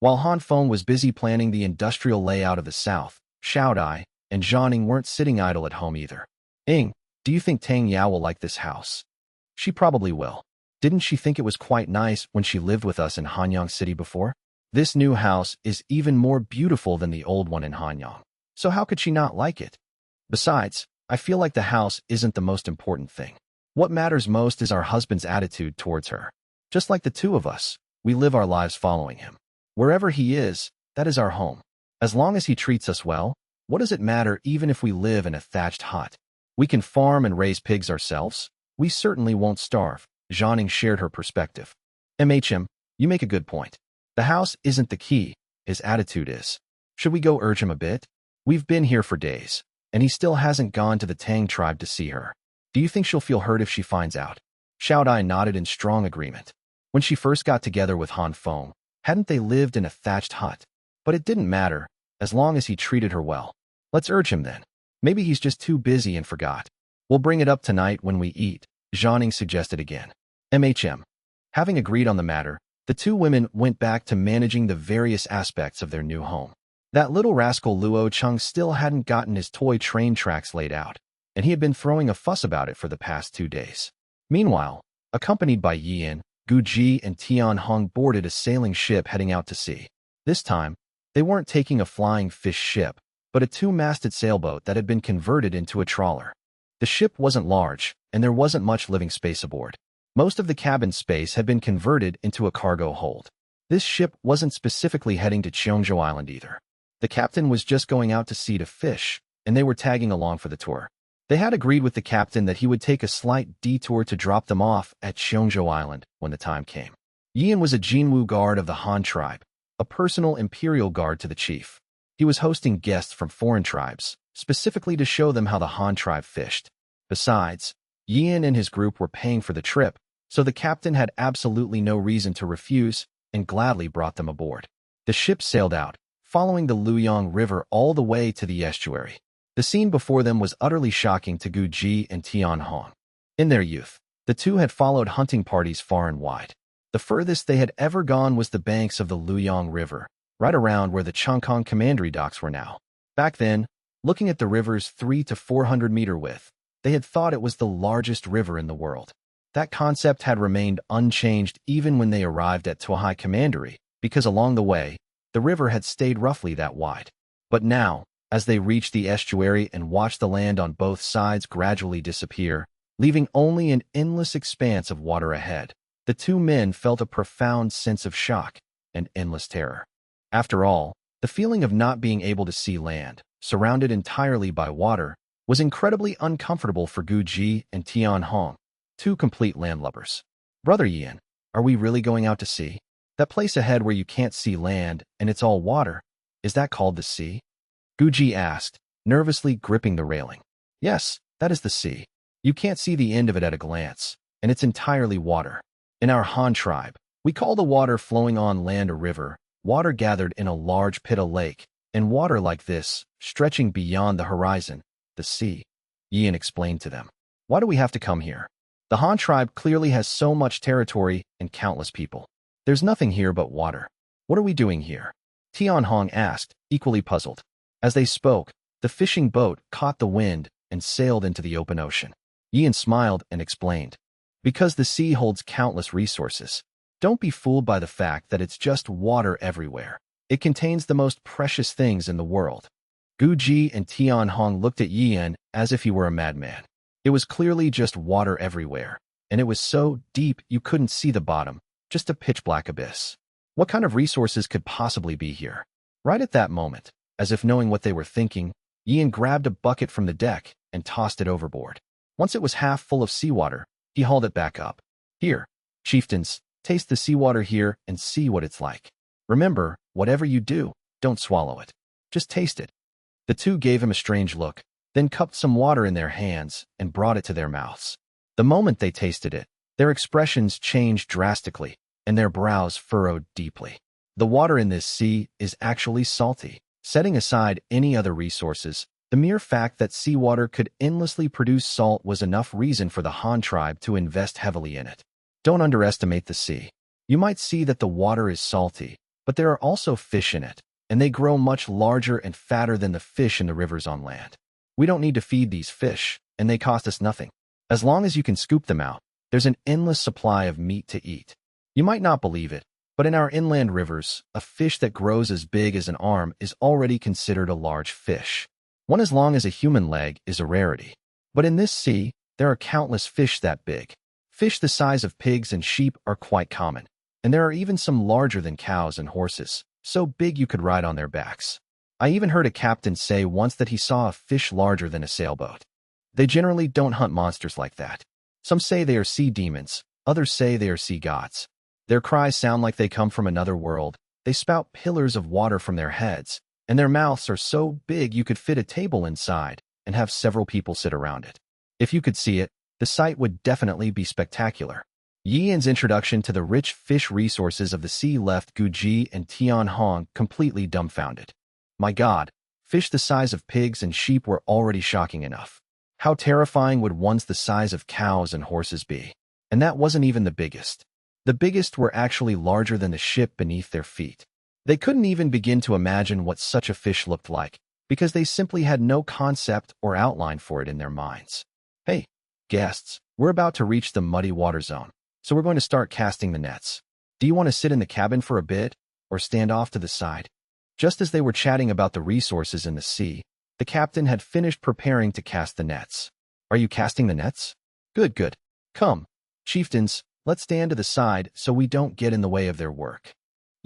While Han Feng was busy planning the industrial layout of the south, Xiaodai and Zhanning weren't sitting idle at home either. Ing, do you think Tang Yao will like this house? She probably will. Didn't she think it was quite nice when she lived with us in Hanyang City before? This new house is even more beautiful than the old one in Hanyang. So how could she not like it? Besides, I feel like the house isn't the most important thing. What matters most is our husband's attitude towards her. Just like the two of us, we live our lives following him. Wherever he is, that is our home. As long as he treats us well, what does it matter even if we live in a thatched hut? We can farm and raise pigs ourselves. We certainly won't starve. Zhanning shared her perspective. You make a good point. The house isn't the key, his attitude is. Should we go urge him a bit? We've been here for days, and he still hasn't gone to the Tang tribe to see her. Do you think she'll feel hurt if she finds out? Xiaodai nodded in strong agreement. When she first got together with Han Feng, hadn't they lived in a thatched hut? But it didn't matter, as long as he treated her well. Let's urge him then. Maybe he's just too busy and forgot. We'll bring it up tonight when we eat, Zhanning suggested again. Having agreed on the matter, the two women went back to managing the various aspects of their new home. That little rascal Luo Chung still hadn't gotten his toy train tracks laid out, and he had been throwing a fuss about it for the past 2 days. Meanwhile, accompanied by Yian, Guji and Tian Hong boarded a sailing ship heading out to sea. This time, they weren't taking a flying fish ship, but a 2-masted sailboat that had been converted into a trawler. The ship wasn't large, and there wasn't much living space aboard. Most of the cabin space had been converted into a cargo hold. This ship wasn't specifically heading to Qiongzhou Island either. The captain was just going out to sea to fish, and they were tagging along for the tour. They had agreed with the captain that he would take a slight detour to drop them off at Qiongzhou Island when the time came. Yian was a Jinwu guard of the Han tribe, a personal imperial guard to the chief. He was hosting guests from foreign tribes, specifically to show them how the Han tribe fished. Besides, Yian and his group were paying for the trip, so the captain had absolutely no reason to refuse and gladly brought them aboard. The ship sailed out, following the Luyang River all the way to the estuary. The scene before them was utterly shocking to Gu Ji and Tian Hong. In their youth, the two had followed hunting parties far and wide. The furthest they had ever gone was the banks of the Luyang River, right around where the Changkong Commandery docks were now. Back then, looking at the river's 300 to 400 meter width, they had thought it was the largest river in the world. That concept had remained unchanged even when they arrived at Tuahai Commandery, because along the way, the river had stayed roughly that wide. But now, as they reached the estuary and watched the land on both sides gradually disappear, leaving only an endless expanse of water ahead, the two men felt a profound sense of shock and endless terror. After all, the feeling of not being able to see land, surrounded entirely by water, was incredibly uncomfortable for Gu Ji and Tian Hong, 2 complete landlubbers. Brother Yian, are we really going out to sea? That place ahead where you can't see land and it's all water, is that called the sea? Gu Ji asked, nervously gripping the railing. Yes, that is the sea. You can't see the end of it at a glance, and it's entirely water. In our Han tribe, we call the water flowing on land a river, water gathered in a large pit a lake, and water like this, stretching beyond the horizon, the sea. Yian explained to them. Why do we have to come here? The Han tribe clearly has so much territory and countless people. There's nothing here but water. What are we doing here? Tian Hong asked, equally puzzled. As they spoke, the fishing boat caught the wind and sailed into the open ocean. Yian smiled and explained. Because the sea holds countless resources. Don't be fooled by the fact that it's just water everywhere. It contains the most precious things in the world. Gu Ji and Tian Hong looked at Yian as if he were a madman. It was clearly just water everywhere, and it was so deep you couldn't see the bottom, just a pitch-black abyss. What kind of resources could possibly be here? Right at that moment, as if knowing what they were thinking, Yian grabbed a bucket from the deck and tossed it overboard. Once it was half full of seawater, he hauled it back up. Here, chieftains, taste the seawater here and see what it's like. Remember, whatever you do, don't swallow it. Just taste it. The two gave him a strange look, then cupped some water in their hands and brought it to their mouths. The moment they tasted it, their expressions changed drastically, and their brows furrowed deeply. The water in this sea is actually salty. Setting aside any other resources, the mere fact that seawater could endlessly produce salt was enough reason for the Han tribe to invest heavily in it. Don't underestimate the sea. You might see that the water is salty, But there are also fish in it, and they grow much larger and fatter than the fish in the rivers on land. We don't need to feed these fish, and they cost us nothing. As long as you can scoop them out, there's an endless supply of meat to eat. You might not believe it, but in our inland rivers, a fish that grows as big as an arm is already considered a large fish. One as long as a human leg is a rarity. But in this sea, there are countless fish that big. Fish the size of pigs and sheep are quite common, and there are even some larger than cows and horses, so big you could ride on their backs. I even heard a captain say once that he saw a fish larger than a sailboat. They generally don't hunt monsters like that. Some say they are sea demons, others say they are sea gods. Their cries sound like they come from another world. They spout pillars of water from their heads, and their mouths are so big you could fit a table inside and have several people sit around it. If you could see it, the sight would definitely be spectacular. Yian's introduction to the rich fish resources of the sea left Guji and Tianhong completely dumbfounded. My God, fish the size of pigs and sheep were already shocking enough. How terrifying would ones the size of cows and horses be? And that wasn't even the biggest. The biggest were actually larger than the ship beneath their feet. They couldn't even begin to imagine what such a fish looked like, because they simply had no concept or outline for it in their minds. Hey, guests, we're about to reach the muddy water zone, so we're going to start casting the nets. Do you want to sit in the cabin for a bit, or stand off to the side? Just as they were chatting about the resources in the sea, the captain had finished preparing to cast the nets. Are you casting the nets? Good, good. Come, chieftains, let's stand to the side so we don't get in the way of their work.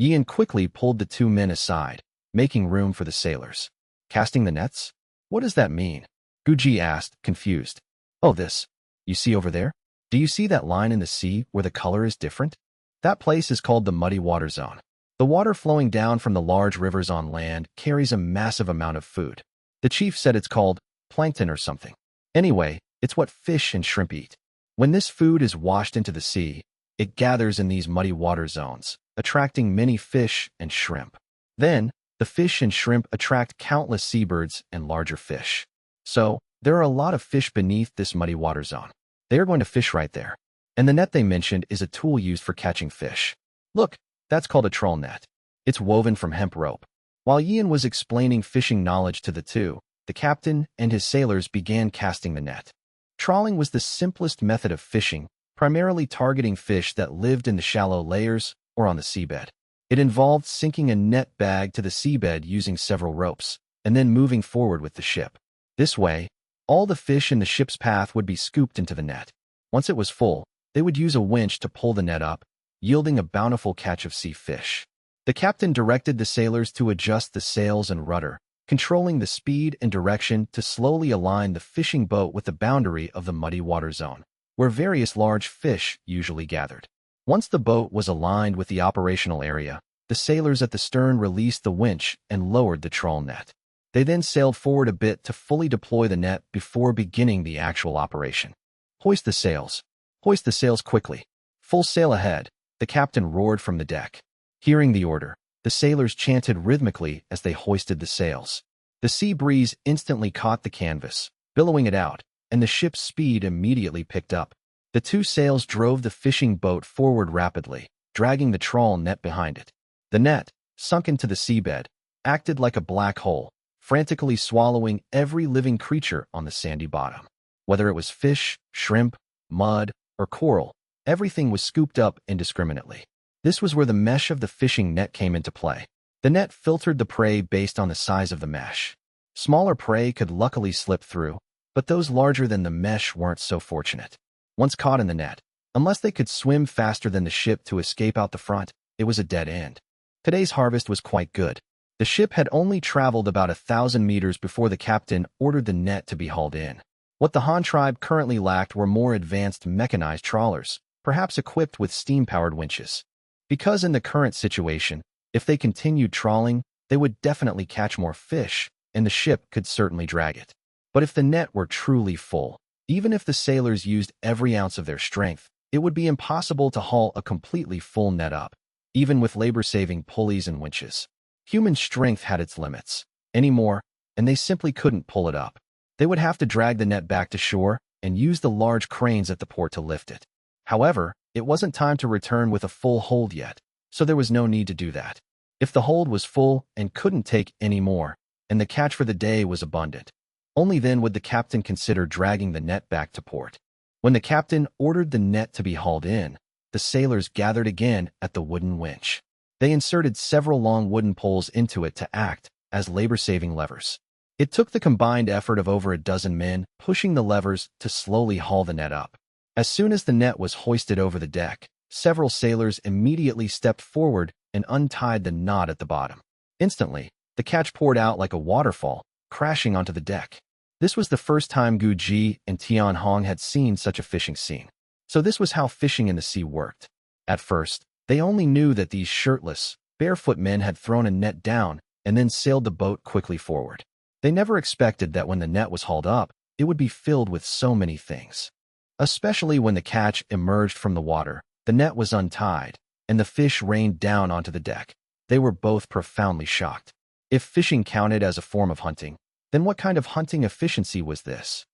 Yian quickly pulled the two men aside, making room for the sailors. Casting the nets? What does that mean? Guji asked, confused. Oh, this. You see over there? Do you see that line in the sea where the color is different? That place is called the muddy water zone. The water flowing down from the large rivers on land carries a massive amount of food. The chief said it's called plankton or something. Anyway, it's what fish and shrimp eat. When this food is washed into the sea, it gathers in these muddy water zones, attracting many fish and shrimp. Then, the fish and shrimp attract countless seabirds and larger fish. So, there are a lot of fish beneath this muddy water zone. They are going to fish right there. And the net they mentioned is a tool used for catching fish. Look, that's called a trawl net. It's woven from hemp rope. While Yian was explaining fishing knowledge to the two, the captain and his sailors began casting the net. Trawling was the simplest method of fishing, primarily targeting fish that lived in the shallow layers or on the seabed. It involved sinking a net bag to the seabed using several ropes, and then moving forward with the ship. This way, all the fish in the ship's path would be scooped into the net. Once it was full, they would use a winch to pull the net up, yielding a bountiful catch of sea fish. The captain directed the sailors to adjust the sails and rudder, controlling the speed and direction to slowly align the fishing boat with the boundary of the muddy water zone, where various large fish usually gathered. Once the boat was aligned with the operational area, the sailors at the stern released the winch and lowered the trawl net. They then sailed forward a bit to fully deploy the net before beginning the actual operation. Hoist the sails. Hoist the sails quickly. Full sail ahead, the captain roared from the deck. Hearing the order, the sailors chanted rhythmically as they hoisted the sails. The sea breeze instantly caught the canvas, billowing it out, and the ship's speed immediately picked up. The two sails drove the fishing boat forward rapidly, dragging the trawl net behind it. The net, sunk into the seabed, acted like a black hole, frantically swallowing every living creature on the sandy bottom. Whether it was fish, shrimp, mud, or coral, everything was scooped up indiscriminately. This was where the mesh of the fishing net came into play. The net filtered the prey based on the size of the mesh. Smaller prey could luckily slip through, but those larger than the mesh weren't so fortunate. Once caught in the net, unless they could swim faster than the ship to escape out the front, it was a dead end. Today's harvest was quite good. The ship had only traveled about 1,000 meters before the captain ordered the net to be hauled in. What the Han tribe currently lacked were more advanced mechanized trawlers, perhaps equipped with steam-powered winches. Because in the current situation, if they continued trawling, they would definitely catch more fish, and the ship could certainly drag it. But if the net were truly full, even if the sailors used every ounce of their strength, it would be impossible to haul a completely full net up, even with labor-saving pulleys and winches. Human strength had its limits anymore, and they simply couldn't pull it up. They would have to drag the net back to shore and use the large cranes at the port to lift it. However, it wasn't time to return with a full hold yet, so there was no need to do that. If the hold was full and couldn't take any more, and the catch for the day was abundant, only then would the captain consider dragging the net back to port. When the captain ordered the net to be hauled in, the sailors gathered again at the wooden winch. They inserted several long wooden poles into it to act as labor-saving levers. It took the combined effort of over a dozen men pushing the levers to slowly haul the net up. As soon as the net was hoisted over the deck, several sailors immediately stepped forward and untied the knot at the bottom. Instantly, the catch poured out like a waterfall, crashing onto the deck. This was the first time Gu Ji and Tian Hong had seen such a fishing scene. So this was how fishing in the sea worked. At first, they only knew that these shirtless, barefoot men had thrown a net down and then sailed the boat quickly forward. They never expected that when the net was hauled up, it would be filled with so many things. Especially when the catch emerged from the water, the net was untied, and the fish rained down onto the deck. They were both profoundly shocked. If fishing counted as a form of hunting, then what kind of hunting efficiency was this?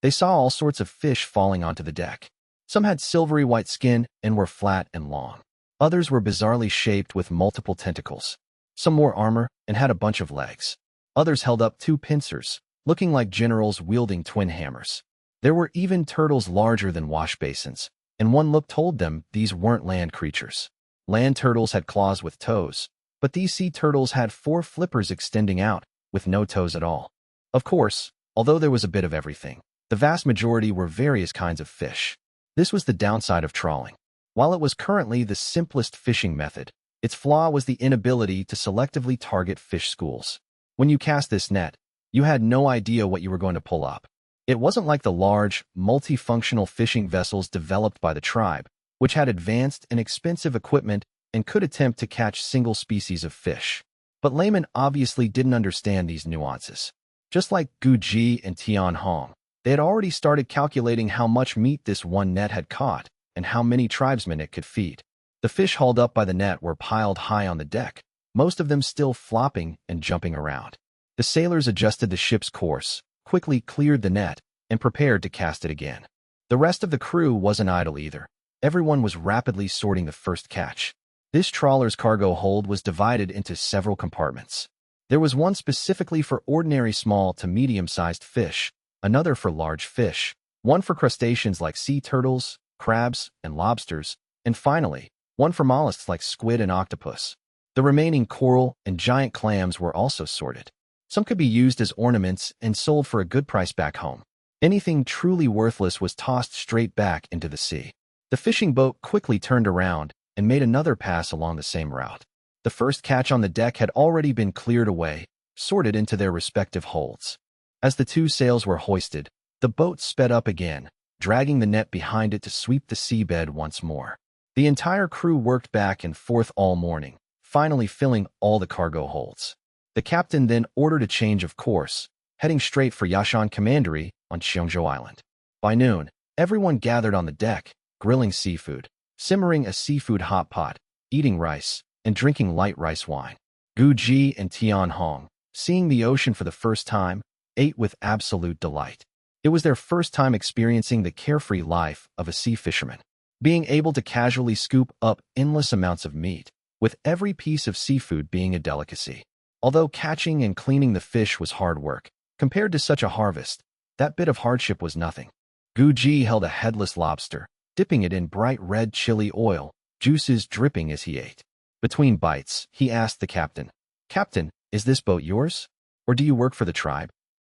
They saw all sorts of fish falling onto the deck. Some had silvery white skin and were flat and long. Others were bizarrely shaped with multiple tentacles. Some wore armor and had a bunch of legs. Others held up two pincers, looking like generals wielding twin hammers. There were even turtles larger than wash basins, and one look told them these weren't land creatures. Land turtles had claws with toes, but these sea turtles had 4 flippers extending out, with no toes at all. Of course, although there was a bit of everything, the vast majority were various kinds of fish. This was the downside of trawling. While it was currently the simplest fishing method, its flaw was the inability to selectively target fish schools. When you cast this net, you had no idea what you were going to pull up. It wasn't like the large, multifunctional fishing vessels developed by the tribe, which had advanced and expensive equipment and could attempt to catch single species of fish. But laymen obviously didn't understand these nuances. Just like Gu Ji and Tian Hong, they had already started calculating how much meat this one net had caught and how many tribesmen it could feed. The fish hauled up by the net were piled high on the deck, most of them still flopping and jumping around. The sailors adjusted the ship's course, quickly cleared the net, and prepared to cast it again. The rest of the crew wasn't idle either. Everyone was rapidly sorting the first catch. This trawler's cargo hold was divided into several compartments. There was one specifically for ordinary small to medium-sized fish, another for large fish, one for crustaceans like sea turtles, crabs, and lobsters, and finally, one for mollusks like squid and octopus. The remaining coral and giant clams were also sorted. Some could be used as ornaments and sold for a good price back home. Anything truly worthless was tossed straight back into the sea. The fishing boat quickly turned around and made another pass along the same route. The first catch on the deck had already been cleared away, sorted into their respective holds. As the 2 sails were hoisted, the boat sped up again, dragging the net behind it to sweep the seabed once more. The entire crew worked back and forth all morning, finally filling all the cargo holds. The captain then ordered a change of course, heading straight for Yashan Commandery on Qiongzhou Island. By noon, everyone gathered on the deck, grilling seafood, simmering a seafood hot pot, eating rice, and drinking light rice wine. Gu Ji and Tian Hong, seeing the ocean for the first time, ate with absolute delight. It was their first time experiencing the carefree life of a sea fisherman. Being able to casually scoop up endless amounts of meat, with every piece of seafood being a delicacy. Although catching and cleaning the fish was hard work, compared to such a harvest, that bit of hardship was nothing. Gu Ji held a headless lobster, dipping it in bright red chili oil, juices dripping as he ate. Between bites, he asked the captain, "Captain, is this boat yours? Or do you work for the tribe?"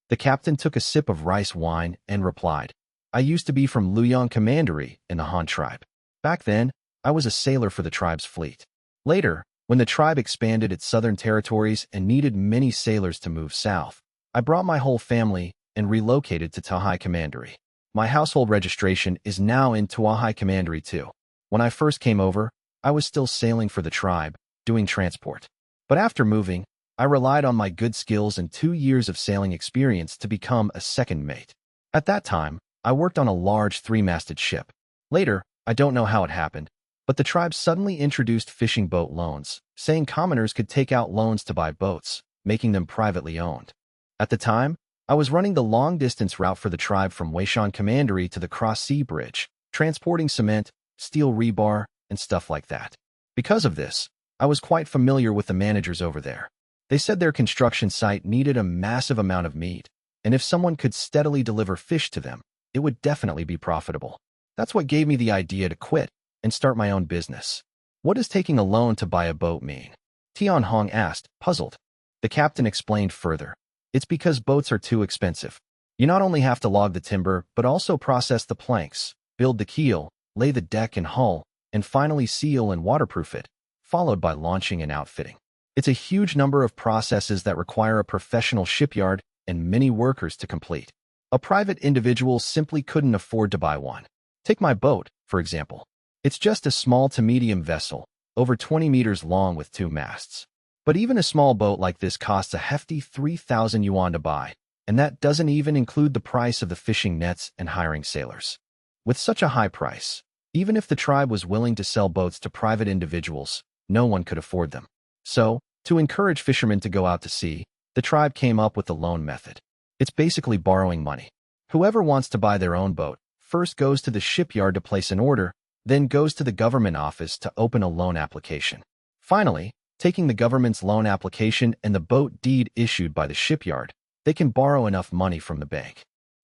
The captain took a sip of rice wine and replied, "I used to be from Luoyang Commandery in the Han tribe. Back then, I was a sailor for the tribe's fleet. Later, when the tribe expanded its southern territories and needed many sailors to move south, I brought my whole family and relocated to Tahai Commandery. My household registration is now in Tuahai Commandery too. When I first came over, I was still sailing for the tribe, doing transport. But after moving, I relied on my good skills and 2 years of sailing experience to become a second mate. At that time, I worked on a large 3-masted ship. Later, I don't know how it happened, but the tribe suddenly introduced fishing boat loans, saying commoners could take out loans to buy boats, making them privately owned. At the time, I was running the long-distance route for the tribe from Weishan Commandery to the Cross-Sea Bridge, transporting cement, steel rebar, and stuff like that. Because of this, I was quite familiar with the managers over there. They said their construction site needed a massive amount of meat, and if someone could steadily deliver fish to them, it would definitely be profitable. That's what gave me the idea to quit and start my own business. What does taking a loan to buy a boat mean? Tianhong asked, puzzled. The captain explained further. It's because boats are too expensive. You not only have to log the timber, but also process the planks, build the keel, lay the deck and hull, and finally seal and waterproof it, followed by launching and outfitting. It's a huge number of processes that require a professional shipyard and many workers to complete. A private individual simply couldn't afford to buy one. Take my boat, for example. It's just a small to medium vessel, over 20 meters long with 2 masts. But even a small boat like this costs a hefty 3,000 yuan to buy, and that doesn't even include the price of the fishing nets and hiring sailors. With such a high price, even if the tribe was willing to sell boats to private individuals, no one could afford them. So, to encourage fishermen to go out to sea, the tribe came up with the loan method. It's basically borrowing money. Whoever wants to buy their own boat first goes to the shipyard to place an order, then goes to the government office to open a loan application. Finally, taking the government's loan application and the boat deed issued by the shipyard, they can borrow enough money from the bank.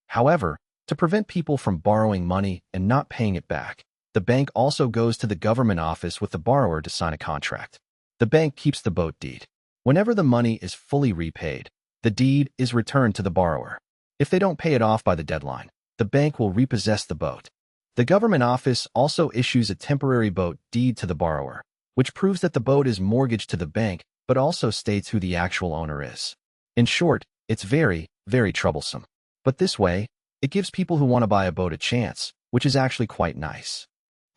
However, to prevent people from borrowing money and not paying it back, the bank also goes to the government office with the borrower to sign a contract. The bank keeps the boat deed. Whenever the money is fully repaid, the deed is returned to the borrower. If they don't pay it off by the deadline, the bank will repossess the boat. The government office also issues a temporary boat deed to the borrower, which proves that the boat is mortgaged to the bank, but also states who the actual owner is. In short, it's very, very troublesome. But this way, it gives people who want to buy a boat a chance, which is actually quite nice.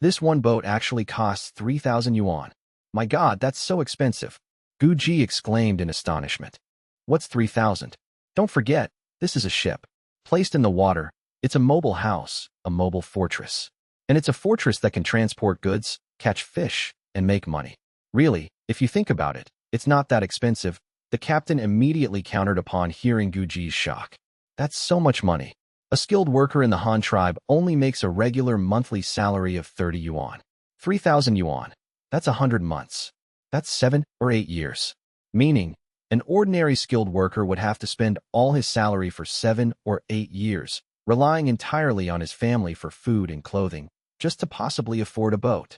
This one boat actually costs 3,000 yuan. My God, that's so expensive. Guji exclaimed in astonishment. What's 3,000? Don't forget, this is a ship. Placed in the water, it's a mobile house, a mobile fortress. And it's a fortress that can transport goods, catch fish, and make money. Really, if you think about it, it's not that expensive. The captain immediately countered upon hearing Guji's shock. That's so much money. A skilled worker in the Han tribe only makes a regular monthly salary of 30 yuan. 3,000 yuan. That's 100 months. That's 7 or 8 years. Meaning, an ordinary skilled worker would have to spend all his salary for 7 or 8 years, relying entirely on his family for food and clothing, just to possibly afford a boat.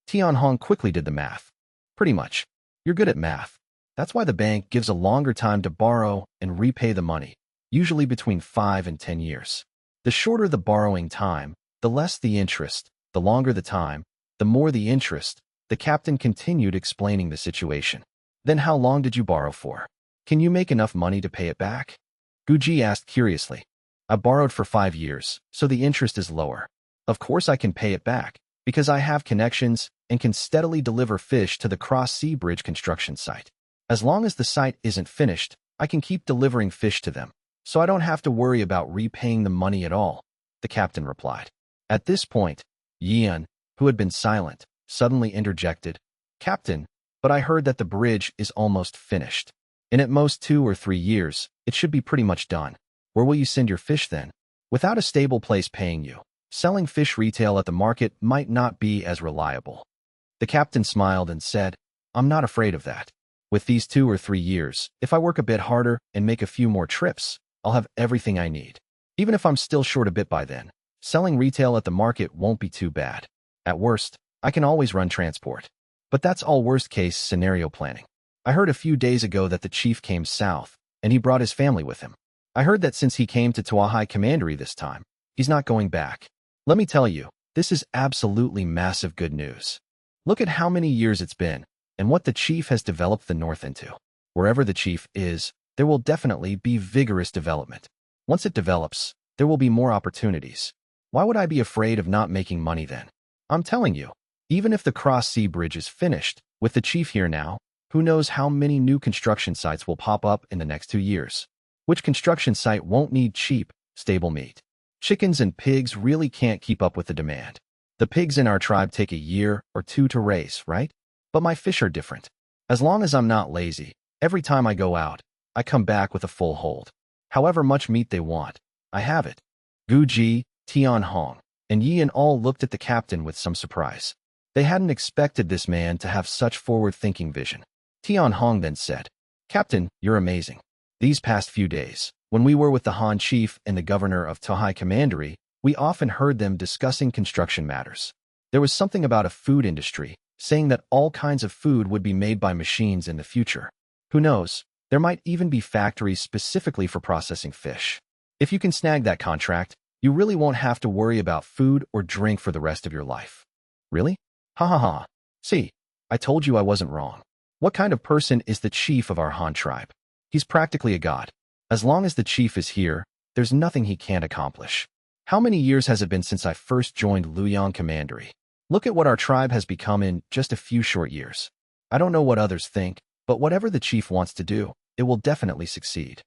Tianhong quickly did the math. Pretty much. You're good at math. That's why the bank gives a longer time to borrow and repay the money, usually between 5 and 10 years. The shorter the borrowing time, the less the interest, the longer the time, the more the interest. The captain continued explaining the situation. Then how long did you borrow for? Can you make enough money to pay it back? Guji asked curiously. I borrowed for 5 years, so the interest is lower. Of course I can pay it back, because I have connections and can steadily deliver fish to the cross-sea bridge construction site. As long as the site isn't finished, I can keep delivering fish to them, so I don't have to worry about repaying the money at all, the captain replied. At this point, Yan, who had been silent, suddenly interjected, Captain, but I heard that the bridge is almost finished. In at most 2 or 3 years, it should be pretty much done. Where will you send your fish then? Without a stable place paying you, selling fish retail at the market might not be as reliable. The captain smiled and said, I'm not afraid of that. With these 2 or 3 years, if I work a bit harder and make a few more trips, I'll have everything I need. Even if I'm still short a bit by then, selling retail at the market won't be too bad. At worst, I can always run transport. But that's all worst-case scenario planning. I heard a few days ago that the chief came south, and he brought his family with him. I heard that since he came to Tuahai Commandery this time, he's not going back. Let me tell you, this is absolutely massive good news. Look at how many years it's been, and what the chief has developed the north into. Wherever the chief is, there will definitely be vigorous development. Once it develops, there will be more opportunities. Why would I be afraid of not making money then? I'm telling you, even if the cross-sea bridge is finished, with the chief here now, who knows how many new construction sites will pop up in the next 2 years? Which construction site won't need cheap, stable meat? Chickens and pigs really can't keep up with the demand. The pigs in our tribe take a year or 2 to raise, right? But my fish are different. As long as I'm not lazy, every time I go out, I come back with a full hold. However much meat they want, I have it. Guji, Tianhong, and Yian all looked at the captain with some surprise. They hadn't expected this man to have such forward-thinking vision. Tian Hong then said, "Captain, you're amazing. These past few days, when we were with the Han Chief and the Governor of Tohai Commandery, we often heard them discussing construction matters. There was something about a food industry, saying that all kinds of food would be made by machines in the future. Who knows, there might even be factories specifically for processing fish. If you can snag that contract, you really won't have to worry about food or drink for the rest of your life." "Really? Ha ha ha. See, I told you I wasn't wrong. What kind of person is the chief of our Han tribe? He's practically a god. As long as the chief is here, there's nothing he can't accomplish. How many years has it been since I first joined Luoyang Commandery? Look at what our tribe has become in just a few short years. I don't know what others think, but whatever the chief wants to do, it will definitely succeed."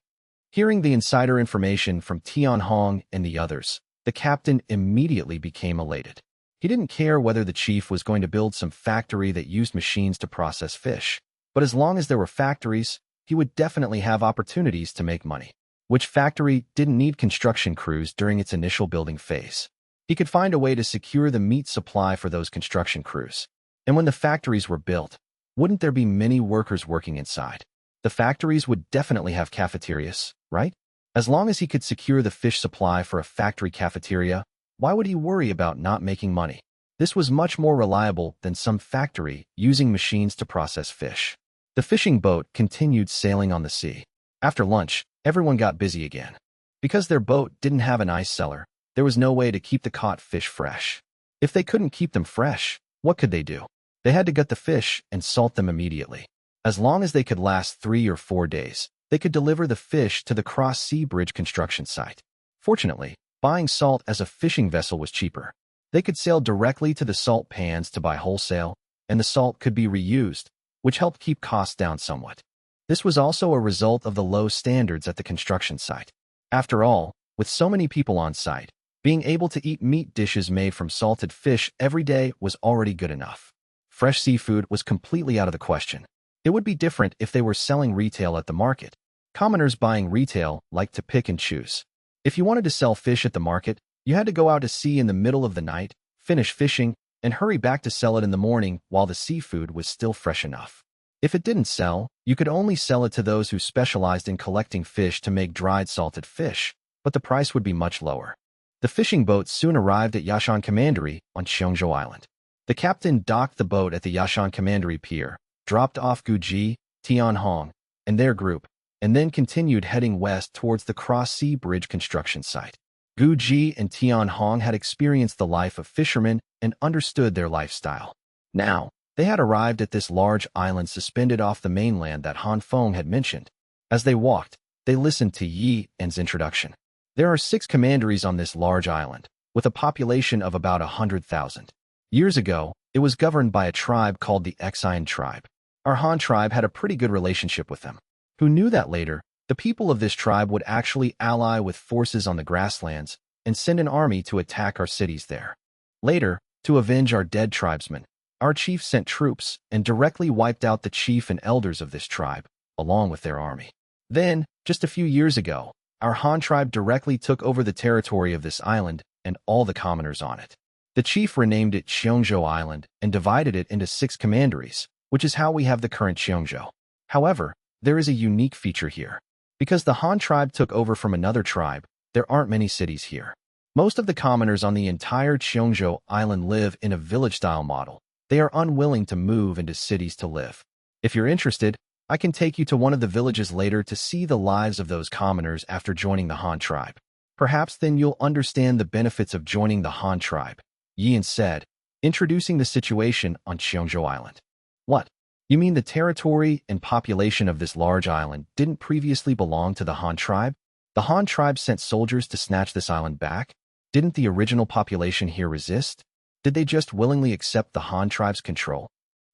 Hearing the insider information from Tian Hong and the others, the captain immediately became elated. He didn't care whether the chief was going to build some factory that used machines to process fish, but as long as there were factories, he would definitely have opportunities to make money. Which factory didn't need construction crews during its initial building phase? He could find a way to secure the meat supply for those construction crews. And when the factories were built, wouldn't there be many workers working inside? The factories would definitely have cafeterias, right? As long as he could secure the fish supply for a factory cafeteria, why would he worry about not making money? This was much more reliable than some factory using machines to process fish. The fishing boat continued sailing on the sea. After lunch, everyone got busy again. Because their boat didn't have an ice cellar, there was no way to keep the caught fish fresh. If they couldn't keep them fresh, what could they do? They had to gut the fish and salt them immediately. As long as they could last 3 or 4 days, they could deliver the fish to the cross-sea bridge construction site. Fortunately, buying salt as a fishing vessel was cheaper. They could sail directly to the salt pans to buy wholesale, and the salt could be reused, which helped keep costs down somewhat. This was also a result of the low standards at the construction site. After all, with so many people on site, being able to eat meat dishes made from salted fish every day was already good enough. Fresh seafood was completely out of the question. It would be different if they were selling retail at the market. Commoners buying retail liked to pick and choose. If you wanted to sell fish at the market, you had to go out to sea in the middle of the night, finish fishing, and hurry back to sell it in the morning while the seafood was still fresh enough. If it didn't sell, you could only sell it to those who specialized in collecting fish to make dried salted fish, but the price would be much lower. The fishing boat soon arrived at Yashan Commandery on Qiongzhou Island. The captain docked the boat at the Yashan Commandery pier, dropped off Guji, Tian Hong, and their group, and then continued heading west towards the cross-sea bridge construction site. Guji and Tian Hong had experienced the life of fishermen and understood their lifestyle. Now, they had arrived at this large island suspended off the mainland that Han Feng had mentioned. As they walked, they listened to Yi En's introduction. There are 6 commanderies on this large island, with a population of about 100,000. Years ago, it was governed by a tribe called the Ecchi tribe. Our Han tribe had a pretty good relationship with them. Who knew that later, the people of this tribe would actually ally with forces on the grasslands and send an army to attack our cities there. Later, to avenge our dead tribesmen, our chief sent troops and directly wiped out the chief and elders of this tribe, along with their army. Then, just a few years ago, our Han tribe directly took over the territory of this island and all the commoners on it. The chief renamed it Qiongzhou Island and divided it into 6 commanderies, which is how we have the current Qiongzhou. However, there is a unique feature here. Because the Han tribe took over from another tribe, there aren't many cities here. Most of the commoners on the entire Qiongzhou Island live in a village-style model. They are unwilling to move into cities to live. If you're interested, I can take you to one of the villages later to see the lives of those commoners after joining the Han tribe. Perhaps then you'll understand the benefits of joining the Han tribe, Yin said, introducing the situation on Qiongzhou Island. What? You mean the territory and population of this large island didn't previously belong to the Han tribe? The Han tribe sent soldiers to snatch this island back? Didn't the original population here resist? Did they just willingly accept the Han tribe's control?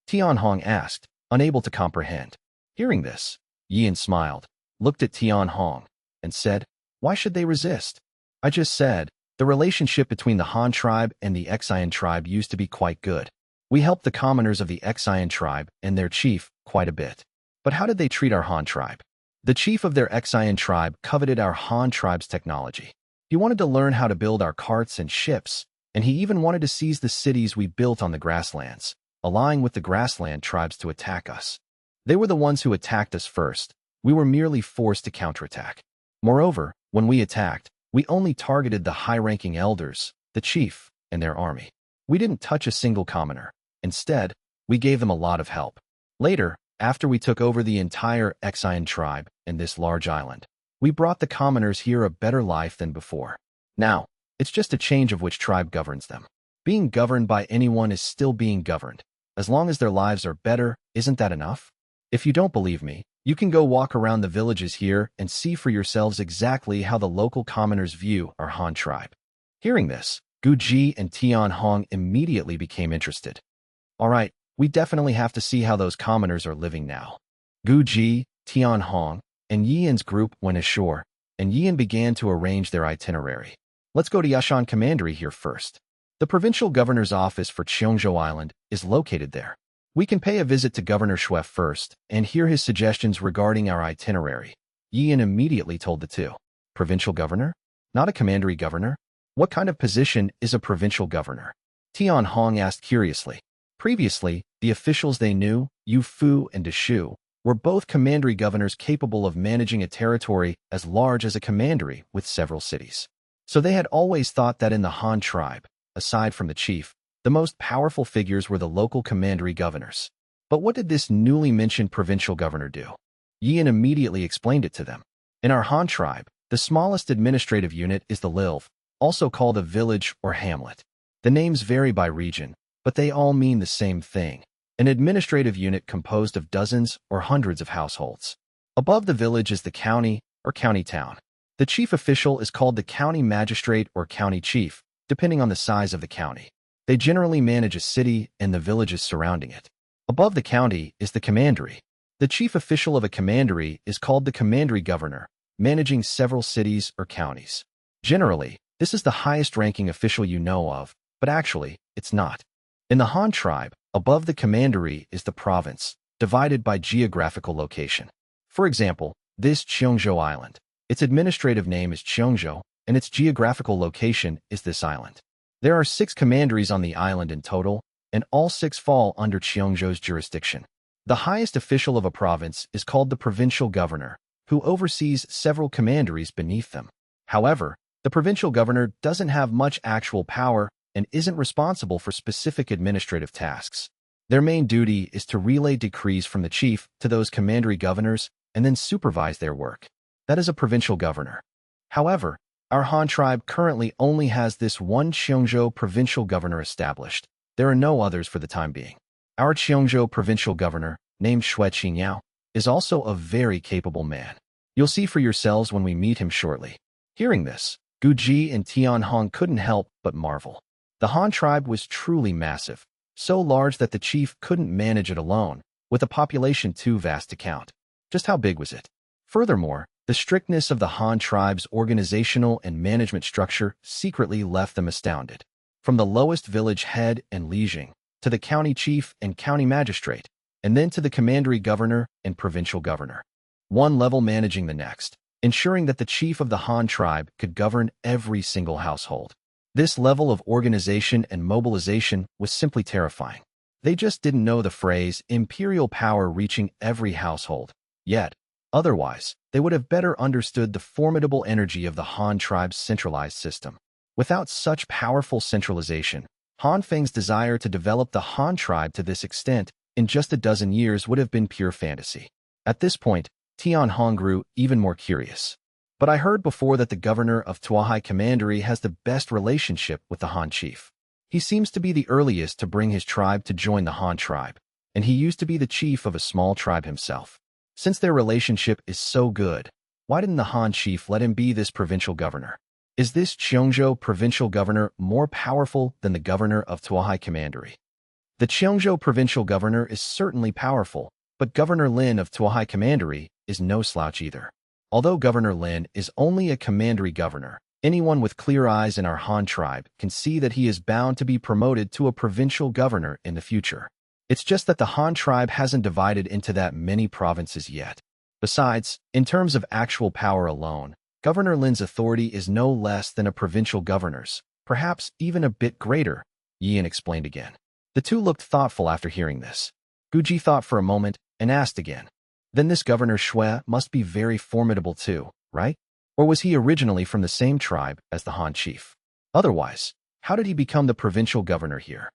Tian Hong asked, unable to comprehend. Hearing this, Yin smiled, looked at Tian Hong, and said, "Why should they resist? I just said, the relationship between the Han tribe and the Ecchi tribe used to be quite good. We helped the commoners of the Ecchi tribe and their chief quite a bit. But how did they treat our Han tribe? The chief of their Ecchi tribe coveted our Han tribe's technology. He wanted to learn how to build our carts and ships, and he even wanted to seize the cities we built on the grasslands, allying with the grassland tribes to attack us. They were the ones who attacked us first. We were merely forced to counterattack. Moreover, when we attacked, we only targeted the high-ranking elders, the chief, and their army. We didn't touch a single commoner. Instead, we gave them a lot of help. Later, after we took over the entire Xian tribe and this large island, we brought the commoners here a better life than before. Now, it's just a change of which tribe governs them. Being governed by anyone is still being governed. As long as their lives are better, isn't that enough? If you don't believe me, you can go walk around the villages here and see for yourselves exactly how the local commoners view our Han tribe. Hearing this, Gu Ji and Tian Hong immediately became interested. All right, we definitely have to see how those commoners are living now. Gu Ji, Tian Hong, and Yian's group went ashore, and Yian began to arrange their itinerary. Let's go to Yashan Commandery here first. The provincial governor's office for Qiongzhou Island is located there. We can pay a visit to Governor Xue first and hear his suggestions regarding our itinerary. Yian immediately told the two. Provincial governor? Not a commandery governor? What kind of position is a provincial governor? Tian Hong asked curiously. Previously, the officials they knew, Yu Fu and De Shu, were both commandery governors capable of managing a territory as large as a commandery with several cities. So they had always thought that in the Han tribe, aside from the chief, the most powerful figures were the local commandery governors. But what did this newly mentioned provincial governor do? Yian immediately explained it to them. In our Han tribe, the smallest administrative unit is the Lilv, also called a village or hamlet. The names vary by region, but they all mean the same thing, an administrative unit composed of dozens or hundreds of households. Above the village is the county or county town. The chief official is called the county magistrate or county chief, depending on the size of the county. They generally manage a city and the villages surrounding it. Above the county is the commandery. The chief official of a commandery is called the commandery governor, managing several cities or counties. Generally, this is the highest-ranking official you know of, but actually, it's not. In the Han tribe, above the commandery is the province, divided by geographical location. For example, this Qiongzhou Island. Its administrative name is Qiongzhou, and its geographical location is this island. There are 6 commanderies on the island in total, and all 6 fall under Qiongzhou's jurisdiction. The highest official of a province is called the provincial governor, who oversees several commanderies beneath them. However, the provincial governor doesn't have much actual power and isn't responsible for specific administrative tasks. Their main duty is to relay decrees from the chief to those commandery governors and then supervise their work. That is a provincial governor. However, our Han tribe currently only has this one Qiongzhou provincial governor established. There are no others for the time being. Our Qiongzhou provincial governor, named Xue Qingyao, is also a very capable man. You'll see for yourselves when we meet him shortly. Hearing this, Gu Ji and Tian Hong couldn't help but marvel. The Han tribe was truly massive, so large that the chief couldn't manage it alone, with a population too vast to count. Just how big was it? Furthermore, the strictness of the Han tribe's organizational and management structure secretly left them astounded. From the lowest village head and liejing, to the county chief and county magistrate, and then to the commandery governor and provincial governor. One level managing the next, ensuring that the chief of the Han tribe could govern every single household. This level of organization and mobilization was simply terrifying. They just didn't know the phrase imperial power reaching every household yet. Otherwise, they would have better understood the formidable energy of the Han tribe's centralized system. Without such powerful centralization, Han Feng's desire to develop the Han tribe to this extent in just a dozen years would have been pure fantasy. At this point, Tian Hong grew even more curious. But I heard before that the governor of Tuahai Commandery has the best relationship with the Han chief. He seems to be the earliest to bring his tribe to join the Han tribe, and he used to be the chief of a small tribe himself. Since their relationship is so good, why didn't the Han chief let him be this provincial governor? Is this Qiongzhou provincial governor more powerful than the governor of Tuahai Commandery? The Qiongzhou provincial governor is certainly powerful, but Governor Lin of Tuahai Commandery is no slouch either. Although Governor Lin is only a commandery governor, anyone with clear eyes in our Han tribe can see that he is bound to be promoted to a provincial governor in the future. It's just that the Han tribe hasn't divided into that many provinces yet. Besides, in terms of actual power alone, Governor Lin's authority is no less than a provincial governor's. Perhaps even a bit greater, Yin explained again. The two looked thoughtful after hearing this. Guji thought for a moment and asked again. Then this Governor Xue must be very formidable too, right? Or was he originally from the same tribe as the Han chief? Otherwise, how did he become the provincial governor here?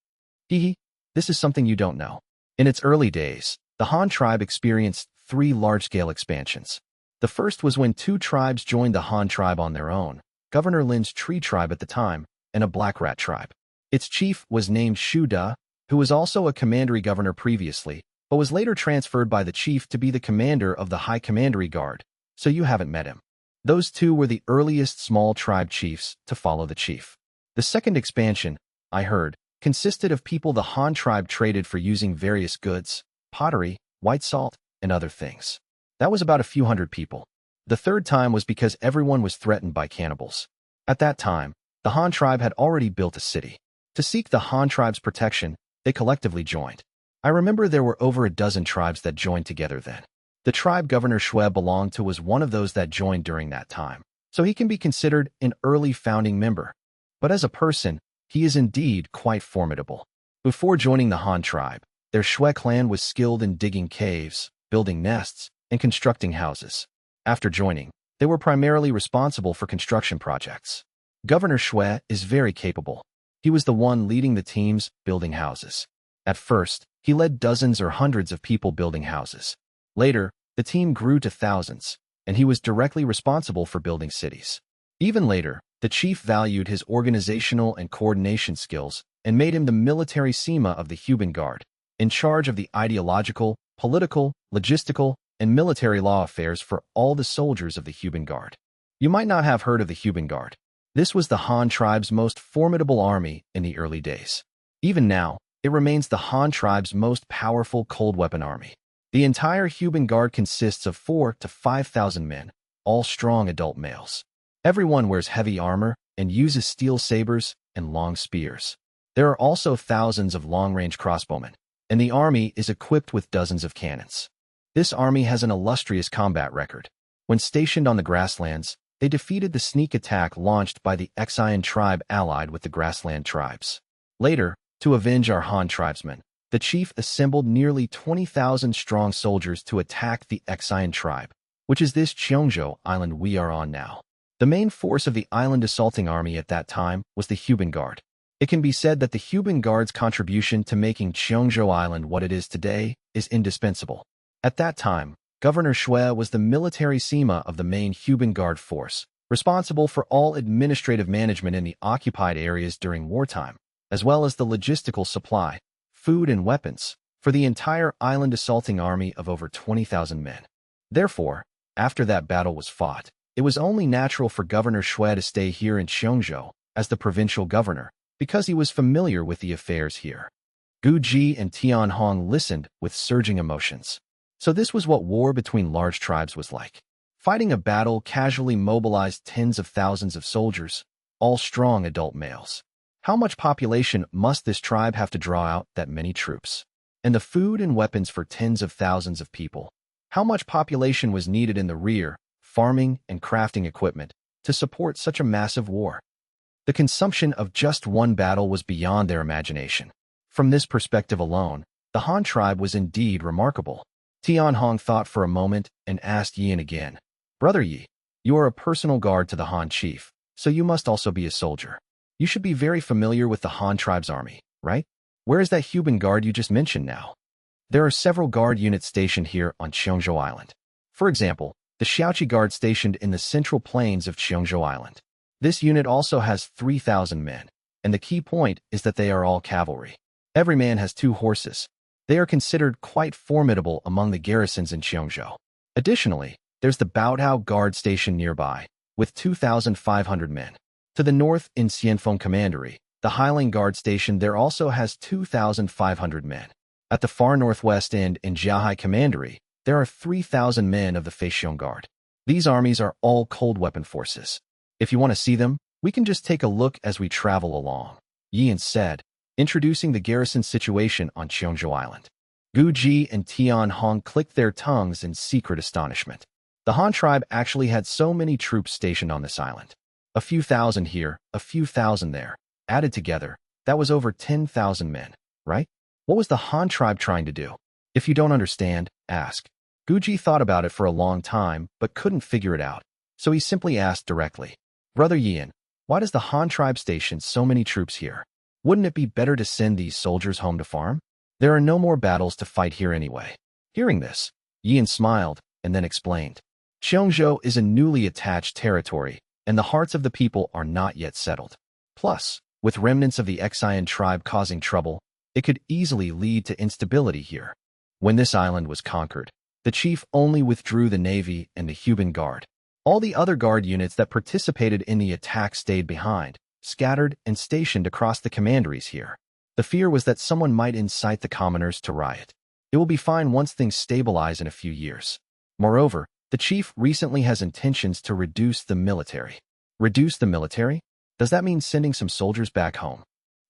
This is something you don't know. In its early days, the Han tribe experienced 3 large-scale expansions. The first was when 2 tribes joined the Han tribe on their own, Governor Lin's Tree tribe at the time, and a Black Rat tribe. Its chief was named Shu Da, who was also a commandery governor previously, but was later transferred by the chief to be the commander of the High Commandery Guard, so you haven't met him. Those 2 were the earliest small tribe chiefs to follow the chief. The second expansion, I heard, consisted of people the Han tribe traded for using various goods, pottery, white salt, and other things. That was about a few hundred people. The third time was because everyone was threatened by cannibals. At that time, the Han tribe had already built a city. To seek the Han tribe's protection, they collectively joined. I remember there were over a dozen tribes that joined together then. The tribe Governor Xue belonged to was one of those that joined during that time, so he can be considered an early founding member. But as a person, he is indeed quite formidable. Before joining the Han tribe, their Xue clan was skilled in digging caves, building nests, and constructing houses. After joining, they were primarily responsible for construction projects. Governor Xue is very capable. He was the one leading the teams building houses. At first, he led dozens or hundreds of people building houses. Later, the team grew to thousands, and he was directly responsible for building cities. Even later, the chief valued his organizational and coordination skills and made him the military Sima of the Huben Guard, in charge of the ideological, political, logistical, and military law affairs for all the soldiers of the Huben Guard. You might not have heard of the Huben Guard. This was the Han tribe's most formidable army in the early days. Even now, it remains the Han tribe's most powerful cold weapon army. The entire Huben Guard consists of 4,000 to 5,000 men, all strong adult males. Everyone wears heavy armor and uses steel sabers and long spears. There are also thousands of long-range crossbowmen, and the army is equipped with dozens of cannons. This army has an illustrious combat record. When stationed on the Grasslands, they defeated the sneak attack launched by the Ecchi tribe allied with the Grassland tribes. Later, to avenge our Han tribesmen, the chief assembled nearly 20,000 strong soldiers to attack the Ecchi tribe, which is this Qiongzhou island we are on now. The main force of the island assaulting army at that time was the Huben Guard. It can be said that the Huben Guard's contribution to making Qiongzhou Island what it is today is indispensable. At that time, Governor Xue was the military Sima of the main Huben Guard force, responsible for all administrative management in the occupied areas during wartime, as well as the logistical supply, food and weapons, for the entire island assaulting army of over 20,000 men. Therefore, after that battle was fought, it was only natural for Governor Xue to stay here in Qiongzhou as the provincial governor, because he was familiar with the affairs here. Gu Ji and Tian Hong listened with surging emotions. So this was what war between large tribes was like. Fighting a battle casually mobilized tens of thousands of soldiers, all strong adult males. How much population must this tribe have to draw out that many troops? And the food and weapons for tens of thousands of people. How much population was needed in the rear, farming and crafting equipment, to support such a massive war? The consumption of just one battle was beyond their imagination. From this perspective alone, the Han tribe was indeed remarkable. Tian Hong thought for a moment and asked Yin again. Brother Yi, you are a personal guard to the Han chief, so you must also be a soldier. You should be very familiar with the Han tribe's army, right? Where is that Huben Guard you just mentioned now? There are several guard units stationed here on Qiongzhou Island. For example, the Xiaoqi Guard stationed in the central plains of Qiongzhou Island. This unit also has 3,000 men, and the key point is that they are all cavalry. Every man has 2 horses. They are considered quite formidable among the garrisons in Qiongzhou. Additionally, there's the Baotao Guard station nearby, with 2,500 men. To the north in Xianfeng Commandery, the Hailing Guard station there also has 2,500 men. At the far northwest end in Jiahai Commandery, there are 3,000 men of the Feixiong Guard. These armies are all cold weapon forces. If you want to see them, we can just take a look as we travel along, Yin said, introducing the garrison situation on Qiongzhou Island. Gu Ji and Tian Hong clicked their tongues in secret astonishment. The Han tribe actually had so many troops stationed on this island. A few thousand here, a few thousand there. Added together, that was over 10,000 men, right? What was the Han tribe trying to do? If you don't understand, ask. Guji thought about it for a long time, but couldn't figure it out. So he simply asked directly, Brother Yin, why does the Han tribe station so many troops here? Wouldn't it be better to send these soldiers home to farm? There are no more battles to fight here anyway. Hearing this, Yin smiled and then explained. Qiongzhou is a newly attached territory, and the hearts of the people are not yet settled. Plus, with remnants of the Xian tribe causing trouble, it could easily lead to instability here. When this island was conquered, the chief only withdrew the navy and the Huben Guard. All the other guard units that participated in the attack stayed behind, scattered and stationed across the commanderies here. The fear was that someone might incite the commoners to riot. It will be fine once things stabilize in a few years. Moreover, the chief recently has intentions to reduce the military. Reduce the military? Does that mean sending some soldiers back home?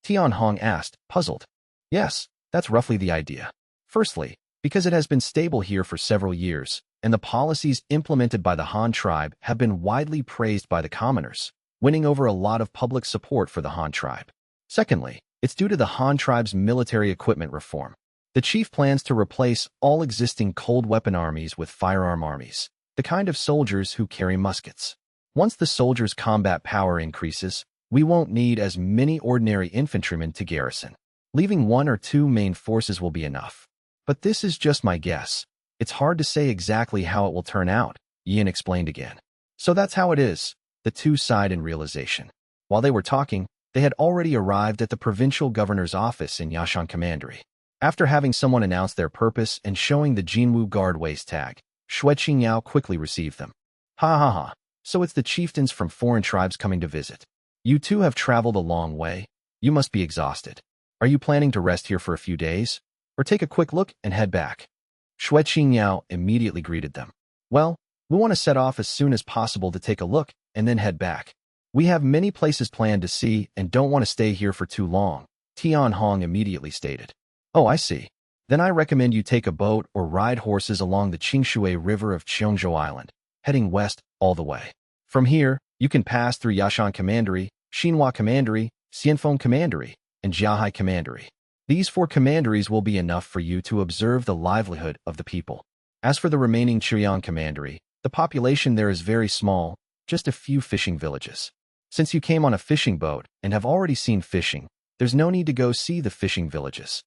Tian Hong asked, puzzled. Yes, that's roughly the idea. Firstly, because it has been stable here for several years, and the policies implemented by the Han tribe have been widely praised by the commoners, winning over a lot of public support for the Han tribe. Secondly, it's due to the Han tribe's military equipment reform. The chief plans to replace all existing cold weapon armies with firearm armies, the kind of soldiers who carry muskets. Once the soldiers' combat power increases, we won't need as many ordinary infantrymen to garrison. Leaving one or two main forces will be enough. But this is just my guess. It's hard to say exactly how it will turn out, Yin explained again. So that's how it is, the two sighed in realization. While they were talking, they had already arrived at the provincial governor's office in Yashan Commandery. After having someone announce their purpose and showing the Jinwu Guard waist tag, Xue Qingyao quickly received them. Ha ha ha, so it's the chieftains from foreign tribes coming to visit. You two have traveled a long way. You must be exhausted. Are you planning to rest here for a few days? Or take a quick look and head back? Xue Qingyao immediately greeted them. Well, we want to set off as soon as possible to take a look and then head back. We have many places planned to see and don't want to stay here for too long, Tian Hong immediately stated. Oh, I see. Then I recommend you take a boat or ride horses along the Qingshui River of Qiongzhou Island, heading west all the way. From here, you can pass through Yashan Commandery, Xinhua Commandery, Xianfeng Commandery, and Jiahai Commandery. These 4 commanderies will be enough for you to observe the livelihood of the people. As for the remaining Chiyang Commandery, the population there is very small, just a few fishing villages. Since you came on a fishing boat and have already seen fishing, there's no need to go see the fishing villages.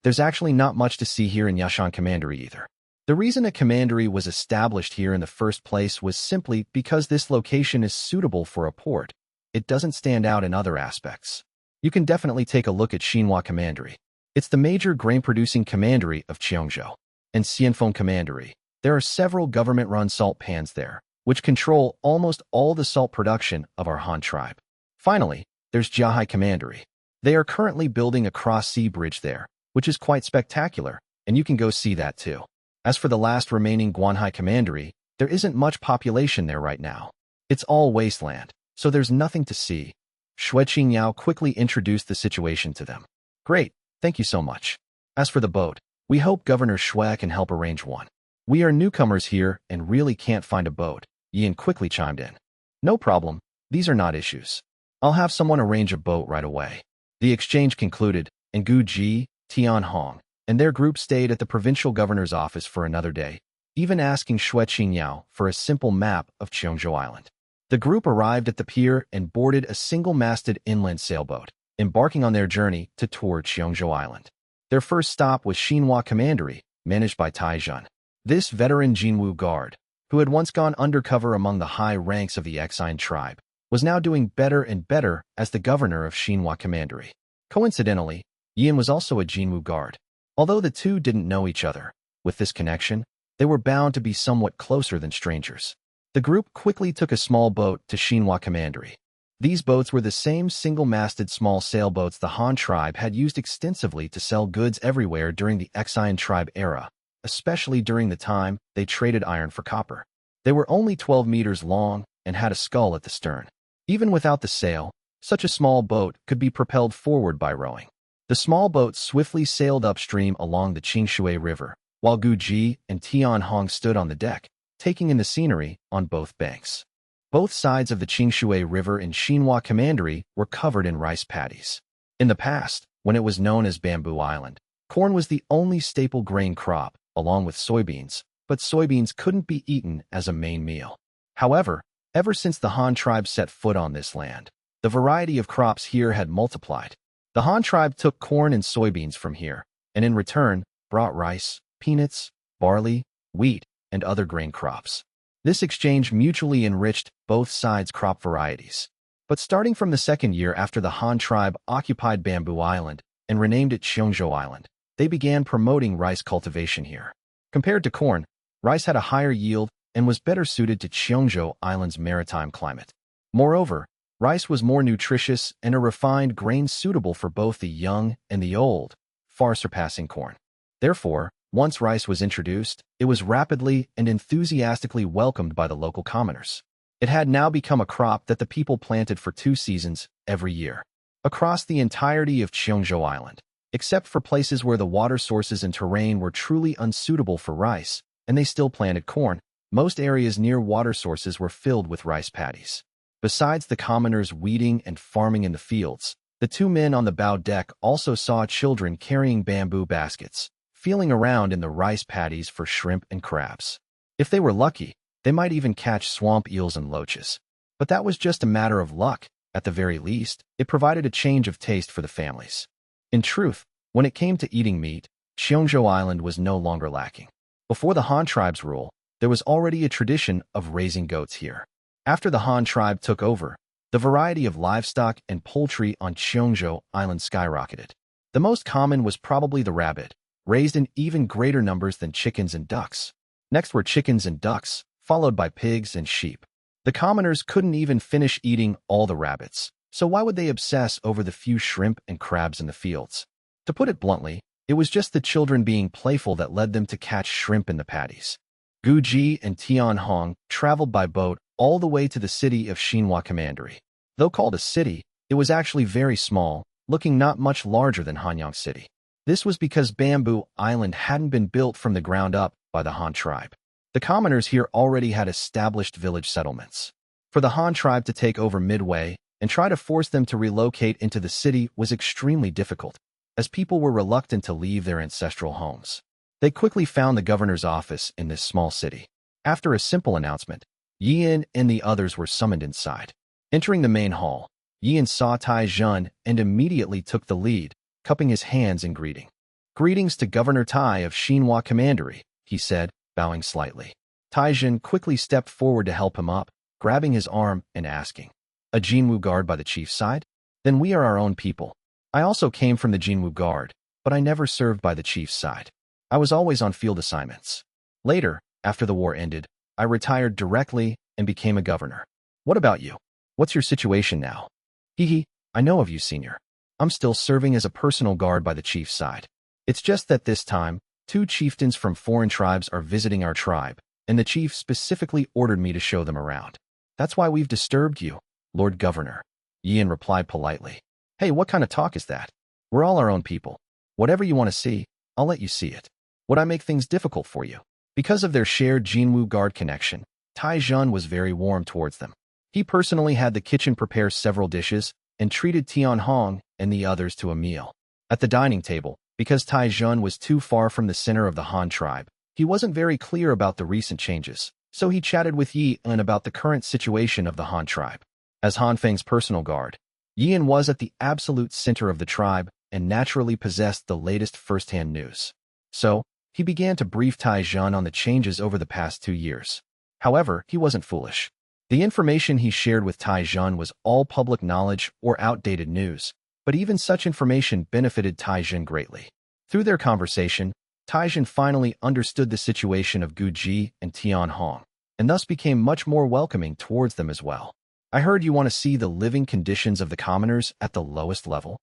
There's actually not much to see here in Yashan Commandery either. The reason a commandery was established here in the first place was simply because this location is suitable for a port. It doesn't stand out in other aspects. You can definitely take a look at Xinhua Commandery. It's the major grain-producing commandery of Qiongzhou. And Xianfeng Commandery. There are several government-run salt pans there, which control almost all the salt production of our Han tribe. Finally, there's Jiahai Commandery. They are currently building a cross-sea bridge there, which is quite spectacular, and you can go see that too. As for the last remaining Guanhai Commandery, there isn't much population there right now. It's all wasteland, so there's nothing to see. Xue Qingyao quickly introduced the situation to them. Great, thank you so much. As for the boat, we hope Governor Xue can help arrange one. We are newcomers here and really can't find a boat, Yin quickly chimed in. No problem, these are not issues. I'll have someone arrange a boat right away. The exchange concluded, and Gu Ji, Tian Hong, and their group stayed at the provincial governor's office for another day, even asking Xue Qingyao for a simple map of Qiongzhou Island. The group arrived at the pier and boarded a single-masted inland sailboat, embarking on their journey to tour Qiongzhou Island. Their first stop was Xinhua Commandery, managed by Tai Zhen. This veteran Jinwu Guard, who had once gone undercover among the high ranks of the Xian tribe, was now doing better and better as the governor of Xinhua Commandery. Coincidentally, Yin was also a Jinwu Guard. Although the two didn't know each other, with this connection, they were bound to be somewhat closer than strangers. The group quickly took a small boat to Xinhua Commandery. These boats were the same single-masted small sailboats the Han tribe had used extensively to sell goods everywhere during the Xian tribe era, especially during the time they traded iron for copper. They were only 12 meters long and had a scull at the stern. Even without the sail, such a small boat could be propelled forward by rowing. The small boat swiftly sailed upstream along the Qingshui River, while Gu Ji and Tian Hong stood on the deck, taking in the scenery on both banks. Both sides of the Qiongzhou River in Manhwa Commandery were covered in rice paddies. In the past, when it was known as Bamboo Island, corn was the only staple grain crop, along with soybeans, but soybeans couldn't be eaten as a main meal. However, ever since the Han tribe set foot on this land, the variety of crops here had multiplied. The Han tribe took corn and soybeans from here, and in return, brought rice, peanuts, barley, wheat, and other grain crops. This exchange mutually enriched both sides' crop varieties. But starting from the second year after the Han tribe occupied Bamboo Island and renamed it Qiongzhou Island, they began promoting rice cultivation here. Compared to corn, rice had a higher yield and was better suited to Qiongzhou Island's maritime climate. Moreover, rice was more nutritious and a refined grain suitable for both the young and the old, far surpassing corn. Therefore, once rice was introduced, it was rapidly and enthusiastically welcomed by the local commoners. It had now become a crop that the people planted for 2 seasons every year. Across the entirety of Qiongzhou Island, except for places where the water sources and terrain were truly unsuitable for rice, and they still planted corn, most areas near water sources were filled with rice paddies. Besides the commoners weeding and farming in the fields, the 2 men on the bow deck also saw children carrying bamboo baskets, feeling around in the rice paddies for shrimp and crabs. If they were lucky, they might even catch swamp eels and loaches. But that was just a matter of luck. At the very least, it provided a change of taste for the families. In truth, when it came to eating meat, Qiongzhou Island was no longer lacking. Before the Han tribe's rule, there was already a tradition of raising goats here. After the Han tribe took over, the variety of livestock and poultry on Qiongzhou Island skyrocketed. The most common was probably the rabbit, raised in even greater numbers than chickens and ducks. Next were chickens and ducks, followed by pigs and sheep. The commoners couldn't even finish eating all the rabbits, so why would they obsess over the few shrimp and crabs in the fields? To put it bluntly, it was just the children being playful that led them to catch shrimp in the paddies. Guji and Tianhong traveled by boat all the way to the city of Manhwa Commandery. Though called a city, it was actually very small, looking not much larger than Hanyang City. This was because Bamboo Island hadn't been built from the ground up by the Han tribe. The commoners here already had established village settlements. For the Han tribe to take over midway and try to force them to relocate into the city was extremely difficult, as people were reluctant to leave their ancestral homes. They quickly found the governor's office in this small city. After a simple announcement, Yin and the others were summoned inside. Entering the main hall, Yin saw Tai Jun and immediately took the lead, cupping his hands in greeting. "Greetings to Governor Tai of Manhwa Commandery," he said, bowing slightly. Taijin quickly stepped forward to help him up, grabbing his arm and asking, "A Jinwu Guard by the chief's side? Then we are our own people. I also came from the Jinwu Guard, but I never served by the chief's side. I was always on field assignments. Later, after the war ended, I retired directly and became a governor. What about you? What's your situation now?" "Hee, I know of you, senior. I'm still serving as a personal guard by the chief's side. It's just that this time, 2 chieftains from foreign tribes are visiting our tribe, and the chief specifically ordered me to show them around. That's why we've disturbed you, Lord Governor." Yin replied politely. "Hey, what kind of talk is that? We're all our own people. Whatever you want to see, I'll let you see it. Would I make things difficult for you?" Because of their shared Jinwu Guard connection, Tai Jun was very warm towards them. He personally had the kitchen prepare several dishes and treated Tianhong and the others to a meal. At the dining table, because Tai Jun was too far from the center of the Han tribe, he wasn't very clear about the recent changes, so he chatted with Yi En about the current situation of the Han tribe. As Han Feng's personal guard, Yi En was at the absolute center of the tribe and naturally possessed the latest first-hand news. So, he began to brief Tai Jun on the changes over the past 2 years. However, he wasn't foolish. The information he shared with Tai Jun was all public knowledge or outdated news, but even such information benefited Tai Jun greatly. Through their conversation, Tai Jun finally understood the situation of Guji and Tianhong, and thus became much more welcoming towards them as well. "I heard you want to see the living conditions of the commoners at the lowest level?"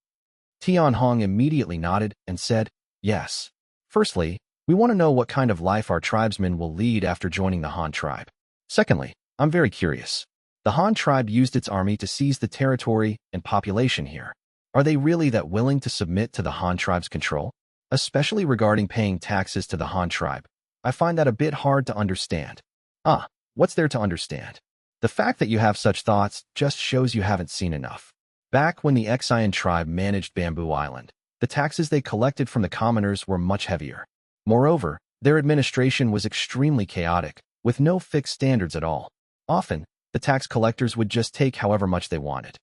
Tianhong immediately nodded and said, "Yes. Firstly, we want to know what kind of life our tribesmen will lead after joining the Han tribe. Secondly, I'm very curious. The Han tribe used its army to seize the territory and population here. Are they really that willing to submit to the Han tribe's control? Especially regarding paying taxes to the Han tribe. I find that a bit hard to understand." "What's there to understand? The fact that you have such thoughts just shows you haven't seen enough. Back when the Xian tribe managed Bamboo Island, the taxes they collected from the commoners were much heavier. Moreover, their administration was extremely chaotic, with no fixed standards at all. Often, the tax collectors would just take however much they wanted.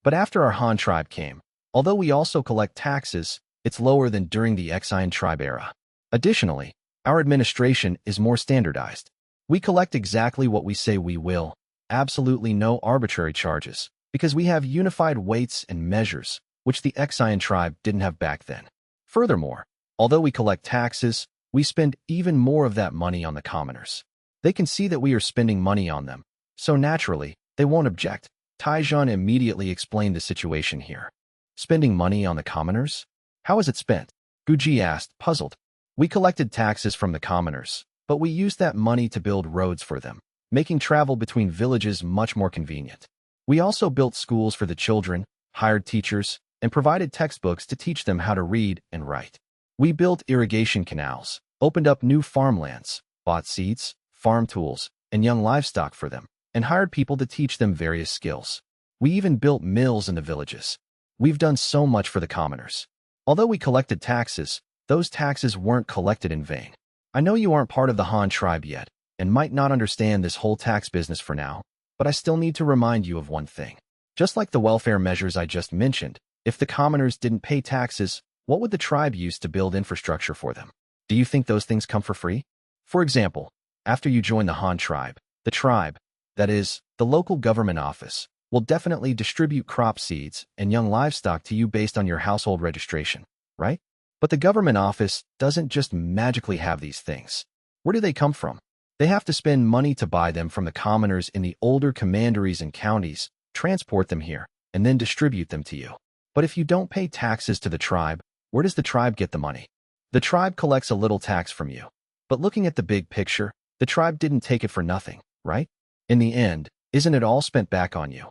But after our Han tribe came, although we also collect taxes, it's lower than during the Xian tribe era. Additionally, our administration is more standardized. We collect exactly what we say we will, absolutely no arbitrary charges, because we have unified weights and measures, which the Xian tribe didn't have back then. Furthermore, although we collect taxes, we spend even more of that money on the commoners. They can see that we are spending money on them, so naturally, they won't object. Taizhan immediately explained the situation here. Spending money on the commoners? How is it spent? Guji asked, puzzled. We collected taxes from the commoners, but we used that money to build roads for them, making travel between villages much more convenient. We also built schools for the children, hired teachers, and provided textbooks to teach them how to read and write. We built irrigation canals, opened up new farmlands, bought seeds, farm tools, and young livestock for them, and hired people to teach them various skills. We even built mills in the villages. We've done so much for the commoners. Although we collected taxes, those taxes weren't collected in vain. I know you aren't part of the Han tribe yet, and might not understand this whole tax business for now, but I still need to remind you of one thing. Just like the welfare measures I just mentioned, if the commoners didn't pay taxes, what would the tribe use to build infrastructure for them? Do you think those things come for free? For example, after you join the Han tribe, the tribe, that is, the local government office, will definitely distribute crop seeds and young livestock to you based on your household registration, right? But the government office doesn't just magically have these things. Where do they come from? They have to spend money to buy them from the commoners in the older commanderies and counties, transport them here, and then distribute them to you. But if you don't pay taxes to the tribe, where does the tribe get the money? The tribe collects a little tax from you. But looking at the big picture, the tribe didn't take it for nothing, right? In the end, isn't it all spent back on you?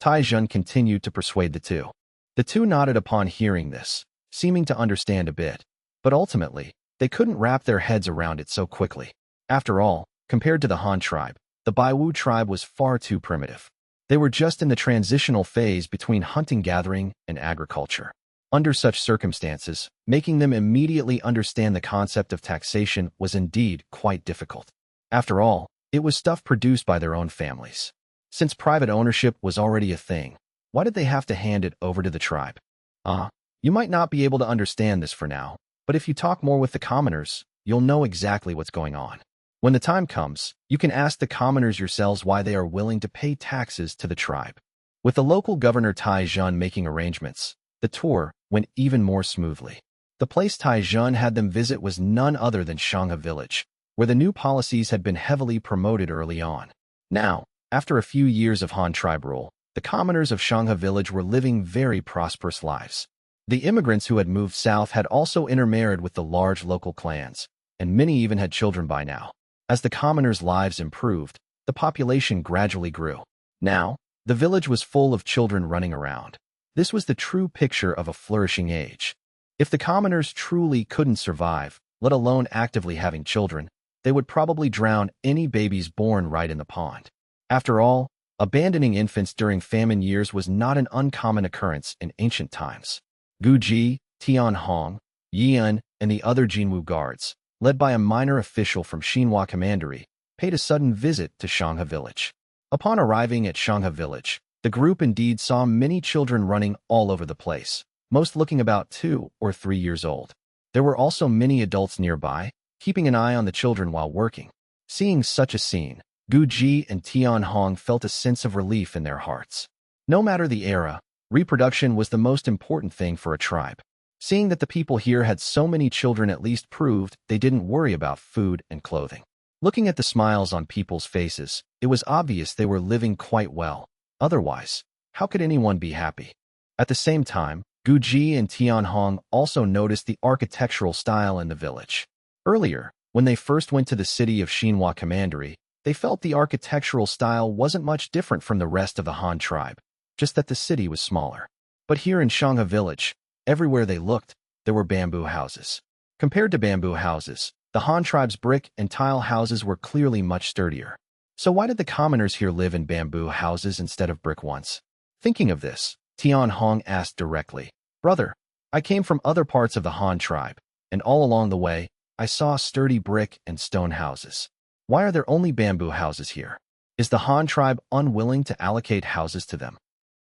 Taizhan continued to persuade the two. The two nodded upon hearing this, seeming to understand a bit. But ultimately, they couldn't wrap their heads around it so quickly. After all, compared to the Han tribe, the Baiwu tribe was far too primitive. They were just in the transitional phase between hunting-gathering and agriculture. Under such circumstances, making them immediately understand the concept of taxation was indeed quite difficult. After all, it was stuff produced by their own families. Since private ownership was already a thing, why did they have to hand it over to the tribe? You might not be able to understand this for now, but if you talk more with the commoners, you'll know exactly what's going on. When the time comes, you can ask the commoners yourselves why they are willing to pay taxes to the tribe. With the local governor Taizhan making arrangements, the tour went even more smoothly. The place Taizhan had them visit was none other than Qiongzhou village, where the new policies had been heavily promoted early on. Now, after a few years of Han tribe rule, the commoners of Qiongzhou village were living very prosperous lives. The immigrants who had moved south had also intermarried with the large local clans, and many even had children by now. As the commoners' lives improved, the population gradually grew. Now, the village was full of children running around. This was the true picture of a flourishing age. If the commoners truly couldn't survive, let alone actively having children, they would probably drown any babies born right in the pond. After all, abandoning infants during famine years was not an uncommon occurrence in ancient times. Guji, Tianhong, Yian, and the other Jinwu guards, led by a minor official from Xinhua Commandery, paid a sudden visit to Qiongzhou village. Upon arriving at Qiongzhou village, the group indeed saw many children running all over the place, most looking about 2 or 3 years old. There were also many adults nearby, keeping an eye on the children while working. Seeing such a scene, Guji and Tianhong felt a sense of relief in their hearts. No matter the era, reproduction was the most important thing for a tribe. Seeing that the people here had so many children at least proved they didn't worry about food and clothing. Looking at the smiles on people's faces, it was obvious they were living quite well. Otherwise, how could anyone be happy? At the same time, Guji and Tianhong also noticed the architectural style in the village. Earlier, when they first went to the city of Xinhua Commandery, they felt the architectural style wasn't much different from the rest of the Han tribe, just that the city was smaller. But here in Qiongzhou village, everywhere they looked, there were bamboo houses. Compared to bamboo houses, the Han tribe's brick and tile houses were clearly much sturdier. So why did the commoners here live in bamboo houses instead of brick ones? Thinking of this, Tian Hong asked directly, "Brother, I came from other parts of the Han tribe, and all along the way, I saw sturdy brick and stone houses. Why are there only bamboo houses here? Is the Han tribe unwilling to allocate houses to them?"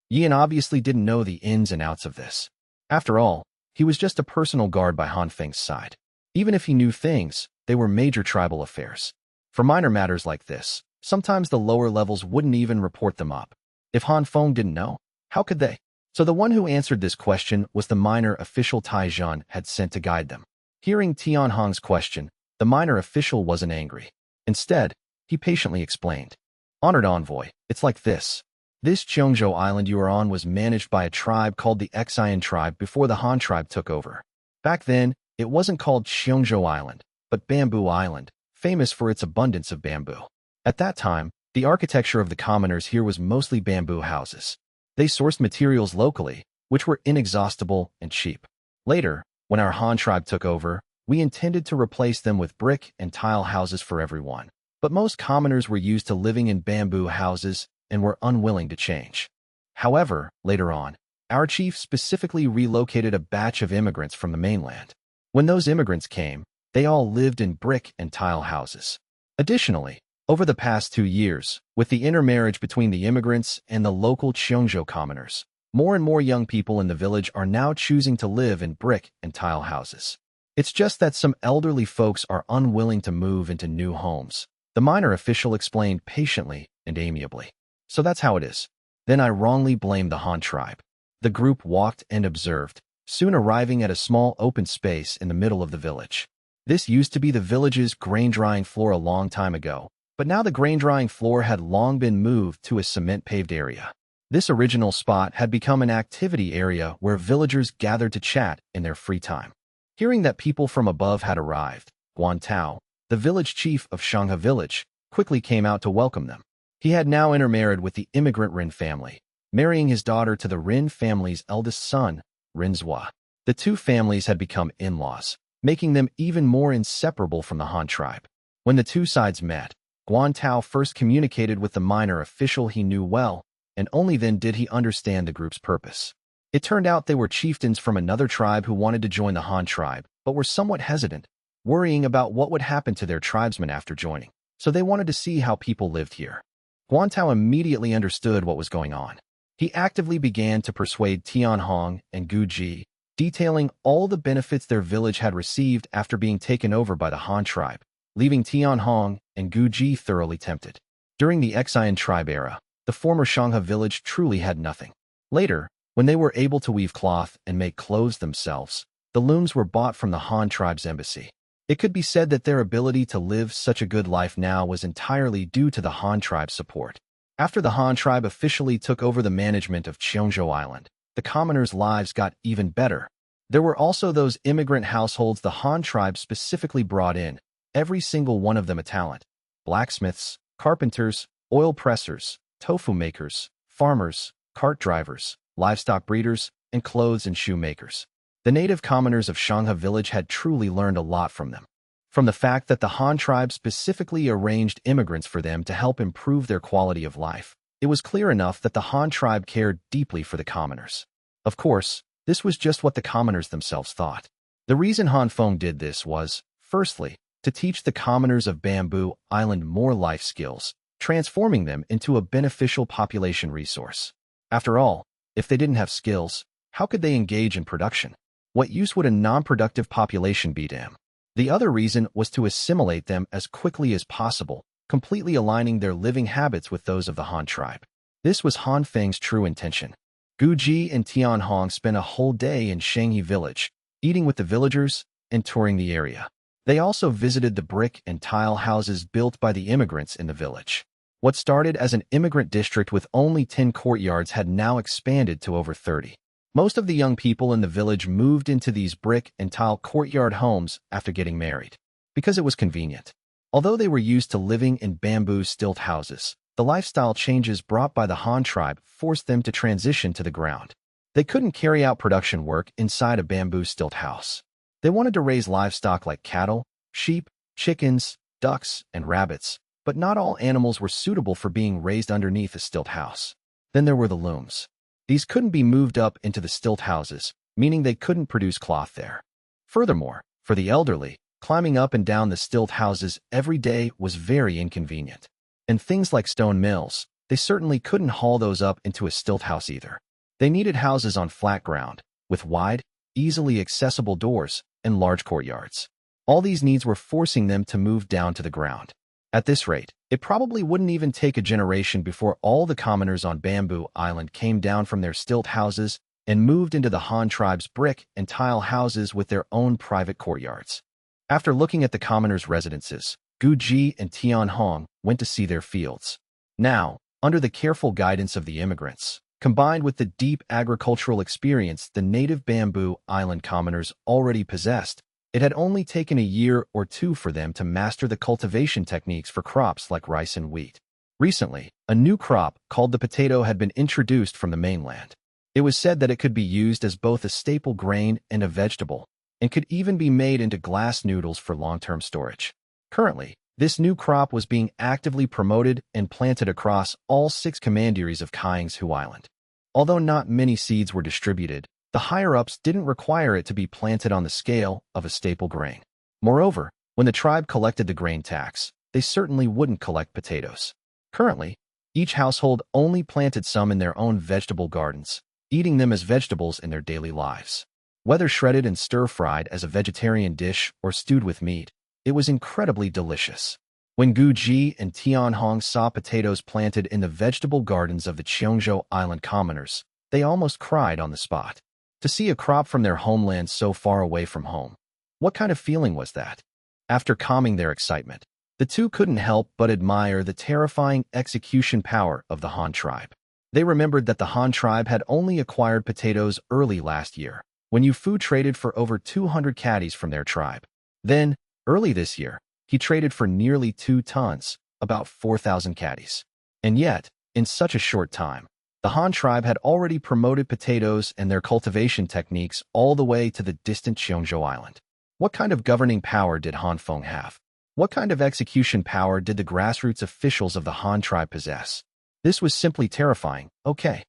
Yan obviously didn't know the ins and outs of this. After all, he was just a personal guard by Han Feng's side. Even if he knew things, they were major tribal affairs. For minor matters like this, sometimes the lower levels wouldn't even report them up. If Han Feng didn't know, how could they? So the one who answered this question was the minor official Tai Zhan had sent to guide them. Hearing Tian Hong's question, the minor official wasn't angry. Instead, he patiently explained, "Honored envoy, it's like this. This Qiongzhou island you are on was managed by a tribe called the Xian tribe before the Han tribe took over. Back then, it wasn't called Qiongzhou Island, but Bamboo Island, famous for its abundance of bamboo. At that time, the architecture of the commoners here was mostly bamboo houses. They sourced materials locally, which were inexhaustible and cheap. Later, when our Han tribe took over, we intended to replace them with brick and tile houses for everyone. But most commoners were used to living in bamboo houses and were unwilling to change. However, later on, our chief specifically relocated a batch of immigrants from the mainland. When those immigrants came, they all lived in brick and tile houses. Additionally, over the past 2 years, with the intermarriage between the immigrants and the local Qiongzhou commoners, more and more young people in the village are now choosing to live in brick and tile houses. It's just that some elderly folks are unwilling to move into new homes," the minor official explained patiently and amiably. "So that's how it is. Then I wrongly blamed the Han tribe." The group walked and observed, soon arriving at a small open space in the middle of the village. This used to be the village's grain-drying floor a long time ago, but now the grain-drying floor had long been moved to a cement-paved area. This original spot had become an activity area where villagers gathered to chat in their free time. Hearing that people from above had arrived, Guan Tao, the village chief of Shanghe village, quickly came out to welcome them. He had now intermarried with the immigrant Rin family, marrying his daughter to the Rin family's eldest son, Rinzhua. The two families had become in-laws, making them even more inseparable from the Han tribe. When the two sides met, Guan Tao first communicated with the minor official he knew well, and only then did he understand the group's purpose. It turned out they were chieftains from another tribe who wanted to join the Han tribe, but were somewhat hesitant, worrying about what would happen to their tribesmen after joining. So they wanted to see how people lived here. Guan Tao immediately understood what was going on. He actively began to persuade Tian Hong and Gu Ji, detailing all the benefits their village had received after being taken over by the Han tribe, leaving Tian Hong and Gu Ji thoroughly tempted. During the Xian tribe era, the former Shanghe village truly had nothing. Later, when they were able to weave cloth and make clothes themselves, the looms were bought from the Han tribe's embassy. It could be said that their ability to live such a good life now was entirely due to the Han tribe's support. After the Han tribe officially took over the management of Qiongzhou Island, the commoners' lives got even better. There were also those immigrant households the Han tribe specifically brought in, every single one of them a talent: blacksmiths, carpenters, oil pressers, tofu makers, farmers, cart drivers, livestock breeders, and clothes and shoe makers. The native commoners of Shanghe village had truly learned a lot from them. From the fact that the Han tribe specifically arranged immigrants for them to help improve their quality of life, it was clear enough that the Han tribe cared deeply for the commoners. Of course, this was just what the commoners themselves thought. The reason Han Feng did this was, firstly, to teach the commoners of Bamboo Island more life skills, transforming them into a beneficial population resource. After all, if they didn't have skills, how could they engage in production? What use would a non-productive population be to him? The other reason was to assimilate them as quickly as possible, completely aligning their living habits with those of the Han tribe. This was Han Feng's true intention. Gu Ji and Tian Hong spent a whole day in Shanghe village, eating with the villagers and touring the area. They also visited the brick and tile houses built by the immigrants in the village. What started as an immigrant district with only 10 courtyards had now expanded to over 30. Most of the young people in the village moved into these brick and tile courtyard homes after getting married, because it was convenient. Although they were used to living in bamboo stilt houses, the lifestyle changes brought by the Han tribe forced them to transition to the ground. They couldn't carry out production work inside a bamboo stilt house. They wanted to raise livestock like cattle, sheep, chickens, ducks, and rabbits, But not all animals were suitable for being raised underneath a stilt house. Then there were the looms. These couldn't be moved up into the stilt houses, meaning they couldn't produce cloth there. Furthermore, for the elderly, climbing up and down the stilt houses every day was very inconvenient. And things like stone mills, they certainly couldn't haul those up into a stilt house either. They needed houses on flat ground, with wide, easily accessible doors and large courtyards. All these needs were forcing them to move down to the ground. At this rate, it probably wouldn't even take a generation before all the commoners on Bamboo Island came down from their stilt houses and moved into the Han tribe's brick and tile houses with their own private courtyards. After looking at the commoners' residences, Gu Ji and Tian Hong went to see their fields. Now, under the careful guidance of the immigrants, combined with the deep agricultural experience the native Bamboo Island commoners already possessed, it had only taken a year or two for them to master the cultivation techniques for crops like rice and wheat. Recently, a new crop called the potato had been introduced from the mainland. It was said that it could be used as both a staple grain and a vegetable, and could even be made into glass noodles for long-term storage. Currently, this new crop was being actively promoted and planted across all 6 commanderies of Qiongzhou Island. Although not many seeds were distributed, the higher-ups didn't require it to be planted on the scale of a staple grain. Moreover, when the tribe collected the grain tax, they certainly wouldn't collect potatoes. Currently, each household only planted some in their own vegetable gardens, eating them as vegetables in their daily lives. Whether shredded and stir-fried as a vegetarian dish or stewed with meat, it was incredibly delicious. When Gu Ji and Tian Hong saw potatoes planted in the vegetable gardens of the Qiongzhou Island commoners, they almost cried on the spot. To see a crop from their homeland so far away from home. What kind of feeling was that? After calming their excitement, the two couldn't help but admire the terrifying execution power of the Han tribe. They remembered that the Han tribe had only acquired potatoes early last year, when Fu traded for over 200 caddies from their tribe. Then, early this year, he traded for nearly 2 tons, about 4,000 caddies. And yet, in such a short time, the Han tribe had already promoted potatoes and their cultivation techniques all the way to the distant Qiongzhou Island. What kind of governing power did Han Feng have? What kind of execution power did the grassroots officials of the Han tribe possess? This was simply terrifying, okay.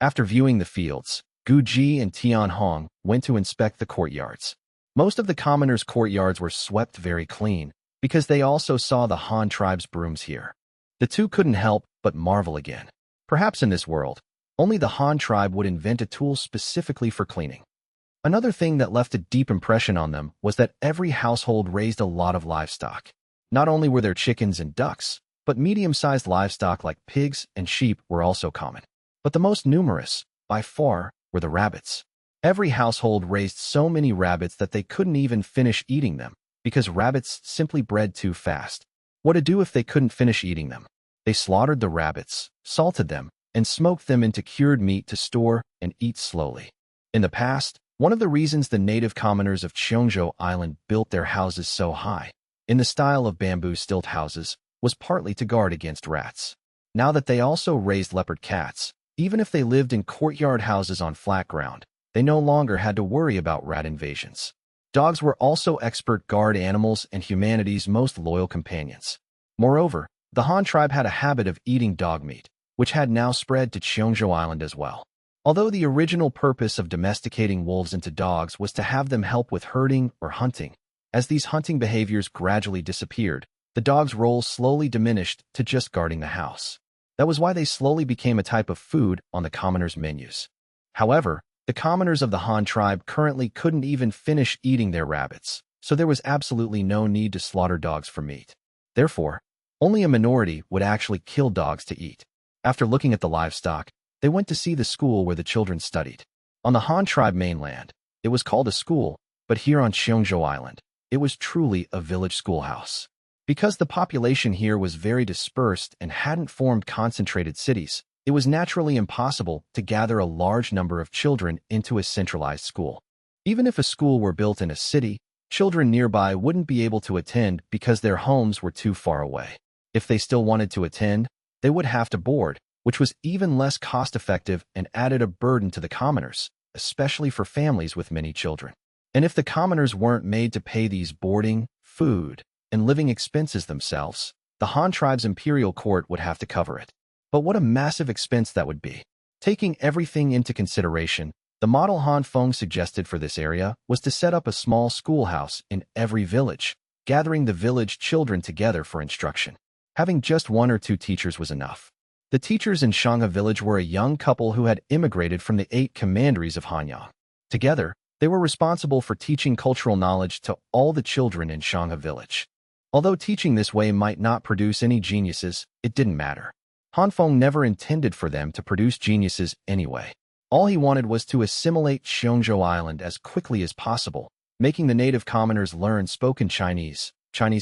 After viewing the fields, Gu Ji and Tian Hong went to inspect the courtyards. Most of the commoners' courtyards were swept very clean, because they also saw the Han tribe's brooms here. The two couldn't help but marvel again. Perhaps in this world, only the Han tribe would invent a tool specifically for cleaning. Another thing that left a deep impression on them was that every household raised a lot of livestock. Not only were there chickens and ducks, but medium-sized livestock like pigs and sheep were also common. But the most numerous, by far, were the rabbits. Every household raised so many rabbits that they couldn't even finish eating them, because rabbits simply bred too fast. What to do if they couldn't finish eating them? They slaughtered the rabbits, salted them, and smoked them into cured meat to store and eat slowly. In the past, one of the reasons the native commoners of Qiongzhou Island built their houses so high, in the style of bamboo stilt houses, was partly to guard against rats. Now that they also raised leopard cats, even if they lived in courtyard houses on flat ground, they no longer had to worry about rat invasions. Dogs were also expert guard animals and humanity's most loyal companions. Moreover, the Han tribe had a habit of eating dog meat, which had now spread to Qiongzhou Island as well. Although the original purpose of domesticating wolves into dogs was to have them help with herding or hunting, as these hunting behaviors gradually disappeared, the dog's role slowly diminished to just guarding the house. That was why they slowly became a type of food on the commoners' menus. However, the commoners of the Han tribe currently couldn't even finish eating their rabbits, so there was absolutely no need to slaughter dogs for meat. Therefore, only a minority would actually kill dogs to eat. After looking at the livestock, they went to see the school where the children studied. On the Han tribe mainland, it was called a school, but here on Qiongzhou Island, it was truly a village schoolhouse. Because the population here was very dispersed and hadn't formed concentrated cities, it was naturally impossible to gather a large number of children into a centralized school. Even if a school were built in a city, children nearby wouldn't be able to attend because their homes were too far away. If they still wanted to attend, they would have to board, which was even less cost-effective and added a burden to the commoners, especially for families with many children. And if the commoners weren't made to pay these boarding, food, and living expenses themselves, The Han tribe's imperial court would have to cover it. But what a massive expense that would be. Taking everything into consideration, the model Han Feng suggested for this area was to set up a small schoolhouse in every village, gathering the village children together for instruction. Having just 1 or 2 teachers was enough. The teachers in Qiongzhou village were a young couple who had immigrated from the 8 commanderies of Hanyang. Together, they were responsible for teaching cultural knowledge to all the children in Qiongzhou village. Although teaching this way might not produce any geniuses, it didn't matter. Han Feng never intended for them to produce geniuses anyway. All he wanted was to assimilate Qiongzhou Island as quickly as possible, making the native commoners learn spoken Chinese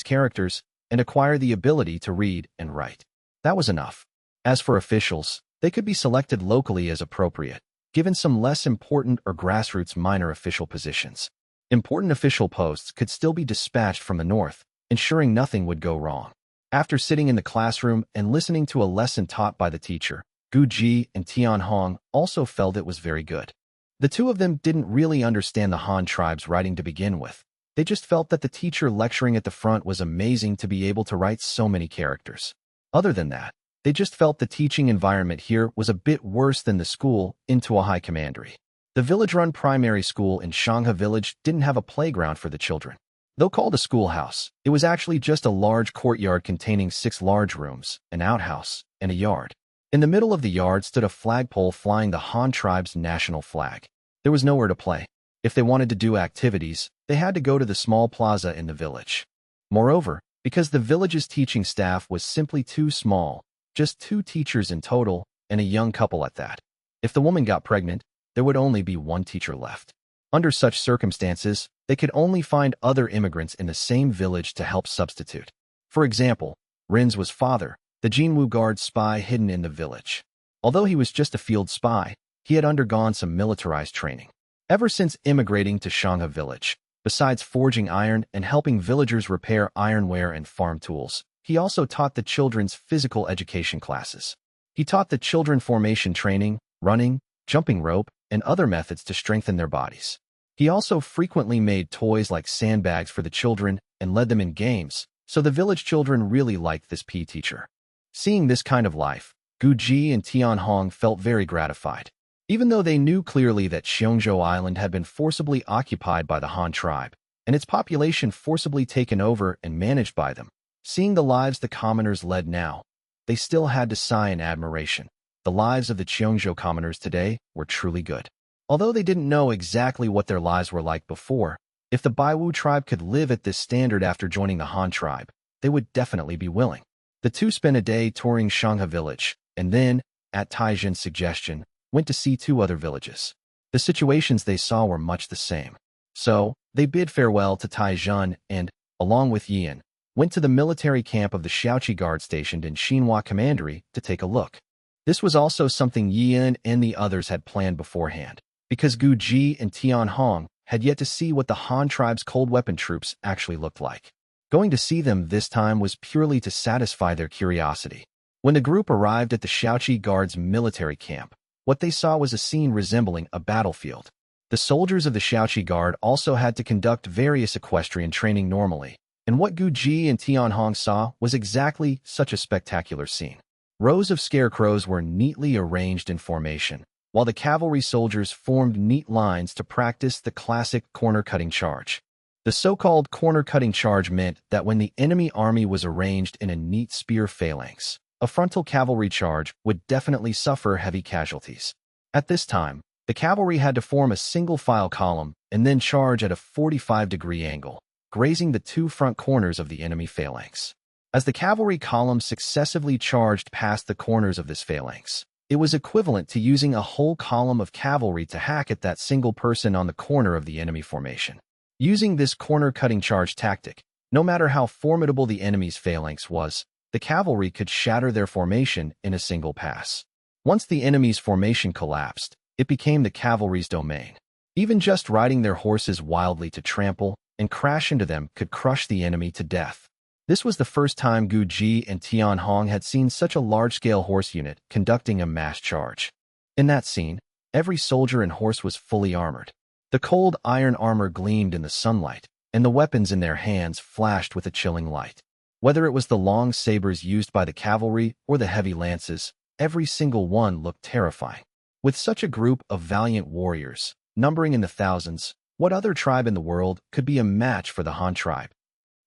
characters, and acquire the ability to read and write. That was enough. As for officials, they could be selected locally as appropriate, given some less important or grassroots minor official positions. Important official posts could still be dispatched from the north, ensuring nothing would go wrong. After sitting in the classroom and listening to a lesson taught by the teacher, Gu Ji and Tian Hong also felt it was very good. The two of them didn't really understand the Han tribe's writing to begin with. They just felt that the teacher lecturing at the front was amazing to be able to write so many characters. Other than that, they just felt the teaching environment here was a bit worse than the school into a high commandery. The village-run primary school in Qiongzhou village didn't have a playground for the children. Though called a schoolhouse, it was actually just a large courtyard containing 6 large rooms, an outhouse, and a yard. In the middle of the yard stood a flagpole flying the Han tribe's national flag. There was nowhere to play. If they wanted to do activities, they had to go to the small plaza in the village. Moreover, because the village's teaching staff was simply too small, just 2 teachers in total, and a young couple at that. If the woman got pregnant, there would only be 1 teacher left. Under such circumstances, they could only find other immigrants in the same village to help substitute. For example, Rin's was father, the Jinwu Guard spy hidden in the village. Although he was just a field spy, he had undergone some militarized training. Ever since immigrating to Qiongzhou village, besides forging iron and helping villagers repair ironware and farm tools, he also taught the children's physical education classes. He taught the children formation training, running, jumping rope, and other methods to strengthen their bodies. He also frequently made toys like sandbags for the children and led them in games, so the village children really liked this PE teacher. Seeing this kind of life, Gu Ji and Tian Hong felt very gratified. Even though they knew clearly that Qiongzhou Island had been forcibly occupied by the Han tribe, and its population forcibly taken over and managed by them, seeing the lives the commoners led now, they still had to sigh in admiration. The lives of the Qiongzhou commoners today were truly good. Although they didn't know exactly what their lives were like before, if the Baiwu tribe could live at this standard after joining the Han tribe, they would definitely be willing. The two spent a day touring Qiongzhou village, and then, at Taijin's suggestion, went to see 2 other villages. The situations they saw were much the same. So, they bid farewell to Taijin and, along with Yan, went to the military camp of the Shaoqi Guard stationed in Xinhua Commandery to take a look. This was also something Yan and the others had planned beforehand, because Gu Ji and Tian Hong had yet to see what the Han tribe's cold weapon troops actually looked like. Going to see them this time was purely to satisfy their curiosity. When the group arrived at the Shaoqi Guard's military camp, what they saw was a scene resembling a battlefield. The soldiers of the Shaoqi Guard also had to conduct various equestrian training normally, and what Gu Ji and Tian Hong saw was exactly such a spectacular scene. Rows of scarecrows were neatly arranged in formation, while the cavalry soldiers formed neat lines to practice the classic corner-cutting charge. The so-called corner-cutting charge meant that when the enemy army was arranged in a neat spear phalanx, a frontal cavalry charge would definitely suffer heavy casualties. At this time, the cavalry had to form a single-file column and then charge at a 45-degree angle, grazing the 2 front corners of the enemy phalanx. As the cavalry column successively charged past the corners of this phalanx, it was equivalent to using a whole column of cavalry to hack at that single person on the corner of the enemy formation. Using this corner-cutting charge tactic, no matter how formidable the enemy's phalanx was, the cavalry could shatter their formation in a single pass. Once the enemy's formation collapsed, it became the cavalry's domain. Even just riding their horses wildly to trample and crash into them could crush the enemy to death. This was the first time Gu Ji and Tian Hong had seen such a large-scale horse unit conducting a mass charge. In that scene, every soldier and horse was fully armored. The cold iron armor gleamed in the sunlight, and the weapons in their hands flashed with a chilling light. Whether it was the long sabers used by the cavalry or the heavy lances, every single one looked terrifying. With such a group of valiant warriors, numbering in the thousands, what other tribe in the world could be a match for the Han tribe?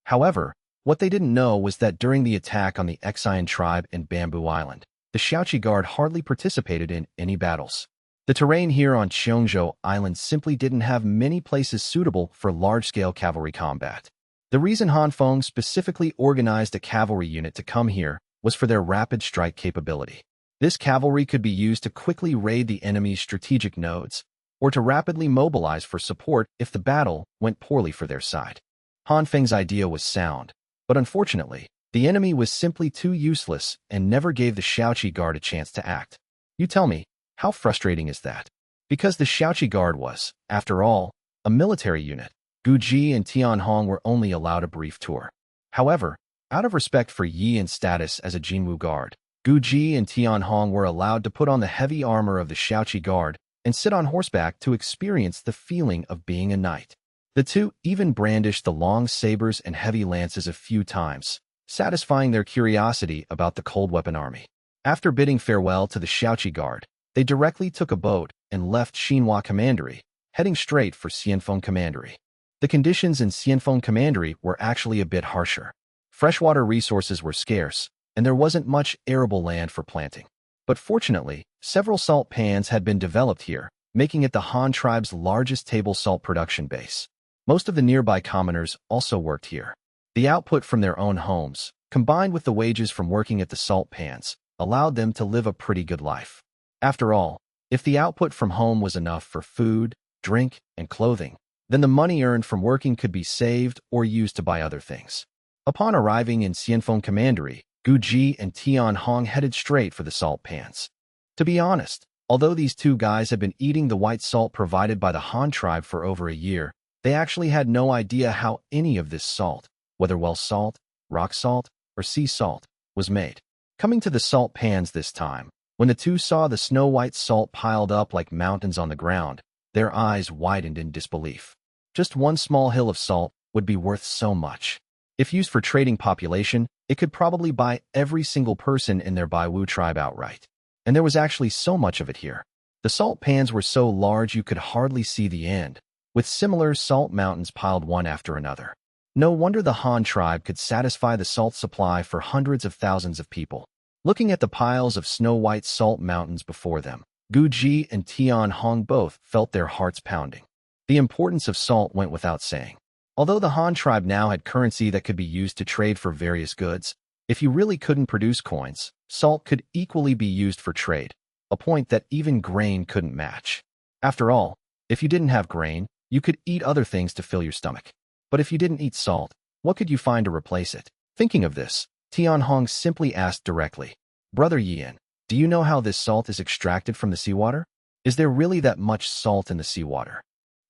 However, what they didn't know was that during the attack on the Xian tribe in Bamboo Island, the Shaoqi Guard hardly participated in any battles. The terrain here on Qiongzhou Island simply didn't have many places suitable for large-scale cavalry combat. The reason Han Feng specifically organized a cavalry unit to come here was for their rapid strike capability. This cavalry could be used to quickly raid the enemy's strategic nodes, or to rapidly mobilize for support if the battle went poorly for their side. Han Feng's idea was sound, but unfortunately, the enemy was simply too useless and never gave the Shaoqi Guard a chance to act. You tell me, how frustrating is that? Because the Shaoqi Guard was, after all, a military unit, Gu Ji and Tianhong were only allowed a brief tour. However, out of respect for Yi and status as a Jinwu Guard, Gu Ji and Tianhong were allowed to put on the heavy armor of the Shaoqi Guard and sit on horseback to experience the feeling of being a knight. The two even brandished the long sabers and heavy lances a few times, satisfying their curiosity about the cold weapon army. After bidding farewell to the Shaoqi Guard, they directly took a boat and left Xinhua Commandery, heading straight for Xianfeng Commandery. The conditions in Xianfeng Commandery were actually a bit harsher. Freshwater resources were scarce, and there wasn't much arable land for planting. But fortunately, several salt pans had been developed here, making it the Han tribe's largest table salt production base. Most of the nearby commoners also worked here. The output from their own homes, combined with the wages from working at the salt pans, allowed them to live a pretty good life. After all, if the output from home was enough for food, drink, and clothing, then the money earned from working could be saved or used to buy other things. Upon arriving in Xianfeng Commandery, Gu Ji and Tianhong headed straight for the salt pans. To be honest, although these two guys had been eating the white salt provided by the Han tribe for over a year, they actually had no idea how any of this salt, whether well salt, rock salt, or sea salt, was made. Coming to the salt pans this time, when the two saw the snow-white salt piled up like mountains on the ground, their eyes widened in disbelief. Just one small hill of salt would be worth so much. If used for trading population, it could probably buy every single person in their Baiwu tribe outright. And there was actually so much of it here. The salt pans were so large you could hardly see the end, with similar salt mountains piled one after another. No wonder the Han tribe could satisfy the salt supply for hundreds of thousands of people. Looking at the piles of snow-white salt mountains before them, Gu Ji and Tianhong both felt their hearts pounding. The importance of salt went without saying. Although the Han tribe now had currency that could be used to trade for various goods, if you really couldn't produce coins, salt could equally be used for trade, a point that even grain couldn't match. After all, if you didn't have grain, you could eat other things to fill your stomach. But if you didn't eat salt, what could you find to replace it? Thinking of this, Tianhong simply asked directly, "Brother Yian, do you know how this salt is extracted from the seawater? Is there really that much salt in the seawater?"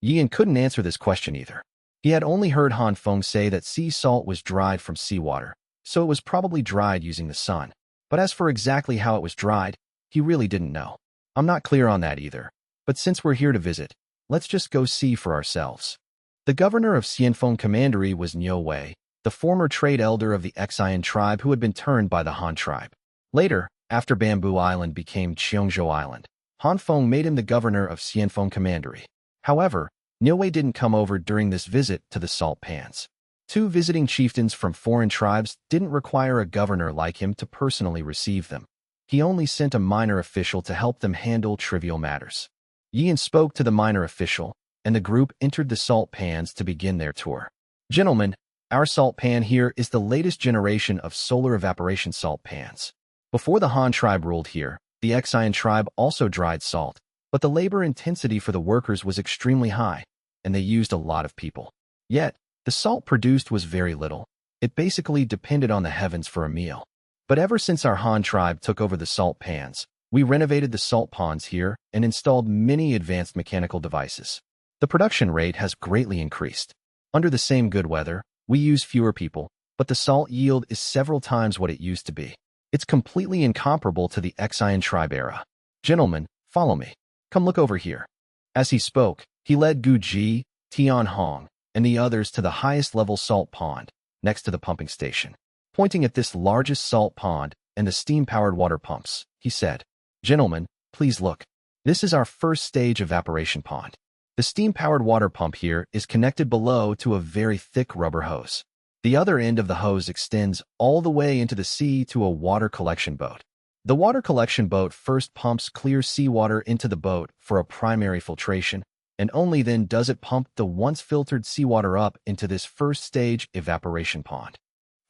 Yian couldn't answer this question either. He had only heard Han Feng say that sea salt was dried from seawater, so it was probably dried using the sun. But as for exactly how it was dried, he really didn't know. I'm not clear on that either, but since we're here to visit, let's just go see for ourselves. The governor of Xianfeng Commandery was Niu Wei, the former trade elder of the Xian tribe who had been turned by the Han tribe. Later, after Bamboo Island became Qiongzhou Island, Han Feng made him the governor of Xianfeng Commandery. However, Niu Wei didn't come over during this visit to the salt pans. Two visiting chieftains from foreign tribes didn't require a governor like him to personally receive them. He only sent a minor official to help them handle trivial matters. Yian spoke to the minor official, and the group entered the salt pans to begin their tour. "Gentlemen, our salt pan here is the latest generation of solar evaporation salt pans. Before the Han tribe ruled here, the Xian tribe also dried salt, but the labor intensity for the workers was extremely high, and they used a lot of people. Yet, the salt produced was very little. It basically depended on the heavens for a meal. But ever since our Han tribe took over the salt pans, we renovated the salt ponds here and installed many advanced mechanical devices. The production rate has greatly increased. Under the same good weather, we use fewer people, but the salt yield is several times what it used to be. It's completely incomparable to the Xian tribe era. Gentlemen, follow me. Come look over here." As he spoke, he led Gu Ji, Tianhong, and the others to the highest level salt pond, next to the pumping station. Pointing at this largest salt pond and the steam-powered water pumps, he said, "Gentlemen, please look. This is our first stage evaporation pond. The steam-powered water pump here is connected below to a very thick rubber hose. The other end of the hose extends all the way into the sea to a water collection boat. The water collection boat first pumps clear seawater into the boat for a primary filtration, and only then does it pump the once filtered seawater up into this first stage evaporation pond."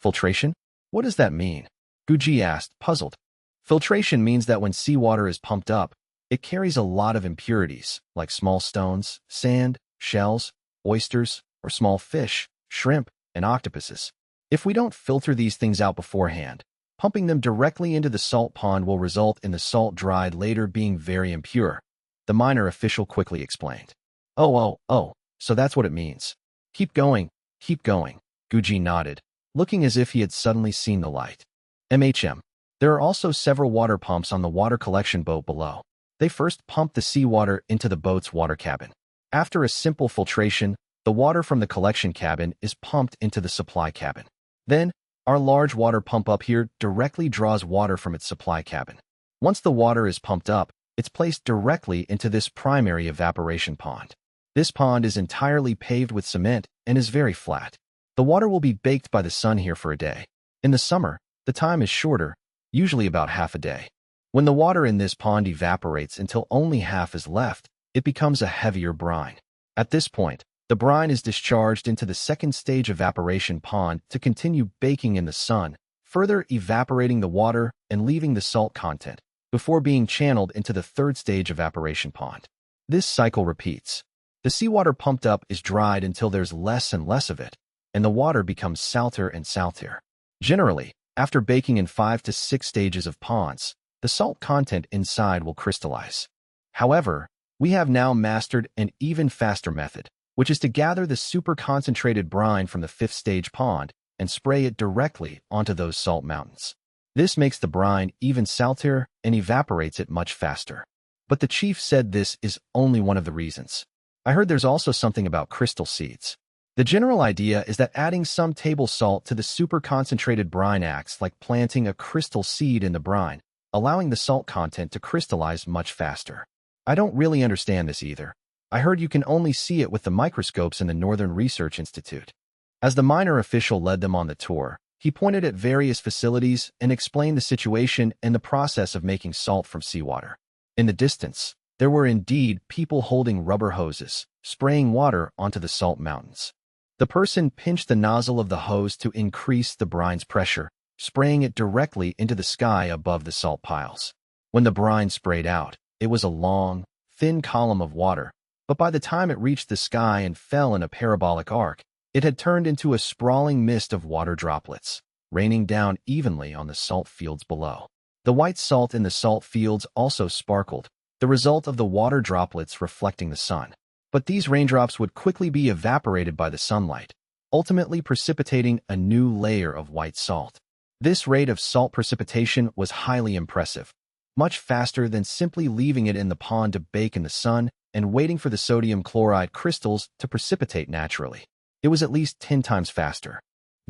Filtration? What does that mean? Guji asked, puzzled. Filtration means that when seawater is pumped up, it carries a lot of impurities, like small stones, sand, shells, oysters, or small fish, shrimp, and octopuses. If we don't filter these things out beforehand, pumping them directly into the salt pond will result in the salt dried later being very impure, the minor official quickly explained. Oh, so that's what it means. Keep going, Guji nodded, looking as if he had suddenly seen the light. There are also several water pumps on the water collection boat below. They first pump the seawater into the boat's water cabin. After a simple filtration, the water from the collection cabin is pumped into the supply cabin. Then, our large water pump up here directly draws water from its supply cabin. Once the water is pumped up, it's placed directly into this primary evaporation pond. This pond is entirely paved with cement and is very flat. The water will be baked by the sun here for a day. In the summer, the time is shorter, usually about half a day. When the water in this pond evaporates until only half is left, it becomes a heavier brine. At this point, the brine is discharged into the second stage evaporation pond to continue baking in the sun, further evaporating the water and leaving the salt content, before being channeled into the third stage evaporation pond. This cycle repeats. The seawater pumped up is dried until there's less and less of it, and the water becomes salter and saltier. Generally, after baking in 5 to 6 stages of ponds, the salt content inside will crystallize. However, we have now mastered an even faster method, which is to gather the super concentrated brine from the 5th stage pond and spray it directly onto those salt mountains. This makes the brine even saltier and evaporates it much faster. But the chief said this is only one of the reasons. I heard there's also something about crystal seeds. The general idea is that adding some table salt to the super concentrated brine acts like planting a crystal seed in the brine, allowing the salt content to crystallize much faster. I don't really understand this either. I heard you can only see it with the microscopes in the Northern Research Institute. As the minor official led them on the tour, he pointed at various facilities and explained the situation and the process of making salt from seawater. In the distance, there were indeed people holding rubber hoses, spraying water onto the salt mountains. The person pinched the nozzle of the hose to increase the brine's pressure, spraying it directly into the sky above the salt piles. When the brine sprayed out, it was a long, thin column of water, but by the time it reached the sky and fell in a parabolic arc, it had turned into a sprawling mist of water droplets, raining down evenly on the salt fields below. The white salt in the salt fields also sparkled, the result of the water droplets reflecting the sun. But these raindrops would quickly be evaporated by the sunlight, ultimately precipitating a new layer of white salt. This rate of salt precipitation was highly impressive, much faster than simply leaving it in the pond to bake in the sun and waiting for the sodium chloride crystals to precipitate naturally. It was at least 10 times faster.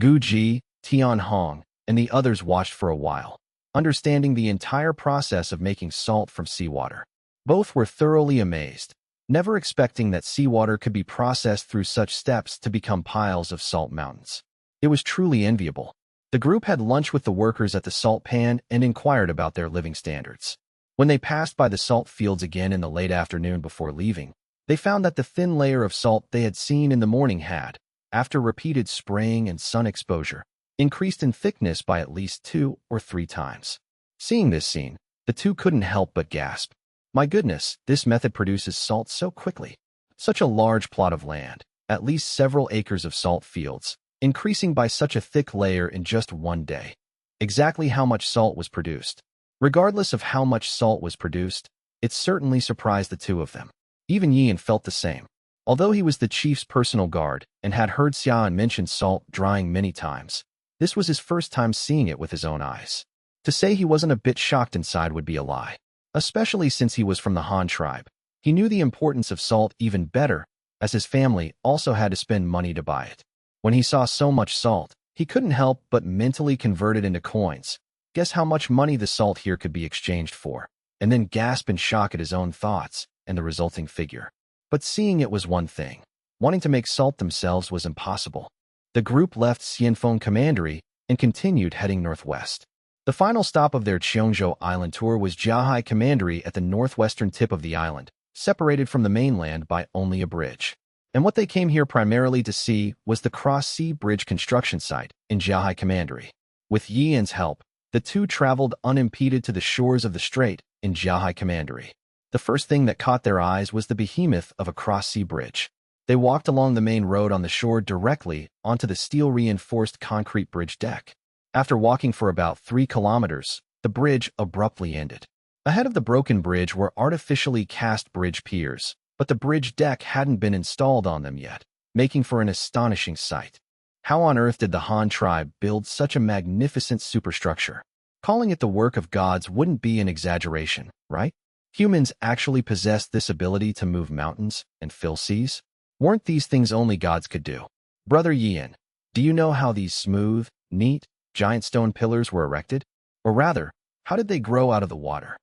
Gu Ji, Tian Hong, and the others watched for a while, understanding the entire process of making salt from seawater. Both were thoroughly amazed, never expecting that seawater could be processed through such steps to become piles of salt mountains. It was truly enviable. The group had lunch with the workers at the salt pan and inquired about their living standards. When they passed by the salt fields again in the late afternoon before leaving, they found that the thin layer of salt they had seen in the morning had, after repeated spraying and sun exposure, increased in thickness by at least 2 or 3 times. Seeing this scene, the two couldn't help but gasp. My goodness, this method produces salt so quickly. Such a large plot of land, at least several acres of salt fields, increasing by such a thick layer in just one day. Exactly how much salt was produced? Regardless of how much salt was produced, it certainly surprised the two of them. Even Yian felt the same. Although he was the chief's personal guard and had heard Xian mention salt drying many times, this was his first time seeing it with his own eyes. To say he wasn't a bit shocked inside would be a lie. Especially since he was from the Han tribe. He knew the importance of salt even better, as his family also had to spend money to buy it. When he saw so much salt, He couldn't help but mentally convert it into coins. Guess how much money the salt here could be exchanged for, and then gasp in shock at his own thoughts and the resulting figure. But seeing it was one thing. Wanting to make salt themselves was impossible. The group left Xianfeng Commandery and continued heading northwest. The final stop of their Qiongzhou Island tour was Jiahai Commandery at the northwestern tip of the island, separated from the mainland by only a bridge. And what they came here primarily to see was the cross-sea bridge construction site in Jiahai Commandery. With Yian's help, the two traveled unimpeded to the shores of the strait in Jiahai Commandery. The first thing that caught their eyes was the behemoth of a cross-sea bridge. They walked along the main road on the shore directly onto the steel-reinforced concrete bridge deck. After walking for about 3 kilometers, the bridge abruptly ended. Ahead of the broken bridge were artificially cast bridge piers, but the bridge deck hadn't been installed on them yet, making for an astonishing sight. How on earth did the Han tribe build such a magnificent superstructure? Calling it the work of gods wouldn't be an exaggeration, right? Humans actually possessed this ability to move mountains and fill seas? Weren't these things only gods could do? Brother Yian, do you know how these smooth, neat, giant stone pillars were erected? Or rather, how did they grow out of the water?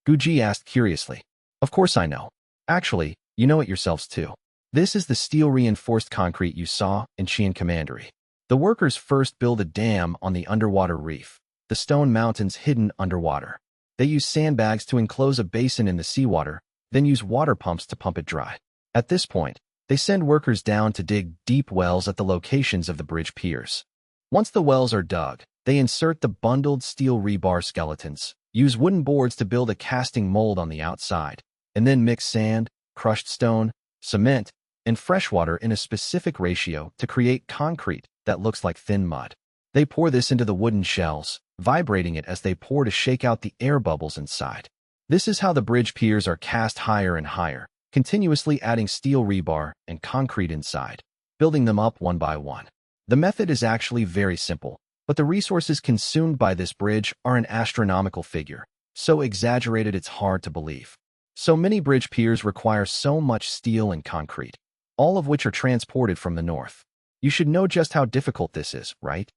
Guji asked curiously. Of course I know. Actually, you know it yourselves too. This is the steel-reinforced concrete you saw in Qian Commandery. The workers first build a dam on the underwater reef, the stone mountains hidden underwater. They use sandbags to enclose a basin in the seawater, then use water pumps to pump it dry. At this point, they send workers down to dig deep wells at the locations of the bridge piers. Once the wells are dug, they insert the bundled steel rebar skeletons, use wooden boards to build a casting mold on the outside, and then mix sand, crushed stone, cement, and fresh water in a specific ratio to create concrete that looks like thin mud. They pour this into the wooden shells, vibrating it as they pour to shake out the air bubbles inside. This is how the bridge piers are cast higher and higher, continuously adding steel rebar and concrete inside, building them up one by one. The method is actually very simple, but the resources consumed by this bridge are an astronomical figure, so exaggerated it's hard to believe. So many bridge piers require so much steel and concrete, all of which are transported from the north. You should know just how difficult this is, right?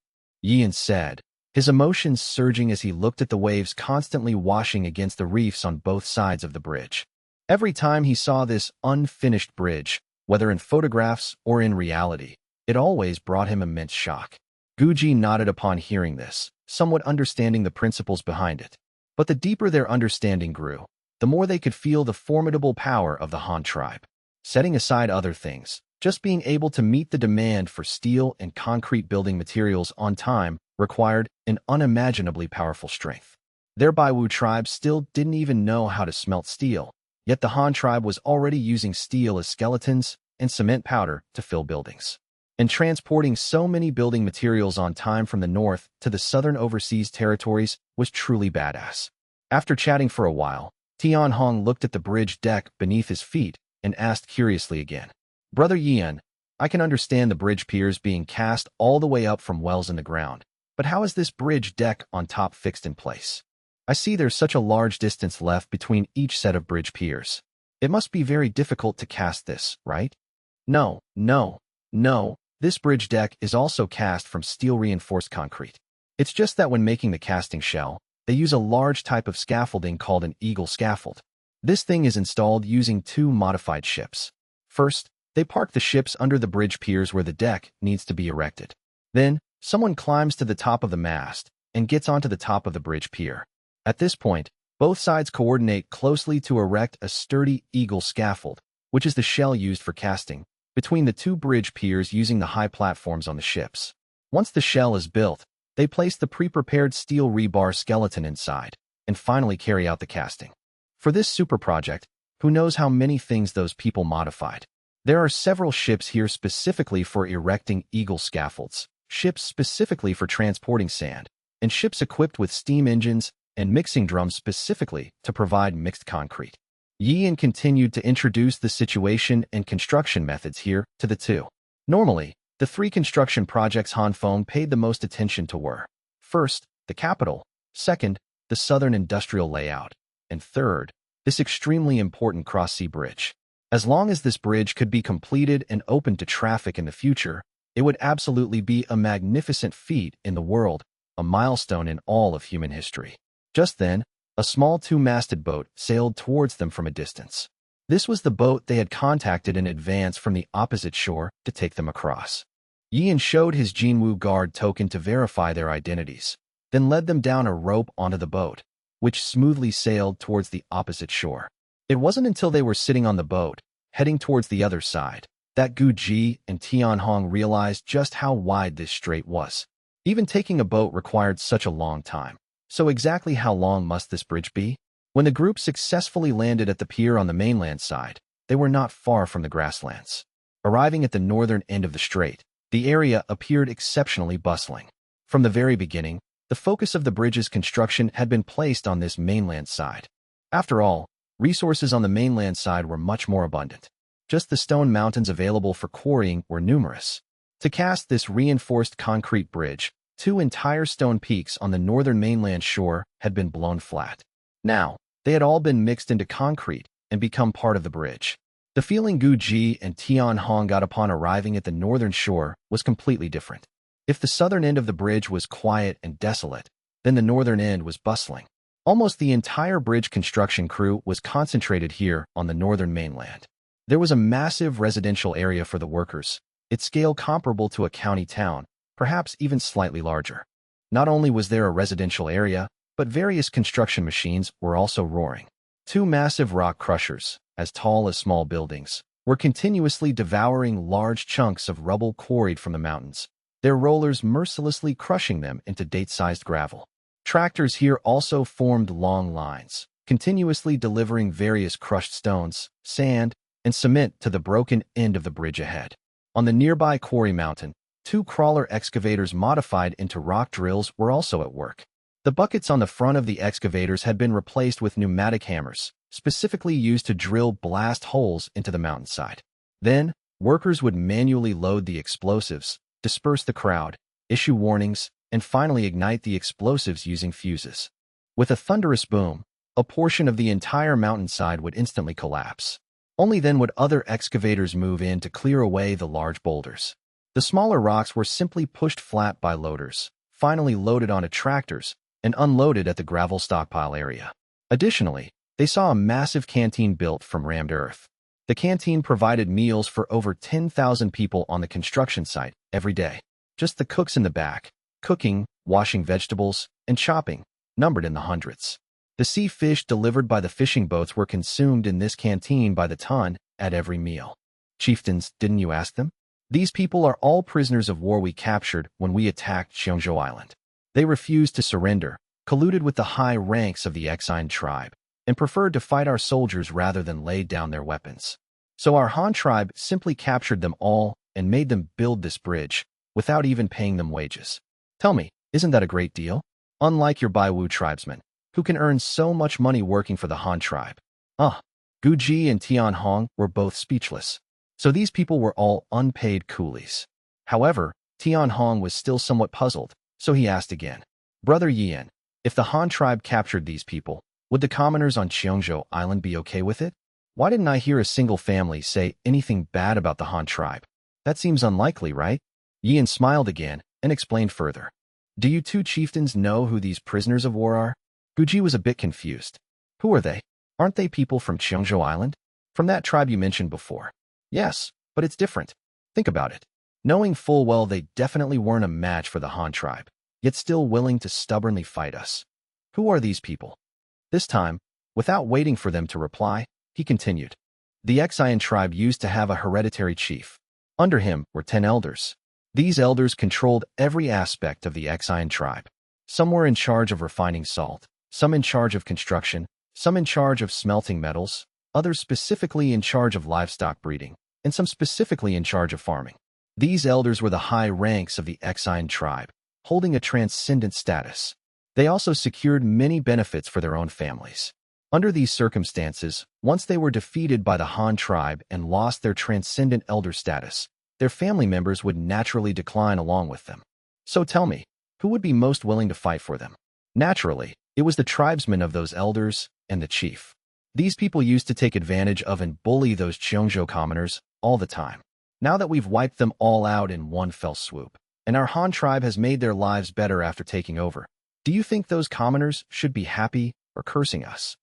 Yian said, his emotions surging as he looked at the waves constantly washing against the reefs on both sides of the bridge. Every time he saw this unfinished bridge, whether in photographs or in reality, it always brought him immense shock. Guji nodded upon hearing this, somewhat understanding the principles behind it. But the deeper their understanding grew, the more they could feel the formidable power of the Han tribe. Setting aside other things, just being able to meet the demand for steel and concrete building materials on time required an unimaginably powerful strength. Their Baiwu tribe still didn't even know how to smelt steel, yet the Han tribe was already using steel as skeletons and cement powder to fill buildings. And transporting so many building materials on time from the north to the southern overseas territories was truly badass. After chatting for a while, Tian Hong looked at the bridge deck beneath his feet and asked curiously again, Brother Yian, I can understand the bridge piers being cast all the way up from wells in the ground, but how is this bridge deck on top fixed in place? I see there's such a large distance left between each set of bridge piers. It must be very difficult to cast this, right? No. This bridge deck is also cast from steel-reinforced concrete. It's just that when making the casting shell, they use a large type of scaffolding called an eagle scaffold. This thing is installed using 2 modified ships. First, they park the ships under the bridge piers where the deck needs to be erected. Then, someone climbs to the top of the mast and gets onto the top of the bridge pier. At this point, both sides coordinate closely to erect a sturdy eagle scaffold, which is the shell used for casting, between the 2 bridge piers using the high platforms on the ships. Once the shell is built, they place the pre-prepared steel rebar skeleton inside, and finally carry out the casting. For this super project, who knows how many things those people modified. There are several ships here specifically for erecting eagle scaffolds, ships specifically for transporting sand, and ships equipped with steam engines and mixing drums specifically to provide mixed concrete. Yian continued to introduce the situation and construction methods here to the 2. Normally, the 3 construction projects Han Feng paid the most attention to were, first, the capital, second, the southern industrial layout, and third, this extremely important cross-sea bridge. As long as this bridge could be completed and opened to traffic in the future, It would absolutely be a magnificent feat in the world, a milestone in all of human history. Just then, a small two-masted boat sailed towards them from a distance. This was the boat they had contacted in advance from the opposite shore to take them across. Yan showed his Jinwu guard token to verify their identities, then led them down a rope onto the boat, which smoothly sailed towards the opposite shore. It wasn't until they were sitting on the boat, heading towards the other side, that Gu Ji and Tianhong realized just how wide this strait was. Even taking a boat required such a long time. So exactly how long must this bridge be? When the group successfully landed at the pier on the mainland side, they were not far from the grasslands. Arriving at the northern end of the strait, the area appeared exceptionally bustling. From the very beginning, the focus of the bridge's construction had been placed on this mainland side. After all, resources on the mainland side were much more abundant. Just the stone mountains available for quarrying were numerous. To cast this reinforced concrete bridge, 2 entire stone peaks on the northern mainland shore had been blown flat. Now, they had all been mixed into concrete and become part of the bridge. The feeling Gu Ji and Tianhong got upon arriving at the northern shore was completely different. If the southern end of the bridge was quiet and desolate, then the northern end was bustling. Almost the entire bridge construction crew was concentrated here on the northern mainland. There was a massive residential area for the workers, its scale comparable to a county town, perhaps even slightly larger. Not only was there a residential area, but various construction machines were also roaring. 2 massive rock crushers, as tall as small buildings, were continuously devouring large chunks of rubble quarried from the mountains, their rollers mercilessly crushing them into date-sized gravel. Tractors here also formed long lines, continuously delivering various crushed stones, sand, and cement to the broken end of the bridge ahead. On the nearby quarry mountain, 2 crawler excavators modified into rock drills were also at work. The buckets on the front of the excavators had been replaced with pneumatic hammers, specifically used to drill blast holes into the mountainside. Then, workers would manually load the explosives, disperse the crowd, issue warnings, and finally ignite the explosives using fuses. With a thunderous boom, a portion of the entire mountainside would instantly collapse. Only then would other excavators move in to clear away the large boulders. The smaller rocks were simply pushed flat by loaders, finally loaded onto tractors, and unloaded at the gravel stockpile area. Additionally, they saw a massive canteen built from rammed earth. The canteen provided meals for over 10,000 people on the construction site every day. Just the cooks in the back, cooking, washing vegetables, and chopping, numbered in the hundreds. The sea fish delivered by the fishing boats were consumed in this canteen by the ton at every meal. Chieftains, didn't you ask them? These people are all prisoners of war we captured when we attacked Qiongzhou Island. They refused to surrender, colluded with the high ranks of the Exine tribe, and preferred to fight our soldiers rather than lay down their weapons. So our Han tribe simply captured them all and made them build this bridge, without even paying them wages. Tell me, isn't that a great deal? Unlike your Baiwu tribesmen, who can earn so much money working for the Han tribe. Gu Ji and Tianhong were both speechless. So these people were all unpaid coolies. However, Tianhong was still somewhat puzzled, so he asked again. Brother Yan, if the Han tribe captured these people, would the commoners on Qiongzhou Island be okay with it? Why didn't I hear a single family say anything bad about the Han tribe? That seems unlikely, right? Yan smiled again and explained further. Do you 2 chieftains know who these prisoners of war are? Gu Ji was a bit confused. Who are they? Aren't they people from Qiongzhou Island? From that tribe you mentioned before. Yes, but it's different. Think about it. Knowing full well they definitely weren't a match for the Han tribe, yet still willing to stubbornly fight us. Who are these people? This time, without waiting for them to reply, he continued. The Exine tribe used to have a hereditary chief. Under him were 10 elders. These elders controlled every aspect of the Exine tribe. Some were in charge of refining salt, some in charge of construction, some in charge of smelting metals, others specifically in charge of livestock breeding, and some specifically in charge of farming. These elders were the high ranks of the Exine tribe, holding a transcendent status. They also secured many benefits for their own families. Under these circumstances, once they were defeated by the Han tribe and lost their transcendent elder status, their family members would naturally decline along with them. So tell me, who would be most willing to fight for them? Naturally, it was the tribesmen of those elders and the chief. These people used to take advantage of and bully those Qiongzhou commoners all the time. Now that we've wiped them all out in one fell swoop, and our Han tribe has made their lives better after taking over, do you think those commoners should be happy or cursing us?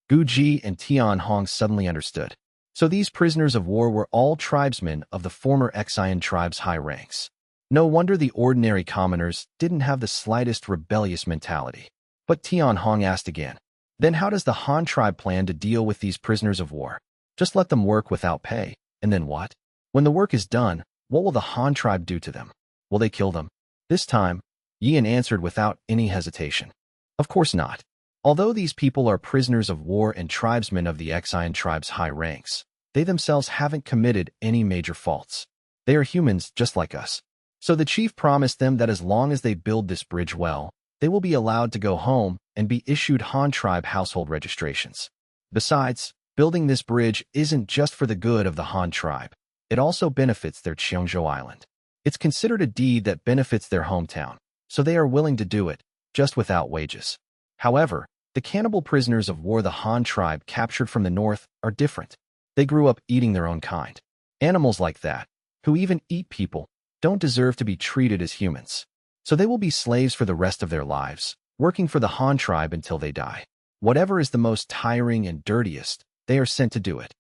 Guji and Tian Hong suddenly understood. So these prisoners of war were all tribesmen of the former Xian tribe's high ranks. No wonder the ordinary commoners didn't have the slightest rebellious mentality. But Tian Hong asked again, then how does the Han tribe plan to deal with these prisoners of war? Just let them work without pay, and then what? When the work is done, what will the Han tribe do to them? Will they kill them? This time, Yan answered without any hesitation. Of course not. Although these people are prisoners of war and tribesmen of the Xian tribe's high ranks, they themselves haven't committed any major faults. They are humans just like us. So the chief promised them that as long as they build this bridge well, they will be allowed to go home and be issued Han tribe household registrations. Besides, building this bridge isn't just for the good of the Han tribe. It also benefits their Qiongzhou island. It's considered a deed that benefits their hometown, so they are willing to do it, just without wages. However, the cannibal prisoners of war the Han tribe captured from the north are different. They grew up eating their own kind. Animals like that, who even eat people, don't deserve to be treated as humans. So they will be slaves for the rest of their lives, working for the Han tribe until they die. Whatever is the most tiring and dirtiest, they are sent to do it.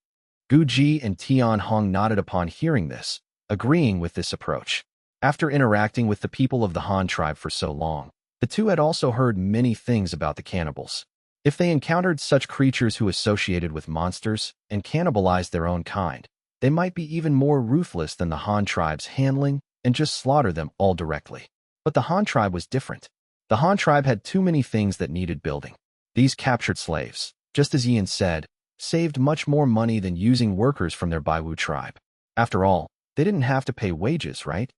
Guji and Tian Hong nodded upon hearing this, agreeing with this approach. After interacting with the people of the Han tribe for so long, the two had also heard many things about the cannibals. If they encountered such creatures who associated with monsters and cannibalized their own kind, they might be even more ruthless than the Han tribe's handling and just slaughter them all directly. But the Han tribe was different. The Han tribe had too many things that needed building. These captured slaves, just as Ian said, saved much more money than using workers from their Baiwu tribe. After all, they didn't have to pay wages, right?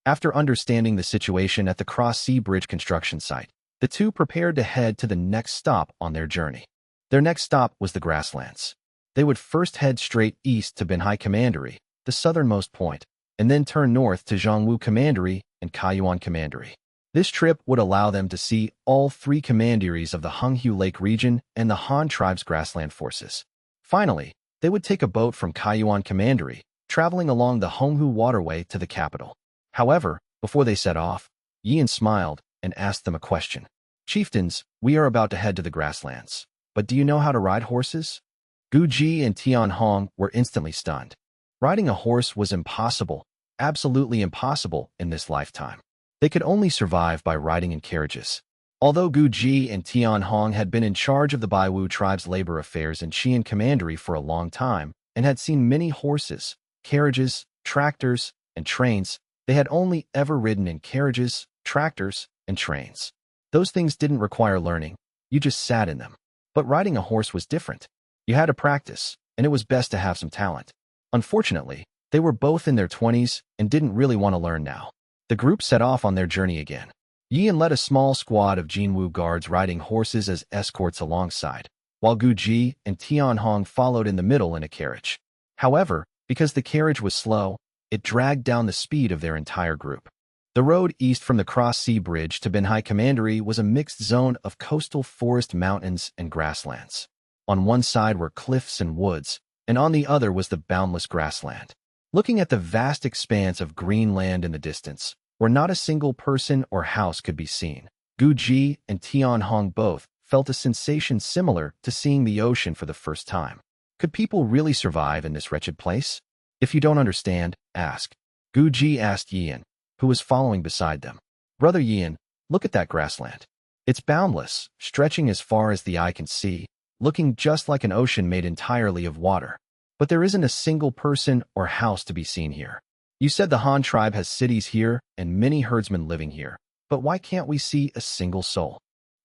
After understanding the situation at the Cross-Sea Bridge construction site, the two prepared to head to the next stop on their journey. Their next stop was the Grasslands. They would first head straight east to Binhai Commandery, the southernmost point, and then turn north to Zhongwu Commandery and Kaiyuan Commandery. This trip would allow them to see all three commanderies of the Honghu Lake region and the Han tribe's grassland forces. Finally, they would take a boat from Kaiyuan Commandery, traveling along the Honghu waterway to the capital. However, before they set off, Yian smiled and asked them a question. Chieftains, we are about to head to the grasslands, but do you know how to ride horses? Guji and Tian Hong were instantly stunned. Riding a horse was impossible, absolutely impossible in this lifetime. They could only survive by riding in carriages. Although Guji and Tian Hong had been in charge of the Baiwu tribe's labor affairs in Qian Commandery for a long time and had seen many horses, carriages, tractors, and trains, they had only ever ridden in carriages, tractors, and trains. Those things didn't require learning. You just sat in them. But riding a horse was different. You had to practice, and it was best to have some talent. Unfortunately, they were both in their 20s and didn't really want to learn now. The group set off on their journey again. Yian led a small squad of Jinwu guards riding horses as escorts alongside, while Guji and Tian Hong followed in the middle in a carriage. However, because the carriage was slow, it dragged down the speed of their entire group. The road east from the Cross-Sea Bridge to Binhai Commandery was a mixed zone of coastal forest mountains and grasslands. On one side were cliffs and woods, and on the other was the boundless grassland. Looking at the vast expanse of green land in the distance, where not a single person or house could be seen, Guji and Tian Hong both felt a sensation similar to seeing the ocean for the first time. Could people really survive in this wretched place? If you don't understand, ask. Guji asked Yian, who was following beside them. Brother Yian, look at that grassland. It's boundless, stretching as far as the eye can see, looking just like an ocean made entirely of water. But there isn't a single person or house to be seen here. You said the Han tribe has cities here and many herdsmen living here, but why can't we see a single soul?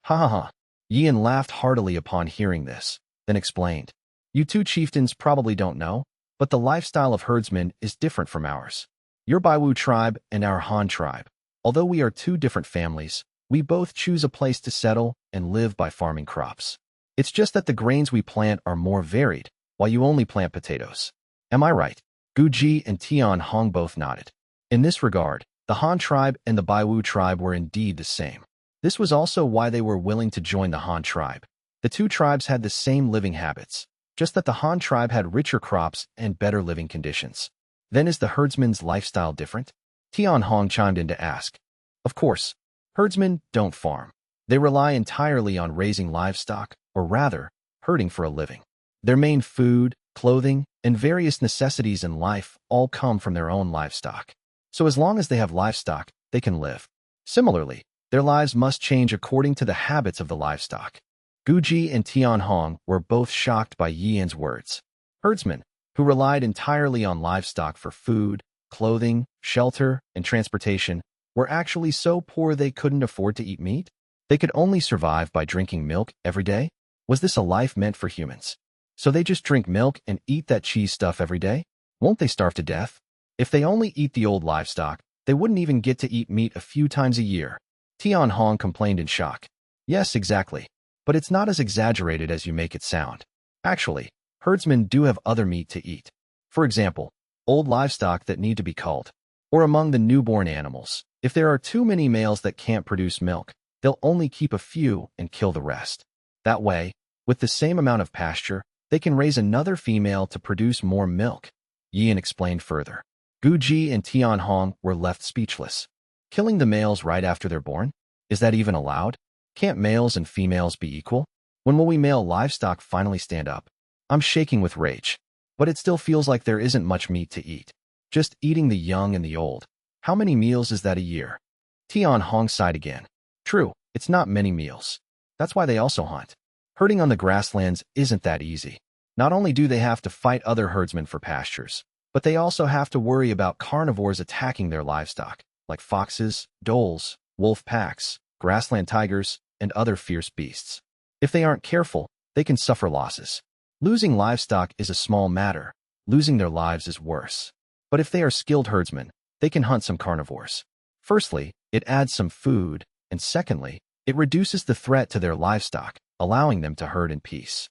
Ha ha ha. Yian laughed heartily upon hearing this, then explained. You two chieftains probably don't know, but the lifestyle of herdsmen is different from ours. Your Baiwu tribe and our Han tribe, although we are two different families, we both choose a place to settle and live by farming crops. It's just that the grains we plant are more varied, while you only plant potatoes. Am I right? Guji and Tian Hong both nodded. In this regard, the Han tribe and the Baiwu tribe were indeed the same. This was also why they were willing to join the Han tribe. The two tribes had the same living habits, just that the Han tribe had richer crops and better living conditions. Then is the herdsman's lifestyle different? Tian Hong chimed in to ask. Of course, herdsmen don't farm. They rely entirely on raising livestock, or rather, herding for a living. Their main food, clothing, and various necessities in life all come from their own livestock. So as long as they have livestock, they can live. Similarly, their lives must change according to the habits of the livestock. Guji and Tian Hong were both shocked by Yian's words. Herdsmen, who relied entirely on livestock for food, clothing, shelter, and transportation, were actually so poor they couldn't afford to eat meat? They could only survive by drinking milk every day? Was this a life meant for humans? So they just drink milk and eat that cheese stuff every day? Won't they starve to death? If they only eat the old livestock, they wouldn't even get to eat meat a few times a year. Tian Hong complained in shock. Yes, exactly. But it's not as exaggerated as you make it sound. Actually, herdsmen do have other meat to eat. For example, old livestock that need to be culled. Or among the newborn animals, if there are too many males that can't produce milk, they'll only keep a few and kill the rest. That way, with the same amount of pasture, they can raise another female to produce more milk. Yian explained further. Guji and Tian Hong were left speechless. Killing the males right after they're born? Is that even allowed? Can't males and females be equal? When will we male livestock finally stand up? I'm shaking with rage. But it still feels like there isn't much meat to eat. Just eating the young and the old. How many meals is that a year? Tian Hong sighed again. True, it's not many meals. That's why they also hunt. Herding on the grasslands isn't that easy. Not only do they have to fight other herdsmen for pastures, but they also have to worry about carnivores attacking their livestock, like foxes, dholes, wolf packs, grassland tigers, and other fierce beasts. If they aren't careful, they can suffer losses. Losing livestock is a small matter. Losing their lives is worse. But if they are skilled herdsmen, they can hunt some carnivores. Firstly, it adds some food, and secondly, it reduces the threat to their livestock, allowing them to herd in peace.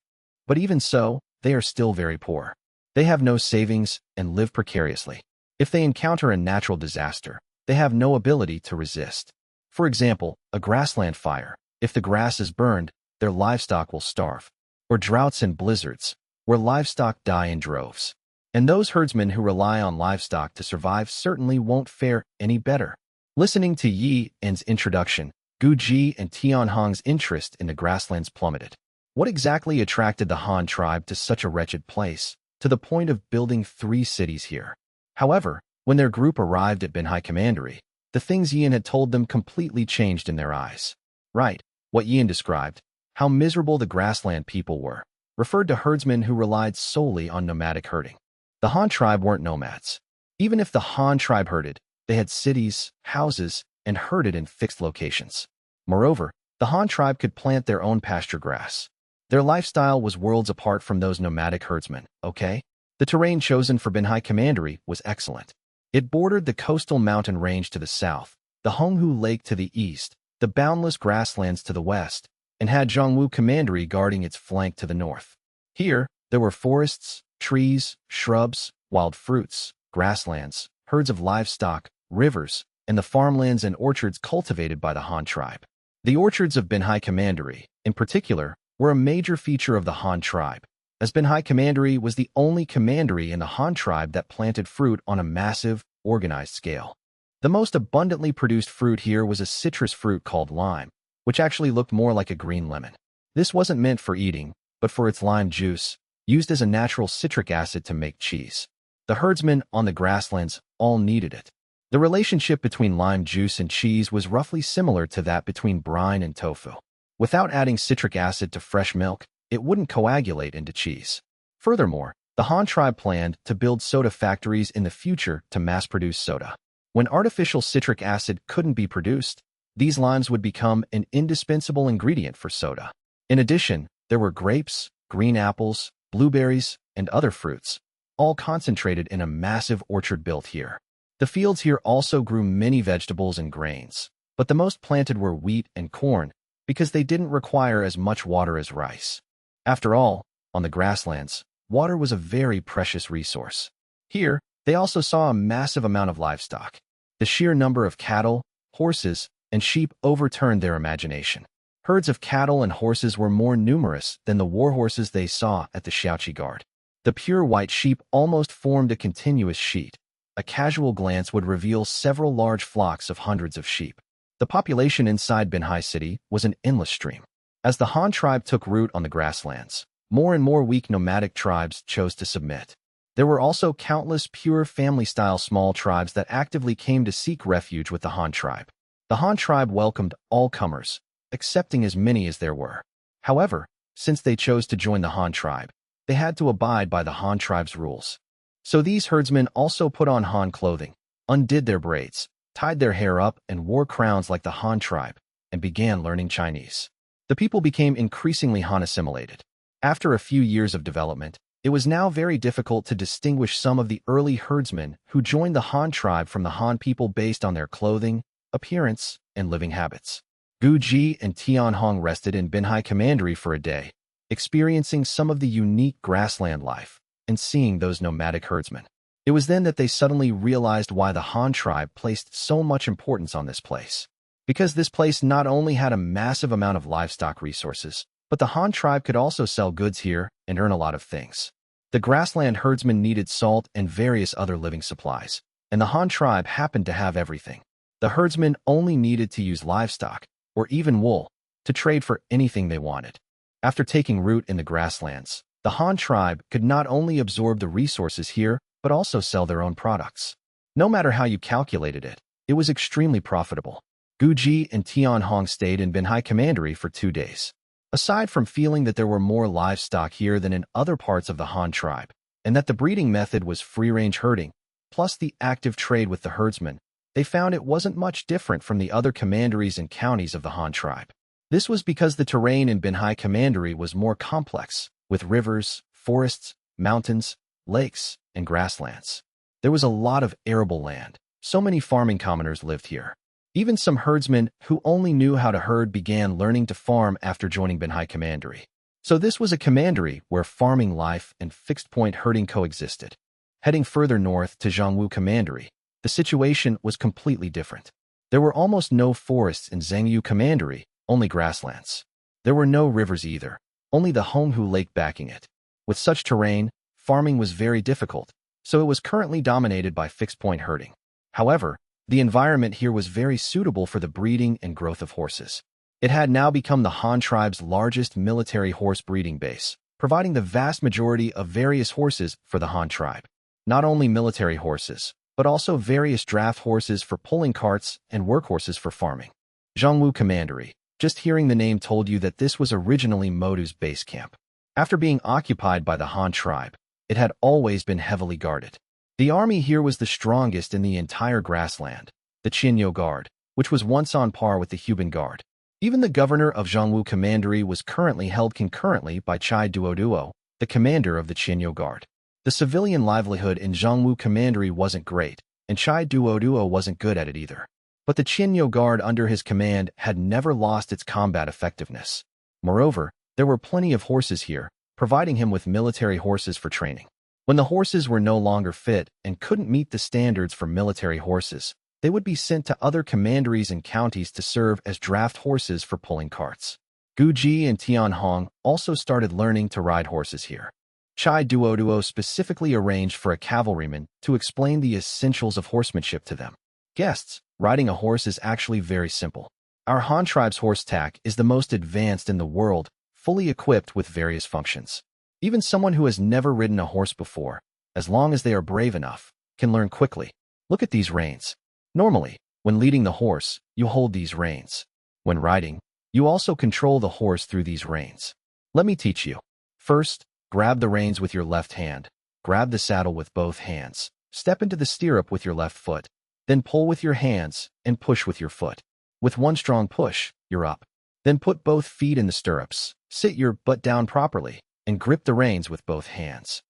But even so, they are still very poor. They have no savings and live precariously. If they encounter a natural disaster, they have no ability to resist. For example, a grassland fire. If the grass is burned, their livestock will starve. Or droughts and blizzards, where livestock die in droves. And those herdsmen who rely on livestock to survive certainly won't fare any better. Listening to Yi En's introduction, Guji and Tian Hong's interest in the grasslands plummeted. What exactly attracted the Han tribe to such a wretched place, to the point of building 3 cities here? However, when their group arrived at Banhai Commandery, the things Yian had told them completely changed in their eyes. Right, what Yian described, how miserable the grassland people were, referred to herdsmen who relied solely on nomadic herding. The Han tribe weren't nomads. Even if the Han tribe herded, they had cities, houses, and herded in fixed locations. Moreover, the Han tribe could plant their own pasture grass. Their lifestyle was worlds apart from those nomadic herdsmen, okay? The terrain chosen for Banhai Commandery was excellent. It bordered the coastal mountain range to the south, the Honghu Lake to the east, the boundless grasslands to the west, and had Zhongwu Commandery guarding its flank to the north. Here, there were forests, trees, shrubs, wild fruits, grasslands, herds of livestock, rivers, and the farmlands and orchards cultivated by the Han tribe. The orchards of Banhai Commandery, in particular, were a major feature of the Han tribe, as Banhai Commandery was the only commandery in the Han tribe that planted fruit on a massive, organized scale. The most abundantly produced fruit here was a citrus fruit called lime, which actually looked more like a green lemon. This wasn't meant for eating, but for its lime juice, used as a natural citric acid to make cheese. The herdsmen on the grasslands all needed it. The relationship between lime juice and cheese was roughly similar to that between brine and tofu. Without adding citric acid to fresh milk, it wouldn't coagulate into cheese. Furthermore, the Han tribe planned to build soda factories in the future to mass-produce soda. When artificial citric acid couldn't be produced, these limes would become an indispensable ingredient for soda. In addition, there were grapes, green apples, blueberries, and other fruits, all concentrated in a massive orchard built here. The fields here also grew many vegetables and grains, but the most planted were wheat and corn because they didn't require as much water as rice. After all, on the grasslands, water was a very precious resource. Here, they also saw a massive amount of livestock. The sheer number of cattle, horses, and sheep overturned their imagination. Herds of cattle and horses were more numerous than the war horses they saw at the Xiaoqi Guard. The pure white sheep almost formed a continuous sheet, a casual glance would reveal several large flocks of hundreds of sheep. The population inside Binhai City was an endless stream. As the Han tribe took root on the grasslands, more and more weak nomadic tribes chose to submit. There were also countless pure family-style small tribes that actively came to seek refuge with the Han tribe. The Han tribe welcomed all comers, accepting as many as there were. However, since they chose to join the Han tribe, they had to abide by the Han tribe's rules. So these herdsmen also put on Han clothing, undid their braids, tied their hair up, and wore crowns like the Han tribe, and began learning Chinese. The people became increasingly Han assimilated. After a few years of development, it was now very difficult to distinguish some of the early herdsmen who joined the Han tribe from the Han people based on their clothing, appearance, and living habits. Gu Ji and Tian Hong rested in Binhai Commandery for a day, experiencing some of the unique grassland life and seeing those nomadic herdsmen. It was then that they suddenly realized why the Han tribe placed so much importance on this place. Because this place not only had a massive amount of livestock resources, but the Han tribe could also sell goods here and earn a lot of things. The grassland herdsmen needed salt and various other living supplies, and the Han tribe happened to have everything. The herdsmen only needed to use livestock, or even wool, to trade for anything they wanted. After taking root in the grasslands, the Han tribe could not only absorb the resources here, but also sell their own products. No matter how you calculated it, it was extremely profitable. Gu Ji and Tian Hong stayed in Binhai Commandery for 2 days. Aside from feeling that there were more livestock here than in other parts of the Han tribe, and that the breeding method was free-range herding, plus the active trade with the herdsmen, they found it wasn't much different from the other commanderies and counties of the Han tribe. This was because the terrain in Binhai Commandery was more complex, with rivers, forests, mountains, lakes, and grasslands. There was a lot of arable land. So many farming commoners lived here. Even some herdsmen who only knew how to herd began learning to farm after joining Binhai Commandery. So this was a commandery where farming life and fixed-point herding coexisted. Heading further north to Qiongzhou Commandery, the situation was completely different. There were almost no forests in Zhangyu Commandery, only grasslands. There were no rivers either, only the Honghu Lake backing it. With such terrain, farming was very difficult, so it was currently dominated by fixed-point herding. However, the environment here was very suitable for the breeding and growth of horses. It had now become the Han tribe's largest military horse breeding base, providing the vast majority of various horses for the Han tribe. Not only military horses, but also various draft horses for pulling carts and workhorses for farming. Qiongzhou Commandery. Just hearing the name told you that this was originally Modu's base camp. After being occupied by the Han tribe, it had always been heavily guarded. The army here was the strongest in the entire grassland, the Imperial Guard, which was once on par with the Huben Guard. Even the governor of Qiongzhou Commandery was currently held concurrently by Chai Duoduo, the commander of the Imperial Guard. The civilian livelihood in Qiongzhou Commandery wasn't great, and Chai Duoduo wasn't good at it either. But the Imperial Guard under his command had never lost its combat effectiveness. Moreover, there were plenty of horses here, providing him with military horses for training. When the horses were no longer fit and couldn't meet the standards for military horses, they would be sent to other commanderies and counties to serve as draft horses for pulling carts. Gu Ji and Tian Hong also started learning to ride horses here. Chai Duoduo specifically arranged for a cavalryman to explain the essentials of horsemanship to them. Guests, riding a horse is actually very simple. Our Han tribe's horse tack is the most advanced in the world, fully equipped with various functions. Even someone who has never ridden a horse before, as long as they are brave enough, can learn quickly. Look at these reins. Normally, when leading the horse, you hold these reins. When riding, you also control the horse through these reins. Let me teach you. First, grab the reins with your left hand, grab the saddle with both hands, step into the stirrup with your left foot, then pull with your hands and push with your foot. With one strong push, you're up. Then put both feet in the stirrups, sit your butt down properly, and grip the reins with both hands.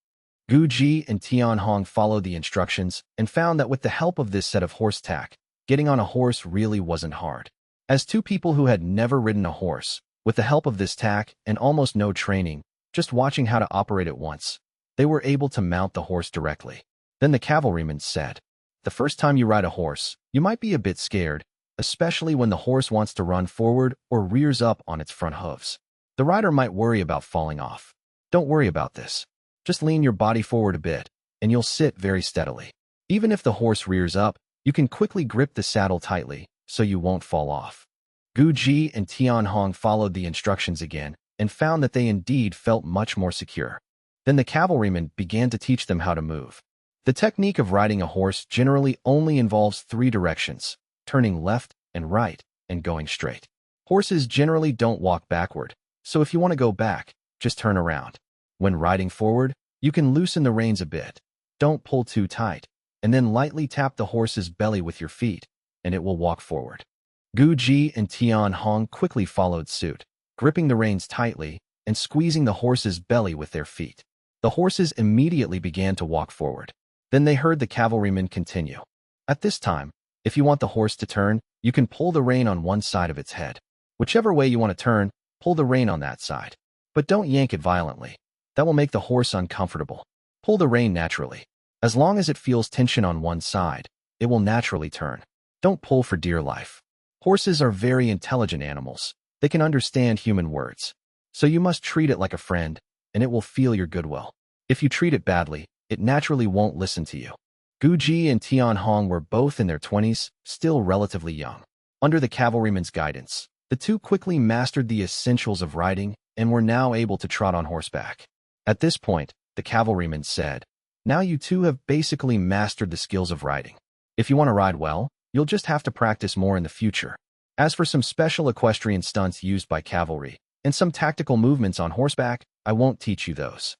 Gu Ji and Tian Hong followed the instructions and found that with the help of this set of horse tack, getting on a horse really wasn't hard. As two people who had never ridden a horse, with the help of this tack and almost no training, just watching how to operate it once, they were able to mount the horse directly. Then the cavalryman said, "The first time you ride a horse, you might be a bit scared, especially when the horse wants to run forward or rears up on its front hooves. The rider might worry about falling off. Don't worry about this. Just lean your body forward a bit, and you'll sit very steadily. Even if the horse rears up, you can quickly grip the saddle tightly so you won't fall off. Gu Ji and Tianhong followed the instructions again and found that they indeed felt much more secure. Then the cavalryman began to teach them how to move. The technique of riding a horse generally only involves 3 directions: turning left and right and going straight. Horses generally don't walk backward, so if you want to go back, just turn around. When riding forward, you can loosen the reins a bit. Don't pull too tight, and then lightly tap the horse's belly with your feet, and it will walk forward. Gu Ji and Tian Hong quickly followed suit, gripping the reins tightly and squeezing the horse's belly with their feet. The horses immediately began to walk forward. Then they heard the cavalryman continue. At this time, if you want the horse to turn, you can pull the rein on one side of its head. Whichever way you want to turn, pull the rein on that side. But don't yank it violently. That will make the horse uncomfortable. Pull the rein naturally. As long as it feels tension on one side, it will naturally turn. Don't pull for dear life. Horses are very intelligent animals. They can understand human words. So you must treat it like a friend, and it will feel your goodwill. If you treat it badly, it naturally won't listen to you. Gu Ji and Tian Hong were both in their 20s, still relatively young. Under the cavalryman's guidance, the two quickly mastered the essentials of riding and were now able to trot on horseback. At this point, the cavalryman said, "Now you two have basically mastered the skills of riding. If you want to ride well, you'll just have to practice more in the future. As for some special equestrian stunts used by cavalry and some tactical movements on horseback, I won't teach you those."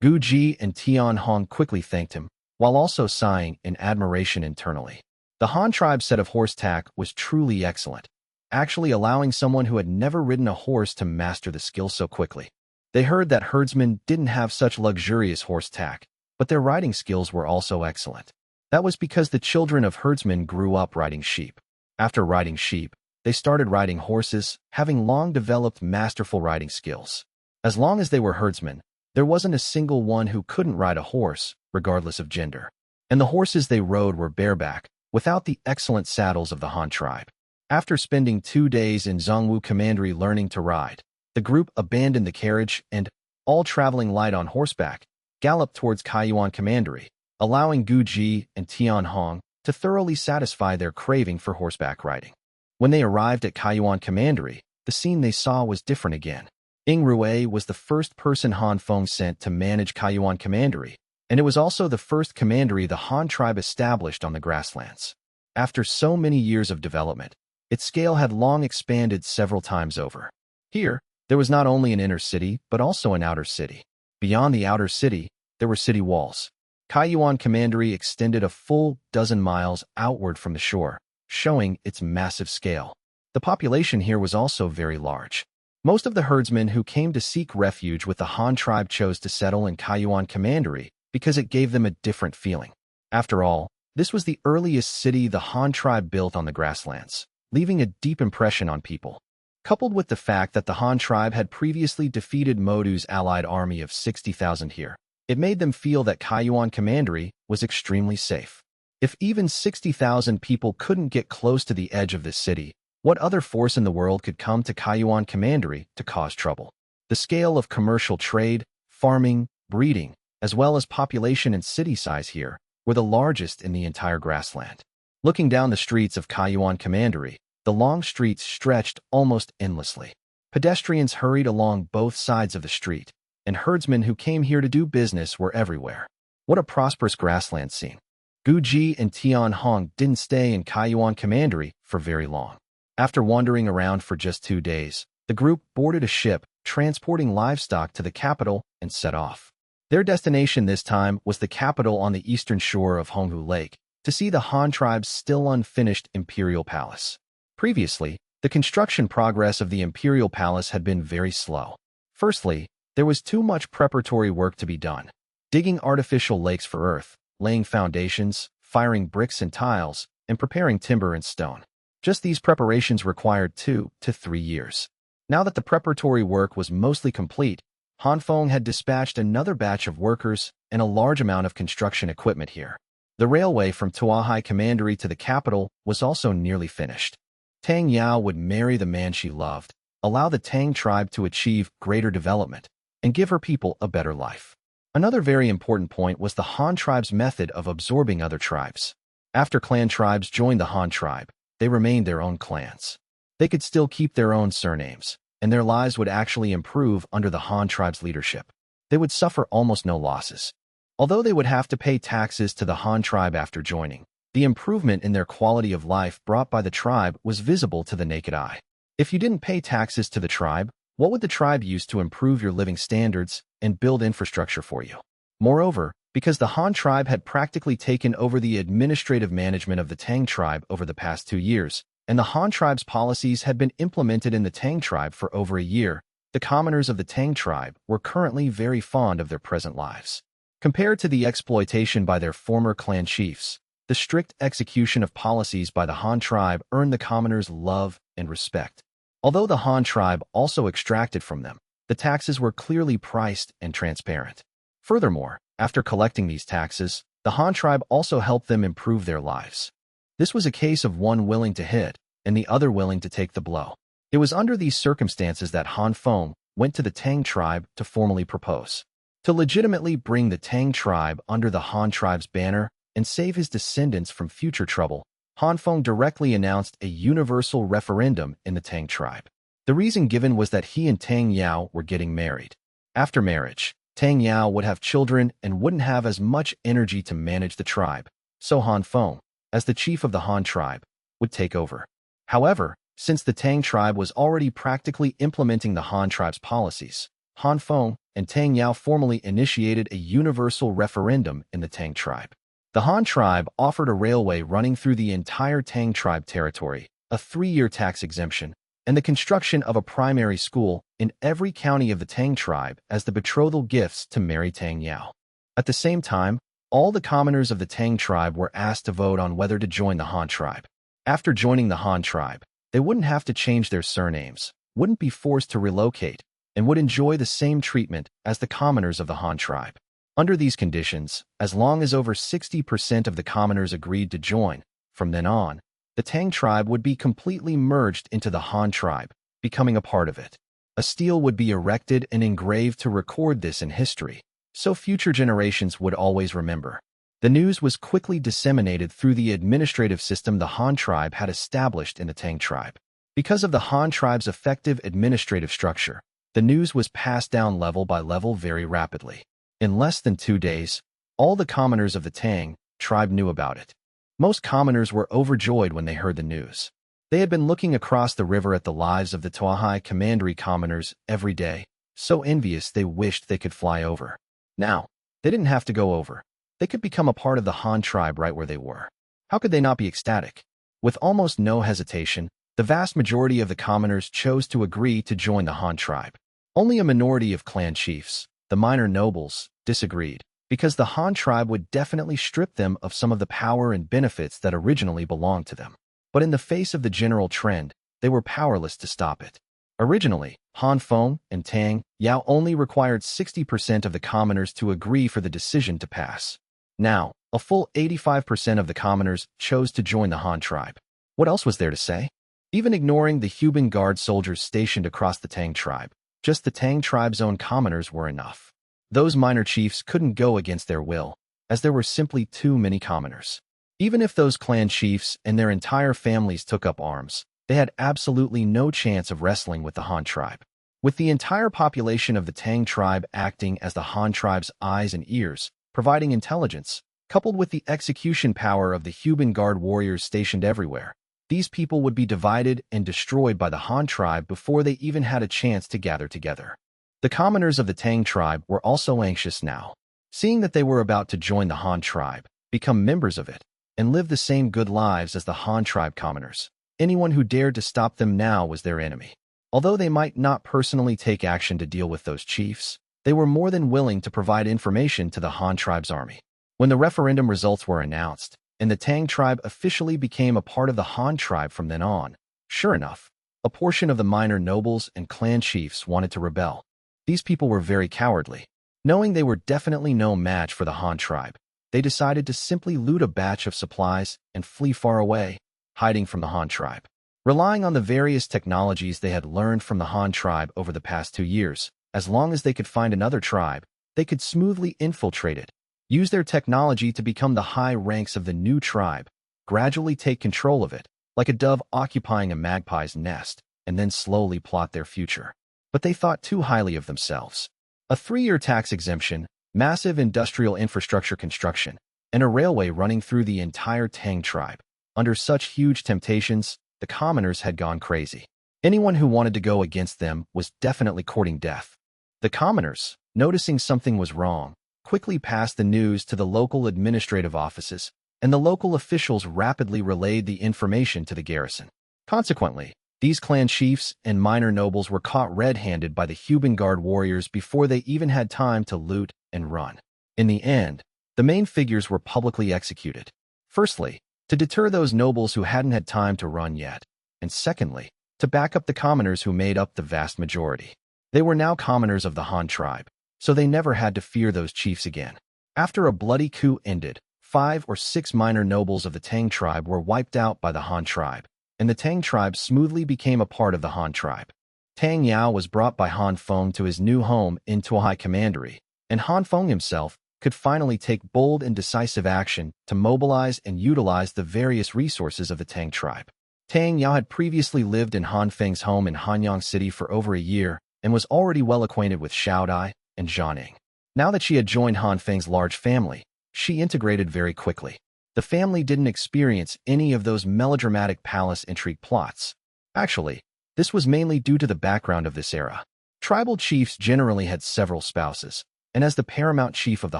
Gu Ji and Tian Hong quickly thanked him, while also sighing in admiration internally. The Han tribe's set of horse tack was truly excellent, actually allowing someone who had never ridden a horse to master the skill so quickly. They heard that herdsmen didn't have such luxurious horse tack, but their riding skills were also excellent. That was because the children of herdsmen grew up riding sheep. After riding sheep, they started riding horses, having long developed masterful riding skills. As long as they were herdsmen, there wasn't a single one who couldn't ride a horse, regardless of gender. And the horses they rode were bareback, without the excellent saddles of the Han tribe. After spending 2 days in Zhongwu Commandery learning to ride, the group abandoned the carriage and, all traveling light on horseback, galloped towards Kaiyuan Commandery, allowing Gu Ji and Tian Hong to thoroughly satisfy their craving for horseback riding. When they arrived at Kaiyuan Commandery, the scene they saw was different again. Ying Rue was the first person Han Feng sent to manage Kaiyuan Commandery, and it was also the first commandery the Han tribe established on the Grasslands. After so many years of development, its scale had long expanded several times over. Here, there was not only an inner city, but also an outer city. Beyond the outer city, there were city walls. Kaiyuan Commandery extended a full dozen miles outward from the shore, showing its massive scale. The population here was also very large. Most of the herdsmen who came to seek refuge with the Han tribe chose to settle in Kaiyuan Commandery because it gave them a different feeling. After all, this was the earliest city the Han tribe built on the Grasslands, leaving a deep impression on people. Coupled with the fact that the Han tribe had previously defeated Modu's allied army of 60,000 here, it made them feel that Kaiyuan Commandery was extremely safe. If even 60,000 people couldn't get close to the edge of this city, what other force in the world could come to Kaiyuan Commandery to cause trouble? The scale of commercial trade, farming, breeding, as well as population and city size here, were the largest in the entire Grassland. Looking down the streets of Kaiyuan Commandery, the long streets stretched almost endlessly. Pedestrians hurried along both sides of the street, and herdsmen who came here to do business were everywhere. What a prosperous grassland scene. Gu Ji and Tian Hong didn't stay in Kaiyuan Commandery for very long. After wandering around for just 2 days, the group boarded a ship transporting livestock to the capital and set off. Their destination this time was the capital on the eastern shore of Honghu Lake, to see the Han tribe's still unfinished Imperial Palace. Previously, the construction progress of the Imperial Palace had been very slow. Firstly, there was too much preparatory work to be done. Digging artificial lakes for earth, laying foundations, firing bricks and tiles, and preparing timber and stone. Just these preparations required 2 to 3 years. Now that the preparatory work was mostly complete, Han Feng had dispatched another batch of workers and a large amount of construction equipment here. The railway from Tuahai Commandery to the capital was also nearly finished. Tang Yao would marry the man she loved, allow the Tang tribe to achieve greater development, and give her people a better life. Another very important point was the Han tribe's method of absorbing other tribes. After clan tribes joined the Han tribe, they remained their own clans. They could still keep their own surnames, and their lives would actually improve under the Han tribe's leadership. They would suffer almost no losses. Although they would have to pay taxes to the Han tribe after joining, the improvement in their quality of life brought by the tribe was visible to the naked eye. If you didn't pay taxes to the tribe, what would the tribe use to improve your living standards and build infrastructure for you? Moreover, because the Han tribe had practically taken over the administrative management of the Tang tribe over the past 2 years, and the Han tribe's policies had been implemented in the Tang tribe for over a year, the commoners of the Tang tribe were currently very fond of their present lives. Compared to the exploitation by their former clan chiefs, the strict execution of policies by the Han tribe earned the commoners love and respect. Although the Han tribe also extracted from them, the taxes were clearly priced and transparent. Furthermore, after collecting these taxes, the Han tribe also helped them improve their lives. This was a case of one willing to hit and the other willing to take the blow. It was under these circumstances that Han Feng went to the Tang tribe to formally propose. To legitimately bring the Tang tribe under the Han tribe's banner and save his descendants from future trouble, Han Feng directly announced a universal referendum in the Tang tribe. The reason given was that he and Tang Yao were getting married. After marriage, Tang Yao would have children and wouldn't have as much energy to manage the tribe, so Han Feng, as the chief of the Han tribe, would take over. However, since the Tang tribe was already practically implementing the Han tribe's policies, Han Feng and Tang Yao formally initiated a universal referendum in the Tang tribe. The Han tribe offered a railway running through the entire Tang tribe territory, a 3-year tax exemption, and the construction of a primary school in every county of the Tang tribe as the betrothal gifts to marry Tang Yao. At the same time, all the commoners of the Tang tribe were asked to vote on whether to join the Han tribe. After joining the Han tribe, they wouldn't have to change their surnames, wouldn't be forced to relocate, and would enjoy the same treatment as the commoners of the Han tribe. Under these conditions, as long as over 60% of the commoners agreed to join, from then on, the Tang tribe would be completely merged into the Han tribe, becoming a part of it. A stele would be erected and engraved to record this in history, so future generations would always remember. The news was quickly disseminated through the administrative system the Han tribe had established in the Tang tribe. Because of the Han tribe's effective administrative structure, the news was passed down level by level very rapidly. In less than 2 days, all the commoners of the Tang tribe knew about it. Most commoners were overjoyed when they heard the news. They had been looking across the river at the lives of the Tuahai commandery commoners every day, so envious they wished they could fly over. Now, they didn't have to go over. They could become a part of the Han tribe right where they were. How could they not be ecstatic? With almost no hesitation, the vast majority of the commoners chose to agree to join the Han tribe. Only a minority of clan chiefs, the minor nobles, disagreed, because the Han tribe would definitely strip them of some of the power and benefits that originally belonged to them. But in the face of the general trend, they were powerless to stop it. Originally, Han Feng and Tang Yao only required 60% of the commoners to agree for the decision to pass. Now, a full 85% of the commoners chose to join the Han tribe. What else was there to say? Even ignoring the Huben Guard soldiers stationed across the Tang tribe, just the Tang tribe's own commoners were enough. Those minor chiefs couldn't go against their will, as there were simply too many commoners. Even if those clan chiefs and their entire families took up arms, they had absolutely no chance of wrestling with the Han tribe. With the entire population of the Tang tribe acting as the Han tribe's eyes and ears, providing intelligence, coupled with the execution power of the Huben Guard warriors stationed everywhere, these people would be divided and destroyed by the Han tribe before they even had a chance to gather together. The commoners of the Tang tribe were also anxious now, seeing that they were about to join the Han tribe, become members of it, and live the same good lives as the Han tribe commoners. Anyone who dared to stop them now was their enemy. Although they might not personally take action to deal with those chiefs, they were more than willing to provide information to the Han tribe's army. When the referendum results were announced, and the Tang tribe officially became a part of the Han tribe from then on, sure enough, a portion of the minor nobles and clan chiefs wanted to rebel. These people were very cowardly. Knowing they were definitely no match for the Han tribe, they decided to simply loot a batch of supplies and flee far away, hiding from the Han tribe. Relying on the various technologies they had learned from the Han tribe over the past 2 years, as long as they could find another tribe, they could smoothly infiltrate it, use their technology to become the high ranks of the new tribe, gradually take control of it, like a dove occupying a magpie's nest, and then slowly plot their future. But they thought too highly of themselves. A 3-year tax exemption, massive industrial infrastructure construction, and a railway running through the entire Tang tribe. Under such huge temptations, the commoners had gone crazy. Anyone who wanted to go against them was definitely courting death. The commoners, noticing something was wrong, quickly passed the news to the local administrative offices, and the local officials rapidly relayed the information to the garrison. Consequently, these clan chiefs and minor nobles were caught red-handed by the Huben Guard warriors before they even had time to loot and run. In the end, the main figures were publicly executed. Firstly, to deter those nobles who hadn't had time to run yet, and secondly, to back up the commoners who made up the vast majority. They were now commoners of the Han tribe, so they never had to fear those chiefs again. After a bloody coup ended, 5 or 6 minor nobles of the Tang tribe were wiped out by the Han tribe, and the Tang tribe smoothly became a part of the Han tribe. Tang Yao was brought by Han Feng to his new home in Tuahai Commandery, and Han Feng himself could finally take bold and decisive action to mobilize and utilize the various resources of the Tang tribe. Tang Yao had previously lived in Han Feng's home in Hanyang City for over a year and was already well acquainted with Xiaodai and Zhaning. Now that she had joined Han Feng's large family, she integrated very quickly. The family didn't experience any of those melodramatic palace intrigue plots. Actually, this was mainly due to the background of this era. Tribal chiefs generally had several spouses, and as the paramount chief of the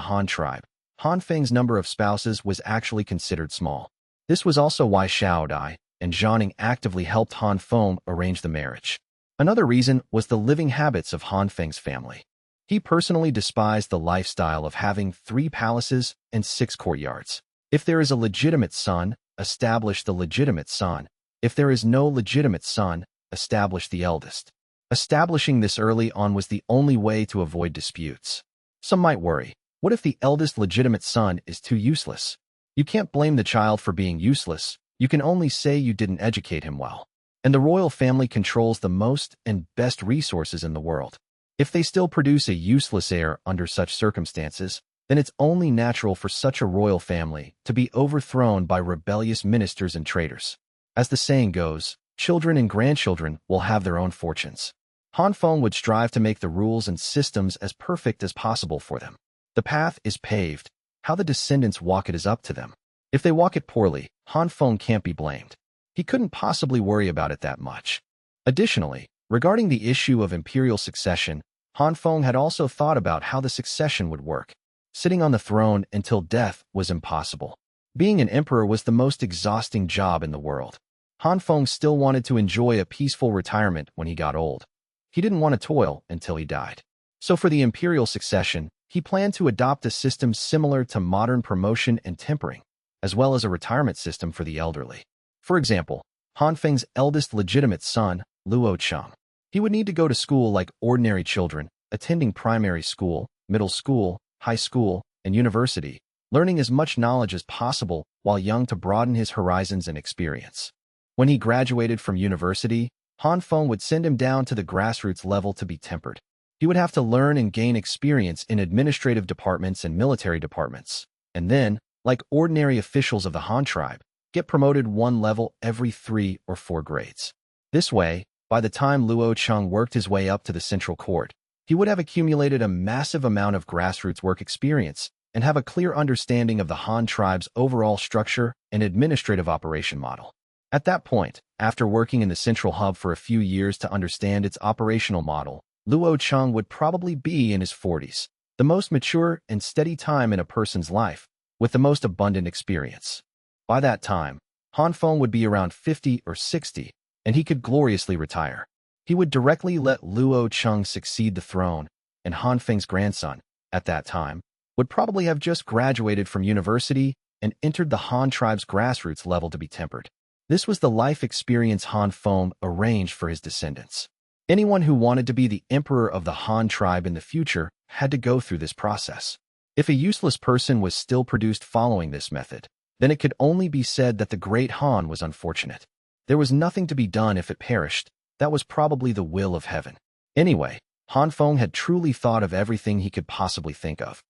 Han tribe, Han Feng's number of spouses was actually considered small. This was also why Xiaodai and Zhaning actively helped Han Feng arrange the marriage. Another reason was the living habits of Han Feng's family. He personally despised the lifestyle of having 3 palaces and 6 courtyards. If there is a legitimate son, establish the legitimate son. If there is no legitimate son, establish the eldest. Establishing this early on was the only way to avoid disputes. Some might worry, what if the eldest legitimate son is too useless? You can't blame the child for being useless. You can only say you didn't educate him well. And the royal family controls the most and best resources in the world. If they still produce a useless heir under such circumstances, then it's only natural for such a royal family to be overthrown by rebellious ministers and traitors. As the saying goes, children and grandchildren will have their own fortunes. Han Feng would strive to make the rules and systems as perfect as possible for them. The path is paved. How the descendants walk it is up to them. If they walk it poorly, Han Feng can't be blamed. He couldn't possibly worry about it that much. Additionally, regarding the issue of imperial succession, Han Feng had also thought about how the succession would work. Sitting on the throne until death was impossible. Being an emperor was the most exhausting job in the world. Han Feng still wanted to enjoy a peaceful retirement when he got old. He didn't want to toil until he died. So for the imperial succession, he planned to adopt a system similar to modern promotion and tempering, as well as a retirement system for the elderly. For example, Han Feng's eldest legitimate son, Luo Cheng. He would need to go to school like ordinary children, attending primary school, middle school, high school, and university, learning as much knowledge as possible while young to broaden his horizons and experience. When he graduated from university, Han Feng would send him down to the grassroots level to be tempered. He would have to learn and gain experience in administrative departments and military departments, and then, like ordinary officials of the Han tribe, get promoted 1 level every 3 or 4 grades. This way, by the time Luo Cheng worked his way up to the central court, he would have accumulated a massive amount of grassroots work experience and have a clear understanding of the Han tribe's overall structure and administrative operation model. At that point, after working in the central hub for a few years to understand its operational model, Luo Cheng would probably be in his 40s, the most mature and steady time in a person's life, with the most abundant experience. By that time, Han Feng would be around 50 or 60, and he could gloriously retire. He would directly let Luo Cheng succeed the throne, and Han Feng's grandson, at that time, would probably have just graduated from university and entered the Han tribe's grassroots level to be tempered. This was the life experience Han Feng arranged for his descendants. Anyone who wanted to be the emperor of the Han tribe in the future had to go through this process. If a useless person was still produced following this method, then it could only be said that the great Han was unfortunate. There was nothing to be done if it perished. That was probably the will of heaven. Anyway, Han Feng had truly thought of everything he could possibly think of.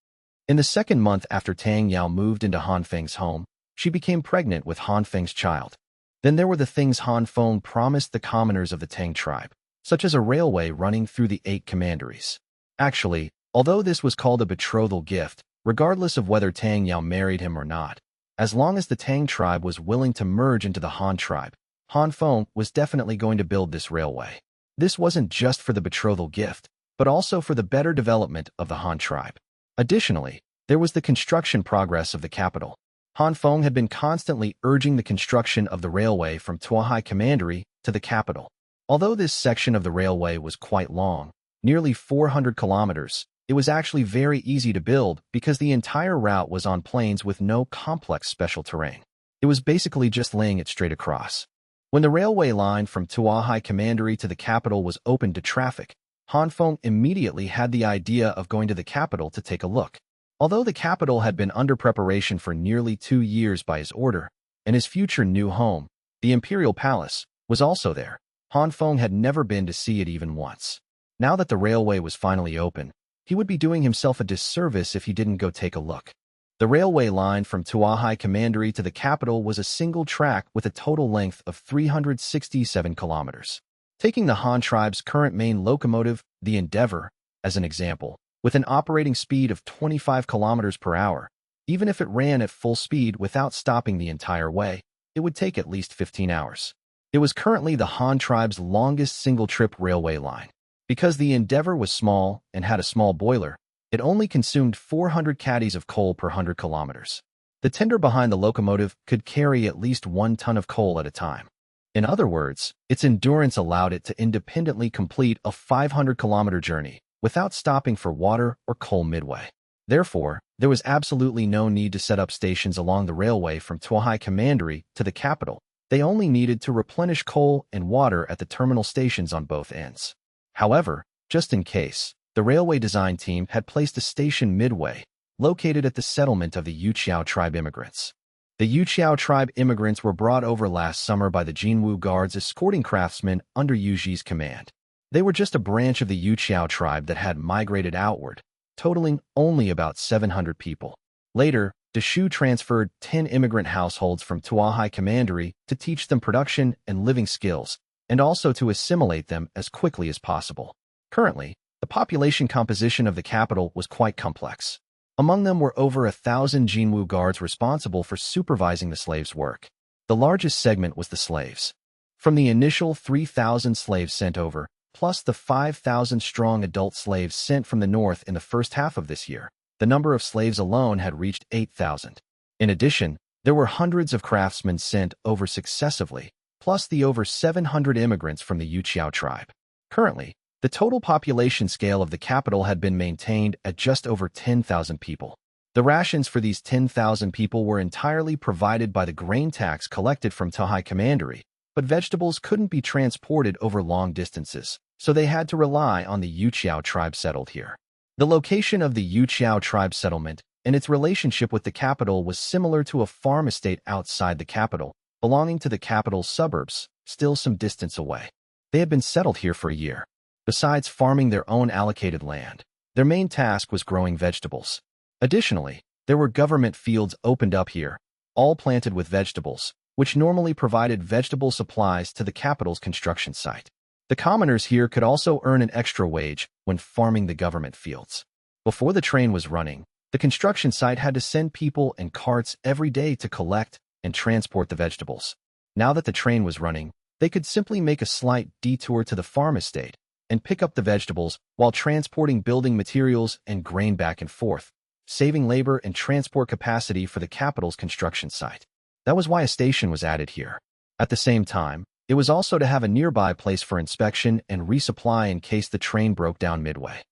In the second month after Tang Yao moved into Han Feng's home, she became pregnant with Han Feng's child. Then there were the things Han Feng promised the commoners of the Tang tribe, such as a railway running through the 8 commanderies. Actually, although this was called a betrothal gift, regardless of whether Tang Yao married him or not, as long as the Tang tribe was willing to merge into the Han tribe, Han Feng was definitely going to build this railway. This wasn't just for the betrothal gift, but also for the better development of the Han tribe. Additionally, there was the construction progress of the capital. Han Feng had been constantly urging the construction of the railway from Tuahai Commandery to the capital. Although this section of the railway was quite long, nearly 400 kilometers, it was actually very easy to build because the entire route was on plains with no complex special terrain. It was basically just laying it straight across. When the railway line from Tuahai Commandery to the capital was opened to traffic, Han Feng immediately had the idea of going to the capital to take a look. Although the capital had been under preparation for nearly 2 years by his order, and his future new home, the Imperial Palace, was also there, Han Feng had never been to see it even once. Now that the railway was finally open, he would be doing himself a disservice if he didn't go take a look. The railway line from Tuahai Commandery to the capital was a single track with a total length of 367 kilometers. Taking the Han tribe's current main locomotive, the Endeavor, as an example, with an operating speed of 25 kilometers per hour, even if it ran at full speed without stopping the entire way, it would take at least 15 hours. It was currently the Han tribe's longest single-trip railway line. Because the Endeavor was small and had a small boiler, it only consumed 400 caddies of coal per 100 kilometers. The tender behind the locomotive could carry at least 1 ton of coal at a time. In other words, its endurance allowed it to independently complete a 500-kilometer journey without stopping for water or coal midway. Therefore, there was absolutely no need to set up stations along the railway from Tuahai Commandery to the capital. They only needed to replenish coal and water at the terminal stations on both ends. However, just in case, the railway design team had placed a station midway, located at the settlement of the Yuqiao tribe immigrants. The Yuqiao tribe immigrants were brought over last summer by the Jinwu Guards escorting craftsmen under Yu Zhi's command. They were just a branch of the Yuqiao tribe that had migrated outward, totaling only about 700 people. Later, Xue transferred 10 immigrant households from Tuahai Commandery to teach them production and living skills, and also to assimilate them as quickly as possible. Currently, the population composition of the capital was quite complex. Among them were over 1,000 Jinwu guards responsible for supervising the slaves' work. The largest segment was the slaves. From the initial 3,000 slaves sent over, plus the 5,000-strong adult slaves sent from the north in the first half of this year, the number of slaves alone had reached 8,000. In addition, there were hundreds of craftsmen sent over successively, plus the over 700 immigrants from the Yuqiao tribe. Currently, the total population scale of the capital had been maintained at just over 10,000 people. The rations for these 10,000 people were entirely provided by the grain tax collected from Tuahai Commandery, but vegetables couldn't be transported over long distances, so they had to rely on the Yuqiao tribe settled here. The location of the Yuqiao tribe settlement and its relationship with the capital was similar to a farm estate outside the capital, belonging to the capital's suburbs, still some distance away. They had been settled here for a year. Besides farming their own allocated land, their main task was growing vegetables. Additionally, there were government fields opened up here, all planted with vegetables, which normally provided vegetable supplies to the capital's construction site. The commoners here could also earn an extra wage when farming the government fields. Before the train was running, the construction site had to send people and carts every day to collect and transport the vegetables. Now that the train was running, they could simply make a slight detour to the farm estate and pick up the vegetables while transporting building materials and grain back and forth, saving labor and transport capacity for the capital's construction site. That was why a station was added here. At the same time, it was also to have a nearby place for inspection and resupply in case the train broke down midway.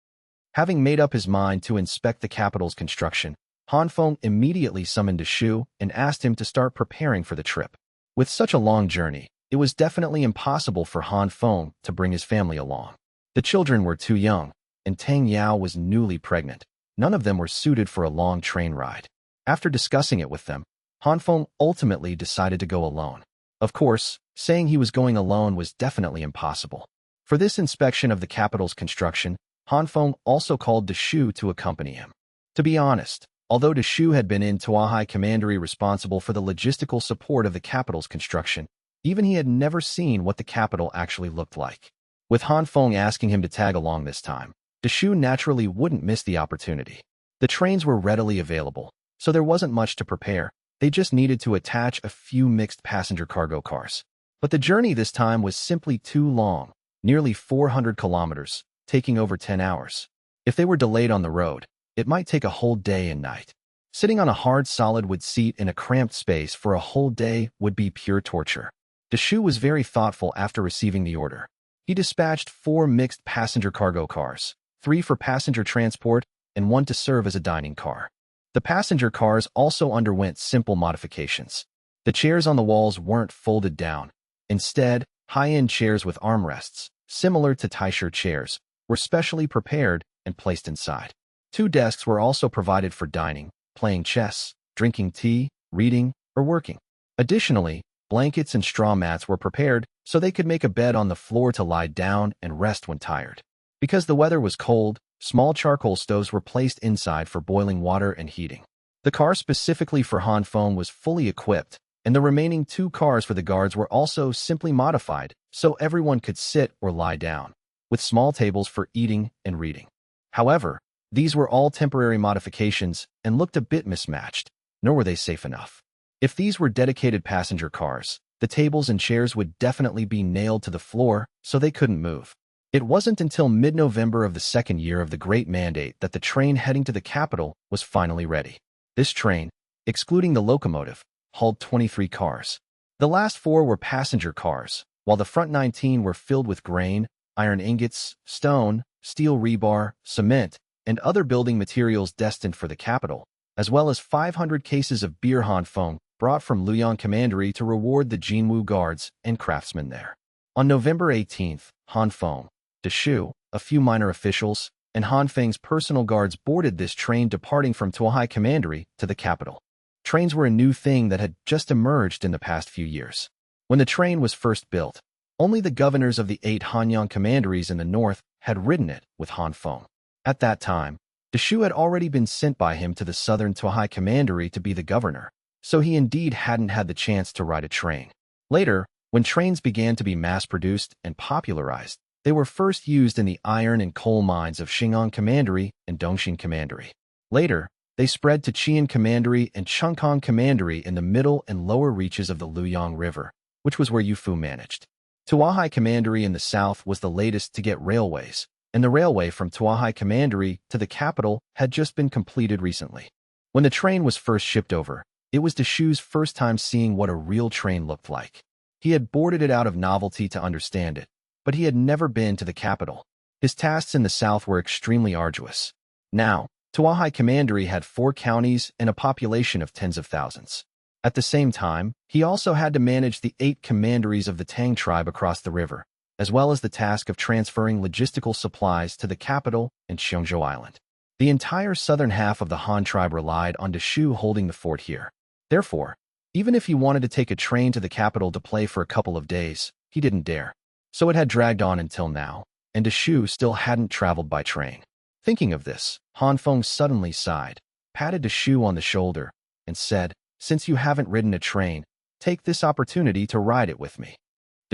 Having made up his mind to inspect the capital's construction, Han Feng immediately summoned Xue and asked him to start preparing for the trip. With such a long journey, it was definitely impossible for Han Feng to bring his family along. The children were too young, and Tang Yao was newly pregnant. None of them were suited for a long train ride. After discussing it with them, Han Feng ultimately decided to go alone. Of course, saying he was going alone was definitely impossible. For this inspection of the capital's construction, Han Feng also called Shu to accompany him. To be honest, although Shu had been in Tuahai Commandery responsible for the logistical support of the capital's construction, even he had never seen what the capital actually looked like. With Han Feng asking him to tag along this time, Shu naturally wouldn't miss the opportunity. The trains were readily available, so there wasn't much to prepare. They just needed to attach a few mixed passenger cargo cars. But the journey this time was simply too long, nearly 400 kilometers, taking over 10 hours. If they were delayed on the road, it might take a whole day and night. Sitting on a hard solid wood seat in a cramped space for a whole day would be pure torture. Shu was very thoughtful after receiving the order. He dispatched 4 mixed passenger cargo cars, 3 for passenger transport and 1 to serve as a dining car. The passenger cars also underwent simple modifications. The chairs on the walls weren't folded down. Instead, high-end chairs with armrests, similar to Taisher chairs, were specially prepared and placed inside. 2 desks were also provided for dining, playing chess, drinking tea, reading, or working. Additionally, blankets and straw mats were prepared so they could make a bed on the floor to lie down and rest when tired. Because the weather was cold, small charcoal stoves were placed inside for boiling water and heating. The car specifically for Han Feng was fully equipped, and the remaining 2 cars for the guards were also simply modified so everyone could sit or lie down, with small tables for eating and reading. However, these were all temporary modifications and looked a bit mismatched, nor were they safe enough. If these were dedicated passenger cars, the tables and chairs would definitely be nailed to the floor so they couldn't move. It wasn't until mid-November of the second year of the Great Mandate that the train heading to the capital was finally ready. This train, excluding the locomotive, hauled 23 cars. The last 4 were passenger cars, while the front 19 were filled with grain, iron ingots, stone, steel rebar, cement, and other building materials destined for the capital, as well as 500 cases of beer Han Feng brought from Luoyang Commandery to reward the Jinwu guards and craftsmen there. On November 18th, Han Feng, Shu, a few minor officials, and Han Feng's personal guards boarded this train departing from Tuahai Commandery to the capital. Trains were a new thing that had just emerged in the past few years. When the train was first built, only the governors of the 8 Hanyang commanderies in the north had ridden it with Han Feng. At that time, Shu had already been sent by him to the southern Tuahai Commandery to be the governor, so he indeed hadn't had the chance to ride a train. Later, when trains began to be mass-produced and popularized, they were first used in the iron and coal mines of Xingang Commandery and Dongxing Commandery. Later, they spread to Qian Commandery and Chengkang Commandery in the middle and lower reaches of the Luoyang River, which was where Yufu managed. Tuahai Commandery in the south was the latest to get railways, and the railway from Tuahai Commandery to the capital had just been completed recently. When the train was first shipped over, it was Shu's first time seeing what a real train looked like. He had boarded it out of novelty to understand it, but he had never been to the capital. His tasks in the south were extremely arduous. Now, Tuahai Commandery had 4 counties and a population of tens of thousands. At the same time, he also had to manage the 8 commanderies of the Tang tribe across the river, as well as the task of transferring logistical supplies to the capital and Qiongzhou Island. The entire southern half of the Han tribe relied on Shu holding the fort here. Therefore, even if he wanted to take a train to the capital to play for a couple of days, he didn't dare. So it had dragged on until now, and Shu still hadn't traveled by train. Thinking of this, Han Feng suddenly sighed, patted Shu on the shoulder, and said, "Since you haven't ridden a train, take this opportunity to ride it with me."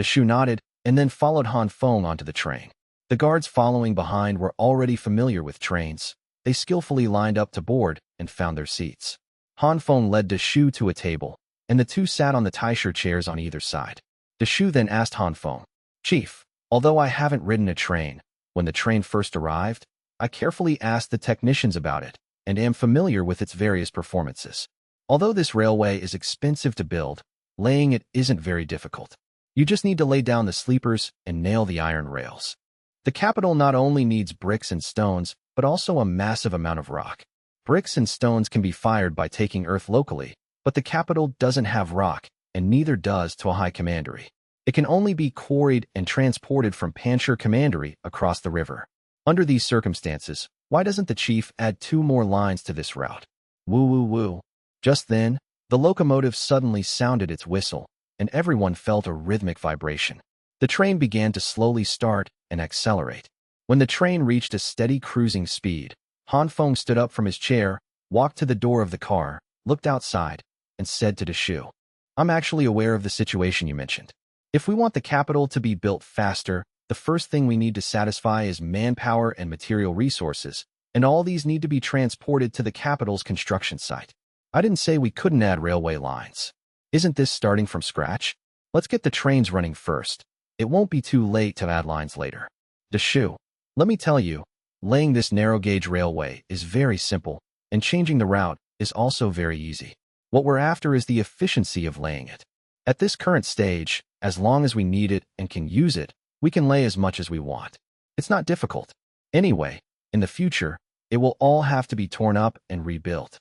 Shu nodded, and then followed Han Feng onto the train. The guards following behind were already familiar with trains. They skillfully lined up to board and found their seats. Han Feng led Shu to a table, and the 2 sat on the Taisher chairs on either side. Shu then asked Han Feng, "Chief, although I haven't ridden a train, when the train first arrived, I carefully asked the technicians about it and am familiar with its various performances. Although this railway is expensive to build, laying it isn't very difficult. You just need to lay down the sleepers and nail the iron rails. The capital not only needs bricks and stones, but also a massive amount of rock. Bricks and stones can be fired by taking earth locally, but the capital doesn't have rock, and neither does Tuahai Commandery. It can only be quarried and transported from Panshir Commandery across the river. Under these circumstances, why doesn't the chief add 2 more lines to this route?" Woo woo woo. Just then, the locomotive suddenly sounded its whistle, and everyone felt a rhythmic vibration. The train began to slowly start and accelerate. When the train reached a steady cruising speed, Han Feng stood up from his chair, walked to the door of the car, looked outside, and said to Xue, "I'm actually aware of the situation you mentioned. If we want the capital to be built faster, the first thing we need to satisfy is manpower and material resources, and all these need to be transported to the capital's construction site. I didn't say we couldn't add railway lines. Isn't this starting from scratch? Let's get the trains running first. It won't be too late to add lines later." Xue, let me tell you, laying this narrow-gauge railway is very simple, and changing the route is also very easy. What we're after is the efficiency of laying it. At this current stage, as long as we need it and can use it, we can lay as much as we want. It's not difficult. Anyway, in the future, it will all have to be torn up and rebuilt.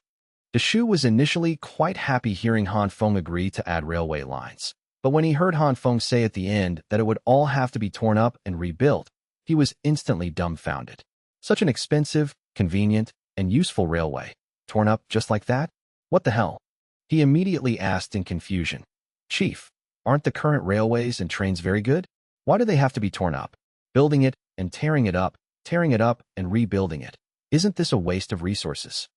Xue was initially quite happy hearing Han Feng agree to add railway lines, but when he heard Han Feng say at the end that it would all have to be torn up and rebuilt, he was instantly dumbfounded. Such an expensive, convenient, and useful railway, torn up just like that? What the hell? He immediately asked in confusion. "Chief, aren't the current railways and trains very good? Why do they have to be torn up? Building it and tearing it up and rebuilding it. Isn't this a waste of resources?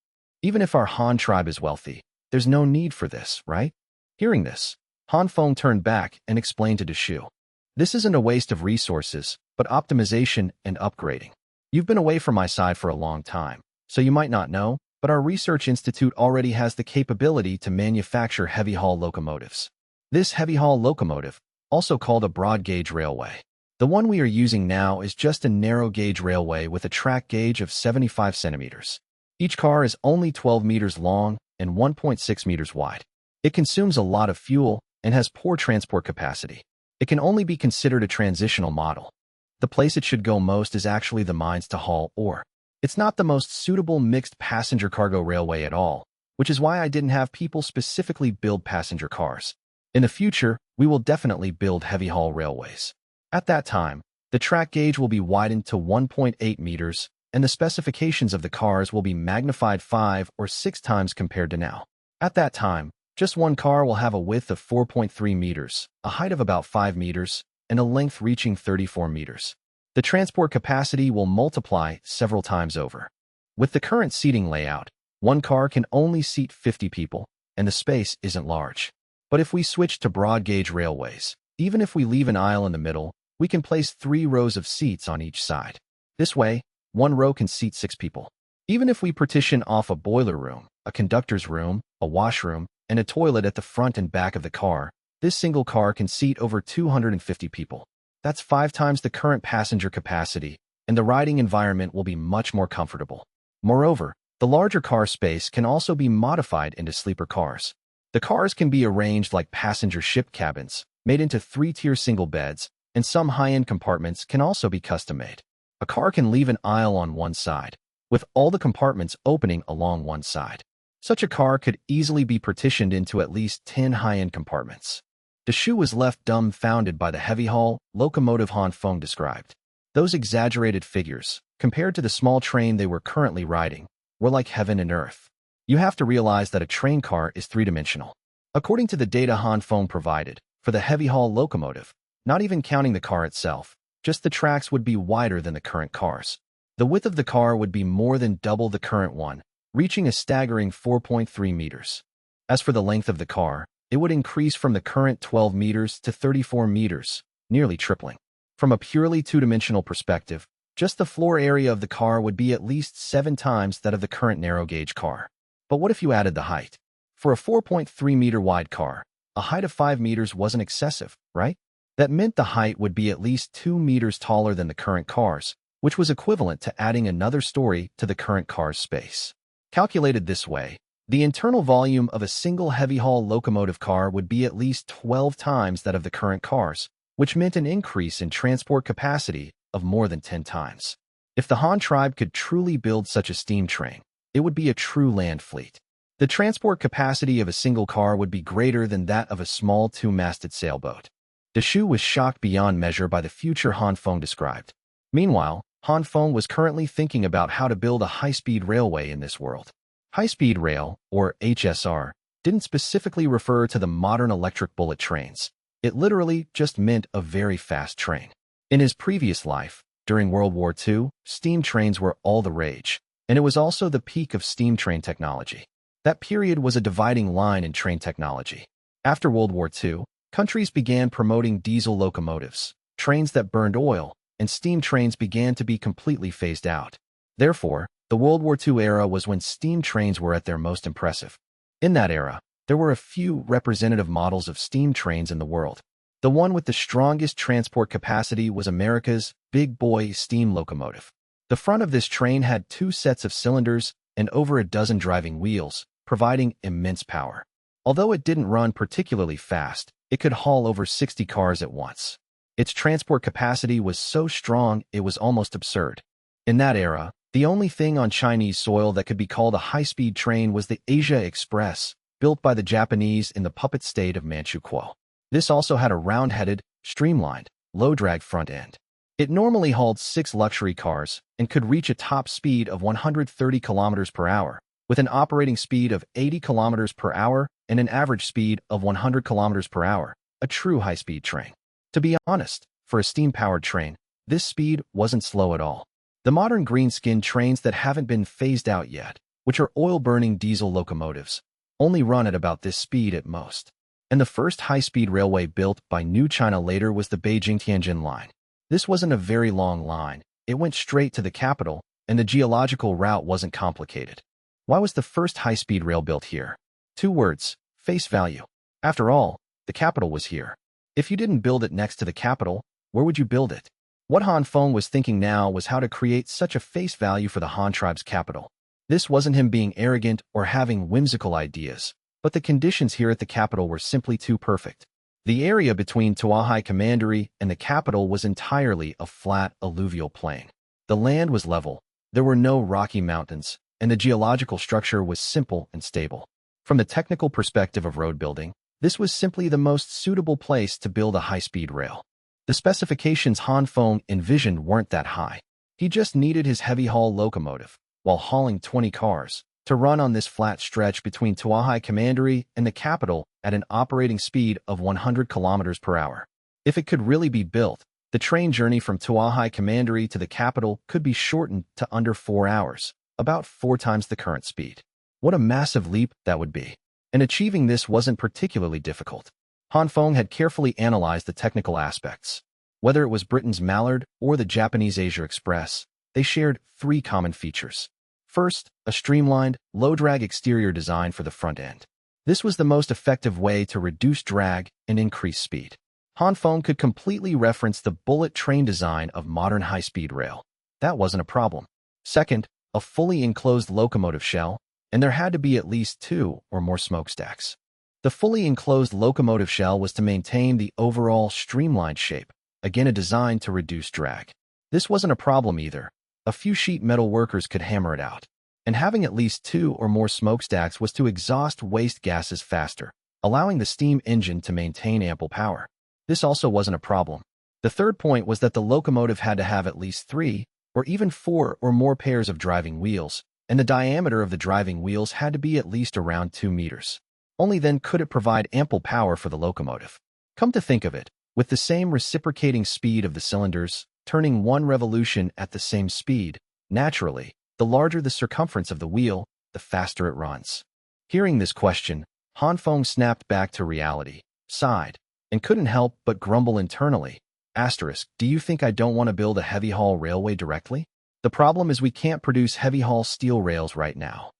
Even if our Han tribe is wealthy, there's no need for this, right?" Hearing this, Han Feng turned back and explained to Xue, "This isn't a waste of resources, but optimization and upgrading. You've been away from my side for a long time, so you might not know, but our research institute already has the capability to manufacture heavy-haul locomotives. This heavy-haul locomotive, also called a broad-gauge railway. The one we are using now is just a narrow-gauge railway with a track gauge of 75 centimeters. Each car is only 12 meters long and 1.6 meters wide. It consumes a lot of fuel and has poor transport capacity. It can only be considered a transitional model. The place it should go most is actually the mines to haul ore. It's not the most suitable mixed passenger cargo railway at all, which is why I didn't have people specifically build passenger cars. In the future, we will definitely build heavy-haul railways. At that time, the track gauge will be widened to 1.8 meters, and the specifications of the cars will be magnified 5 or 6 times compared to now. At that time, just one car will have a width of 4.3 meters, a height of about 5 meters, and a length reaching 34 meters. The transport capacity will multiply several times over. With the current seating layout, one car can only seat 50 people, and the space isn't large. But if we switch to broad-gauge railways, even if we leave an aisle in the middle, we can place 3 rows of seats on each side. This way, one row can seat 6 people. Even if we partition off a boiler room, a conductor's room, a washroom, and a toilet at the front and back of the car, this single car can seat over 250 people. That's 5 times the current passenger capacity, and the riding environment will be much more comfortable. Moreover, the larger car space can also be modified into sleeper cars. The cars can be arranged like passenger ship cabins, made into 3-tier single beds, and some high-end compartments can also be custom-made. A car can leave an aisle on one side, with all the compartments opening along one side. Such a car could easily be partitioned into at least 10 high-end compartments. Xue was left dumbfounded by the heavy-haul locomotive Han Feng described. Those exaggerated figures, compared to the small train they were currently riding, were like heaven and earth. You have to realize that a train car is 3-dimensional. According to the data Han Feng provided, for the heavy-haul locomotive, not even counting the car itself, just the tracks would be wider than the current cars. The width of the car would be more than double the current one, reaching a staggering 4.3 meters. As for the length of the car, it would increase from the current 12 meters to 34 meters, nearly tripling. From a purely 2-dimensional perspective, just the floor area of the car would be at least 7 times that of the current narrow-gauge car. But what if you added the height? For a 4.3-meter wide car, a height of 5 meters wasn't excessive, right? That meant the height would be at least 2 meters taller than the current cars, which was equivalent to adding another story to the current car's space. Calculated this way, the internal volume of a single heavy-haul locomotive car would be at least 12 times that of the current cars, which meant an increase in transport capacity of more than 10 times. If the Han tribe could truly build such a steam train, it would be a true land fleet. The transport capacity of a single car would be greater than that of a small 2-masted sailboat. Xue was shocked beyond measure by the future Han Feng described. Meanwhile, Han Feng was currently thinking about how to build a high-speed railway in this world. High-speed rail, or HSR, didn't specifically refer to the modern electric bullet trains. It literally just meant a very fast train. In his previous life, During World War II, steam trains were all the rage, and it was also the peak of steam train technology. That period was a dividing line in train technology. After World War II, countries began promoting diesel locomotives, trains that burned oil, and steam trains began to be completely phased out. Therefore, the World War II era was when steam trains were at their most impressive. In that era, there were a few representative models of steam trains in the world. The one with the strongest transport capacity was America's Big Boy steam locomotive. The front of this train had 2 sets of cylinders and over a dozen driving wheels, providing immense power. Although it didn't run particularly fast, it could haul over 60 cars at once. Its transport capacity was so strong it was almost absurd. In that era, the only thing on Chinese soil that could be called a high-speed train was the Asia Express, built by the Japanese in the puppet state of Manchukuo. This also had a round-headed, streamlined, low-drag front end. It normally hauled 6 luxury cars and could reach a top speed of 130 km per hour, with an operating speed of 80 km per hour and an average speed of 100 km per hour, a true high-speed train. To be honest, for a steam-powered train, this speed wasn't slow at all. The modern green-skinned trains that haven't been phased out yet, which are oil-burning diesel locomotives, only run at about this speed at most. And the first high-speed railway built by New China later was the Beijing-Tianjin line. This wasn't a very long line. It went straight to the capital, and the geological route wasn't complicated. Why was the first high-speed rail built here? 2 words, face value. After all, the capital was here. If you didn't build it next to the capital, where would you build it? What Han Feng was thinking now was how to create such a face value for the Han tribe's capital. This wasn't him being arrogant or having whimsical ideas, but the conditions here at the capital were simply too perfect. The area between Tuahai Commandery and the capital was entirely a flat, alluvial plain. The land was level, there were no rocky mountains, and the geological structure was simple and stable. From the technical perspective of road building, this was simply the most suitable place to build a high-speed rail. The specifications Han Feng envisioned weren't that high. He just needed his heavy-haul locomotive, while hauling 20 cars, to run on this flat stretch between Tuahai Commandery and the capital at an operating speed of 100 km per hour. If it could really be built, the train journey from Tuahai Commandery to the capital could be shortened to under 4 hours, about 4 times the current speed. What a massive leap that would be. And achieving this wasn't particularly difficult. Han Feng had carefully analyzed the technical aspects. Whether it was Britain's Mallard or the Japanese Asia Express, they shared 3 common features. First, a streamlined, low-drag exterior design for the front end. This was the most effective way to reduce drag and increase speed. Han Feng could completely reference the bullet train design of modern high-speed rail. That wasn't a problem. Second, a fully enclosed locomotive shell, and there had to be at least 2 or more smokestacks. The fully enclosed locomotive shell was to maintain the overall streamlined shape, again a design to reduce drag. This wasn't a problem either. A few sheet metal workers could hammer it out. And having at least 2 or more smokestacks was to exhaust waste gases faster, allowing the steam engine to maintain ample power. This also wasn't a problem. The third point was that the locomotive had to have at least 3 or even 4 or more pairs of driving wheels, and the diameter of the driving wheels had to be at least around 2 meters. Only then could it provide ample power for the locomotive. Come to think of it, with the same reciprocating speed of the cylinders, turning 1 revolution at the same speed, naturally, the larger the circumference of the wheel, the faster it runs. Hearing this question, Han Feng snapped back to reality, sighed, and couldn't help but grumble internally. Do you think I don't want to build a heavy-haul railway directly? The problem is we can't produce heavy-haul steel rails right now.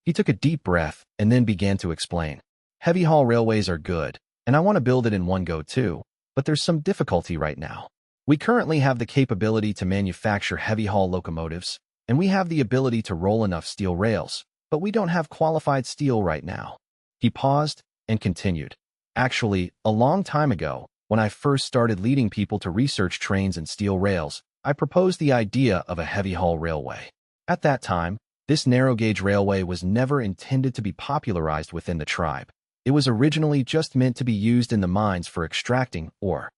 He took a deep breath and then began to explain. Heavy-haul railways are good, and I want to build it in one go too, but there's some difficulty right now. We currently have the capability to manufacture heavy-haul locomotives, and we have the ability to roll enough steel rails, but we don't have qualified steel right now. He paused and continued. Actually, a long time ago, when I first started leading people to research trains and steel rails, I proposed the idea of a heavy-haul railway. At that time, this narrow-gauge railway was never intended to be popularized within the tribe. It was originally just meant to be used in the mines for extracting ore.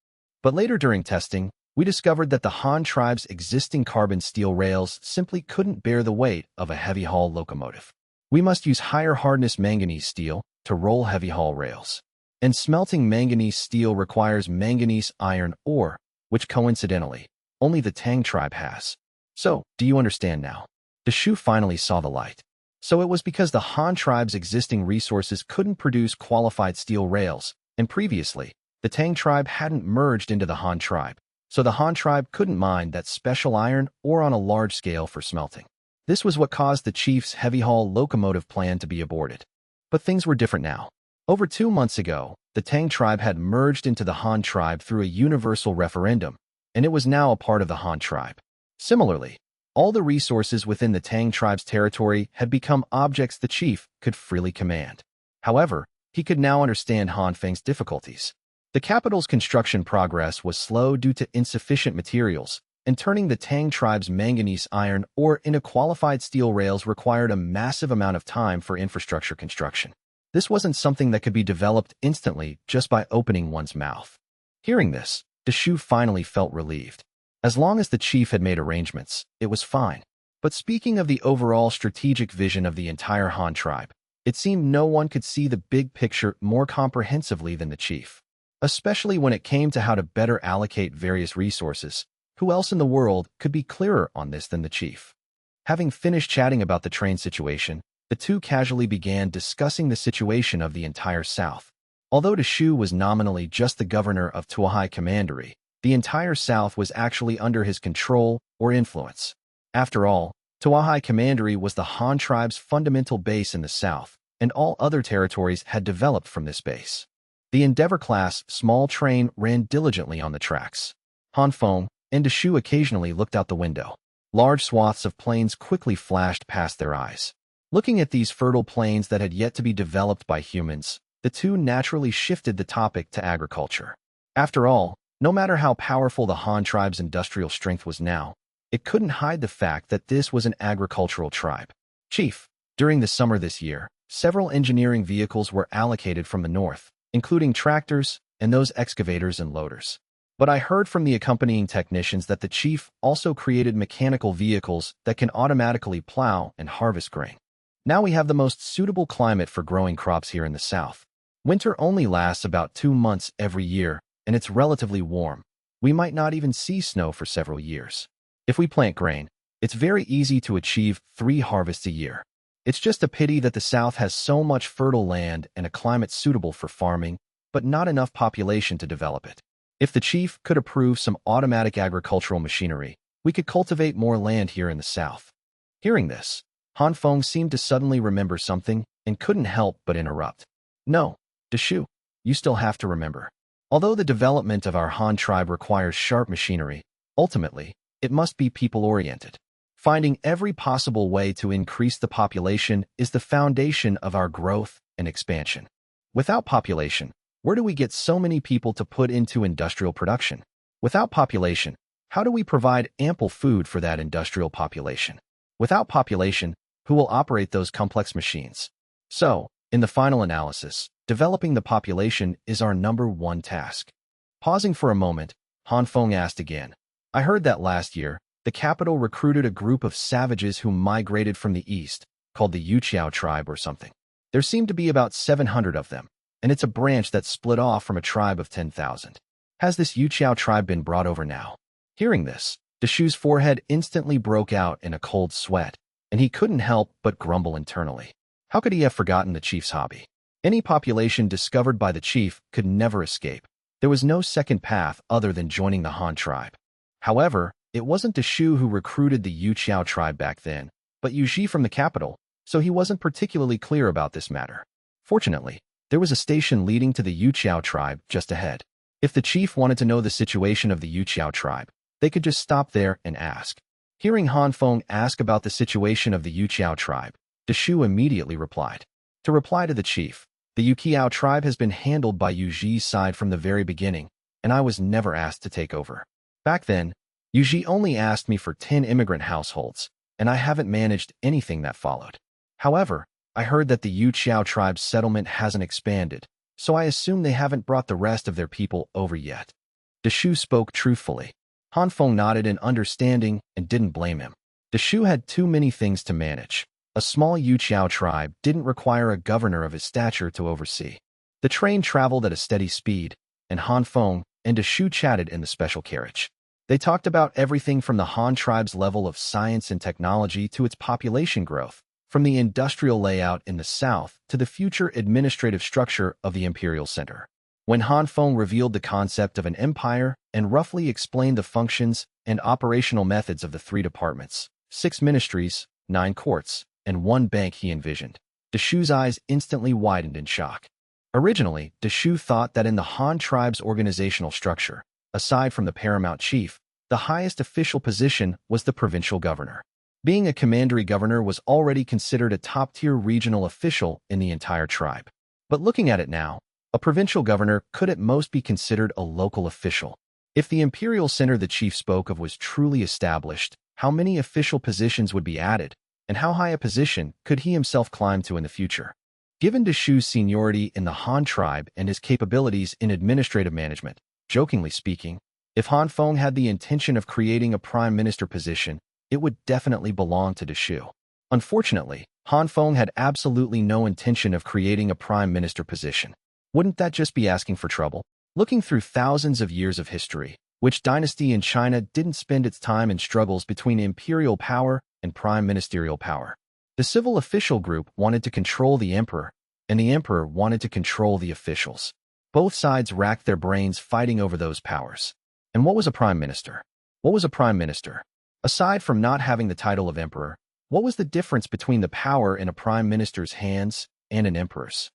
But later during testing, we discovered that the Han tribe's existing carbon steel rails simply couldn't bear the weight of a heavy-haul locomotive. We must use higher hardness manganese steel to roll heavy-haul rails. And smelting manganese steel requires manganese iron ore, which coincidentally Only the Tang tribe has. So, do you understand now? The Shu finally saw the light. So it was because the Han tribe's existing resources couldn't produce qualified steel rails, and previously, the Tang tribe hadn't merged into the Han tribe, so the Han tribe couldn't mine that special iron or on a large scale for smelting. This was what caused the chief's heavy-haul locomotive plan to be aborted. But things were different now. Over 2 months ago, the Tang tribe had merged into the Han tribe through a universal referendum, and it was now a part of the Han tribe. Similarly, all the resources within the Tang tribe's territory had become objects the chief could freely command. However, he could now understand Han Feng's difficulties. The capital's construction progress was slow due to insufficient materials, and turning the Tang tribe's manganese iron ore into qualified steel rails required a massive amount of time for infrastructure construction. This wasn't something that could be developed instantly just by opening one's mouth. Hearing this, Shu finally felt relieved. As long as the chief had made arrangements, it was fine. But speaking of the overall strategic vision of the entire Han tribe, it seemed no one could see the big picture more comprehensively than the chief. Especially when it came to how to better allocate various resources, who else in the world could be clearer on this than the chief? Having finished chatting about the train situation, the two casually began discussing the situation of the entire South. Although Shu was nominally just the governor of Tuahai Commandery, the entire South was actually under his control or influence. After all, Tuahai Commandery was the Han tribe's fundamental base in the South, and all other territories had developed from this base. The Endeavor-class small train ran diligently on the tracks. Han Feng and Shu occasionally looked out the window. Large swaths of plains quickly flashed past their eyes. Looking at these fertile plains that had yet to be developed by humans, the two naturally shifted the topic to agriculture. After all, no matter how powerful the Han tribe's industrial strength was now, it couldn't hide the fact that this was an agricultural tribe. Chief, during the summer this year, several engineering vehicles were allocated from the north, including tractors and those excavators and loaders. But I heard from the accompanying technicians that the chief also created mechanical vehicles that can automatically plow and harvest grain. Now we have the most suitable climate for growing crops here in the south. Winter only lasts about 2 months every year, and it's relatively warm. We might not even see snow for several years. If we plant grain, it's very easy to achieve 3 harvests a year. It's just a pity that the South has so much fertile land and a climate suitable for farming, but not enough population to develop it. If the chief could approve some automatic agricultural machinery, we could cultivate more land here in the South. Hearing this, Han Feng seemed to suddenly remember something and couldn't help but interrupt. No, Shu, you still have to remember. Although the development of our Han tribe requires sharp machinery, ultimately, it must be people-oriented. Finding every possible way to increase the population is the foundation of our growth and expansion. Without population, where do we get so many people to put into industrial production? Without population, how do we provide ample food for that industrial population? Without population, who will operate those complex machines? So, in the final analysis, developing the population is our #1 task. Pausing for a moment, Han Feng asked again. I heard that last year, the capital recruited a group of savages who migrated from the east, called the Yuqiao tribe or something. There seemed to be about 700 of them, and it's a branch that split off from a tribe of 10,000. Has this Yuqiao tribe been brought over now? Hearing this, Shu's forehead instantly broke out in a cold sweat, and he couldn't help but grumble internally. How could he have forgotten the chief's hobby? Any population discovered by the chief could never escape. There was no second path other than joining the Han tribe. However, it wasn't Shu who recruited the Yuqiao tribe back then, but Yuji from the capital, so he wasn't particularly clear about this matter. Fortunately, there was a station leading to the Yuqiao tribe just ahead. If the chief wanted to know the situation of the Yuqiao tribe, they could just stop there and ask. Hearing Han Feng ask about the situation of the Yuqiao tribe, Shu immediately replied. To reply to the chief, the Yuqiao tribe has been handled by Yuji's side from the very beginning, and I was never asked to take over. Back then, Yuji only asked me for 10 immigrant households, and I haven't managed anything that followed. However, I heard that the Yuqiao tribe's settlement hasn't expanded, so I assume they haven't brought the rest of their people over yet. Shu spoke truthfully. Han Feng nodded in understanding and didn't blame him. Shu had too many things to manage. A small Yuqiao tribe didn't require a governor of his stature to oversee. The train traveled at a steady speed, and Han Feng and Shu chatted in the special carriage. They talked about everything from the Han tribe's level of science and technology to its population growth, from the industrial layout in the south to the future administrative structure of the imperial center. When Han Feng revealed the concept of an empire and roughly explained the functions and operational methods of the 3 departments, 6 ministries, 9 courts, and 1 bank he envisioned, Deshu's eyes instantly widened in shock. Originally, Deshu thought that in the Han tribe's organizational structure, aside from the paramount chief, the highest official position was the provincial governor. Being a commandery governor was already considered a top-tier regional official in the entire tribe. But looking at it now, a provincial governor could at most be considered a local official. If the imperial center the chief spoke of was truly established, how many official positions would be added, and how high a position could he himself climb to in the future? Given Deshu's seniority in the Han tribe and his capabilities in administrative management, jokingly speaking, if Han Feng had the intention of creating a prime minister position, it would definitely belong to Deshu. Unfortunately, Han Feng had absolutely no intention of creating a prime minister position. Wouldn't that just be asking for trouble? Looking through thousands of years of history, which dynasty in China didn't spend its time in struggles between imperial power and prime ministerial power? The civil official group wanted to control the emperor, and the emperor wanted to control the officials. Both sides racked their brains fighting over those powers. And what was a prime minister? What was a prime minister? Aside from not having the title of emperor, what was the difference between the power in a prime minister's hands and an emperor's?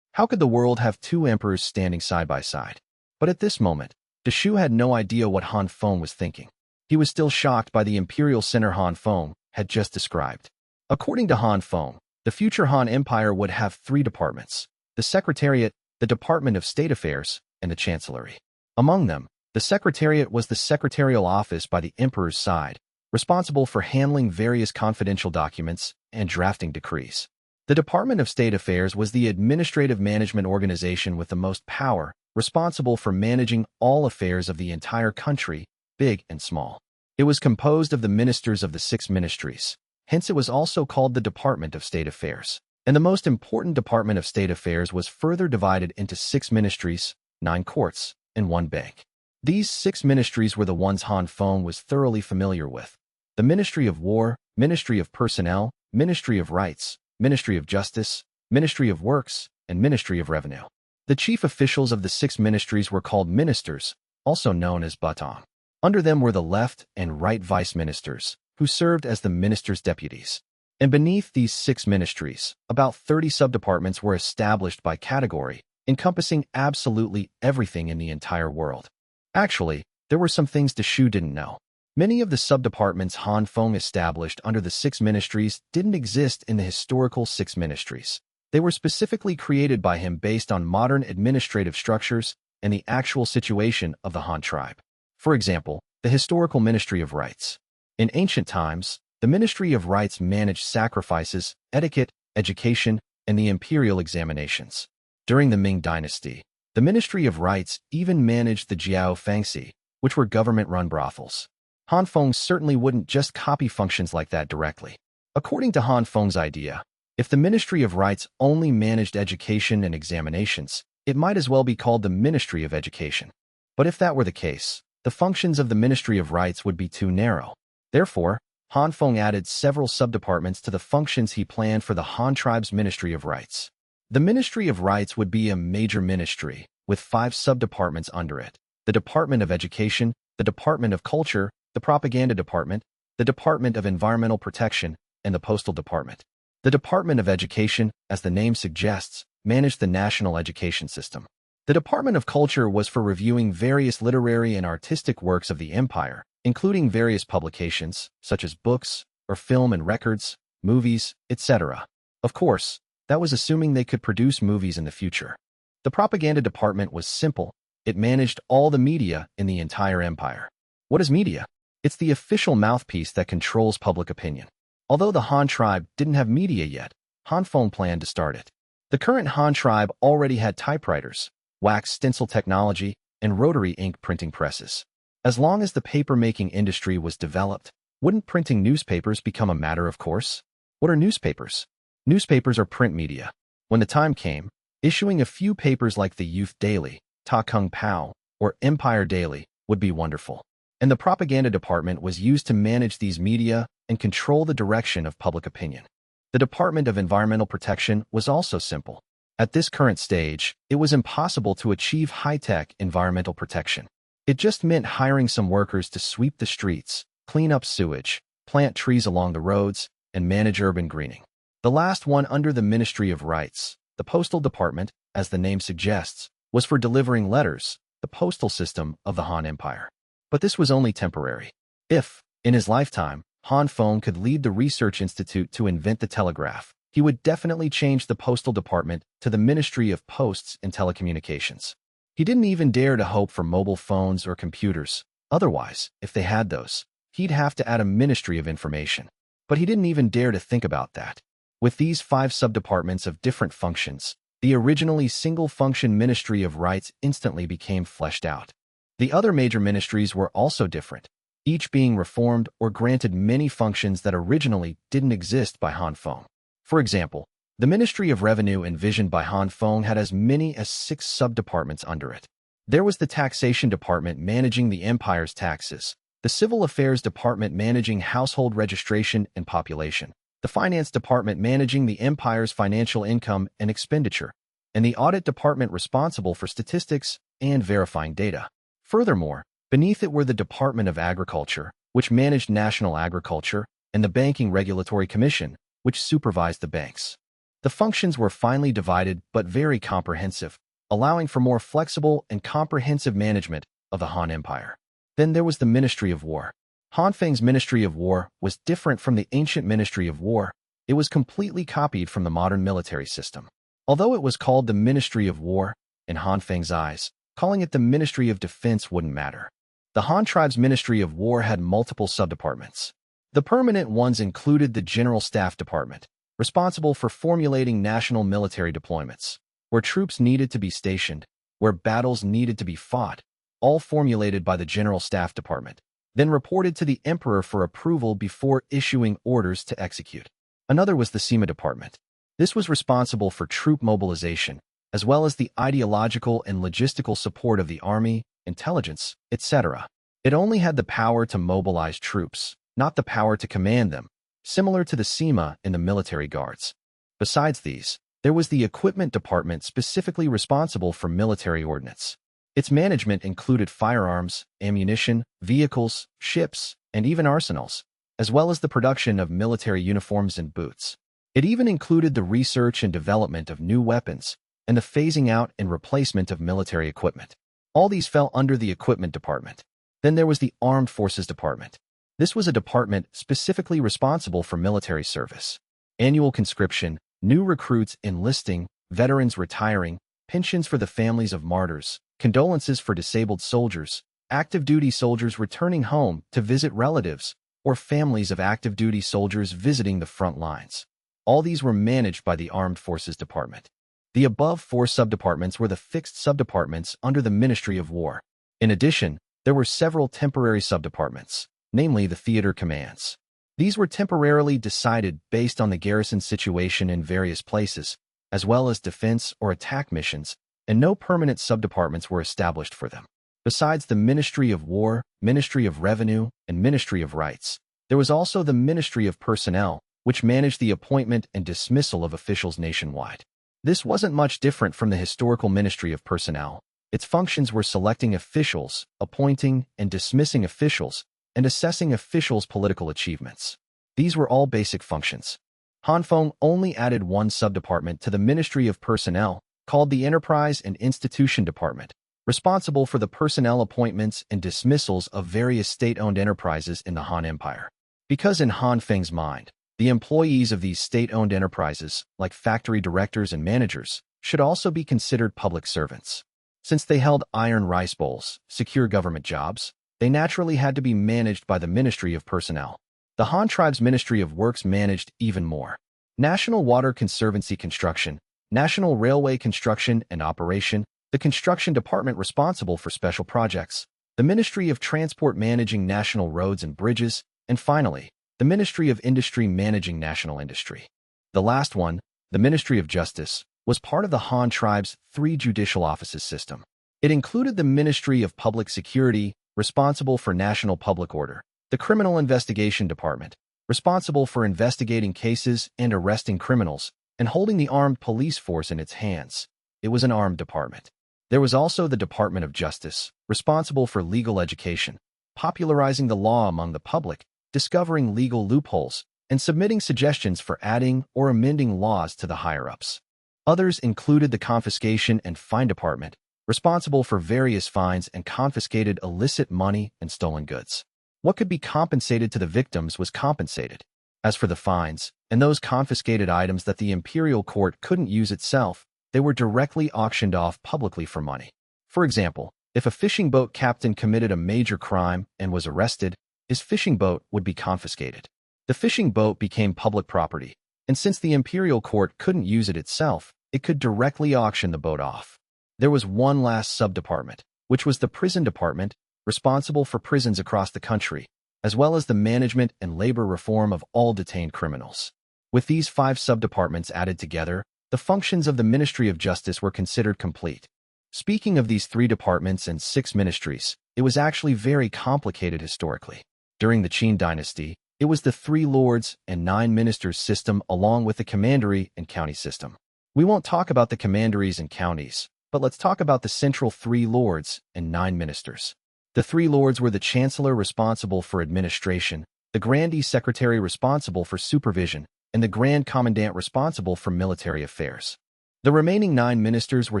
How could the world have 2 emperors standing side by side? But at this moment, Deshu had no idea what Han Feng was thinking. He was still shocked by the imperial center Han Feng had just described. According to Han Feng, the future Han Empire would have 3 departments: the Secretariat, the Department of State Affairs, and the Chancellery. Among them, the Secretariat was the secretarial office by the emperor's side, responsible for handling various confidential documents and drafting decrees. The Department of State Affairs was the administrative management organization with the most power, responsible for managing all affairs of the entire country, big and small. It was composed of the ministers of the 6 ministries. Hence it was also called the Department of State Affairs. And the most important Department of State Affairs was further divided into 6 ministries, 9 courts, and 1 bank. These 6 ministries were the ones Han Feng was thoroughly familiar with: the Ministry of War, Ministry of Personnel, Ministry of Rights, Ministry of Justice, Ministry of Works, and Ministry of Revenue. The chief officials of the 6 ministries were called ministers, also known as batong. Under them were the left and right vice ministers, who served as the ministers' deputies. And beneath these 6 ministries, about 30 subdepartments were established by category, encompassing absolutely everything in the entire world. Actually, there were some things Deshu didn't know. Many of the subdepartments Han Feng established under the 6 ministries didn't exist in the historical 6 ministries. They were specifically created by him based on modern administrative structures and the actual situation of the Han tribe. For example, the historical Ministry of Rights. In ancient times, the Ministry of Rights managed sacrifices, etiquette, education, and the imperial examinations. During the Ming Dynasty, the Ministry of Rights even managed the Jiao Fangxi, which were government-run brothels. Han Feng certainly wouldn't just copy functions like that directly. According to Han Feng's idea, if the Ministry of Rights only managed education and examinations, it might as well be called the Ministry of Education. But if that were the case, the functions of the Ministry of Rights would be too narrow. Therefore, Han Feng added several subdepartments to the functions he planned for the Han tribe's Ministry of Rights. The Ministry of Rights would be a major ministry, with 5 subdepartments under it: the Department of Education, the Department of Culture, the Propaganda Department, the Department of Environmental Protection, and the Postal Department. The Department of Education, as the name suggests, managed the national education system. The Department of Culture was for reviewing various literary and artistic works of the empire, including various publications, such as books, or film and records, movies, etc. Of course, that was assuming they could produce movies in the future. The Propaganda Department was simple. It managed all the media in the entire empire. What is media? It's the official mouthpiece that controls public opinion. Although the Han tribe didn't have media yet, Han Feng planned to start it. The current Han tribe already had typewriters, wax stencil technology, and rotary ink printing presses. As long as the paper-making industry was developed, wouldn't printing newspapers become a matter of course? What are newspapers? Newspapers are print media. When the time came, issuing a few papers like the Youth Daily, Ta Kung Pao, or Empire Daily would be wonderful. and the propaganda department was used to manage these media and control the direction of public opinion. The Department of Environmental Protection was also simple. At this current stage, it was impossible to achieve high-tech environmental protection. It just meant hiring some workers to sweep the streets, clean up sewage, plant trees along the roads, and manage urban greening. The last one under the Ministry of Rights, the Postal Department, as the name suggests, was for delivering letters, the postal system of the Han Empire. But this was only temporary. If, in his lifetime, Han Feng could lead the research institute to invent the telegraph, he would definitely change the postal department to the Ministry of Posts and Telecommunications. He didn't even dare to hope for mobile phones or computers. Otherwise, if they had those, he'd have to add a Ministry of Information. But he didn't even dare to think about that. With these 5 subdepartments of different functions, the originally single-function Ministry of Rights instantly became fleshed out. The other major ministries were also different, each being reformed or granted many functions that originally didn't exist by Han Feng. For example, the Ministry of Revenue envisioned by Han Feng had as many as 6 subdepartments under it. There was the Taxation Department managing the empire's taxes, the Civil Affairs Department managing household registration and population, the Finance Department managing the empire's financial income and expenditure, and the Audit Department responsible for statistics and verifying data. Furthermore, beneath it were the Department of Agriculture, which managed national agriculture, and the Banking Regulatory Commission, which supervised the banks. The functions were finely divided but very comprehensive, allowing for more flexible and comprehensive management of the Han Empire. Then there was the Ministry of War. Han Feng's Ministry of War was different from the ancient Ministry of War. It was completely copied from the modern military system. Although it was called the Ministry of War, in Han Feng's eyes, calling it the Ministry of Defense wouldn't matter. The Han tribe's Ministry of War had multiple subdepartments. The permanent ones included the General Staff Department, responsible for formulating national military deployments, where troops needed to be stationed, where battles needed to be fought, all formulated by the General Staff Department, then reported to the Emperor for approval before issuing orders to execute. Another was the Sima Department. This was responsible for troop mobilization, as well as the ideological and logistical support of the army, intelligence, etc. It only had the power to mobilize troops, not the power to command them, similar to the Sima in the military guards. Besides these, there was the Equipment Department specifically responsible for military ordnance. Its management included firearms, ammunition, vehicles, ships, and even arsenals, as well as the production of military uniforms and boots. It even included the research and development of new weapons and the phasing out and replacement of military equipment. All these fell under the Equipment Department. Then there was the Armed Forces Department. This was a department specifically responsible for military service, annual conscription, new recruits enlisting, veterans retiring, pensions for the families of martyrs, condolences for disabled soldiers, active duty soldiers returning home to visit relatives, or families of active duty soldiers visiting the front lines. All these were managed by the Armed Forces Department. The above 4 subdepartments were the fixed subdepartments under the Ministry of War. In addition, there were several temporary subdepartments, namely the theater commands. These were temporarily decided based on the garrison situation in various places, as well as defense or attack missions, and no permanent subdepartments were established for them. Besides the Ministry of War, Ministry of Revenue, and Ministry of Rights, there was also the Ministry of Personnel, which managed the appointment and dismissal of officials nationwide. This wasn't much different from the historical Ministry of Personnel. Its functions were selecting officials, appointing and dismissing officials, and assessing officials' political achievements. These were all basic functions. Han Feng only added one subdepartment to the Ministry of Personnel, called the Enterprise and Institution Department, responsible for the personnel appointments and dismissals of various state-owned enterprises in the Han Empire. Because in Han Feng's mind, the employees of these state-owned enterprises, like factory directors and managers, should also be considered public servants. Since they held iron rice bowls, secure government jobs, they naturally had to be managed by the Ministry of Personnel. The Han tribe's Ministry of Works managed even more. National Water Conservancy Construction, National Railway Construction and Operation, the Construction Department responsible for special projects, the Ministry of Transport managing national roads and bridges, and finally, the Ministry of Industry managing national industry. The last one, the Ministry of Justice, was part of the Han tribe's 3 judicial offices system. It included the Ministry of Public Security, responsible for national public order. The Criminal Investigation Department, responsible for investigating cases and arresting criminals, and holding the armed police force in its hands. It was an armed department. There was also the Department of Justice, responsible for legal education, popularizing the law among the public, discovering legal loopholes, and submitting suggestions for adding or amending laws to the higher-ups. Others included the Confiscation and Fine Department, responsible for various fines and confiscated illicit money and stolen goods. What could be compensated to the victims was compensated. As for the fines, and those confiscated items that the imperial court couldn't use itself, they were directly auctioned off publicly for money. For example, if a fishing boat captain committed a major crime and was arrested, his fishing boat would be confiscated. The fishing boat became public property, and since the imperial court couldn't use it itself, it could directly auction the boat off. There was one last sub-department, which was the prison department, responsible for prisons across the country, as well as the management and labor reform of all detained criminals. With these 5 sub-departments added together, the functions of the Ministry of Justice were considered complete. Speaking of these 3 departments and 6 ministries, it was actually very complicated historically. During the Qin dynasty, it was the 3 lords and 9 ministers system along with the commandery and county system. We won't talk about the commanderies and counties, but let's talk about the central 3 lords and 9 ministers. The 3 lords were the chancellor responsible for administration, the grandee secretary responsible for supervision, and the grand commandant responsible for military affairs. The remaining 9 ministers were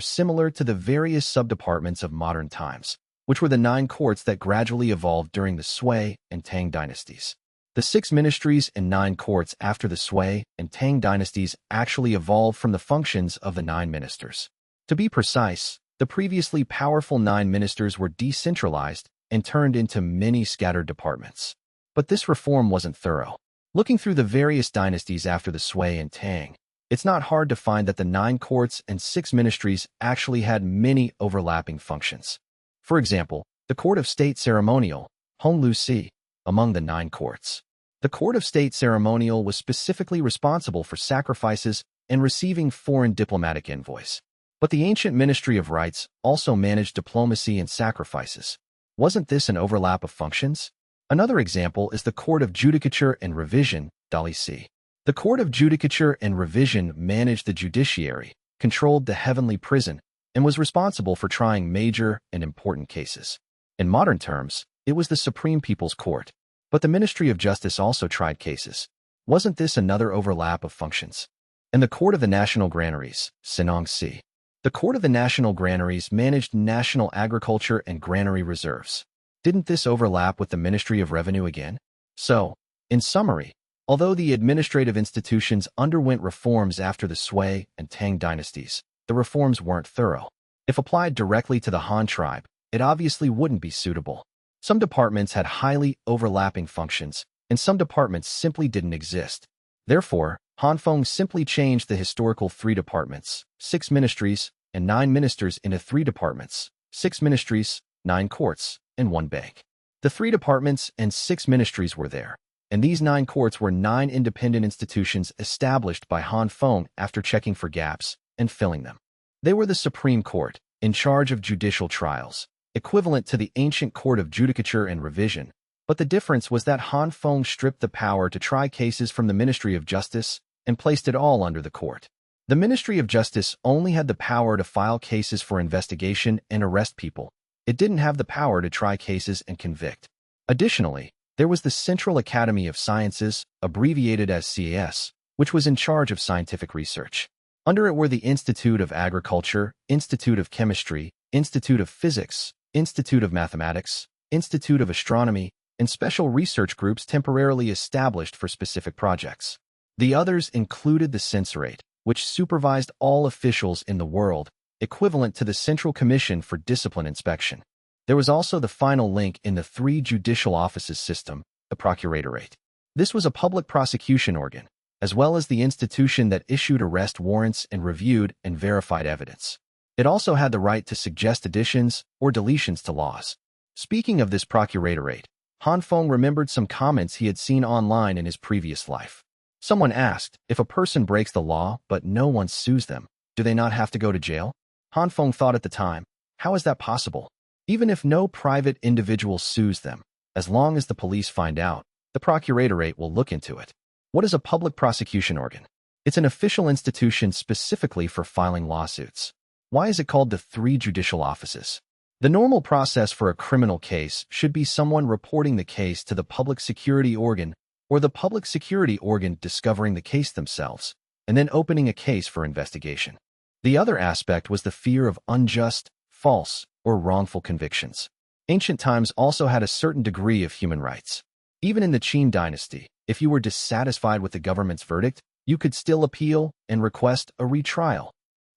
similar to the various sub-departments of modern times, which were the 9 courts that gradually evolved during the Xue and Tang dynasties. The 6 ministries and 9 courts after the Xue and Tang dynasties actually evolved from the functions of the 9 ministers. To be precise, the previously powerful 9 ministers were decentralized and turned into many scattered departments. But this reform wasn't thorough. Looking through the various dynasties after the Xue and Tang, it's not hard to find that the 9 courts and 6 ministries actually had many overlapping functions. For example, the Court of State Ceremonial, Hong Lu Si, among the 9 courts. The Court of State Ceremonial was specifically responsible for sacrifices and receiving foreign diplomatic envoys. But the ancient Ministry of Rites also managed diplomacy and sacrifices. Wasn't this an overlap of functions? Another example is the Court of Judicature and Revision, Dali Si. The Court of Judicature and Revision managed the judiciary, controlled the heavenly prison, and was responsible for trying major and important cases. In modern terms, it was the Supreme People's Court. But the Ministry of Justice also tried cases. Wasn't this another overlap of functions? And the Court of the National Granaries, Sinong Si. The Court of the National Granaries managed national agriculture and granary reserves. Didn't this overlap with the Ministry of Revenue again? So, in summary, although the administrative institutions underwent reforms after the Xue and Tang dynasties, the reforms weren't thorough. If applied directly to the Han tribe, it obviously wouldn't be suitable. Some departments had highly overlapping functions, and some departments simply didn't exist. Therefore, Han Feng simply changed the historical 3 departments, 6 ministries, and 9 ministers into 3 departments, 6 ministries, 9 courts, and 1 bank. The 3 departments and 6 ministries were there, and these 9 courts were 9 independent institutions established by Han Feng after checking for gaps and filling them. They were the Supreme Court, in charge of judicial trials, equivalent to the ancient Court of Judicature and Revision, but the difference was that Han Feng stripped the power to try cases from the Ministry of Justice and placed it all under the court. The Ministry of Justice only had the power to file cases for investigation and arrest people. It didn't have the power to try cases and convict. Additionally, there was the Central Academy of Sciences, abbreviated as CAS, which was in charge of scientific research. Under it were the Institute of Agriculture, Institute of Chemistry, Institute of Physics, Institute of Mathematics, Institute of Astronomy, and special research groups temporarily established for specific projects. The others included the Censorate, which supervised all officials in the world, equivalent to the Central Commission for Discipline Inspection. There was also the final link in the 3 judicial offices system, the Procuratorate. This was a public prosecution organ, as well as the institution that issued arrest warrants and reviewed and verified evidence. It also had the right to suggest additions or deletions to laws. Speaking of this Procuratorate, Han Feng remembered some comments he had seen online in his previous life. Someone asked, if a person breaks the law but no one sues them, do they not have to go to jail? Han Feng thought at the time, how is that possible? Even if no private individual sues them, as long as the police find out, the procuratorate will look into it. What is a public prosecution organ? It's an official institution specifically for filing lawsuits. Why is it called the three judicial offices? The normal process for a criminal case should be someone reporting the case to the public security organ or the public security organ discovering the case themselves, and then opening a case for investigation. The other aspect was the fear of unjust, false, or wrongful convictions. Ancient times also had a certain degree of human rights. Even in the Qin dynasty, if you were dissatisfied with the government's verdict, you could still appeal and request a retrial.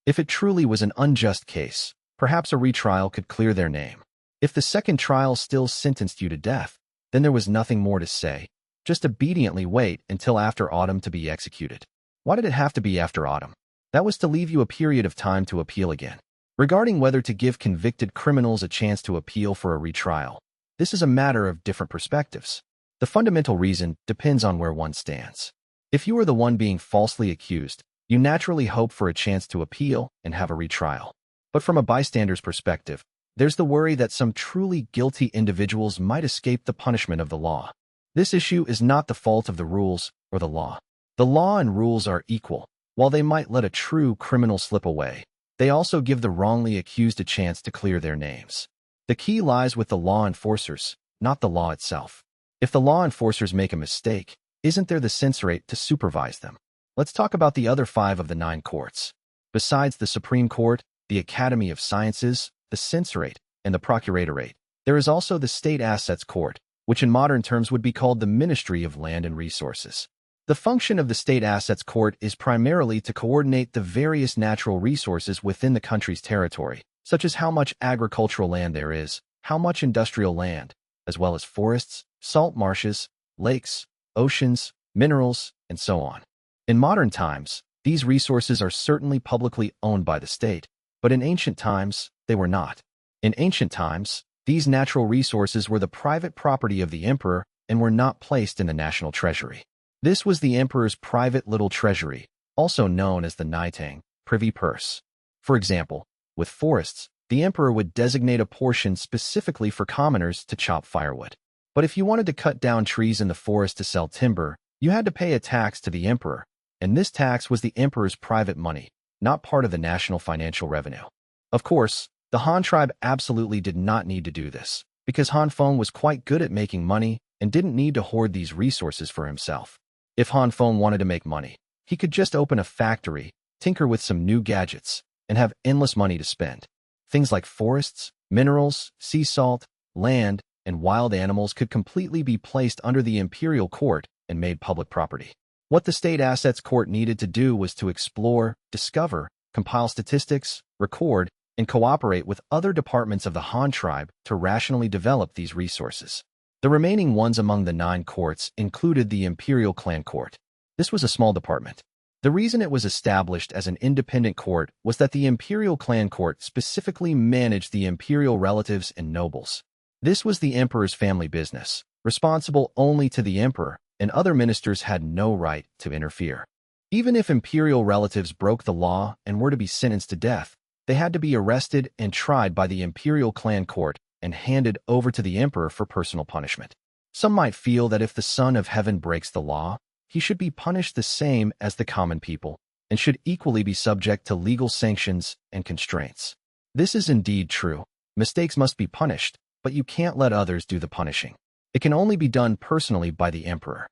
If it truly was an unjust case, perhaps a retrial could clear their name. If the second trial still sentenced you to death, then there was nothing more to say. Just obediently wait until after autumn to be executed. Why did it have to be after autumn? That was to leave you a period of time to appeal again. Regarding whether to give convicted criminals a chance to appeal for a retrial, this is a matter of different perspectives. The fundamental reason depends on where one stands. If you are the one being falsely accused, you naturally hope for a chance to appeal and have a retrial. But from a bystander's perspective, there's the worry that some truly guilty individuals might escape the punishment of the law. This issue is not the fault of the rules or the law. The law and rules are equal. While they might let a true criminal slip away, they also give the wrongly accused a chance to clear their names. The key lies with the law enforcers, not the law itself. If the law enforcers make a mistake, isn't there the censorate to supervise them? Let's talk about the other 5 of the 9 courts. Besides the Supreme Court, the Academy of Sciences, the censorate, and the procuratorate, there is also the State Assets Court, which in modern terms would be called the Ministry of Land and Resources. The function of the State Assets Court is primarily to coordinate the various natural resources within the country's territory, such as how much agricultural land there is, how much industrial land, as well as forests, salt marshes, lakes, oceans, minerals, and so on. In modern times, these resources are certainly publicly owned by the state, but in ancient times, they were not. In ancient times, these natural resources were the private property of the emperor and were not placed in the national treasury. This was the emperor's private little treasury, also known as the Naitang, privy purse. For example, with forests, the emperor would designate a portion specifically for commoners to chop firewood. But if you wanted to cut down trees in the forest to sell timber, you had to pay a tax to the emperor, and this tax was the emperor's private money, not part of the national financial revenue. Of course, the Han tribe absolutely did not need to do this, because Han Feng was quite good at making money and didn't need to hoard these resources for himself. If Han Feng wanted to make money, he could just open a factory, tinker with some new gadgets, and have endless money to spend. Things like forests, minerals, sea salt, land, and wild animals could completely be placed under the imperial court and made public property. What the State Assets Court needed to do was to explore, discover, compile statistics, record, and cooperate with other departments of the Han tribe to rationally develop these resources. The remaining ones among the 9 courts included the Imperial Clan Court. This was a small department. The reason it was established as an independent court was that the Imperial Clan Court specifically managed the imperial relatives and nobles. This was the emperor's family business, responsible only to the emperor, and other ministers had no right to interfere. Even if imperial relatives broke the law and were to be sentenced to death, they had to be arrested and tried by the Imperial Clan Court and handed over to the emperor for personal punishment. Some might feel that if the Son of Heaven breaks the law, he should be punished the same as the common people and should equally be subject to legal sanctions and constraints. This is indeed true. Mistakes must be punished, but you can't let others do the punishing. It can only be done personally by the emperor.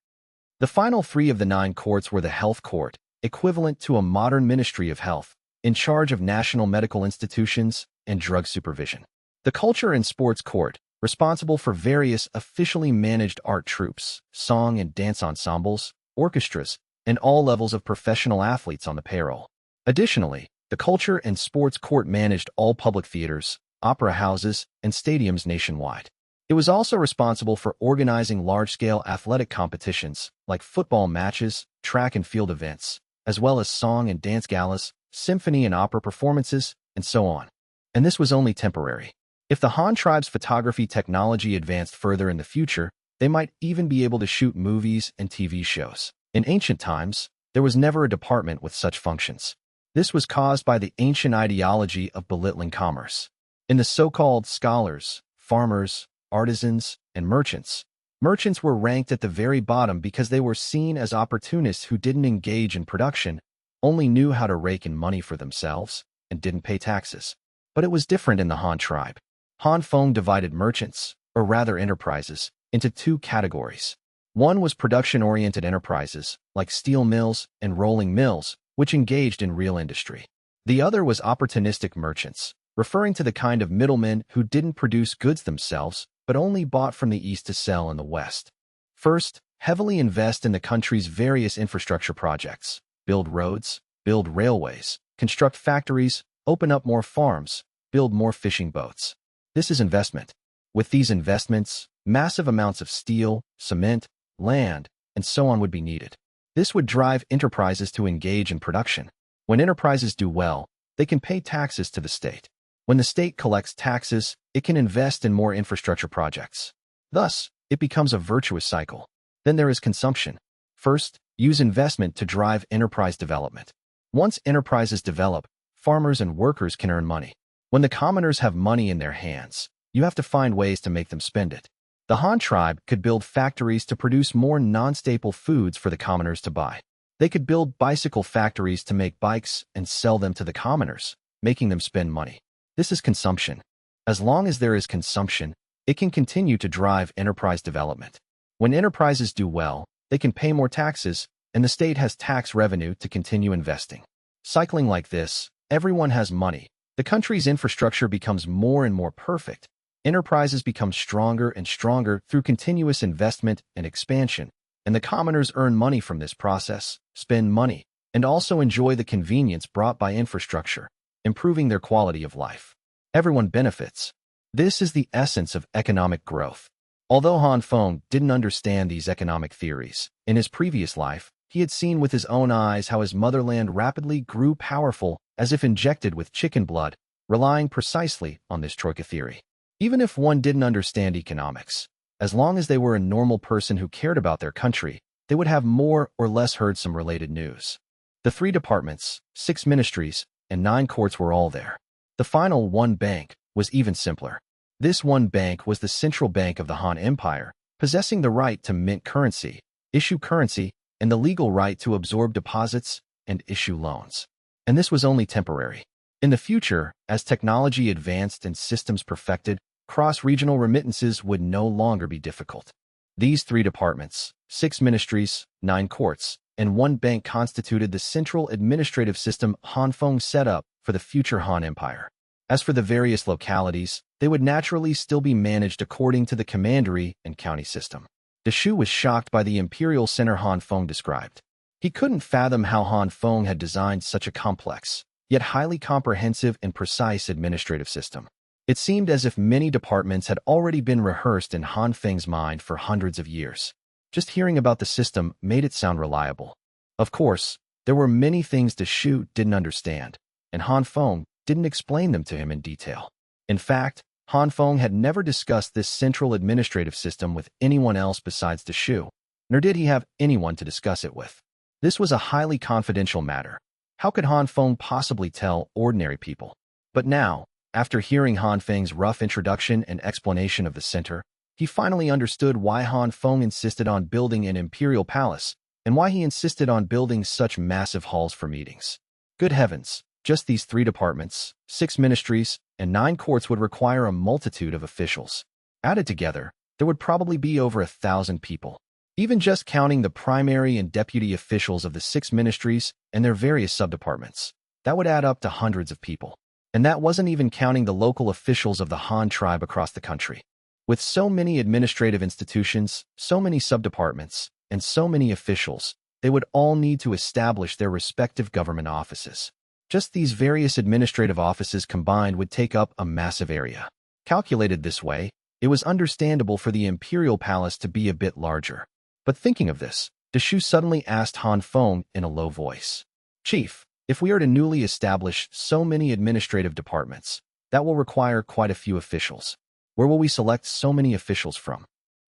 The final 3 of the 9 courts were the Health Court, equivalent to a modern Ministry of Health, in charge of national medical institutions and drug supervision. The Culture and Sports Court, responsible for various officially managed art troupes, song and dance ensembles, orchestras, and all levels of professional athletes on the payroll. Additionally, the Culture and Sports Court managed all public theaters, opera houses, and stadiums nationwide. It was also responsible for organizing large-scale athletic competitions like football matches, track and field events, as well as song and dance galas, symphony and opera performances, and so on. And this was only temporary. If the Han tribe's photography technology advanced further in the future, they might even be able to shoot movies and TV shows. In ancient times, there was never a department with such functions. This was caused by the ancient ideology of belittling commerce. In the so-called scholars, farmers, artisans, and merchants, merchants were ranked at the very bottom because they were seen as opportunists who didn't engage in production, only knew how to rake in money for themselves, and didn't pay taxes. But it was different in the Han tribe. Han Feng divided merchants, or rather enterprises, into two categories. One was production-oriented enterprises, like steel mills and rolling mills, which engaged in real industry. The other was opportunistic merchants, referring to the kind of middlemen who didn't produce goods themselves, but only bought from the East to sell in the West. First, heavily invest in the country's various infrastructure projects, build roads, build railways, construct factories, open up more farms, build more fishing boats. This is investment. With these investments, massive amounts of steel, cement, land, and so on would be needed. This would drive enterprises to engage in production. When enterprises do well, they can pay taxes to the state. When the state collects taxes, it can invest in more infrastructure projects. Thus, it becomes a virtuous cycle. Then there is consumption. First, use investment to drive enterprise development. Once enterprises develop, farmers and workers can earn money. When the commoners have money in their hands, you have to find ways to make them spend it. The Han tribe could build factories to produce more non-staple foods for the commoners to buy. They could build bicycle factories to make bikes and sell them to the commoners, making them spend money. This is consumption. As long as there is consumption, it can continue to drive enterprise development. When enterprises do well, they can pay more taxes, and the state has tax revenue to continue investing. Cycling like this, everyone has money. The country's infrastructure becomes more and more perfect. Enterprises become stronger and stronger through continuous investment and expansion, and the commoners earn money from this process, spend money, and also enjoy the convenience brought by infrastructure, improving their quality of life. Everyone benefits. This is the essence of economic growth. Although Han Feng didn't understand these economic theories, in his previous life, he had seen with his own eyes how his motherland rapidly grew powerful as if injected with chicken blood, relying precisely on this troika theory. Even if one didn't understand economics, as long as they were a normal person who cared about their country, they would have more or less heard some related news. The 3 departments, 6 ministries, and 9 courts were all there. The final one bank was even simpler. This one bank was the central bank of the Han Empire, possessing the right to mint currency, issue currency, and the legal right to absorb deposits and issue loans. And this was only temporary. In the future, as technology advanced and systems perfected, cross-regional remittances would no longer be difficult. These 3 departments, 6 ministries, 9 courts, and 1 bank constituted the central administrative system Han Feng set up for the future Han Empire. As for the various localities, they would naturally still be managed according to the commandery and county system. Xue was shocked by the imperial center Han Feng described. He couldn't fathom how Han Feng had designed such a complex, yet highly comprehensive and precise administrative system. It seemed as if many departments had already been rehearsed in Han Feng's mind for hundreds of years. Just hearing about the system made it sound reliable. Of course, there were many things Xue didn't understand, and Han Feng didn't explain them to him in detail. In fact, Han Feng had never discussed this central administrative system with anyone else besides Xue, nor did he have anyone to discuss it with. This was a highly confidential matter. How could Han Feng possibly tell ordinary people? But now, after hearing Han Feng's rough introduction and explanation of the center, he finally understood why Han Feng insisted on building an Imperial Palace and why he insisted on building such massive halls for meetings. Good heavens, just these 3 departments, 6 ministries, and 9 courts would require a multitude of officials. Added together, there would probably be over 1,000 people. Even just counting the primary and deputy officials of the 6 ministries and their various subdepartments, that would add up to hundreds of people. And that wasn't even counting the local officials of the Han tribe across the country. With so many administrative institutions, so many subdepartments, and so many officials, they would all need to establish their respective government offices. Just these various administrative offices combined would take up a massive area. Calculated this way, it was understandable for the Imperial Palace to be a bit larger. But thinking of this, Xue suddenly asked Han Feng in a low voice, "Chief, if we are to newly establish so many administrative departments, that will require quite a few officials. Where will we select so many officials from?"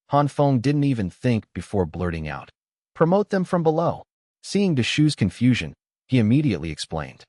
Han Feng didn't even think before blurting out, "Promote them from below." Seeing Xue's confusion, he immediately explained,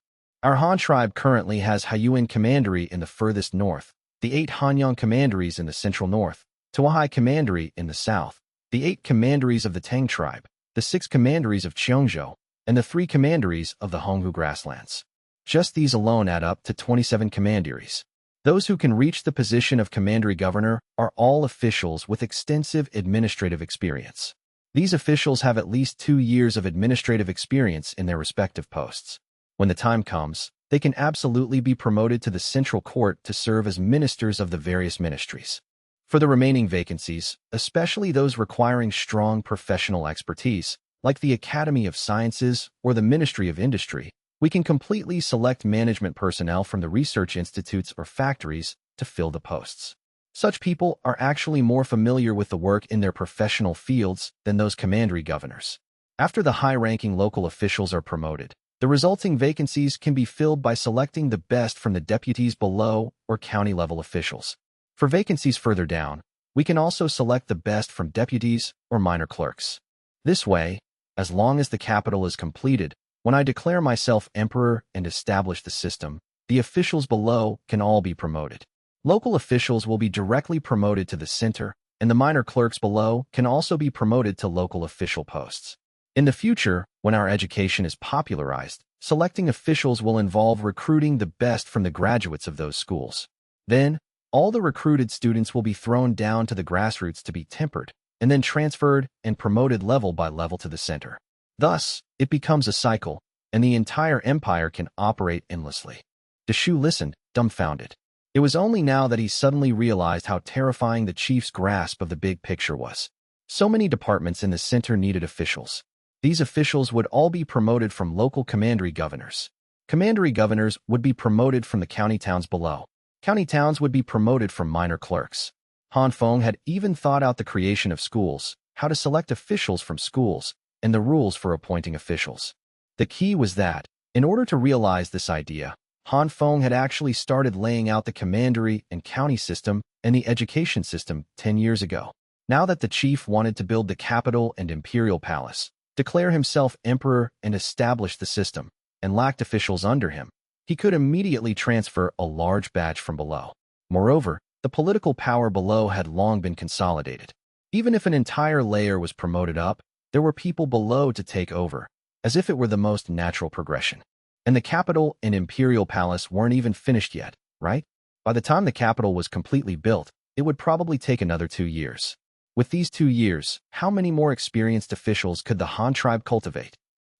Our Han tribe currently has Huben Commandery in the furthest north, the 8 Hanyang Commanderies in the central north, Tuahai Commandery in the south, the 8 Commanderies of the Tang tribe, the 6 Commanderies of Qiongzhou, and the 3 Commanderies of the Honghu Grasslands. Just these alone add up to 27 commanderies. Those who can reach the position of commandery governor are all officials with extensive administrative experience. These officials have at least 2 years of administrative experience in their respective posts. When the time comes, they can absolutely be promoted to the central court to serve as ministers of the various ministries. For the remaining vacancies, especially those requiring strong professional expertise, like the Academy of Sciences or the Ministry of Industry, we can completely select management personnel from the research institutes or factories to fill the posts. Such people are actually more familiar with the work in their professional fields than those commandery governors. After the high-ranking local officials are promoted, the resulting vacancies can be filled by selecting the best from the deputies below or county-level officials. For vacancies further down, we can also select the best from deputies or minor clerks. This way, as long as the capital is completed, when I declare myself emperor and establish the system, the officials below can all be promoted. Local officials will be directly promoted to the center, and the minor clerks below can also be promoted to local official posts. In the future, when our education is popularized, selecting officials will involve recruiting the best from the graduates of those schools. Then, all the recruited students will be thrown down to the grassroots to be tempered, and then transferred and promoted level by level to the center. Thus, it becomes a cycle, and the entire empire can operate endlessly. Shu listened, dumbfounded. It was only now that he suddenly realized how terrifying the chief's grasp of the big picture was. So many departments in the center needed officials. These officials would all be promoted from local commandery governors. Commandery governors would be promoted from the county towns below. County towns would be promoted from minor clerks. Han Feng had even thought out the creation of schools, how to select officials from schools, and the rules for appointing officials. The key was that, in order to realize this idea, Han Feng had actually started laying out the commandery and county system and the education system 10 years ago. Now that the chief wanted to build the capital and Imperial Palace, declare himself emperor and establish the system, and lacked officials under him, he could immediately transfer a large batch from below. Moreover, the political power below had long been consolidated. Even if an entire layer was promoted up, there were people below to take over, as if it were the most natural progression. And the capital and Imperial Palace weren't even finished yet, right? By the time the capital was completely built, it would probably take another 2 years. With these 2 years, how many more experienced officials could the Han tribe cultivate?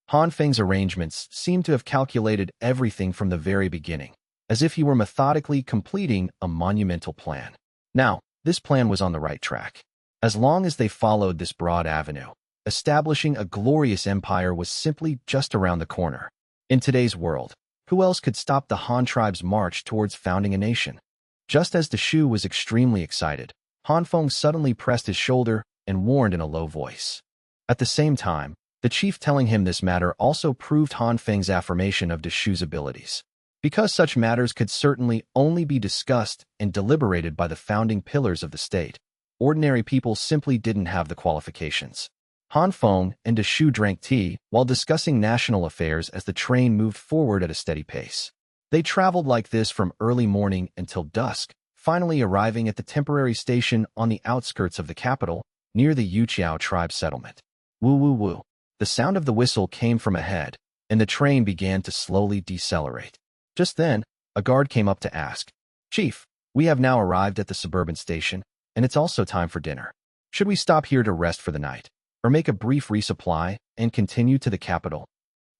Han Feng's arrangements seemed to have calculated everything from the very beginning, as if he were methodically completing a monumental plan. Now, this plan was on the right track. As long as they followed this broad avenue, establishing a glorious empire was simply just around the corner. In today's world, who else could stop the Han tribe's march towards founding a nation? Just as Shu was extremely excited, Han Feng suddenly pressed his shoulder and warned in a low voice. At the same time, the chief telling him this matter also proved Han Feng's affirmation of Shu's abilities. Because such matters could certainly only be discussed and deliberated by the founding pillars of the state, ordinary people simply didn't have the qualifications. Han Feng and Shu drank tea while discussing national affairs as the train moved forward at a steady pace. They traveled like this from early morning until dusk, finally arriving at the temporary station on the outskirts of the capital, near the Yuqiao tribe settlement. Woo woo woo. The sound of the whistle came from ahead, and the train began to slowly decelerate. Just then, a guard came up to ask, "Chief, we have now arrived at the suburban station, and it's also time for dinner. Should we stop here to rest for the night, or make a brief resupply and continue to the capital?"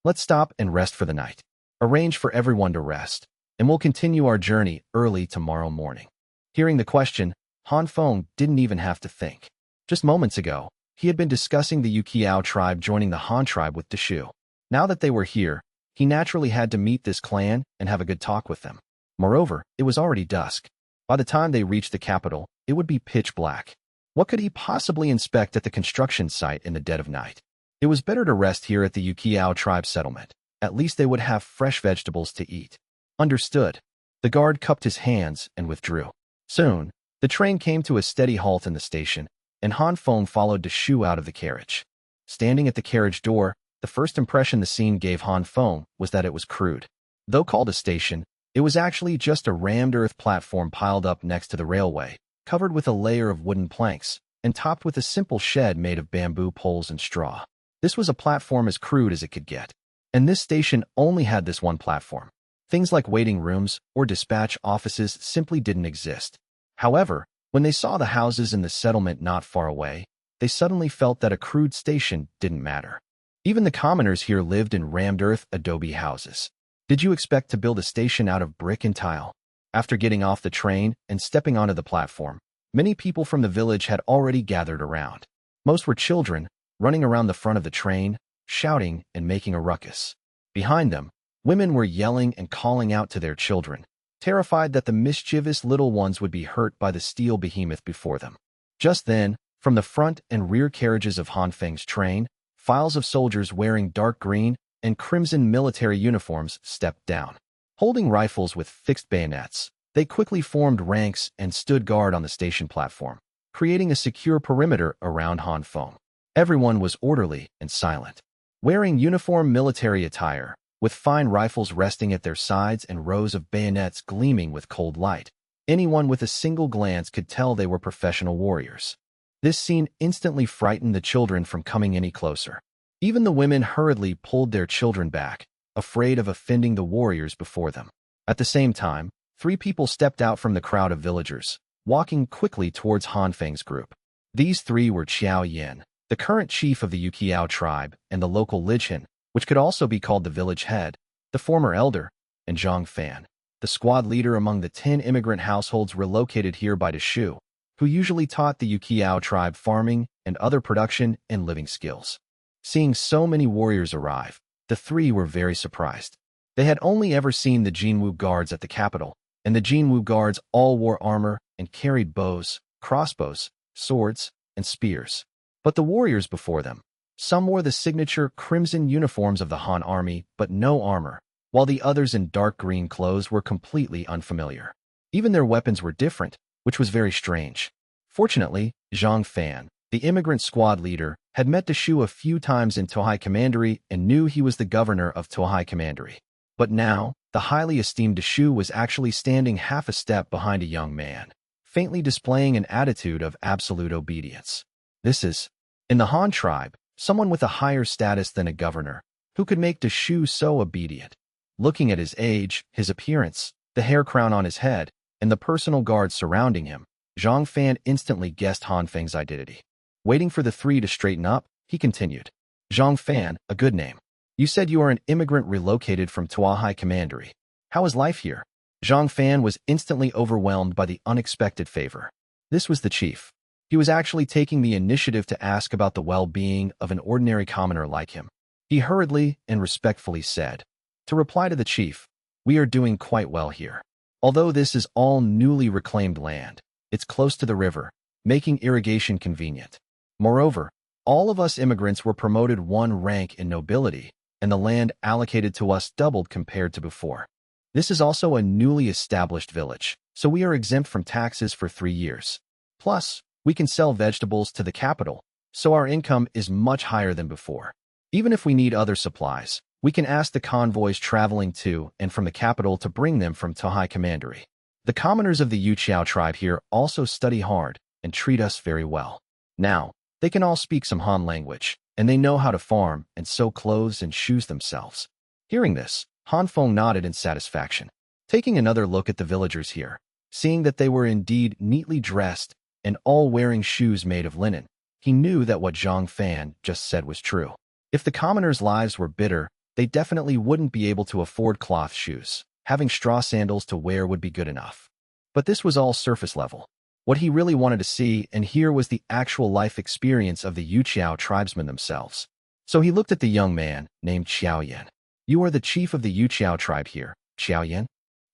"Let's stop and rest for the night. Arrange for everyone to rest, and we'll continue our journey early tomorrow morning." Hearing the question, Han Feng didn't even have to think. Just moments ago, he had been discussing the Yuqiao tribe joining the Han tribe with Shu. Now that they were here, he naturally had to meet this clan and have a good talk with them. Moreover, it was already dusk. By the time they reached the capital, it would be pitch black. What could he possibly inspect at the construction site in the dead of night? It was better to rest here at the Yuqiao tribe settlement. At least they would have fresh vegetables to eat. Understood. The guard cupped his hands and withdrew. Soon, the train came to a steady halt in the station, and Han Feng followed Shu out of the carriage. Standing at the carriage door, the first impression the scene gave Han Feng was that it was crude. Though called a station, it was actually just a rammed earth platform piled up next to the railway, covered with a layer of wooden planks, and topped with a simple shed made of bamboo poles and straw. This was a platform as crude as it could get. And this station only had this one platform. Things like waiting rooms or dispatch offices simply didn't exist. However, when they saw the houses in the settlement not far away, they suddenly felt that a crude station didn't matter. Even the commoners here lived in rammed earth adobe houses. Did you expect to build a station out of brick and tile? After getting off the train and stepping onto the platform, many people from the village had already gathered around. Most were children, running around the front of the train, shouting and making a ruckus. Behind them, women were yelling and calling out to their children, terrified that the mischievous little ones would be hurt by the steel behemoth before them. Just then, from the front and rear carriages of Han Feng's train, files of soldiers wearing dark green and crimson military uniforms stepped down. Holding rifles with fixed bayonets, they quickly formed ranks and stood guard on the station platform, creating a secure perimeter around Han Feng. Everyone was orderly and silent. Wearing uniform military attire, with fine rifles resting at their sides and rows of bayonets gleaming with cold light, anyone with a single glance could tell they were professional warriors. This scene instantly frightened the children from coming any closer. Even the women hurriedly pulled their children back, afraid of offending the warriors before them. At the same time, 3 people stepped out from the crowd of villagers, walking quickly towards Han Feng's group. These 3 were Qiao Yan, the current chief of the Yuqiao tribe, and the local Lijin, which could also be called the village head, the former elder, and Zhang Fan, the squad leader among the 10 immigrant households relocated here by Xue, who usually taught the Yuqiao tribe farming and other production and living skills. Seeing so many warriors arrive, the 3 were very surprised. They had only ever seen the Jinwu guards at the capital, and the Jinwu guards all wore armor and carried bows, crossbows, swords, and spears. But the warriors before them, some wore the signature crimson uniforms of the Han army but no armor, while the others in dark green clothes were completely unfamiliar. Even their weapons were different, which was very strange. Fortunately, Zhang Fan, the immigrant squad leader, had met Xue a few times in Tohai Commandery and knew he was the governor of Tohai Commandery. But now, the highly esteemed Xue was actually standing half a step behind a young man, faintly displaying an attitude of absolute obedience. This is, in the Han tribe, someone with a higher status than a governor, who could make Xue so obedient. Looking at his age, his appearance, the hair crown on his head, and the personal guards surrounding him, Zhang Fan instantly guessed Han Feng's identity. Waiting for the 3 to straighten up, he continued. Zhang Fan, a good name. You said you are an immigrant relocated from Tohai Commandery. How is life here? Zhang Fan was instantly overwhelmed by the unexpected favor. This was the chief. He was actually taking the initiative to ask about the well-being of an ordinary commoner like him. He hurriedly and respectfully said, to reply to the chief, we are doing quite well here. Although this is all newly reclaimed land, it's close to the river, making irrigation convenient. Moreover, all of us immigrants were promoted 1 rank in nobility, and the land allocated to us doubled compared to before. This is also a newly established village, so we are exempt from taxes for 3 years. Plus, we can sell vegetables to the capital, so our income is much higher than before. Even if we need other supplies, we can ask the convoys traveling to and from the capital to bring them from Tohai Commandery. The commoners of the Yuqiao tribe here also study hard and treat us very well. Now, they can all speak some Han language, and they know how to farm and sew clothes and shoes themselves. Hearing this, Han Feng nodded in satisfaction. Taking another look at the villagers here, seeing that they were indeed neatly dressed and all wearing shoes made of linen, he knew that what Zhang Fan just said was true. If the commoners' lives were bitter, they definitely wouldn't be able to afford cloth shoes. Having straw sandals to wear would be good enough. But this was all surface level. What he really wanted to see and hear was the actual life experience of the Yuqiao tribesmen themselves. So he looked at the young man, named Qiao Yan. You are the chief of the Yuqiao tribe here, Qiao Yan?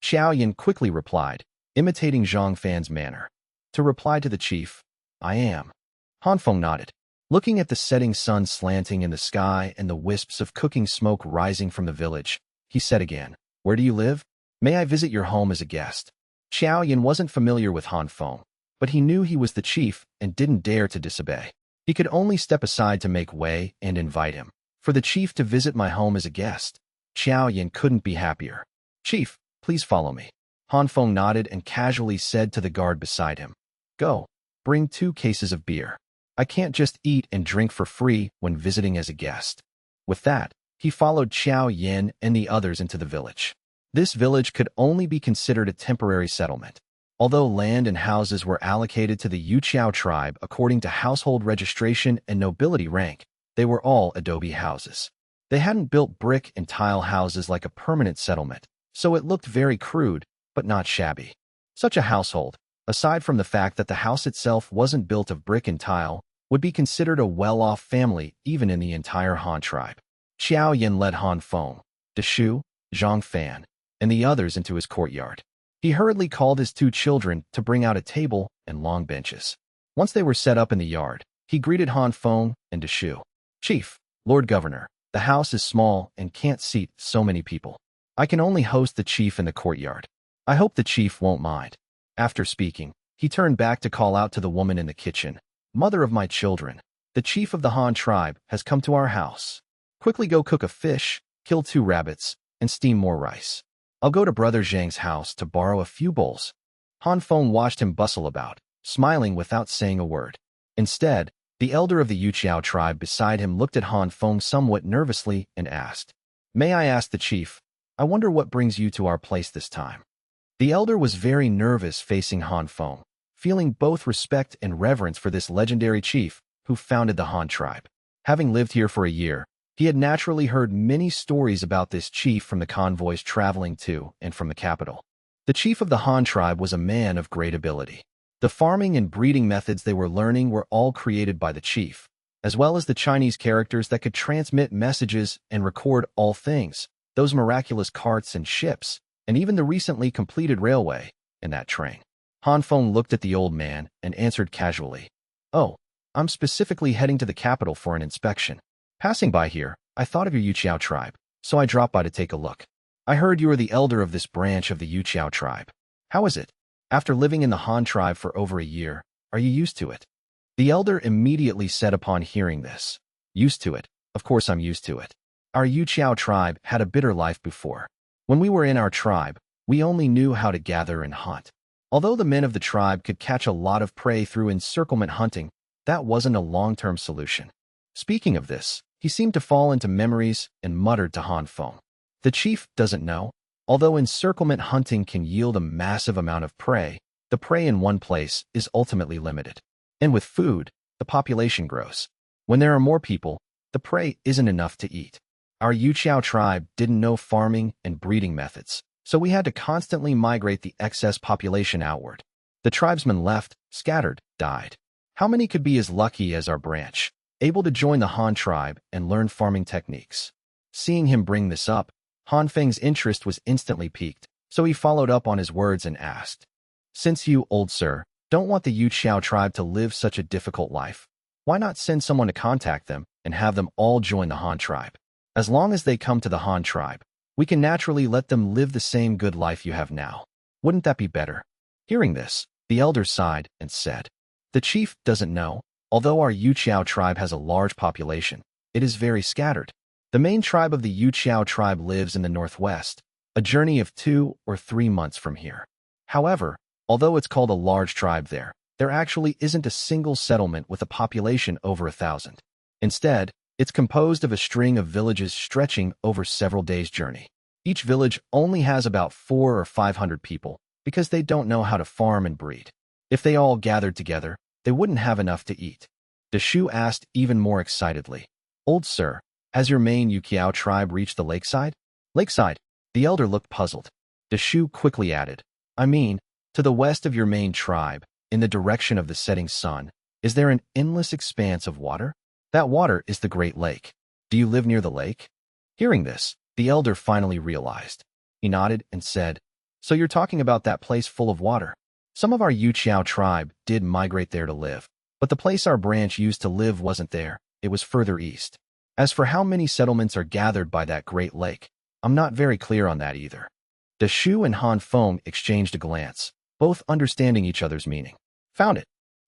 Qiao Yan quickly replied, imitating Zhang Fan's manner. To reply to the chief, I am. Han Feng nodded. Looking at the setting sun slanting in the sky and the wisps of cooking smoke rising from the village, he said again, where do you live? May I visit your home as a guest? Qiao Yan wasn't familiar with Han Feng, but he knew he was the chief and didn't dare to disobey. He could only step aside to make way and invite him. For the chief to visit my home as a guest, Qiao Yan couldn't be happier. Chief, please follow me. Han Feng nodded and casually said to the guard beside him, Go, bring 2 cases of beer. I can't just eat and drink for free when visiting as a guest. With that, he followed Xiao Yin and the others into the village. This village could only be considered a temporary settlement. Although land and houses were allocated to the Yuqiao tribe according to household registration and nobility rank, they were all adobe houses. They hadn't built brick and tile houses like a permanent settlement, so it looked very crude, but not shabby. Such a household, aside from the fact that the house itself wasn't built of brick and tile, would be considered a well-off family even in the entire Han tribe. Xiao Yin led Han Feng, Deshu, Zhang Fan, and the others into his courtyard. He hurriedly called his 2 children to bring out a table and long benches. Once they were set up in the yard, he greeted Han Feng and Deshu. Chief, Lord Governor, the house is small and can't seat so many people. I can only host the chief in the courtyard. I hope the chief won't mind. After speaking, he turned back to call out to the woman in the kitchen. Mother of my children, the chief of the Han tribe has come to our house. Quickly go cook a fish, kill 2 rabbits, and steam more rice. I'll go to Brother Zhang's house to borrow a few bowls. Han Feng watched him bustle about, smiling without saying a word. Instead, the elder of the Yuqiao tribe beside him looked at Han Feng somewhat nervously and asked, May I ask the chief, I wonder what brings you to our place this time? The elder was very nervous facing Han Feng, feeling both respect and reverence for this legendary chief who founded the Han tribe. Having lived here for a year, he had naturally heard many stories about this chief from the convoys traveling to and from the capital. The chief of the Han tribe was a man of great ability. The farming and breeding methods they were learning were all created by the chief, as well as the Chinese characters that could transmit messages and record all things, those miraculous carts and ships, and even the recently completed railway and that train. Han Feng looked at the old man and answered casually, Oh, I'm specifically heading to the capital for an inspection. Passing by here, I thought of your Yuqiao tribe, so I dropped by to take a look. I heard you are the elder of this branch of the Yuqiao tribe. How is it? After living in the Han tribe for over a year, are you used to it? The elder immediately said upon hearing this, Used to it? Of course I'm used to it. Our Yuqiao tribe had a bitter life before. When we were in our tribe, we only knew how to gather and hunt. Although the men of the tribe could catch a lot of prey through encirclement hunting, that wasn't a long-term solution. Speaking of this, he seemed to fall into memories and muttered to Han Feng. The chief doesn't know. Although encirclement hunting can yield a massive amount of prey, the prey in one place is ultimately limited. And with food, the population grows. When there are more people, the prey isn't enough to eat. Our Yuqiao tribe didn't know farming and breeding methods, so we had to constantly migrate the excess population outward. The tribesmen left, scattered, died. How many could be as lucky as our branch, able to join the Han tribe and learn farming techniques? Seeing him bring this up, Han Feng's interest was instantly piqued, so he followed up on his words and asked, Since you, old sir, don't want the Yuqiao tribe to live such a difficult life, why not send someone to contact them and have them all join the Han tribe? As long as they come to the Han tribe, we can naturally let them live the same good life you have now. Wouldn't that be better? Hearing this, the elder sighed and said, The chief doesn't know. Although our Yuqiao tribe has a large population, it is very scattered. The main tribe of the Yuqiao tribe lives in the northwest, a journey of 2 or 3 months from here. However, although it's called a large tribe there actually isn't a single settlement with a population over 1,000. Instead, it's composed of a string of villages stretching over several days' journey. Each village only has about 400 or 500 people because they don't know how to farm and breed. If they all gathered together, they wouldn't have enough to eat. Deshu asked even more excitedly, Old sir, has your main Yuqiao tribe reached the lakeside? Lakeside? The elder looked puzzled. Deshu quickly added, I mean, to the west of your main tribe, in the direction of the setting sun, is there an endless expanse of water? That water is the Great Lake. Do you live near the lake? Hearing this, the elder finally realized. He nodded and said, So you're talking about that place full of water. Some of our Yuqiao tribe did migrate there to live, but the place our branch used to live wasn't there, it was further east. As for how many settlements are gathered by that Great Lake, I'm not very clear on that either. Deshu and Han Feng exchanged a glance, both understanding each other's meaning. Found it.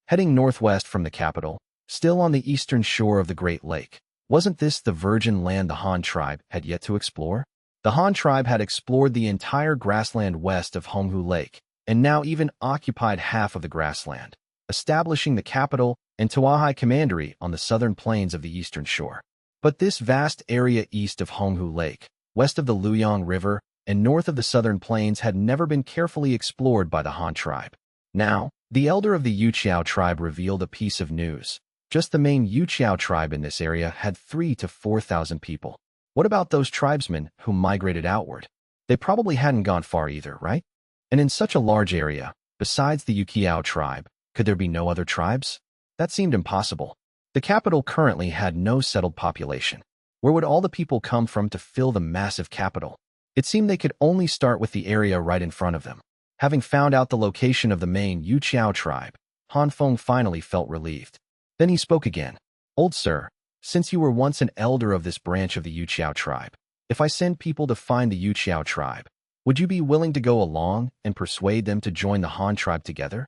Heading northwest from the capital, still on the eastern shore of the Great Lake, wasn't this the virgin land the Han tribe had yet to explore? The Han tribe had explored the entire grassland west of Honghu Lake, and now even occupied half of the grassland, establishing the capital and Tuahai Commandery on the southern plains of the eastern shore. But this vast area east of Honghu Lake, west of the Luyang River, and north of the southern plains had never been carefully explored by the Han tribe. Now, the elder of the Yuqiao tribe revealed a piece of news. Just the main Yuqiao tribe in this area had 3,000 to 4,000 people. What about those tribesmen who migrated outward? They probably hadn't gone far either, right? And in such a large area, besides the Yuqiao tribe, could there be no other tribes? That seemed impossible. The capital currently had no settled population. Where would all the people come from to fill the massive capital? It seemed they could only start with the area right in front of them. Having found out the location of the main Yuqiao tribe, Han Feng finally felt relieved. Then he spoke again. Old sir, since you were once an elder of this branch of the Yuqiao tribe, if I send people to find the Yuqiao tribe, would you be willing to go along and persuade them to join the Han tribe together?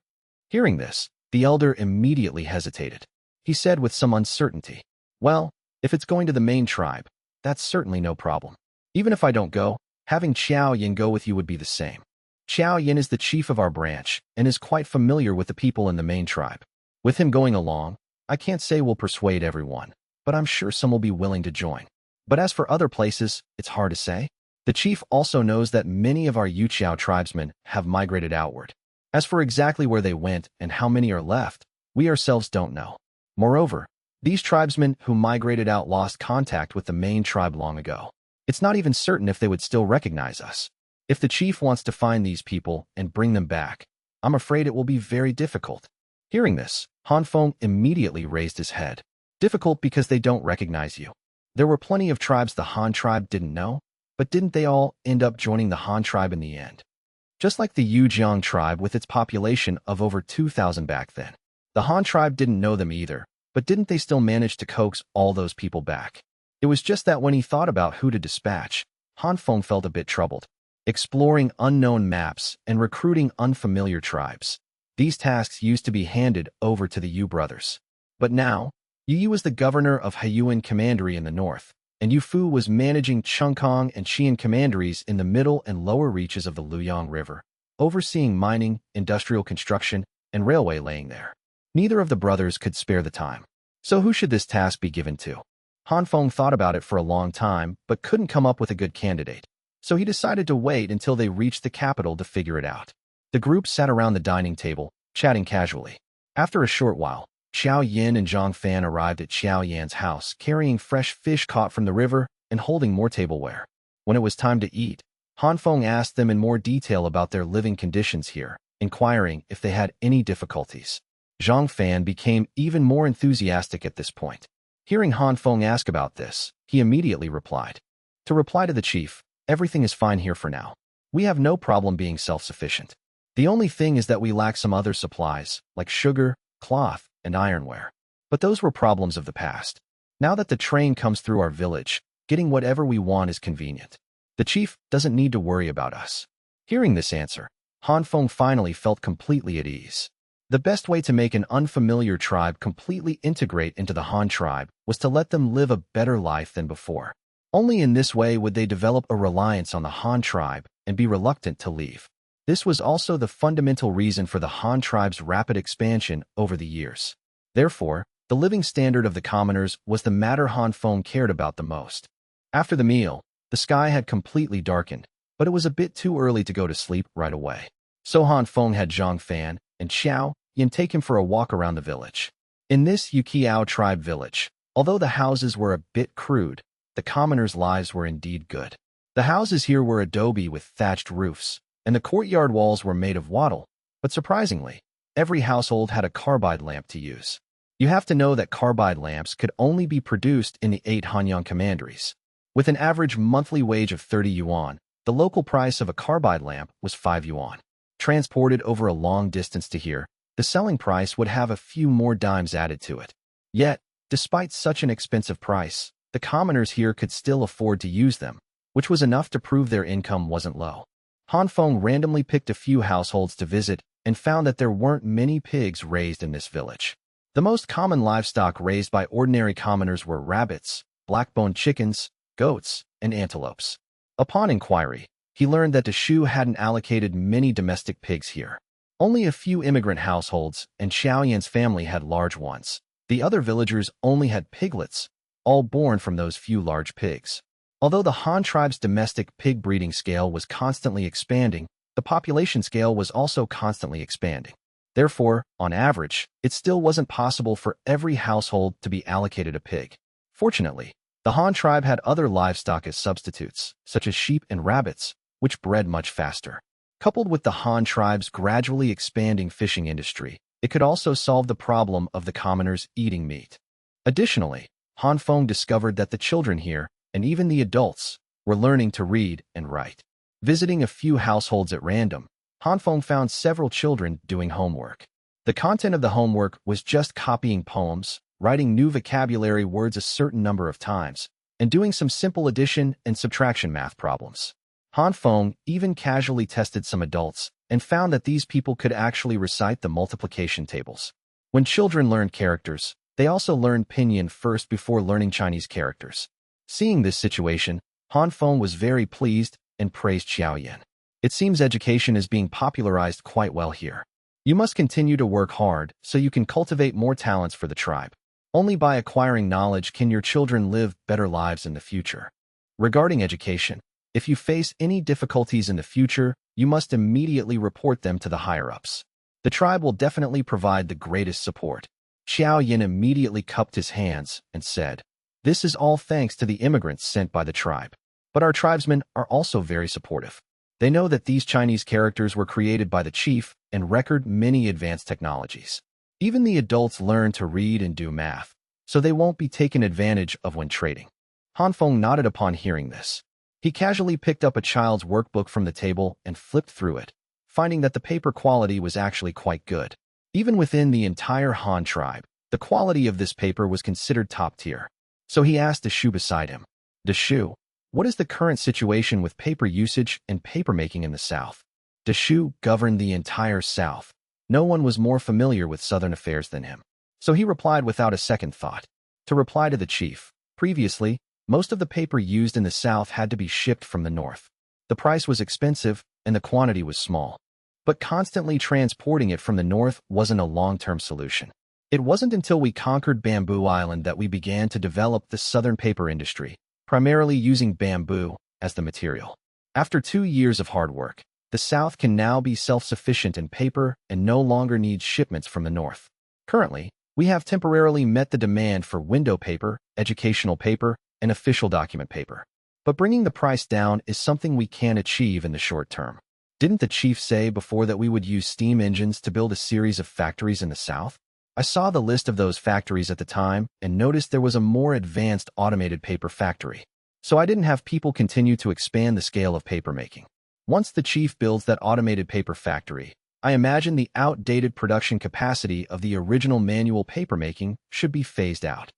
Hearing this, the elder immediately hesitated. He said with some uncertainty, well, if it's going to the main tribe, that's certainly no problem. Even if I don't go, having Qiao Yin go with you would be the same. Qiao Yin is the chief of our branch and is quite familiar with the people in the main tribe. With him going along, I can't say we'll persuade everyone, but I'm sure some will be willing to join. But as for other places, it's hard to say. The chief also knows that many of our Yuqiao tribesmen have migrated outward. As for exactly where they went and how many are left, we ourselves don't know. Moreover, these tribesmen who migrated out lost contact with the main tribe long ago. It's not even certain if they would still recognize us. If the chief wants to find these people and bring them back, I'm afraid it will be very difficult. Hearing this, Han Feng immediately raised his head. Difficult because they don't recognize you. There were plenty of tribes the Han tribe didn't know, but didn't they all end up joining the Han tribe in the end? Just like the Yujiang tribe with its population of over 2,000 back then. The Han tribe didn't know them either, but didn't they still manage to coax all those people back? It was just that when he thought about who to dispatch, Han Feng felt a bit troubled. Exploring unknown maps and recruiting unfamiliar tribes. These tasks used to be handed over to the Yu brothers. But now, Yu was the governor of Huben Commandery in the north, and Yu Fu was managing Chengkong and Qian commanderies in the middle and lower reaches of the Luyang River, overseeing mining, industrial construction, and railway laying there. Neither of the brothers could spare the time. So who should this task be given to? Han Feng thought about it for a long time, but couldn't come up with a good candidate. So he decided to wait until they reached the capital to figure it out. The group sat around the dining table, chatting casually. After a short while, Xiao Yin and Zhang Fan arrived at Xiao Yan's house, carrying fresh fish caught from the river and holding more tableware. When it was time to eat, Han Feng asked them in more detail about their living conditions here, inquiring if they had any difficulties. Zhang Fan became even more enthusiastic at this point. Hearing Han Feng ask about this, he immediately replied. To reply to the chief, everything is fine here for now. We have no problem being self-sufficient. The only thing is that we lack some other supplies, like sugar, cloth, and ironware. But those were problems of the past. Now that the train comes through our village, getting whatever we want is convenient. The chief doesn't need to worry about us. Hearing this answer, Han Feng finally felt completely at ease. The best way to make an unfamiliar tribe completely integrate into the Han tribe was to let them live a better life than before. Only in this way would they develop a reliance on the Han tribe and be reluctant to leave. This was also the fundamental reason for the Han tribe's rapid expansion over the years. Therefore, the living standard of the commoners was the matter Han Feng cared about the most. After the meal, the sky had completely darkened, but it was a bit too early to go to sleep right away. So Han Feng had Zhang Fan and Xiao Yin take him for a walk around the village. In this Yuqiao tribe village, although the houses were a bit crude, the commoners' lives were indeed good. The houses here were adobe with thatched roofs, and the courtyard walls were made of wattle, but surprisingly, every household had a carbide lamp to use. You have to know that carbide lamps could only be produced in the 8 Hanyang commanderies. With an average monthly wage of 30 yuan, the local price of a carbide lamp was 5 yuan. Transported over a long distance to here, the selling price would have a few more dimes added to it. Yet, despite such an expensive price, the commoners here could still afford to use them, which was enough to prove their income wasn't low. Han Feng randomly picked a few households to visit and found that there weren't many pigs raised in this village. The most common livestock raised by ordinary commoners were rabbits, black-boned chickens, goats, and antelopes. Upon inquiry, he learned that Xue hadn't allocated many domestic pigs here. Only a few immigrant households, and Xiaoyan's family had large ones. The other villagers only had piglets, all born from those few large pigs. Although the Han tribe's domestic pig breeding scale was constantly expanding, the population scale was also constantly expanding. Therefore, on average, it still wasn't possible for every household to be allocated a pig. Fortunately, the Han tribe had other livestock as substitutes, such as sheep and rabbits, which bred much faster. Coupled with the Han tribe's gradually expanding fishing industry, it could also solve the problem of the commoners eating meat. Additionally, Han Feng discovered that the children here, and even the adults, were learning to read and write. Visiting a few households at random, Han Feng found several children doing homework. The content of the homework was just copying poems, writing new vocabulary words a certain number of times, and doing some simple addition and subtraction math problems. Han Feng even casually tested some adults and found that these people could actually recite the multiplication tables. When children learned characters, they also learned pinyin first before learning Chinese characters. Seeing this situation, Han Feng was very pleased and praised Qiaoyan. It seems education is being popularized quite well here. You must continue to work hard so you can cultivate more talents for the tribe. Only by acquiring knowledge can your children live better lives in the future. Regarding education, if you face any difficulties in the future, you must immediately report them to the higher-ups. The tribe will definitely provide the greatest support. Qiaoyan immediately cupped his hands and said, "This is all thanks to the immigrants sent by the tribe. But our tribesmen are also very supportive. They know that these Chinese characters were created by the chief and record many advanced technologies. Even the adults learn to read and do math, so they won't be taken advantage of when trading." Han Feng nodded upon hearing this. He casually picked up a child's workbook from the table and flipped through it, finding that the paper quality was actually quite good. Even within the entire Han tribe, the quality of this paper was considered top tier. So he asked Xue beside him, "Xue, what is the current situation with paper usage and papermaking in the South?" Xue governed the entire South. No one was more familiar with Southern affairs than him. So he replied without a second thought. To reply to the chief, previously, most of the paper used in the South had to be shipped from the North. The price was expensive and the quantity was small. But constantly transporting it from the North wasn't a long-term solution. It wasn't until we conquered Bamboo Island that we began to develop the Southern paper industry, primarily using bamboo as the material. After 2 years of hard work, the South can now be self-sufficient in paper and no longer needs shipments from the North. Currently, we have temporarily met the demand for window paper, educational paper, and official document paper. But bringing the price down is something we can achieve in the short term. Didn't the chief say before that we would use steam engines to build a series of factories in the South? I saw the list of those factories at the time and noticed there was a more advanced automated paper factory. So I didn't have people continue to expand the scale of papermaking. Once the chief builds that automated paper factory, I imagine the outdated production capacity of the original manual papermaking should be phased out.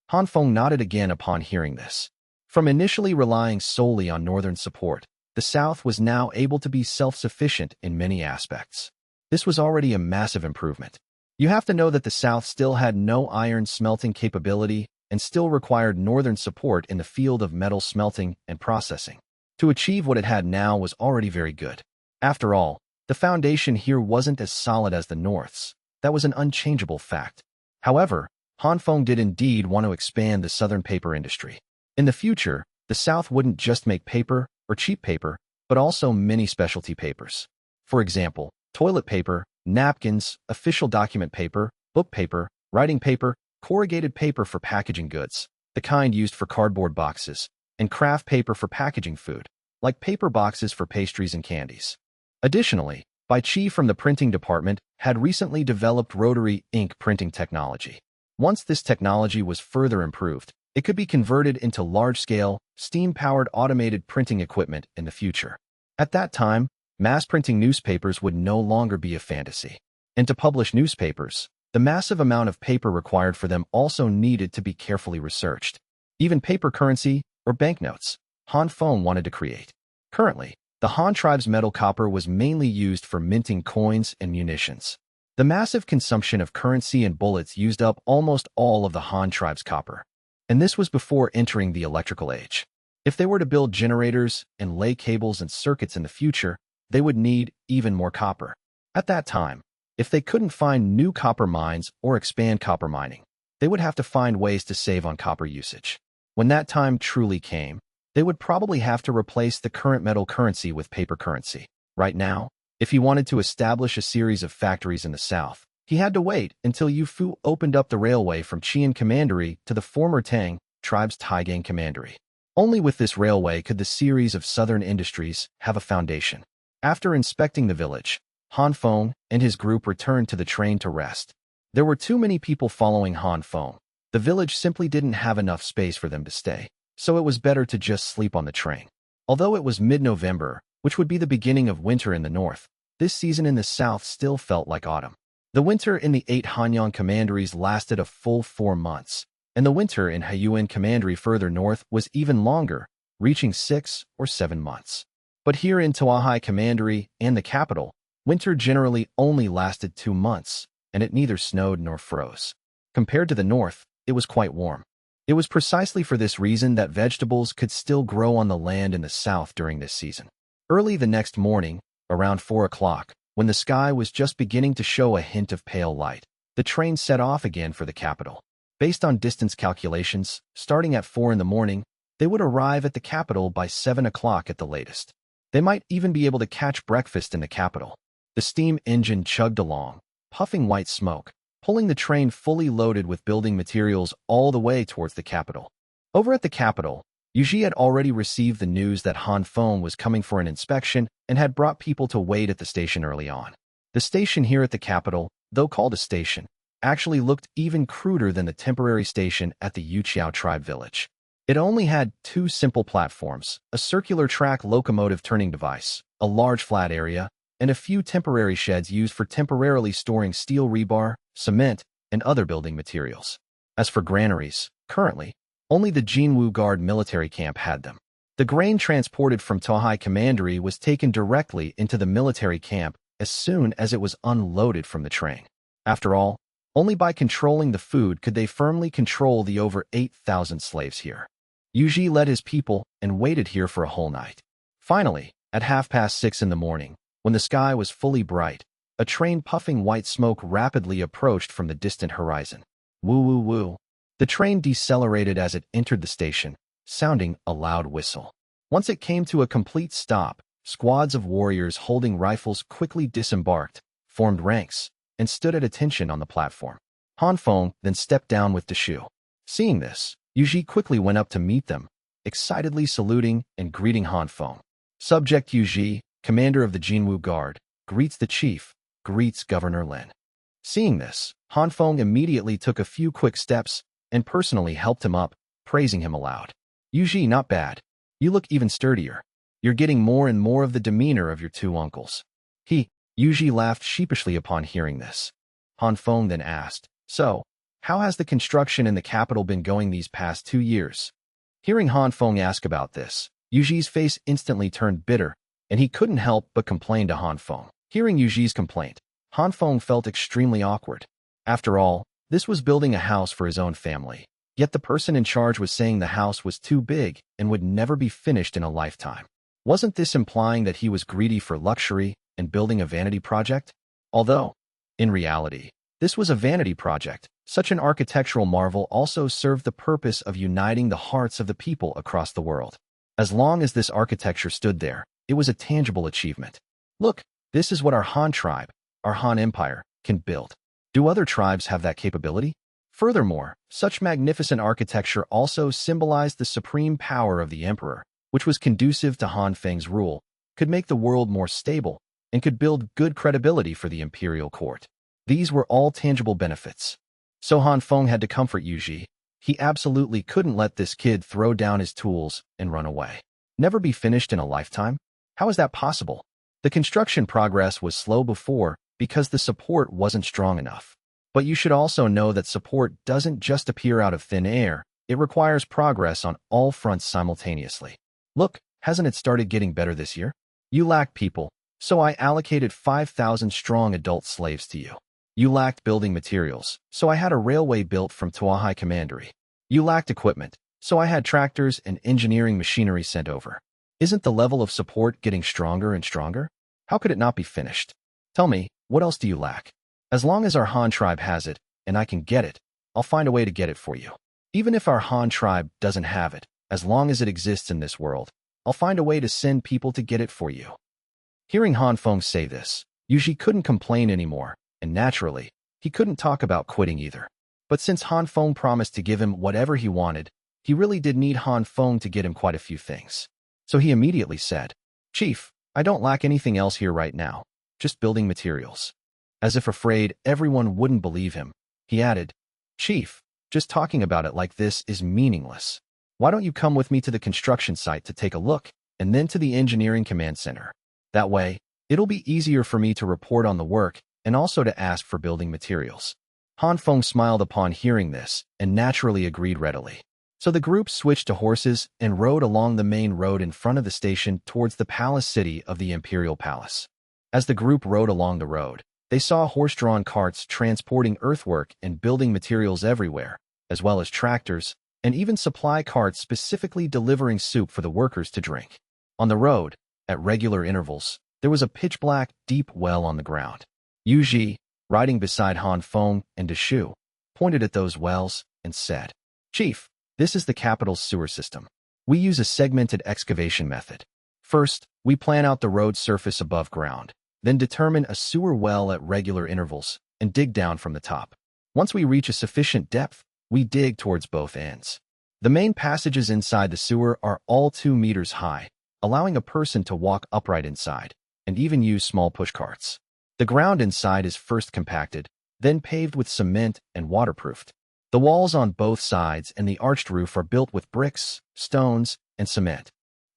Han Feng nodded again upon hearing this. From initially relying solely on northern support, the South was now able to be self-sufficient in many aspects. This was already a massive improvement. You have to know that the South still had no iron smelting capability and still required northern support in the field of metal smelting and processing. To achieve what it had now was already very good. After all, the foundation here wasn't as solid as the North's. That was an unchangeable fact. However, Han Feng did indeed want to expand the Southern paper industry. In the future, the South wouldn't just make paper or cheap paper, but also many specialty papers. For example, toilet paper, napkins, official document paper, book paper, writing paper, corrugated paper for packaging goods, the kind used for cardboard boxes, and craft paper for packaging food, like paper boxes for pastries and candies. Additionally, Bai Qi from the printing department had recently developed rotary ink printing technology. Once this technology was further improved, it could be converted into large-scale, steam-powered automated printing equipment in the future. At that time, mass-printing newspapers would no longer be a fantasy. And to publish newspapers, the massive amount of paper required for them also needed to be carefully researched. Even paper currency, or banknotes, Han Feng wanted to create. Currently, the Han tribe's metal copper was mainly used for minting coins and munitions. The massive consumption of currency and bullets used up almost all of the Han tribe's copper. And this was before entering the electrical age. If they were to build generators and lay cables and circuits in the future, they would need even more copper. At that time, if they couldn't find new copper mines or expand copper mining, they would have to find ways to save on copper usage. When that time truly came, they would probably have to replace the current metal currency with paper currency. Right now, if he wanted to establish a series of factories in the south, he had to wait until Yufu opened up the railway from Qian Commandery to the former Tang tribe's Taigang Commandery. Only with this railway could the series of southern industries have a foundation. After inspecting the village, Han Feng and his group returned to the train to rest. There were too many people following Han Feng. The village simply didn't have enough space for them to stay, so it was better to just sleep on the train. Although it was mid-November, which would be the beginning of winter in the north, this season in the south still felt like autumn. The winter in the 8 Hanyang commanderies lasted a full 4 months, and the winter in Haiyuan Commandery further north was even longer, reaching 6 or 7 months. But here in Tuahai Commandery and the capital, winter generally only lasted 2 months, and it neither snowed nor froze. Compared to the north, it was quite warm. It was precisely for this reason that vegetables could still grow on the land in the south during this season. Early the next morning, around 4 o'clock, when the sky was just beginning to show a hint of pale light, the train set off again for the capital. Based on distance calculations, starting at 4 in the morning, they would arrive at the capital by 7 o'clock at the latest. They might even be able to catch breakfast in the capital. The steam engine chugged along, puffing white smoke, pulling the train fully loaded with building materials all the way towards the capital. Over at the capital, Yuji had already received the news that Han Feng was coming for an inspection and had brought people to wait at the station early on. The station here at the capital, though called a station, actually looked even cruder than the temporary station at the Yuqiao tribe village. It only had 2 simple platforms, a circular track locomotive turning device, a large flat area, and a few temporary sheds used for temporarily storing steel rebar, cement, and other building materials. As for granaries, currently, only the Jinwu Guard military camp had them. The grain transported from Tohai Commandery was taken directly into the military camp as soon as it was unloaded from the train. After all, only by controlling the food could they firmly control the over 8,000 slaves here. Yuji led his people and waited here for a whole night. Finally, at 6:30 in the morning, when the sky was fully bright, a train puffing white smoke rapidly approached from the distant horizon. Woo woo woo. The train decelerated as it entered the station, sounding a loud whistle. Once it came to a complete stop, squads of warriors holding rifles quickly disembarked, formed ranks, and stood at attention on the platform. Han Feng then stepped down with Deshu. Seeing this, Yuji quickly went up to meet them, excitedly saluting and greeting Han Feng. Subject Yuji, commander of the Jinwu Guard, greets the chief, greets Governor Lin. Seeing this, Han Feng immediately took a few quick steps and personally helped him up, praising him aloud. Yuji, not bad. You look even sturdier. You're getting more and more of the demeanor of your 2 uncles. Yuji laughed sheepishly upon hearing this. Han Feng then asked, so, how has the construction in the capital been going these past 2 years? Hearing Han Feng ask about this, Yuji's face instantly turned bitter, and he couldn't help but complain to Han Feng. Hearing Yuji's complaint, Han Feng felt extremely awkward. After all, this was building a house for his own family, yet the person in charge was saying the house was too big and would never be finished in a lifetime. Wasn't this implying that he was greedy for luxury and building a vanity project? Although, in reality, this was a vanity project, such an architectural marvel also served the purpose of uniting the hearts of the people across the world. As long as this architecture stood there, it was a tangible achievement. Look, this is what our Han tribe, our Han Empire, can build. Do other tribes have that capability? Furthermore, such magnificent architecture also symbolized the supreme power of the emperor, which was conducive to Han Feng's rule, could make the world more stable, and could build good credibility for the imperial court. These were all tangible benefits. So Han Feng had to comfort Yuji. He absolutely couldn't let this kid throw down his tools and run away. Never be finished in a lifetime? How is that possible? The construction progress was slow before because the support wasn't strong enough. But you should also know that support doesn't just appear out of thin air. It requires progress on all fronts simultaneously. Look, hasn't it started getting better this year? You lacked people, so I allocated 5,000 strong adult slaves to you. You lacked building materials, so I had a railway built from Tuahai Commandery. You lacked equipment, So I had tractors and engineering machinery sent over. Isn't the level of support getting stronger and stronger? How could it not be finished? Tell me, what else do you lack? As long as our Han tribe has it, and I can get it, I'll find a way to get it for you. Even if our Han tribe doesn't have it, as long as it exists in this world, I'll find a way to send people to get it for you. Hearing Han Feng say this, Yuji couldn't complain anymore, and naturally, he couldn't talk about quitting either. But since Han Feng promised to give him whatever he wanted, he really did need Han Feng to get him quite a few things. So he immediately said, Chief, I don't lack anything else here right now, just building materials. As if afraid everyone wouldn't believe him, he added, Chief, just talking about it like this is meaningless. Why don't you come with me to the construction site to take a look, and then to the engineering command center? That way, it'll be easier for me to report on the work and also to ask for building materials. Han Feng smiled upon hearing this and naturally agreed readily. So the group switched to horses and rode along the main road in front of the station towards the palace city of the Imperial Palace. As the group rode along the road, they saw horse-drawn carts transporting earthwork and building materials everywhere, as well as tractors, and even supply carts specifically delivering soup for the workers to drink. On the road, at regular intervals, there was a pitch-black, deep well on the ground. Yu Ji, riding beside Han Feng and Deshu, pointed at those wells and said, Chief, this is the capital's sewer system. We use a segmented excavation method. First, we plan out the road surface above ground, then determine a sewer well at regular intervals and dig down from the top. Once we reach a sufficient depth, we dig towards both ends. The main passages inside the sewer are all 2 meters high, allowing a person to walk upright inside, and even use small pushcarts. The ground inside is first compacted, then paved with cement and waterproofed. The walls on both sides and the arched roof are built with bricks, stones, and cement.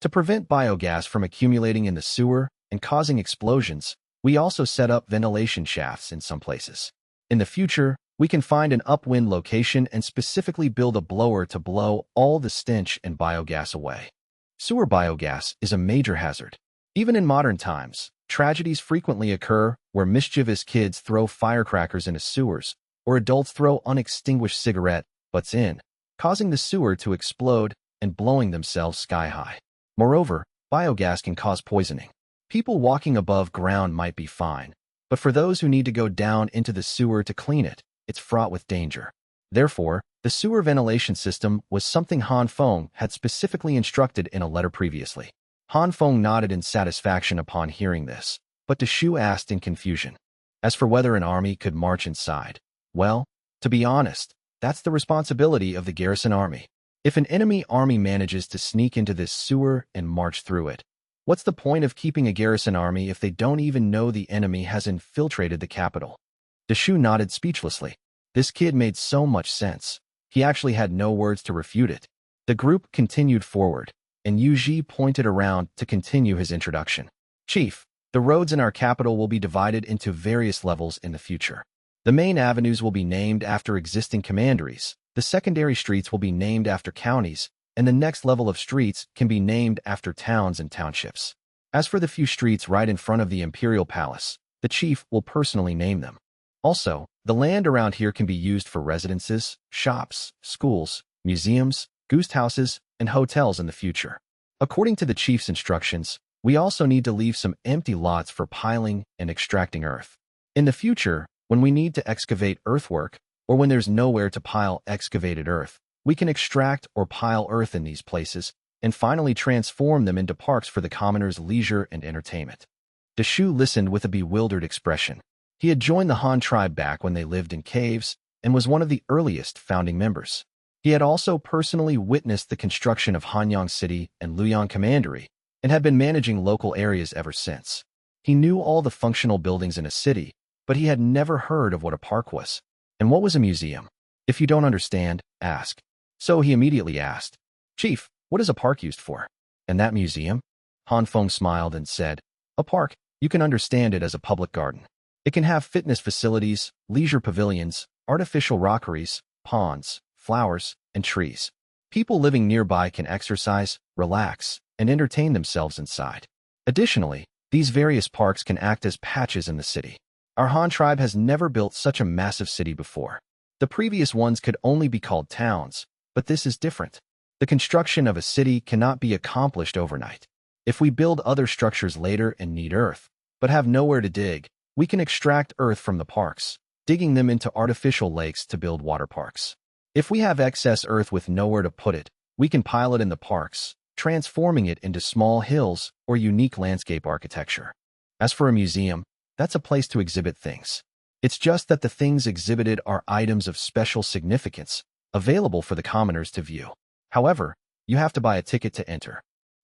To prevent biogas from accumulating in the sewer and causing explosions, we also set up ventilation shafts in some places. In the future, we can find an upwind location and specifically build a blower to blow all the stench and biogas away. Sewer biogas is a major hazard. Even in modern times, tragedies frequently occur where mischievous kids throw firecrackers into sewers, or adults throw unextinguished cigarette butts in, causing the sewer to explode and blowing themselves sky-high. Moreover, biogas can cause poisoning. People walking above ground might be fine, but for those who need to go down into the sewer to clean it, it's fraught with danger. Therefore, the sewer ventilation system was something Han Feng had specifically instructed in a letter previously. Han Feng nodded in satisfaction upon hearing this, but Deshu asked in confusion. As for whether an army could march inside, well, to be honest, that's the responsibility of the garrison army. If an enemy army manages to sneak into this sewer and march through it, what's the point of keeping a garrison army if they don't even know the enemy has infiltrated the capital? Deshu nodded speechlessly. This kid made so much sense. He actually had no words to refute it. The group continued forward, and Yu Ji pointed around to continue his introduction. Chief, the roads in our capital will be divided into various levels in the future. The main avenues will be named after existing commanderies, the secondary streets will be named after counties, and the next level of streets can be named after towns and townships. As for the few streets right in front of the Imperial Palace, the chief will personally name them. Also, the land around here can be used for residences, shops, schools, museums, goose houses, and hotels in the future. According to the chief's instructions, we also need to leave some empty lots for piling and extracting earth. In the future, when we need to excavate earthwork, or when there's nowhere to pile excavated earth, we can extract or pile earth in these places and finally transform them into parks for the commoners' leisure and entertainment. Deshu listened with a bewildered expression. He had joined the Han tribe back when they lived in caves and was one of the earliest founding members. He had also personally witnessed the construction of Hanyang City and Luoyang Commandery and had been managing local areas ever since. He knew all the functional buildings in a city, but he had never heard of what a park was. And what was a museum? If you don't understand, ask. So he immediately asked, Chief, what is a park used for? And that museum? Han Feng smiled and said, a park, you can understand it as a public garden. It can have fitness facilities, leisure pavilions, artificial rockeries, ponds, flowers, and trees. People living nearby can exercise, relax, and entertain themselves inside. Additionally, these various parks can act as patches in the city. Our Han tribe has never built such a massive city before. The previous ones could only be called towns, but this is different. The construction of a city cannot be accomplished overnight. If we build other structures later and need earth, but have nowhere to dig, we can extract earth from the parks, digging them into artificial lakes to build water parks. If we have excess earth with nowhere to put it, we can pile it in the parks, transforming it into small hills or unique landscape architecture. As for a museum, that's a place to exhibit things. It's just that the things exhibited are items of special significance, available for the commoners to view. However, you have to buy a ticket to enter.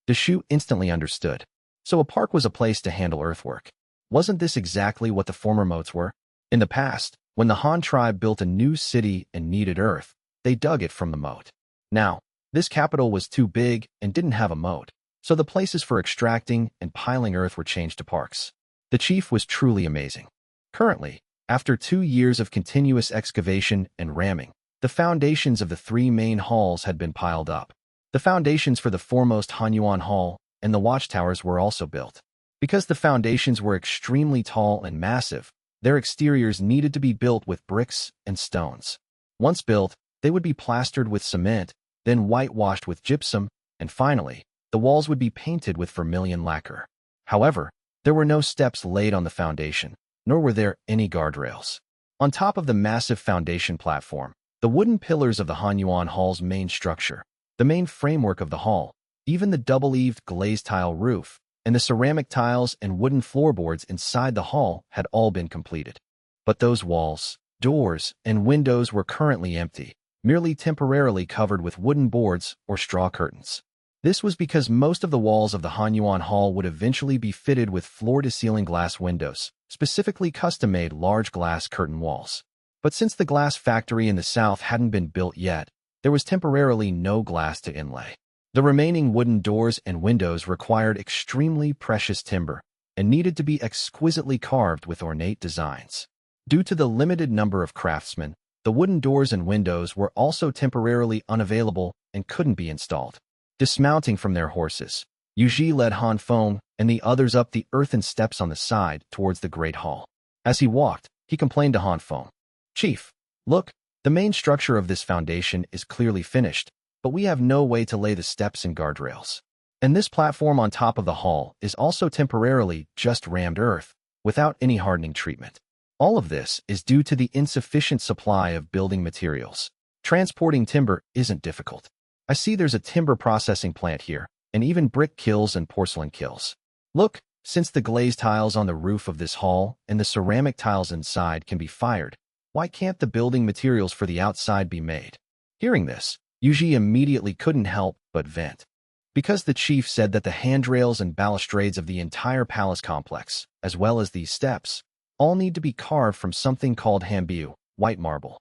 Xue instantly understood. So a park was a place to handle earthwork. Wasn't this exactly what the former moats were? In the past, when the Han tribe built a new city and needed earth, they dug it from the moat. Now, this capital was too big and didn't have a moat, so the places for extracting and piling earth were changed to parks. The chief was truly amazing. Currently, after 2 years of continuous excavation and ramming, the foundations of the 3 main halls had been piled up. The foundations for the foremost Hanyuan Hall and the watchtowers were also built. Because the foundations were extremely tall and massive, their exteriors needed to be built with bricks and stones. Once built, they would be plastered with cement, then whitewashed with gypsum, and finally, the walls would be painted with vermilion lacquer. However, there were no steps laid on the foundation, nor were there any guardrails. On top of the massive foundation platform, the wooden pillars of the Hanyuan Hall's main structure, the main framework of the hall, even the double-eaved glazed tile roof, and the ceramic tiles and wooden floorboards inside the hall had all been completed. But those walls, doors, and windows were currently empty, merely temporarily covered with wooden boards or straw curtains. This was because most of the walls of the Hanyuan Hall would eventually be fitted with floor-to-ceiling glass windows, specifically custom-made large glass curtain walls. But since the glass factory in the south hadn't been built yet, there was temporarily no glass to inlay. The remaining wooden doors and windows required extremely precious timber and needed to be exquisitely carved with ornate designs. Due to the limited number of craftsmen, the wooden doors and windows were also temporarily unavailable and couldn't be installed. Dismounting from their horses, Yuji led Han Feng and the others up the earthen steps on the side towards the Great Hall. As he walked, he complained to Han Feng, "Chief, look, the main structure of this foundation is clearly finished, but we have no way to lay the steps and guardrails. And this platform on top of the hall is also temporarily just rammed earth, without any hardening treatment. All of this is due to the insufficient supply of building materials. Transporting timber isn't difficult. I see there's a timber processing plant here, and even brick kilns and porcelain kilns. Look, since the glazed tiles on the roof of this hall and the ceramic tiles inside can be fired, why can't the building materials for the outside be made?" Hearing this, Yuji immediately couldn't help but vent. Because the chief said that the handrails and balustrades of the entire palace complex, as well as these steps, all need to be carved from something called hanbiu, white marble.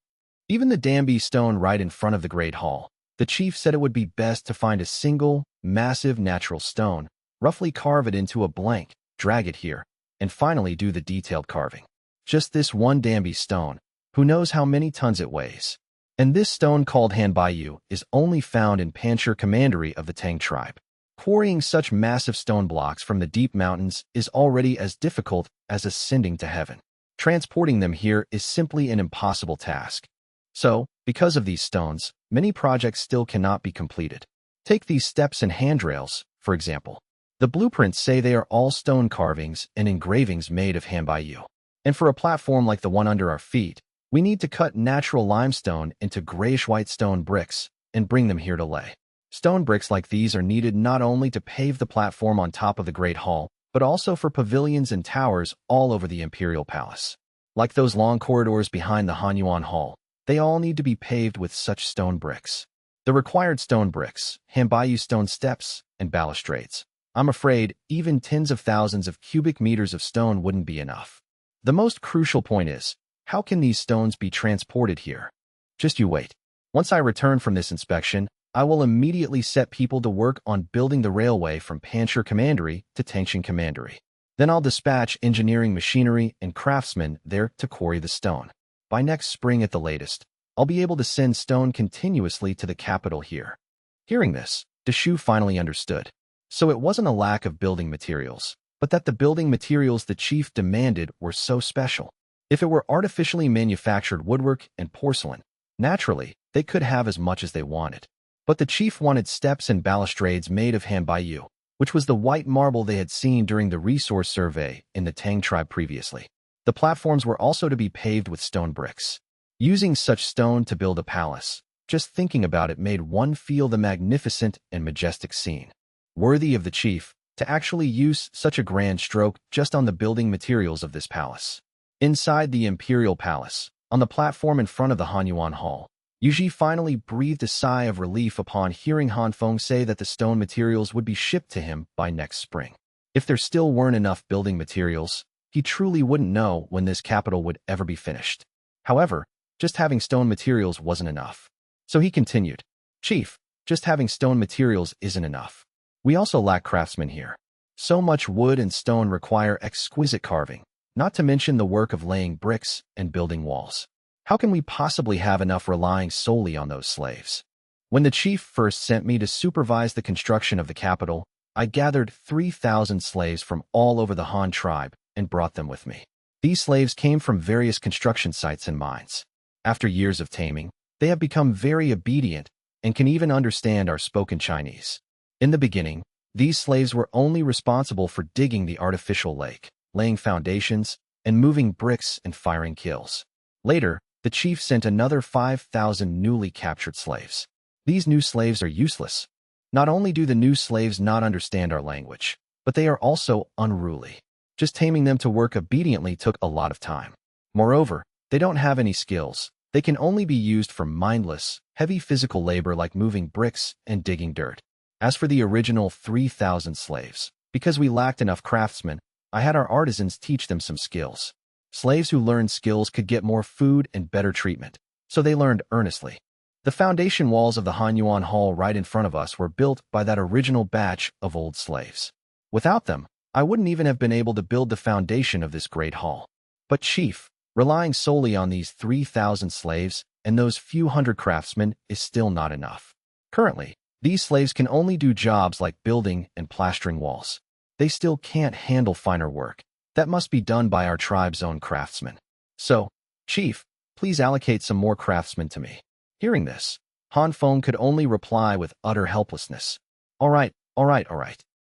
Even the Dambi stone right in front of the Great Hall, the chief said it would be best to find a single, massive natural stone, roughly carve it into a blank, drag it here, and finally do the detailed carving. Just this one Dambi stone, who knows how many tons it weighs. And this stone called Hanbaiyu is only found in Panchir Commandery of the Tang tribe. Quarrying such massive stone blocks from the deep mountains is already as difficult as ascending to heaven. Transporting them here is simply an impossible task. So, because of these stones, many projects still cannot be completed. Take these steps and handrails, for example. The blueprints say they are all stone carvings and engravings made of Hanbaiyu. And for a platform like the one under our feet, we need to cut natural limestone into grayish-white stone bricks and bring them here to lay. Stone bricks like these are needed not only to pave the platform on top of the Great Hall, but also for pavilions and towers all over the Imperial Palace. Like those long corridors behind the Hanyuan Hall, they all need to be paved with such stone bricks. The required stone bricks, Hanbaiyu stone steps, and balustrades. I'm afraid even tens of thousands of cubic meters of stone wouldn't be enough. The most crucial point is, how can these stones be transported here? Just you wait. Once I return from this inspection, I will immediately set people to work on building the railway from Panchir Commandery to Tangshan Commandery. Then I'll dispatch engineering machinery and craftsmen there to quarry the stone. By next spring at the latest, I'll be able to send stone continuously to the capital here. Hearing this, Xue finally understood. So it wasn't a lack of building materials, but that the building materials the chief demanded were so special. If it were artificially manufactured woodwork and porcelain, naturally, they could have as much as they wanted. But the chief wanted steps and balustrades made of hanbaiyu, which was the white marble they had seen during the resource survey in the Tang tribe previously. The platforms were also to be paved with stone bricks. Using such stone to build a palace, just thinking about it made one feel the magnificent and majestic scene. Worthy of the chief to actually use such a grand stroke just on the building materials of this palace. Inside the Imperial Palace, on the platform in front of the Hanyuan Hall, Yuji finally breathed a sigh of relief upon hearing Han Feng say that the stone materials would be shipped to him by next spring. If there still weren't enough building materials, he truly wouldn't know when this capital would ever be finished. However, just having stone materials wasn't enough. So he continued, "Chief, just having stone materials isn't enough. We also lack craftsmen here. So much wood and stone require exquisite carving, not to mention the work of laying bricks and building walls. How can we possibly have enough relying solely on those slaves?" When the chief first sent me to supervise the construction of the capital, I gathered 3,000 slaves from all over the Han tribe and brought them with me. These slaves came from various construction sites and mines. After years of taming, they have become very obedient and can even understand our spoken Chinese. In the beginning, these slaves were only responsible for digging the artificial lake, laying foundations, and moving bricks and firing kills. Later, the chief sent another 5,000 newly captured slaves. These new slaves are useless. Not only do the new slaves not understand our language, but they are also unruly. Just taming them to work obediently took a lot of time. Moreover, they don't have any skills. They can only be used for mindless, heavy physical labor like moving bricks and digging dirt. As for the original 3,000 slaves, because we lacked enough craftsmen, I had our artisans teach them some skills. Slaves who learned skills could get more food and better treatment, so they learned earnestly. The foundation walls of the Hanyuan Hall right in front of us were built by that original batch of old slaves. Without them, I wouldn't even have been able to build the foundation of this great hall. But chief, relying solely on these 3,000 slaves and those few hundred craftsmen is still not enough. Currently, these slaves can only do jobs like building and plastering walls. They still can't handle finer work. That must be done by our tribe's own craftsmen. So, chief, please allocate some more craftsmen to me." Hearing this, Han Feng could only reply with utter helplessness. All right.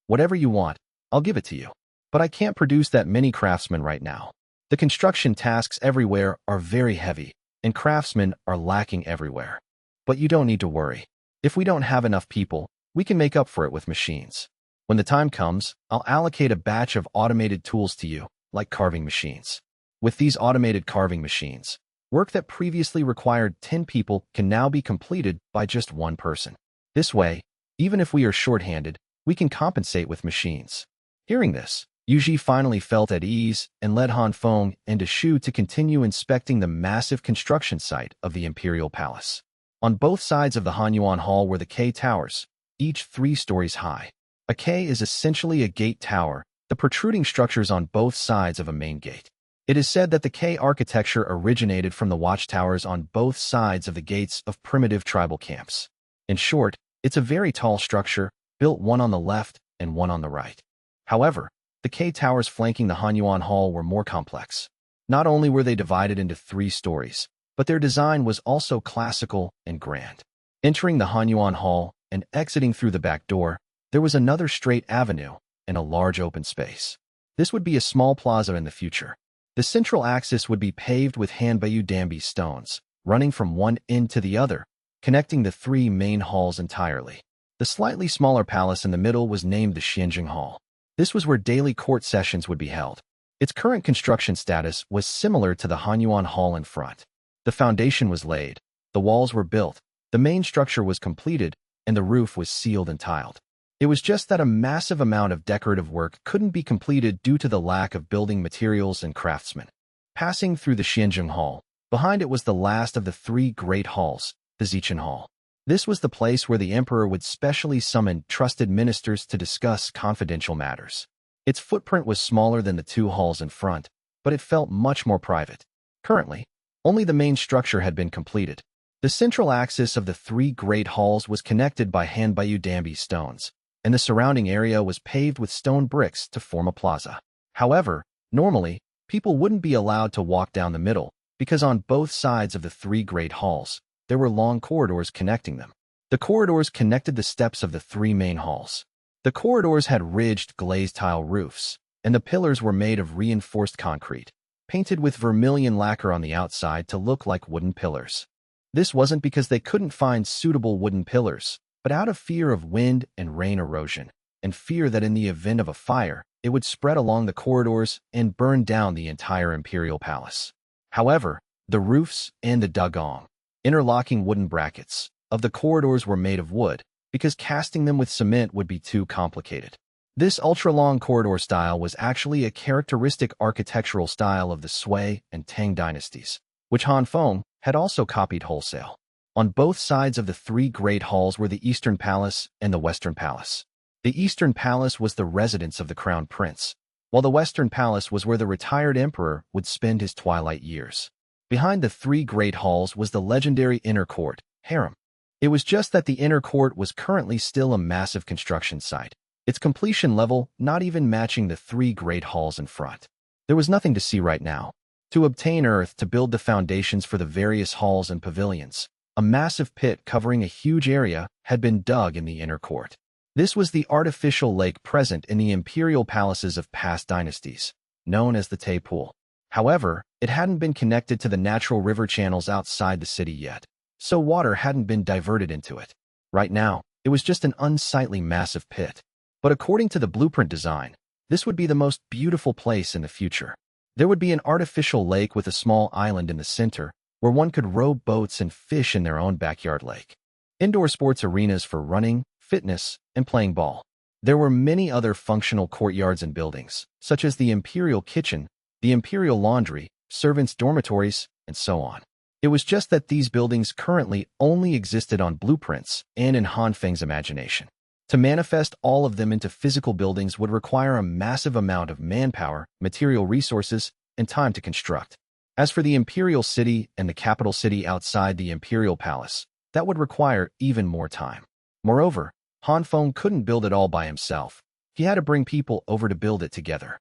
Whatever you want, I'll give it to you. But I can't produce that many craftsmen right now. The construction tasks everywhere are very heavy, and craftsmen are lacking everywhere. But you don't need to worry. If we don't have enough people, we can make up for it with machines. When the time comes, I'll allocate a batch of automated tools to you, like carving machines. With these automated carving machines, work that previously required 10 people can now be completed by just one person. This way, even if we are short-handed, we can compensate with machines. Hearing this, Yuji finally felt at ease and led Han Feng and Xue to continue inspecting the massive construction site of the Imperial Palace. On both sides of the Hanyuan Hall were the K towers, each 3 stories high. A K is essentially a gate tower, the protruding structures on both sides of a main gate. It is said that the K architecture originated from the watchtowers on both sides of the gates of primitive tribal camps. In short, it's a very tall structure, built one on the left and one on the right. However, the K towers flanking the Hanyuan Hall were more complex. Not only were they divided into 3 stories, but their design was also classical and grand. Entering the Hanyuan Hall and exiting through the back door, there was another straight avenue and a large open space. This would be a small plaza in the future. The central axis would be paved with hanbaiyu dambi stones, running from one end to the other, connecting the 3 main halls entirely. The slightly smaller palace in the middle was named the Qiongzhou Hall. This was where daily court sessions would be held. Its current construction status was similar to the Hanyuan Hall in front. The foundation was laid, the walls were built, the main structure was completed, and the roof was sealed and tiled. It was just that a massive amount of decorative work couldn't be completed due to the lack of building materials and craftsmen. Passing through the Qiongzhou Hall, behind it was the last of the 3 great halls, the Zichen Hall. This was the place where the emperor would specially summon trusted ministers to discuss confidential matters. Its footprint was smaller than the 2 halls in front, but it felt much more private. Currently, only the main structure had been completed. The central axis of the 3 great halls was connected by hanbaiyu dambi stones, and the surrounding area was paved with stone bricks to form a plaza. However, normally, people wouldn't be allowed to walk down the middle, because on both sides of the 3 great halls, there were long corridors connecting them. The corridors connected the steps of the three main halls. The corridors had ridged, glazed tile roofs, and the pillars were made of reinforced concrete, painted with vermilion lacquer on the outside to look like wooden pillars. This wasn't because they couldn't find suitable wooden pillars, but out of fear of wind and rain erosion, and fear that in the event of a fire, it would spread along the corridors and burn down the entire Imperial Palace. However, the roofs and the dugong, interlocking wooden brackets, of the corridors were made of wood, because casting them with cement would be too complicated. This ultra-long corridor style was actually a characteristic architectural style of the Xue and Tang dynasties, which Han Feng had also copied wholesale. On both sides of the three great halls were the Eastern Palace and the Western Palace. The Eastern Palace was the residence of the Crown Prince, while the Western Palace was where the retired emperor would spend his twilight years. Behind the three great halls was the legendary inner court, harem. It was just that the inner court was currently still a massive construction site, its completion level not even matching the three great halls in front. There was nothing to see right now. To obtain earth to build the foundations for the various halls and pavilions, a massive pit covering a huge area had been dug in the inner court. This was the artificial lake present in the imperial palaces of past dynasties, known as the Tay Pool. However, it hadn't been connected to the natural river channels outside the city yet, so water hadn't been diverted into it. Right now, it was just an unsightly massive pit. But according to the blueprint design, this would be the most beautiful place in the future. There would be an artificial lake with a small island in the center, where one could row boats and fish in their own backyard lake. Indoor sports arenas for running, fitness, and playing ball. There were many other functional courtyards and buildings, such as the Imperial Kitchen, the Imperial Laundry, servants' dormitories, and so on. It was just that these buildings currently only existed on blueprints and in Han Feng's imagination. To manifest all of them into physical buildings would require a massive amount of manpower, material resources, and time to construct. As for the Imperial City and the capital city outside the Imperial Palace, that would require even more time. Moreover, Han Feng couldn't build it all by himself. He had to bring people over to build it together.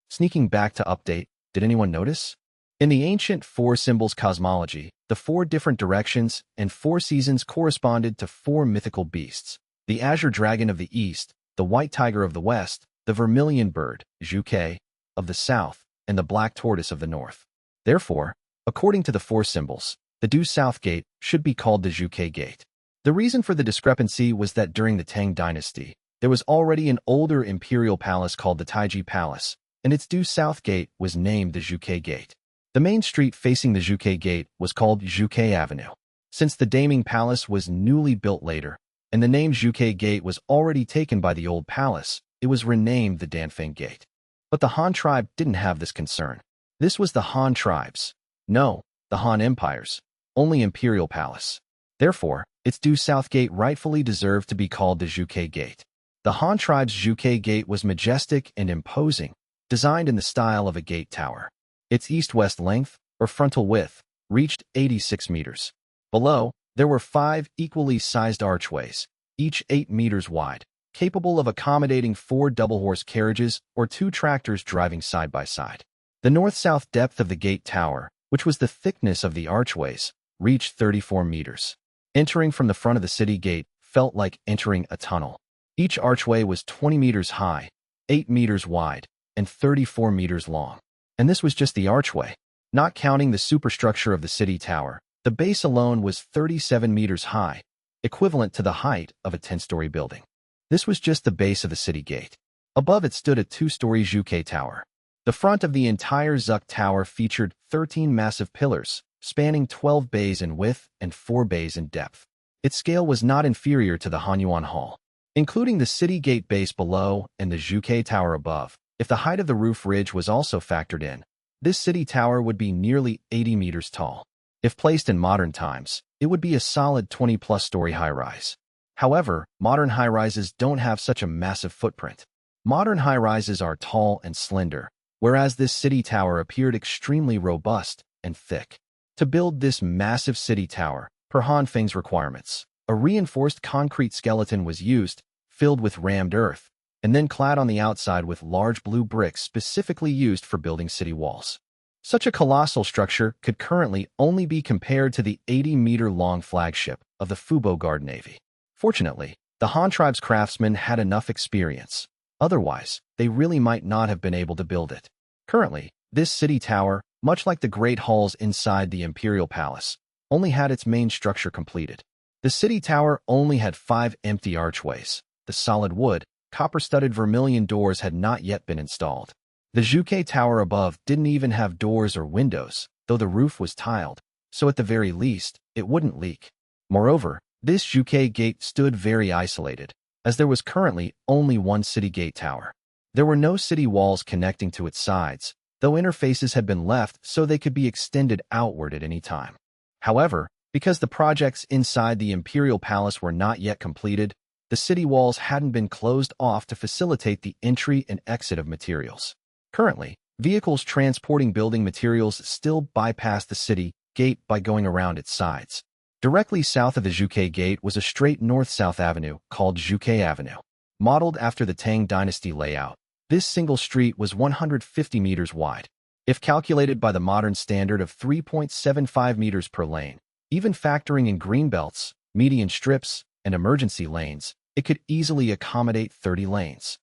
Sneaking back to update, did anyone notice? In the ancient four symbols cosmology, the four different directions and four seasons corresponded to four mythical beasts: the azure dragon of the east, the white tiger of the west, the vermilion bird, Zhuke, of the south, and the black tortoise of the north. Therefore, according to the four symbols, the due south gate should be called the Zhuke Gate. The reason for the discrepancy was that during the Tang dynasty, there was already an older imperial palace called the Taiji Palace, and its due south gate was named the Zhuke Gate. The main street facing the Zhuke Gate was called Zhuke Avenue. Since the Daming Palace was newly built later, and the name Zhuke Gate was already taken by the old palace, it was renamed the Danfeng Gate. But the Han tribe didn't have this concern. This was the Han tribes. No, the Han Empire's only imperial palace. Therefore, its due south gate rightfully deserved to be called the Zhuke Gate. The Han tribe's Zhuke Gate was majestic and imposing, designed in the style of a gate tower. Its east-west length, or frontal width, reached 86 meters. Below, there were 5 equally sized archways, each 8 meters wide, capable of accommodating 4 double-horse carriages or 2 tractors driving side by side. The north-south depth of the gate tower, which was the thickness of the archways, reached 34 meters. Entering from the front of the city gate felt like entering a tunnel. Each archway was 20 meters high, 8 meters wide, and 34 meters long. And this was just the archway. Not counting the superstructure of the city tower, the base alone was 37 meters high, equivalent to the height of a 10-story building. This was just the base of the city gate. Above it stood a 2-story Zhuke tower. The front of the entire Zhuke tower featured 13 massive pillars, spanning 12 bays in width and 4 bays in depth. Its scale was not inferior to the Hanyuan Hall. Including the city gate base below and the Zhuke tower above, if the height of the roof ridge was also factored in, this city tower would be nearly 80 meters tall. If placed in modern times, it would be a solid 20-plus story high-rise. However, modern high-rises don't have such a massive footprint. Modern high-rises are tall and slender, whereas this city tower appeared extremely robust and thick. To build this massive city tower, per Han Feng's requirements, a reinforced concrete skeleton was used, filled with rammed earth, and then clad on the outside with large blue bricks specifically used for building city walls. Such a colossal structure could currently only be compared to the 80-meter-long flagship of the Huben Guard Navy. Fortunately, the Han tribe's craftsmen had enough experience. Otherwise, they really might not have been able to build it. Currently, this city tower, much like the great halls inside the Imperial Palace, only had its main structure completed. The city tower only had 5 empty archways. The solid wood, copper-studded vermilion doors had not yet been installed. The Zhuke Tower above didn't even have doors or windows, though the roof was tiled, so at the very least, it wouldn't leak. Moreover, this Zhuke gate stood very isolated, as there was currently only one city gate tower. There were no city walls connecting to its sides, though interfaces had been left so they could be extended outward at any time. However, because the projects inside the Imperial Palace were not yet completed, the city walls hadn't been closed off to facilitate the entry and exit of materials. Currently, vehicles transporting building materials still bypass the city gate by going around its sides. Directly south of the Zhuke Gate was a straight north-south avenue called Zhuke Avenue. Modeled after the Tang Dynasty layout, this single street was 150 meters wide. If calculated by the modern standard of 3.75 meters per lane, even factoring in green belts, median strips, and emergency lanes, it could easily accommodate 30 lanes.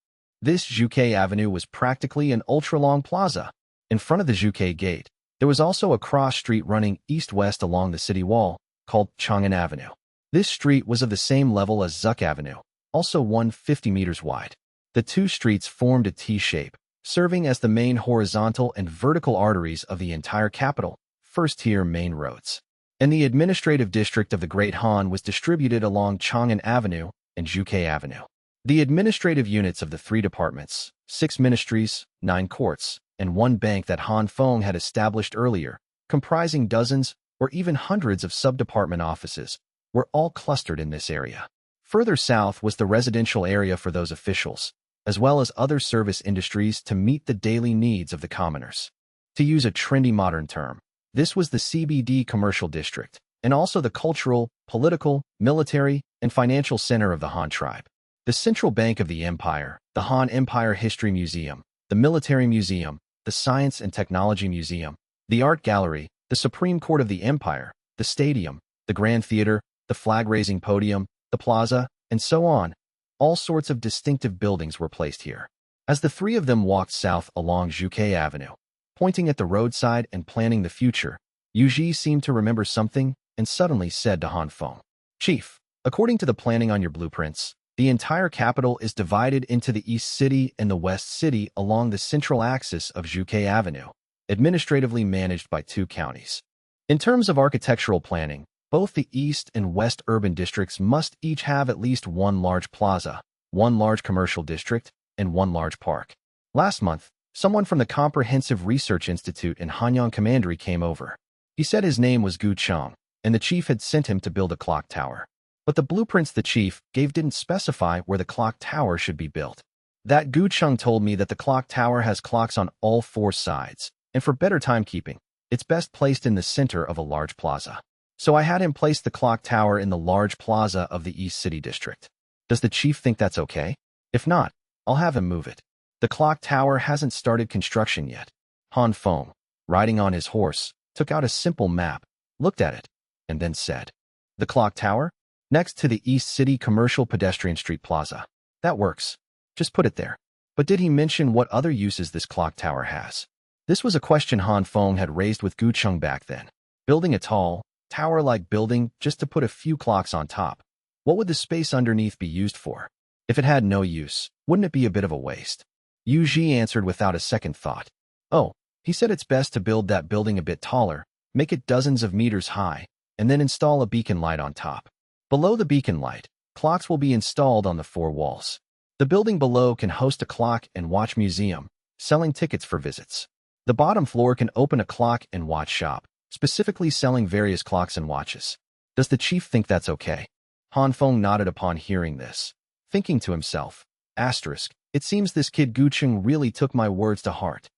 This Zhuke Avenue was practically an ultra-long plaza. In front of the Zhuke Gate, there was also a cross street running east-west along the city wall, called Chang'an Avenue. This street was of the same level as Zuk Avenue, also 150 meters wide. The two streets formed a T-shape, serving as the main horizontal and vertical arteries of the entire capital, first-tier main roads. And the administrative district of the Great Han was distributed along Chang'an Avenue and Zhuke Avenue. The administrative units of the 3 departments, 6 ministries, 9 courts, and 1 bank that Han Feng had established earlier, comprising dozens or even hundreds of sub-department offices, were all clustered in this area. Further south was the residential area for those officials, as well as other service industries to meet the daily needs of the commoners. To use a trendy modern term, this was the CBD commercial district, and also the cultural, political, military, and financial center of the Han tribe. The Central Bank of the Empire, the Han Empire History Museum, the Military Museum, the Science and Technology Museum, the Art Gallery, the Supreme Court of the Empire, the Stadium, the Grand Theater, the flag-raising podium, the plaza, and so on. All sorts of distinctive buildings were placed here. As the 3 of them walked south along Zhuke Avenue, pointing at the roadside and planning the future, Yuji seemed to remember something and suddenly said to Han Feng, "Chief, according to the planning on your blueprints, the entire capital is divided into the East City and the West City along the central axis of Zhuke Avenue, administratively managed by 2 counties. In terms of architectural planning, both the East and West urban districts must each have at least 1 large plaza, 1 large commercial district, and 1 large park. Last month, someone from the Comprehensive Research Institute in Hanyang Commandery came over. He said his name was Gu Cheng, and the chief had sent him to build a clock tower. But the blueprints the chief gave didn't specify where the clock tower should be built. That Gu Cheng told me that the clock tower has clocks on all 4 sides, and for better timekeeping, it's best placed in the center of a large plaza. So I had him place the clock tower in the large plaza of the East City District. Does the chief think that's okay? If not, I'll have him move it. The clock tower hasn't started construction yet." Han Feng, riding on his horse, took out a simple map, looked at it, and then said, "The clock tower? Next to the East City Commercial Pedestrian Street Plaza. That works. Just put it there." But did he mention what other uses this clock tower has? This was a question Han Feng had raised with Gu Cheng back then. Building a tall, tower-like building just to put a few clocks on top. What would the space underneath be used for? If it had no use, wouldn't it be a bit of a waste? Yu Ji answered without a second thought. "Oh, he said it's best to build that building a bit taller, make it dozens of meters high, and then install a beacon light on top. Below the beacon light, clocks will be installed on the 4 walls. The building below can host a clock and watch museum, selling tickets for visits. The bottom floor can open a clock and watch shop, specifically selling various clocks and watches. Does the chief think that's okay?" Han Feng nodded upon hearing this, thinking to himself, "It seems this kid Gu Cheng really took my words to heart."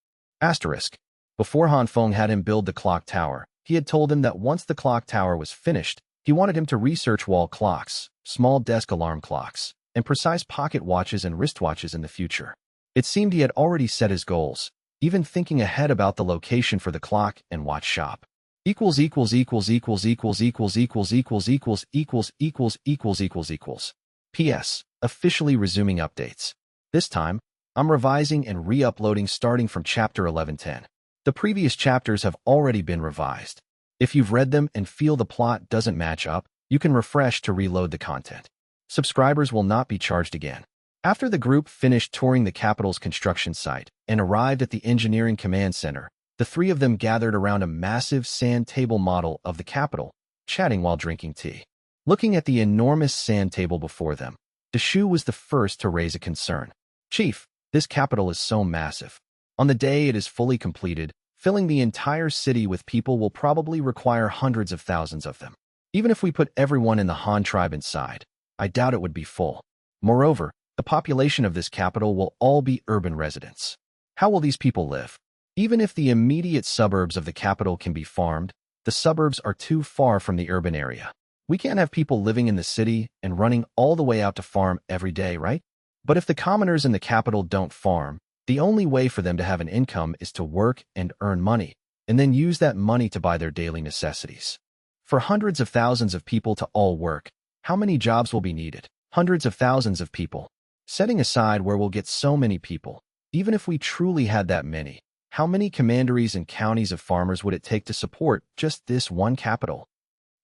Before Han Feng had him build the clock tower, he had told him that once the clock tower was finished, he wanted him to research wall clocks, small desk alarm clocks, and precise pocket watches and wristwatches in the future. It seemed he had already set his goals, even thinking ahead about the location for the clock and watch shop. Equals equals equals equals equals equals equals equals equals equals equals equals equals equals. P.S. Officially resuming updates. This time, I'm revising and re-uploading starting from chapter 1110. The previous chapters have already been revised. If you've read them and feel the plot doesn't match up, you can refresh to reload the content. Subscribers will not be charged again. After the group finished touring the capital's construction site and arrived at the engineering command center, the three of them gathered around a massive sand table model of the capital, chatting while drinking tea. Looking at the enormous sand table before them, Xue was the first to raise a concern. Chief, this capital is so massive. On the day it is fully completed, filling the entire city with people will probably require hundreds of thousands of them. Even if we put everyone in the Han tribe inside, I doubt it would be full. Moreover, the population of this capital will all be urban residents. How will these people live? Even if the immediate suburbs of the capital can be farmed, the suburbs are too far from the urban area. We can't have people living in the city and running all the way out to farm every day, right? But if the commoners in the capital don't farm, the only way for them to have an income is to work and earn money, and then use that money to buy their daily necessities. For hundreds of thousands of people to all work, how many jobs will be needed? Hundreds of thousands of people. Setting aside where we'll get so many people, even if we truly had that many, how many commanderies and counties of farmers would it take to support just this one capital?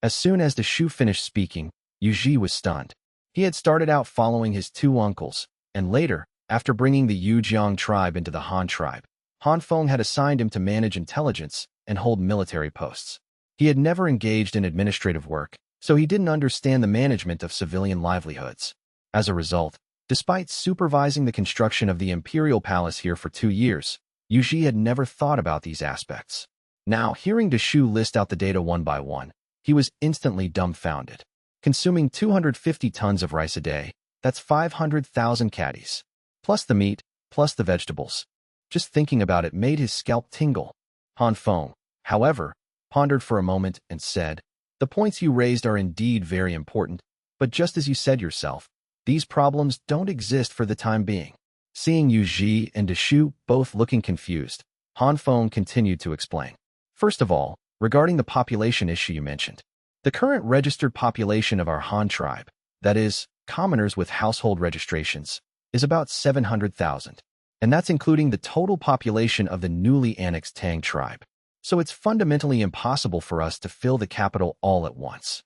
As soon as Xue finished speaking, Yuji was stunned. He had started out following his two uncles, and later, after bringing the Yujiang tribe into the Han tribe, Han Feng had assigned him to manage intelligence and hold military posts. He had never engaged in administrative work, so he didn't understand the management of civilian livelihoods. As a result, despite supervising the construction of the Imperial Palace here for 2 years, Yuji had never thought about these aspects. Now, hearing Xue list out the data one by one, he was instantly dumbfounded. Consuming 250 tons of rice a day, that's 500,000 caddies. Plus the meat, plus the vegetables. Just thinking about it made his scalp tingle. Han Feng, however, pondered for a moment and said, "The points you raised are indeed very important, but just as you said yourself, these problems don't exist for the time being." Seeing Yuji and Xue both looking confused, Han Feng continued to explain. First of all, regarding the population issue you mentioned, the current registered population of our Han tribe, that is, commoners with household registrations, is about 700,000, and that's including the total population of the newly annexed Tang tribe. So it's fundamentally impossible for us to fill the capital all at once.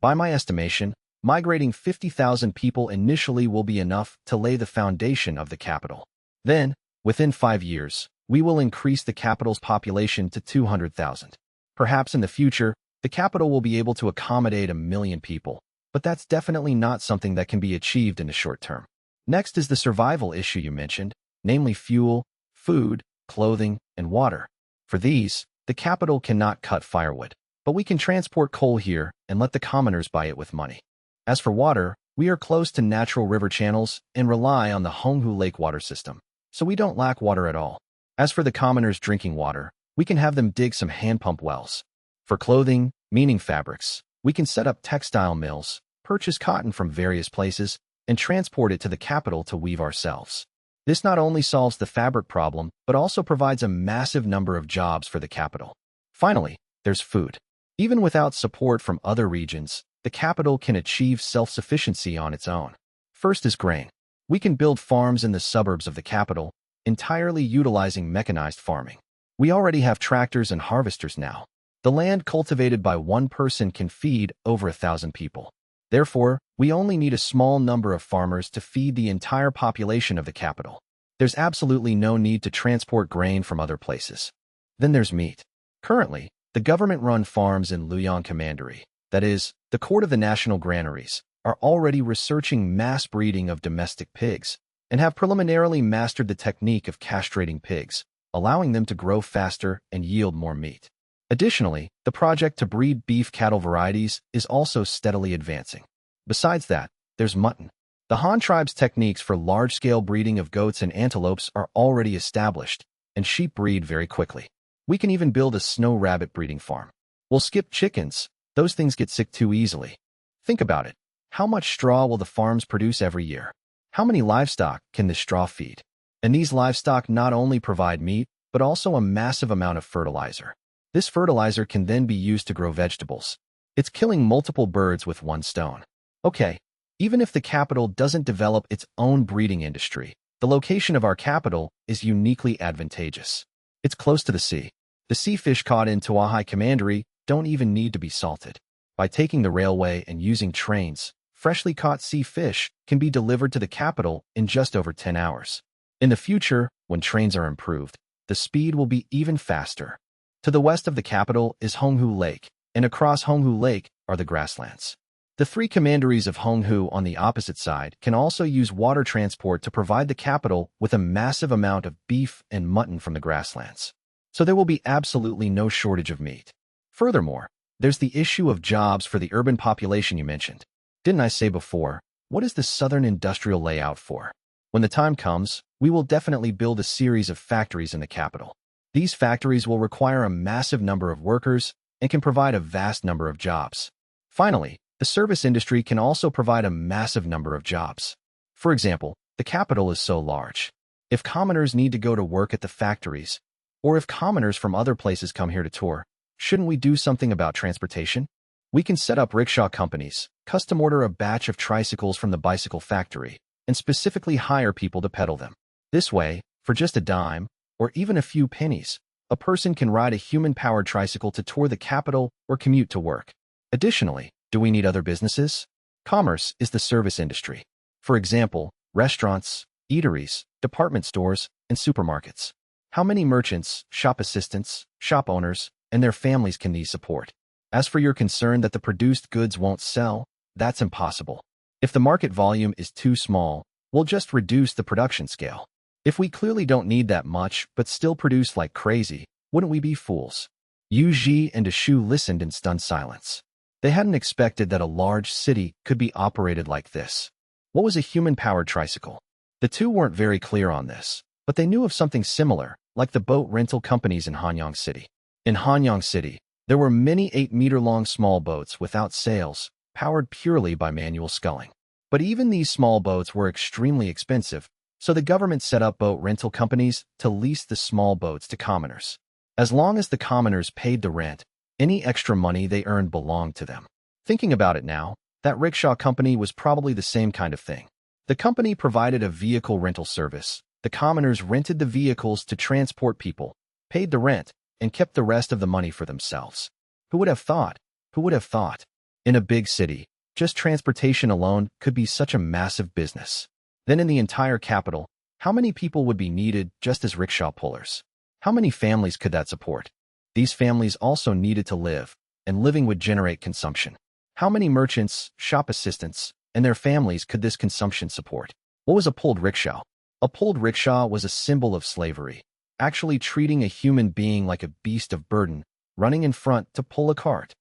By my estimation, migrating 50,000 people initially will be enough to lay the foundation of the capital. Then, within 5 years, we will increase the capital's population to 200,000. Perhaps in the future, the capital will be able to accommodate 1 million people, but that's definitely not something that can be achieved in the short term. Next is the survival issue you mentioned, namely fuel, food, clothing, and water. For these, the capital cannot cut firewood, but we can transport coal here and let the commoners buy it with money. As for water, we are close to natural river channels and rely on the Honghu Lake water system, so we don't lack water at all. As for the commoners' drinking water, we can have them dig some hand pump wells. For clothing, meaning fabrics, we can set up textile mills, purchase cotton from various places, and transport it to the capital to weave ourselves. This not only solves the fabric problem, but also provides a massive number of jobs for the capital. Finally, there's food. Even without support from other regions, the capital can achieve self-sufficiency on its own. First is grain. We can build farms in the suburbs of the capital, entirely utilizing mechanized farming. We already have tractors and harvesters now. The land cultivated by one person can feed over 1,000 people. Therefore, we only need a small number of farmers to feed the entire population of the capital. There's absolutely no need to transport grain from other places. Then there's meat. Currently, the government-run farms in Luoyang Commandery, that is, the court of the national granaries, are already researching mass breeding of domestic pigs and have preliminarily mastered the technique of castrating pigs, allowing them to grow faster and yield more meat. Additionally, the project to breed beef cattle varieties is also steadily advancing. Besides that, there's mutton. The Han tribe's techniques for large-scale breeding of goats and antelopes are already established, and sheep breed very quickly. We can even build a snow rabbit breeding farm. We'll skip chickens. Those things get sick too easily. Think about it. How much straw will the farms produce every year? How many livestock can this straw feed? And these livestock not only provide meat, but also a massive amount of fertilizer. This fertilizer can then be used to grow vegetables. It's killing multiple birds with one stone. Okay, even if the capital doesn't develop its own breeding industry, the location of our capital is uniquely advantageous. It's close to the sea. The sea fish caught in Tuahai Commandery don't even need to be salted. By taking the railway and using trains, freshly caught sea fish can be delivered to the capital in just over 10 hours. In the future, when trains are improved, the speed will be even faster. To the west of the capital is Honghu Lake, and across Honghu Lake are the Grasslands. The three commanderies of Honghu on the opposite side can also use water transport to provide the capital with a massive amount of beef and mutton from the Grasslands. So there will be absolutely no shortage of meat. Furthermore, there's the issue of jobs for the urban population you mentioned. Didn't I say before, what is the southern industrial layout for? When the time comes, we will definitely build a series of factories in the capital. These factories will require a massive number of workers and can provide a vast number of jobs. Finally, the service industry can also provide a massive number of jobs. For example, the capital is so large. If commoners need to go to work at the factories, or if commoners from other places come here to tour, shouldn't we do something about transportation? We can set up rickshaw companies, custom order a batch of tricycles from the bicycle factory, and specifically hire people to pedal them. This way, for just a dime, or even a few pennies, a person can ride a human-powered tricycle to tour the capital or commute to work. Additionally, do we need other businesses? Commerce is the service industry. For example, restaurants, eateries, department stores, and supermarkets. How many merchants, shop assistants, shop owners, and their families can these support? As for your concern that the produced goods won't sell, that's impossible. If the market volume is too small, we'll just reduce the production scale. If we clearly don't need that much but still produce like crazy, wouldn't we be fools? Yu Ji and Shu listened in stunned silence. They hadn't expected that a large city could be operated like this. What was a human-powered tricycle? The two weren't very clear on this, but they knew of something similar, like the boat rental companies in Hanyang City. In Hanyang City, there were many 8-meter-long small boats without sails, powered purely by manual sculling. But even these small boats were extremely expensive, so the government set up boat rental companies to lease the small boats to commoners. As long as the commoners paid the rent, any extra money they earned belonged to them. Thinking about it now, that rickshaw company was probably the same kind of thing. The company provided a vehicle rental service. The commoners rented the vehicles to transport people, paid the rent, and kept the rest of the money for themselves. Who would have thought? Who would have thought? In a big city, just transportation alone could be such a massive business. Then in the entire capital, how many people would be needed just as rickshaw pullers? How many families could that support? These families also needed to live, and living would generate consumption. How many merchants, shop assistants, and their families could this consumption support? What was a pulled rickshaw? A pulled rickshaw was a symbol of slavery, actually treating a human being like a beast of burden, running in front to pull a cart.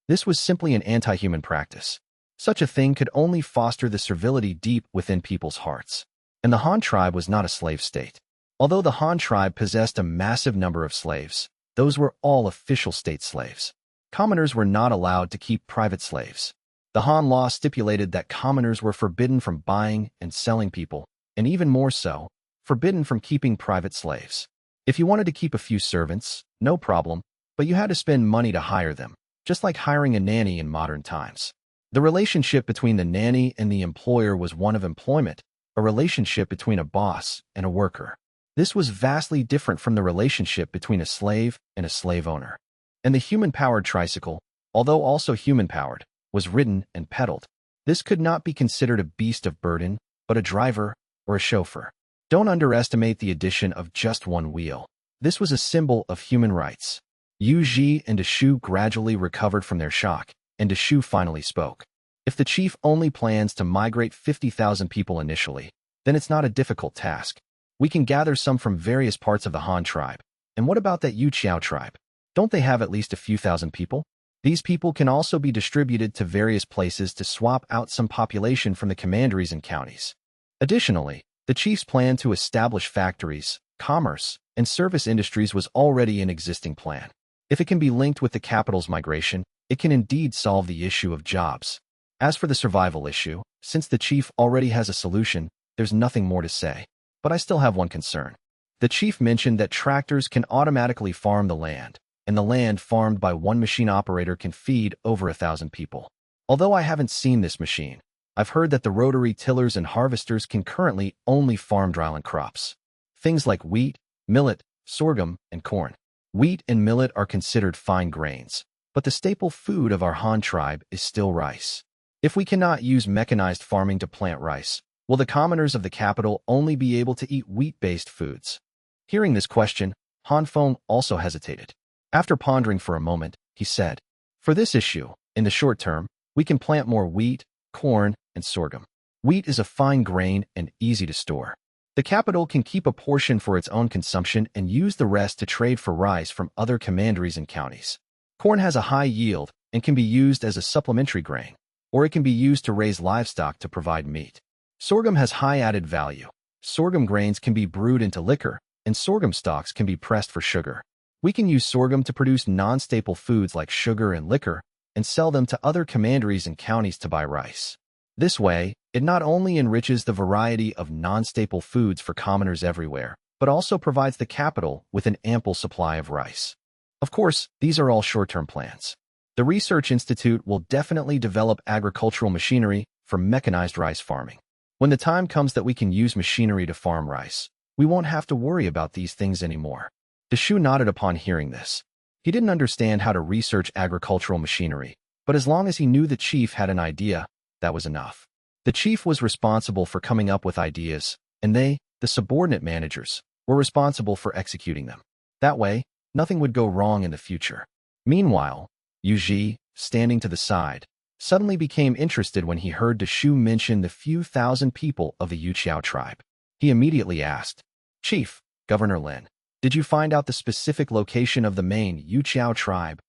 This was simply an anti-human practice. Such a thing could only foster the servility deep within people's hearts. And the Han tribe was not a slave state. Although the Han tribe possessed a massive number of slaves, those were all official state slaves. Commoners were not allowed to keep private slaves. The Han law stipulated that commoners were forbidden from buying and selling people, and even more so, forbidden from keeping private slaves. If you wanted to keep a few servants, no problem, but you had to spend money to hire them, just like hiring a nanny in modern times. The relationship between the nanny and the employer was one of employment, a relationship between a boss and a worker. This was vastly different from the relationship between a slave and a slave owner. And the human-powered tricycle, although also human-powered, was ridden and pedaled. This could not be considered a beast of burden, but a driver or a chauffeur. Don't underestimate the addition of just one wheel. This was a symbol of human rights. Yu Ji and Shu gradually recovered from their shock, and Shu finally spoke. If the chief only plans to migrate 50,000 people initially, then it's not a difficult task. We can gather some from various parts of the Han tribe. And what about that Yuqiao tribe? Don't they have at least a few thousand people? These people can also be distributed to various places to swap out some population from the commanderies and counties. Additionally, the chief's plan to establish factories, commerce, and service industries was already an existing plan. If it can be linked with the capital's migration, it can indeed solve the issue of jobs. As for the survival issue, since the chief already has a solution, there's nothing more to say. But I still have one concern. The chief mentioned that tractors can automatically farm the land, and the land farmed by one machine operator can feed over 1,000 people. Although I haven't seen this machine, I've heard that the rotary tillers and harvesters can currently only farm dryland crops. Things like wheat, millet, sorghum, and corn. Wheat and millet are considered fine grains, but the staple food of our Han tribe is still rice. If we cannot use mechanized farming to plant rice, will the commoners of the capital only be able to eat wheat-based foods? Hearing this question, Han Feng also hesitated. After pondering for a moment, he said, "For this issue, in the short term, we can plant more wheat, corn, and sorghum. Wheat is a fine grain and easy to store. The capital can keep a portion for its own consumption and use the rest to trade for rice from other commanderies and counties. Corn has a high yield and can be used as a supplementary grain, or it can be used to raise livestock to provide meat. Sorghum has high added value. Sorghum grains can be brewed into liquor, and sorghum stalks can be pressed for sugar. We can use sorghum to produce non-staple foods like sugar and liquor and sell them to other commanderies and counties to buy rice. This way, it not only enriches the variety of non-staple foods for commoners everywhere, but also provides the capital with an ample supply of rice. Of course, these are all short-term plans. The Research Institute will definitely develop agricultural machinery for mechanized rice farming. When the time comes that we can use machinery to farm rice, we won't have to worry about these things anymore." Xue nodded upon hearing this. He didn't understand how to research agricultural machinery, but as long as he knew the chief had an idea, that was enough. The chief was responsible for coming up with ideas, and they, the subordinate managers, were responsible for executing them. That way, nothing would go wrong in the future. Meanwhile, Yu, standing to the side, suddenly became interested when he heard Xue mention the few thousand people of the Yuqiao tribe. He immediately asked, "Chief, Governor Lin, did you find out the specific location of the main Yuqiao tribe?"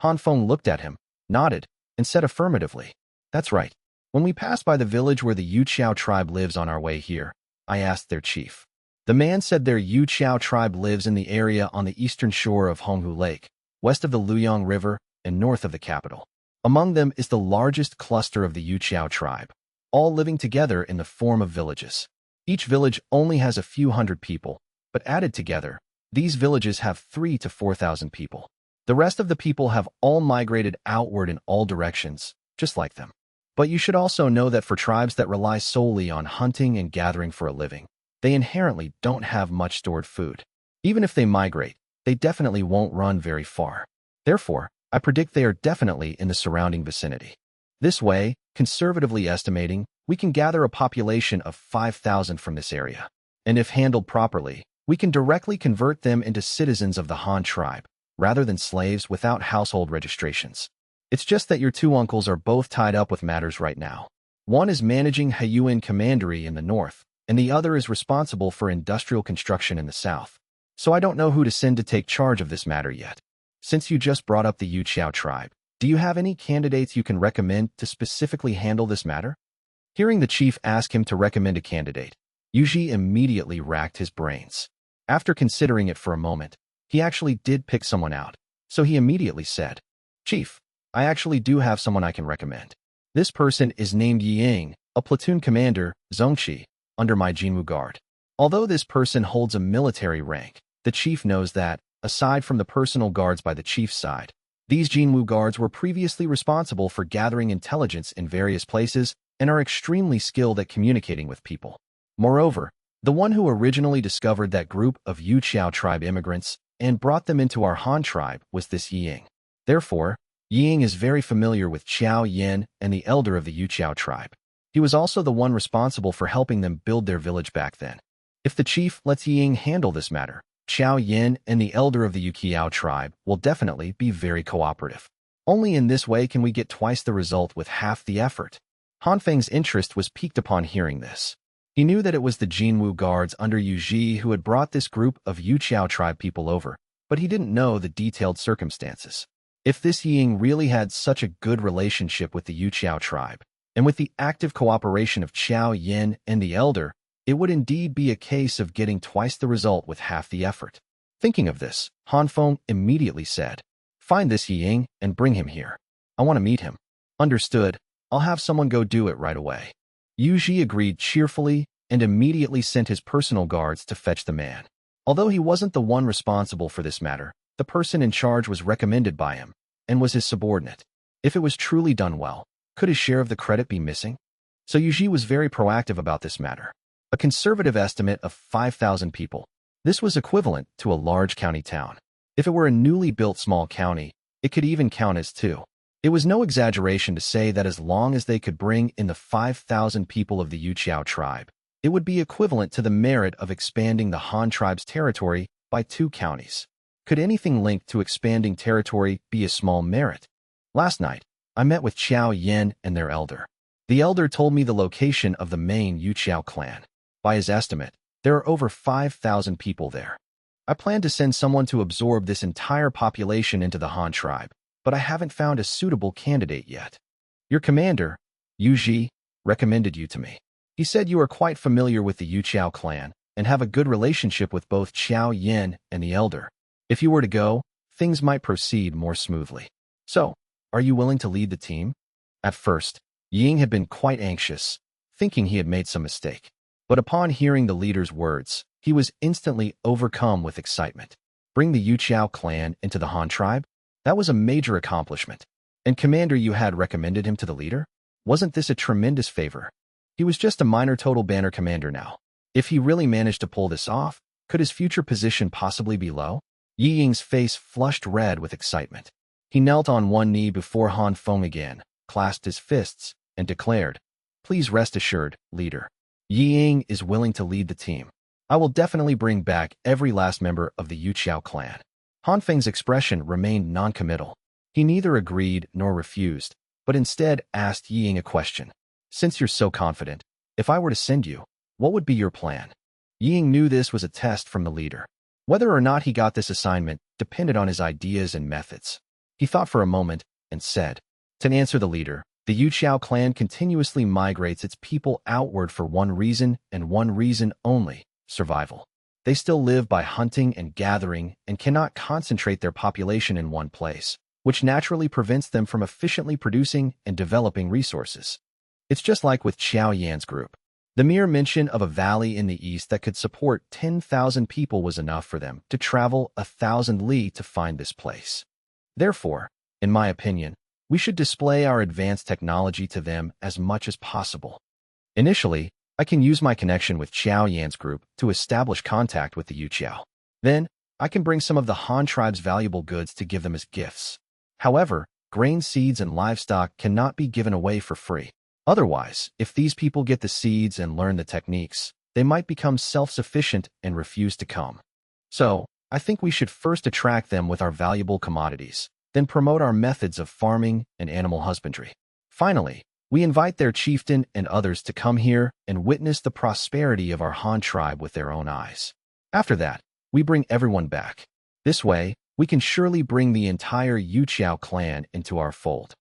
Han Feng looked at him, nodded, and said affirmatively, "That's right. When we passed by the village where the Yuqiao tribe lives on our way here, I asked their chief. The man said their Yuqiao tribe lives in the area on the eastern shore of Honghu Lake, west of the Luyang River, and north of the capital. Among them is the largest cluster of the Yuqiao tribe, all living together in the form of villages. Each village only has a few hundred people, but added together, these villages have 3,000 to 4,000 people. The rest of the people have all migrated outward in all directions, just like them. But you should also know that for tribes that rely solely on hunting and gathering for a living, they inherently don't have much stored food. Even if they migrate, they definitely won't run very far. Therefore, I predict they are definitely in the surrounding vicinity. This way, conservatively estimating, we can gather a population of 5,000 from this area. And if handled properly, we can directly convert them into citizens of the Han tribe, rather than slaves without household registrations. It's just that your two uncles are both tied up with matters right now. One is managing Huben Commandery in the north, and the other is responsible for industrial construction in the south. So I don't know who to send to take charge of this matter yet. Since you just brought up the Yuqiao tribe, do you have any candidates you can recommend to specifically handle this matter?" Hearing the chief ask him to recommend a candidate, Yu immediately racked his brains. After considering it for a moment, he actually did pick someone out, so he immediately said, "Chief, I actually do have someone I can recommend. This person is named Ying, a platoon commander, Zhongqi, under my Jinwu Guard. Although this person holds a military rank, the chief knows that, aside from the personal guards by the chief's side, these Jinwu Guards were previously responsible for gathering intelligence in various places and are extremely skilled at communicating with people. Moreover, the one who originally discovered that group of Yuqiao tribe immigrants and brought them into our Han tribe was this Ying. Therefore, Ying is very familiar with Qiao Yin and the elder of the Yuqiao tribe. He was also the one responsible for helping them build their village back then. If the chief lets Ying handle this matter, Qiao Yin and the elder of the Yuqiao tribe will definitely be very cooperative. Only in this way can we get twice the result with half the effort." Han Feng's interest was piqued upon hearing this. He knew that it was the Jinwu Guards under Yu who had brought this group of Yuqiao tribe people over, but he didn't know the detailed circumstances. If this Ying really had such a good relationship with the Yuqiao tribe, and with the active cooperation of Qiao Yin and the elder, it would indeed be a case of getting twice the result with half the effort. Thinking of this, Han Feng immediately said, "Find this Ying and bring him here. I want to meet him." "Understood. I'll have someone go do it right away. Yuji agreed cheerfully and immediately sent his personal guards to fetch the man. Although he wasn't the one responsible for this matter, the person in charge was recommended by him and was his subordinate. If it was truly done well, could his share of the credit be missing? So Yuji was very proactive about this matter. A conservative estimate of 5,000 people. This was equivalent to a large county town. If it were a newly built small county, it could even count as two. It was no exaggeration to say that as long as they could bring in the 5,000 people of the Yuqiao tribe, it would be equivalent to the merit of expanding the Han tribe's territory by 2 counties. Could anything linked to expanding territory be a small merit? Last night, I met with Qiao Yin and their elder. The elder told me the location of the main Yuqiao clan. By his estimate, there are over 5,000 people there. I plan to send someone to absorb this entire population into the Han tribe, but I haven't found a suitable candidate yet. Your commander, Yuji, recommended you to me. He said you are quite familiar with the Yuqiao clan and have a good relationship with both Qiao Yin and the elder. If you were to go, things might proceed more smoothly. So, are you willing to lead the team? At first, Ying had been quite anxious, thinking he had made some mistake. But upon hearing the leader's words, he was instantly overcome with excitement. Bring the Yuqiao clan into the Han tribe? That was a major accomplishment. And Commander Yu had recommended him to the leader? Wasn't this a tremendous favor? He was just a minor total banner commander now. If he really managed to pull this off, could his future position possibly be low? Yi Ying's face flushed red with excitement. He knelt on one knee before Han Feng again, clasped his fists, and declared, "Please rest assured, leader. Yi Ying is willing to lead the team. I will definitely bring back every last member of the Yuqiao clan." Han Feng's expression remained non-committal. He neither agreed nor refused, but instead asked Yi Ying a question. "Since you're so confident, if I were to send you, what would be your plan?" Yi Ying knew this was a test from the leader. Whether or not he got this assignment depended on his ideas and methods. He thought for a moment and said, "To answer the leader, the Yuqiao clan continuously migrates its people outward for one reason and one reason only: survival. They still live by hunting and gathering and cannot concentrate their population in one place, which naturally prevents them from efficiently producing and developing resources. It's just like with Qiao Yan's group. The mere mention of a valley in the east that could support 10,000 people was enough for them to travel 1,000 li to find this place. Therefore, in my opinion, we should display our advanced technology to them as much as possible. Initially, I can use my connection with Qiao Yan's group to establish contact with the Yuqiao. Then, I can bring some of the Han tribe's valuable goods to give them as gifts. However, grain seeds and livestock cannot be given away for free. Otherwise, if these people get the seeds and learn the techniques, they might become self-sufficient and refuse to come. So, I think we should first attract them with our valuable commodities, then promote our methods of farming and animal husbandry. Finally, we invite their chieftain and others to come here and witness the prosperity of our Han tribe with their own eyes. After that, we bring everyone back. This way, we can surely bring the entire Yuqiao clan into our fold."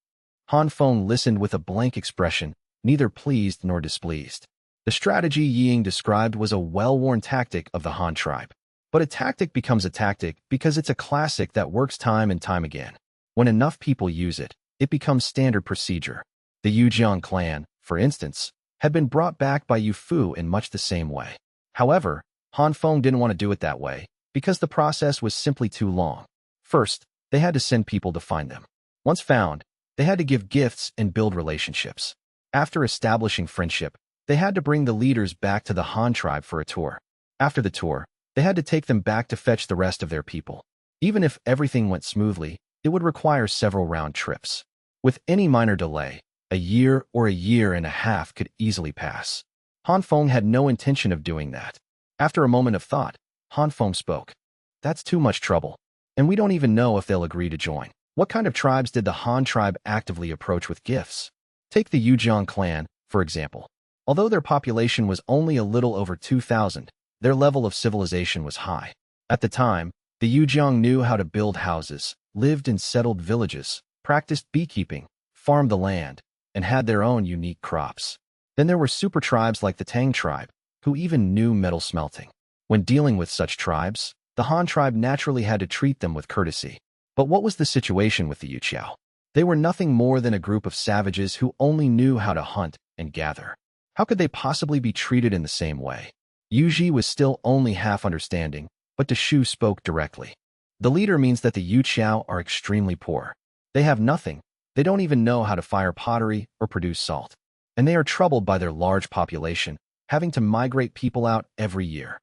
Han Feng listened with a blank expression, neither pleased nor displeased. The strategy Yi Ying described was a well-worn tactic of the Han tribe. But a tactic becomes a tactic because it's a classic that works time and time again. When enough people use it, it becomes standard procedure. The Yujiang clan, for instance, had been brought back by Yu Fu in much the same way. However, Han Feng didn't want to do it that way, because the process was simply too long. First, they had to send people to find them. Once found, they had to give gifts and build relationships. After establishing friendship, they had to bring the leaders back to the Han tribe for a tour. After the tour, they had to take them back to fetch the rest of their people. Even if everything went smoothly, it would require several round trips. With any minor delay, a year or a year and a half could easily pass. Han Feng had no intention of doing that. After a moment of thought, Han Feng spoke. "That's too much trouble, and we don't even know if they'll agree to join. What kind of tribes did the Han tribe actively approach with gifts? Take the Yujiang clan, for example. Although their population was only a little over 2,000, their level of civilization was high. At the time, the Yujiang knew how to build houses, lived in settled villages, practiced beekeeping, farmed the land, and had their own unique crops. Then there were super tribes like the Tang tribe, who even knew metal smelting. When dealing with such tribes, the Han tribe naturally had to treat them with courtesy. But what was the situation with the Yuqiao? They were nothing more than a group of savages who only knew how to hunt and gather. How could they possibly be treated in the same way? Yuji was still only half understanding, but Xue spoke directly. The leader means that the Yuqiao are extremely poor. They have nothing. They don't even know how to fire pottery or produce salt. And they are troubled by their large population, having to migrate people out every year.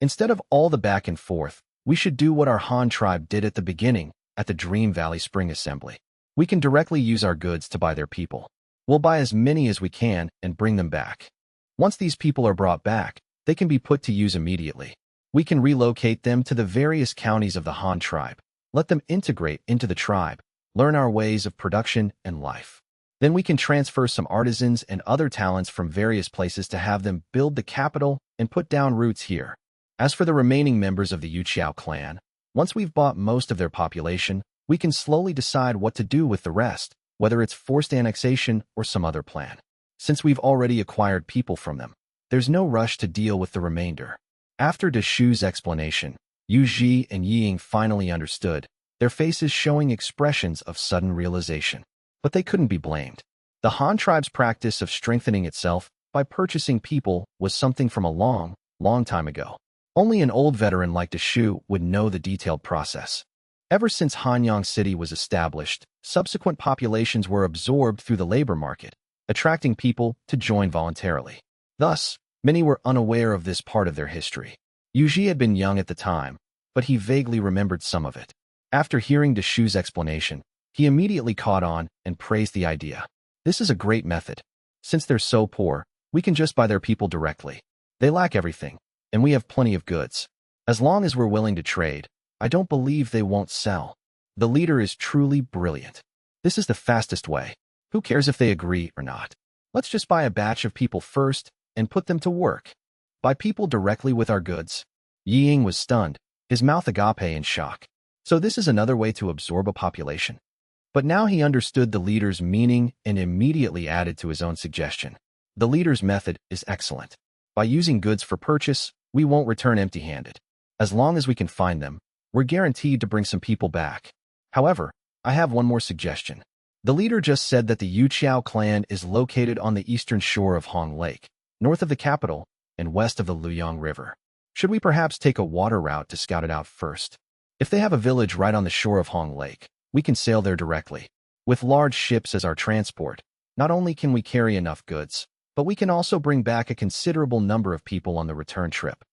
Instead of all the back and forth, we should do what our Han tribe did at the beginning, at the Dream Valley Spring Assembly. We can directly use our goods to buy their people. We'll buy as many as we can and bring them back. Once these people are brought back, they can be put to use immediately. We can relocate them to the various counties of the Han tribe, let them integrate into the tribe, learn our ways of production and life. Then we can transfer some artisans and other talents from various places to have them build the capital and put down roots here. As for the remaining members of the Yuqiao clan, once we've bought most of their population, we can slowly decide what to do with the rest, whether it's forced annexation or some other plan. Since we've already acquired people from them, there's no rush to deal with the remainder. After Xue's explanation, Yu Ji and Ying finally understood, their faces showing expressions of sudden realization. But they couldn't be blamed. The Han tribe's practice of strengthening itself by purchasing people was something from a long, long time ago. Only an old veteran like Xue would know the detailed process. Ever since Hanyang City was established, subsequent populations were absorbed through the labor market, attracting people to join voluntarily. Thus, many were unaware of this part of their history. Yuji had been young at the time, but he vaguely remembered some of it. After hearing Xue's explanation, he immediately caught on and praised the idea. This is a great method. Since they're so poor, we can just buy their people directly. They lack everything, and we have plenty of goods. As long as we're willing to trade, I don't believe they won't sell. The leader is truly brilliant. This is the fastest way. Who cares if they agree or not? Let's just buy a batch of people first and put them to work. Buy people directly with our goods. Ying was stunned, his mouth agape in shock. So this is another way to absorb a population? But now he understood the leader's meaning and immediately added to his own suggestion. The leader's method is excellent. By using goods for purchase, we won't return empty-handed. As long as we can find them, we're guaranteed to bring some people back. However, I have one more suggestion. The leader just said that the Yuqiao clan is located on the eastern shore of Hong Lake, north of the capital and west of the Luyang River. Should we perhaps take a water route to scout it out first? If they have a village right on the shore of Hong Lake, we can sail there directly. With large ships as our transport, not only can we carry enough goods, but we can also bring back a considerable number of people on the return trip.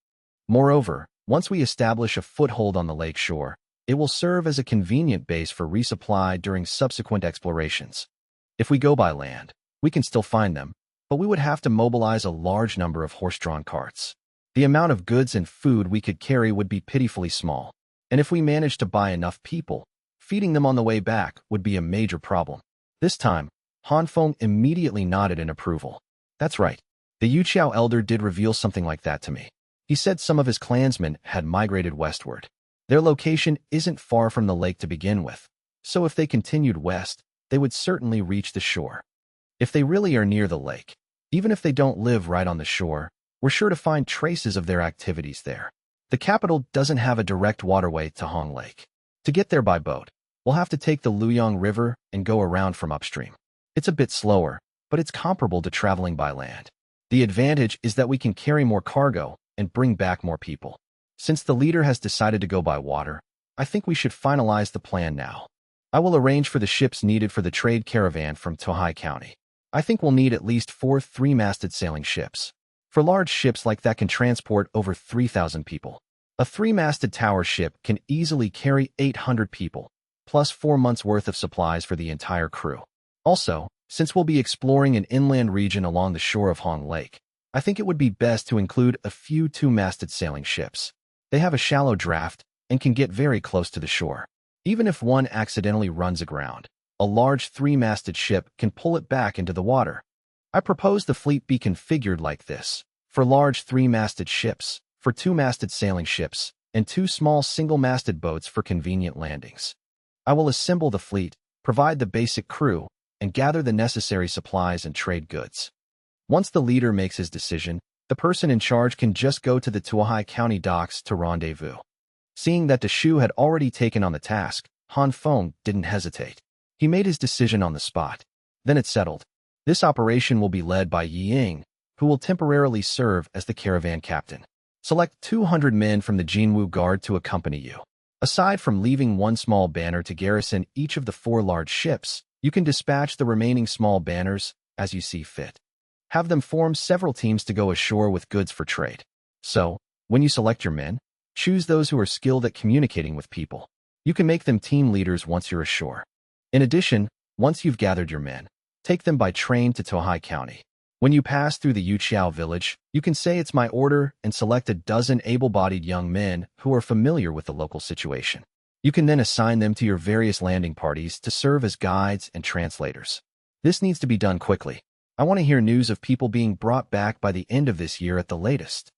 Moreover, once we establish a foothold on the lake shore, it will serve as a convenient base for resupply during subsequent explorations. If we go by land, we can still find them, but we would have to mobilize a large number of horse-drawn carts. The amount of goods and food we could carry would be pitifully small, and if we managed to buy enough people, feeding them on the way back would be a major problem. This time, Han Feng immediately nodded in approval. That's right. The Yuqiao elder did reveal something like that to me. He said some of his clansmen had migrated westward. Their location isn't far from the lake to begin with, so if they continued west, they would certainly reach the shore. If they really are near the lake, even if they don't live right on the shore, we're sure to find traces of their activities there. The capital doesn't have a direct waterway to Hong Lake. To get there by boat, we'll have to take the Luyang River and go around from upstream. It's a bit slower, but it's comparable to traveling by land. The advantage is that we can carry more cargo and bring back more people. Since the leader has decided to go by water, I think we should finalize the plan now. I will arrange for the ships needed for the trade caravan from Tohai County. I think we'll need at least 4 three-masted sailing ships. For large ships like that can transport over 3,000 people. A three-masted tower ship can easily carry 800 people, plus 4 months' worth of supplies for the entire crew. Also, since we'll be exploring an inland region along the shore of Hong Lake, I think it would be best to include a few two-masted sailing ships. They have a shallow draft and can get very close to the shore. Even if one accidentally runs aground, a large three-masted ship can pull it back into the water. I propose the fleet be configured like this: for large three-masted ships, for two-masted sailing ships, and 2 small single-masted boats for convenient landings. I will assemble the fleet, provide the basic crew, and gather the necessary supplies and trade goods. Once the leader makes his decision, the person in charge can just go to the Tohai County docks to rendezvous. Seeing that Xue had already taken on the task, Han Feng didn't hesitate. He made his decision on the spot. Then it settled. This operation will be led by Ying, who will temporarily serve as the caravan captain. Select 200 men from the Jinwu Guard to accompany you. Aside from leaving one small banner to garrison each of the 4 large ships, you can dispatch the remaining small banners as you see fit. Have them form several teams to go ashore with goods for trade. So, when you select your men, choose those who are skilled at communicating with people. You can make them team leaders once you're ashore. In addition, once you've gathered your men, take them by train to Tohai County. When you pass through the Yuqiao village, you can say it's my order and select a dozen able-bodied young men who are familiar with the local situation. You can then assign them to your various landing parties to serve as guides and translators. This needs to be done quickly. I want to hear news of people being brought back by the end of this year at the latest.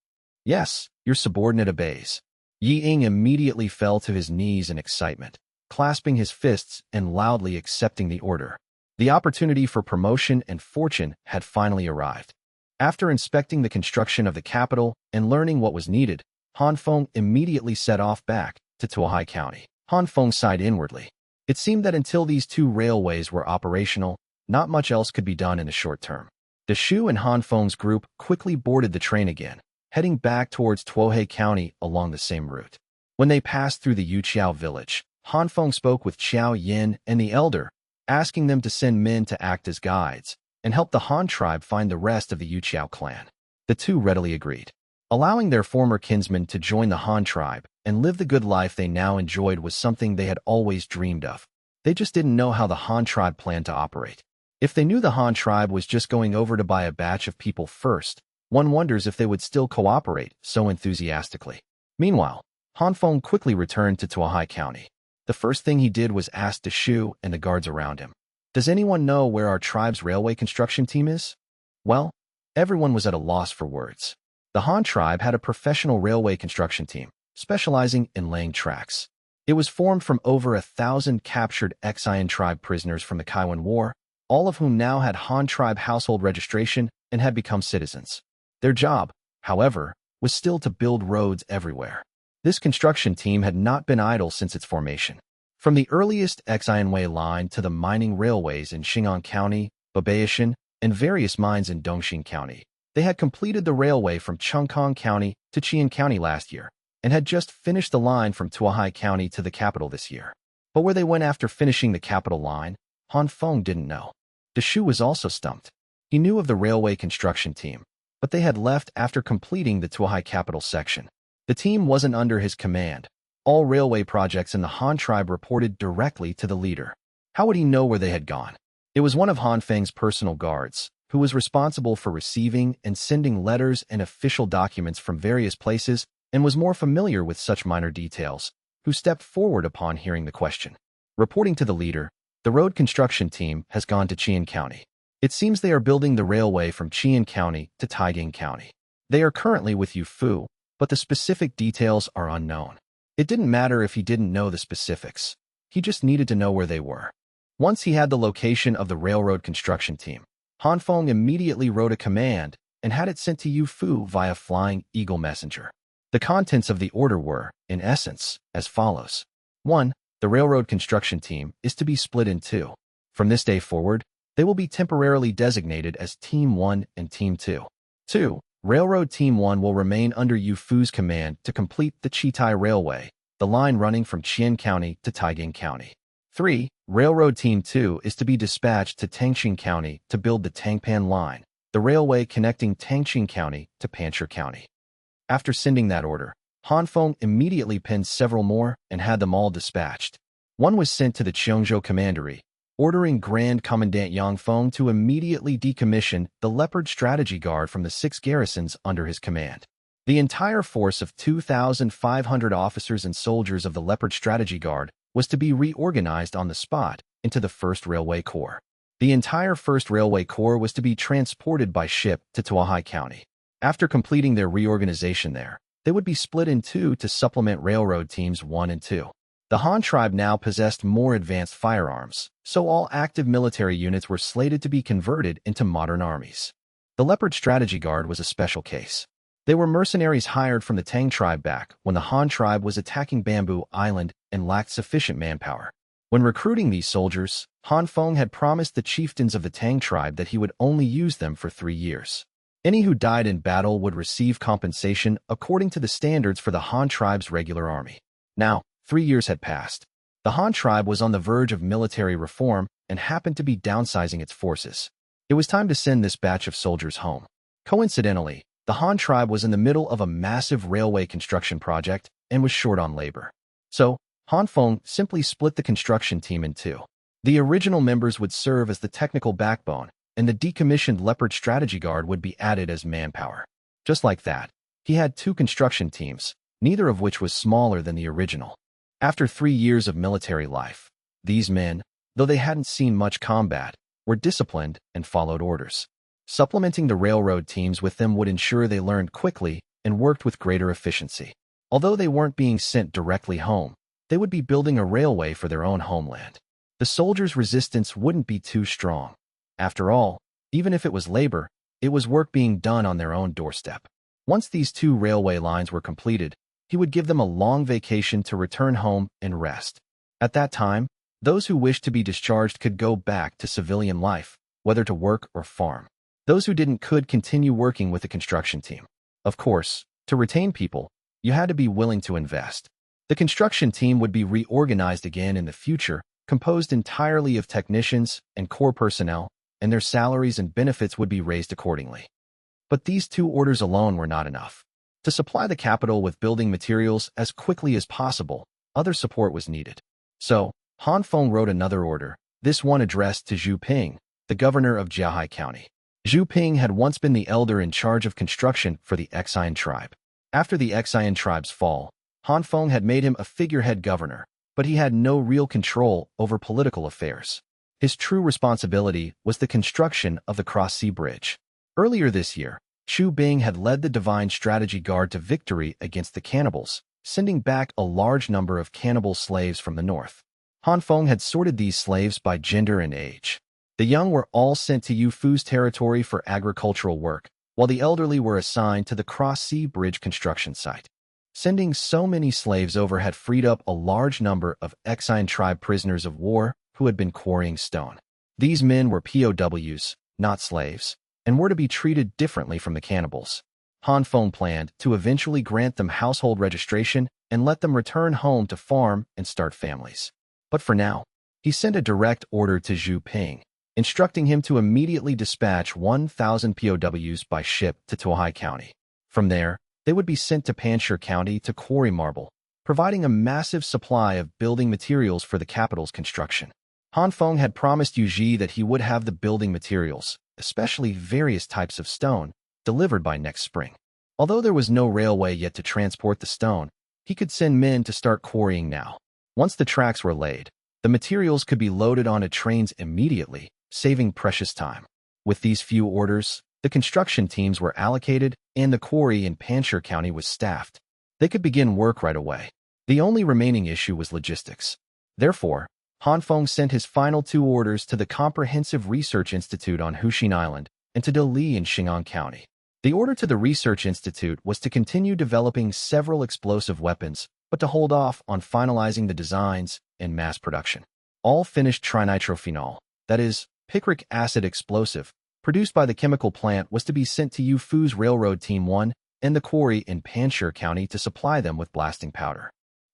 Yes, your subordinate obeys. Ying immediately fell to his knees in excitement, clasping his fists and loudly accepting the order. The opportunity for promotion and fortune had finally arrived. After inspecting the construction of the capital and learning what was needed, Han Feng immediately set off back to Tohai County. Han Feng sighed inwardly. It seemed that until these 2 railways were operational, not much else could be done in the short term. The Xue and Han Feng's group quickly boarded the train again, heading back towards Tuohei County along the same route. When they passed through the Yuqiao village, Han Feng spoke with Xiao Yin and the elder, asking them to send men to act as guides and help the Han tribe find the rest of the Yuqiao clan. The 2 readily agreed. Allowing their former kinsmen to join the Han tribe and live the good life they now enjoyed was something they had always dreamed of. They just didn't know how the Han tribe planned to operate. If they knew the Han tribe was just going over to buy a batch of people first, one wonders if they would still cooperate so enthusiastically. Meanwhile, Han Feng quickly returned to Tuohai County. The first thing he did was ask the Xue and the guards around him, "Does anyone know where our tribe's railway construction team is?" Well, everyone was at a loss for words. The Han tribe had a professional railway construction team, specializing in laying tracks. It was formed from over 1,000 captured Xian tribe prisoners from the Kaiwan War, all of whom now had Han tribe household registration and had become citizens. Their job, however, was still to build roads everywhere. This construction team had not been idle since its formation. From the earliest Xianwei line to the mining railways in Xing'an County, Babaishan, and various mines in Dongxing County, they had completed the railway from Chengkang County to Qian County last year, and had just finished the line from Tuohai County to the capital this year. But where they went after finishing the capital line, Han Feng didn't know. The Xue was also stumped. He knew of the railway construction team, but they had left after completing the Tuohai capital section. The team wasn't under his command. All railway projects in the Han tribe reported directly to the leader. How would he know where they had gone? It was one of Han Feng's personal guards, who was responsible for receiving and sending letters and official documents from various places and was more familiar with such minor details, who stepped forward upon hearing the question. Reporting to the leader, the road construction team has gone to Qian County. It seems they are building the railway from Qian County to Taiying County. They are currently with Yu Fu, but the specific details are unknown. It didn't matter if he didn't know the specifics. He just needed to know where they were. Once he had the location of the railroad construction team, Han Feng immediately wrote a command and had it sent to Yu Fu via Flying Eagle Messenger. The contents of the order were, in essence, as follows. 1. The railroad construction team is to be split in 2. From this day forward, they will be temporarily designated as Team 1 and Team 2. 2. Railroad Team 1 will remain under Yu Fu's command to complete the Chitai Railway, the line running from Qian County to Taiying County. 3. Railroad Team 2 is to be dispatched to Tangxing County to build the Tangpan Line, the railway connecting Tangxing County to Panchir County. After sending that order, Han Feng immediately penned several more and had them all dispatched. One was sent to the Qiongzhou Commandery, ordering Grand Commandant Yang Feng to immediately decommission the Leopard Strategy Guard from the 6 garrisons under his command. The entire force of 2,500 officers and soldiers of the Leopard Strategy Guard was to be reorganized on the spot into the 1st Railway Corps. The entire 1st Railway Corps was to be transported by ship to Tuohai County. After completing their reorganization there, they would be split in 2 to supplement Railroad Teams 1 and 2. The Han tribe now possessed more advanced firearms, so all active military units were slated to be converted into modern armies. The Leopard Strategy Guard was a special case. They were mercenaries hired from the Tang tribe back when the Han tribe was attacking Bamboo Island and lacked sufficient manpower. When recruiting these soldiers, Han Feng had promised the chieftains of the Tang tribe that he would only use them for 3 years. Any who died in battle would receive compensation according to the standards for the Han tribe's regular army. Now, 3 years had passed. The Han tribe was on the verge of military reform and happened to be downsizing its forces. It was time to send this batch of soldiers home. Coincidentally, the Han tribe was in the middle of a massive railway construction project and was short on labor. So, Han Feng simply split the construction team in two. The original members would serve as the technical backbone, and the decommissioned Leopard Strategy Guard would be added as manpower. Just like that, he had 2 construction teams, neither of which was smaller than the original. After 3 years of military life, these men, though they hadn't seen much combat, were disciplined and followed orders. Supplementing the railroad teams with them would ensure they learned quickly and worked with greater efficiency. Although they weren't being sent directly home, they would be building a railway for their own homeland. The soldiers' resistance wouldn't be too strong. After all, even if it was labor, it was work being done on their own doorstep. Once these 2 railway lines were completed, he would give them a long vacation to return home and rest. At that time, those who wished to be discharged could go back to civilian life, whether to work or farm. Those who didn't could continue working with the construction team. Of course, to retain people, you had to be willing to invest. The construction team would be reorganized again in the future, composed entirely of technicians and core personnel, and their salaries and benefits would be raised accordingly. But these 2 orders alone were not enough. To supply the capital with building materials as quickly as possible, other support was needed. So, Han Feng wrote another order, this one addressed to Zhu Ping, the governor of Jiahai County. Zhu Ping had once been the elder in charge of construction for the Xian tribe. After the Xian tribe's fall, Han Feng had made him a figurehead governor, but he had no real control over political affairs. His true responsibility was the construction of the Cross-Sea Bridge. Earlier this year, Chu Bing had led the Divine Strategy Guard to victory against the cannibals, sending back a large number of cannibal slaves from the north. Han Feng had sorted these slaves by gender and age. The young were all sent to Yu Fu's territory for agricultural work, while the elderly were assigned to the Cross-Sea Bridge construction site. Sending so many slaves over had freed up a large number of Xian tribe prisoners of war who had been quarrying stone. These men were POWs, not slaves, and were to be treated differently from the cannibals. Han Feng planned to eventually grant them household registration and let them return home to farm and start families. But for now, he sent a direct order to Zhu Ping, instructing him to immediately dispatch 1,000 POWs by ship to Tuohai County. From there, they would be sent to Panjshir County to quarry marble, providing a massive supply of building materials for the capital's construction. Han Feng had promised Yu Ji that he would have the building materials, especially various types of stone, delivered by next spring. Although there was no railway yet to transport the stone, he could send men to start quarrying now. Once the tracks were laid, the materials could be loaded onto trains immediately, saving precious time. With these few orders, the construction teams were allocated and the quarry in Panjshir County was staffed. They could begin work right away. The only remaining issue was logistics. Therefore, Han Feng sent his final 2 orders to the Comprehensive Research Institute on Huxin Island and to Dili in Xin'an County. The order to the Research Institute was to continue developing several explosive weapons, but to hold off on finalizing the designs and mass production. All finished trinitrophenol, that is, picric acid explosive, produced by the chemical plant was to be sent to Yu Fu's Railroad Team 1 and the quarry in Panjshir County to supply them with blasting powder.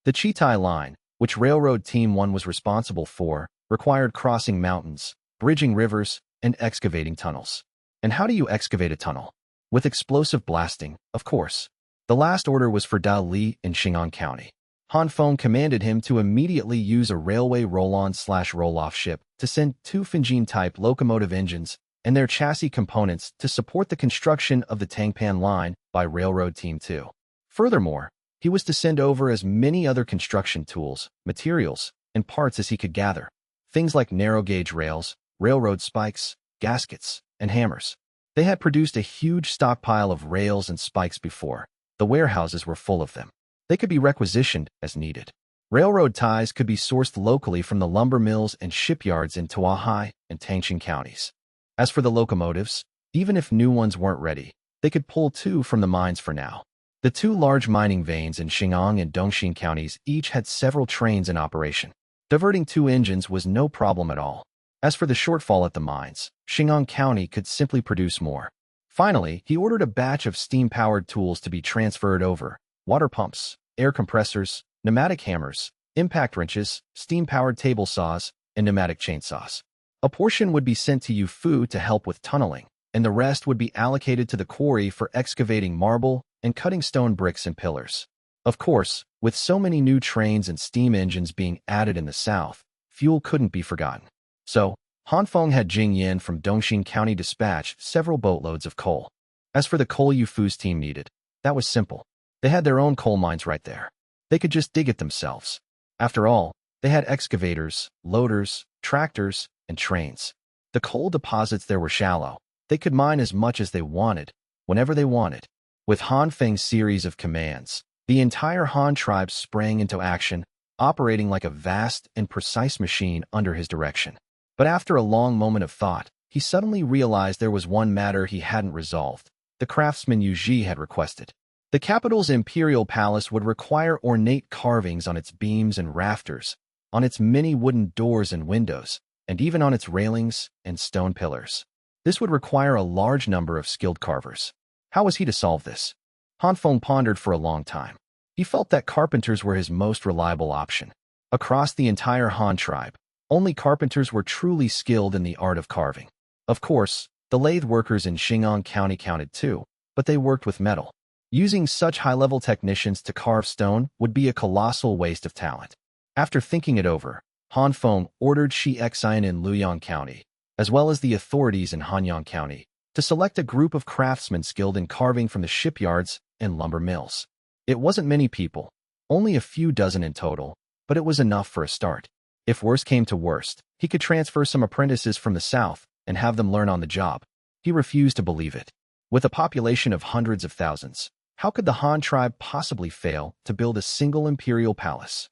The Chitai Line, which Railroad Team 1 was responsible for, required crossing mountains, bridging rivers, and excavating tunnels. And how do you excavate a tunnel? With explosive blasting, of course. The last order was for Da Li in Xin'an County. Han Feng commanded him to immediately use a railway roll-on/roll-off ship to send 2 Finjin-type locomotive engines and their chassis components to support the construction of the Tangpan Line by Railroad Team 2. Furthermore, he was to send over as many other construction tools, materials, and parts as he could gather. Things like narrow-gauge rails, railroad spikes, gaskets, and hammers. They had produced a huge stockpile of rails and spikes before. The warehouses were full of them. They could be requisitioned as needed. Railroad ties could be sourced locally from the lumber mills and shipyards in Tuohai and Tangshan counties. As for the locomotives, even if new ones weren't ready, they could pull 2 from the mines for now. The 2 large mining veins in Xin'an and Dongxin counties each had several trains in operation. Diverting 2 engines was no problem at all. As for the shortfall at the mines, Xing'an County could simply produce more. Finally, he ordered a batch of steam-powered tools to be transferred over: water pumps, air compressors, pneumatic hammers, impact wrenches, steam-powered table saws, and pneumatic chainsaws. A portion would be sent to Yufu to help with tunneling, and the rest would be allocated to the quarry for excavating marble and cutting stone bricks and pillars. Of course, with so many new trains and steam engines being added in the south, fuel couldn't be forgotten. So, Hanfeng had Jing Yin from Dongxing County dispatch several boatloads of coal. As for the coal Yufu's team needed, that was simple. They had their own coal mines right there. They could just dig it themselves. After all, they had excavators, loaders, tractors, and trains. The coal deposits there were shallow. They could mine as much as they wanted, whenever they wanted. With Han Feng's series of commands, the entire Han tribe sprang into action, operating like a vast and precise machine under his direction. But after a long moment of thought, he suddenly realized there was one matter he hadn't resolved. The craftsman Yu Ji had requested. The capital's Imperial Palace would require ornate carvings on its beams and rafters, on its many wooden doors and windows, and even on its railings and stone pillars. This would require a large number of skilled carvers. How was he to solve this? Han Feng pondered for a long time. He felt that carpenters were his most reliable option. Across the entire Han tribe, only carpenters were truly skilled in the art of carving. Of course, the lathe workers in Xing'an County counted too, but they worked with metal. Using such high-level technicians to carve stone would be a colossal waste of talent. After thinking it over, Han Feng ordered Shi Xian in Luoyang County, as well as the authorities in Hanyang County, to select a group of craftsmen skilled in carving from the shipyards and lumber mills. It wasn't many people, only a few dozen in total, but it was enough for a start. If worst came to worst, he could transfer some apprentices from the south and have them learn on the job. He refused to believe it. With a population of hundreds of thousands, how could the Han tribe possibly fail to build a single imperial palace?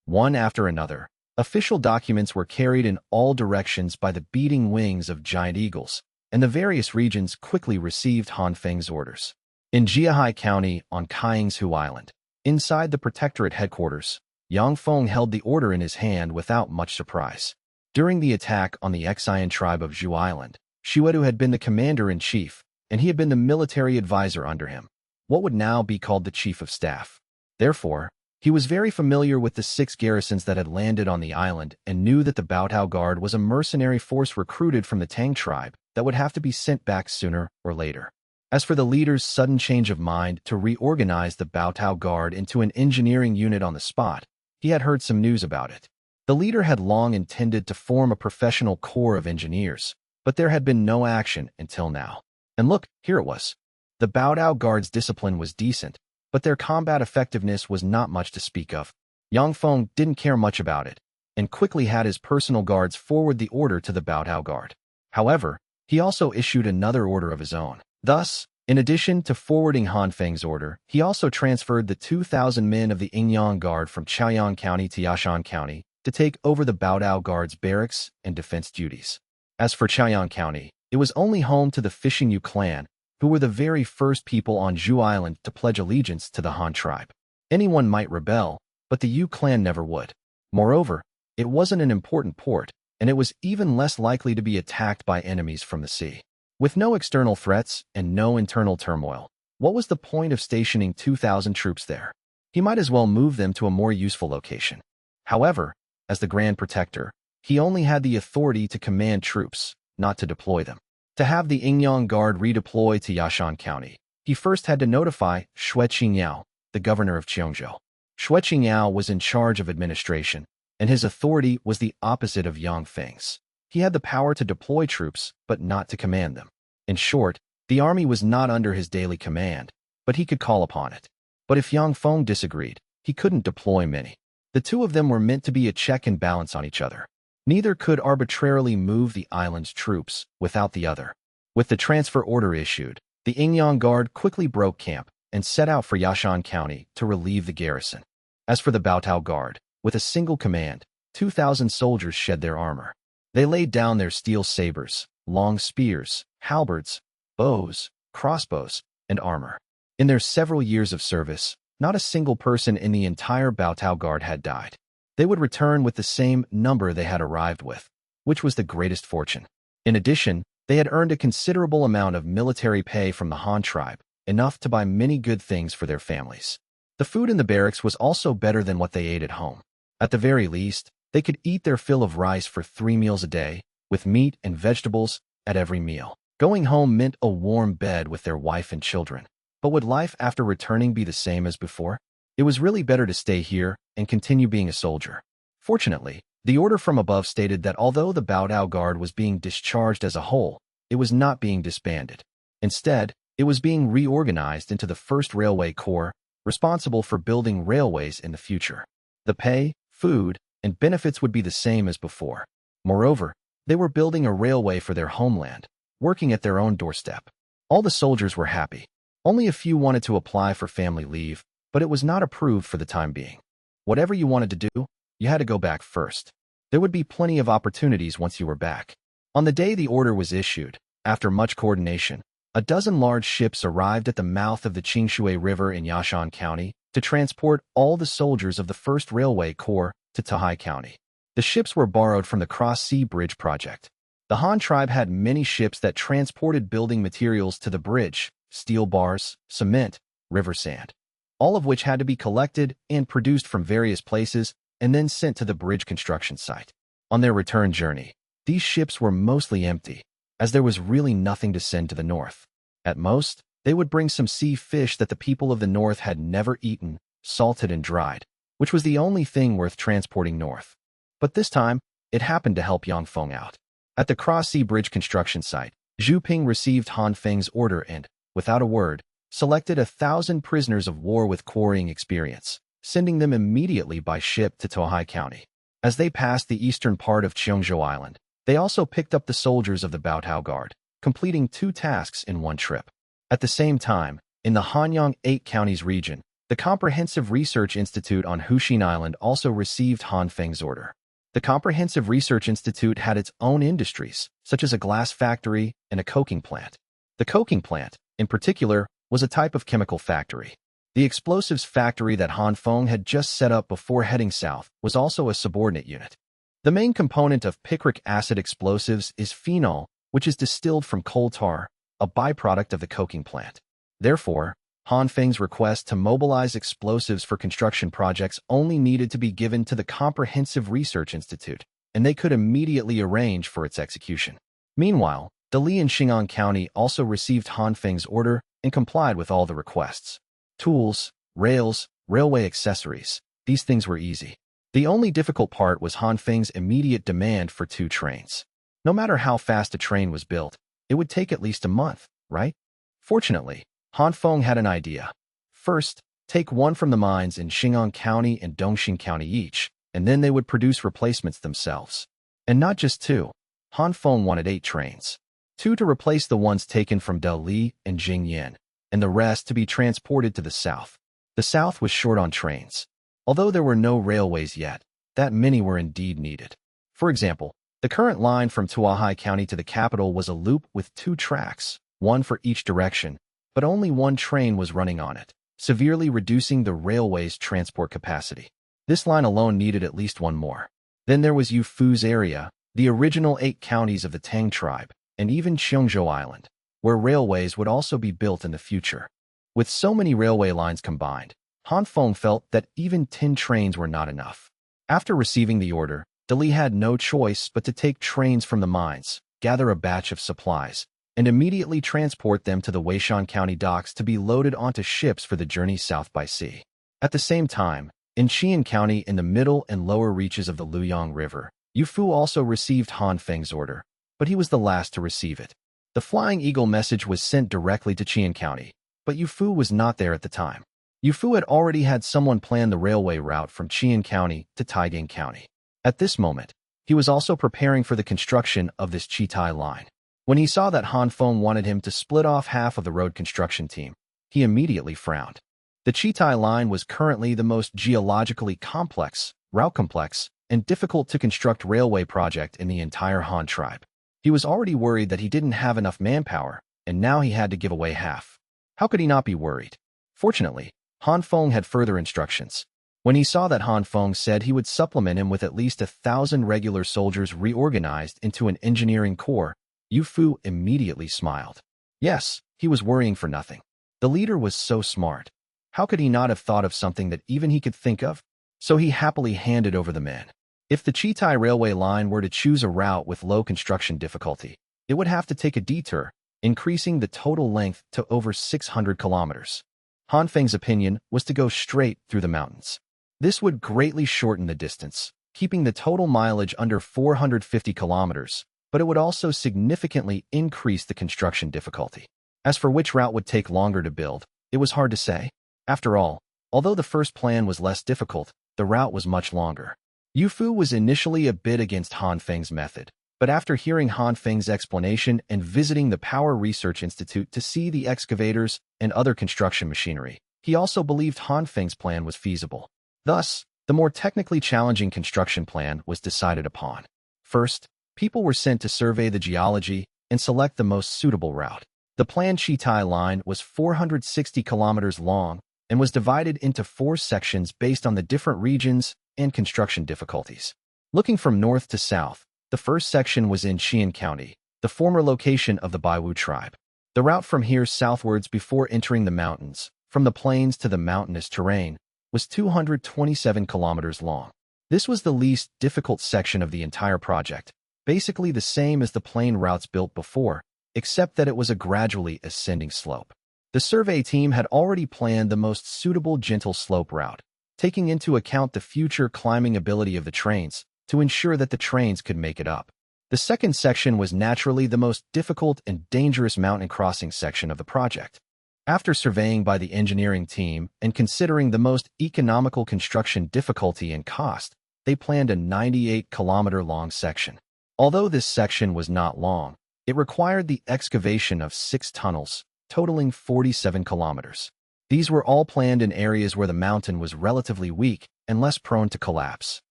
One after another, official documents were carried in all directions by the beating wings of giant eagles, and the various regions quickly received Han Feng's orders. In Jiahai County on Qiongzhou Island, inside the protectorate headquarters, Yang Feng held the order in his hand without much surprise. During the attack on the Xian tribe of Zhu Island, Xuedu had been the commander-in-chief, and he had been the military advisor under him, what would now be called the chief of staff. Therefore, he was very familiar with the 6 garrisons that had landed on the island and knew that the Bountiful Guard was a mercenary force recruited from the Tang tribe that would have to be sent back sooner or later. As for the leader's sudden change of mind to reorganize the Bountiful Guard into an engineering unit on the spot, he had heard some news about it. The leader had long intended to form a professional corps of engineers, but there had been no action until now. And look, here it was. The Bountiful Guard's discipline was decent, but their combat effectiveness was not much to speak of. Yang Feng didn't care much about it, and quickly had his personal guards forward the order to the Bountiful Guard. However, he also issued another order of his own. Thus, in addition to forwarding Han Feng's order, he also transferred the 2,000 men of the Yingyang Guard from Chaoyang County to Yashan County to take over the Bountiful Guard's barracks and defense duties. As for Chaoyang County, it was only home to the Fishing Yu clan, who were the very first people on Zhu Island to pledge allegiance to the Han tribe. Anyone might rebel, but the Yu clan never would. Moreover, it wasn't an important port, and it was even less likely to be attacked by enemies from the sea. With no external threats and no internal turmoil, what was the point of stationing 2,000 troops there? He might as well move them to a more useful location. However, as the Grand Protector, he only had the authority to command troops, not to deploy them. To have the Yingyang Guard redeploy to Yashan County, he first had to notify Xue Qingyao, the governor of Qiongzhou. Xue Qingyao was in charge of administration, and his authority was the opposite of Yang Feng's. He had the power to deploy troops, but not to command them. In short, the army was not under his daily command, but he could call upon it. But if Yang Feng disagreed, he couldn't deploy many. The two of them were meant to be a check and balance on each other. Neither could arbitrarily move the island's troops without the other. With the transfer order issued, the Yingyang Guard quickly broke camp and set out for Yashan County to relieve the garrison. As for the Bountiful Guard, with a single command, 2,000 soldiers shed their armor. They laid down their steel sabers, long spears, halberds, bows, crossbows, and armor. In their several years of service, not a single person in the entire Bountiful Guard had died. they would return with the same number they had arrived with, which was the greatest fortune. In addition, they had earned a considerable amount of military pay from the Han tribe, enough to buy many good things for their families. The food in the barracks was also better than what they ate at home. At the very least, they could eat their fill of rice for 3 meals a day, with meat and vegetables at every meal. Going home meant a warm bed with their wife and children. But would life after returning be the same as before? It was really better to stay here and continue being a soldier. Fortunately, the order from above stated that although the Bountiful Guard was being discharged as a whole, it was not being disbanded. Instead, it was being reorganized into the 1st Railway Corps, responsible for building railways in the future. The pay, food, and benefits would be the same as before. Moreover, they were building a railway for their homeland, working at their own doorstep. All the soldiers were happy. Only a few wanted to apply for family leave, but it was not approved for the time being. Whatever you wanted to do, you had to go back first. There would be plenty of opportunities once you were back. On the day the order was issued, after much coordination, a dozen large ships arrived at the mouth of the Qiongzhou River in Yashan County to transport all the soldiers of the 1st Railway Corps to Tahai County. The ships were borrowed from the Cross-Sea Bridge project. The Han tribe had many ships that transported building materials to the bridge, steel bars, cement, river sand, all of which had to be collected and produced from various places and then sent to the bridge construction site. On their return journey, these ships were mostly empty, as there was really nothing to send to the north. At most, they would bring some sea fish that the people of the north had never eaten, salted and dried, which was the only thing worth transporting north. But this time, it happened to help Yang Feng out. At the Cross-Sea Bridge construction site, Zhu Ping received Han Feng's order and, without a word, selected 1,000 prisoners of war with quarrying experience, sending them immediately by ship to Tahai County. As they passed the eastern part of Qiongzhou Island, they also picked up the soldiers of the Bountiful Guard, completing 2 tasks in one trip. At the same time, in the Hanyang 8 counties region, the Comprehensive Research Institute on Hushin Island also received Han Feng's order. The Comprehensive Research Institute had its own industries, such as a glass factory and a coking plant. The coking plant, in particular, was a type of chemical factory. The explosives factory that Han Feng had just set up before heading south was also a subordinate unit. The main component of picric acid explosives is phenol, which is distilled from coal tar, a byproduct of the coking plant. Therefore, Han Feng's request to mobilize explosives for construction projects only needed to be given to the Comprehensive Research Institute, and they could immediately arrange for its execution. Meanwhile, Dali and Xin'an County also received Han Feng's order and complied with all the requests. Tools, rails, railway accessories, these things were easy. The only difficult part was Han Feng's immediate demand for 2 trains. No matter how fast a train was built, it would take at least a month, right? Fortunately, Han Feng had an idea. First, take one from the mines in Xin'an County and Dongxing County each, and then they would produce replacements themselves. And not just 2. Han Feng wanted 8 trains. 2 to replace the ones taken from Dali and Jingyan, and the rest to be transported to the south. The south was short on trains. Although there were no railways yet, that many were indeed needed. For example, the current line from Tuahai County to the capital was a loop with 2 tracks, one for each direction, but only 1 train was running on it, severely reducing the railway's transport capacity. This line alone needed at least 1 more. Then there was Yufu's area, the original 8 counties of the Tang tribe, and even Qiongzhou Island, where railways would also be built in the future. With so many railway lines combined, Han Feng felt that even 10 trains were not enough. After receiving the order, Dali had no choice but to take trains from the mines, gather a batch of supplies, and immediately transport them to the Weishan County docks to be loaded onto ships for the journey south by sea. At the same time, in Qian County in the middle and lower reaches of the Luyang River, Yufu also received Han Feng's order, but he was the last to receive it. The Flying Eagle message was sent directly to Qian County, but Yufu was not there at the time. Yufu had already had someone plan the railway route from Qian County to Taigang County. At this moment, he was also preparing for the construction of this Chitai line. When he saw that Han Feng wanted him to split off half of the road construction team, he immediately frowned. The Chitai line was currently the most geologically complex, route complex, and difficult to construct railway project in the entire Han tribe. He was already worried that he didn't have enough manpower, and now he had to give away half. How could he not be worried? Fortunately, Han Feng had further instructions. When he saw that Han Feng said he would supplement him with at least 1,000 regular soldiers reorganized into an engineering corps, Yu Fu immediately smiled. Yes, he was worrying for nothing. The leader was so smart. How could he not have thought of something that even he could think of? So he happily handed over the men. If the Chitai railway line were to choose a route with low construction difficulty, it would have to take a detour, increasing the total length to over 600 kilometers. Han Feng's opinion was to go straight through the mountains. This would greatly shorten the distance, keeping the total mileage under 450 kilometers, but it would also significantly increase the construction difficulty. As for which route would take longer to build, it was hard to say. After all, although the first plan was less difficult, the route was much longer. Yu Fu was initially a bit against Han Feng's method, but after hearing Han Feng's explanation and visiting the Power Research Institute to see the excavators and other construction machinery, he also believed Han Feng's plan was feasible. Thus, the more technically challenging construction plan was decided upon. First, people were sent to survey the geology and select the most suitable route. The planned Chitai line was 460 kilometers long and was divided into 4 sections based on the different regions and construction difficulties. Looking from north to south, the first section was in Qian County, the former location of the Baiwu tribe. The route from here southwards before entering the mountains, from the plains to the mountainous terrain, was 227 kilometers long. This was the least difficult section of the entire project, basically the same as the plain routes built before, except that it was a gradually ascending slope. The survey team had already planned the most suitable gentle slope route, taking into account the future climbing ability of the trains to ensure that the trains could make it up. The second section was naturally the most difficult and dangerous mountain crossing section of the project. After surveying by the engineering team and considering the most economical construction difficulty and cost, they planned a 98-kilometer-long section. Although this section was not long, it required the excavation of 6 tunnels, totaling 47 kilometers. These were all planned in areas where the mountain was relatively weak and less prone to collapse.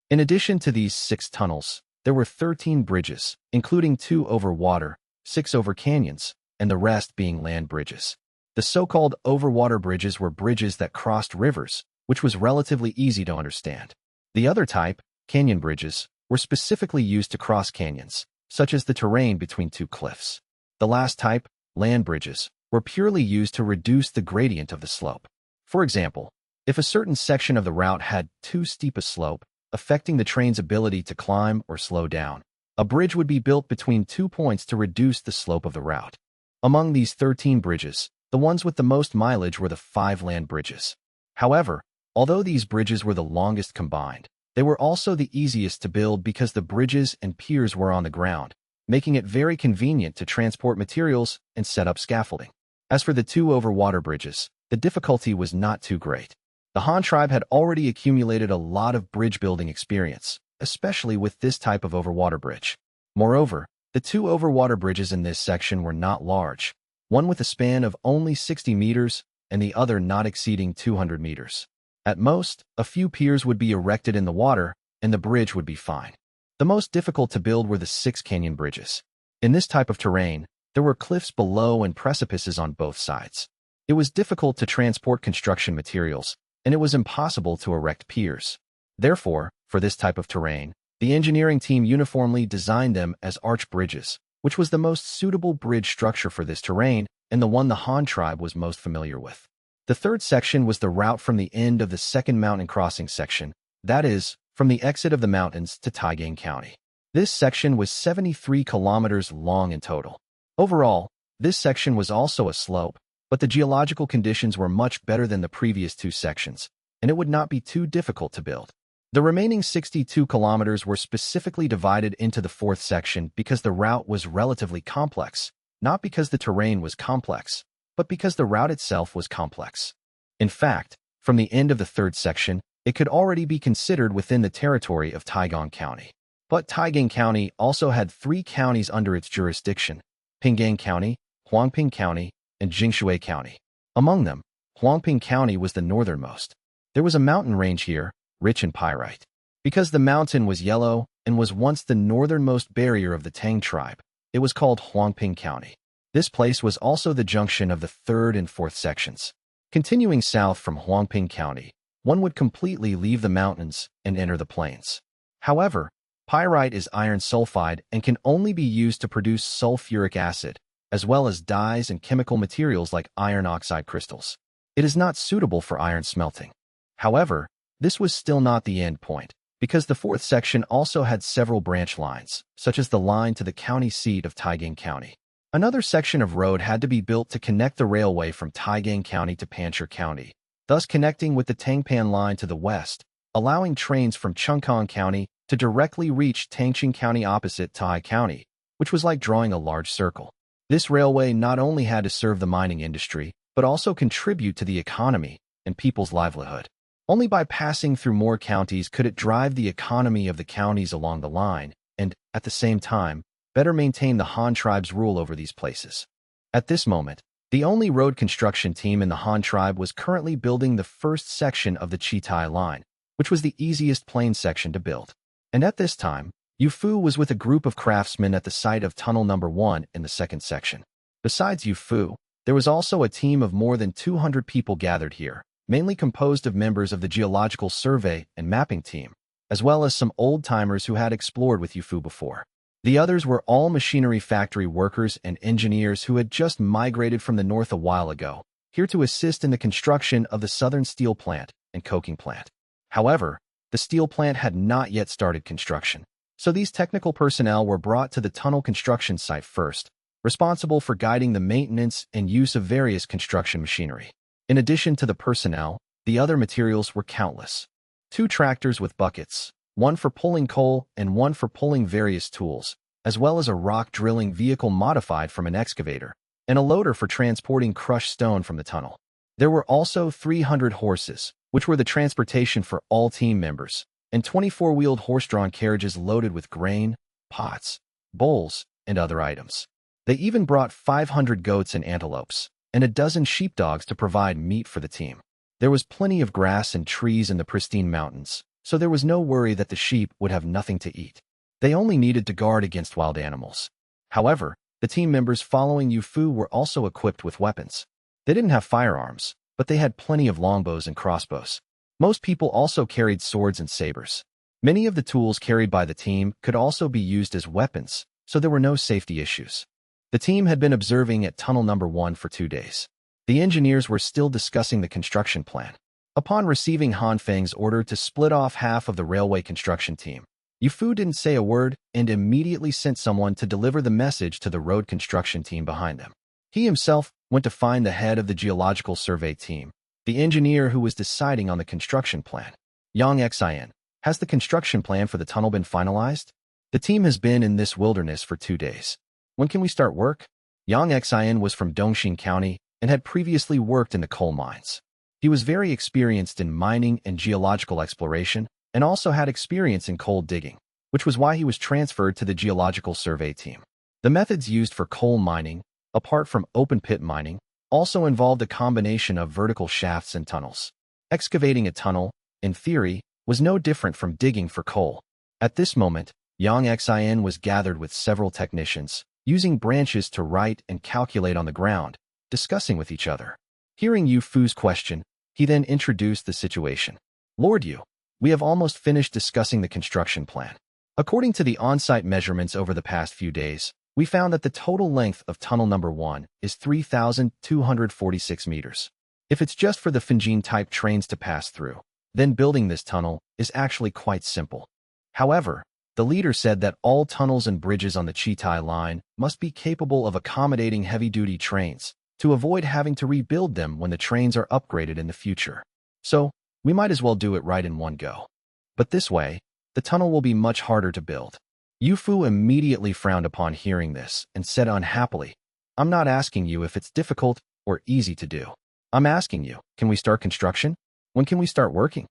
In addition to these 6 tunnels, there were 13 bridges, including 2 over water, 6 over canyons, and the rest being land bridges. The so-called overwater bridges were bridges that crossed rivers, which was relatively easy to understand. The other type, canyon bridges, were specifically used to cross canyons, such as the terrain between 2 cliffs. The last type, land bridges, were purely used to reduce the gradient of the slope. For example, if a certain section of the route had too steep a slope, affecting the train's ability to climb or slow down, a bridge would be built between 2 points to reduce the slope of the route. Among these 13 bridges, the ones with the most mileage were the 5 land bridges. However, although these bridges were the longest combined, they were also the easiest to build because the bridges and piers were on the ground, making it very convenient to transport materials and set up scaffolding. As for the 2 overwater bridges, the difficulty was not too great. The Han tribe had already accumulated a lot of bridge building experience, especially with this type of overwater bridge. Moreover, the 2 overwater bridges in this section were not large, one with a span of only 60 meters and the other not exceeding 200 meters. At most, a few piers would be erected in the water, and the bridge would be fine. The most difficult to build were the 6 canyon bridges. In this type of terrain, there were cliffs below and precipices on both sides. It was difficult to transport construction materials, and it was impossible to erect piers. Therefore, for this type of terrain, the engineering team uniformly designed them as arch bridges, which was the most suitable bridge structure for this terrain and the one the Han tribe was most familiar with. The third section was the route from the end of the second mountain crossing section, that is, from the exit of the mountains to Taigang County. This section was 73 kilometers long in total. Overall, this section was also a slope, but the geological conditions were much better than the previous 2 sections, and it would not be too difficult to build. The remaining 62 kilometers were specifically divided into the 4th section because the route was relatively complex, not because the terrain was complex, but because the route itself was complex. In fact, from the end of the 3rd section, it could already be considered within the territory of Taigang County. But Taigang County also had 3 counties under its jurisdiction: Pinggang County, Huangping County, and Jingshui County. Among them, Huangping County was the northernmost. There was a mountain range here, rich in pyrite. Because the mountain was yellow and was once the northernmost barrier of the Tang tribe, it was called Huangping County. This place was also the junction of the 3rd and 4th sections. Continuing south from Huangping County, one would completely leave the mountains and enter the plains. However, pyrite is iron sulfide and can only be used to produce sulfuric acid, as well as dyes and chemical materials like iron oxide crystals. It is not suitable for iron smelting. However, this was still not the end point, because the fourth section also had several branch lines, such as the line to the county seat of Taiyang County. Another section of road had to be built to connect the railway from Taiyang County to Panchir County, thus connecting with the Tangpan line to the west, allowing trains from Chungkong County to directly reach Tangching County opposite Tai County, which was like drawing a large circle. This railway not only had to serve the mining industry, but also contribute to the economy and people's livelihood. Only by passing through more counties could it drive the economy of the counties along the line and, at the same time, better maintain the Han tribe's rule over these places. At this moment, the only road construction team in the Han tribe was currently building the first section of the Chitai line, which was the easiest plain section to build. And at this time, Yu Fu was with a group of craftsmen at the site of Tunnel Number 1 in the second section. Besides Yu Fu, there was also a team of more than 200 people gathered here, mainly composed of members of the Geological Survey and Mapping team, as well as some old-timers who had explored with Yu Fu before. The others were all machinery factory workers and engineers who had just migrated from the north a while ago, here to assist in the construction of the southern steel plant and coking plant. However, the steel plant had not yet started construction, so these technical personnel were brought to the tunnel construction site first, responsible for guiding the maintenance and use of various construction machinery. In addition to the personnel, the other materials were countless. 2 tractors with buckets, one for pulling coal and one for pulling various tools, as well as a rock drilling vehicle modified from an excavator, and a loader for transporting crushed stone from the tunnel. There were also 300 horses, which were the transportation for all team members, and 24-wheeled horse-drawn carriages loaded with grain, pots, bowls, and other items. They even brought 500 goats and antelopes, and a dozen sheepdogs to provide meat for the team. There was plenty of grass and trees in the pristine mountains, so there was no worry that the sheep would have nothing to eat. They only needed to guard against wild animals. However, the team members following Yu Fu were also equipped with weapons. They didn't have firearms, but they had plenty of longbows and crossbows. Most people also carried swords and sabers. Many of the tools carried by the team could also be used as weapons, so there were no safety issues. The team had been observing at Tunnel Number 1 for 2 days. The engineers were still discussing the construction plan. Upon receiving Han Feng's order to split off half of the railway construction team, Yu Fu didn't say a word and immediately sent someone to deliver the message to the road construction team behind them. He himself went to find the head of the Geological Survey team, the engineer who was deciding on the construction plan. Yang Xian, has the construction plan for the tunnel been finalized? The team has been in this wilderness for 2 days. When can we start work? Yang Xian was from Dongxing County and had previously worked in the coal mines. He was very experienced in mining and geological exploration and also had experience in coal digging, which was why he was transferred to the Geological Survey team. The methods used for coal mining, apart from open-pit mining, also involved a combination of vertical shafts and tunnels. Excavating a tunnel, in theory, was no different from digging for coal. At this moment, Yang Xian was gathered with several technicians, using branches to write and calculate on the ground, discussing with each other. Hearing Yu Fu's question, he then introduced the situation. Lord Yu, we have almost finished discussing the construction plan. According to the on-site measurements over the past few days, we found that the total length of Tunnel Number 1 is 3,246 meters. If it's just for the Finjin-type trains to pass through, then building this tunnel is actually quite simple. However, the leader said that all tunnels and bridges on the Chitai line must be capable of accommodating heavy-duty trains to avoid having to rebuild them when the trains are upgraded in the future. So, we might as well do it right in one go. But this way, the tunnel will be much harder to build. Yu Fu immediately frowned upon hearing this and said unhappily, I'm not asking you if it's difficult or easy to do. I'm asking you, can we start construction? When can we start working?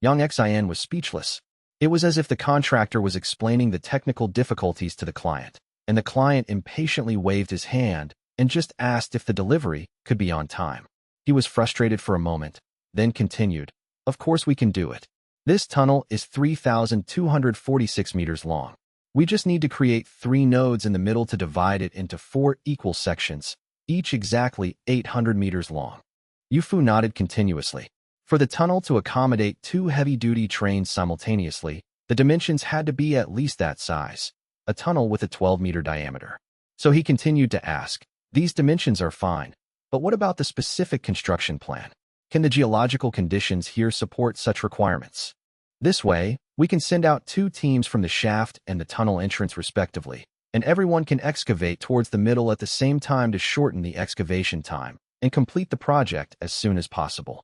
Yang Xian was speechless. It was as if the contractor was explaining the technical difficulties to the client, and the client impatiently waved his hand and just asked if the delivery could be on time. He was frustrated for a moment, then continued, Of course we can do it. This tunnel is 3,246 meters long. We just need to create 3 nodes in the middle to divide it into 4 equal sections, each exactly 800 meters long. Yu Fu nodded continuously. For the tunnel to accommodate 2 heavy-duty trains simultaneously, the dimensions had to be at least that size, a tunnel with a 12-meter diameter. So he continued to ask, these dimensions are fine, but what about the specific construction plan? Can the geological conditions here support such requirements? This way, we can send out 2 teams from the shaft and the tunnel entrance respectively, and everyone can excavate towards the middle at the same time to shorten the excavation time and complete the project as soon as possible.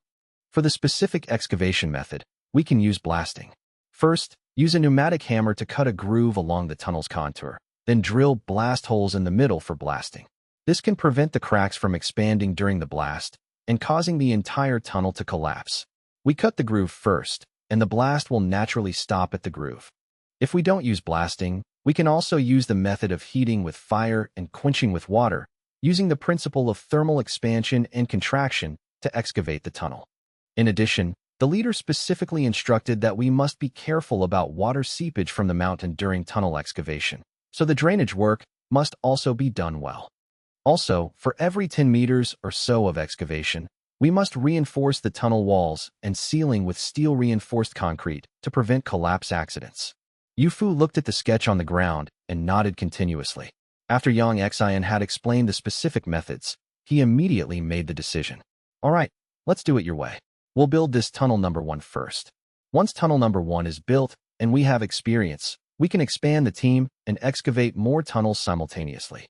For the specific excavation method, we can use blasting. First, use a pneumatic hammer to cut a groove along the tunnel's contour, then drill blast holes in the middle for blasting. This can prevent the cracks from expanding during the blast and causing the entire tunnel to collapse. We cut the groove first, and the blast will naturally stop at the groove. If we don't use blasting, we can also use the method of heating with fire and quenching with water, using the principle of thermal expansion and contraction to excavate the tunnel. In addition, the leader specifically instructed that we must be careful about water seepage from the mountain during tunnel excavation, so the drainage work must also be done well. Also, for every 10 meters or so of excavation, we must reinforce the tunnel walls and ceiling with steel-reinforced concrete to prevent collapse accidents. Yufu looked at the sketch on the ground and nodded continuously. After Yang Xian had explained the specific methods, he immediately made the decision. All right, let's do it your way. We'll build this tunnel number 1 first. Once tunnel number 1 is built and we have experience, we can expand the team and excavate more tunnels simultaneously.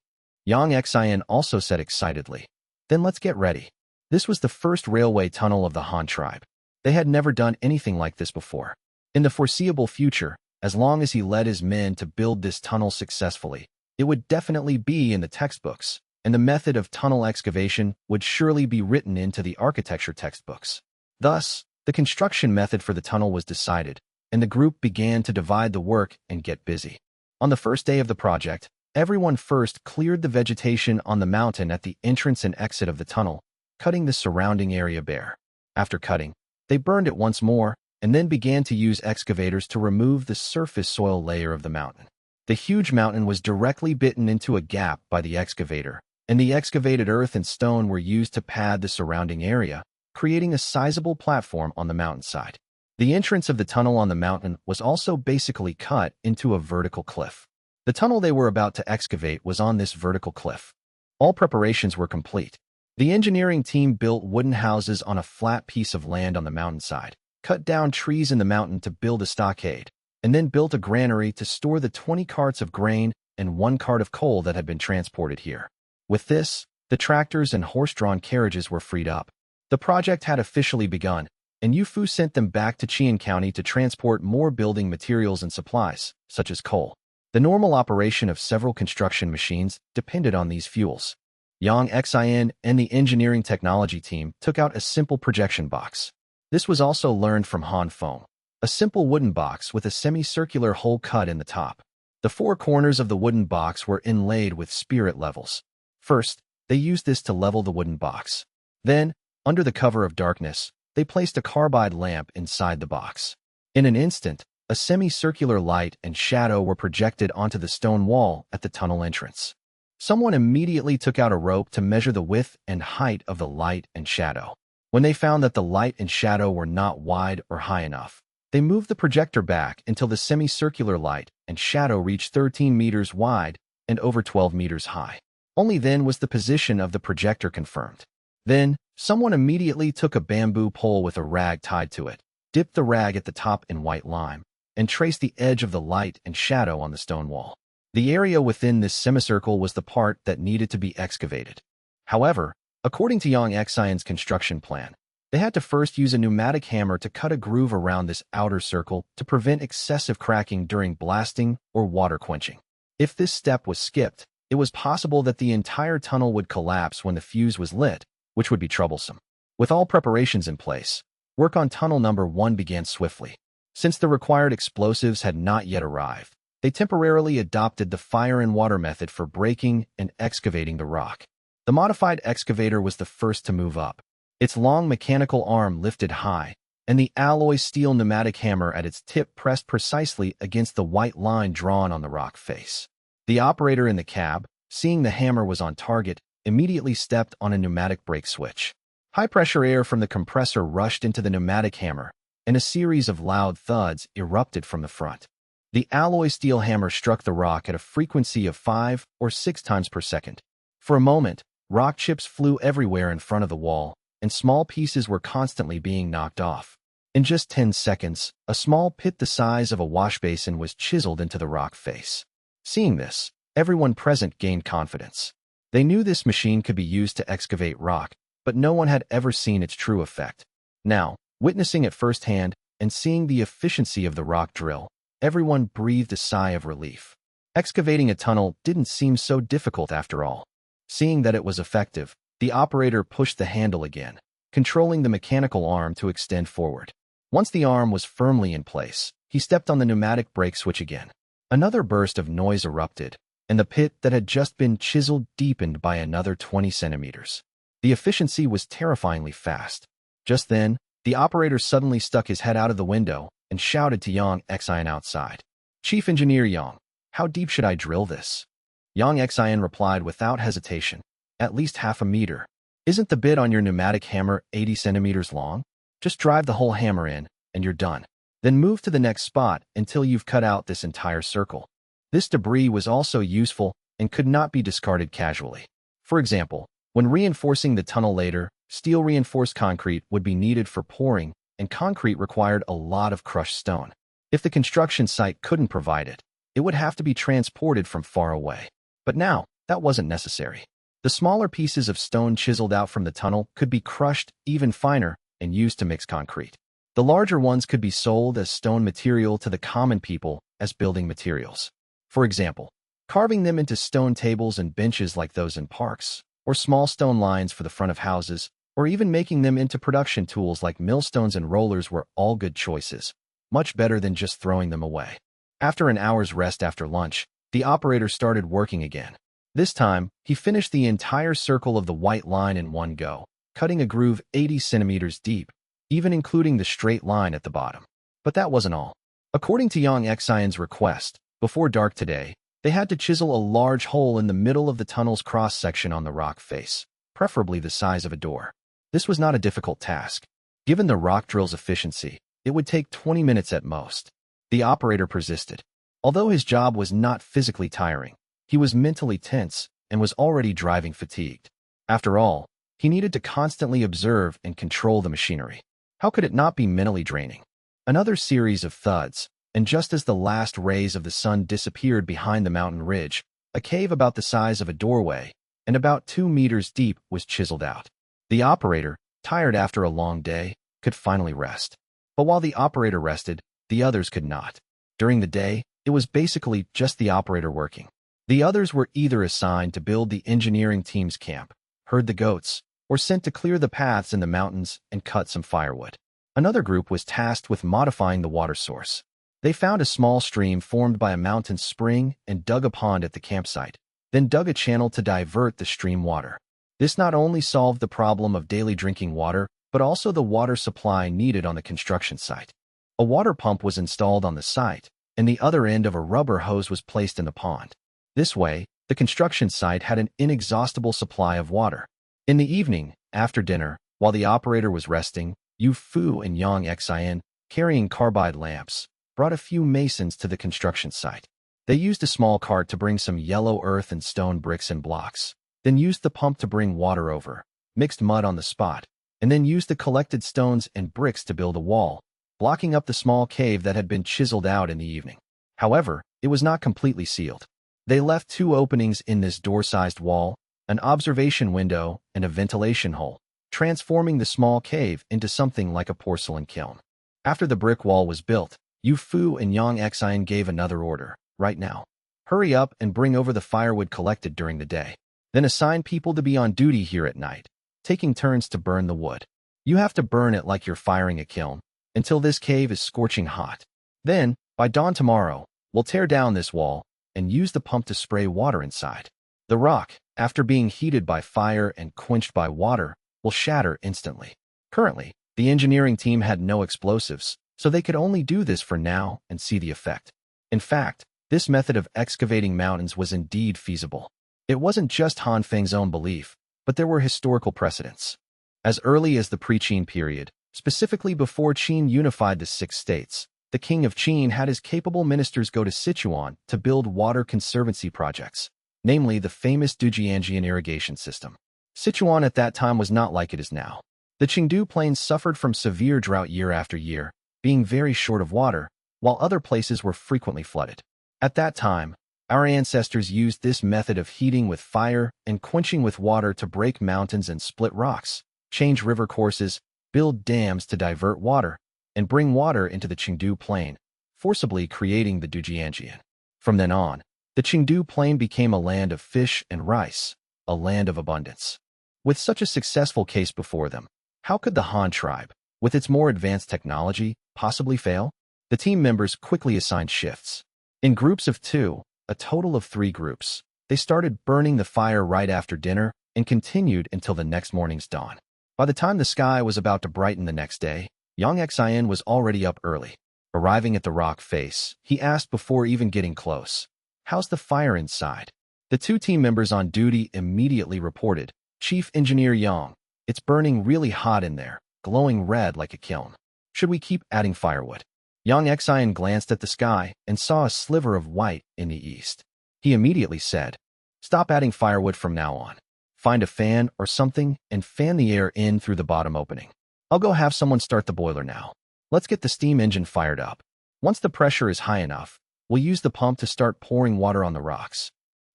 Yang Xian also said excitedly. Then let's get ready. This was the first railway tunnel of the Han tribe. They had never done anything like this before. In the foreseeable future, as long as he led his men to build this tunnel successfully, it would definitely be in the textbooks, and the method of tunnel excavation would surely be written into the architecture textbooks. Thus, the construction method for the tunnel was decided, and the group began to divide the work and get busy. On the first day of the project, everyone first cleared the vegetation on the mountain at the entrance and exit of the tunnel, cutting the surrounding area bare. After cutting, they burned it once more and then began to use excavators to remove the surface soil layer of the mountain. The huge mountain was directly bitten into a gap by the excavator, and the excavated earth and stone were used to pad the surrounding area, creating a sizable platform on the mountainside. The entrance of the tunnel on the mountain was also basically cut into a vertical cliff. The tunnel they were about to excavate was on this vertical cliff. All preparations were complete. The engineering team built wooden houses on a flat piece of land on the mountainside, cut down trees in the mountain to build a stockade, and then built a granary to store the 20 carts of grain and 1 cart of coal that had been transported here. With this, the tractors and horse-drawn carriages were freed up. The project had officially begun, and Yufu sent them back to Qian County to transport more building materials and supplies, such as coal. The normal operation of several construction machines depended on these fuels. Yang Xian and the engineering technology team took out a simple projection box. This was also learned from Han Feng, a simple wooden box with a semicircular hole cut in the top. The 4 corners of the wooden box were inlaid with spirit levels. First, they used this to level the wooden box. Then, under the cover of darkness, they placed a carbide lamp inside the box. In an instant, a semicircular light and shadow were projected onto the stone wall at the tunnel entrance. Someone immediately took out a rope to measure the width and height of the light and shadow. When they found that the light and shadow were not wide or high enough, they moved the projector back until the semicircular light and shadow reached 13 meters wide and over 12 meters high. Only then was the position of the projector confirmed. Then, someone immediately took a bamboo pole with a rag tied to it, dipped the rag at the top in white lime, and traced the edge of the light and shadow on the stone wall. The area within this semicircle was the part that needed to be excavated. However, according to Yang Xian's construction plan, they had to first use a pneumatic hammer to cut a groove around this outer circle to prevent excessive cracking during blasting or water quenching. If this step was skipped, it was possible that the entire tunnel would collapse when the fuse was lit, which would be troublesome. With all preparations in place, work on tunnel number 1 began swiftly. Since the required explosives had not yet arrived, they temporarily adopted the fire and water method for breaking and excavating the rock. The modified excavator was the first to move up. Its long mechanical arm lifted high, and the alloy steel pneumatic hammer at its tip pressed precisely against the white line drawn on the rock face. The operator in the cab, seeing the hammer was on target, immediately stepped on a pneumatic brake switch. High-pressure air from the compressor rushed into the pneumatic hammer, and a series of loud thuds erupted from the front. The alloy steel hammer struck the rock at a frequency of 5 or 6 times per second. For a moment, rock chips flew everywhere in front of the wall, and small pieces were constantly being knocked off. In just 10 seconds, a small pit the size of a washbasin was chiseled into the rock face. Seeing this, everyone present gained confidence. They knew this machine could be used to excavate rock, but no one had ever seen its true effect. Now, witnessing it firsthand and seeing the efficiency of the rock drill, everyone breathed a sigh of relief. Excavating a tunnel didn't seem so difficult after all. Seeing that it was effective, the operator pushed the handle again, controlling the mechanical arm to extend forward. Once the arm was firmly in place, he stepped on the pneumatic brake switch again. Another burst of noise erupted, and the pit that had just been chiseled deepened by another 20 centimeters. The efficiency was terrifyingly fast. Just then, the operator suddenly stuck his head out of the window and shouted to Yang Xian outside. "Chief Engineer Yang, how deep should I drill this?" Yang Xian replied without hesitation, "At least half a meter. Isn't the bit on your pneumatic hammer 80 centimeters long? Just drive the whole hammer in, and you're done. Then move to the next spot until you've cut out this entire circle." This debris was also useful and could not be discarded casually. For example, when reinforcing the tunnel later, steel-reinforced concrete would be needed for pouring, and concrete required a lot of crushed stone. If the construction site couldn't provide it, it would have to be transported from far away. But now, that wasn't necessary. The smaller pieces of stone chiseled out from the tunnel could be crushed even finer and used to mix concrete. The larger ones could be sold as stone material to the common people as building materials. For example, carving them into stone tables and benches like those in parks, or small stone lines for the front of houses, or even making them into production tools like millstones and rollers were all good choices, much better than just throwing them away. After an hour's rest after lunch, the operator started working again. This time, he finished the entire circle of the white line in one go, cutting a groove 80 centimeters deep, even including the straight line at the bottom. But that wasn't all. According to Yang Xian's request, before dark today, they had to chisel a large hole in the middle of the tunnel's cross-section on the rock face, preferably the size of a door. This was not a difficult task. Given the rock drill's efficiency, it would take 20 minutes at most. The operator persisted. Although his job was not physically tiring, he was mentally tense and was already driving fatigued. After all, he needed to constantly observe and control the machinery. How could it not be mentally draining? Another series of thuds, and just as the last rays of the sun disappeared behind the mountain ridge, a cave about the size of a doorway and about 2 meters deep was chiseled out. The operator, tired after a long day, could finally rest. But while the operator rested, the others could not. During the day, it was basically just the operator working. The others were either assigned to build the engineering team's camp, herd the goats, or sent to clear the paths in the mountains and cut some firewood. Another group was tasked with modifying the water source. They found a small stream formed by a mountain spring and dug a pond at the campsite, then dug a channel to divert the stream water. This not only solved the problem of daily drinking water, but also the water supply needed on the construction site. A water pump was installed on the site, and the other end of a rubber hose was placed in the pond. This way, the construction site had an inexhaustible supply of water. In the evening, after dinner, while the operator was resting, Yu Fu and Yang Xian, carrying carbide lamps, brought a few masons to the construction site. They used a small cart to bring some yellow earth and stone bricks and blocks, then used the pump to bring water over, mixed mud on the spot, and then used the collected stones and bricks to build a wall, blocking up the small cave that had been chiseled out in the evening. However, it was not completely sealed. They left 2 openings in this door-sized wall, an observation window and a ventilation hole, transforming the small cave into something like a porcelain kiln. After the brick wall was built, Yu Fu and Yang Xian gave another order. Right now. Hurry up and bring over the firewood collected during the day. Then assign people to be on duty here at night, taking turns to burn the wood. You have to burn it like you're firing a kiln, until this cave is scorching hot. Then, by dawn tomorrow, we'll tear down this wall and use the pump to spray water inside. The rock, after being heated by fire and quenched by water, will shatter instantly. Currently, the engineering team had no explosives, so they could only do this for now and see the effect. In fact, this method of excavating mountains was indeed feasible. It wasn't just Han Feng's own belief, but there were historical precedents. As early as the pre-Qin period, specifically before Qin unified the 6 states, the king of Qin had his capable ministers go to Sichuan to build water conservancy projects, namely the famous Dujianjian irrigation system. Sichuan at that time was not like it is now. The Qingdu Plains suffered from severe drought year after year, being very short of water, while other places were frequently flooded. At that time, our ancestors used this method of heating with fire and quenching with water to break mountains and split rocks, change river courses, build dams to divert water, and bring water into the Qingdu Plain, forcibly creating the Dujianjian. From then on, the Qingdu Plain became a land of fish and rice, a land of abundance. With such a successful case before them, how could the Han tribe, with its more advanced technology, possibly fail? The team members quickly assigned shifts. In groups of 2, a total of 3 groups, they started burning the fire right after dinner and continued until the next morning's dawn. By the time the sky was about to brighten the next day, Qiongzhou was already up early. Arriving at the rock face, he asked before even getting close, "How's the fire inside?" The 2 team members on duty immediately reported, "Chief Engineer Yang, it's burning really hot in there, glowing red like a kiln. Should we keep adding firewood?" Qiongzhou glanced at the sky and saw a sliver of white in the east. He immediately said, "Stop adding firewood from now on. Find a fan or something and fan the air in through the bottom opening. I'll go have someone start the boiler now. Let's get the steam engine fired up. Once the pressure is high enough, we'll use the pump to start pouring water on the rocks."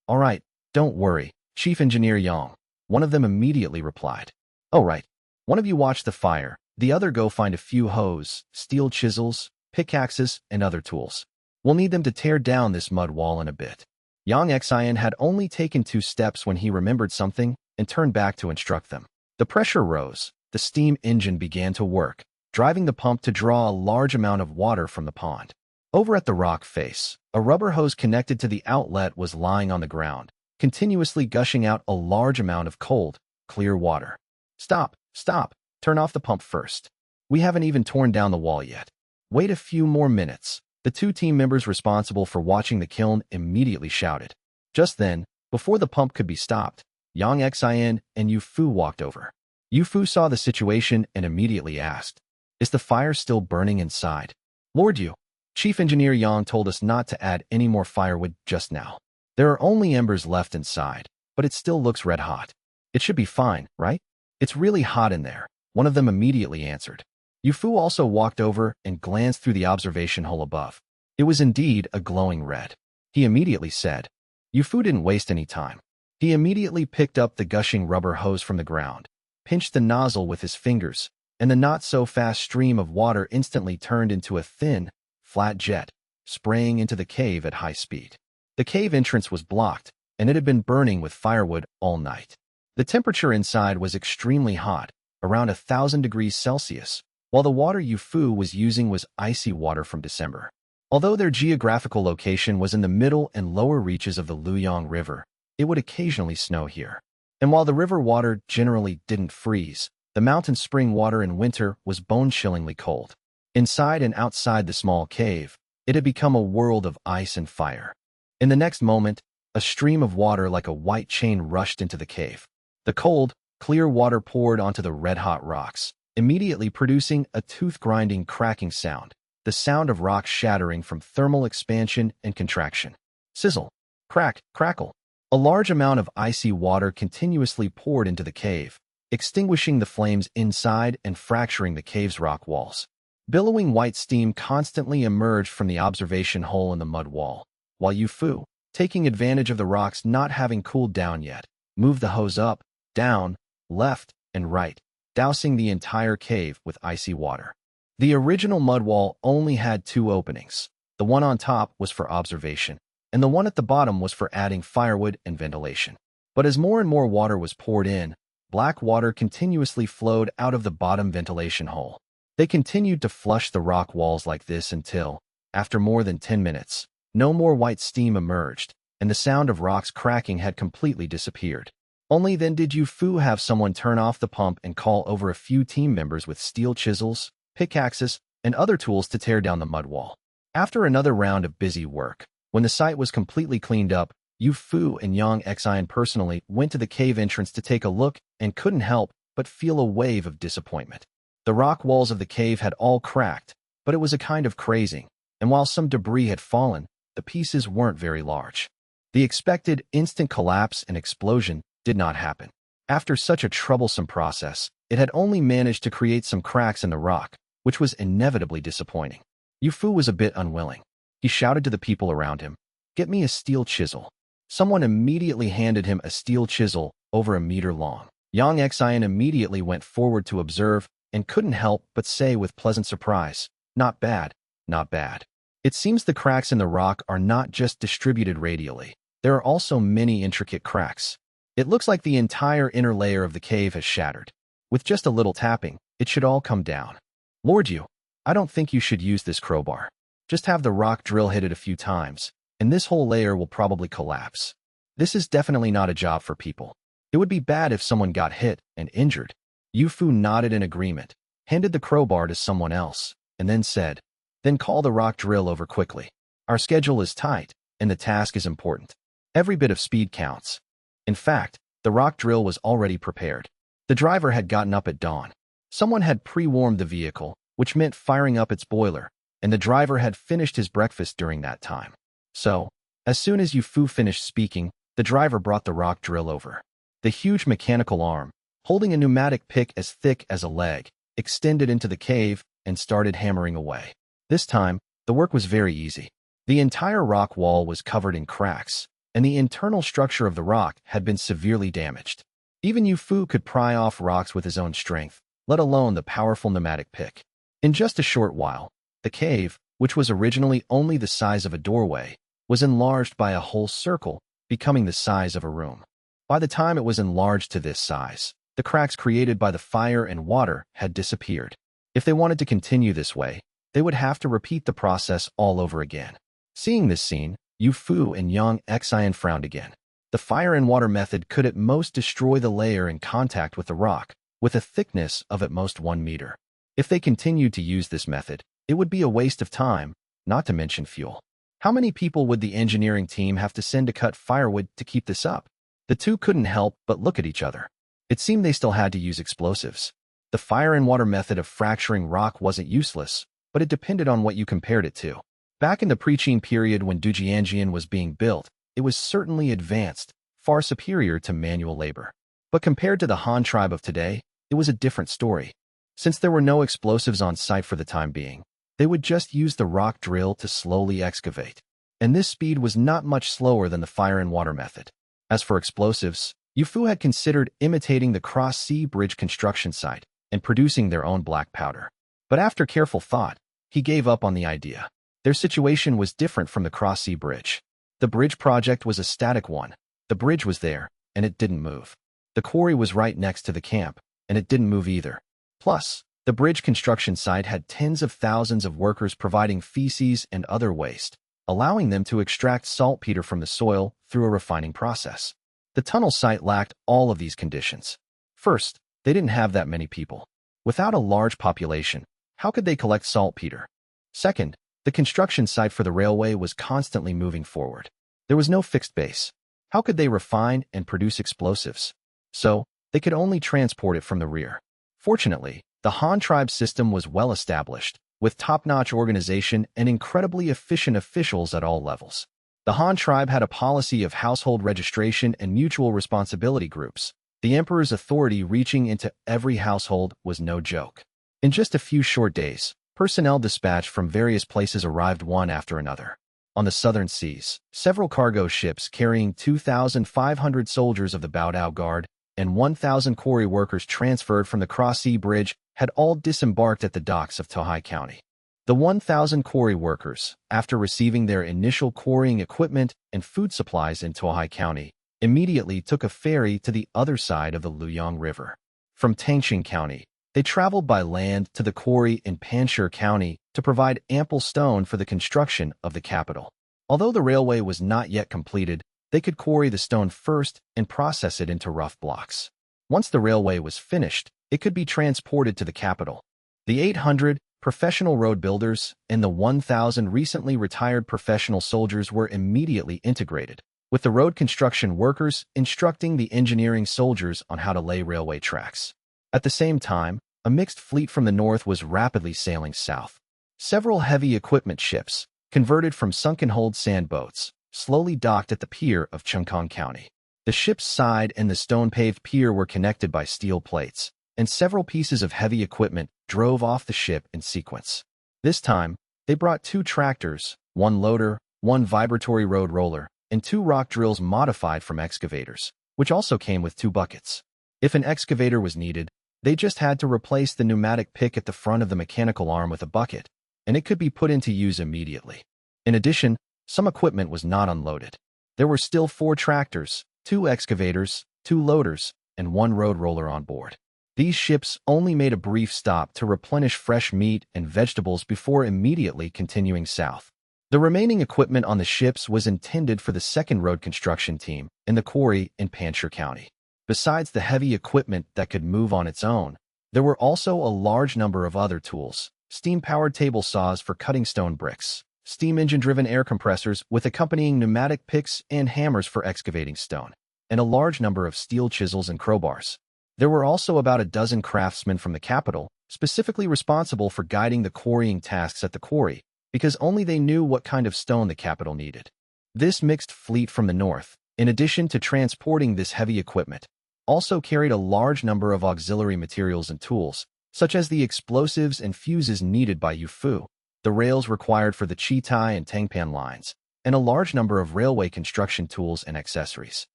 "All right, don't worry, Chief Engineer Yang," one of them immediately replied. "Oh right, one of you watch the fire, the other go find a few hoes, steel chisels, pickaxes, and other tools. We'll need them to tear down this mud wall in a bit." Qiongzhou had only taken 2 steps when he remembered something and turned back to instruct them. The pressure rose, the steam engine began to work, driving the pump to draw a large amount of water from the pond. Over at the rock face, a rubber hose connected to the outlet was lying on the ground, continuously gushing out a large amount of cold, clear water. "Stop, stop, turn off the pump first. We haven't even torn down the wall yet. Wait a few more minutes." The 2 team members responsible for watching the kiln immediately shouted. Just then, before the pump could be stopped, Qiongzhou and Yu Fu walked over. Yu Fu saw the situation and immediately asked, "Is the fire still burning inside?" "Lord Yu, Chief Engineer Yang told us not to add any more firewood just now. There are only embers left inside, but it still looks red hot. It should be fine, right?" "It's really hot in there," one of them immediately answered. Yu Fu also walked over and glanced through the observation hole above. It was indeed a glowing red. He immediately said. Yu Fu didn't waste any time. He immediately picked up the gushing rubber hose from the ground, pinched the nozzle with his fingers, and the not-so-fast stream of water instantly turned into a thin, flat jet, spraying into the cave at high speed. The cave entrance was blocked, and it had been burning with firewood all night. The temperature inside was extremely hot, around 1,000 degrees Celsius, while the water Yu Fu was using was icy water from December. Although their geographical location was in the middle and lower reaches of the Luyang River, it would occasionally snow here. And while the river water generally didn't freeze, the mountain spring water in winter was bone-chillingly cold. Inside and outside the small cave, it had become a world of ice and fire. In the next moment, a stream of water like a white chain rushed into the cave. The cold, clear water poured onto the red-hot rocks, immediately producing a tooth-grinding cracking sound, the sound of rocks shattering from thermal expansion and contraction. Sizzle, crack, crackle. A large amount of icy water continuously poured into the cave, extinguishing the flames inside and fracturing the cave's rock walls. Billowing white steam constantly emerged from the observation hole in the mud wall, while Yu Fu, taking advantage of the rocks not having cooled down yet, moved the hose up, down, left, and right, dousing the entire cave with icy water. The original mud wall only had 2 openings. The one on top was for observation, and the one at the bottom was for adding firewood and ventilation. But as more and more water was poured in, black water continuously flowed out of the bottom ventilation hole. They continued to flush the rock walls like this until, after more than 10 minutes, no more white steam emerged, and the sound of rocks cracking had completely disappeared. Only then did Yu Fu have someone turn off the pump and call over a few team members with steel chisels, pickaxes, and other tools to tear down the mud wall. After another round of busy work, when the site was completely cleaned up, Yu Fu and Qiongzhou personally went to the cave entrance to take a look and couldn't help but feel a wave of disappointment. The rock walls of the cave had all cracked, but it was a kind of crazing, and while some debris had fallen, the pieces weren't very large. The expected instant collapse and explosion did not happen. After such a troublesome process, it had only managed to create some cracks in the rock, which was inevitably disappointing. Yu Fu was a bit unwilling. He shouted to the people around him, "Get me a steel chisel." Someone immediately handed him a steel chisel over a meter long. Yang Xian immediately went forward to observe and couldn't help but say with pleasant surprise, "Not bad, not bad." It seems the cracks in the rock are not just distributed radially. There are also many intricate cracks. It looks like the entire inner layer of the cave has shattered. With just a little tapping, it should all come down. Lord Yu, I don't think you should use this crowbar. Just have the rock drill hit it a few times, and this whole layer will probably collapse. This is definitely not a job for people. It would be bad if someone got hit and injured. Yu Fu nodded in agreement, handed the crowbar to someone else, and then said, "Then call the rock drill over quickly. Our schedule is tight, and the task is important. Every bit of speed counts." In fact, the rock drill was already prepared. The driver had gotten up at dawn. Someone had pre-warmed the vehicle, which meant firing up its boiler, and the driver had finished his breakfast during that time. So, as soon as Yu Fu finished speaking, the driver brought the rock drill over. The huge mechanical arm, holding a pneumatic pick as thick as a leg, extended into the cave and started hammering away. This time, the work was very easy. The entire rock wall was covered in cracks, and the internal structure of the rock had been severely damaged. Even Yu Fu could pry off rocks with his own strength, let alone the powerful pneumatic pick. In just a short while, the cave, which was originally only the size of a doorway, was enlarged by a whole circle, becoming the size of a room. By the time it was enlarged to this size, the cracks created by the fire and water had disappeared. If they wanted to continue this way, they would have to repeat the process all over again. Seeing this scene, Yu Fu and Yang Xian frowned again. The fire and water method could at most destroy the layer in contact with the rock, with a thickness of at most 1 meter. If they continued to use this method, it would be a waste of time, not to mention fuel. How many people would the engineering team have to send to cut firewood to keep this up? The two couldn't help but look at each other. It seemed they still had to use explosives. The fire and water method of fracturing rock wasn't useless, but it depended on what you compared it to. Back in the pre-Qin period when Dujianjian was being built, it was certainly advanced, far superior to manual labor. But compared to the Han tribe of today, it was a different story. Since there were no explosives on site for the time being, they would just use the rock drill to slowly excavate. And this speed was not much slower than the fire and water method. As for explosives, Yu Fu had considered imitating the cross-sea bridge construction site and producing their own black powder. But after careful thought, he gave up on the idea. Their situation was different from the cross-sea bridge. The bridge project was a static one. The bridge was there, and it didn't move. The quarry was right next to the camp, and it didn't move either. Plus, the bridge construction site had tens of thousands of workers providing feces and other waste, allowing them to extract saltpeter from the soil through a refining process. The tunnel site lacked all of these conditions. First, they didn't have that many people. Without a large population, how could they collect saltpeter? Second, the construction site for the railway was constantly moving forward. There was no fixed base. How could they refine and produce explosives? So, they could only transport it from the rear. Fortunately, the Han tribe system was well established, with top-notch organization and incredibly efficient officials at all levels. The Han tribe had a policy of household registration and mutual responsibility groups. The emperor's authority reaching into every household was no joke. In just a few short days, personnel dispatched from various places arrived one after another. On the southern seas, several cargo ships carrying 2,500 soldiers of the Bountiful Guard and 1,000 quarry workers transferred from the cross-sea bridge had all disembarked at the docks of Tohai County. The 1,000 quarry workers, after receiving their initial quarrying equipment and food supplies in Tohai County, immediately took a ferry to the other side of the Luyang River. From Tangxing County, they traveled by land to the quarry in Panshir County to provide ample stone for the construction of the capital. Although the railway was not yet completed, they could quarry the stone first and process it into rough blocks. Once the railway was finished, it could be transported to the capital. The 800 professional road builders and the 1,000 recently retired professional soldiers were immediately integrated, with the road construction workers instructing the engineering soldiers on how to lay railway tracks. At the same time, a mixed fleet from the north was rapidly sailing south. Several heavy equipment ships, converted from sunken-hold sandboats, slowly docked at the pier of Chungkong County. The ship's side and the stone-paved pier were connected by steel plates, and several pieces of heavy equipment drove off the ship in sequence. This time, they brought 2 tractors, 1 loader, 1 vibratory road roller, and 2 rock drills modified from excavators, which also came with 2 buckets. If an excavator was needed, they just had to replace the pneumatic pick at the front of the mechanical arm with a bucket, and it could be put into use immediately. In addition, some equipment was not unloaded. There were still 4 tractors, 2 excavators, 2 loaders, and 1 road roller on board. These ships only made a brief stop to replenish fresh meat and vegetables before immediately continuing south. The remaining equipment on the ships was intended for the second road construction team in the quarry in Panjshir County. Besides the heavy equipment that could move on its own, there were also a large number of other tools: steam-powered table saws for cutting stone bricks, steam engine-driven air compressors with accompanying pneumatic picks and hammers for excavating stone, and a large number of steel chisels and crowbars. There were also about a dozen craftsmen from the capital, specifically responsible for guiding the quarrying tasks at the quarry, because only they knew what kind of stone the capital needed. This mixed fleet from the north, in addition to transporting this heavy equipment, also carried a large number of auxiliary materials and tools, such as the explosives and fuses needed by Yufu, the rails required for the Chitai and Tangpan lines, and a large number of railway construction tools and accessories.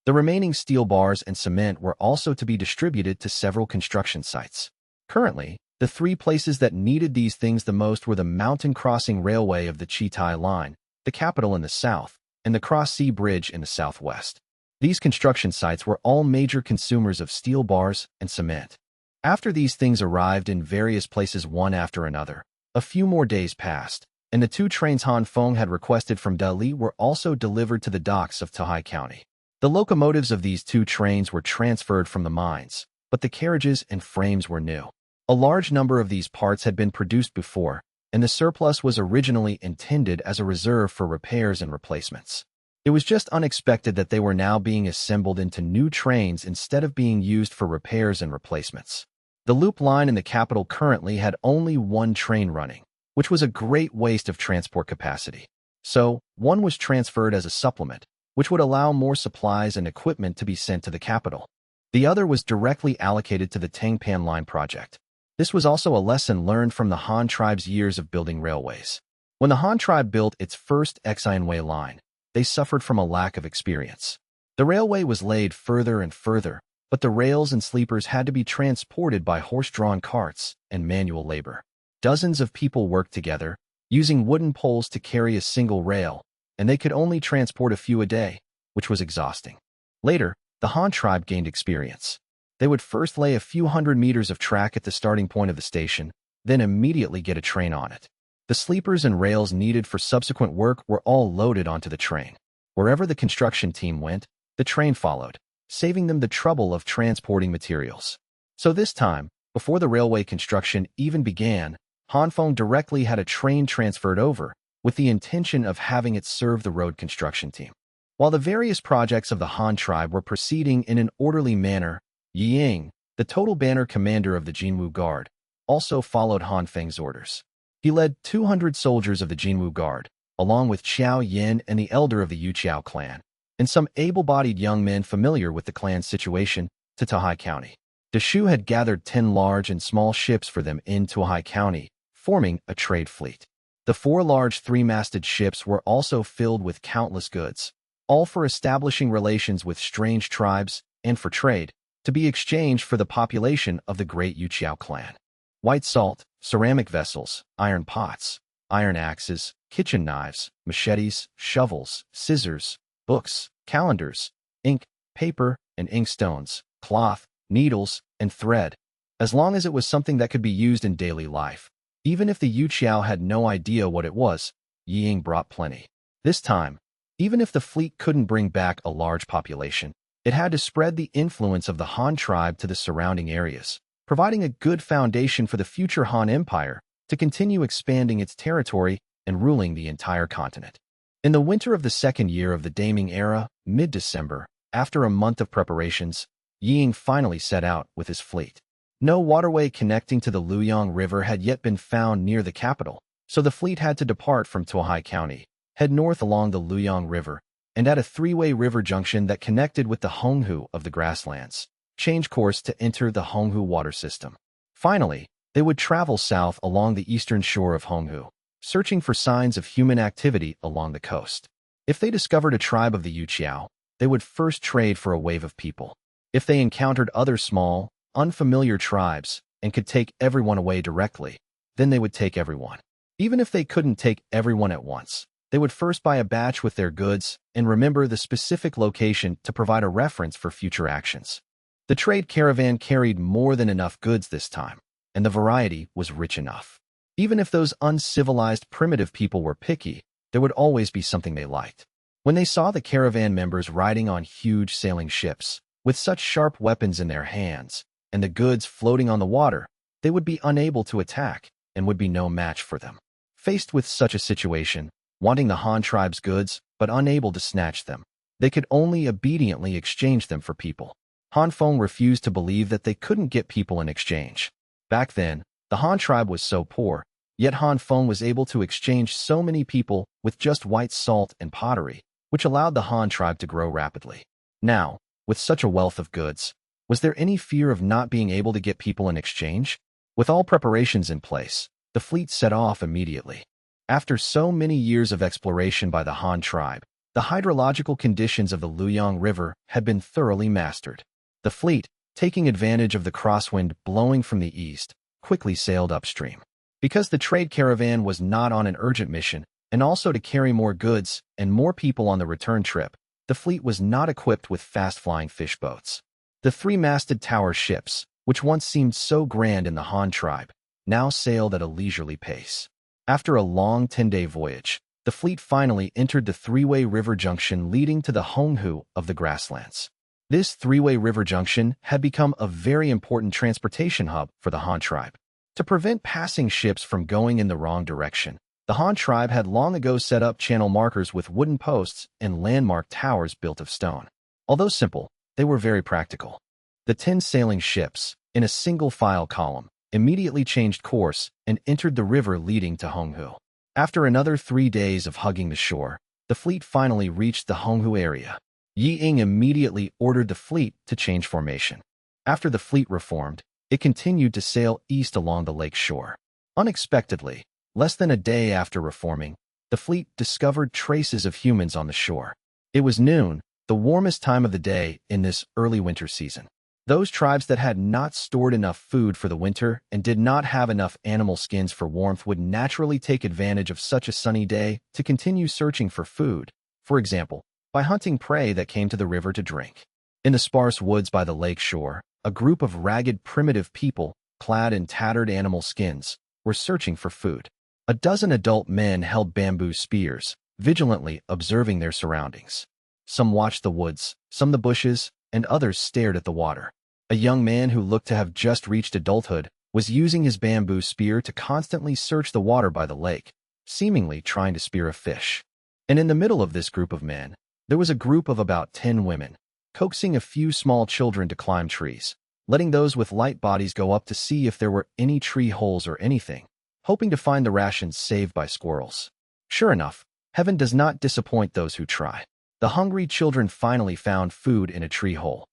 The remaining steel bars and cement were also to be distributed to several construction sites. Currently, the 3 places that needed these things the most were the mountain crossing railway of the Chitai line, the capital in the south, and the cross-sea bridge in the southwest. These construction sites were all major consumers of steel bars and cement. After these things arrived in various places one after another, a few more days passed, and the 2 trains Han Feng had requested from Delhi were also delivered to the docks of Tahai County. The locomotives of these 2 trains were transferred from the mines, but the carriages and frames were new. A large number of these parts had been produced before, and the surplus was originally intended as a reserve for repairs and replacements. It was just unexpected that they were now being assembled into new trains instead of being used for repairs and replacements. The loop line in the capital currently had only 1 train running, which was a great waste of transport capacity. So, 1 was transferred as a supplement, which would allow more supplies and equipment to be sent to the capital. The other was directly allocated to the Tangpan Line project. This was also a lesson learned from the Han tribe's years of building railways. When the Han tribe built its first Xianwei line, they suffered from a lack of experience. The railway was laid further and further, but the rails and sleepers had to be transported by horse-drawn carts and manual labor. Dozens of people worked together, using wooden poles to carry a single rail, and they could only transport a few a day, which was exhausting. Later, the Han tribe gained experience. They would first lay a few hundred meters of track at the starting point of the station, then immediately get a train on it. The sleepers and rails needed for subsequent work were all loaded onto the train. Wherever the construction team went, the train followed, saving them the trouble of transporting materials. So this time, before the railway construction even began, Han Feng directly had a train transferred over, with the intention of having it serve the road construction team. While the various projects of the Han tribe were proceeding in an orderly manner, Ying, the total banner commander of the Jinwu Guard, also followed Han Feng's orders. He led 200 soldiers of the Jinwu Guard, along with Qiao Yin and the elder of the Yuqiao clan, and some able-bodied young men familiar with the clan's situation, to Tahai County. De Shu had gathered 10 large and small ships for them in Tahai County, forming a trade fleet. The 4 large 3-masted ships were also filled with countless goods, all for establishing relations with strange tribes and for trade, to be exchanged for the population of the great Yuqiao clan. White salt, ceramic vessels, iron pots, iron axes, kitchen knives, machetes, shovels, scissors, books, calendars, ink, paper, and inkstones, cloth, needles, and thread, as long as it was something that could be used in daily life. Even if the Yuqiao had no idea what it was, Ying brought plenty. This time, even if the fleet couldn't bring back a large population, it had to spread the influence of the Han tribe to the surrounding areas, providing a good foundation for the future Han Empire to continue expanding its territory and ruling the entire continent. In the winter of the second year of the Daming era, mid-December, after a month of preparations, Ying finally set out with his fleet. No waterway connecting to the Luyang River had yet been found near the capital, so the fleet had to depart from Tuohai County, head north along the Luyang River, and at a three-way river junction that connected with the Honghu of the Grasslands, change course to enter the Honghu water system. Finally, they would travel south along the eastern shore of Honghu, searching for signs of human activity along the coast. If they discovered a tribe of the Yuqiao, they would first trade for a wave of people. If they encountered other small, unfamiliar tribes and could take everyone away directly, then they would take everyone. Even if they couldn't take everyone at once, they would first buy a batch with their goods and remember the specific location to provide a reference for future actions. The trade caravan carried more than enough goods this time, and the variety was rich enough. Even if those uncivilized primitive people were picky, there would always be something they liked. When they saw the caravan members riding on huge sailing ships, with such sharp weapons in their hands, and the goods floating on the water, they would be unable to attack and would be no match for them. Faced with such a situation, wanting the Han tribe's goods but unable to snatch them, they could only obediently exchange them for people. Han Feng refused to believe that they couldn't get people in exchange. Back then, the Han tribe was so poor, yet Han Feng was able to exchange so many people with just white salt and pottery, which allowed the Han tribe to grow rapidly. Now, with such a wealth of goods, was there any fear of not being able to get people in exchange? With all preparations in place, the fleet set off immediately. After so many years of exploration by the Han tribe, the hydrological conditions of the Luyang River had been thoroughly mastered. The fleet, taking advantage of the crosswind blowing from the east, quickly sailed upstream. Because the trade caravan was not on an urgent mission, and also to carry more goods and more people on the return trip, the fleet was not equipped with fast-flying fish boats. The three-masted tower ships, which once seemed so grand in the Han tribe, now sailed at a leisurely pace. After a long 10-day voyage, the fleet finally entered the three-way river junction leading to the Honghu of the Grasslands. This three-way river junction had become a very important transportation hub for the Han tribe. To prevent passing ships from going in the wrong direction, the Han tribe had long ago set up channel markers with wooden posts and landmark towers built of stone. Although simple, they were very practical. The 10 sailing ships, in a single file column, immediately changed course and entered the river leading to Honghu. After another 3 days of hugging the shore, the fleet finally reached the Honghu area. Yi Ying immediately ordered the fleet to change formation. After the fleet reformed, it continued to sail east along the lake shore. Unexpectedly, less than a day after reforming, the fleet discovered traces of humans on the shore. It was noon, the warmest time of the day in this early winter season. Those tribes that had not stored enough food for the winter and did not have enough animal skins for warmth would naturally take advantage of such a sunny day to continue searching for food, for example, by hunting prey that came to the river to drink. In the sparse woods by the lake shore, a group of ragged primitive people, clad in tattered animal skins, were searching for food. A dozen adult men held bamboo spears, vigilantly observing their surroundings. Some watched the woods, some the bushes, and others stared at the water. A young man who looked to have just reached adulthood was using his bamboo spear to constantly search the water by the lake, seemingly trying to spear a fish. And in the middle of this group of men, there was a group of about 10 women, coaxing a few small children to climb trees, letting those with light bodies go up to see if there were any tree holes or anything, hoping to find the rations saved by squirrels. Sure enough, heaven does not disappoint those who try. The hungry children finally found food in a tree hole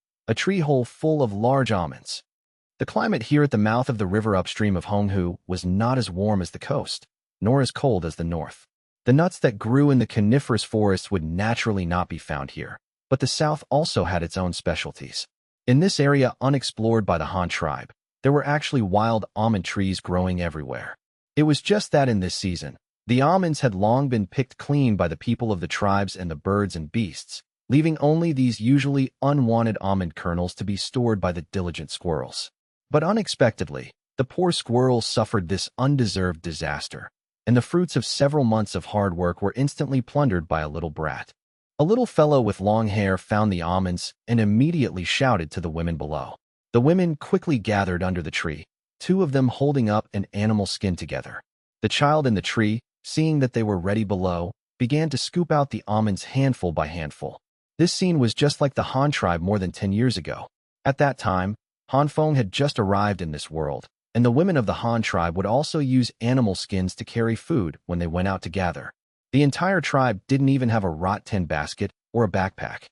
full of large almonds. The climate here at the mouth of the river upstream of Honghu was not as warm as the coast, nor as cold as the north. The nuts that grew in the coniferous forests would naturally not be found here, but the south also had its own specialties. In this area unexplored by the Han tribe, there were actually wild almond trees growing everywhere. It was just that in this season, the almonds had long been picked clean by the people of the tribes and the birds and beasts, leaving only these usually unwanted almond kernels to be stored by the diligent squirrels. But unexpectedly, the poor squirrels suffered this undeserved disaster, and the fruits of several months of hard work were instantly plundered by a little brat. A little fellow with long hair found the almonds and immediately shouted to the women below. The women quickly gathered under the tree, 2 of them holding up an animal skin together. The child in the tree, seeing that they were ready below, began to scoop out the almonds handful by handful. This scene was just like the Han tribe more than 10 years ago. At that time, Han Feng had just arrived in this world, and the women of the Han tribe would also use animal skins to carry food when they went out to gather. The entire tribe didn't even have a rot tin basket or a backpack.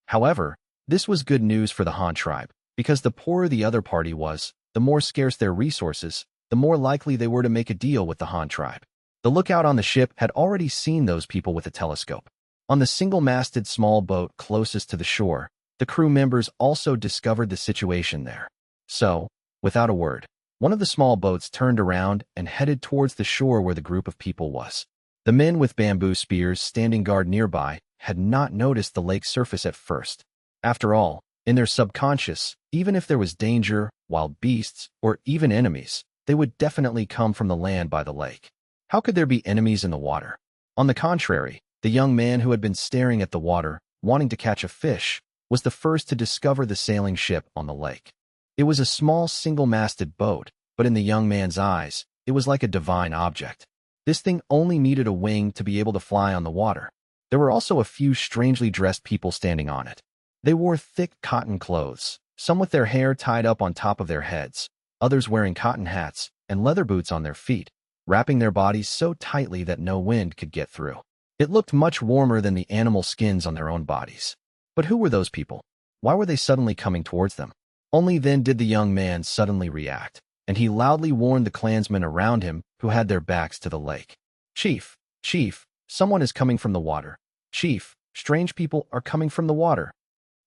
However, this was good news for the Han tribe, because the poorer the other party was, the more scarce their resources, the more likely they were to make a deal with the Han tribe. The lookout on the ship had already seen those people with a telescope. On the single-masted small boat closest to the shore, the crew members also discovered the situation there. So, without a word, one of the small boats turned around and headed towards the shore where the group of people was. The men with bamboo spears standing guard nearby had not noticed the lake's surface at first. After all, in their subconscious, even if there was danger, wild beasts, or even enemies, they would definitely come from the land by the lake. How could there be enemies in the water? On the contrary, the young man who had been staring at the water, wanting to catch a fish, was the first to discover the sailing ship on the lake. It was a small single-masted boat, but in the young man's eyes, it was like a divine object. This thing only needed a wing to be able to fly on the water. There were also a few strangely dressed people standing on it. They wore thick cotton clothes, some with their hair tied up on top of their heads, others wearing cotton hats and leather boots on their feet, wrapping their bodies so tightly that no wind could get through. It looked much warmer than the animal skins on their own bodies. But who were those people? Why were they suddenly coming towards them? Only then did the young man suddenly react, and he loudly warned the clansmen around him who had their backs to the lake. "Chief, Chief, someone is coming from the water. Chief, strange people are coming from the water."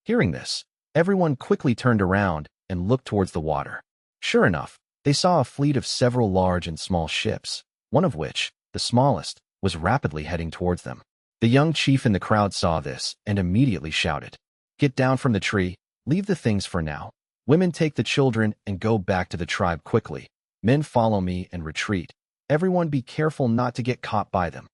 Hearing this, everyone quickly turned around and looked towards the water. Sure enough, they saw a fleet of several large and small ships, one of which, the smallest, was rapidly heading towards them. The young chief in the crowd saw this and immediately shouted, "Get down from the tree, leave the things for now. Women take the children and go back to the tribe quickly. Men follow me and retreat. Everyone be careful not to get caught by them."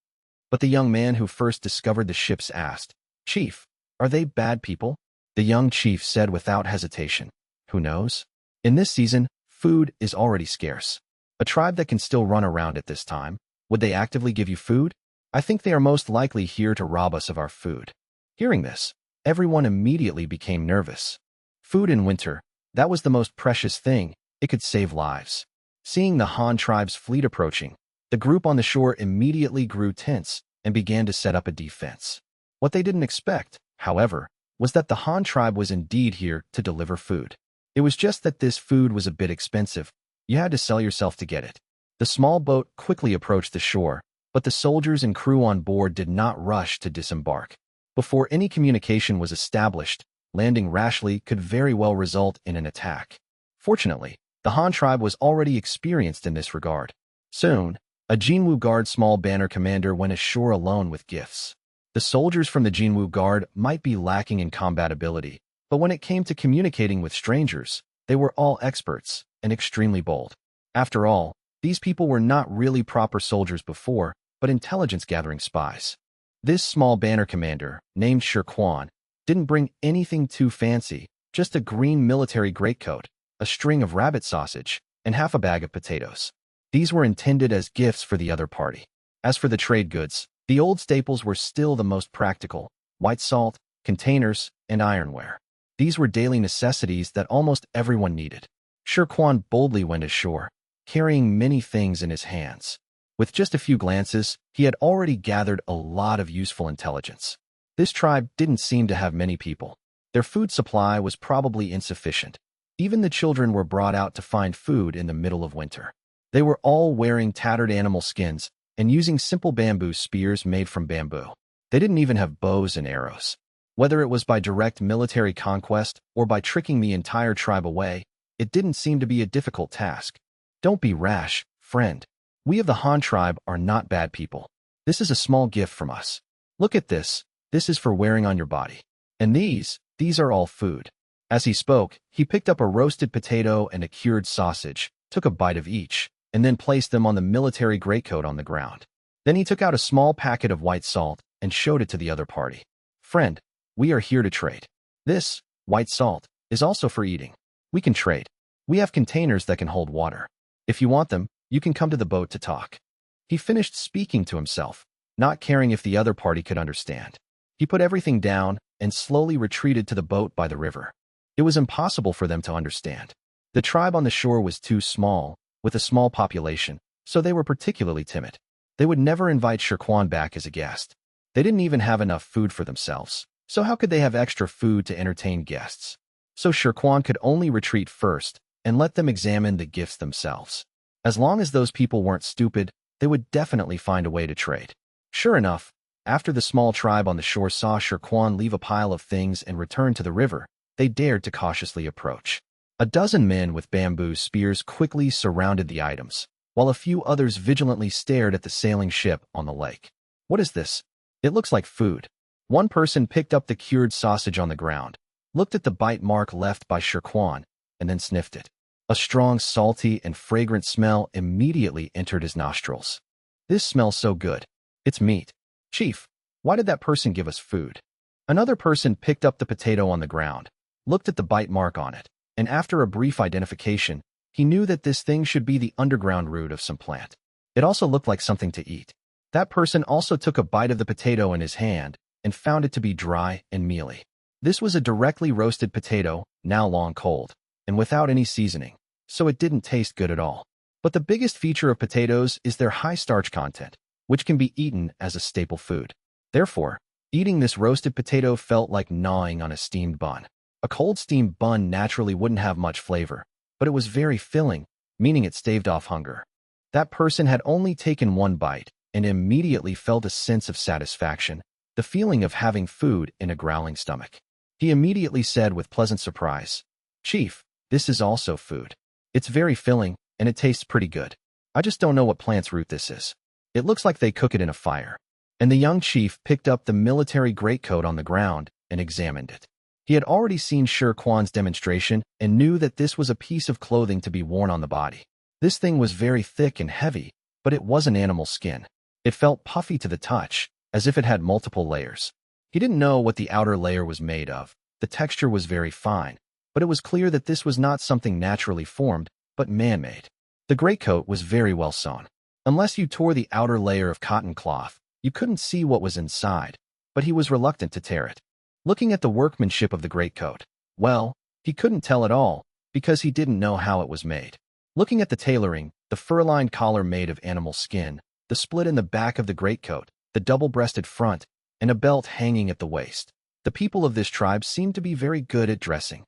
But the young man who first discovered the ships asked, "Chief, are they bad people?" The young chief said without hesitation, "Who knows? In this season, food is already scarce. A tribe that can still run around at this time, would they actively give you food? I think they are most likely here to rob us of our food." Hearing this, everyone immediately became nervous. Food in winter, that was the most precious thing. It could save lives. Seeing the Han tribe's fleet approaching, the group on the shore immediately grew tense and began to set up a defense. What they didn't expect, however, was that the Han tribe was indeed here to deliver food. It was just that this food was a bit expensive. You had to sell yourself to get it. The small boat quickly approached the shore, but the soldiers and crew on board did not rush to disembark. Before any communication was established, landing rashly could very well result in an attack. Fortunately, the Han tribe was already experienced in this regard. Soon, a Jinwu Guard small banner commander went ashore alone with gifts. The soldiers from the Jinwu Guard might be lacking in combat ability, but when it came to communicating with strangers, they were all experts and extremely bold. After all, these people were not really proper soldiers before, but intelligence-gathering spies. This small banner commander, named Quan, didn't bring anything too fancy, just a green military greatcoat, a string of rabbit sausage, and half a bag of potatoes. These were intended as gifts for the other party. As for the trade goods, the old staples were still the most practical: white salt, containers, and ironware. These were daily necessities that almost everyone needed. Quan boldly went ashore, carrying many things in his hands. With just a few glances, he had already gathered a lot of useful intelligence. This tribe didn't seem to have many people. Their food supply was probably insufficient. Even the children were brought out to find food in the middle of winter. They were all wearing tattered animal skins and using simple bamboo spears made from bamboo. They didn't even have bows and arrows. Whether it was by direct military conquest or by tricking the entire tribe away, it didn't seem to be a difficult task. "Don't be rash, friend. We of the Han tribe are not bad people. This is a small gift from us. Look at this. This is for wearing on your body. And these are all food." As he spoke, he picked up a roasted potato and a cured sausage, took a bite of each, and then placed them on the military greatcoat on the ground. Then he took out a small packet of white salt and showed it to the other party. "Friend, we are here to trade. This, white salt, is also for eating. We can trade. We have containers that can hold water. If you want them, you can come to the boat to talk." He finished speaking to himself, not caring if the other party could understand. He put everything down and slowly retreated to the boat by the river. It was impossible for them to understand. The tribe on the shore was too small, with a small population, so they were particularly timid. They would never invite Shirquan back as a guest. They didn't even have enough food for themselves, so how could they have extra food to entertain guests? So Shirquan could only retreat first and let them examine the gifts themselves. As long as those people weren't stupid, they would definitely find a way to trade. Sure enough, after the small tribe on the shore saw Shirquan leave a pile of things and return to the river, they dared to cautiously approach. A dozen men with bamboo spears quickly surrounded the items, while a few others vigilantly stared at the sailing ship on the lake. What is this? It looks like food. One person picked up the cured sausage on the ground, looked at the bite mark left by Shirquan, and then sniffed it. A strong, salty, and fragrant smell immediately entered his nostrils. This smells so good. It's meat. Chief, why did that person give us food? Another person picked up the potato on the ground, looked at the bite mark on it, and after a brief identification, he knew that this thing should be the underground root of some plant. It also looked like something to eat. That person also took a bite of the potato in his hand and found it to be dry and mealy. This was a directly roasted potato, now long cold, and without any seasoning, so it didn't taste good at all. But the biggest feature of potatoes is their high starch content, which can be eaten as a staple food. Therefore, eating this roasted potato felt like gnawing on a steamed bun. A cold steamed bun naturally wouldn't have much flavor, but it was very filling, meaning it staved off hunger. That person had only taken one bite and immediately felt a sense of satisfaction, the feeling of having food in a growling stomach. He immediately said with pleasant surprise, "Chief, this is also food. It's very filling, and it tastes pretty good. I just don't know what plant's root this is. It looks like they cook it in a fire." And the young chief picked up the military greatcoat on the ground and examined it. He had already seen Shirquan's demonstration and knew that this was a piece of clothing to be worn on the body. This thing was very thick and heavy, but it wasn't animal skin. It felt puffy to the touch, as if it had multiple layers. He didn't know what the outer layer was made of. The texture was very fine, but it was clear that this was not something naturally formed, but man-made. The greatcoat was very well sewn. Unless you tore the outer layer of cotton cloth, you couldn't see what was inside, but he was reluctant to tear it. Looking at the workmanship of the greatcoat, well, he couldn't tell at all, because he didn't know how it was made. Looking at the tailoring, the fur-lined collar made of animal skin, the split in the back of the greatcoat, the double-breasted front, and a belt hanging at the waist, the people of this tribe seemed to be very good at dressing.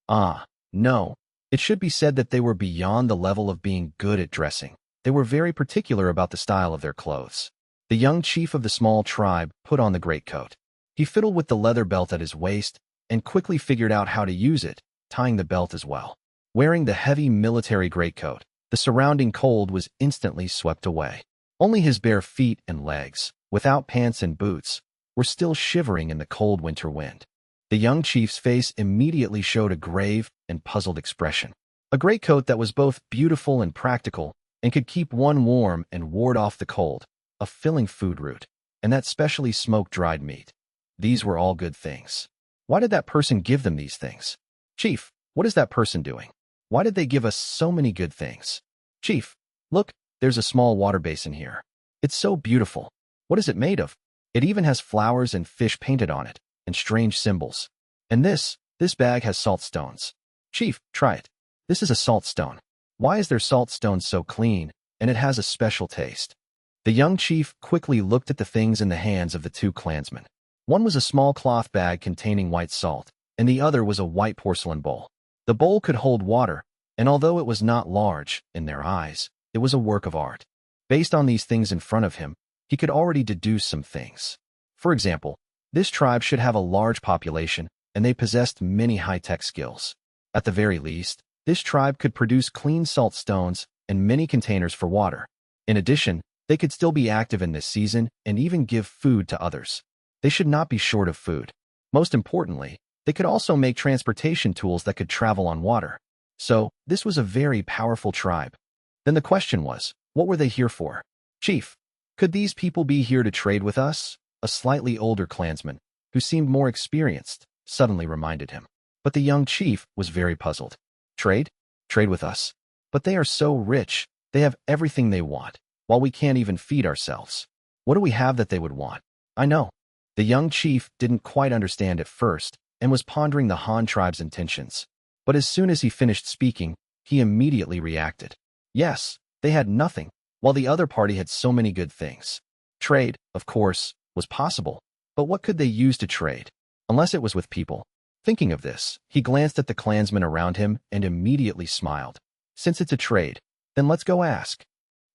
No, it should be said that they were beyond the level of being good at dressing. They were very particular about the style of their clothes. The young chief of the small tribe put on the greatcoat. He fiddled with the leather belt at his waist and quickly figured out how to use it, tying the belt as well. Wearing the heavy military greatcoat, the surrounding cold was instantly swept away. Only his bare feet and legs, without pants and boots, were still shivering in the cold winter wind. The young chief's face immediately showed a grave and puzzled expression. A greatcoat that was both beautiful and practical and could keep one warm and ward off the cold, a filling food root, and that specially smoked dried meat. These were all good things. Why did that person give them these things? Chief, what is that person doing? Why did they give us so many good things? Chief, look, there's a small water basin here. It's so beautiful. What is it made of? It even has flowers and fish painted on it, and strange symbols. And this bag has salt stones. Chief, try it. This is a salt stone. Why is their salt stone so clean, and it has a special taste? The young chief quickly looked at the things in the hands of the two clansmen. One was a small cloth bag containing white salt, and the other was a white porcelain bowl. The bowl could hold water, and although it was not large, in their eyes, it was a work of art. Based on these things in front of him, he could already deduce some things. For example, this tribe should have a large population, and they possessed many high-tech skills. At the very least, this tribe could produce clean salt stones and many containers for water. In addition, they could still be active in this season and even give food to others. They should not be short of food. Most importantly, they could also make transportation tools that could travel on water. So, this was a very powerful tribe. Then the question was, what were they here for? Chief, could these people be here to trade with us? A slightly older clansman, who seemed more experienced, suddenly reminded him. But the young chief was very puzzled. Trade? Trade with us? But they are so rich, they have everything they want, while we can't even feed ourselves. What do we have that they would want? I know. The young chief didn't quite understand at first and was pondering the Han tribe's intentions. But as soon as he finished speaking, he immediately reacted. Yes, they had nothing, while the other party had so many good things. Trade, of course, was possible, but what could they use to trade? Unless it was with people. Thinking of this, he glanced at the clansmen around him and immediately smiled. Since it's a trade, then let's go ask.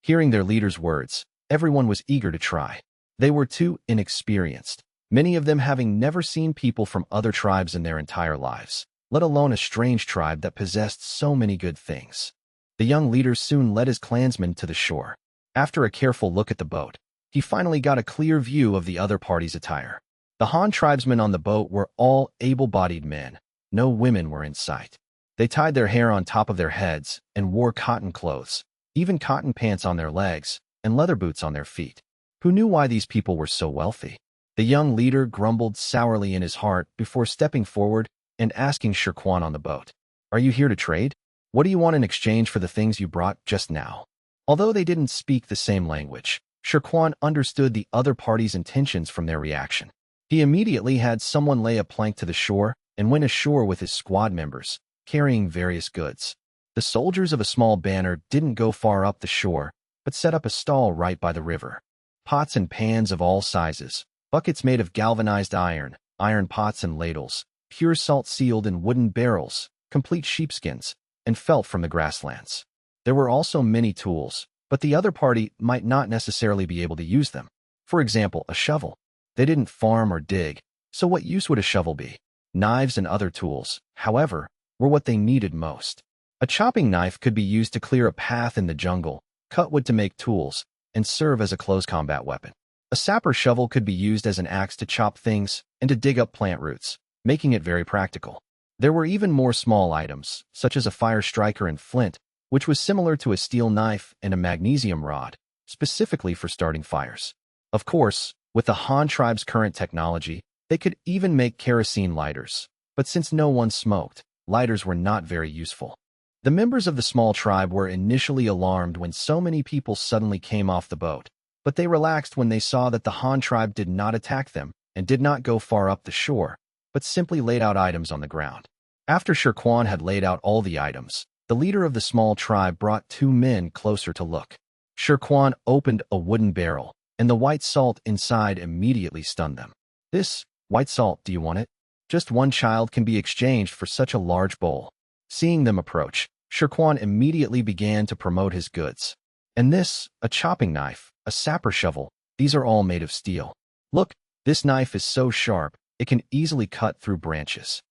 Hearing their leader's words, everyone was eager to try. They were too inexperienced, many of them having never seen people from other tribes in their entire lives, let alone a strange tribe that possessed so many good things. The young leader soon led his clansmen to the shore. After a careful look at the boat, he finally got a clear view of the other party's attire. The Han tribesmen on the boat were all able-bodied men. No women were in sight. They tied their hair on top of their heads and wore cotton clothes, even cotton pants on their legs and leather boots on their feet. Who knew why these people were so wealthy? The young leader grumbled sourly in his heart before stepping forward and asking Shirquan on the boat, "Are you here to trade? What do you want in exchange for the things you brought just now?" Although they didn't speak the same language, Shirquan understood the other party's intentions from their reaction. He immediately had someone lay a plank to the shore and went ashore with his squad members, carrying various goods. The soldiers of a small banner didn't go far up the shore, but set up a stall right by the river. Pots and pans of all sizes, buckets made of galvanized iron, iron pots and ladles, pure salt sealed in wooden barrels, complete sheepskins, and felt from the grasslands. There were also many tools, but the other party might not necessarily be able to use them. For example, a shovel. They didn't farm or dig, so what use would a shovel be? Knives and other tools, however, were what they needed most. A chopping knife could be used to clear a path in the jungle, cut wood to make tools, and serve as a close combat weapon. A sapper shovel could be used as an axe to chop things and to dig up plant roots, making it very practical. There were even more small items, such as a fire striker and flint, which was similar to a steel knife and a magnesium rod, specifically for starting fires. Of course, with the Han tribe's current technology, they could even make kerosene lighters, but since no one smoked, lighters were not very useful. The members of the small tribe were initially alarmed when so many people suddenly came off the boat, but they relaxed when they saw that the Han tribe did not attack them and did not go far up the shore, but simply laid out items on the ground. After Shirquan had laid out all the items, the leader of the small tribe brought two men closer to look. Shirquan opened a wooden barrel, and the white salt inside immediately stunned them. "This, white salt, do you want it? Just one child can be exchanged for such a large bowl." Seeing them approach, Shirquan immediately began to promote his goods. "And this, a chopping knife, a sapper shovel, these are all made of steel. Look, this knife is so sharp, it can easily cut through branches."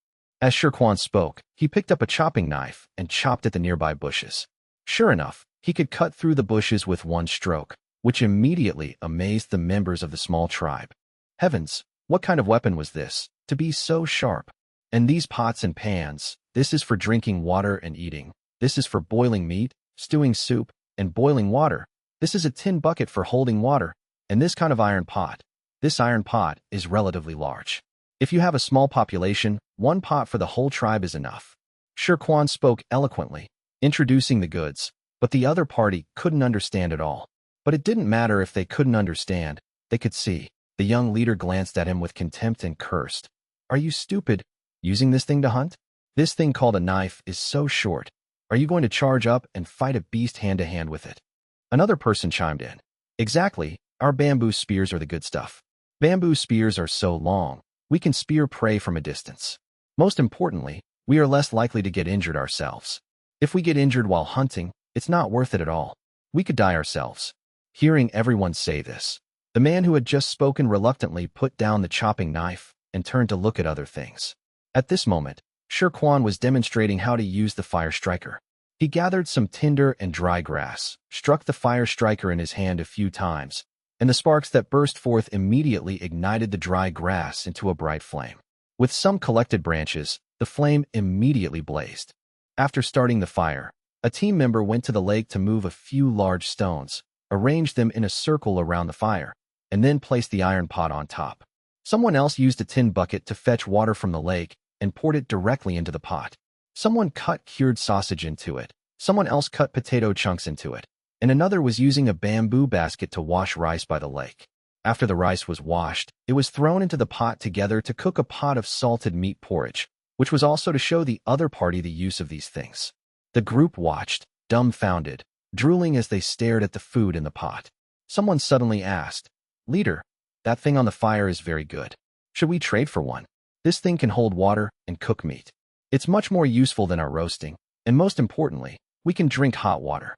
As Shirquan spoke, he picked up a chopping knife and chopped at the nearby bushes. Sure enough, he could cut through the bushes with one stroke, which immediately amazed the members of the small tribe. Heavens, what kind of weapon was this, to be so sharp? And these pots and pans, this is for drinking water and eating. This is for boiling meat, stewing soup, and boiling water. This is a tin bucket for holding water, and this kind of iron pot. This iron pot is relatively large. If you have a small population, one pot for the whole tribe is enough. Shirquan spoke eloquently, introducing the goods, but the other party couldn't understand it all. But it didn't matter if they couldn't understand, they could see. The young leader glanced at him with contempt and cursed. "Are you stupid? Using this thing to hunt? This thing called a knife is so short. Are you going to charge up and fight a beast hand-to-hand with it?" Another person chimed in. "Exactly, our bamboo spears are the good stuff. Bamboo spears are so long, we can spear prey from a distance. Most importantly, we are less likely to get injured ourselves. If we get injured while hunting, it's not worth it at all. We could die ourselves." Hearing everyone say this, the man who had just spoken reluctantly put down the chopping knife and turned to look at other things. At this moment, Shirquan was demonstrating how to use the fire striker. He gathered some tinder and dry grass, struck the fire striker in his hand a few times, and the sparks that burst forth immediately ignited the dry grass into a bright flame. With some collected branches, the flame immediately blazed. After starting the fire, a team member went to the lake to move a few large stones, arranged them in a circle around the fire, and then placed the iron pot on top. Someone else used a tin bucket to fetch water from the lake and poured it directly into the pot. Someone cut cured sausage into it, someone else cut potato chunks into it, and another was using a bamboo basket to wash rice by the lake. After the rice was washed, it was thrown into the pot together to cook a pot of salted meat porridge, which was also to show the other party the use of these things. The group watched, dumbfounded, drooling as they stared at the food in the pot. Someone suddenly asked, "Leader, that thing on the fire is very good. Should we trade for one? This thing can hold water and cook meat. It's much more useful than our roasting, and most importantly, we can drink hot water."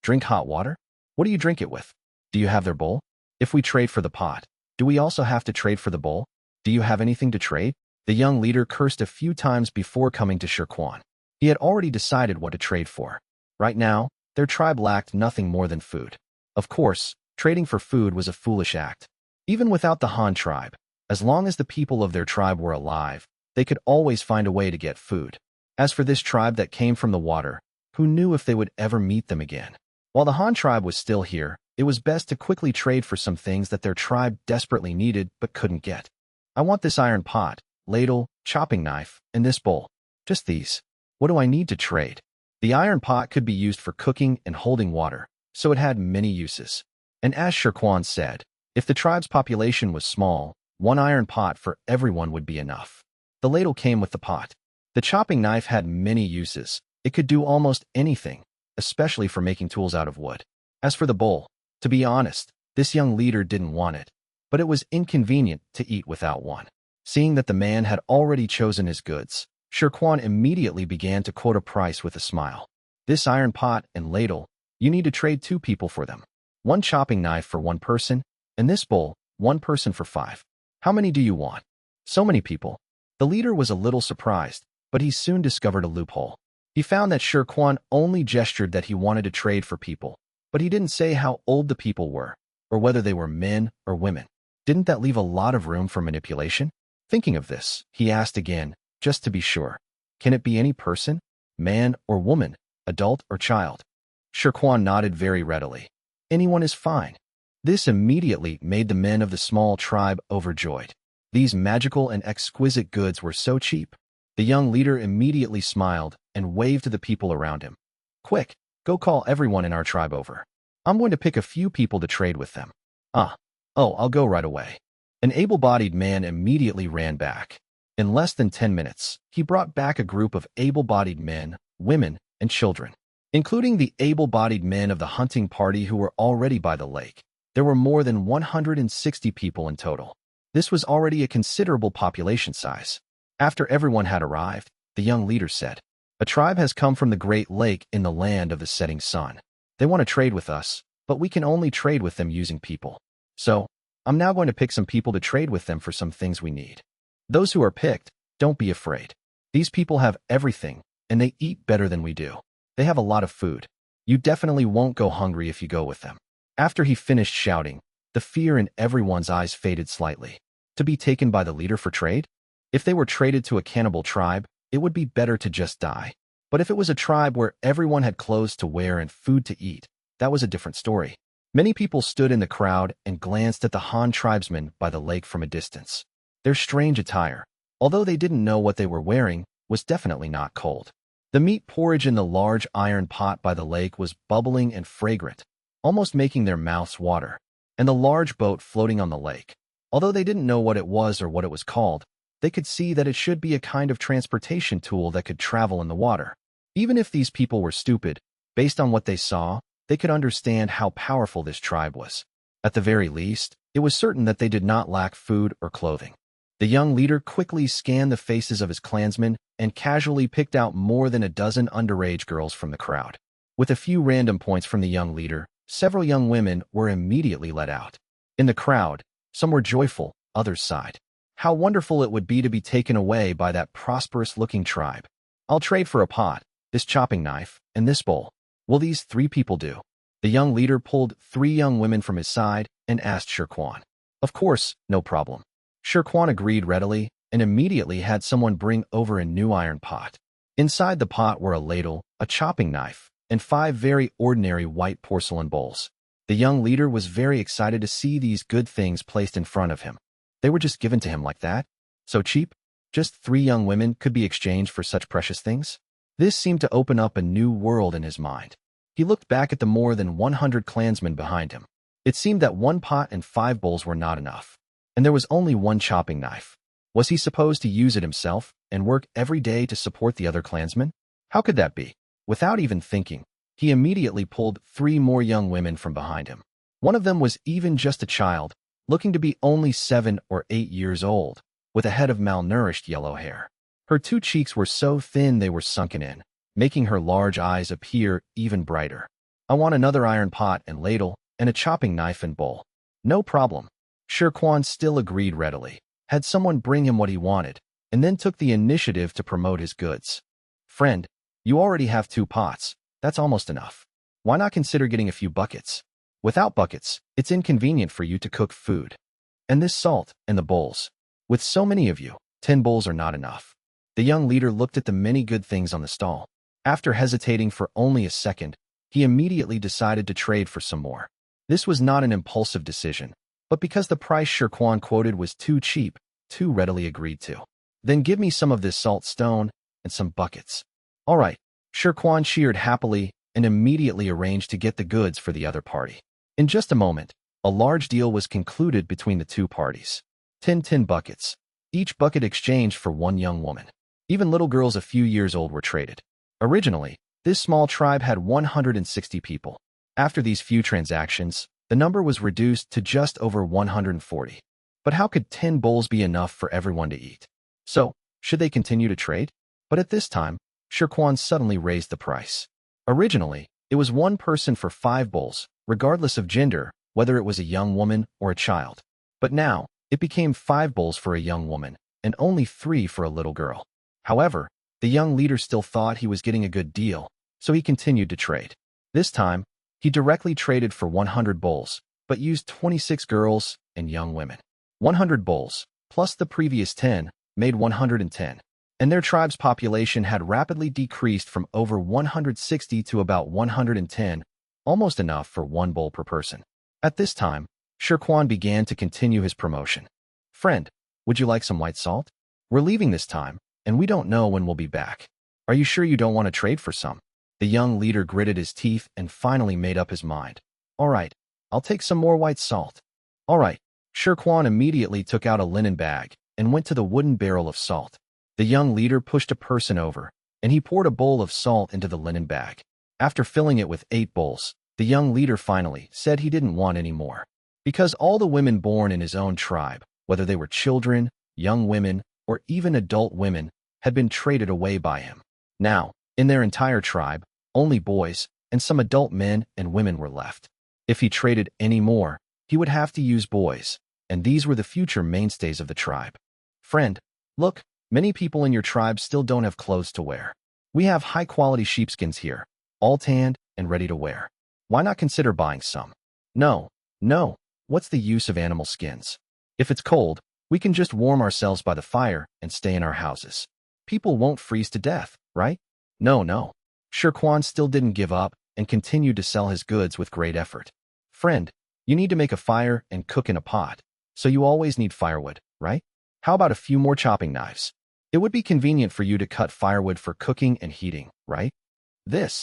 Drink hot water? What do you drink it with? Do you have their bowl? If we trade for the pot, do we also have to trade for the bowl? Do you have anything to trade? The young leader cursed a few times before coming to Shirquan. He had already decided what to trade for. Right now, their tribe lacked nothing more than food. Of course, trading for food was a foolish act. Even without the Han tribe, as long as the people of their tribe were alive, they could always find a way to get food. As for this tribe that came from the water, who knew if they would ever meet them again? While the Han tribe was still here, it was best to quickly trade for some things that their tribe desperately needed but couldn't get. I want this iron pot, ladle, chopping knife, and this bowl. Just these. What do I need to trade? The iron pot could be used for cooking and holding water, so it had many uses. And as Shirquan said, if the tribe's population was small, one iron pot for everyone would be enough. The ladle came with the pot. The chopping knife had many uses. It could do almost anything, especially for making tools out of wood. As for the bowl, to be honest, this young leader didn't want it, but it was inconvenient to eat without one. Seeing that the man had already chosen his goods, Shirquan immediately began to quote a price with a smile. This iron pot and ladle, you need to trade 2 people for them. One chopping knife for 1 person, and this bowl, 1 person for 5. How many do you want? So many people. The leader was a little surprised, but he soon discovered a loophole. He found that Shirquan only gestured that he wanted to trade for people, but he didn't say how old the people were, or whether they were men or women. Didn't that leave a lot of room for manipulation? Thinking of this, he asked again, just to be sure. Can it be any person? Man or woman? Adult or child? Shirquan nodded very readily. Anyone is fine. This immediately made the men of the small tribe overjoyed. These magical and exquisite goods were so cheap. The young leader immediately smiled and waved to the people around him. Quick, go call everyone in our tribe over. I'm going to pick a few people to trade with them. I'll go right away. An able-bodied man immediately ran back. In less than 10 minutes, he brought back a group of able-bodied men, women, and children, including the able-bodied men of the hunting party who were already by the lake. There were more than 160 people in total. This was already a considerable population size. After everyone had arrived, the young leader said, "A tribe has come from the Great Lake in the land of the setting sun. They want to trade with us, but we can only trade with them using people. So, I'm now going to pick some people to trade with them for some things we need. Those who are picked, don't be afraid. These people have everything, and they eat better than we do. They have a lot of food. You definitely won't go hungry if you go with them." After he finished shouting, the fear in everyone's eyes faded slightly. To be taken by the leader for trade? If they were traded to a cannibal tribe, it would be better to just die. But if it was a tribe where everyone had clothes to wear and food to eat, that was a different story. Many people stood in the crowd and glanced at the Han tribesmen by the lake from a distance. Their strange attire, although they didn't know what they were wearing, was definitely not cold. The meat porridge in the large iron pot by the lake was bubbling and fragrant, almost making their mouths water, and the large boat floating on the lake. Although they didn't know what it was or what it was called, they could see that it should be a kind of transportation tool that could travel in the water. Even if these people were stupid, based on what they saw, they could understand how powerful this tribe was. At the very least, it was certain that they did not lack food or clothing. The young leader quickly scanned the faces of his clansmen and casually picked out more than a dozen underage girls from the crowd. With a few random points from the young leader, several young women were immediately let out. In the crowd, some were joyful, others sighed. How wonderful it would be to be taken away by that prosperous-looking tribe. I'll trade for a pot, this chopping knife, and this bowl. Will these 3 people do? The young leader pulled 3 young women from his side and asked Shirquan. Of course, no problem. Shirquan agreed readily and immediately had someone bring over a new iron pot. Inside the pot were a ladle, a chopping knife, and 5 very ordinary white porcelain bowls. The young leader was very excited to see these good things placed in front of him. They were just given to him like that? So cheap? Just 3 young women could be exchanged for such precious things? This seemed to open up a new world in his mind. He looked back at the more than 100 clansmen behind him. It seemed that 1 pot and 5 bowls were not enough, and there was only 1 chopping knife. Was he supposed to use it himself and work every day to support the other clansmen? How could that be? Without even thinking, he immediately pulled 3 more young women from behind him. One of them was even just a child, looking to be only 7 or 8 years old, with a head of malnourished yellow hair. Her 2 cheeks were so thin they were sunken in, making her large eyes appear even brighter. I want another iron pot and ladle, and a chopping knife and bowl. No problem. Shirquan still agreed readily, had someone bring him what he wanted, and then took the initiative to promote his goods. Friend, you already have 2 pots. That's almost enough. Why not consider getting a few buckets? Without buckets, it's inconvenient for you to cook food. And this salt, and the bowls. With so many of you, 10 bowls are not enough. The young leader looked at the many good things on the stall. After hesitating for only a second, he immediately decided to trade for some more. This was not an impulsive decision, but because the price Shirquan quoted was too cheap, too readily agreed to. Then give me some of this salt stone and some buckets. All right, Shirquan cheered happily and immediately arranged to get the goods for the other party. In just a moment, a large deal was concluded between the 2 parties. 10 tin buckets, each bucket exchanged for 1 young woman. Even little girls a few years old were traded. Originally, this small tribe had 160 people. After these few transactions, the number was reduced to just over 140. But how could 10 bowls be enough for everyone to eat? So, should they continue to trade? But at this time, Shirquan suddenly raised the price. Originally, it was 1 person for 5 bowls, regardless of gender, whether it was a young woman or a child. But now, it became 5 bowls for a young woman, and only 3 for a little girl. However, the young leader still thought he was getting a good deal, so he continued to trade. This time, he directly traded for 100 bowls, but used 26 girls and young women. 100 bowls, plus the previous 10, made 110, and their tribe's population had rapidly decreased from over 160 to about 110, almost enough for 1 bowl per person. At this time, Shirquan began to continue his promotion. Friend, would you like some white salt? We're leaving this time, and we don't know when we'll be back. Are you sure you don't want to trade for some? The young leader gritted his teeth and finally made up his mind. All right, I'll take some more white salt. All right, Shirquan immediately took out a linen bag and went to the wooden barrel of salt. The young leader pushed a person over, and he poured a bowl of salt into the linen bag. After filling it with 8 bowls, the young leader finally said he didn't want any more. Because all the women born in his own tribe, whether they were children, young women, or even adult women, had been traded away by him. Now, in their entire tribe, only boys and some adult men and women were left. If he traded any more, he would have to use boys, and these were the future mainstays of the tribe. Friend, look, many people in your tribe still don't have clothes to wear. We have high-quality sheepskins here, all tanned and ready to wear. Why not consider buying some? No, what's the use of animal skins? If it's cold, we can just warm ourselves by the fire and stay in our houses. People won't freeze to death, right? No. Shirquan still didn't give up and continued to sell his goods with great effort. Friend, you need to make a fire and cook in a pot, so you always need firewood, right? How about a few more chopping knives? It would be convenient for you to cut firewood for cooking and heating, right? The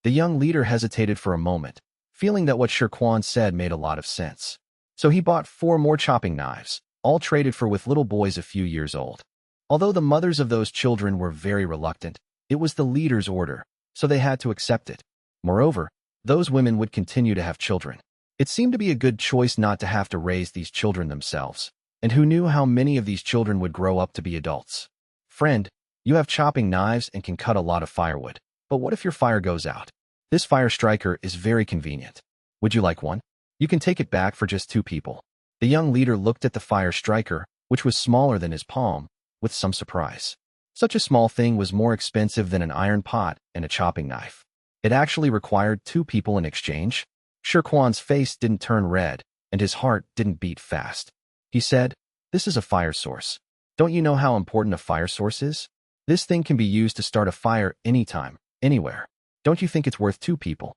young leader hesitated for a moment, feeling that what Shirquan said made a lot of sense. So he bought 4 more chopping knives, all traded for with little boys a few years old. Although the mothers of those children were very reluctant, it was the leader's order, so they had to accept it. Moreover, those women would continue to have children. It seemed to be a good choice not to have to raise these children themselves, and who knew how many of these children would grow up to be adults. Friend, you have chopping knives and can cut a lot of firewood, but what if your fire goes out? This fire striker is very convenient. Would you like one? You can take it back for just 2 people. The young leader looked at the fire striker, which was smaller than his palm, with some surprise. Such a small thing was more expensive than an iron pot and a chopping knife. It actually required 2 people in exchange. Shirquan's face didn't turn red, and his heart didn't beat fast. He said, "This is a fire source. Don't you know how important a fire source is? This thing can be used to start a fire anytime, anywhere. Don't you think it's worth 2 people?"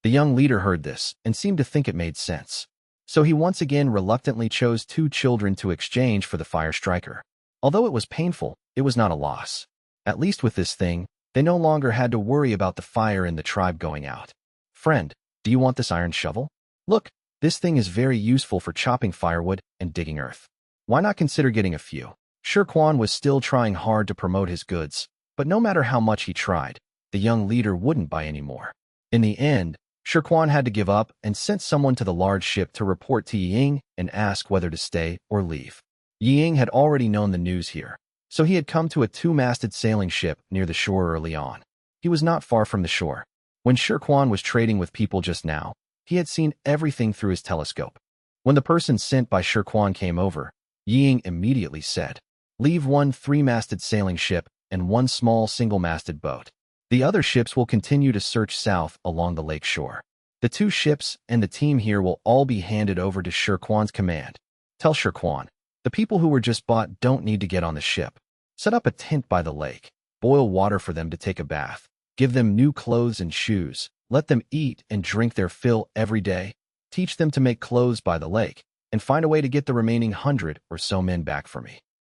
The young leader heard this and seemed to think it made sense. So he once again reluctantly chose 2 children to exchange for the fire striker. Although it was painful, it was not a loss. At least with this thing, they no longer had to worry about the fire in the tribe going out. Friend, do you want this iron shovel? Look, this thing is very useful for chopping firewood and digging earth. Why not consider getting a few? Shirquan was still trying hard to promote his goods, but no matter how much he tried, the young leader wouldn't buy anymore. In the end, Shirquan had to give up and sent someone to the large ship to report to Ying and ask whether to stay or leave. Ying had already known the news here, so he had come to a two-masted sailing ship near the shore early on. He was not far from the shore. When Shirquan was trading with people just now, he had seen everything through his telescope. When the person sent by Shirquan came over, Ying immediately said, "Leave one three-masted sailing ship and one small single-masted boat. The other ships will continue to search south along the lake shore. The two ships and the team here will all be handed over to Shirquan's command. Tell Shirquan, the people who were just bought don't need to get on the ship. Set up a tent by the lake. Boil water for them to take a bath. Give them new clothes and shoes. Let them eat and drink their fill every day. Teach them to make clothes by the lake, and find a way to get the remaining 100 or so men back for me.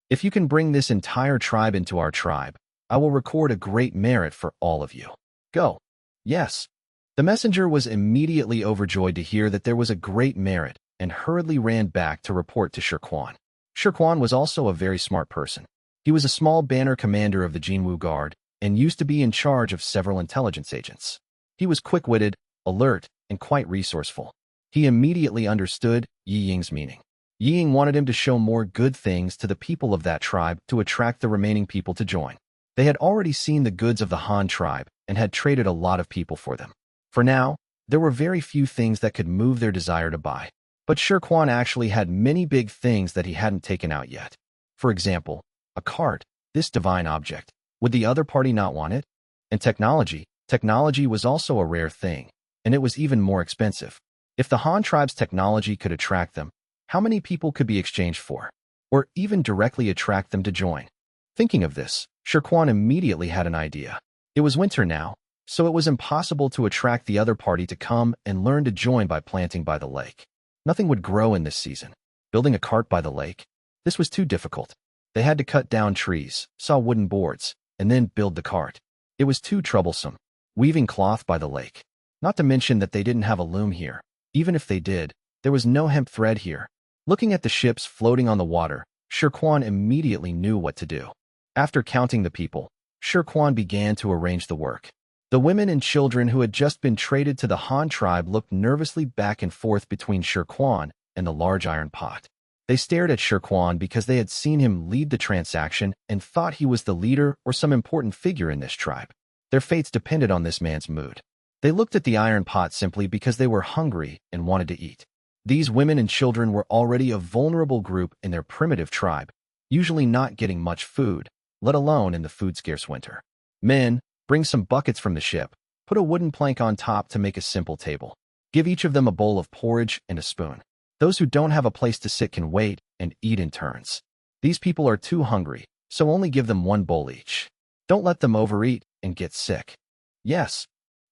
If you can bring this entire tribe into our tribe, I will record a great merit for all of you. Go." Yes. The messenger was immediately overjoyed to hear that there was a great merit and hurriedly ran back to report to Shirquan. Shirquan was also a very smart person. He was a small banner commander of the Jinwu Guard and used to be in charge of several intelligence agents. He was quick-witted, alert, and quite resourceful. He immediately understood Yi Ying's meaning. Yi Ying wanted him to show more good things to the people of that tribe to attract the remaining people to join. They had already seen the goods of the Han tribe and had traded a lot of people for them. For now, there were very few things that could move their desire to buy. But Shirquan actually had many big things that he hadn't taken out yet. For example, a cart, this divine object. Would the other party not want it? And technology. Technology was also a rare thing, and it was even more expensive. If the Han tribe's technology could attract them, how many people could be exchanged for? Or even directly attract them to join? Thinking of this, Shirquan immediately had an idea. It was winter now, so it was impossible to attract the other party to come and learn to join by planting by the lake. Nothing would grow in this season. Building a cart by the lake? This was too difficult. They had to cut down trees, saw wooden boards, and then build the cart. It was too troublesome. Weaving cloth by the lake. Not to mention that they didn't have a loom here. Even if they did, there was no hemp thread here. Looking at the ships floating on the water, Shirquan immediately knew what to do. After counting the people, Shirquan began to arrange the work. The women and children who had just been traded to the Han tribe looked nervously back and forth between Shirquan and the large iron pot. They stared at Shirquan because they had seen him lead the transaction and thought he was the leader or some important figure in this tribe. Their fates depended on this man's mood. They looked at the iron pot simply because they were hungry and wanted to eat. These women and children were already a vulnerable group in their primitive tribe, usually not getting much food, let alone in the food-scarce winter. Men, bring some buckets from the ship. Put a wooden plank on top to make a simple table. Give each of them a bowl of porridge and a spoon. Those who don't have a place to sit can wait and eat in turns. These people are too hungry, so only give them one bowl each. Don't let them overeat and get sick. Yes.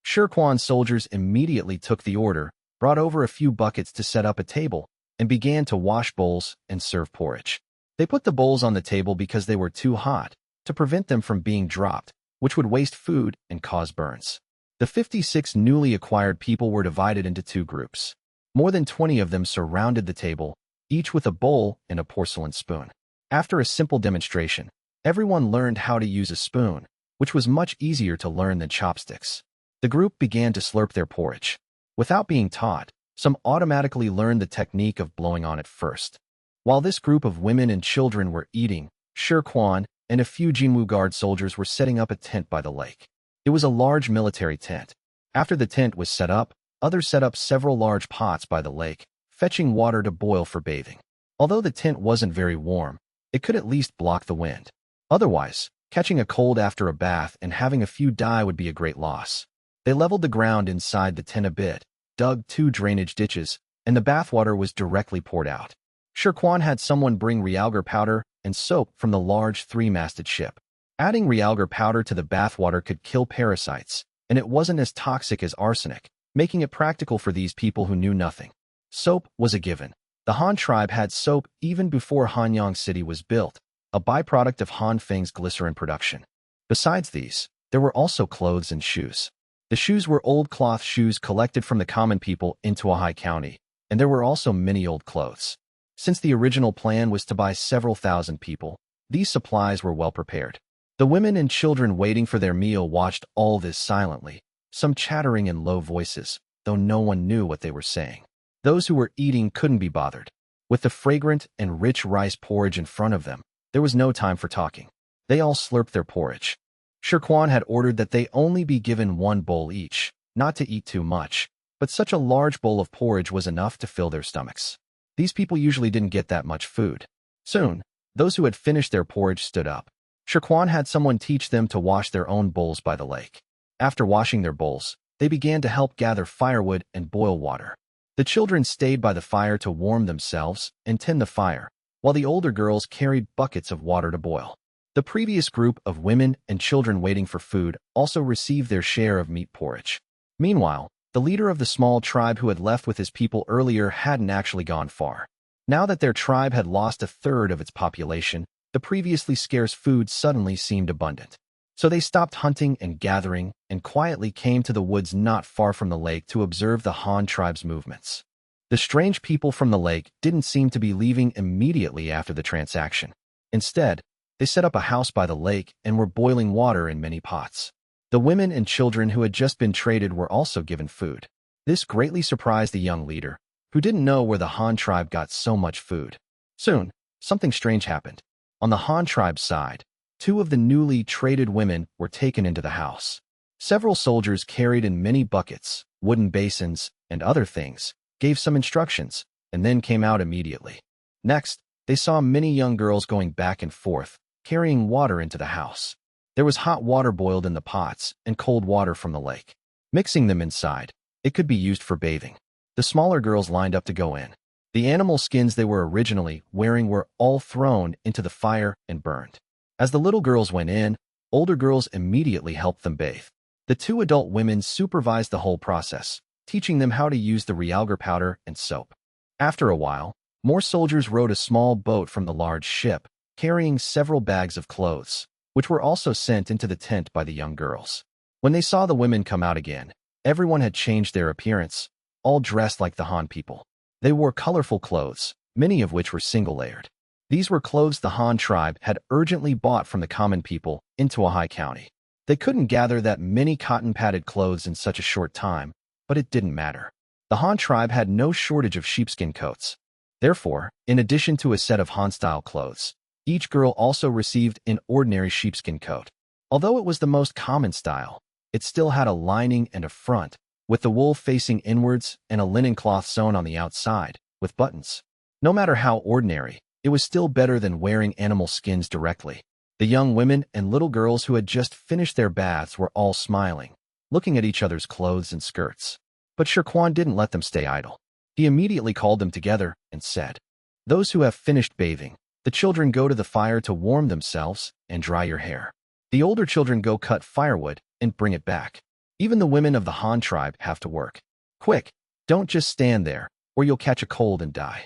Shirquan's soldiers immediately took the order, brought over a few buckets to set up a table, and began to wash bowls and serve porridge. They put the bowls on the table because they were too hot, to prevent them from being dropped, which would waste food and cause burns. The 56 newly acquired people were divided into two groups. More than 20 of them surrounded the table, each with a bowl and a porcelain spoon. After a simple demonstration, everyone learned how to use a spoon, which was much easier to learn than chopsticks. The group began to slurp their porridge. Without being taught, some automatically learned the technique of blowing on it first. While this group of women and children were eating, Shirquan and a few Jinwu Guard soldiers were setting up a tent by the lake. It was a large military tent. After the tent was set up, others set up several large pots by the lake, fetching water to boil for bathing. Although the tent wasn't very warm, it could at least block the wind. Otherwise, catching a cold after a bath and having a few die would be a great loss. They leveled the ground inside the tent a bit, dug 2 drainage ditches, and the bathwater was directly poured out. Shirquan had someone bring realgar powder and soap from the large 3-masted ship. Adding realgar powder to the bathwater could kill parasites, and it wasn't as toxic as arsenic, making it practical for these people who knew nothing. Soap was a given. The Han tribe had soap even before Hanyang City was built, a byproduct of Han Feng's glycerin production. Besides these, there were also clothes and shoes. The shoes were old cloth shoes collected from the common people in Tuahai County, and there were also many old clothes. Since the original plan was to buy several thousand people, these supplies were well prepared. The women and children waiting for their meal watched all this silently, some chattering in low voices, though no one knew what they were saying. Those who were eating couldn't be bothered. With the fragrant and rich rice porridge in front of them, there was no time for talking. They all slurped their porridge. Shirquan had ordered that they only be given one bowl each, not to eat too much, but such a large bowl of porridge was enough to fill their stomachs. These people usually didn't get that much food. Soon, those who had finished their porridge stood up. Shirquan had someone teach them to wash their own bowls by the lake. After washing their bowls, they began to help gather firewood and boil water. The children stayed by the fire to warm themselves and tend the fire, while the older girls carried buckets of water to boil. The previous group of women and children waiting for food also received their share of meat porridge. Meanwhile, the leader of the small tribe who had left with his people earlier hadn't actually gone far. Now that their tribe had lost a third of its population, the previously scarce food suddenly seemed abundant. So they stopped hunting and gathering and quietly came to the woods not far from the lake to observe the Han tribe's movements. The strange people from the lake didn't seem to be leaving immediately after the transaction. Instead, they set up a house by the lake and were boiling water in many pots. The women and children who had just been traded were also given food. This greatly surprised the young leader, who didn't know where the Han tribe got so much food. Soon, something strange happened. On the Han tribe's side, 2 of the newly traded women were taken into the house. Several soldiers carried in many buckets, wooden basins, and other things, gave some instructions, and then came out immediately. Next, they saw many young girls going back and forth, carrying water into the house. There was hot water boiled in the pots and cold water from the lake. Mixing them inside, it could be used for bathing. The smaller girls lined up to go in. The animal skins they were originally wearing were all thrown into the fire and burned. As the little girls went in, older girls immediately helped them bathe. The 2 adult women supervised the whole process, teaching them how to use the realgar powder and soap. After a while, more soldiers rowed a small boat from the large ship, carrying several bags of clothes, which were also sent into the tent by the young girls. When they saw the women come out again, everyone had changed their appearance, all dressed like the Han people. They wore colorful clothes, many of which were single-layered. These were clothes the Han tribe had urgently bought from the common people into a high county. They couldn't gather that many cotton-padded clothes in such a short time, but it didn't matter. The Han tribe had no shortage of sheepskin coats. Therefore, in addition to a set of Han-style clothes, each girl also received an ordinary sheepskin coat. Although it was the most common style, it still had a lining and a front, with the wool facing inwards and a linen cloth sewn on the outside, with buttons. No matter how ordinary, it was still better than wearing animal skins directly. The young women and little girls who had just finished their baths were all smiling, looking at each other's clothes and skirts. But Shirquan didn't let them stay idle. He immediately called them together and said, "Those who have finished bathing, the children go to the fire to warm themselves and dry your hair. The older children go cut firewood and bring it back. Even the women of the Han tribe have to work. Quick, don't just stand there, or you'll catch a cold and die."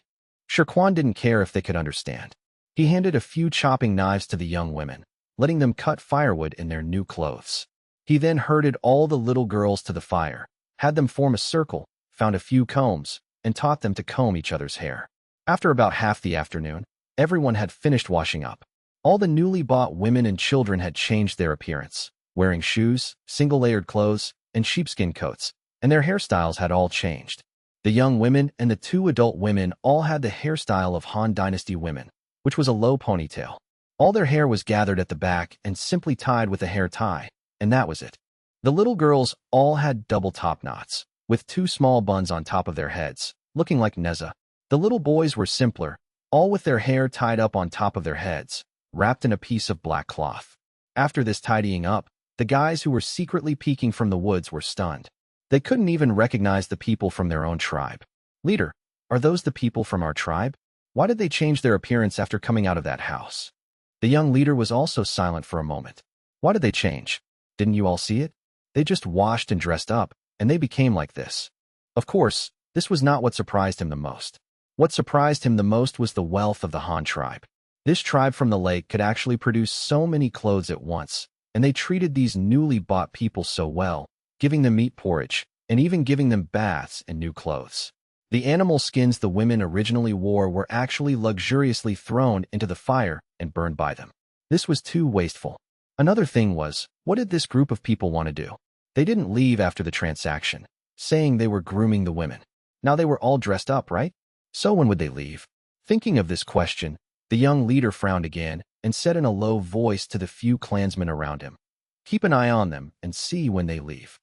Shirquan didn't care if they could understand. He handed a few chopping knives to the young women, letting them cut firewood in their new clothes. He then herded all the little girls to the fire, had them form a circle, found a few combs, and taught them to comb each other's hair. After about half the afternoon, everyone had finished washing up. All the newly bought women and children had changed their appearance, wearing shoes, single-layered clothes, and sheepskin coats, and their hairstyles had all changed. The young women and the 2 adult women all had the hairstyle of Han Dynasty women, which was a low ponytail. All their hair was gathered at the back and simply tied with a hair tie, and that was it. The little girls all had double top knots, with 2 small buns on top of their heads, looking like Neza. The little boys were simpler, all with their hair tied up on top of their heads, wrapped in a piece of black cloth. After this tidying up, the guys who were secretly peeking from the woods were stunned. They couldn't even recognize the people from their own tribe. "Leader, are those the people from our tribe? Why did they change their appearance after coming out of that house?" The young leader was also silent for a moment. "Why did they change? Didn't you all see it? They just washed and dressed up, and they became like this." Of course, this was not what surprised him the most. What surprised him the most was the wealth of the Han tribe. This tribe from the lake could actually produce so many clothes at once, and they treated these newly bought people so well, giving them meat porridge, and even giving them baths and new clothes. The animal skins the women originally wore were actually luxuriously thrown into the fire and burned by them. This was too wasteful. Another thing was, what did this group of people want to do? They didn't leave after the transaction, saying they were grooming the women. Now they were all dressed up, right? So when would they leave? Thinking of this question, the young leader frowned again and said in a low voice to the few clansmen around him, "Keep an eye on them and see when they leave."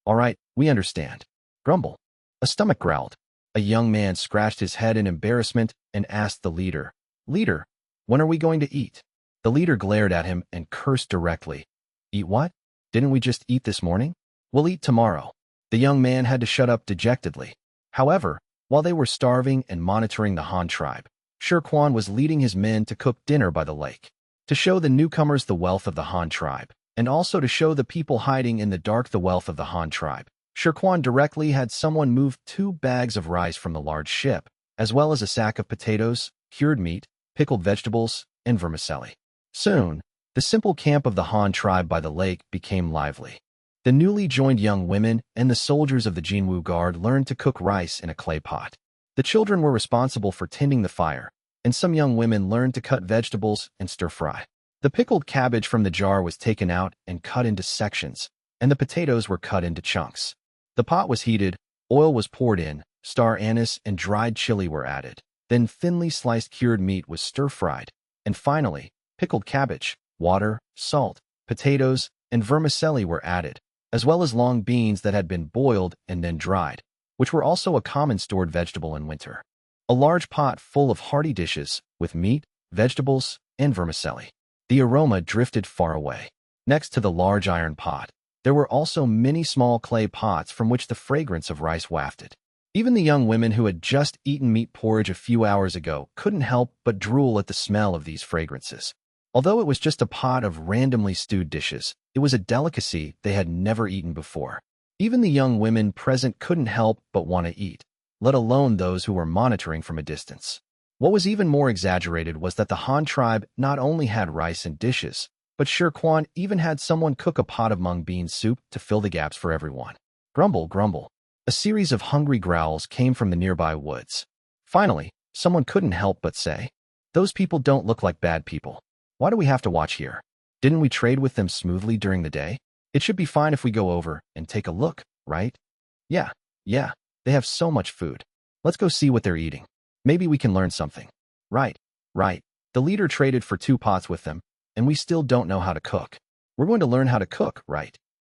"All right, we understand." Grumble. A stomach growled. A young man scratched his head in embarrassment and asked the leader, "Leader, when are we going to eat?" The leader glared at him and cursed directly. "Eat what? Didn't we just eat this morning?" "We'll eat tomorrow." The young man had to shut up dejectedly. However, while they were starving and monitoring the Han tribe, Shirquan was leading his men to cook dinner by the lake. To show the newcomers the wealth of the Han tribe, and also to show the people hiding in the dark the wealth of the Han tribe, Shirquan directly had someone move 2 bags of rice from the large ship, as well as a sack of potatoes, cured meat, pickled vegetables, and vermicelli. Soon, the simple camp of the Han tribe by the lake became lively. The newly joined young women and the soldiers of the Jinwu Guard learned to cook rice in a clay pot. The children were responsible for tending the fire, and some young women learned to cut vegetables and stir-fry. The pickled cabbage from the jar was taken out and cut into sections, and the potatoes were cut into chunks. The pot was heated, oil was poured in, star anise and dried chili were added. Then thinly sliced cured meat was stir-fried, and finally, pickled cabbage, water, salt, potatoes, and vermicelli were added, as well as long beans that had been boiled and then dried, which were also a common stored vegetable in winter. A large pot full of hearty dishes, with meat, vegetables, and vermicelli. The aroma drifted far away. Next to the large iron pot, there were also many small clay pots from which the fragrance of rice wafted. Even the young women who had just eaten meat porridge a few hours ago couldn't help but drool at the smell of these fragrances. Although it was just a pot of randomly stewed dishes, it was a delicacy they had never eaten before. Even the young women present couldn't help but want to eat, let alone those who were monitoring from a distance. What was even more exaggerated was that the Han tribe not only had rice and dishes, but Shirquan even had someone cook a pot of mung bean soup to fill the gaps for everyone. Grumble, grumble. A series of hungry growls came from the nearby woods. Finally, someone couldn't help but say, "Those people don't look like bad people. Why do we have to watch here? Didn't we trade with them smoothly during the day? It should be fine if we go over and take a look, right? Yeah, they have so much food. Let's go see what they're eating. Maybe we can learn something." Right. The leader traded for 2 pots with them, and we still don't know how to cook. We're going to learn how to cook, right?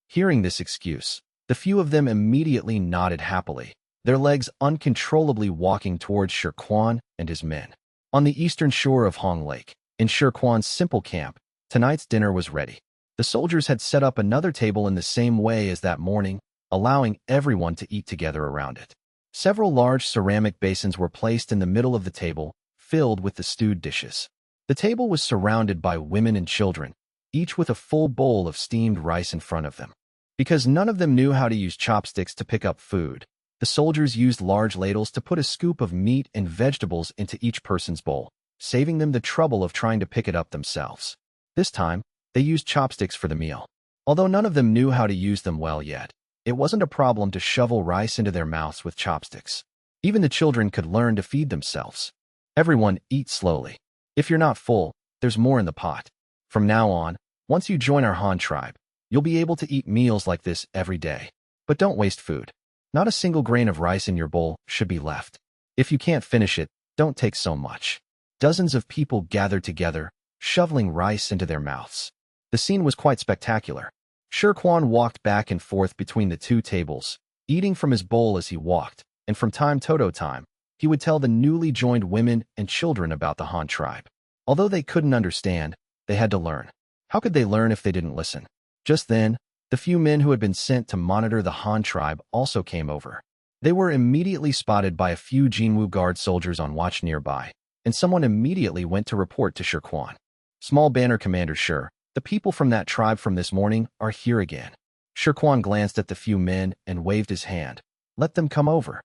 Hearing this excuse, the few of them immediately nodded happily, their legs uncontrollably walking towards Shirquan and his men. On the eastern shore of Hong Lake, in Shirquan's simple camp, tonight's dinner was ready. The soldiers had set up another table in the same way as that morning, allowing everyone to eat together around it. Several large ceramic basins were placed in the middle of the table, filled with the stewed dishes. The table was surrounded by women and children, each with a full bowl of steamed rice in front of them. Because none of them knew how to use chopsticks to pick up food, the soldiers used large ladles to put a scoop of meat and vegetables into each person's bowl, saving them the trouble of trying to pick it up themselves. This time, they used chopsticks for the meal. Although none of them knew how to use them well yet, it wasn't a problem to shovel rice into their mouths with chopsticks. Even the children could learn to feed themselves. Everyone eat slowly. If you're not full, there's more in the pot. From now on, once you join our Han tribe, you'll be able to eat meals like this every day. But don't waste food. Not a single grain of rice in your bowl should be left. If you can't finish it, don't take so much. Dozens of people gathered together, shoveling rice into their mouths. The scene was quite spectacular. Shirquan walked back and forth between the 2 tables, eating from his bowl as he walked, and from time to time, he would tell the newly joined women and children about the Han tribe. Although they couldn't understand, they had to learn. How could they learn if they didn't listen? Just then, the few men who had been sent to monitor the Han tribe also came over. They were immediately spotted by a few Jinwu Guard soldiers on watch nearby, and someone immediately went to report to Shirquan. "Small banner commander Shir, the people from that tribe from this morning are here again." Shirquan glanced at the few men and waved his hand. "Let them come over."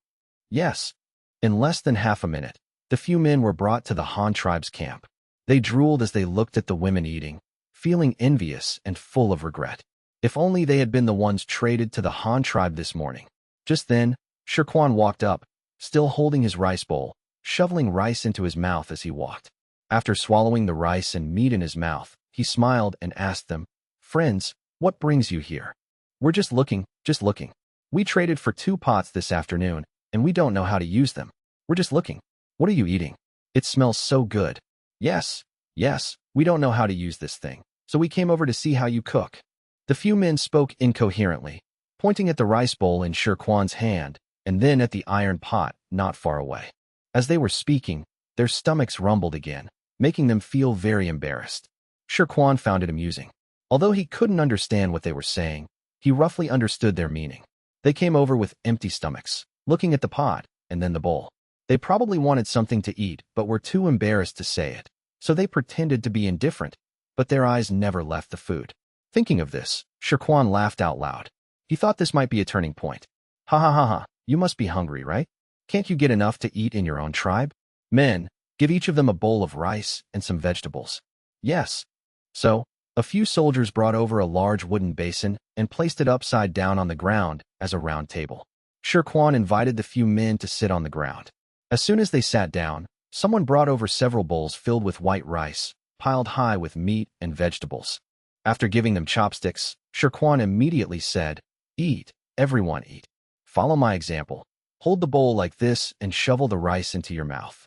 Yes. In less than half a minute, the few men were brought to the Han tribe's camp. They drooled as they looked at the women eating, feeling envious and full of regret. If only they had been the ones traded to the Han tribe this morning. Just then, Shirquan walked up, still holding his rice bowl, shoveling rice into his mouth as he walked. After swallowing the rice and meat in his mouth, he smiled and asked them, Friends, what brings you here? We're just looking. We traded for 2 pots this afternoon, and we don't know how to use them. We're just looking. What are you eating? It smells so good. Yes, we don't know how to use this thing, so we came over to see how you cook. The few men spoke incoherently, pointing at the rice bowl in Shirquan's hand, and then at the iron pot not far away. As they were speaking, their stomachs rumbled again, making them feel very embarrassed. Shirquan found it amusing. Although he couldn't understand what they were saying, he roughly understood their meaning. They came over with empty stomachs, looking at the pot, and then the bowl. They probably wanted something to eat, but were too embarrassed to say it, so they pretended to be indifferent, but their eyes never left the food. Thinking of this, Shirquan laughed out loud. He thought this might be a turning point. Ha ha ha ha, you must be hungry, right? Can't you get enough to eat in your own tribe? Men, give each of them a bowl of rice and some vegetables. Yes. So, a few soldiers brought over a large wooden basin and placed it upside down on the ground as a round table. Shirquan invited the few men to sit on the ground. As soon as they sat down, someone brought over several bowls filled with white rice, piled high with meat and vegetables. After giving them chopsticks, Shirquan immediately said, "Eat, everyone eat. Follow my example. Hold the bowl like this and shovel the rice into your mouth."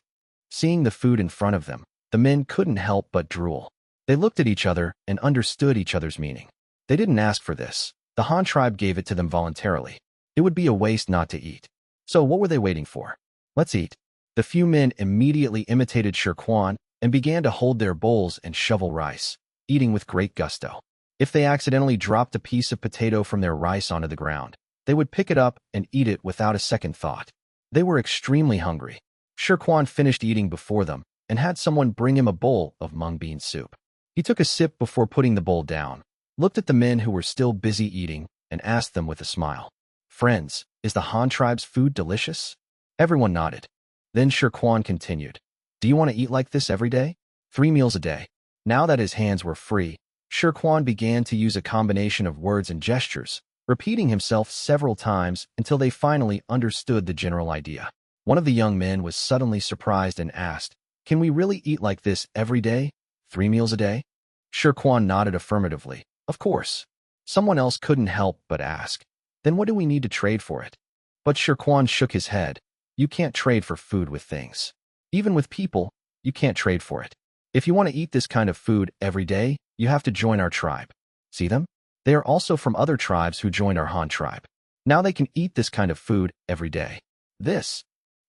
Seeing the food in front of them, the men couldn't help but drool. They looked at each other and understood each other's meaning. They didn't ask for this. The Han tribe gave it to them voluntarily. It would be a waste not to eat. So what were they waiting for? Let's eat. The few men immediately imitated Shirquan and began to hold their bowls and shovel rice, eating with great gusto. If they accidentally dropped a piece of potato from their rice onto the ground, they would pick it up and eat it without a second thought. They were extremely hungry. Shirquan finished eating before them and had someone bring him a bowl of mung bean soup. He took a sip before putting the bowl down, looked at the men who were still busy eating, and asked them with a smile, "Friends, is the Han tribe's food delicious?" Everyone nodded. Then Shirquan continued, "Do you want to eat like this every day? 3 meals a day." Now that his hands were free, Shirquan began to use a combination of words and gestures, repeating himself several times until they finally understood the general idea. One of the young men was suddenly surprised and asked, "Can we really eat like this every day? 3 meals a day?" Shirquan nodded affirmatively. Of course. Someone else couldn't help but ask, "Then what do we need to trade for it?" But Shirquan shook his head. You can't trade for food with things. Even with people, you can't trade for it. If you want to eat this kind of food every day, you have to join our tribe. See them? They are also from other tribes who joined our Han tribe. Now they can eat this kind of food every day.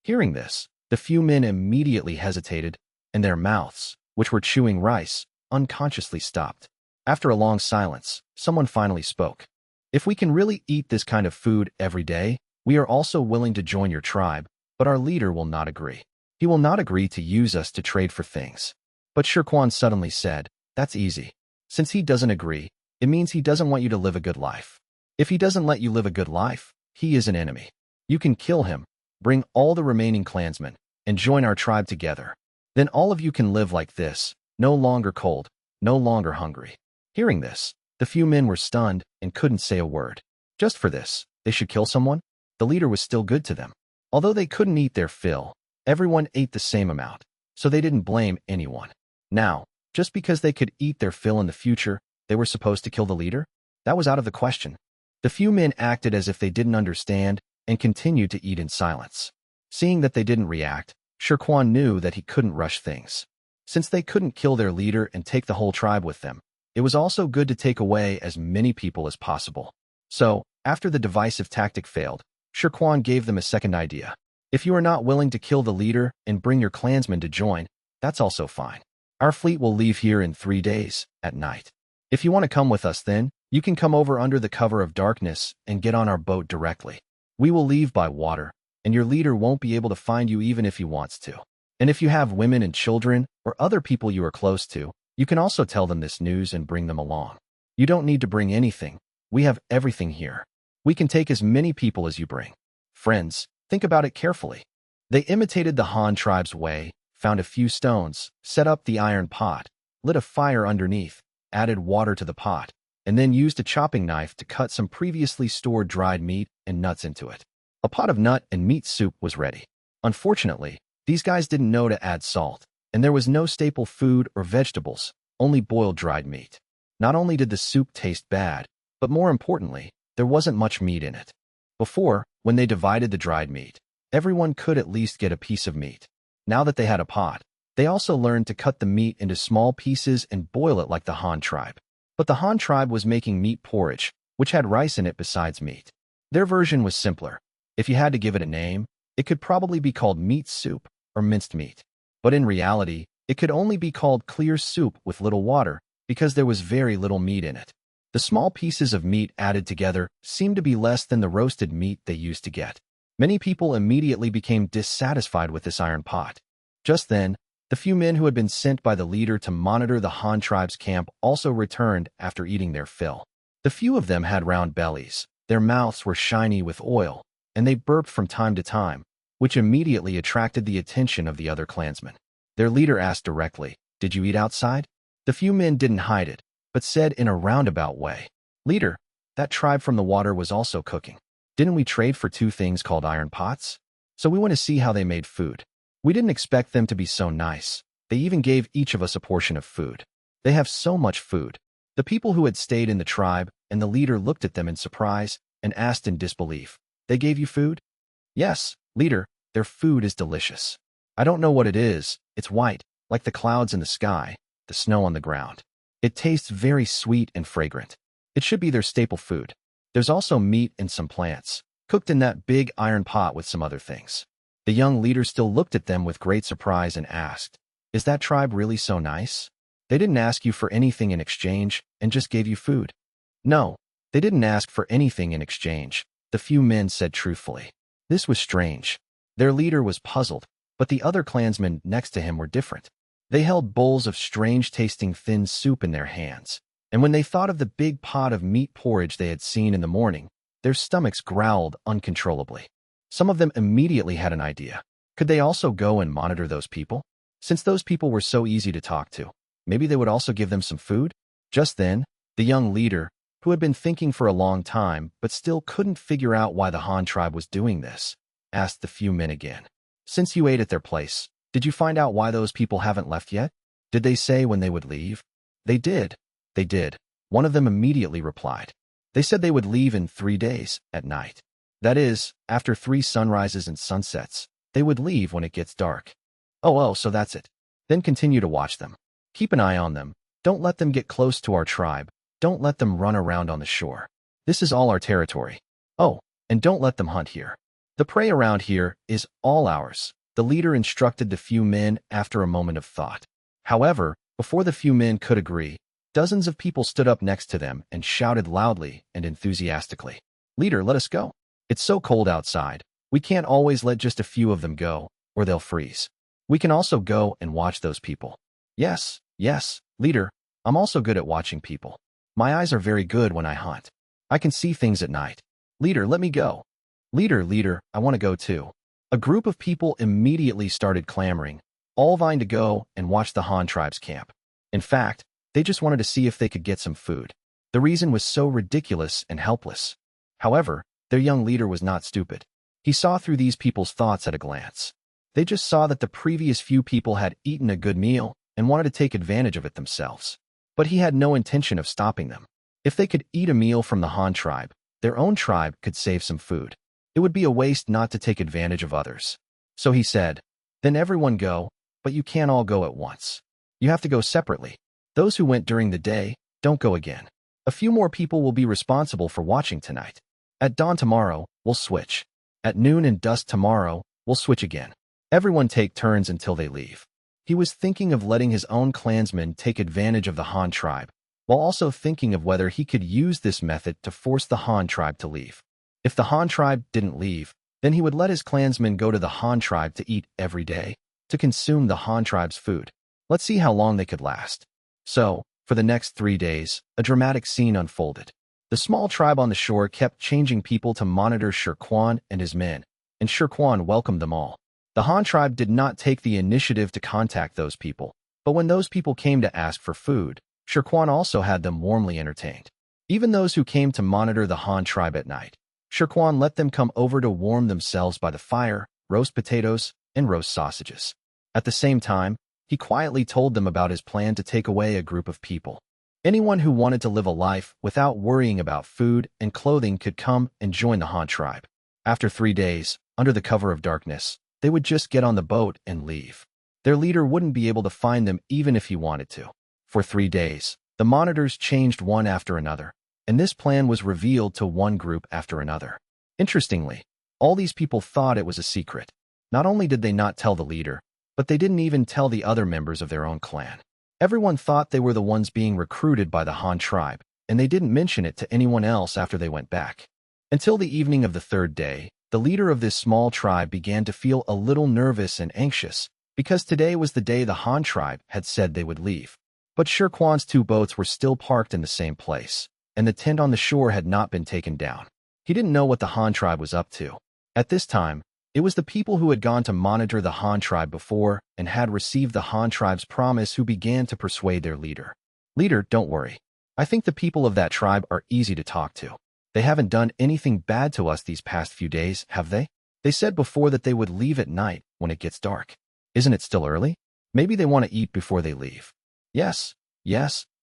Hearing this, the few men immediately hesitated, and their mouths, which were chewing rice, unconsciously stopped. After a long silence, someone finally spoke. "If we can really eat this kind of food every day, we are also willing to join your tribe, but our leader will not agree. He will not agree to use us to trade for things." But Shirquan suddenly said, "That's easy. Since he doesn't agree, it means he doesn't want you to live a good life. If he doesn't let you live a good life, he is an enemy. You can kill him, bring all the remaining clansmen, and join our tribe together. Then all of you can live like this, no longer cold, no longer hungry." Hearing this, the few men were stunned and couldn't say a word. Just for this, they should kill someone? The leader was still good to them. Although they couldn't eat their fill, everyone ate the same amount, so they didn't blame anyone. Now, just because they could eat their fill in the future, they were supposed to kill the leader? That was out of the question. The few men acted as if they didn't understand and continued to eat in silence. Seeing that they didn't react, Shirquan knew that he couldn't rush things. Since they couldn't kill their leader and take the whole tribe with them, it was also good to take away as many people as possible. So, after the divisive tactic failed, Shirquan gave them a second idea. "If you are not willing to kill the leader and bring your clansmen to join, that's also fine. Our fleet will leave here in 3 days, at night. If you want to come with us then, you can come over under the cover of darkness and get on our boat directly. We will leave by water, and your leader won't be able to find you even if he wants to. And if you have women and children or other people you are close to, you can also tell them this news and bring them along. You don't need to bring anything. We have everything here. We can take as many people as you bring." Friends, think about it carefully. They imitated the Han tribe's way, found a few stones, set up the iron pot, lit a fire underneath, added water to the pot, and then used a chopping knife to cut some previously stored dried meat and nuts into it. A pot of nut and meat soup was ready. Unfortunately, these guys didn't know to add salt, and there was no staple food or vegetables, only boiled dried meat. Not only did the soup taste bad, but more importantly, there wasn't much meat in it. Before, when they divided the dried meat, everyone could at least get a piece of meat. Now that they had a pot, they also learned to cut the meat into small pieces and boil it like the Han tribe. But the Han tribe was making meat porridge, which had rice in it besides meat. Their version was simpler. If you had to give it a name, it could probably be called meat soup or minced meat. But in reality, it could only be called clear soup with little water because there was very little meat in it. The small pieces of meat added together seemed to be less than the roasted meat they used to get. Many people immediately became dissatisfied with this iron pot. Just then, the few men who had been sent by the leader to monitor the Han tribe's camp also returned after eating their fill. The few of them had round bellies, their mouths were shiny with oil, and they burped from time to time, which immediately attracted the attention of the other clansmen. Their leader asked directly, "Did you eat outside?" The few men didn't hide it, but said in a roundabout way, "Leader, that tribe from the water was also cooking. Didn't we trade for 2 things called iron pots? So we want to see how they made food. We didn't expect them to be so nice. They even gave each of us a portion of food. They have so much food." The people who had stayed in the tribe and the leader looked at them in surprise and asked in disbelief, "They gave you food?" "Yes, leader, their food is delicious. I don't know what it is. It's white, like the clouds in the sky, the snow on the ground. It tastes very sweet and fragrant. It should be their staple food. There's also meat and some plants, cooked in that big iron pot with some other things." The young leader still looked at them with great surprise and asked, "Is that tribe really so nice? They didn't ask you for anything in exchange and just gave you food?" "No, they didn't ask for anything in exchange," the few men said truthfully. This was strange. Their leader was puzzled, but the other clansmen next to him were different. They held bowls of strange-tasting thin soup in their hands, and when they thought of the big pot of meat porridge they had seen in the morning, their stomachs growled uncontrollably. Some of them immediately had an idea. Could they also go and monitor those people? Since those people were so easy to talk to, maybe they would also give them some food? Just then, the young leader, who had been thinking for a long time but still couldn't figure out why the Han tribe was doing this, asked the few men again, "Since you ate at their place, did you find out why those people haven't left yet? Did they say when they would leave?" "They did. They did," one of them immediately replied. "They said they would leave in 3 days, at night. That is, after 3 sunrises and sunsets, they would leave when it gets dark." Oh, so that's it. Then continue to watch them. Keep an eye on them. Don't let them get close to our tribe. Don't let them run around on the shore. This is all our territory. Oh, and don't let them hunt here. The prey around here is all ours," the leader instructed the few men after a moment of thought. However, before the few men could agree, dozens of people stood up next to them and shouted loudly and enthusiastically, "Leader, let us go. It's so cold outside. We can't always let just a few of them go, or they'll freeze. We can also go and watch those people." Yes, leader, I'm also good at watching people. My eyes are very good when I hunt. I can see things at night. Leader, let me go." Leader, I want to go too." A group of people immediately started clamoring, all vying to go and watch the Han tribe's camp. In fact, they just wanted to see if they could get some food. The reason was so ridiculous and helpless. However, their young leader was not stupid. He saw through these people's thoughts at a glance. They just saw that the previous few people had eaten a good meal and wanted to take advantage of it themselves. But he had no intention of stopping them. If they could eat a meal from the Han tribe, their own tribe could save some food. It would be a waste not to take advantage of others. So he said, "Then everyone go, but you can't all go at once. You have to go separately. Those who went during the day, don't go again. A few more people will be responsible for watching tonight. At dawn tomorrow, we'll switch. At noon and dusk tomorrow, we'll switch again. Everyone take turns until they leave." He was thinking of letting his own clansmen take advantage of the Han tribe, while also thinking of whether he could use this method to force the Han tribe to leave. If the Han tribe didn't leave, then he would let his clansmen go to the Han tribe to eat every day, to consume the Han tribe's food. Let's see how long they could last. So, for the next 3 days, a dramatic scene unfolded. The small tribe on the shore kept changing people to monitor Shirquan and his men, and Shirquan welcomed them all. The Han tribe did not take the initiative to contact those people, but when those people came to ask for food, Shirquan also had them warmly entertained. Even those who came to monitor the Han tribe at night, Shirquan let them come over to warm themselves by the fire, roast potatoes, and roast sausages. At the same time, he quietly told them about his plan to take away a group of people. Anyone who wanted to live a life without worrying about food and clothing could come and join the Han tribe. After 3 days, under the cover of darkness, they would just get on the boat and leave. Their leader wouldn't be able to find them even if he wanted to. For 3 days, the monitors changed one after another, and this plan was revealed to one group after another. Interestingly, all these people thought it was a secret. Not only did they not tell the leader, but they didn't even tell the other members of their own clan. Everyone thought they were the ones being recruited by the Han tribe, and they didn't mention it to anyone else after they went back. Until the evening of the 3rd day, the leader of this small tribe began to feel a little nervous and anxious, because today was the day the Han tribe had said they would leave. But Shirquan's 2 boats were still parked in the same place, and the tent on the shore had not been taken down. He didn't know what the Han tribe was up to. At this time, it was the people who had gone to monitor the Han tribe before and had received the Han tribe's promise who began to persuade their leader. Leader, don't worry. I think the people of that tribe are easy to talk to. They haven't done anything bad to us these past few days, have they? They said before that they would leave at night when it gets dark. Isn't it still early? Maybe they want to eat before they leave. Yes,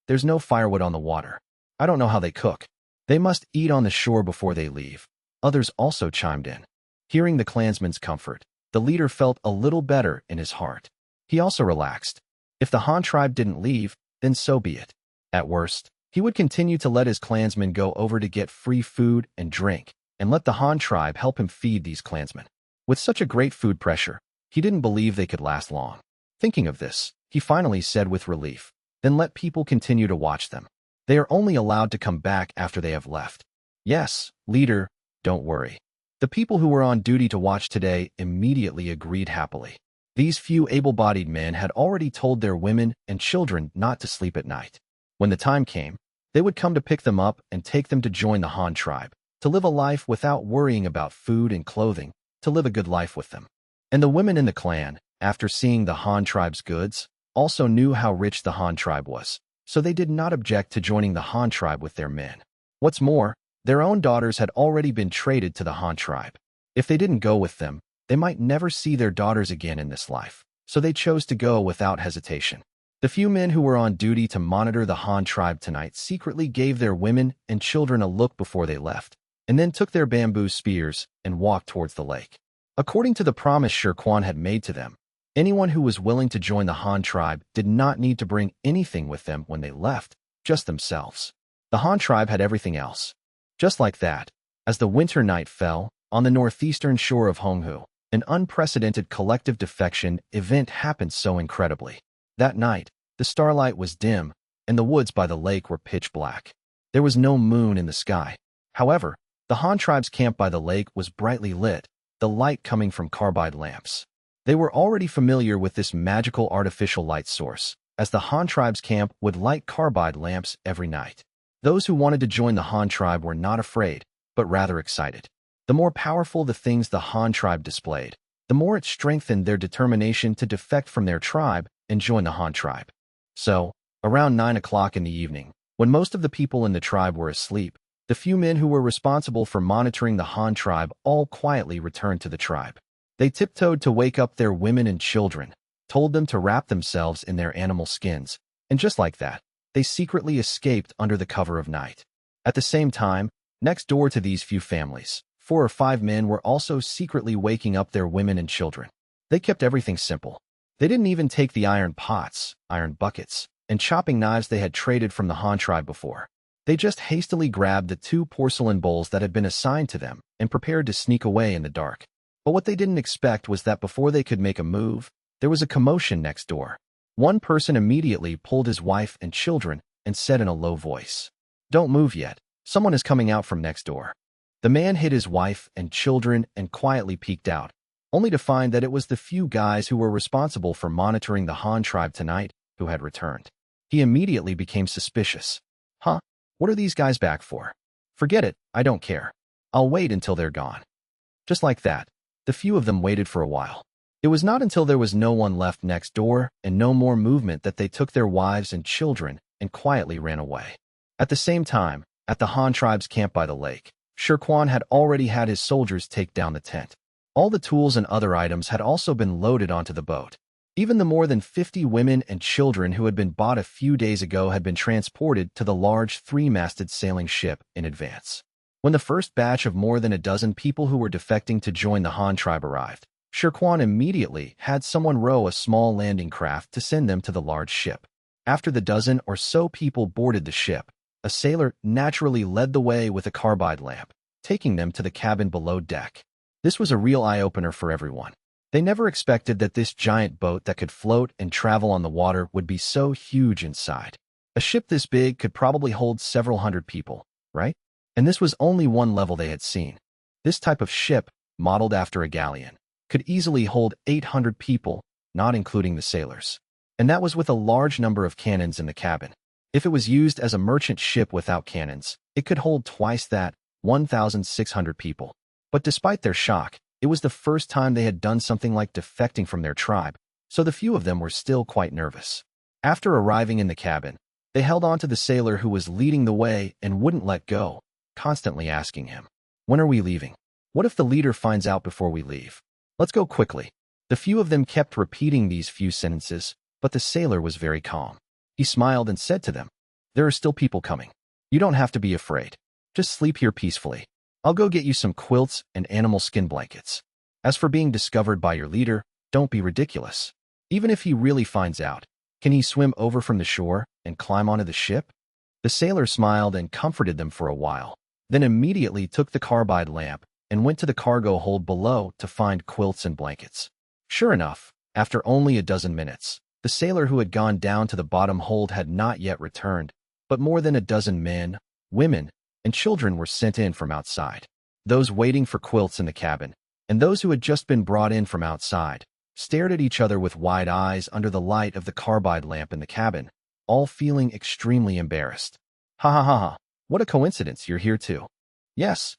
there's no firewood on the water. I don't know how they cook. They must eat on the shore before they leave. Others also chimed in. Hearing the clansman's comfort, the leader felt a little better in his heart. He also relaxed. If the Han tribe didn't leave, then so be it. At worst, he would continue to let his clansmen go over to get free food and drink, and let the Han tribe help him feed these clansmen. With such a great food pressure, he didn't believe they could last long. Thinking of this, he finally said with relief, then let people continue to watch them. They are only allowed to come back after they have left. Yes, leader, don't worry. The people who were on duty to watch today immediately agreed happily. These few able-bodied men had already told their women and children not to sleep at night. When the time came, they would come to pick them up and take them to join the Han tribe, to live a life without worrying about food and clothing, to live a good life with them. And the women in the clan, after seeing the Han tribe's goods, also knew how rich the Han tribe was, so they did not object to joining the Han tribe with their men. What's more, their own daughters had already been traded to the Han tribe. If they didn't go with them, they might never see their daughters again in this life, so they chose to go without hesitation. The few men who were on duty to monitor the Han tribe tonight secretly gave their women and children a look before they left, and then took their bamboo spears and walked towards the lake. According to the promise Shirquan had made to them, anyone who was willing to join the Han tribe did not need to bring anything with them when they left, just themselves. The Han tribe had everything else. Just like that, as the winter night fell, on the northeastern shore of Honghu, an unprecedented collective defection event happened so incredibly. That night, the starlight was dim, and the woods by the lake were pitch black. There was no moon in the sky. However, the Han tribe's camp by the lake was brightly lit, the light coming from carbide lamps. They were already familiar with this magical artificial light source, as the Han tribe's camp would light carbide lamps every night. Those who wanted to join the Han tribe were not afraid, but rather excited. The more powerful the things the Han tribe displayed, the more it strengthened their determination to defect from their tribe and join the Han tribe. So, around 9 o'clock in the evening, when most of the people in the tribe were asleep, the few men who were responsible for monitoring the Han tribe all quietly returned to the tribe. They tiptoed to wake up their women and children, told them to wrap themselves in their animal skins, and just like that, they secretly escaped under the cover of night. At the same time, next door to these few families, 4 or 5 men were also secretly waking up their women and children. They kept everything simple. They didn't even take the iron pots, iron buckets, and chopping knives they had traded from the Han tribe before. They just hastily grabbed the 2 porcelain bowls that had been assigned to them and prepared to sneak away in the dark. But what they didn't expect was that before they could make a move, there was a commotion next door. One person immediately pulled his wife and children and said in a low voice, "Don't move yet. Someone is coming out from next door." The man hid his wife and children and quietly peeked out, only to find that it was the few guys who were responsible for monitoring the Han tribe tonight who had returned. He immediately became suspicious. Huh? What are these guys back for? Forget it, I don't care. I'll wait until they're gone. Just like that, the few of them waited for a while. It was not until there was no one left next door and no more movement that they took their wives and children and quietly ran away. At the same time, at the Han tribe's camp by the lake, Shirquan had already had his soldiers take down the tent. All the tools and other items had also been loaded onto the boat. Even the more than 50 women and children who had been bought a few days ago had been transported to the large three-masted sailing ship in advance. When the first batch of more than a dozen people who were defecting to join the Han tribe arrived, Shirquan immediately had someone row a small landing craft to send them to the large ship. After the dozen or so people boarded the ship, a sailor naturally led the way with a carbide lamp, taking them to the cabin below deck. This was a real eye-opener for everyone. They never expected that this giant boat that could float and travel on the water would be so huge inside. A ship this big could probably hold several hundred people, right? And this was only one level they had seen. This type of ship, modeled after a galleon, could easily hold 800 people, not including the sailors. And that was with a large number of cannons in the cabin. If it was used as a merchant ship without cannons, it could hold twice that, 1,600 people. But despite their shock, it was the first time they had done something like defecting from their tribe, so the few of them were still quite nervous. After arriving in the cabin, they held on to the sailor who was leading the way and wouldn't let go, constantly asking him, "When are we leaving? What if the leader finds out before we leave? Let's go quickly." The few of them kept repeating these few sentences, but the sailor was very calm. He smiled and said to them, "There are still people coming. You don't have to be afraid. Just sleep here peacefully. I'll go get you some quilts and animal skin blankets. As for being discovered by your leader, don't be ridiculous. Even if he really finds out, can he swim over from the shore and climb onto the ship?" The sailor smiled and comforted them for a while, then immediately took the carbide lamp and went to the cargo hold below to find quilts and blankets. Sure enough, after only a dozen minutes, the sailor who had gone down to the bottom hold had not yet returned, but more than a dozen men, women, and children were sent in from outside. Those waiting for quilts in the cabin, and those who had just been brought in from outside, stared at each other with wide eyes under the light of the carbide lamp in the cabin, all feeling extremely embarrassed. "Ha ha ha ha, what a coincidence you're here too. Yes,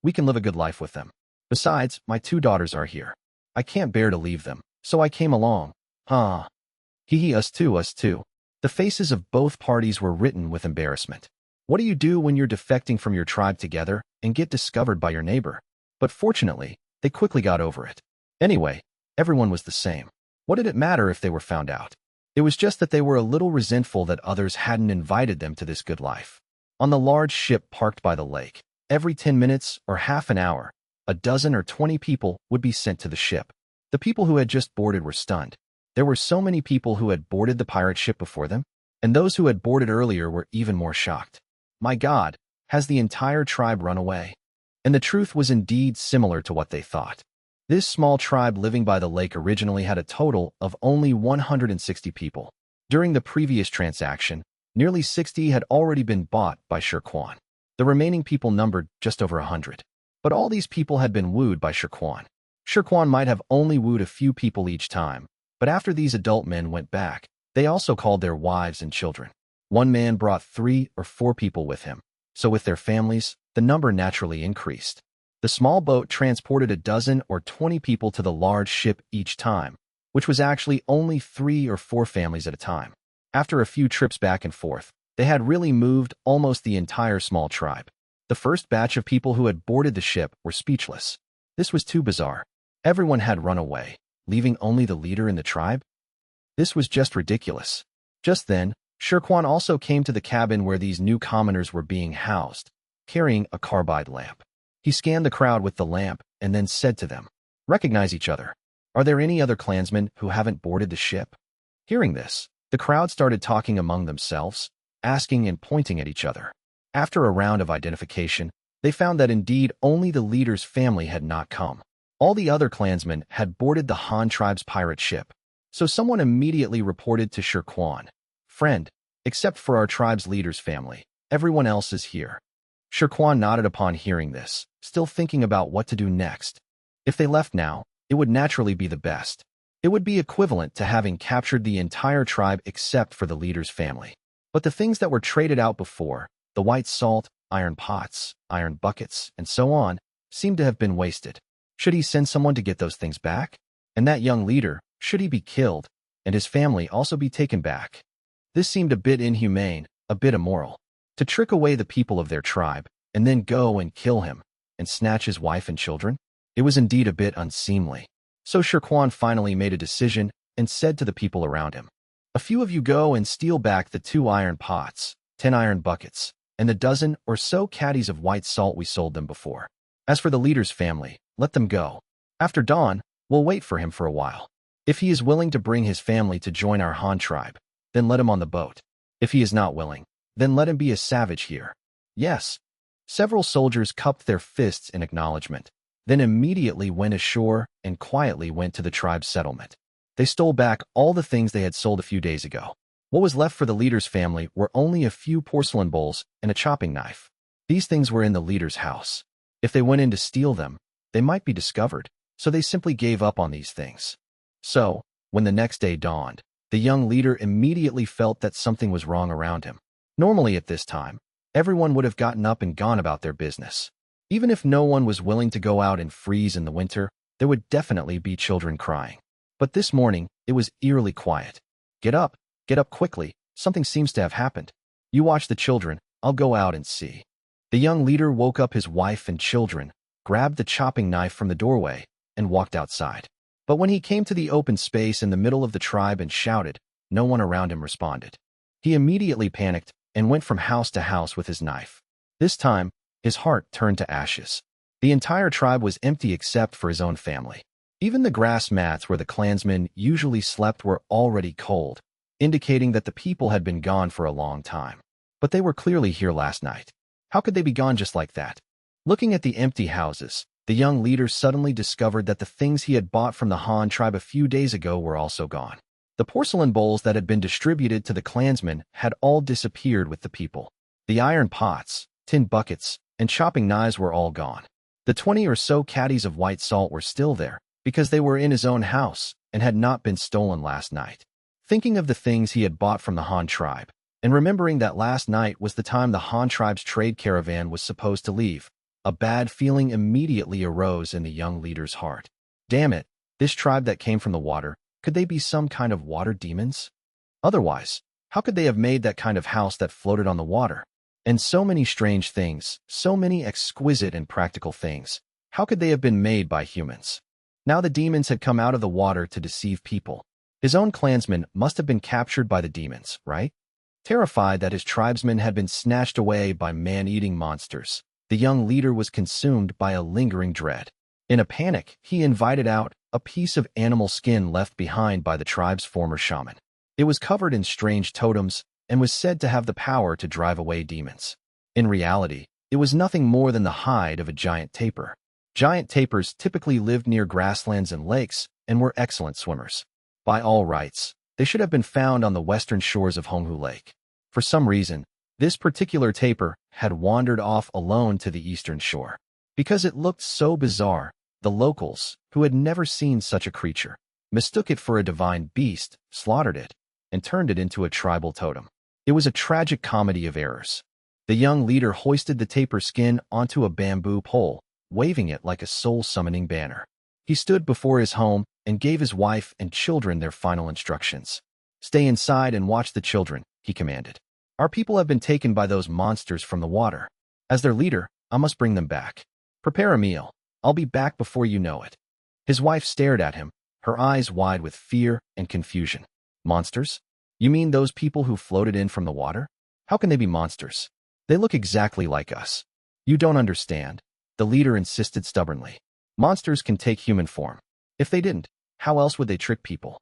we can live a good life with them. Besides, my 2 daughters are here. I can't bear to leave them, so I came along. Ha. Hee us too. The faces of both parties were written with embarrassment. What do you do when you're defecting from your tribe together and get discovered by your neighbor? But fortunately, they quickly got over it. Anyway, everyone was the same. What did it matter if they were found out? It was just that they were a little resentful that others hadn't invited them to this good life. On the large ship parked by the lake, every 10 minutes or half an hour, a dozen or 20 people would be sent to the ship. The people who had just boarded were stunned. There were so many people who had boarded the pirate ship before them, and those who had boarded earlier were even more shocked. My God, has the entire tribe run away? And the truth was indeed similar to what they thought. This small tribe living by the lake originally had a total of only 160 people. During the previous transaction, nearly 60 had already been bought by Shirquan. The remaining people numbered just over 100. But all these people had been wooed by Shirquan. Shirquan might have only wooed a few people each time, but after these adult men went back, they also called their wives and children. One man brought 3 or 4 people with him, so with their families, the number naturally increased. The small boat transported a dozen or 20 people to the large ship each time, which was actually only 3 or 4 families at a time. After a few trips back and forth, they had really moved almost the entire small tribe. The first batch of people who had boarded the ship were speechless. This was too bizarre. Everyone had run away, leaving only the leader in the tribe? This was just ridiculous. Just then, Shirquan also came to the cabin where these new commoners were being housed, carrying a carbide lamp. He scanned the crowd with the lamp and then said to them, "Recognize each other. Are there any other clansmen who haven't boarded the ship?" Hearing this, the crowd started talking among themselves, asking and pointing at each other. After a round of identification, they found that indeed only the leader's family had not come. All the other clansmen had boarded the Han tribe's pirate ship. So someone immediately reported to Shirquan, "Friend, except for our tribe's leader's family, everyone else is here." Shirquan nodded upon hearing this, still thinking about what to do next. If they left now, it would naturally be the best. It would be equivalent to having captured the entire tribe except for the leader's family. But the things that were traded out before, the white salt, iron pots, iron buckets, and so on, seemed to have been wasted. Should he send someone to get those things back? And that young leader, should he be killed, and his family also be taken back? This seemed a bit inhumane, a bit immoral. To trick away the people of their tribe, and then go and kill him, and snatch his wife and children? It was indeed a bit unseemly. So Shirquan finally made a decision and said to the people around him, "A few of you go and steal back the 2 iron pots, 10 iron buckets, and the dozen or so caddies of white salt we sold them before. As for the leader's family, let them go. After dawn, we'll wait for him for a while. If he is willing to bring his family to join our Han tribe, then let him on the boat. If he is not willing, then let him be a savage here." Yes. Several soldiers cupped their fists in acknowledgement, then immediately went ashore and quietly went to the tribe's settlement. They stole back all the things they had sold a few days ago. What was left for the leader's family were only a few porcelain bowls and a chopping knife. These things were in the leader's house. If they went in to steal them, they might be discovered, so they simply gave up on these things. So, when the next day dawned, the young leader immediately felt that something was wrong around him. Normally at this time, everyone would have gotten up and gone about their business. Even if no one was willing to go out and freeze in the winter, there would definitely be children crying. But this morning, it was eerily quiet. Get up quickly, something seems to have happened. You watch the children, I'll go out and see." The young leader woke up his wife and children, grabbed the chopping knife from the doorway, and walked outside. But when he came to the open space in the middle of the tribe and shouted, no one around him responded. He immediately panicked and went from house to house with his knife. This time, his heart turned to ashes. The entire tribe was empty except for his own family. Even the grass mats where the clansmen usually slept were already cold, indicating that the people had been gone for a long time. But they were clearly here last night. How could they be gone just like that? Looking at the empty houses, the young leader suddenly discovered that the things he had bought from the Han tribe a few days ago were also gone. The porcelain bowls that had been distributed to the clansmen had all disappeared with the people. The iron pots, tin buckets, and chopping knives were all gone. The 20 or so caddies of white salt were still there, because they were in his own house and had not been stolen last night. Thinking of the things he had bought from the Han tribe, and remembering that last night was the time the Han tribe's trade caravan was supposed to leave, a bad feeling immediately arose in the young leader's heart. Damn it, this tribe that came from the water, could they be some kind of water demons? Otherwise, how could they have made that kind of house that floated on the water? And so many strange things, so many exquisite and practical things, how could they have been made by humans? Now the demons had come out of the water to deceive people. His own clansmen must have been captured by the demons, right? Terrified that his tribesmen had been snatched away by man-eating monsters, the young leader was consumed by a lingering dread. In a panic, he invited out a piece of animal skin left behind by the tribe's former shaman. It was covered in strange totems and was said to have the power to drive away demons. In reality, it was nothing more than the hide of a giant tapir. Giant tapirs typically lived near grasslands and lakes and were excellent swimmers. By all rights, they should have been found on the western shores of Honghu Lake. For some reason, this particular tapir had wandered off alone to the eastern shore. Because it looked so bizarre, the locals, who had never seen such a creature, mistook it for a divine beast, slaughtered it, and turned it into a tribal totem. It was a tragic comedy of errors. The young leader hoisted the tapir skin onto a bamboo pole, waving it like a soul-summoning banner. He stood before his home and gave his wife and children their final instructions. "Stay inside and watch the children," he commanded. "Our people have been taken by those monsters from the water. As their leader, I must bring them back. Prepare a meal. I'll be back before you know it." His wife stared at him, her eyes wide with fear and confusion. "Monsters? You mean those people who floated in from the water? How can they be monsters? They look exactly like us." "You don't understand," the leader insisted stubbornly. "Monsters can take human form. If they didn't, how else would they trick people?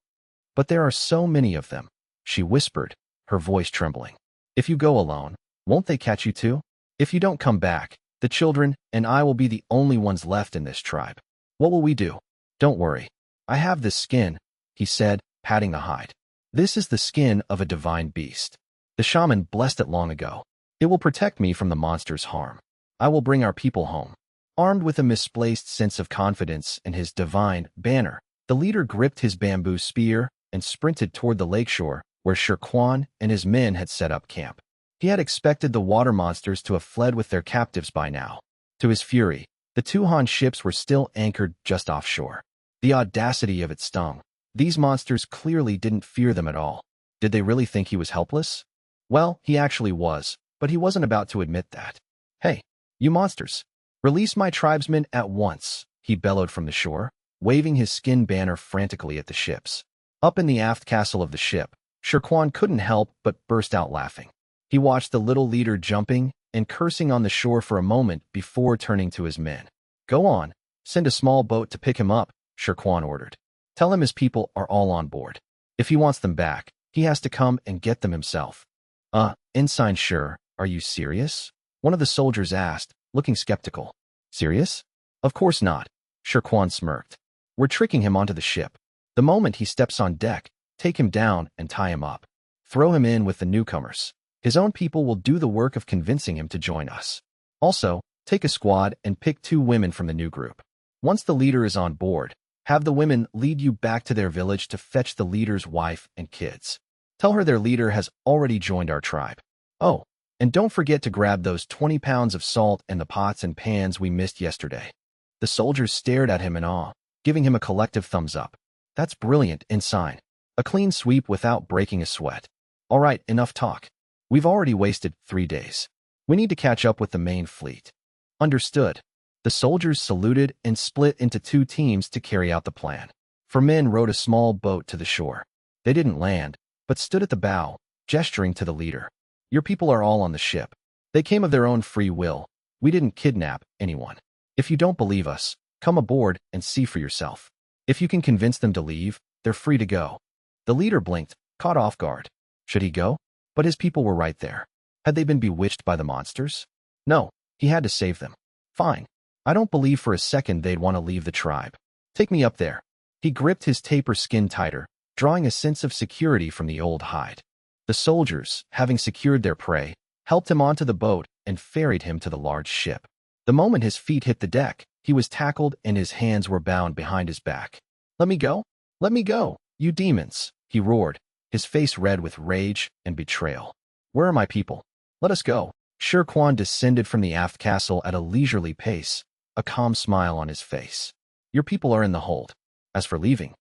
But there are so many of them," she whispered, her voice trembling. "If you go alone, won't they catch you too? If you don't come back, the children and I will be the only ones left in this tribe. What will we do?" "Don't worry. I have this skin," he said, patting the hide. "This is the skin of a divine beast. The shaman blessed it long ago. It will protect me from the monster's harm. I will bring our people home." Armed with a misplaced sense of confidence and his divine banner, the leader gripped his bamboo spear and sprinted toward the lakeshore where Shi Quan and his men had set up camp. He had expected the water monsters to have fled with their captives by now. To his fury, the 2 Han ships were still anchored just offshore. The audacity of it stung. These monsters clearly didn't fear them at all. Did they really think he was helpless? Well, he actually was, but he wasn't about to admit that. "Hey, you monsters! Release my tribesmen at once," he bellowed from the shore, waving his skin banner frantically at the ships. Up in the aft castle of the ship, Shirquan couldn't help but burst out laughing. He watched the little leader jumping and cursing on the shore for a moment before turning to his men. Go on, send a small boat to pick him up, Shirquan ordered. Tell him his people are all on board. If he wants them back, he has to come and get them himself. Ensign Sure, are you serious? One of the soldiers asked, looking skeptical. Serious? Of course not, Shirquan smirked. We're tricking him onto the ship. The moment he steps on deck, take him down and tie him up. Throw him in with the newcomers. His own people will do the work of convincing him to join us. Also, take a squad and pick 2 women from the new group. Once the leader is on board, have the women lead you back to their village to fetch the leader's wife and kids. Tell her their leader has already joined our tribe. Oh, and don't forget to grab those 20 pounds of salt and the pots and pans we missed yesterday. The soldiers stared at him in awe, giving him a collective thumbs up. That's brilliant, Ensign. A clean sweep without breaking a sweat. All right, enough talk. We've already wasted 3 days. We need to catch up with the main fleet. Understood. The soldiers saluted and split into 2 teams to carry out the plan. 4 men rowed a small boat to the shore. They didn't land, but stood at the bow, gesturing to the leader. Your people are all on the ship. They came of their own free will. We didn't kidnap anyone. If you don't believe us, come aboard and see for yourself. If you can convince them to leave, they're free to go. The leader blinked, caught off guard. Should he go? But his people were right there. Had they been bewitched by the monsters? No, he had to save them. Fine. I don't believe for a second they'd want to leave the tribe. Take me up there. He gripped his tapir skin tighter, drawing a sense of security from the old hide. The soldiers, having secured their prey, helped him onto the boat and ferried him to the large ship. The moment his feet hit the deck, he was tackled and his hands were bound behind his back. Let me go? Let me go, you demons, he roared, his face red with rage and betrayal. Where are my people? Let us go. Shirquan descended from the aft castle at a leisurely pace, a calm smile on his face. Your people are in the hold. As for leaving,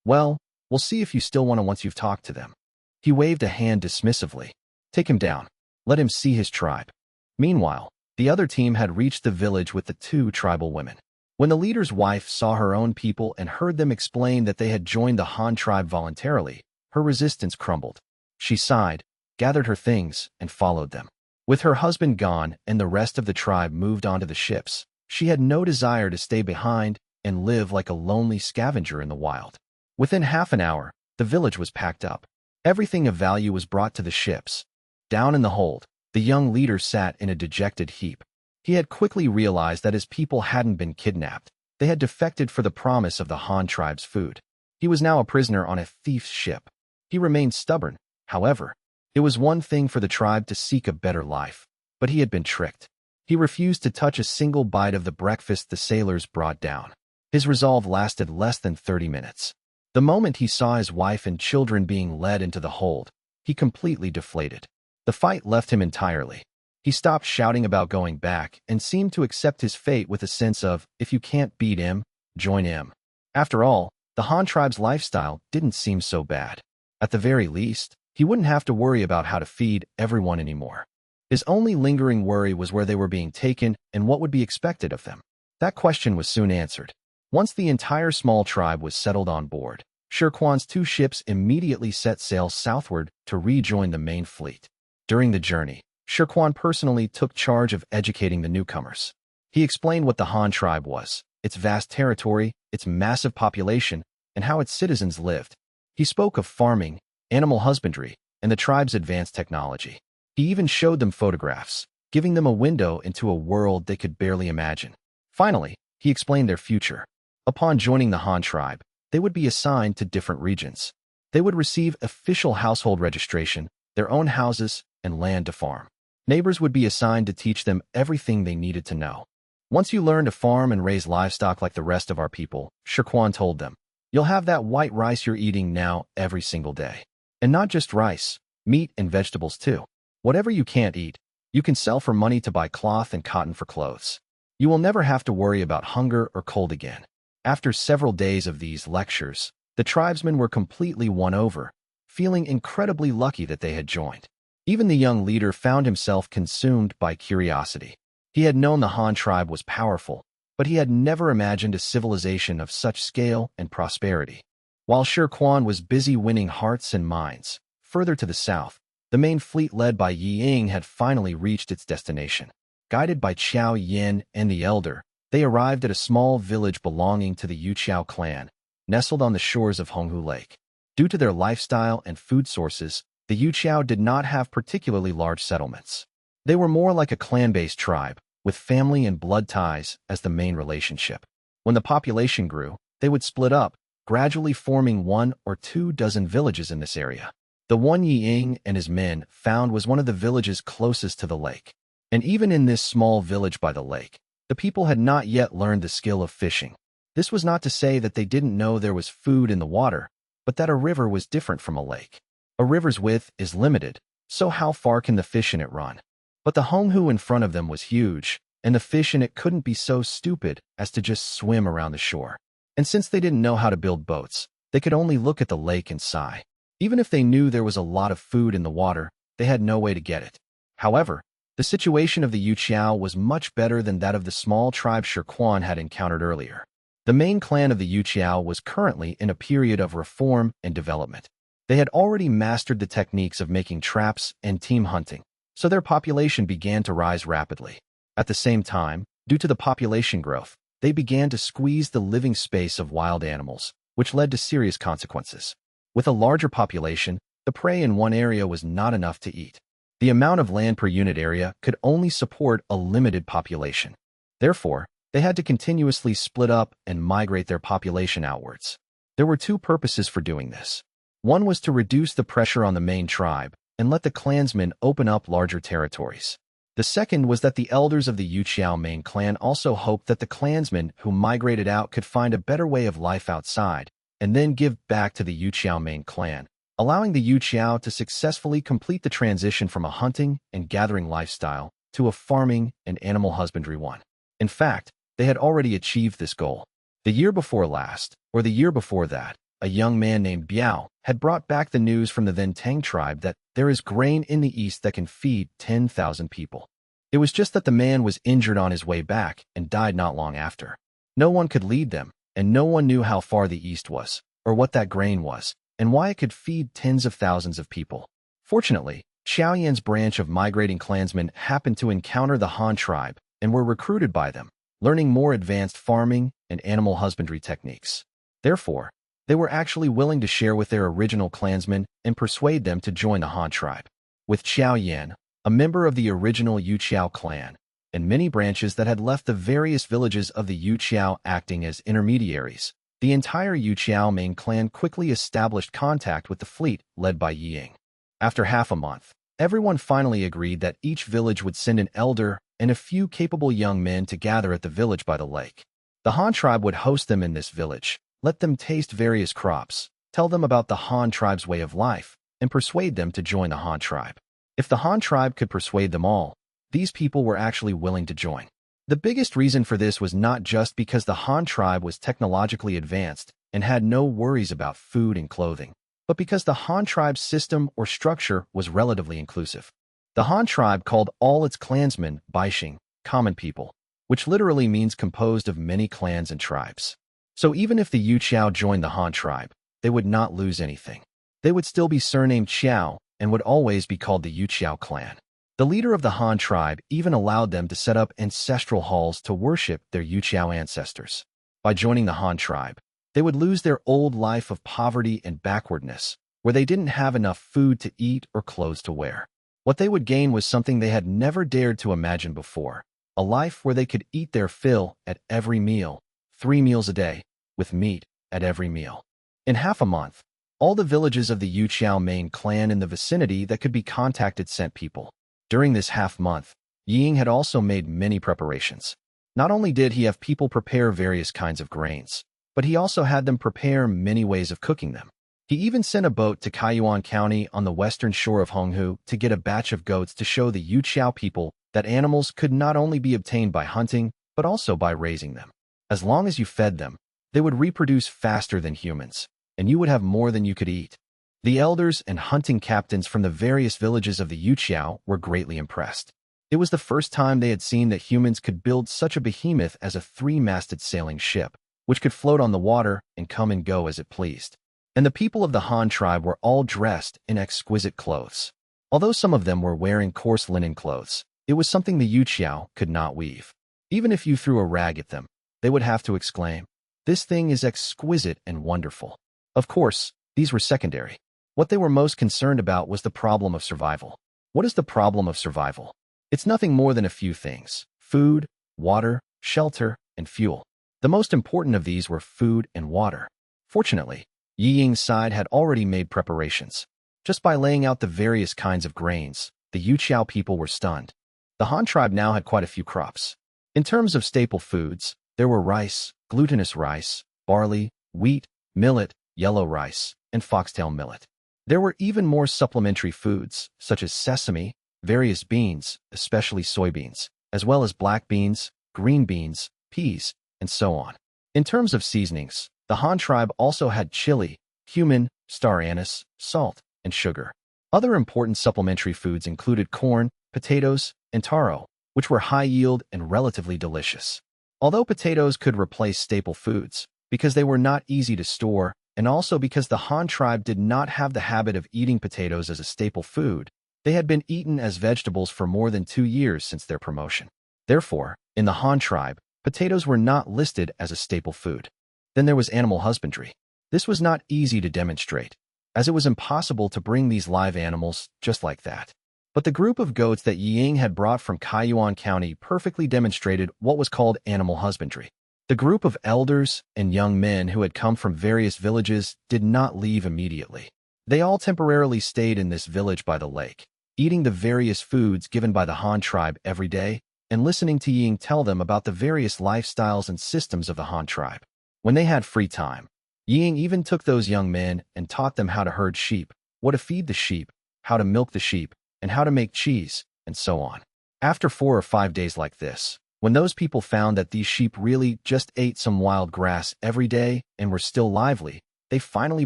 well, we'll see if you still want to once you've talked to them. He waved a hand dismissively. Take him down. Let him see his tribe. Meanwhile, the other team had reached the village with the 2 tribal women. When the leader's wife saw her own people and heard them explain that they had joined the Han tribe voluntarily, her resistance crumbled. She sighed, gathered her things, and followed them. With her husband gone and the rest of the tribe moved onto the ships, she had no desire to stay behind and live like a lonely scavenger in the wild. Within half an hour, the village was packed up. Everything of value was brought to the ships. Down in the hold, the young leader sat in a dejected heap. He had quickly realized that his people hadn't been kidnapped. They had defected for the promise of the Han tribe's food. He was now a prisoner on a thief's ship. He remained stubborn, however. It was one thing for the tribe to seek a better life, but he had been tricked. He refused to touch a single bite of the breakfast the sailors brought down. His resolve lasted less than 30 minutes. The moment he saw his wife and children being led into the hold, he completely deflated. The fight left him entirely. He stopped shouting about going back and seemed to accept his fate with a sense of, if you can't beat him, join him. After all, the Han tribe's lifestyle didn't seem so bad. At the very least, he wouldn't have to worry about how to feed everyone anymore. His only lingering worry was where they were being taken and what would be expected of them. That question was soon answered. Once the entire small tribe was settled on board, Shirquan's 2 ships immediately set sail southward to rejoin the main fleet. During the journey, Shirquan personally took charge of educating the newcomers. He explained what the Han tribe was, its vast territory, its massive population, and how its citizens lived. He spoke of farming, animal husbandry, and the tribe's advanced technology. He even showed them photographs, giving them a window into a world they could barely imagine. Finally, he explained their future. Upon joining the Han tribe, they would be assigned to different regions. They would receive official household registration, their own houses, and land to farm. Neighbors would be assigned to teach them everything they needed to know. Once you learn to farm and raise livestock like the rest of our people, Shirquan told them, you'll have that white rice you're eating now every single day. And not just rice, meat and vegetables too. Whatever you can't eat, you can sell for money to buy cloth and cotton for clothes. You will never have to worry about hunger or cold again. After several days of these lectures, the tribesmen were completely won over, feeling incredibly lucky that they had joined. Even the young leader found himself consumed by curiosity. He had known the Han tribe was powerful, but he had never imagined a civilization of such scale and prosperity. While Shi Quan was busy winning hearts and minds, further to the south, the main fleet led by Yi Ying had finally reached its destination. Guided by Qiao Yin and the Elder, they arrived at a small village belonging to the Yuqiao clan, nestled on the shores of Honghu Lake. Due to their lifestyle and food sources, the Yuqiao did not have particularly large settlements. They were more like a clan-based tribe, with family and blood ties as the main relationship. When the population grew, they would split up, gradually forming 1 or 2 dozen villages in this area. The one Yi Ying and his men found was one of the villages closest to the lake. And even in this small village by the lake, the people had not yet learned the skill of fishing. This was not to say that they didn't know there was food in the water, but that a river was different from a lake. A river's width is limited, so how far can the fish in it run? But the Honghu in front of them was huge, and the fish in it couldn't be so stupid as to just swim around the shore. And since they didn't know how to build boats, they could only look at the lake and sigh. Even if they knew there was a lot of food in the water, they had no way to get it. However, the situation of the Yuqiao was much better than that of the small tribe Shi Quan had encountered earlier. The main clan of the Yuqiao was currently in a period of reform and development. They had already mastered the techniques of making traps and team hunting, so their population began to rise rapidly. At the same time, due to the population growth, they began to squeeze the living space of wild animals, which led to serious consequences. With a larger population, the prey in one area was not enough to eat. The amount of land per unit area could only support a limited population. Therefore, they had to continuously split up and migrate their population outwards. There were 2 purposes for doing this. One was to reduce the pressure on the main tribe and let the clansmen open up larger territories. The second was that the elders of the Yuqiao main clan also hoped that the clansmen who migrated out could find a better way of life outside and then give back to the Yuqiao main clan, allowing the Yuqiao to successfully complete the transition from a hunting and gathering lifestyle to a farming and animal husbandry one. In fact, they had already achieved this goal. The year before last, or the year before that, a young man named Biao had brought back the news from the then Tang tribe that there is grain in the east that can feed 10,000 people. It was just that the man was injured on his way back and died not long after. No one could lead them, and no one knew how far the east was, or what that grain was, and why it could feed tens of thousands of people. Fortunately, Qiao Yan's branch of migrating clansmen happened to encounter the Han tribe and were recruited by them, learning more advanced farming and animal husbandry techniques. Therefore, they were actually willing to share with their original clansmen and persuade them to join the Han tribe. With Qiao Yan, a member of the original Yuqiao clan, and many branches that had left the various villages of the Yuqiao acting as intermediaries, the entire Yuqiao main clan quickly established contact with the fleet led by Yi Ying. After half a month, everyone finally agreed that each village would send an elder and a few capable young men to gather at the village by the lake. The Han tribe would host them in this village, let them taste various crops, tell them about the Han tribe's way of life, and persuade them to join the Han tribe. If the Han tribe could persuade them all, these people were actually willing to join. The biggest reason for this was not just because the Han tribe was technologically advanced and had no worries about food and clothing, but because the Han tribe's system or structure was relatively inclusive. The Han tribe called all its clansmen Baixing, common people, which literally means composed of many clans and tribes. So even if the Yuqiao joined the Han tribe, they would not lose anything. They would still be surnamed Qiao and would always be called the Yuqiao clan. The leader of the Han tribe even allowed them to set up ancestral halls to worship their Yuqiao ancestors. By joining the Han tribe, they would lose their old life of poverty and backwardness, where they didn't have enough food to eat or clothes to wear. What they would gain was something they had never dared to imagine before, a life where they could eat their fill at every meal, 3 meals a day, with meat at every meal. In half a month, all the villages of the Yuqiao main clan in the vicinity that could be contacted sent people. During this half month, Yi Ying had also made many preparations. Not only did he have people prepare various kinds of grains, but he also had them prepare many ways of cooking them. He even sent a boat to Kaiyuan County on the western shore of Honghu to get a batch of goats to show the Yuqiao people that animals could not only be obtained by hunting, but also by raising them. As long as you fed them, they would reproduce faster than humans, and you would have more than you could eat. The elders and hunting captains from the various villages of the Yuqiao were greatly impressed. It was the first time they had seen that humans could build such a behemoth as a 3-masted sailing ship, which could float on the water and come and go as it pleased. and the people of the Han tribe were all dressed in exquisite clothes. Although some of them were wearing coarse linen clothes, it was something the Yuqiao could not weave. Even if you threw a rag at them, they would have to exclaim, "This thing is exquisite and wonderful." Of course, these were secondary. What they were most concerned about was the problem of survival. What is the problem of survival? It's nothing more than a few things: food, water, shelter, and fuel. The most important of these were food and water. Fortunately, Yi Ying's side had already made preparations. Just by laying out the various kinds of grains, the Yuqiao people were stunned. The Han tribe now had quite a few crops. In terms of staple foods, there were rice, glutinous rice, barley, wheat, millet, yellow rice, and foxtail millet. There were even more supplementary foods, such as sesame, various beans, especially soybeans, as well as black beans, green beans, peas, and so on. In terms of seasonings, the Han tribe also had chili, cumin, star anise, salt, and sugar. Other important supplementary foods included corn, potatoes, and taro, which were high-yield and relatively delicious. Although potatoes could replace staple foods, because they were not easy to store, and also because the Han tribe did not have the habit of eating potatoes as a staple food, they had been eaten as vegetables for more than 2 years since their promotion. Therefore, in the Han tribe, potatoes were not listed as a staple food. Then there was animal husbandry. This was not easy to demonstrate, as it was impossible to bring these live animals just like that. But the group of goats that Yi Ying had brought from Kaiyuan County perfectly demonstrated what was called animal husbandry. The group of elders and young men who had come from various villages did not leave immediately. They all temporarily stayed in this village by the lake, eating the various foods given by the Han tribe every day and listening to Yi Ying tell them about the various lifestyles and systems of the Han tribe. When they had free time, Yi Ying even took those young men and taught them how to herd sheep, what to feed the sheep, how to milk the sheep, and how to make cheese, and so on. After 4 or 5 days like this, when those people found that these sheep really just ate some wild grass every day and were still lively, they finally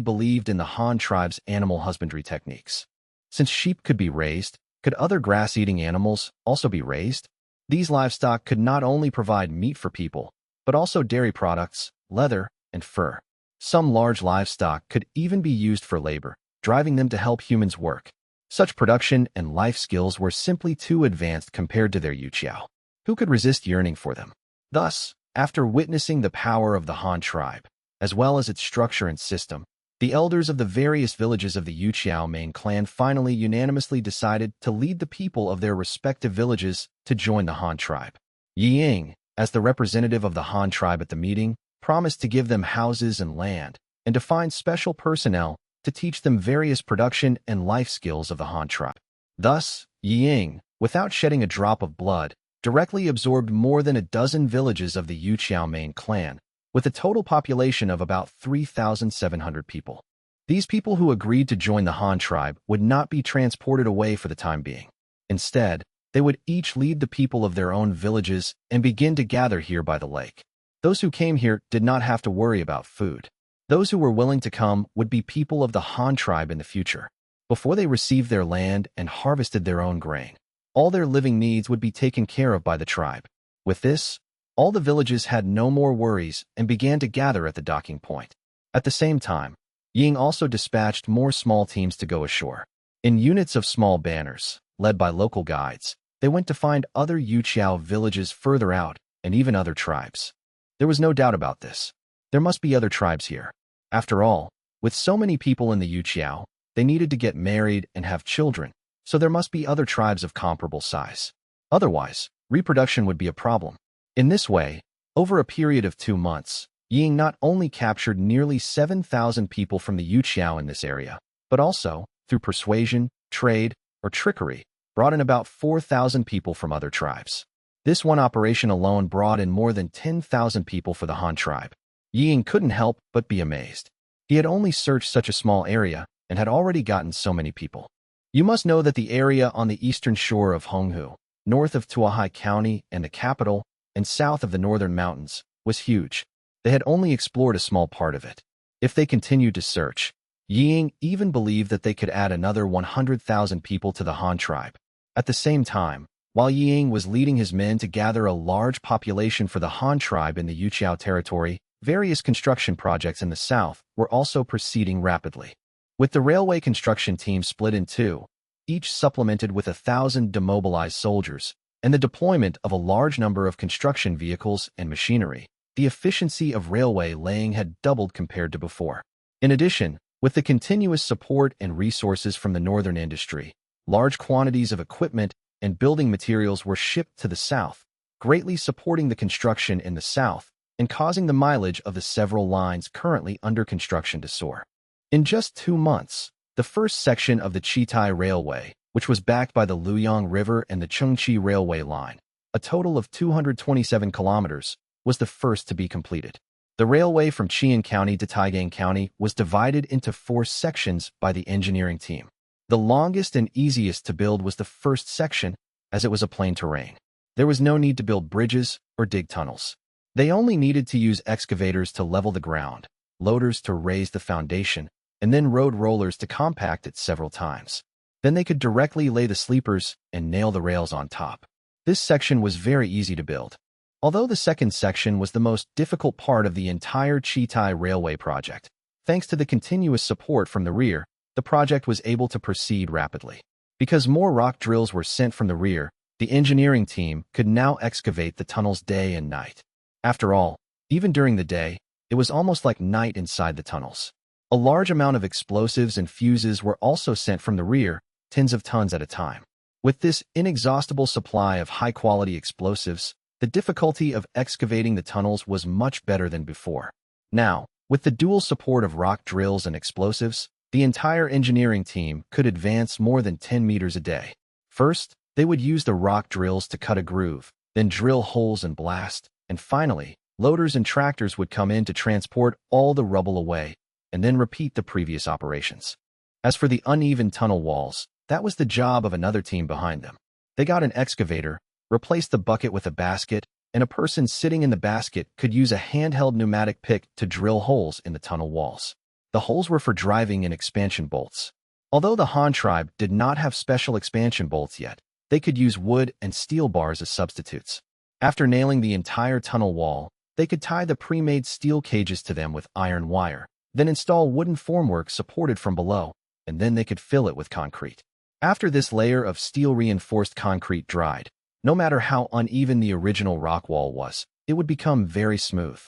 believed in the Han tribe's animal husbandry techniques. Since sheep could be raised, could other grass-eating animals also be raised? These livestock could not only provide meat for people, but also dairy products, leather, and fur. Some large livestock could even be used for labor, driving them to help humans work. Such production and life skills were simply too advanced compared to their Yuqiao. Who could resist yearning for them? Thus, after witnessing the power of the Han tribe, as well as its structure and system, the elders of the various villages of the Yuqiao main clan finally unanimously decided to lead the people of their respective villages to join the Han tribe. Yi Ying, as the representative of the Han tribe at the meeting, promised to give them houses and land, and to find special personnel to teach them various production and life skills of the Han tribe. Thus, Yi Ying, without shedding a drop of blood, directly absorbed more than a dozen villages of the Yuqiao main clan, with a total population of about 3,700 people. These people who agreed to join the Han tribe would not be transported away for the time being. Instead, they would each lead the people of their own villages and begin to gather here by the lake. Those who came here did not have to worry about food. Those who were willing to come would be people of the Han tribe in the future. Before they received their land and harvested their own grain, all their living needs would be taken care of by the tribe. With this, all the villages had no more worries and began to gather at the docking point. At the same time, Ying also dispatched more small teams to go ashore. In units of small banners, led by local guides, they went to find other Yuqiao villages further out and even other tribes. There was no doubt about this. There must be other tribes here. After all, with so many people in the Yuqiao, they needed to get married and have children, so there must be other tribes of comparable size. Otherwise, reproduction would be a problem. In this way, over a period of 2 months, Ying not only captured nearly 7,000 people from the Yuqiao in this area, but also, through persuasion, trade, or trickery, brought in about 4,000 people from other tribes. This one operation alone brought in more than 10,000 people for the Han tribe. Ying couldn't help but be amazed. He had only searched such a small area and had already gotten so many people. You must know that the area on the eastern shore of Honghu, north of Tuahai County and the capital, and south of the northern mountains, was huge. They had only explored a small part of it. If they continued to search, Ying even believed that they could add another 100,000 people to the Han tribe. At the same time, while Ying was leading his men to gather a large population for the Han tribe in the Yuqiao territory, various construction projects in the south were also proceeding rapidly. With the railway construction team split in two, each supplemented with 1,000 demobilized soldiers, and the deployment of a large number of construction vehicles and machinery, the efficiency of railway laying had doubled compared to before. In addition, with the continuous support and resources from the northern industry, large quantities of equipment and building materials were shipped to the south, greatly supporting the construction in the south and causing the mileage of the several lines currently under construction to soar. In just 2 months, the first section of the Chitai Railway, which was backed by the Luyang River and the Chengchi Railway Line, a total of 227 kilometers, was the first to be completed. The railway from Qian County to Taigang County was divided into 4 sections by the engineering team. The longest and easiest to build was the first section, as it was a plain terrain. There was no need to build bridges or dig tunnels. They only needed to use excavators to level the ground, loaders to raise the foundation, and then road rollers to compact it several times. Then they could directly lay the sleepers and nail the rails on top. This section was very easy to build. Although the second section was the most difficult part of the entire Chitai Railway project, thanks to the continuous support from the rear, the project was able to proceed rapidly. Because more rock drills were sent from the rear, the engineering team could now excavate the tunnels day and night. After all, even during the day, it was almost like night inside the tunnels. A large amount of explosives and fuses were also sent from the rear, tens of tons at a time. With this inexhaustible supply of high-quality explosives, the difficulty of excavating the tunnels was much better than before. Now, with the dual support of rock drills and explosives, the entire engineering team could advance more than 10 meters a day. First, they would use the rock drills to cut a groove, then drill holes and blast, and finally, loaders and tractors would come in to transport all the rubble away, and then repeat the previous operations. As for the uneven tunnel walls, that was the job of another team behind them. They got an excavator, replaced the bucket with a basket, and a person sitting in the basket could use a handheld pneumatic pick to drill holes in the tunnel walls. The holes were for driving in expansion bolts. Although the Han tribe did not have special expansion bolts yet, they could use wood and steel bars as substitutes. After nailing the entire tunnel wall, they could tie the pre-made steel cages to them with iron wire, then install wooden formwork supported from below, and then they could fill it with concrete. After this layer of steel-reinforced concrete dried, no matter how uneven the original rock wall was, it would become very smooth.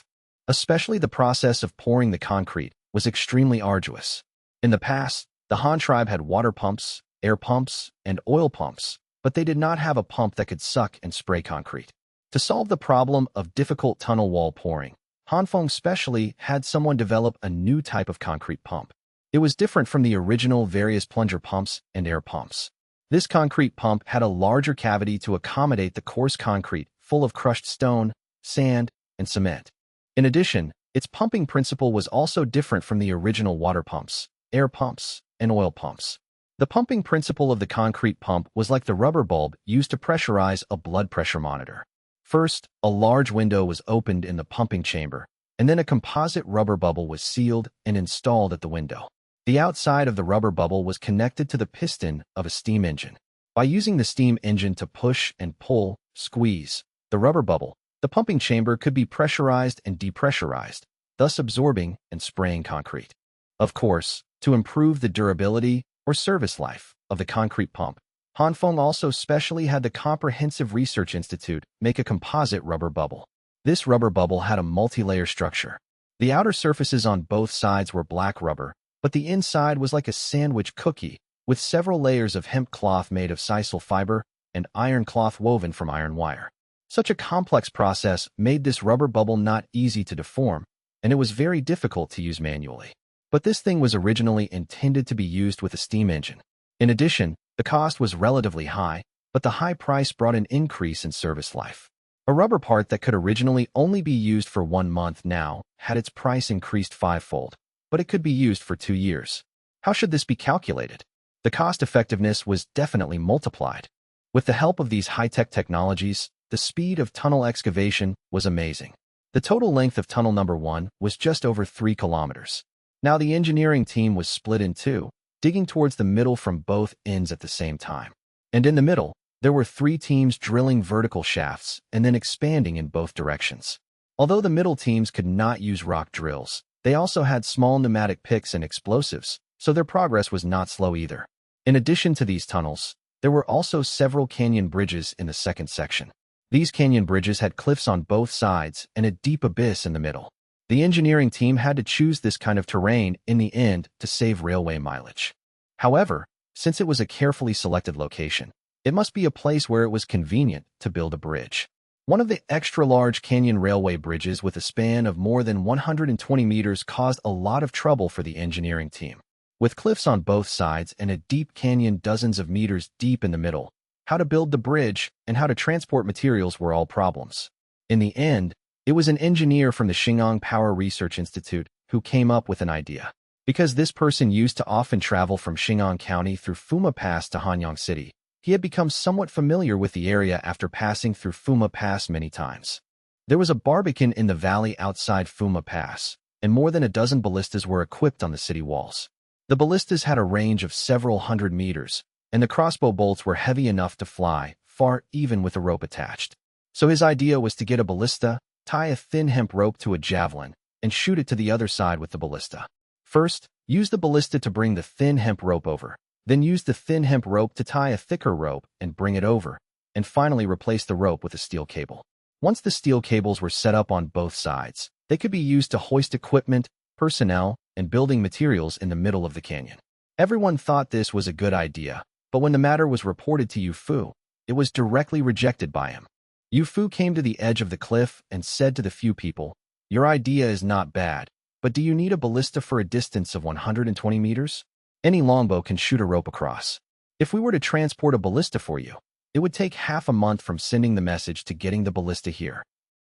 Especially the process of pouring the concrete was extremely arduous. In the past, the Han tribe had water pumps, air pumps, and oil pumps, but they did not have a pump that could suck and spray concrete. To solve the problem of difficult tunnel wall pouring, Hanfeng specially had someone develop a new type of concrete pump. It was different from the original various plunger pumps and air pumps. This concrete pump had a larger cavity to accommodate the coarse concrete full of crushed stone, sand, and cement. In addition, its pumping principle was also different from the original water pumps, air pumps, and oil pumps. The pumping principle of the concrete pump was like the rubber bulb used to pressurize a blood pressure monitor. First, a large window was opened in the pumping chamber, and then a composite rubber bubble was sealed and installed at the window. The outside of the rubber bubble was connected to the piston of a steam engine. By using the steam engine to push and pull, squeeze, the rubber bubble, the pumping chamber could be pressurized and depressurized, thus absorbing and spraying concrete. Of course, to improve the durability or service life of the concrete pump, Hanfeng also specially had the Comprehensive Research Institute make a composite rubber bubble. This rubber bubble had a multi-layer structure. The outer surfaces on both sides were black rubber, but the inside was like a sandwich cookie, with several layers of hemp cloth made of sisal fiber and iron cloth woven from iron wire. Such a complex process made this rubber bubble not easy to deform, and it was very difficult to use manually. But this thing was originally intended to be used with a steam engine. In addition, the cost was relatively high, but the high price brought an increase in service life. A rubber part that could originally only be used for 1 month now had its price increased 5-fold, but it could be used for 2 years. How should this be calculated? The cost effectiveness was definitely multiplied. With the help of these high-tech technologies, the speed of tunnel excavation was amazing. The total length of tunnel number 1 was just over 3 kilometers. Now the engineering team was split in two, digging towards the middle from both ends at the same time. And in the middle, there were 3 teams drilling vertical shafts and then expanding in both directions. Although the middle teams could not use rock drills, they also had small pneumatic picks and explosives, so their progress was not slow either. In addition to these tunnels, there were also several canyon bridges in the second section. These canyon bridges had cliffs on both sides and a deep abyss in the middle. The engineering team had to choose this kind of terrain in the end to save railway mileage. However, since it was a carefully selected location, it must be a place where it was convenient to build a bridge. One of the extra-large canyon railway bridges with a span of more than 120 meters caused a lot of trouble for the engineering team. With cliffs on both sides and a deep canyon dozens of meters deep in the middle, how to build the bridge and how to transport materials were all problems. In the end, it was an engineer from the Xinjiang Power Research Institute who came up with an idea. Because this person used to often travel from Xinjiang County through Fuma Pass to Hanyang City, he had become somewhat familiar with the area after passing through Fuma Pass many times. There was a barbican in the valley outside Fuma Pass, and more than a dozen ballistas were equipped on the city walls. The ballistas had a range of several hundred meters, and the crossbow bolts were heavy enough to fly far even with a rope attached. So his idea was to get a ballista, tie a thin hemp rope to a javelin, and shoot it to the other side with the ballista. First, use the ballista to bring the thin hemp rope over. Then use the thin hemp rope to tie a thicker rope and bring it over, and finally replace the rope with a steel cable. Once the steel cables were set up on both sides, they could be used to hoist equipment, personnel, and building materials in the middle of the canyon. Everyone thought this was a good idea, but when the matter was reported to Yu Fu, it was directly rejected by him. Yu Fu came to the edge of the cliff and said to the few people, "Your idea is not bad, but do you need a ballista for a distance of 120 meters? Any longbow can shoot a rope across. If we were to transport a ballista for you, it would take half a month from sending the message to getting the ballista here."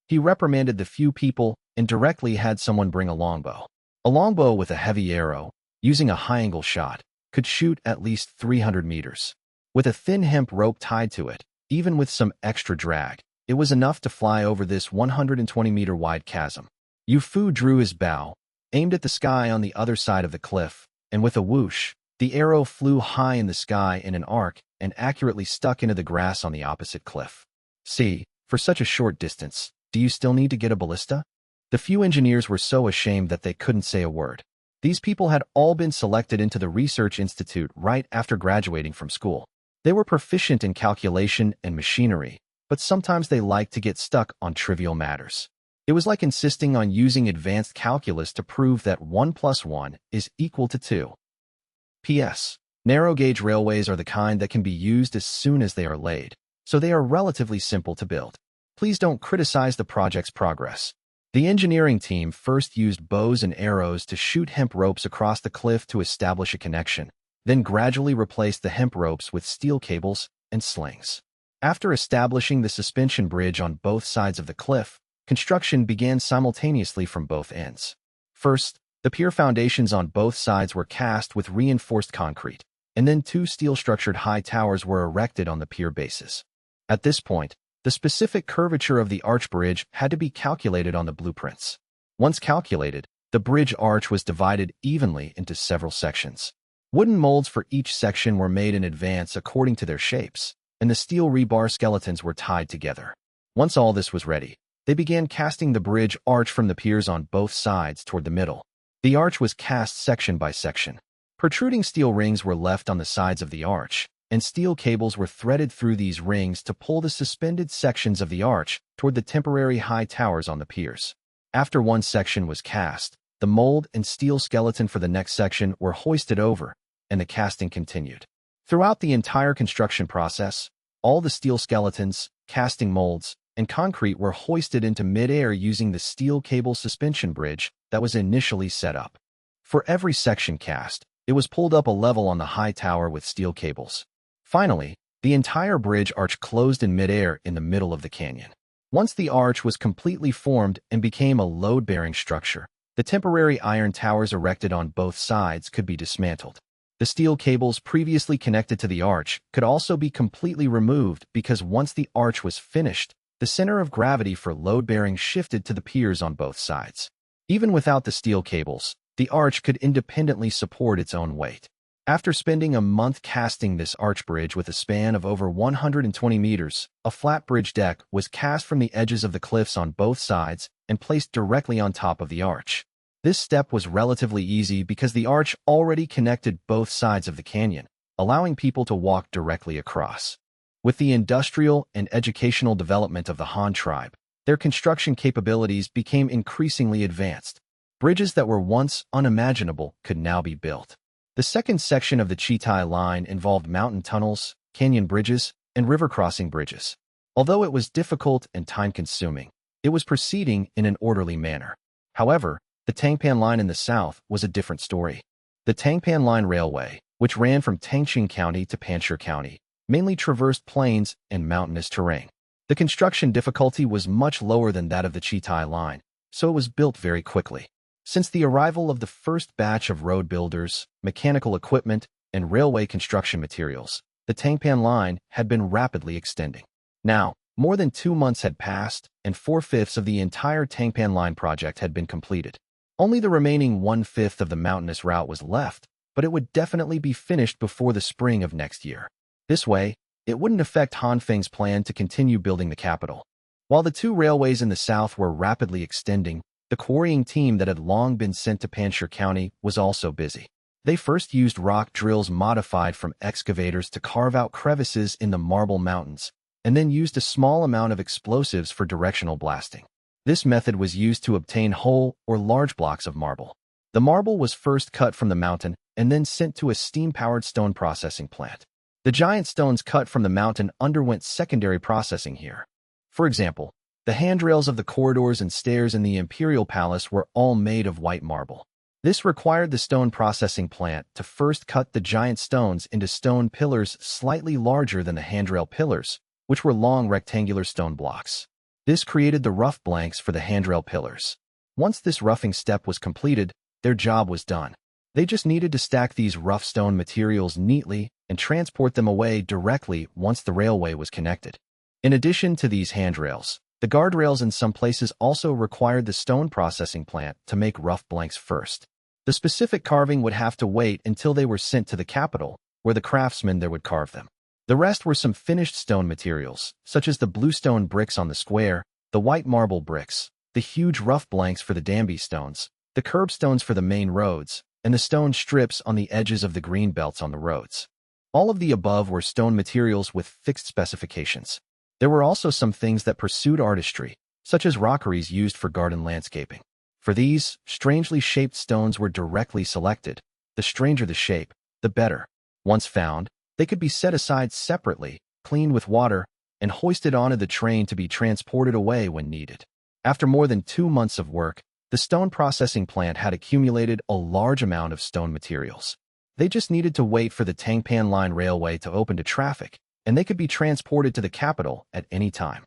He reprimanded the few people and directly had someone bring a longbow. A longbow with a heavy arrow, using a high-angle shot, could shoot at least 300 meters. With a thin hemp rope tied to it, even with some extra drag, it was enough to fly over this 120-meter-wide chasm. Yu Fu drew his bow, aimed at the sky on the other side of the cliff, and with a whoosh, the arrow flew high in the sky in an arc and accurately stuck into the grass on the opposite cliff. See, for such a short distance, do you still need to get a ballista? The few engineers were so ashamed that they couldn't say a word. These people had all been selected into the research institute right after graduating from school. They were proficient in calculation and machinery, but sometimes they liked to get stuck on trivial matters. It was like insisting on using advanced calculus to prove that 1 + 1 is equal to 2. P.S. Narrow-gauge railways are the kind that can be used as soon as they are laid, so they are relatively simple to build. Please don't criticize the project's progress. The engineering team first used bows and arrows to shoot hemp ropes across the cliff to establish a connection, then gradually replaced the hemp ropes with steel cables and slings. After establishing the suspension bridge on both sides of the cliff, construction began simultaneously from both ends. First, the pier foundations on both sides were cast with reinforced concrete, and then 2 steel-structured high towers were erected on the pier bases. At this point, the specific curvature of the arch bridge had to be calculated on the blueprints. Once calculated, the bridge arch was divided evenly into several sections. Wooden molds for each section were made in advance according to their shapes, and the steel rebar skeletons were tied together. Once all this was ready, they began casting the bridge arch from the piers on both sides toward the middle. The arch was cast section by section. Protruding steel rings were left on the sides of the arch, and steel cables were threaded through these rings to pull the suspended sections of the arch toward the temporary high towers on the piers. After one section was cast, the mold and steel skeleton for the next section were hoisted over, and the casting continued. Throughout the entire construction process, all the steel skeletons, casting molds, and concrete were hoisted into mid-air using the steel cable suspension bridge that was initially set up. For every section cast, it was pulled up a level on the high tower with steel cables. Finally, the entire bridge arch closed in mid-air in the middle of the canyon. Once the arch was completely formed and became a load-bearing structure, the temporary iron towers erected on both sides could be dismantled. The steel cables previously connected to the arch could also be completely removed because once the arch was finished, the center of gravity for load-bearing shifted to the piers on both sides. Even without the steel cables, the arch could independently support its own weight. After spending a month casting this arch bridge with a span of over 120 meters, a flat bridge deck was cast from the edges of the cliffs on both sides and placed directly on top of the arch. This step was relatively easy because the arch already connected both sides of the canyon, allowing people to walk directly across. With the industrial and educational development of the Han tribe, their construction capabilities became increasingly advanced. Bridges that were once unimaginable could now be built. The second section of the Qitai line involved mountain tunnels, canyon bridges, and river crossing bridges. Although it was difficult and time-consuming, it was proceeding in an orderly manner. However, the Tangpan line in the south was a different story. The Tangpan Line Railway, which ran from Tangxing County to Panshir County, mainly traversed plains and mountainous terrain. The construction difficulty was much lower than that of the Qitai line, so it was built very quickly. Since the arrival of the first batch of road builders, mechanical equipment, and railway construction materials, the Tangpan line had been rapidly extending. Now, more than 2 months had passed, and 4/5 of the entire Tangpan line project had been completed. Only the remaining 1/5 of the mountainous route was left, but it would definitely be finished before the spring of next year. This way, it wouldn't affect Han Feng's plan to continue building the capital. While the 2 railways in the south were rapidly extending, the quarrying team that had long been sent to Panshir County was also busy. They first used rock drills modified from excavators to carve out crevices in the marble mountains, and then used a small amount of explosives for directional blasting. This method was used to obtain whole or large blocks of marble. The marble was first cut from the mountain and then sent to a steam-powered stone processing plant. The giant stones cut from the mountain underwent secondary processing here. For example, the handrails of the corridors and stairs in the Imperial Palace were all made of white marble. This required the stone processing plant to first cut the giant stones into stone pillars slightly larger than the handrail pillars, which were long rectangular stone blocks. This created the rough blanks for the handrail pillars. Once this roughing step was completed, their job was done. They just needed to stack these rough stone materials neatly and transport them away directly once the railway was connected. In addition to these handrails, the guardrails in some places also required the stone processing plant to make rough blanks first. The specific carving would have to wait until they were sent to the capital, where the craftsmen there would carve them. The rest were some finished stone materials, such as the bluestone bricks on the square, the white marble bricks, the huge rough blanks for the Danby stones, the curbstones for the main roads, and the stone strips on the edges of the green belts on the roads. All of the above were stone materials with fixed specifications. There were also some things that pursued artistry, such as rockeries used for garden landscaping. For these, strangely shaped stones were directly selected. The stranger the shape, the better. Once found, they could be set aside separately, cleaned with water, and hoisted onto the train to be transported away when needed. After more than 2 months of work, the stone processing plant had accumulated a large amount of stone materials. They just needed to wait for the Tangpan Line Railway to open to traffic, and they could be transported to the capital at any time.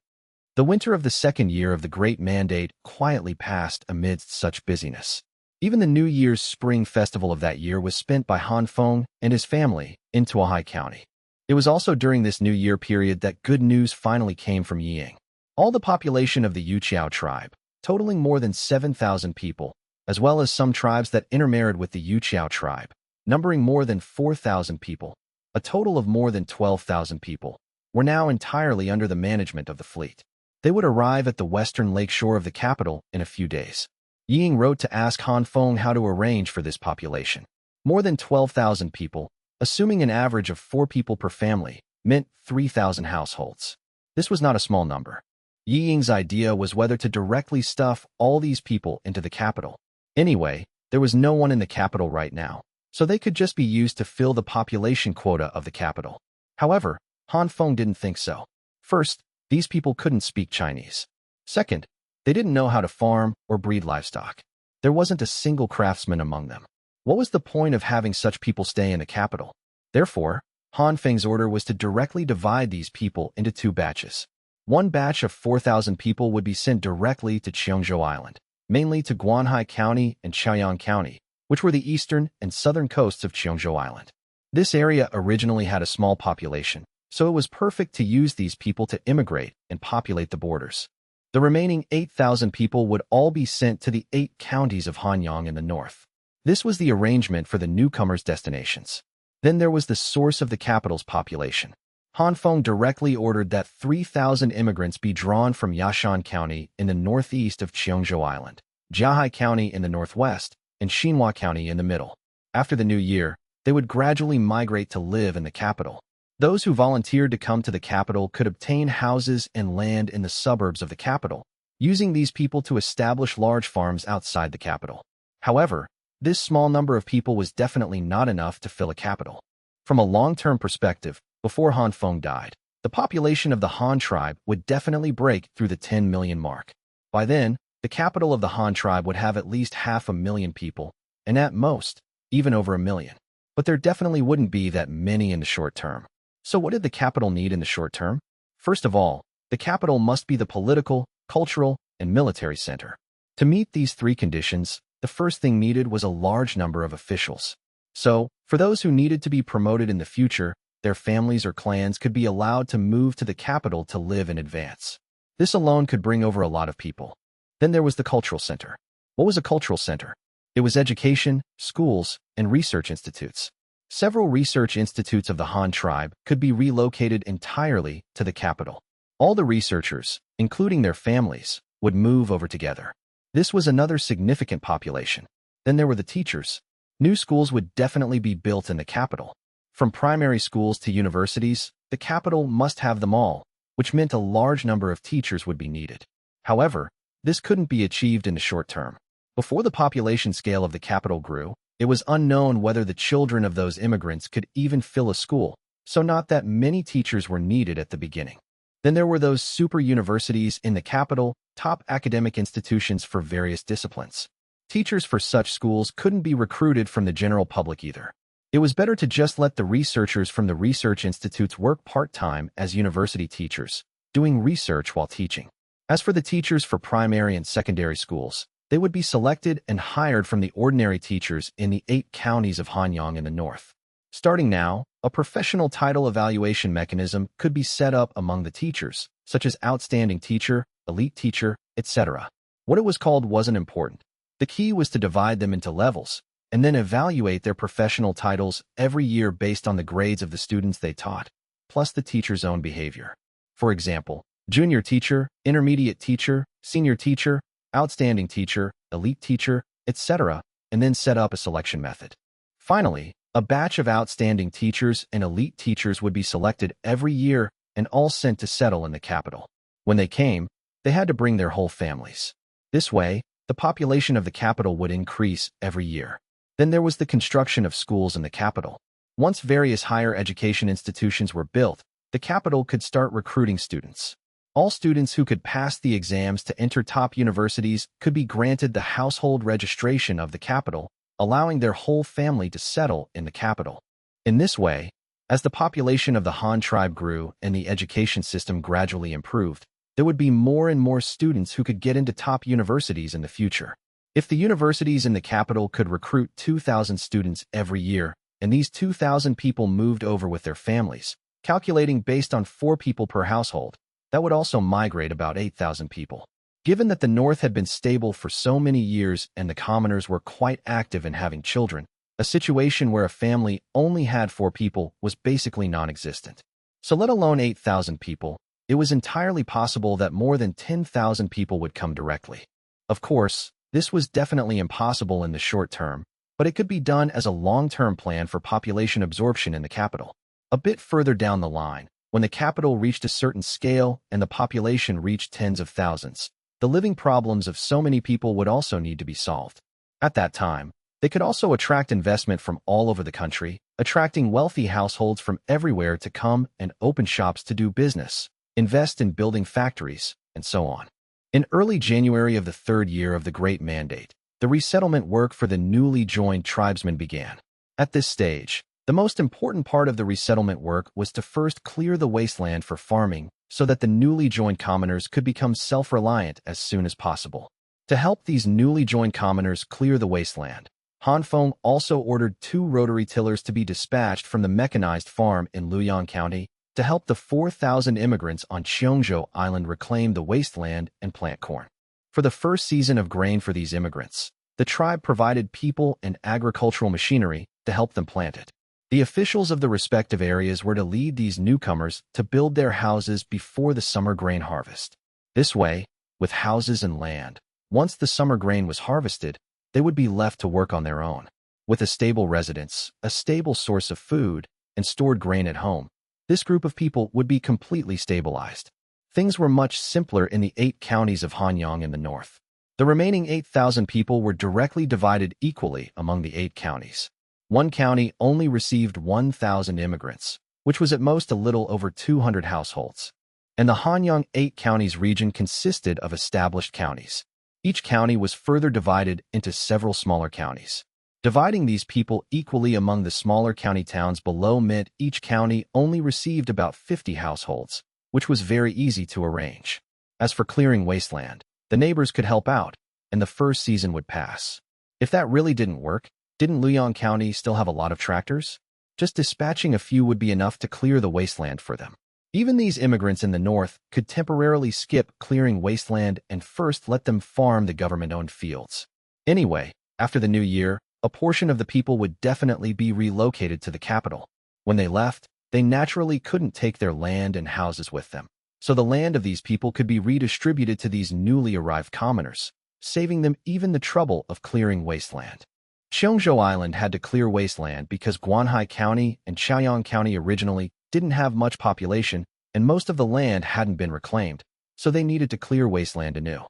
The winter of the second year of the Great Mandate quietly passed amidst such busyness. Even the New Year's spring festival of that year was spent by Han Feng and his family in Tuahai County. It was also during this New Year period that good news finally came from Yiying. All the population of the Yuqiao tribe, totaling more than 7,000 people, as well as some tribes that intermarried with the Yuqiao tribe, numbering more than 4,000 people, a total of more than 12,000 people, were now entirely under the management of the fleet. They would arrive at the western lakeshore of the capital in a few days. Yiying wrote to ask Han Feng how to arrange for this population. More than 12,000 people, assuming an average of 4 people per family, meant 3,000 households. This was not a small number. Yiying's idea was whether to directly stuff all these people into the capital. Anyway, there was no one in the capital right now, so they could just be used to fill the population quota of the capital. However, Han Feng didn't think so. First, these people couldn't speak Chinese. Second, they didn't know how to farm or breed livestock. There wasn't a single craftsman among them. What was the point of having such people stay in the capital? Therefore, Han Feng's order was to directly divide these people into 2 batches. One batch of 4,000 people would be sent directly to Qiongzhou Island, mainly to Guanhai County and Chaoyang County, which were the eastern and southern coasts of Qiongzhou Island. This area originally had a small population, so it was perfect to use these people to immigrate and populate the borders. The remaining 8,000 people would all be sent to the 8 counties of Hanyang in the north. This was the arrangement for the newcomers' destinations. Then there was the source of the capital's population. Han Feng directly ordered that 3,000 immigrants be drawn from Yashan County in the northeast of Qiongzhou Island, Jiahai County in the northwest, and Xinhua County in the middle. After the new year, they would gradually migrate to live in the capital. Those who volunteered to come to the capital could obtain houses and land in the suburbs of the capital, using these people to establish large farms outside the capital. However, this small number of people was definitely not enough to fill a capital. From a long-term perspective, before Han Feng died, the population of the Han tribe would definitely break through the 10 million mark. By then, the capital of the Han tribe would have at least 500,000 people, and at most, even over 1 million. But there definitely wouldn't be that many in the short term. So what did the capital need in the short term? First of all, the capital must be the political, cultural, and military center. To meet these three conditions, the first thing needed was a large number of officials. So, for those who needed to be promoted in the future, their families or clans could be allowed to move to the capital to live in advance. This alone could bring over a lot of people. Then there was the cultural center. What was a cultural center? It was education, schools, and research institutes. Several research institutes of the Han tribe could be relocated entirely to the capital. All the researchers, including their families, would move over together. This was another significant population. Then there were the teachers. New schools would definitely be built in the capital. From primary schools to universities, the capital must have them all, which meant a large number of teachers would be needed. However, this couldn't be achieved in the short term. Before the population scale of the capital grew, it was unknown whether the children of those immigrants could even fill a school, so not that many teachers were needed at the beginning. Then there were those super universities in the capital, top academic institutions for various disciplines. Teachers for such schools couldn't be recruited from the general public either. It was better to just let the researchers from the research institutes work part-time as university teachers, doing research while teaching. As for the teachers for primary and secondary schools, they would be selected and hired from the ordinary teachers in the 8 counties of Hanyang in the north. Starting now, a professional title evaluation mechanism could be set up among the teachers, such as outstanding teacher, elite teacher, etc. What it was called wasn't important. The key was to divide them into levels, and then evaluate their professional titles every year based on the grades of the students they taught, plus the teacher's own behavior. For example, junior teacher, intermediate teacher, senior teacher, outstanding teacher, elite teacher, etc., and then set up a selection method. Finally, a batch of outstanding teachers and elite teachers would be selected every year and all sent to settle in the capital. When they came, they had to bring their whole families. This way, the population of the capital would increase every year. Then there was the construction of schools in the capital. Once various higher education institutions were built, the capital could start recruiting students. All students who could pass the exams to enter top universities could be granted the household registration of the capital, allowing their whole family to settle in the capital. In this way, as the population of the Han tribe grew and the education system gradually improved, there would be more and more students who could get into top universities in the future. If the universities in the capital could recruit 2,000 students every year, and these 2,000 people moved over with their families, calculating based on 4 people per household, that would also migrate about 8,000 people. Given that the North had been stable for so many years and the commoners were quite active in having children, a situation where a family only had 4 people was basically non-existent. So let alone 8,000 people, it was entirely possible that more than 10,000 people would come directly. Of course, this was definitely impossible in the short term, but it could be done as a long-term plan for population absorption in the capital. A bit further down the line, when the capital reached a certain scale and the population reached tens of thousands, the living problems of so many people would also need to be solved. At that time, they could also attract investment from all over the country, attracting wealthy households from everywhere to come and open shops to do business, invest in building factories, and so on. In early January of the 3rd year of the Great Mandate, the resettlement work for the newly joined tribesmen began. At this stage, the most important part of the resettlement work was to first clear the wasteland for farming so that the newly joined commoners could become self-reliant as soon as possible. To help these newly joined commoners clear the wasteland, Han Feng also ordered 2 rotary tillers to be dispatched from the mechanized farm in Luoyang County to help the 4,000 immigrants on Qiongzhou Island reclaim the wasteland and plant corn. For the first season of grain for these immigrants, the tribe provided people and agricultural machinery to help them plant it. The officials of the respective areas were to lead these newcomers to build their houses before the summer grain harvest. This way, with houses and land, once the summer grain was harvested, they would be left to work on their own. With a stable residence, a stable source of food, and stored grain at home, this group of people would be completely stabilized. Things were much simpler in the 8 counties of Hanyang in the north. The remaining 8,000 people were directly divided equally among the 8 counties. One county only received 1,000 immigrants, which was at most a little over 200 households. And the Hanyang 8 counties region consisted of established counties. Each county was further divided into several smaller counties. Dividing these people equally among the smaller county towns below meant each county only received about 50 households, which was very easy to arrange. As for clearing wasteland, the neighbors could help out, and the first season would pass. If that really didn't work, didn't Luoyang County still have a lot of tractors? Just dispatching a few would be enough to clear the wasteland for them. Even these immigrants in the north could temporarily skip clearing wasteland and first let them farm the government-owned fields. Anyway, after the new year, a portion of the people would definitely be relocated to the capital. When they left, they naturally couldn't take their land and houses with them. So the land of these people could be redistributed to these newly arrived commoners, saving them even the trouble of clearing wasteland. Qiongzhou Island had to clear wasteland because Guanhai County and Chaoyang County originally didn't have much population and most of the land hadn't been reclaimed, so they needed to clear wasteland anew.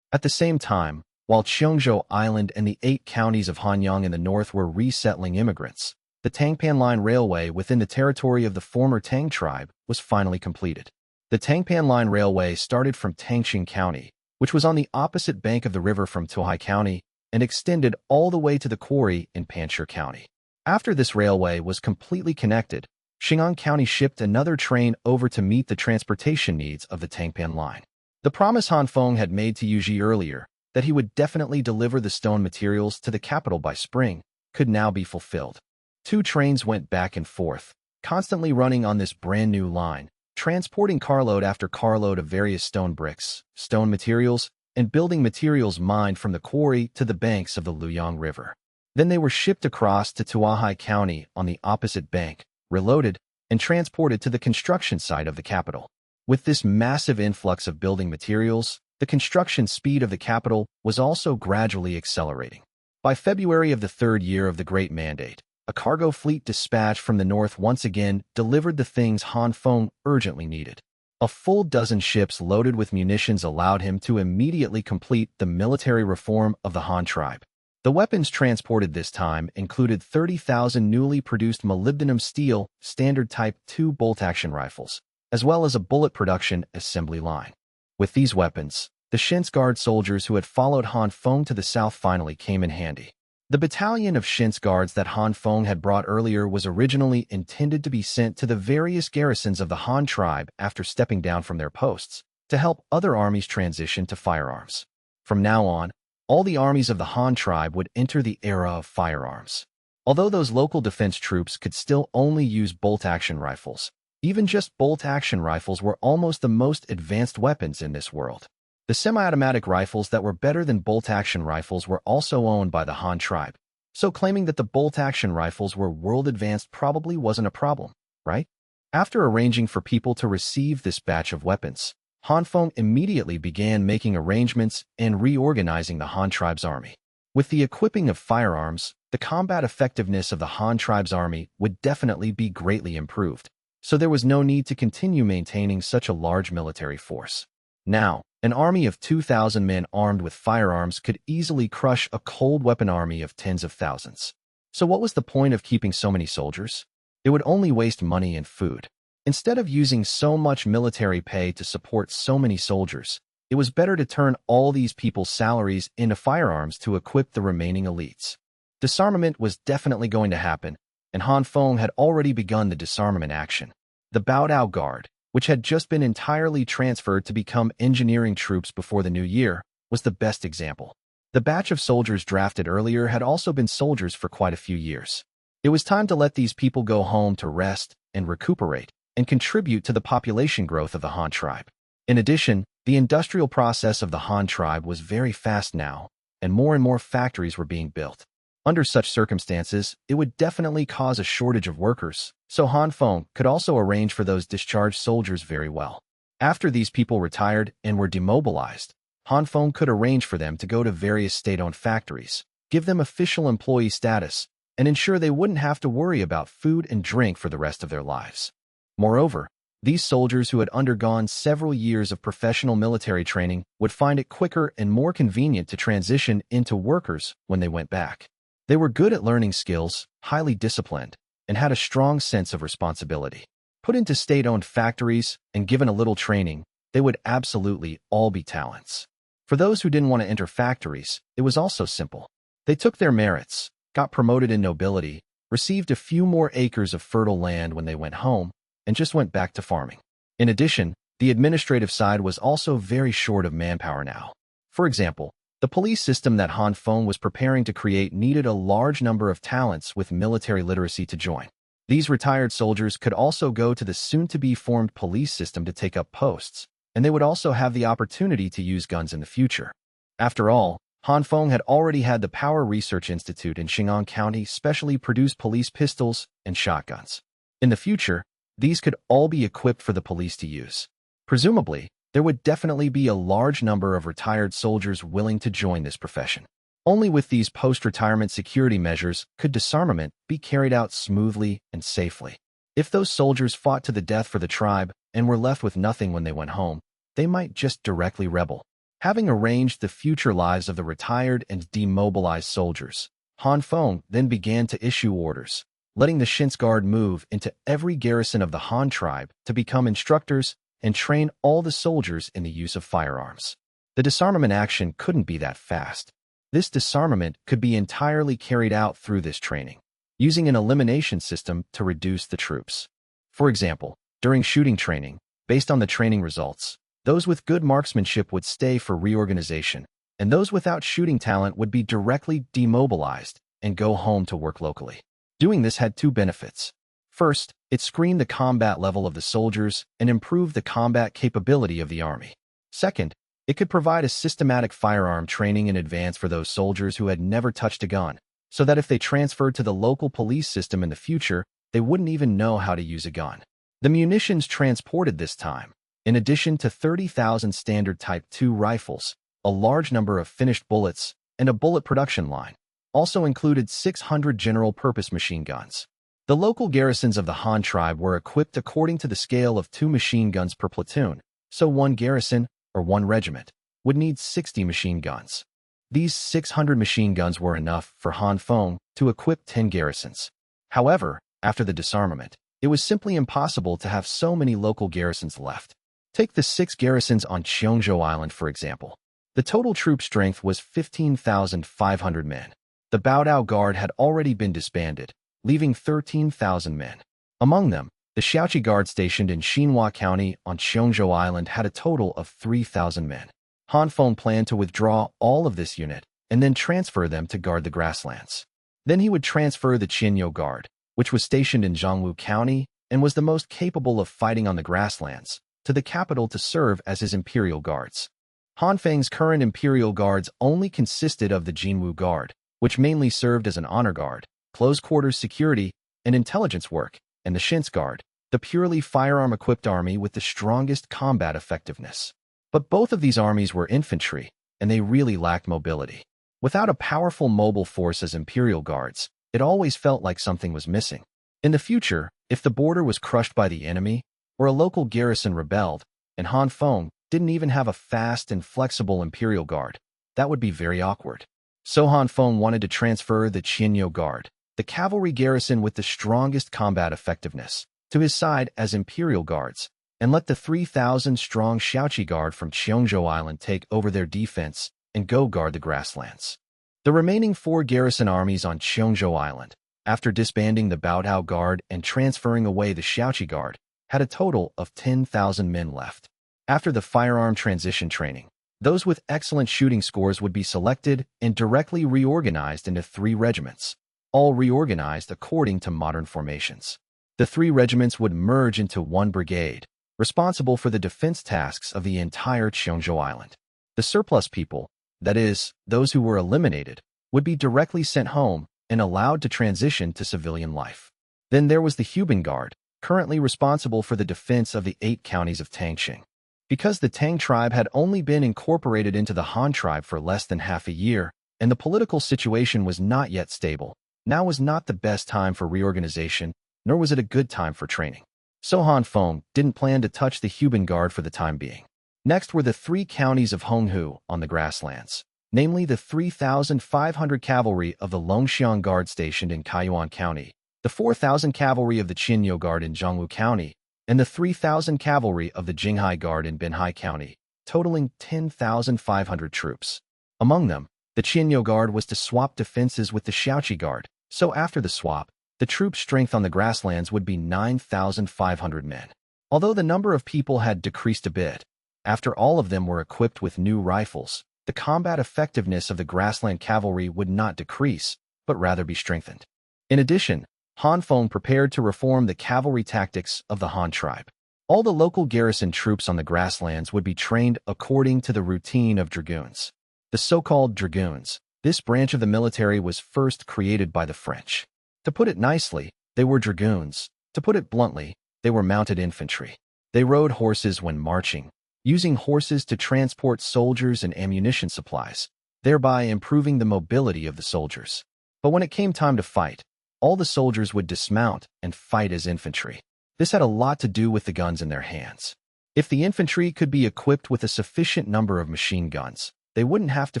At the same time, while Qiongzhou Island and the 8 counties of Hanyang in the north were resettling immigrants, the Tangpan Line Railway within the territory of the former Tang tribe was finally completed. The Tangpan Line Railway started from Tangxing County, which was on the opposite bank of the river from Tohai County, and extended all the way to the quarry in Panjshir County. After this railway was completely connected, Xing'an County shipped another train over to meet the transportation needs of the Tangpan Line. The promise Han Feng had made to Yu Ji earlier, that he would definitely deliver the stone materials to the capital by spring, could now be fulfilled. 2 trains went back and forth, constantly running on this brand new line, transporting carload after carload of various stone bricks, stone materials, and building materials mined from the quarry to the banks of the Luoyang River. Then they were shipped across to Tuahai County on the opposite bank, reloaded, and transported to the construction site of the capital. With this massive influx of building materials, the construction speed of the capital was also gradually accelerating. By February of the 3rd year of the Great Mandate, a cargo fleet dispatched from the north once again delivered the things Han Feng urgently needed. A full dozen ships loaded with munitions allowed him to immediately complete the military reform of the Han tribe. The weapons transported this time included 30,000 newly produced molybdenum steel standard Type 2 bolt-action rifles, as well as a bullet production assembly line. With these weapons, the Huben Guard soldiers who had followed Han Feng to the south finally came in handy. The battalion of Huben Guards that Han Feng had brought earlier was originally intended to be sent to the various garrisons of the Han tribe after stepping down from their posts, to help other armies transition to firearms. From now on, all the armies of the Han tribe would enter the era of firearms. Although those local defense troops could still only use bolt-action rifles, even just bolt-action rifles were almost the most advanced weapons in this world. The semi-automatic rifles that were better than bolt-action rifles were also owned by the Han tribe, so claiming that the bolt-action rifles were world-advanced probably wasn't a problem, right? After arranging for people to receive this batch of weapons, Han Feng immediately began making arrangements and reorganizing the Han tribe's army. With the equipping of firearms, the combat effectiveness of the Han tribe's army would definitely be greatly improved, so there was no need to continue maintaining such a large military force. Now, an army of 2,000 men armed with firearms could easily crush a cold weapon army of tens of thousands. So what was the point of keeping so many soldiers? It would only waste money and food. Instead of using so much military pay to support so many soldiers, it was better to turn all these people's salaries into firearms to equip the remaining elites. Disarmament was definitely going to happen, and Han Feng had already begun the disarmament action. The Baodao Guard, which had just been entirely transferred to become engineering troops before the new year, was the best example. The batch of soldiers drafted earlier had also been soldiers for quite a few years. It was time to let these people go home to rest and recuperate and contribute to the population growth of the Han tribe. In addition, the industrial process of the Han tribe was very fast now, and more factories were being built. Under such circumstances, it would definitely cause a shortage of workers, so Han Feng could also arrange for those discharged soldiers very well. After these people retired and were demobilized, Han Feng could arrange for them to go to various state-owned factories, give them official employee status, and ensure they wouldn't have to worry about food and drink for the rest of their lives. Moreover, these soldiers who had undergone several years of professional military training would find it quicker and more convenient to transition into workers when they went back. They were good at learning skills, highly disciplined, and had a strong sense of responsibility. Put into state-owned factories and given a little training, they would absolutely all be talents. For those who didn't want to enter factories, it was also simple. They took their merits, got promoted in nobility, received a few more acres of fertile land when they went home, and just went back to farming. In addition, the administrative side was also very short of manpower now. For example, the police system that Han Feng was preparing to create needed a large number of talents with military literacy to join. These retired soldiers could also go to the soon-to-be-formed police system to take up posts, and they would also have the opportunity to use guns in the future. After all, Han Feng had already had the Power Research Institute in Xing'an County specially produce police pistols and shotguns. In the future, these could all be equipped for the police to use. Presumably, there would definitely be a large number of retired soldiers willing to join this profession. Only with these post-retirement security measures could disarmament be carried out smoothly and safely. If those soldiers fought to the death for the tribe and were left with nothing when they went home, they might just directly rebel. Having arranged the future lives of the retired and demobilized soldiers, Han Feng then began to issue orders, letting the Shin's Guard move into every garrison of the Han tribe to become instructors and train all the soldiers in the use of firearms. The disarmament action couldn't be that fast. This disarmament could be entirely carried out through this training, using an elimination system to reduce the troops. For example, during shooting training, based on the training results, those with good marksmanship would stay for reorganization, and those without shooting talent would be directly demobilized and go home to work locally. Doing this had two benefits. First, it screened the combat level of the soldiers and improved the combat capability of the army. Second, it could provide a systematic firearm training in advance for those soldiers who had never touched a gun, so that if they transferred to the local police system in the future, they wouldn't even know how to use a gun. The munitions transported this time, in addition to 30,000 standard Type II rifles, a large number of finished bullets, and a bullet production line, also included 600 general-purpose machine guns. The local garrisons of the Han tribe were equipped according to the scale of 2 machine guns per platoon, so one garrison, or one regiment, would need 60 machine guns. These 600 machine guns were enough for Han Feng to equip 10 garrisons. However, after the disarmament, it was simply impossible to have so many local garrisons left. Take the 6 garrisons on Qiongzhou Island, for example. The total troop strength was 15,500 men. The Bountiful Guard had already been disbanded, leaving 13,000 men. Among them, the Shaoqi Guard stationed in Xinhua County on Qiongzhou Island had a total of 3,000 men. Han Feng planned to withdraw all of this unit and then transfer them to guard the grasslands. Then he would transfer the Qiongzhou Guard, which was stationed in Zhongwu County and was the most capable of fighting on the grasslands, to the capital to serve as his Imperial Guards. Han Feng's current Imperial Guards only consisted of the Jinwu Guard, which mainly served as an honor guard, close-quarters security, and intelligence work, and the Shin's Guard, the purely firearm-equipped army with the strongest combat effectiveness. But both of these armies were infantry, and they really lacked mobility. Without a powerful mobile force as Imperial Guards, it always felt like something was missing. In the future, if the border was crushed by the enemy, or a local garrison rebelled, and Han Feng didn't even have a fast and flexible Imperial Guard, that would be very awkward. So Han Feng wanted to transfer the Qiongzhou Guard, the cavalry garrison with the strongest combat effectiveness, to his side as Imperial Guards, and let the 3,000-strong Shaoqi Guard from Qiongzhou Island take over their defense and go guard the grasslands. The remaining 4 garrison armies on Qiongzhou Island, after disbanding the Bountiful Guard and transferring away the Shaoqi Guard, had a total of 10,000 men left. After the firearm transition training, those with excellent shooting scores would be selected and directly reorganized into 3 regiments, all reorganized according to modern formations. The 3 regiments would merge into 1 brigade, responsible for the defense tasks of the entire Qiongzhou Island. The surplus people, that is, those who were eliminated, would be directly sent home and allowed to transition to civilian life. Then there was the Huben Guard, currently responsible for the defense of the 8 counties of Tangxing. Because the Tang tribe had only been incorporated into the Han tribe for less than half a year, and the political situation was not yet stable, now was not the best time for reorganization, nor was it a good time for training. So Han Feng didn't plan to touch the Huben Guard for the time being. Next were the 3 counties of Honghu on the grasslands, namely the 3,500 cavalry of the Longxiang Guard stationed in Kaiyuan County, the 4,000 cavalry of the Qiongzhou Guard in Zhongwu County, and the 3,000 cavalry of the Jinghai Guard in Binhai County, totaling 10,500 troops. Among them, the Qiongzhou Guard was to swap defenses with the Shaoqi Guard, so after the swap, the troop strength on the grasslands would be 9,500 men. Although the number of people had decreased a bit, after all of them were equipped with new rifles, the combat effectiveness of the grassland cavalry would not decrease, but rather be strengthened. In addition, Han Feng prepared to reform the cavalry tactics of the Han tribe. All the local garrison troops on the grasslands would be trained according to the routine of dragoons. The so-called dragoons, this branch of the military was first created by the French. To put it nicely, they were dragoons. To put it bluntly, they were mounted infantry. They rode horses when marching, using horses to transport soldiers and ammunition supplies, thereby improving the mobility of the soldiers. But when it came time to fight, all the soldiers would dismount and fight as infantry. This had a lot to do with the guns in their hands. If the infantry could be equipped with a sufficient number of machine guns, they wouldn't have to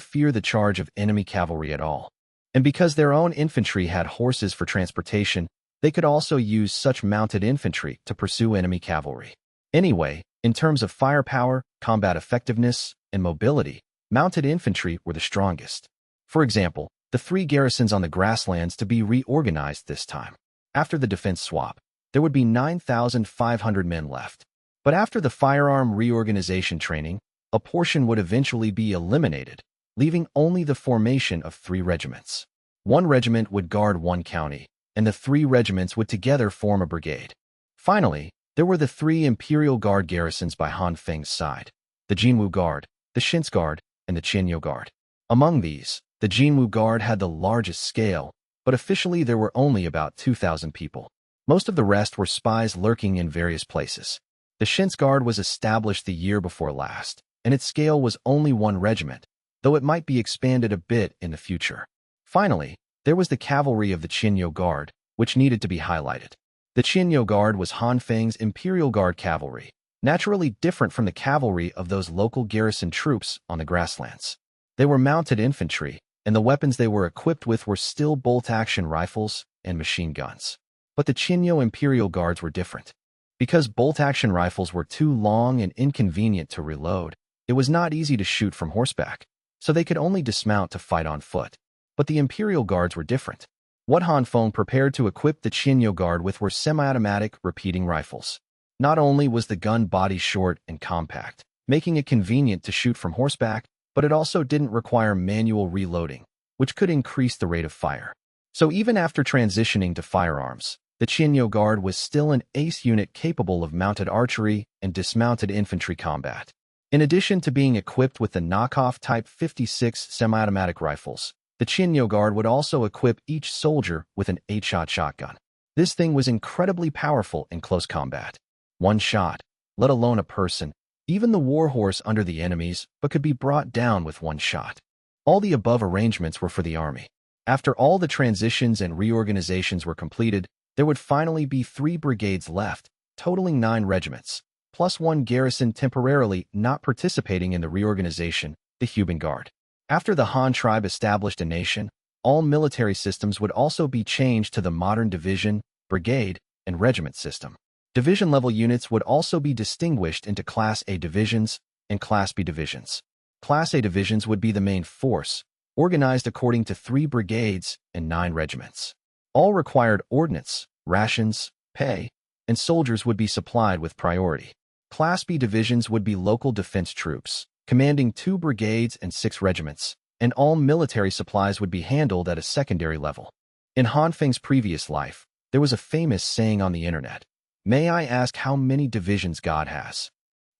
fear the charge of enemy cavalry at all. And because their own infantry had horses for transportation, they could also use such mounted infantry to pursue enemy cavalry. Anyway, in terms of firepower, combat effectiveness, and mobility, mounted infantry were the strongest. For example, the 3 garrisons on the grasslands to be reorganized this time. After the defense swap, there would be 9,500 men left. But after the firearm reorganization training, a portion would eventually be eliminated, leaving only the formation of 3 regiments. 1 regiment would guard 1 county, and the 3 regiments would together form a brigade. Finally, there were the 3 Imperial Guard garrisons by Han Feng's side, the Jinwu Guard, the Shin's Guard, and the Qiongzhou Guard. Among these, the Jinwu Guard had the largest scale, but officially there were only about 2,000 people. Most of the rest were spies lurking in various places. The Shin's Guard was established the year before last, and its scale was only 1 regiment, though it might be expanded a bit in the future. Finally, there was the cavalry of the Qiongzhou Guard, which needed to be highlighted. The Qiongzhou Guard was Han Feng's Imperial Guard cavalry, naturally different from the cavalry of those local garrison troops on the grasslands. They were mounted infantry, and the weapons they were equipped with were still bolt-action rifles and machine guns. But the Qiongzhou Imperial Guards were different. Because bolt-action rifles were too long and inconvenient to reload, it was not easy to shoot from horseback, so they could only dismount to fight on foot. But the Imperial Guards were different. What Han Feng prepared to equip the Qiongzhou Guard with were semi-automatic repeating rifles. Not only was the gun body short and compact, making it convenient to shoot from horseback, but it also didn't require manual reloading, which could increase the rate of fire. So even after transitioning to firearms, the Qiongzhou Guard was still an ace unit capable of mounted archery and dismounted infantry combat. In addition to being equipped with the knockoff Type 56 semi-automatic rifles, the Qiongzhou Guard would also equip each soldier with an 8-shot shotgun. This thing was incredibly powerful in close combat. 1 shot, let alone a person, even the warhorse under the enemies, but could be brought down with 1 shot. All the above arrangements were for the army. After all the transitions and reorganizations were completed, there would finally be 3 brigades left, totaling 9 regiments, plus 1 garrison temporarily not participating in the reorganization, the Huben Guard. After the Han tribe established a nation, all military systems would also be changed to the modern division, brigade, and regiment system. Division-level units would also be distinguished into Class A divisions and Class B divisions. Class A divisions would be the main force, organized according to 3 brigades and 9 regiments. All required ordnance, rations, pay, and soldiers would be supplied with priority. Class B divisions would be local defense troops, commanding 2 brigades and 6 regiments, and all military supplies would be handled at a secondary level. In Han Feng's previous life, there was a famous saying on the internet, "May I ask how many divisions God has?"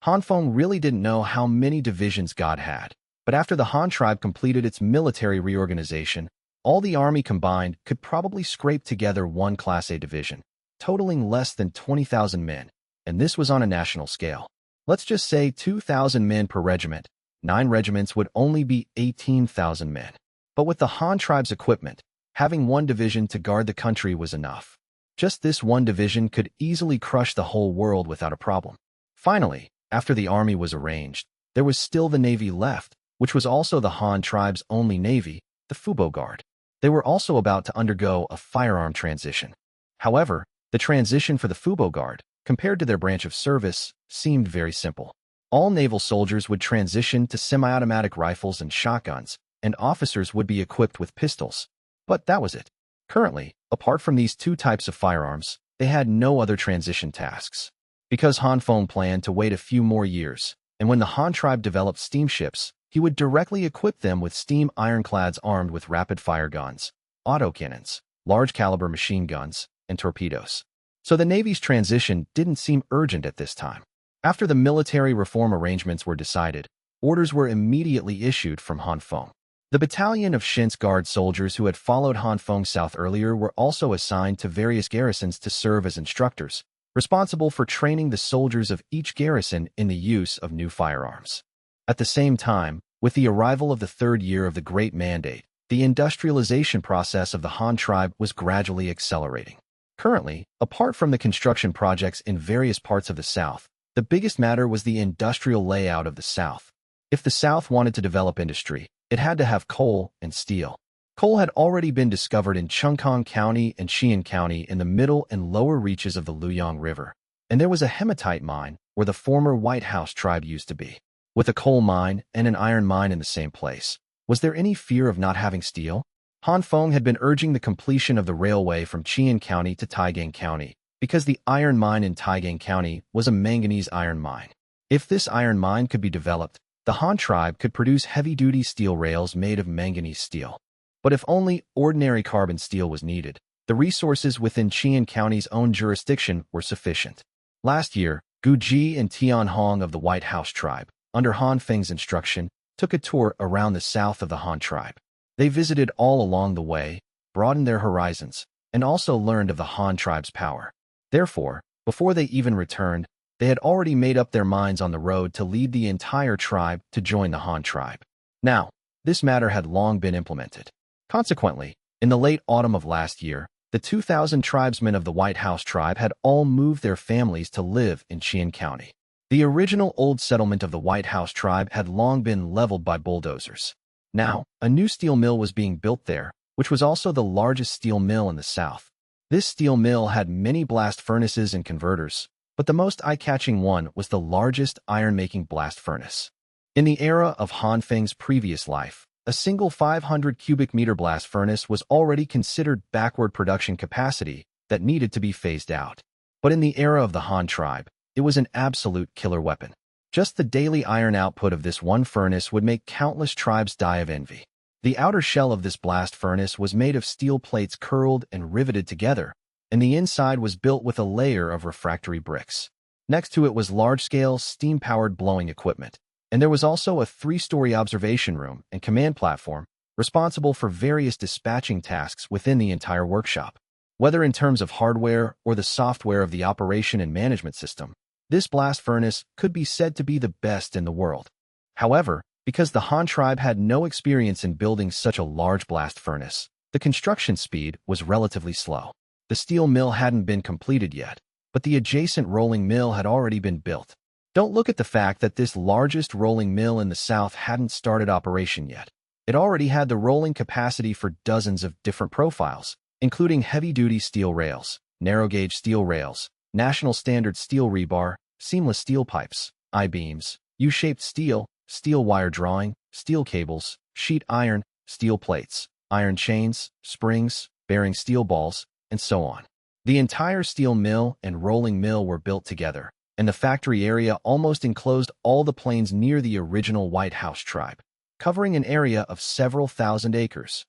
Han Feng really didn't know how many divisions God had, but after the Han tribe completed its military reorganization, All the army combined could probably scrape together one Class A division, totaling less than 20,000 men, and this was on a national scale. Let's just say 2,000 men per regiment. 9 regiments would only be 18,000 men. But with the Han tribe's equipment, having one division to guard the country was enough. Just this one division could easily crush the whole world without a problem. Finally, after the army was arranged, there was still the navy left, which was also the Han tribe's only navy, the Huben Guard. They were also about to undergo a firearm transition. However, the transition for the Huben Guard, compared to their branch of service, seemed very simple. All naval soldiers would transition to semi-automatic rifles and shotguns, and officers would be equipped with pistols. But that was it. Currently, apart from these two types of firearms, they had no other transition tasks. Because Han Feng planned to wait a few more years, and when the Han tribe developed steamships, he would directly equip them with steam ironclads armed with rapid-fire guns, autocannons, large-caliber machine guns, and torpedoes. So the Navy's transition didn't seem urgent at this time. After the military reform arrangements were decided, orders were immediately issued from Han Feng. The battalion of Shin's Guard soldiers who had followed Han Feng south earlier were also assigned to various garrisons to serve as instructors, responsible for training the soldiers of each garrison in the use of new firearms. At the same time, with the arrival of the third year of the Great Mandate, the industrialization process of the Han tribe was gradually accelerating. Currently, apart from the construction projects in various parts of the South, the biggest matter was the industrial layout of the South. If the South wanted to develop industry, it had to have coal and steel. Coal had already been discovered in Chungkong County and Xian County in the middle and lower reaches of the Luyang River, and there was a hematite mine where the former White House tribe used to be. With a coal mine and an iron mine in the same place, was there any fear of not having steel? Han Feng had been urging the completion of the railway from Qian County to Taigang County, because the iron mine in Taigang County was a manganese iron mine. If this iron mine could be developed, the Han tribe could produce heavy-duty steel rails made of manganese steel. But if only ordinary carbon steel was needed, the resources within Qian County's own jurisdiction were sufficient. Last year, Gu Ji and Tian Hong of the White House tribe, under Han Feng's instruction, took a tour around the south of the Han tribe. They visited all along the way, broadened their horizons, and also learned of the Han tribe's power. Therefore, before they even returned, they had already made up their minds on the road to lead the entire tribe to join the Han tribe. Now, this matter had long been implemented. Consequently, in the late autumn of last year, the 2,000 tribesmen of the White House tribe had all moved their families to live in Qian County. The original old settlement of the White House tribe had long been leveled by bulldozers. Now, a new steel mill was being built there, which was also the largest steel mill in the south. This steel mill had many blast furnaces and converters, but the most eye-catching one was the largest iron-making blast furnace. In the era of Han Feng's previous life, a single 500 cubic meter blast furnace was already considered backward production capacity that needed to be phased out. But in the era of the Han tribe, it was an absolute killer weapon. Just the daily iron output of this one furnace would make countless tribes die of envy. The outer shell of this blast furnace was made of steel plates curled and riveted together, and the inside was built with a layer of refractory bricks. Next to it was large-scale, steam-powered blowing equipment, and there was also a 3-story observation room and command platform responsible for various dispatching tasks within the entire workshop. Whether in terms of hardware or the software of the operation and management system, this blast furnace could be said to be the best in the world. However, because the Han tribe had no experience in building such a large blast furnace, the construction speed was relatively slow. The steel mill hadn't been completed yet, but the adjacent rolling mill had already been built. Don't look at the fact that this largest rolling mill in the south hadn't started operation yet. It already had the rolling capacity for dozens of different profiles, including heavy-duty steel rails, narrow-gauge steel rails, national standard steel rebar, seamless steel pipes, I-beams, U-shaped steel, steel wire drawing, steel cables, sheet iron, steel plates, iron chains, springs, bearing steel balls, and so on. The entire steel mill and rolling mill were built together, and the factory area almost enclosed all the plains near the original White House tribe, covering an area of several thousand acres.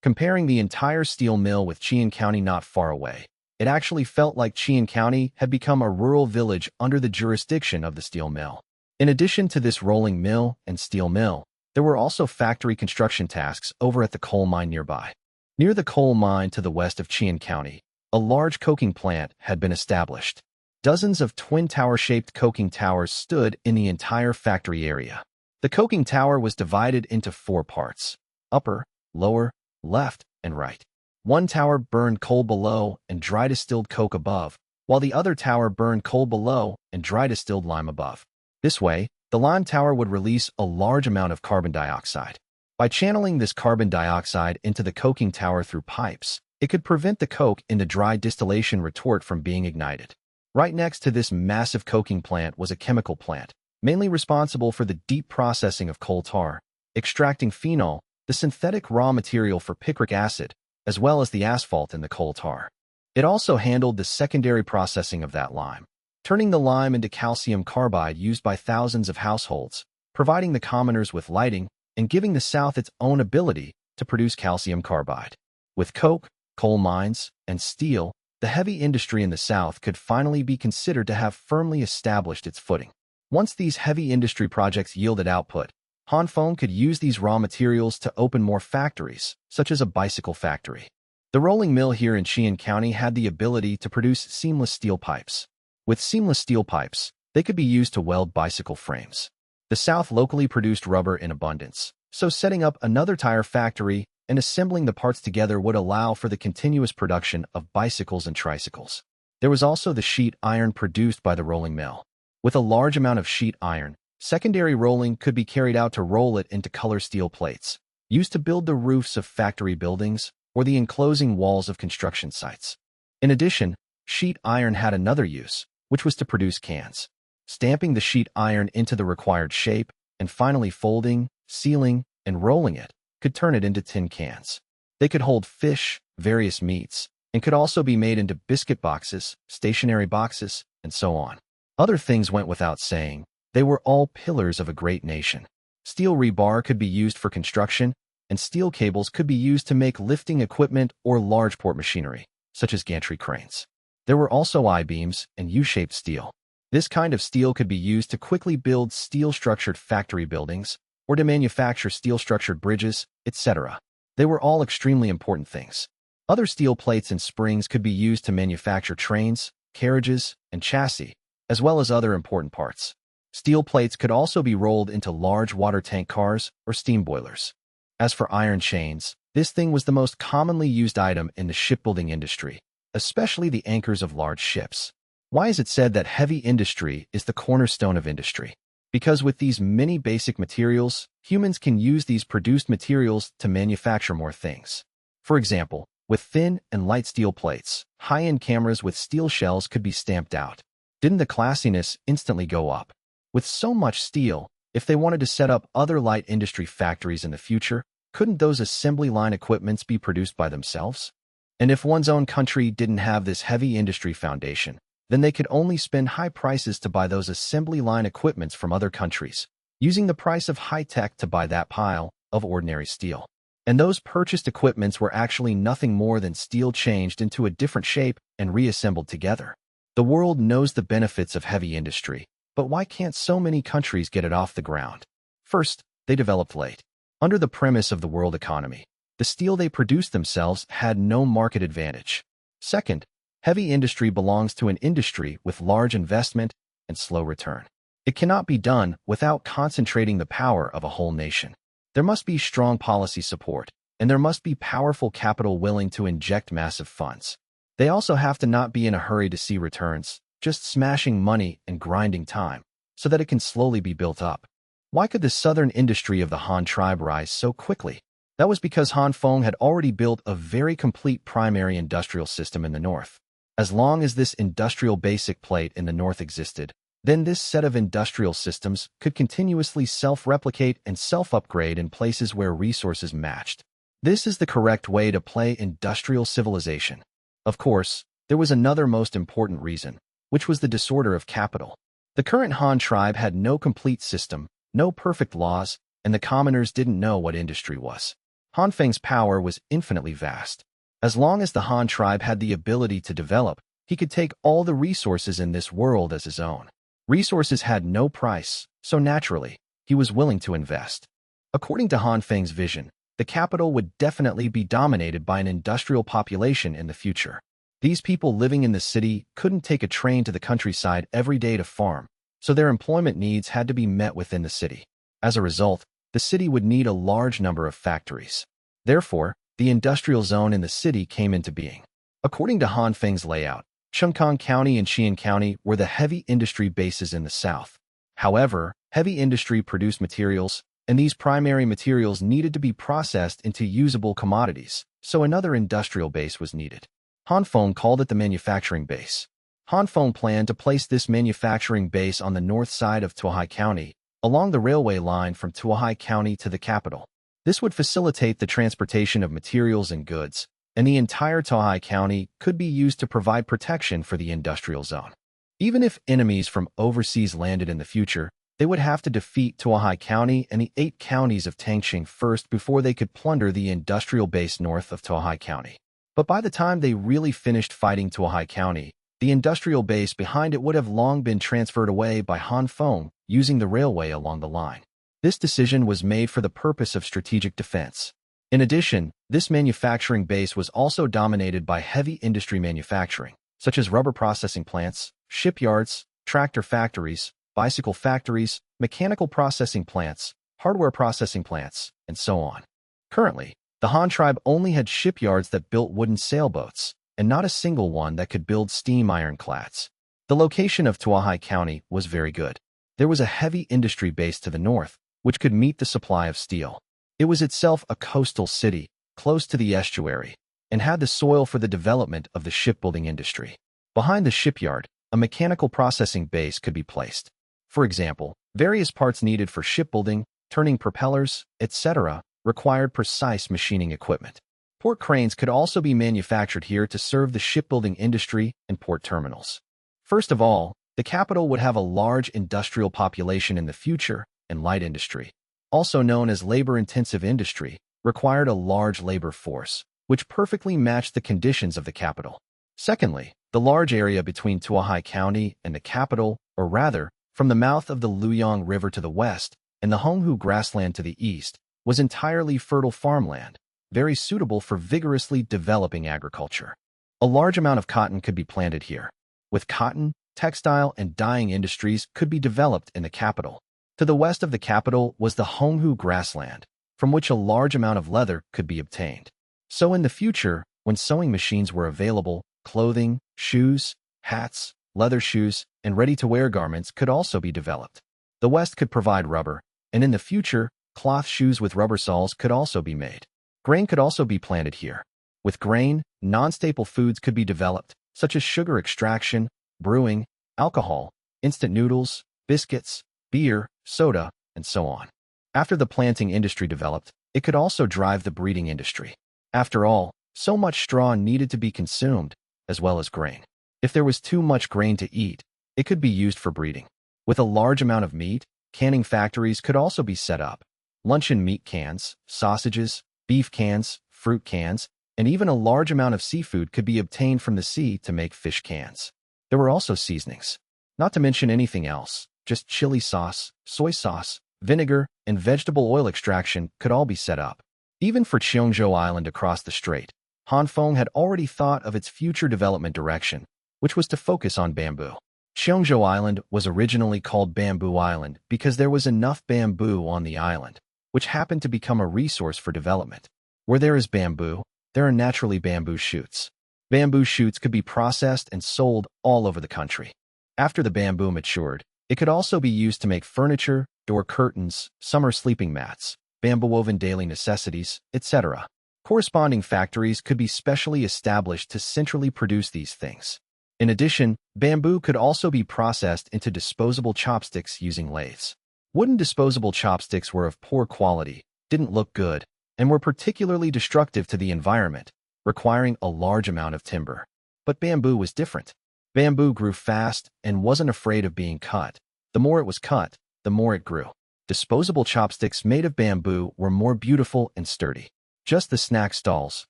Comparing the entire steel mill with Qian County not far away, it actually felt like Qian County had become a rural village under the jurisdiction of the steel mill. In addition to this rolling mill and steel mill, there were also factory construction tasks over at the coal mine nearby. Near the coal mine to the west of Qian County, a large coking plant had been established. Dozens of twin tower-shaped coking towers stood in the entire factory area. The coking tower was divided into 4 parts: upper, lower, left, and right. One tower burned coal below and dry distilled coke above, while the other tower burned coal below and dry distilled lime above. This way, the lime tower would release a large amount of carbon dioxide. By channeling this carbon dioxide into the coking tower through pipes, it could prevent the coke in the dry distillation retort from being ignited. Right next to this massive coking plant was a chemical plant, mainly responsible for the deep processing of coal tar, extracting phenol, the synthetic raw material for picric acid, as well as the asphalt in the coal tar. It also handled the secondary processing of that lime, turning the lime into calcium carbide used by thousands of households, providing the commoners with lighting, and giving the South its own ability to produce calcium carbide. With coke, coal mines, and steel, the heavy industry in the South could finally be considered to have firmly established its footing. Once these heavy industry projects yielded output, Han Feng could use these raw materials to open more factories, such as a bicycle factory. The rolling mill here in Qian County had the ability to produce seamless steel pipes. With seamless steel pipes, they could be used to weld bicycle frames. The South locally produced rubber in abundance, so setting up another tire factory and assembling the parts together would allow for the continuous production of bicycles and tricycles. There was also the sheet iron produced by the rolling mill. With a large amount of sheet iron, secondary rolling could be carried out to roll it into color steel plates, used to build the roofs of factory buildings or the enclosing walls of construction sites. In addition, sheet iron had another use, which was to produce cans. Stamping the sheet iron into the required shape, and finally folding, sealing, and rolling it, could turn it into tin cans. They could hold fish, various meats, and could also be made into biscuit boxes, stationery boxes, and so on. Other things went without saying. They were all pillars of a great nation. Steel rebar could be used for construction, and steel cables could be used to make lifting equipment or large port machinery, such as gantry cranes. There were also I-beams and U-shaped steel. This kind of steel could be used to quickly build steel-structured factory buildings, or to manufacture steel-structured bridges, etc. They were all extremely important things. Other steel plates and springs could be used to manufacture trains, carriages, and chassis, as well as other important parts. Steel plates could also be rolled into large water tank cars or steam boilers. As for iron chains, this thing was the most commonly used item in the shipbuilding industry, especially the anchors of large ships. Why is it said that heavy industry is the cornerstone of industry? Because with these many basic materials, humans can use these produced materials to manufacture more things. For example, with thin and light steel plates, high-end cameras with steel shells could be stamped out. Didn't the classiness instantly go up? With so much steel, if they wanted to set up other light industry factories in the future, couldn't those assembly line equipments be produced by themselves? And if one's own country didn't have this heavy industry foundation, then they could only spend high prices to buy those assembly line equipments from other countries, using the price of high-tech to buy that pile of ordinary steel. And those purchased equipments were actually nothing more than steel changed into a different shape and reassembled together. The world knows the benefits of heavy industry, but why can't so many countries get it off the ground? First, they developed late. Under the premise of the world economy, the steel they produced themselves had no market advantage. Second, heavy industry belongs to an industry with large investment and slow return. It cannot be done without concentrating the power of a whole nation. There must be strong policy support, and there must be powerful capital willing to inject massive funds. They also have to not be in a hurry to see returns, just smashing money and grinding time, so that it can slowly be built up. Why could the southern industry of the Han tribe rise so quickly? That was because Han Feng had already built a very complete primary industrial system in the north. As long as this industrial basic plate in the north existed, then this set of industrial systems could continuously self-replicate and self-upgrade in places where resources matched. This is the correct way to play industrial civilization. Of course, there was another most important reason, which was the disorder of capital. The current Han tribe had no complete system, no perfect laws, and the commoners didn't know what industry was. Han Feng's power was infinitely vast. As long as the Han tribe had the ability to develop, he could take all the resources in this world as his own. Resources had no price, so naturally, he was willing to invest. According to Han Feng's vision, the capital would definitely be dominated by an industrial population in the future. These people living in the city couldn't take a train to the countryside every day to farm, so their employment needs had to be met within the city. As a result, the city would need a large number of factories. Therefore, the industrial zone in the city came into being. According to Han Feng's layout, Chungkang County and Xian County were the heavy industry bases in the south. However, heavy industry produced materials, and these primary materials needed to be processed into usable commodities, so another industrial base was needed. Han Feng called it the manufacturing base. Han Feng planned to place this manufacturing base on the north side of Tuahai County, along the railway line from Tuahai County to the capital. This would facilitate the transportation of materials and goods, and the entire Tuahai County could be used to provide protection for the industrial zone. Even if enemies from overseas landed in the future, they would have to defeat Tuahai County and the 8 counties of Tangxing first before they could plunder the industrial base north of Tuahai County. But by the time they really finished fighting Tuahai County, the industrial base behind it would have long been transferred away by Han Feng using the railway along the line. This decision was made for the purpose of strategic defense. In addition, this manufacturing base was also dominated by heavy industry manufacturing, such as rubber processing plants, shipyards, tractor factories, bicycle factories, mechanical processing plants, hardware processing plants, and so on. Currently, the Han tribe only had shipyards that built wooden sailboats, and not a single one that could build steam ironclads. The location of Tuahai County was very good. There was a heavy industry base to the north, which could meet the supply of steel. It was itself a coastal city, close to the estuary, and had the soil for the development of the shipbuilding industry. Behind the shipyard, a mechanical processing base could be placed. For example, various parts needed for shipbuilding, turning propellers, etc., required precise machining equipment. Port cranes could also be manufactured here to serve the shipbuilding industry and port terminals. First of all, the capital would have a large industrial population in the future, and light industry, also known as labor-intensive industry, required a large labor force, which perfectly matched the conditions of the capital. Secondly, the large area between Tuahai County and the capital, or rather, from the mouth of the Luyang River to the west and the Honghu Grassland to the east, was entirely fertile farmland, very suitable for vigorously developing agriculture. A large amount of cotton could be planted here. With cotton, textile and dyeing industries could be developed in the capital. To the west of the capital was the Honghu Grassland, from which a large amount of leather could be obtained. So in the future, when sewing machines were available, clothing, shoes, hats, leather shoes, and ready-to-wear garments could also be developed. The west could provide rubber, and in the future, cloth shoes with rubber soles could also be made. Grain could also be planted here. With grain, non-staple foods could be developed, such as sugar extraction, brewing, alcohol, instant noodles, biscuits, beer, soda, and so on. After the planting industry developed, it could also drive the breeding industry. After all, so much straw needed to be consumed, as well as grain. If there was too much grain to eat, it could be used for breeding. With a large amount of meat, canning factories could also be set up. Luncheon meat cans, sausages, beef cans, fruit cans, and even a large amount of seafood could be obtained from the sea to make fish cans. There were also seasonings. Not to mention anything else, just chili sauce, soy sauce, vinegar, and vegetable oil extraction could all be set up. Even for Qiongzhou Island across the strait, Han Feng had already thought of its future development direction, which was to focus on bamboo. Qiongzhou Island was originally called Bamboo Island because there was enough bamboo on the island, which happened to become a resource for development. Where there is bamboo, there are naturally bamboo shoots. Bamboo shoots could be processed and sold all over the country. After the bamboo matured, it could also be used to make furniture, door curtains, summer sleeping mats, bamboo-woven daily necessities, etc. Corresponding factories could be specially established to centrally produce these things. In addition, bamboo could also be processed into disposable chopsticks using lathes. Wooden disposable chopsticks were of poor quality, didn't look good, and were particularly destructive to the environment, requiring a large amount of timber. But bamboo was different. Bamboo grew fast and wasn't afraid of being cut. The more it was cut, the more it grew. Disposable chopsticks made of bamboo were more beautiful and sturdy. Just the snack stalls,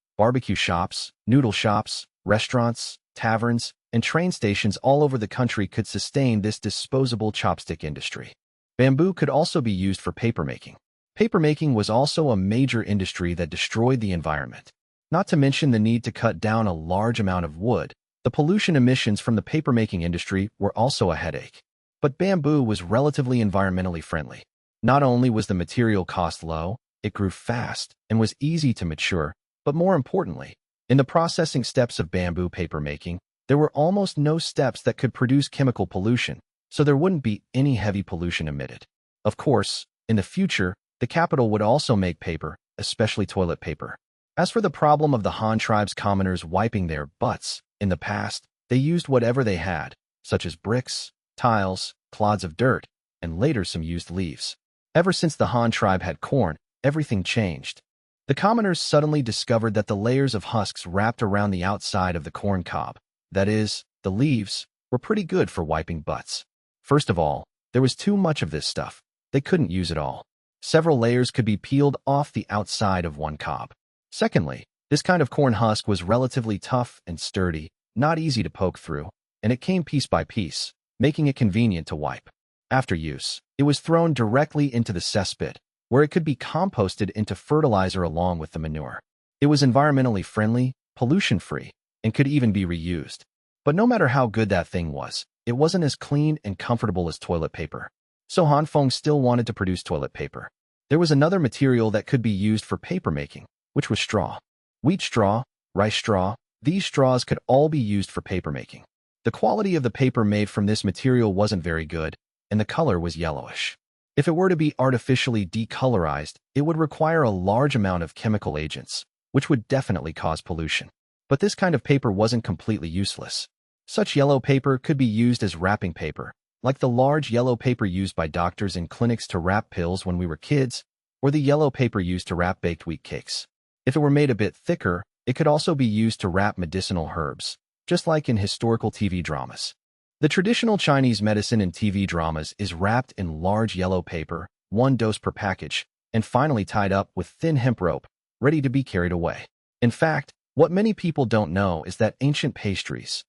barbecue shops, noodle shops, restaurants, taverns, and train stations all over the country could sustain this disposable chopstick industry. Bamboo could also be used for papermaking. Papermaking was also a major industry that destroyed the environment. Not to mention the need to cut down a large amount of wood, the pollution emissions from the papermaking industry were also a headache. But bamboo was relatively environmentally friendly. Not only was the material cost low, it grew fast and was easy to mature, but more importantly, in the processing steps of bamboo papermaking, there were almost no steps that could produce chemical pollution, so there wouldn't be any heavy pollution emitted. Of course, in the future, the capital would also make paper, especially toilet paper. As for the problem of the Han tribe's commoners wiping their butts, in the past, they used whatever they had, such as bricks, tiles, clods of dirt, and later some used leaves. Ever since the Han tribe had corn, everything changed. The commoners suddenly discovered that the layers of husks wrapped around the outside of the corn cob, that is, the leaves, were pretty good for wiping butts. First of all, there was too much of this stuff. They couldn't use it all. Several layers could be peeled off the outside of one cob. Secondly, this kind of corn husk was relatively tough and sturdy, not easy to poke through, and it came piece by piece, making it convenient to wipe. After use, it was thrown directly into the cesspit, where it could be composted into fertilizer along with the manure. It was environmentally friendly, pollution-free, and could even be reused. But no matter how good that thing was, it wasn't as clean and comfortable as toilet paper. So Han Feng still wanted to produce toilet paper. There was another material that could be used for papermaking, which was straw. Wheat straw, rice straw, these straws could all be used for papermaking. The quality of the paper made from this material wasn't very good, and the color was yellowish. If it were to be artificially decolorized, it would require a large amount of chemical agents, which would definitely cause pollution. But this kind of paper wasn't completely useless. Such yellow paper could be used as wrapping paper, like the large yellow paper used by doctors in clinics to wrap pills when we were kids, or the yellow paper used to wrap baked wheat cakes. If it were made a bit thicker, it could also be used to wrap medicinal herbs, just like in historical TV dramas. The traditional Chinese medicine in TV dramas is wrapped in large yellow paper, 1 dose per package, and finally tied up with thin hemp rope, ready to be carried away. In fact, what many people don't know is that ancient pastries,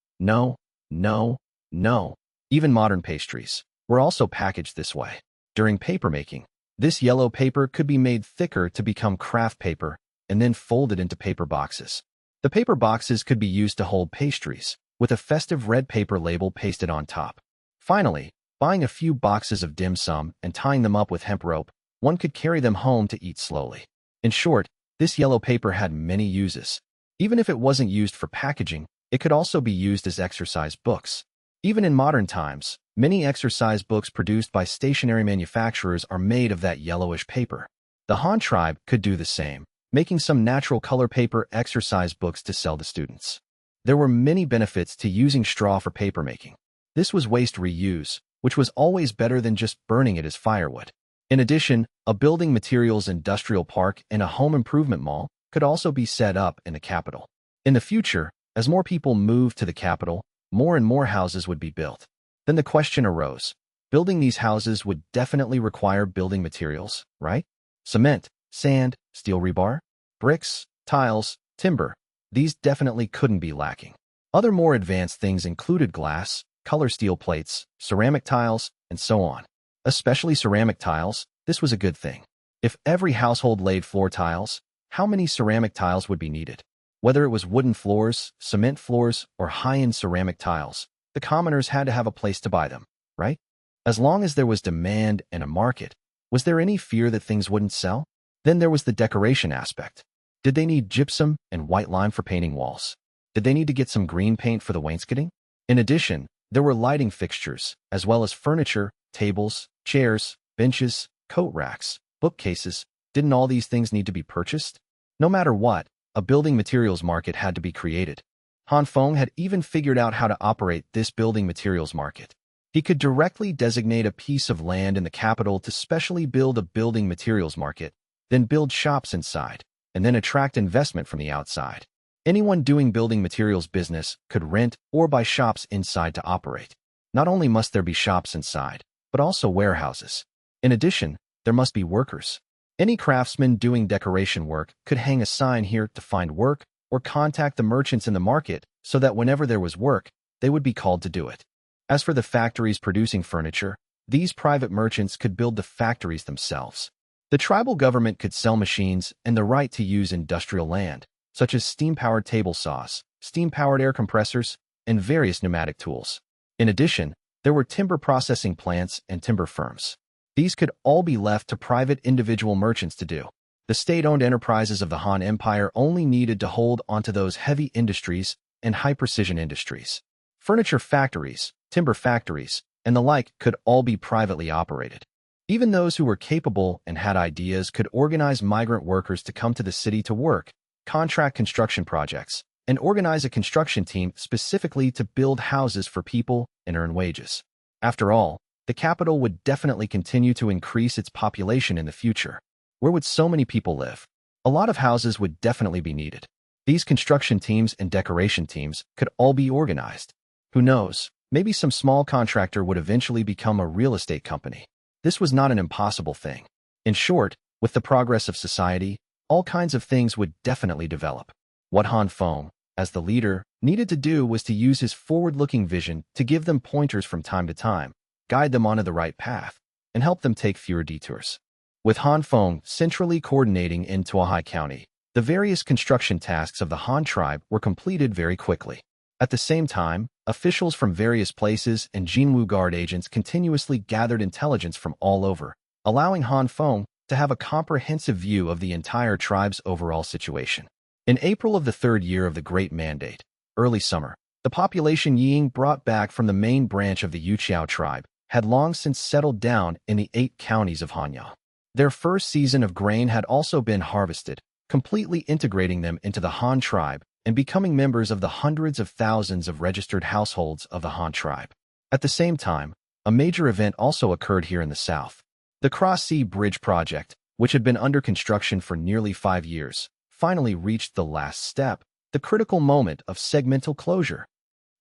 even modern pastries, were also packaged this way. During papermaking, this yellow paper could be made thicker to become craft paper and then folded into paper boxes. The paper boxes could be used to hold pastries, with a festive red paper label pasted on top. Finally, buying a few boxes of dim sum and tying them up with hemp rope, one could carry them home to eat slowly. In short, this yellow paper had many uses. Even if it wasn't used for packaging, it could also be used as exercise books. Even in modern times, many exercise books produced by stationery manufacturers are made of that yellowish paper. The Han tribe could do the same, making some natural color paper exercise books to sell to students. There were many benefits to using straw for papermaking. This was waste reuse, which was always better than just burning it as firewood. In addition, a building materials industrial park and a home improvement mall could also be set up in the capital. In the future, as more people moved to the capital, more and more houses would be built. Then the question arose. Building these houses would definitely require building materials, right? Cement, sand, steel rebar, bricks, tiles, timber. These definitely couldn't be lacking. Other more advanced things included glass, color steel plates, ceramic tiles, and so on. Especially ceramic tiles, this was a good thing. If every household laid floor tiles, how many ceramic tiles would be needed? Whether it was wooden floors, cement floors, or high-end ceramic tiles, the commoners had to have a place to buy them, right? As long as there was demand and a market, was there any fear that things wouldn't sell? Then there was the decoration aspect. Did they need gypsum and white lime for painting walls? Did they need to get some green paint for the wainscoting? In addition, there were lighting fixtures, as well as furniture, tables, chairs, benches, coat racks, bookcases. Didn't all these things need to be purchased? No matter what, a building materials market had to be created. Han Feng had even figured out how to operate this building materials market. He could directly designate a piece of land in the capital to specially build a building materials market, then build shops inside, and then attract investment from the outside. Anyone doing building materials business could rent or buy shops inside to operate. Not only must there be shops inside, but also warehouses. In addition, there must be workers. Any craftsman doing decoration work could hang a sign here to find work or contact the merchants in the market so that whenever there was work, they would be called to do it. As for the factories producing furniture, these private merchants could build the factories themselves. The tribal government could sell machines and the right to use industrial land, such as steam-powered table saws, steam-powered air compressors, and various pneumatic tools. In addition, there were timber processing plants and timber firms. These could all be left to private individual merchants to do. The state-owned enterprises of the Han Empire only needed to hold onto those heavy industries and high-precision industries. Furniture factories, timber factories, and the like could all be privately operated. Even those who were capable and had ideas could organize migrant workers to come to the city to work, contract construction projects, and organize a construction team specifically to build houses for people and earn wages. After all, the capital would definitely continue to increase its population in the future. Where would so many people live? A lot of houses would definitely be needed. These construction teams and decoration teams could all be organized. Who knows, maybe some small contractor would eventually become a real estate company. This was not an impossible thing. In short, with the progress of society, all kinds of things would definitely develop. What Han Feng, as the leader, needed to do was to use his forward-looking vision to give them pointers from time to time, guide them onto the right path, and help them take fewer detours. With Han Feng centrally coordinating in Tuahai County, the various construction tasks of the Han tribe were completed very quickly. At the same time, officials from various places and Jinwu Guard agents continuously gathered intelligence from all over, allowing Han Feng to have a comprehensive view of the entire tribe's overall situation. In April of the third year of the Great Mandate, early summer, the population Ying brought back from the main branch of the Yuqiao tribe had long since settled down in the 8 counties of Hanya. Their first season of grain had also been harvested, completely integrating them into the Han tribe and becoming members of the hundreds of thousands of registered households of the Han tribe. At the same time, a major event also occurred here in the south. The Cross-Sea Bridge project, which had been under construction for nearly 5 years, finally reached the last step, the critical moment of segmental closure.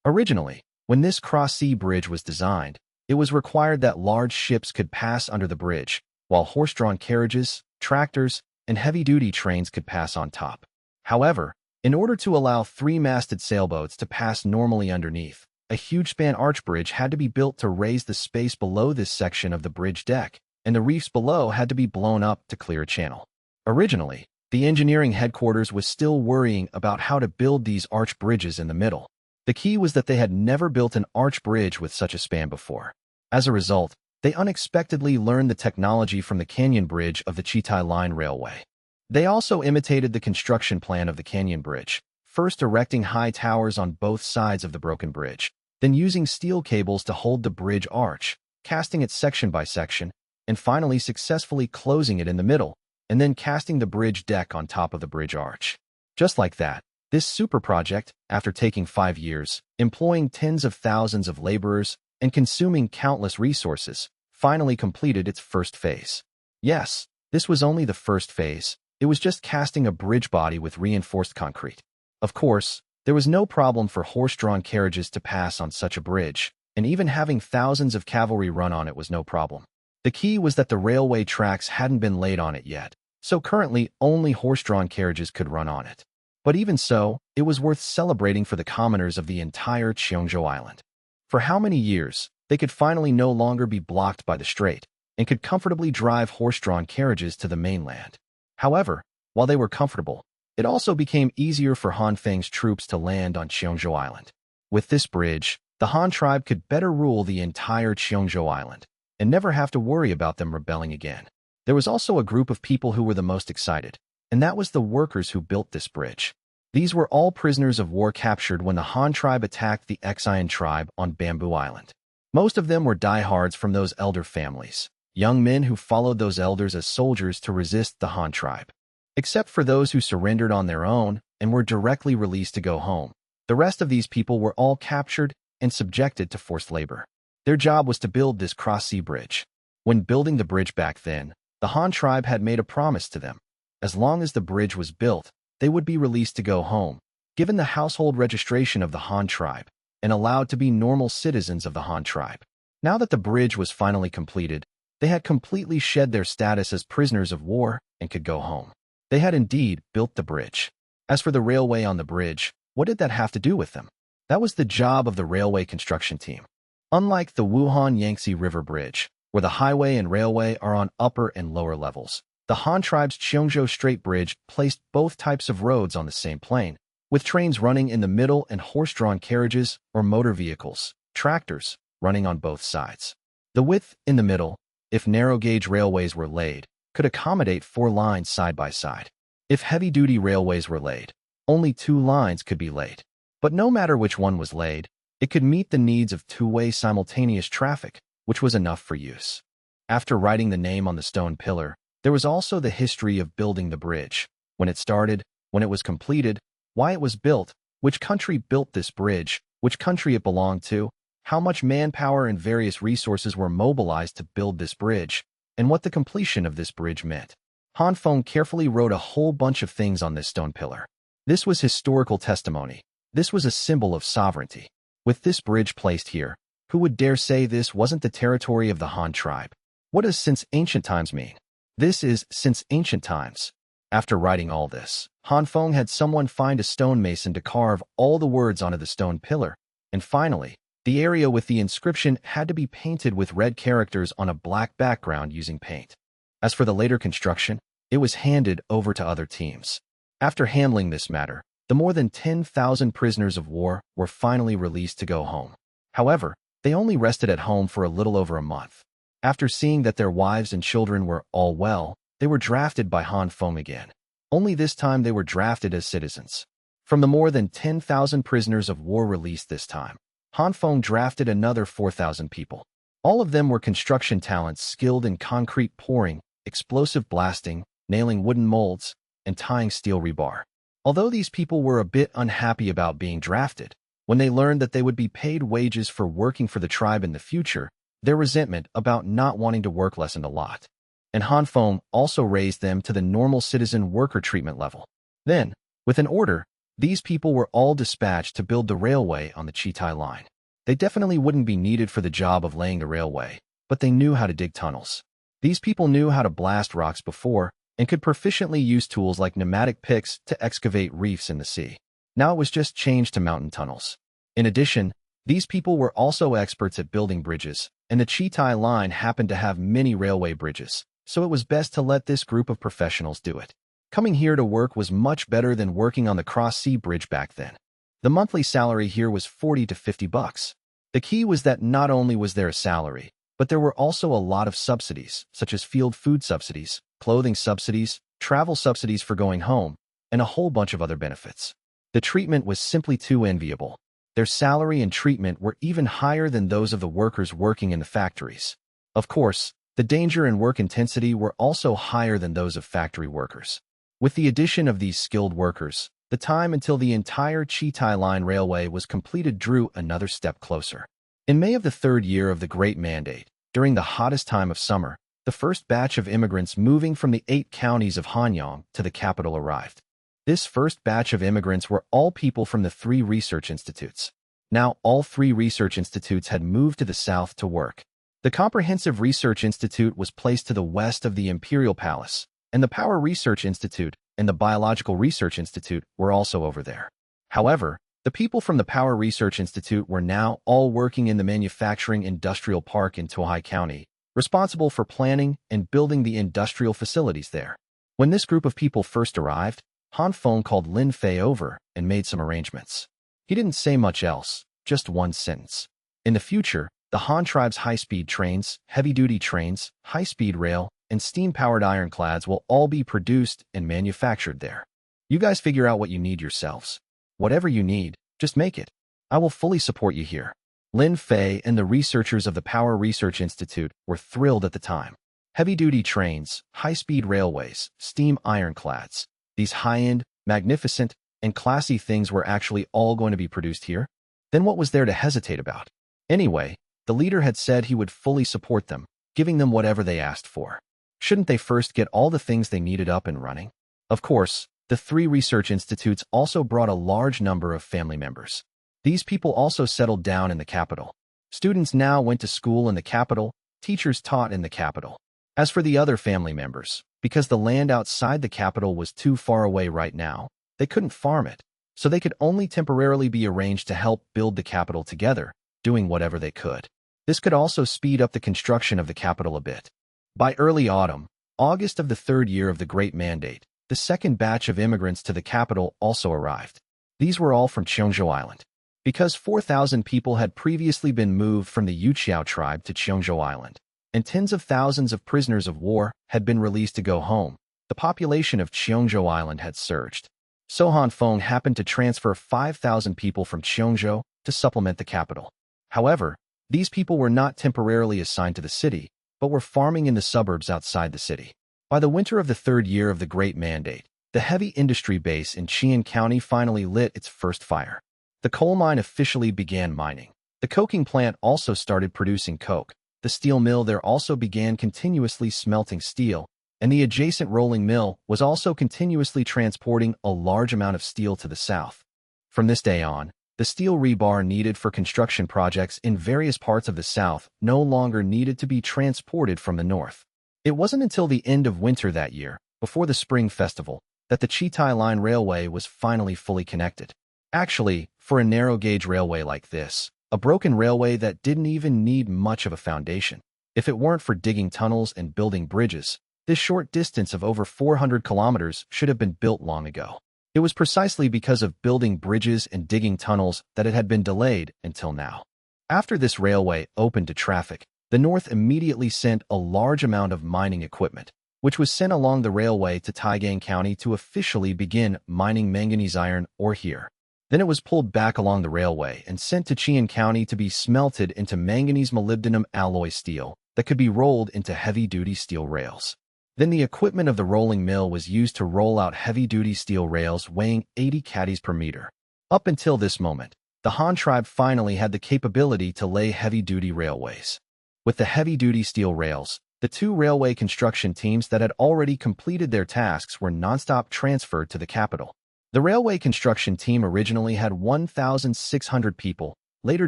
Originally, when this cross-sea bridge was designed, it was required that large ships could pass under the bridge, while horse-drawn carriages, tractors, and heavy-duty trains could pass on top. However, in order to allow 3-masted sailboats to pass normally underneath, a huge span arch bridge had to be built to raise the space below this section of the bridge deck, and the reefs below had to be blown up to clear a channel. Originally, the engineering headquarters was still worrying about how to build these arch bridges in the middle. The key was that they had never built an arch bridge with such a span before. As a result, they unexpectedly learned the technology from the Canyon Bridge of the Chitai Line Railway. They also imitated the construction plan of the Canyon Bridge, first erecting high towers on both sides of the broken bridge, then using steel cables to hold the bridge arch, casting it section by section, and finally successfully closing it in the middle, and then casting the bridge deck on top of the bridge arch. Just like that, this super project, after taking 5 years, employing tens of thousands of laborers, and consuming countless resources, finally completed its first phase. Yes, this was only the first phase. It was just casting a bridge body with reinforced concrete. Of course, there was no problem for horse-drawn carriages to pass on such a bridge, and even having thousands of cavalry run on it was no problem. The key was that the railway tracks hadn't been laid on it yet, so currently only horse-drawn carriages could run on it. But even so, it was worth celebrating for the commoners of the entire Qiongzhou Island. For how many years, they could finally no longer be blocked by the strait, and could comfortably drive horse-drawn carriages to the mainland. However, while they were comfortable, it also became easier for Han Feng's troops to land on Qiongzhou Island. With this bridge, the Han tribe could better rule the entire Qiongzhou Island, and never have to worry about them rebelling again. There was also a group of people who were the most excited, and that was the workers who built this bridge. These were all prisoners of war captured when the Han tribe attacked the Xian tribe on Bamboo Island. Most of them were diehards from those elder families, young men who followed those elders as soldiers to resist the Han tribe. Except for those who surrendered on their own and were directly released to go home, the rest of these people were all captured and subjected to forced labor. Their job was to build this cross-sea bridge. When building the bridge back then, the Han tribe had made a promise to them. As long as the bridge was built, they would be released to go home, given the household registration of the Han tribe, and allowed to be normal citizens of the Han tribe. Now that the bridge was finally completed, they had completely shed their status as prisoners of war and could go home. They had indeed built the bridge. As for the railway on the bridge, what did that have to do with them? That was the job of the railway construction team. Unlike the Wuhan Yangtze River Bridge, where the highway and railway are on upper and lower levels, The Han tribe's Qiongzhou Strait Bridge placed both types of roads on the same plane, with trains running in the middle and horse-drawn carriages or motor vehicles, tractors, running on both sides. The width in the middle, if narrow-gauge railways were laid, could accommodate 4 lines side by side. If heavy-duty railways were laid, only 2 lines could be laid. But no matter which one was laid, it could meet the needs of two-way simultaneous traffic, which was enough for use. After writing the name on the stone pillar, there was also the history of building the bridge, when it started, when it was completed, why it was built, which country built this bridge, which country it belonged to, how much manpower and various resources were mobilized to build this bridge, and what the completion of this bridge meant. Han Feng carefully wrote a whole bunch of things on this stone pillar. This was historical testimony. This was a symbol of sovereignty. With this bridge placed here, who would dare say this wasn't the territory of the Han tribe? What does since ancient times mean? This is since ancient times. After writing all this, Han Feng had someone find a stonemason to carve all the words onto the stone pillar, and finally, the area with the inscription had to be painted with red characters on a black background using paint. As for the later construction, it was handed over to other teams. After handling this matter, the more than 10,000 prisoners of war were finally released to go home. However, they only rested at home for a little over a month. After seeing that their wives and children were all well, they were drafted by Han Feng again. Only this time they were drafted as citizens. From the more than 10,000 prisoners of war released this time, Han Feng drafted another 4,000 people. All of them were construction talents skilled in concrete pouring, explosive blasting, nailing wooden molds, and tying steel rebar. Although these people were a bit unhappy about being drafted, when they learned that they would be paid wages for working for the tribe in the future, their resentment about not wanting to work lessened a lot. And Han Feng also raised them to the normal citizen worker treatment level. Then, with an order, these people were all dispatched to build the railway on the Chitai line. They definitely wouldn't be needed for the job of laying the railway, but they knew how to dig tunnels. These people knew how to blast rocks before and could proficiently use tools like pneumatic picks to excavate reefs in the sea. Now it was just changed to mountain tunnels. In addition, these people were also experts at building bridges, and the Chitai line happened to have many railway bridges, so it was best to let this group of professionals do it. Coming here to work was much better than working on the cross-sea bridge back then. The monthly salary here was 40 to 50 bucks. The key was that not only was there a salary, but there were also a lot of subsidies, such as field food subsidies, clothing subsidies, travel subsidies for going home, and a whole bunch of other benefits. The treatment was simply too enviable. Their salary and treatment were even higher than those of the workers working in the factories. Of course, the danger and work intensity were also higher than those of factory workers. With the addition of these skilled workers, the time until the entire Chitai Line Railway was completed drew another step closer. In May of the 3rd year of the Great Mandate, during the hottest time of summer, the first batch of immigrants moving from the 8 counties of Hanyang to the capital arrived. This first batch of immigrants were all people from the 3 research institutes. Now all 3 research institutes had moved to the south to work. The Comprehensive Research Institute was placed to the west of the Imperial Palace, and the Power Research Institute and the Biological Research Institute were also over there. However, the people from the Power Research Institute were now all working in the Manufacturing Industrial Park in Tohai County, responsible for planning and building the industrial facilities there. When this group of people first arrived, Han Feng called Lin Fei over and made some arrangements. He didn't say much else, just one sentence. In the future, the Han tribe's high-speed trains, heavy-duty trains, high-speed rail, and steam-powered ironclads will all be produced and manufactured there. You guys figure out what you need yourselves. Whatever you need, just make it. I will fully support you here. Lin Fei and the researchers of the Power Research Institute were thrilled at the time. Heavy-duty trains, high-speed railways, steam ironclads. These high-end, magnificent, and classy things were actually all going to be produced here? Then what was there to hesitate about? Anyway, the leader had said he would fully support them, giving them whatever they asked for. Shouldn't they first get all the things they needed up and running? Of course, the 3 research institutes also brought a large number of family members. These people also settled down in the capital. Students now went to school in the capital, teachers taught in the capital. As for the other family members, because the land outside the capital was too far away right now, they couldn't farm it, so they could only temporarily be arranged to help build the capital together, doing whatever they could. This could also speed up the construction of the capital a bit. By early autumn, August of the third year of the Great Mandate, the second batch of immigrants to the capital also arrived. These were all from Qiongzhou Island. Because 4,000 people had previously been moved from the Yuqiao tribe to Qiongzhou Island, and tens of thousands of prisoners of war had been released to go home, the population of Qiongzhou Island had surged. So Han Feng happened to transfer 5,000 people from Qiongzhou to supplement the capital. However, these people were not temporarily assigned to the city, but were farming in the suburbs outside the city. By the winter of the third year of the Great Mandate, the heavy industry base in Qian County finally lit its first fire. The coal mine officially began mining. The coking plant also started producing coke. The steel mill there also began continuously smelting steel, and the adjacent rolling mill was also continuously transporting a large amount of steel to the south. From this day on, the steel rebar needed for construction projects in various parts of the south no longer needed to be transported from the north. It wasn't until the end of winter that year, before the Spring Festival, that the Chitai Line Railway was finally fully connected. Actually, for a narrow-gauge railway like this, a broken railway that didn't even need much of a foundation. If it weren't for digging tunnels and building bridges, this short distance of over 400 kilometers should have been built long ago. It was precisely because of building bridges and digging tunnels that it had been delayed until now. After this railway opened to traffic, the North immediately sent a large amount of mining equipment, which was sent along the railway to Taigang County to officially begin mining manganese iron ore here. Then it was pulled back along the railway and sent to Qian County to be smelted into manganese molybdenum alloy steel that could be rolled into heavy-duty steel rails. Then the equipment of the rolling mill was used to roll out heavy-duty steel rails weighing 80 caddies per meter. Up until this moment, the Han tribe finally had the capability to lay heavy-duty railways. With the heavy-duty steel rails, the two railway construction teams that had already completed their tasks were non-stop transferred to the capital. The railway construction team originally had 1,600 people, later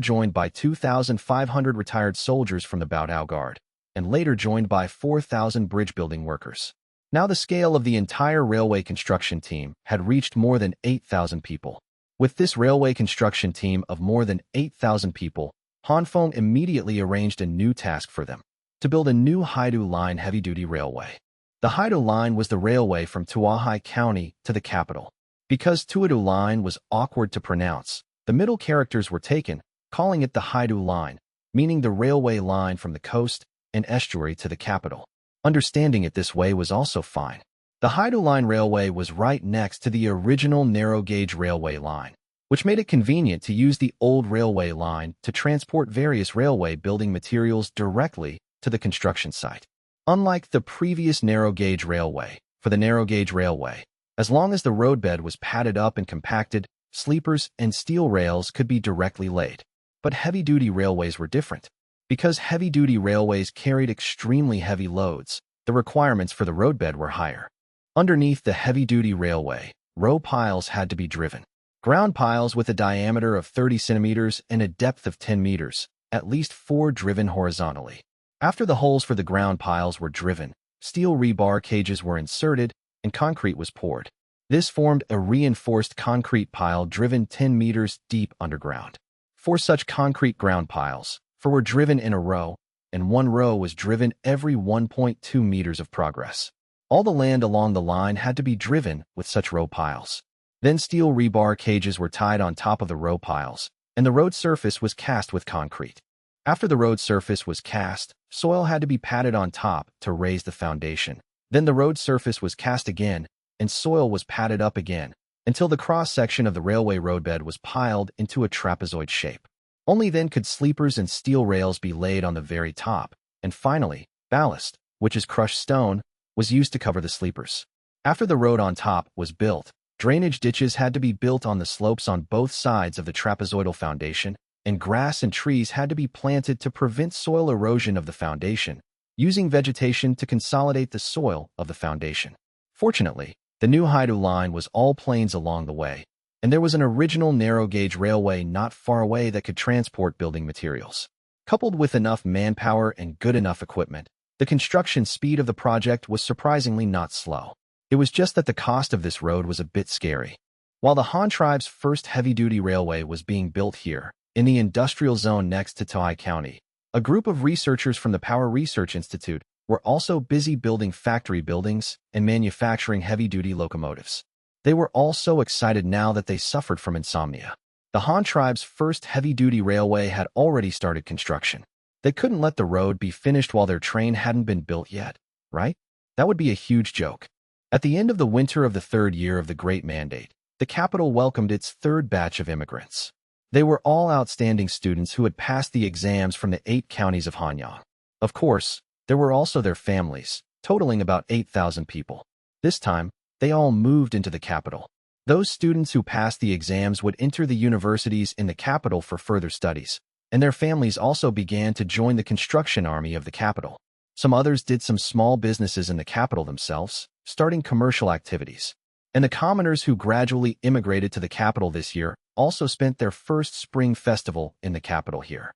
joined by 2,500 retired soldiers from the Bountiful Guard, and later joined by 4,000 bridge-building workers. Now the scale of the entire railway construction team had reached more than 8,000 people. With this railway construction team of more than 8,000 people, Han Feng immediately arranged a new task for them: to build a new Haidu Line heavy-duty railway. The Haidu Line was the railway from Tuahai County to the capital. Because Tuahai Line was awkward to pronounce, the middle characters were taken, calling it the Haidu Line, meaning the railway line from the coast and estuary to the capital. Understanding it this way was also fine. The Haidu Line Railway was right next to the original narrow-gauge railway line, which made it convenient to use the old railway line to transport various railway building materials directly to the construction site. Unlike the previous narrow-gauge railway, for the narrow-gauge railway, as long as the roadbed was padded up and compacted, sleepers and steel rails could be directly laid. But heavy-duty railways were different. Because heavy-duty railways carried extremely heavy loads, the requirements for the roadbed were higher. Underneath the heavy-duty railway, row piles had to be driven. Ground piles with a diameter of 30 centimeters and a depth of 10 meters, at least 4 driven horizontally. After the holes for the ground piles were driven, steel rebar cages were inserted and concrete was poured. This formed a reinforced concrete pile driven 10 meters deep underground. 4 such concrete ground piles were driven in a row, and 1 row was driven every 1.2 meters of progress. All the land along the line had to be driven with such row piles. Then steel rebar cages were tied on top of the row piles, and the road surface was cast with concrete. After the road surface was cast, soil had to be patted on top to raise the foundation. Then the road surface was cast again, and soil was patted up again, until the cross-section of the railway roadbed was piled into a trapezoid shape. Only then could sleepers and steel rails be laid on the very top, and finally, ballast, which is crushed stone, was used to cover the sleepers. After the road on top was built, drainage ditches had to be built on the slopes on both sides of the trapezoidal foundation, and grass and trees had to be planted to prevent soil erosion of the foundation, using vegetation to consolidate the soil of the foundation. Fortunately, the new Haidu Line was all plains along the way, and there was an original narrow-gauge railway not far away that could transport building materials. Coupled with enough manpower and good enough equipment, the construction speed of the project was surprisingly not slow. It was just that the cost of this road was a bit scary. While the Han tribe's first heavy-duty railway was being built here, in the industrial zone next to Tuahai County, a group of researchers from the Power Research Institute were also busy building factory buildings and manufacturing heavy-duty locomotives. They were all so excited now that they suffered from insomnia. The Han tribe's first heavy-duty railway had already started construction. They couldn't let the road be finished while their train hadn't been built yet, right? That would be a huge joke. At the end of the winter of the third year of the Great Mandate, the capital welcomed its third batch of immigrants. They were all outstanding students who had passed the exams from the 8 counties of Hanyang. Of course, there were also their families, totaling about 8,000 people. This time, they all moved into the capital. Those students who passed the exams would enter the universities in the capital for further studies, and their families also began to join the construction army of the capital. Some others did some small businesses in the capital themselves, starting commercial activities. And the commoners who gradually immigrated to the capital this year also spent their first spring festival in the capital here.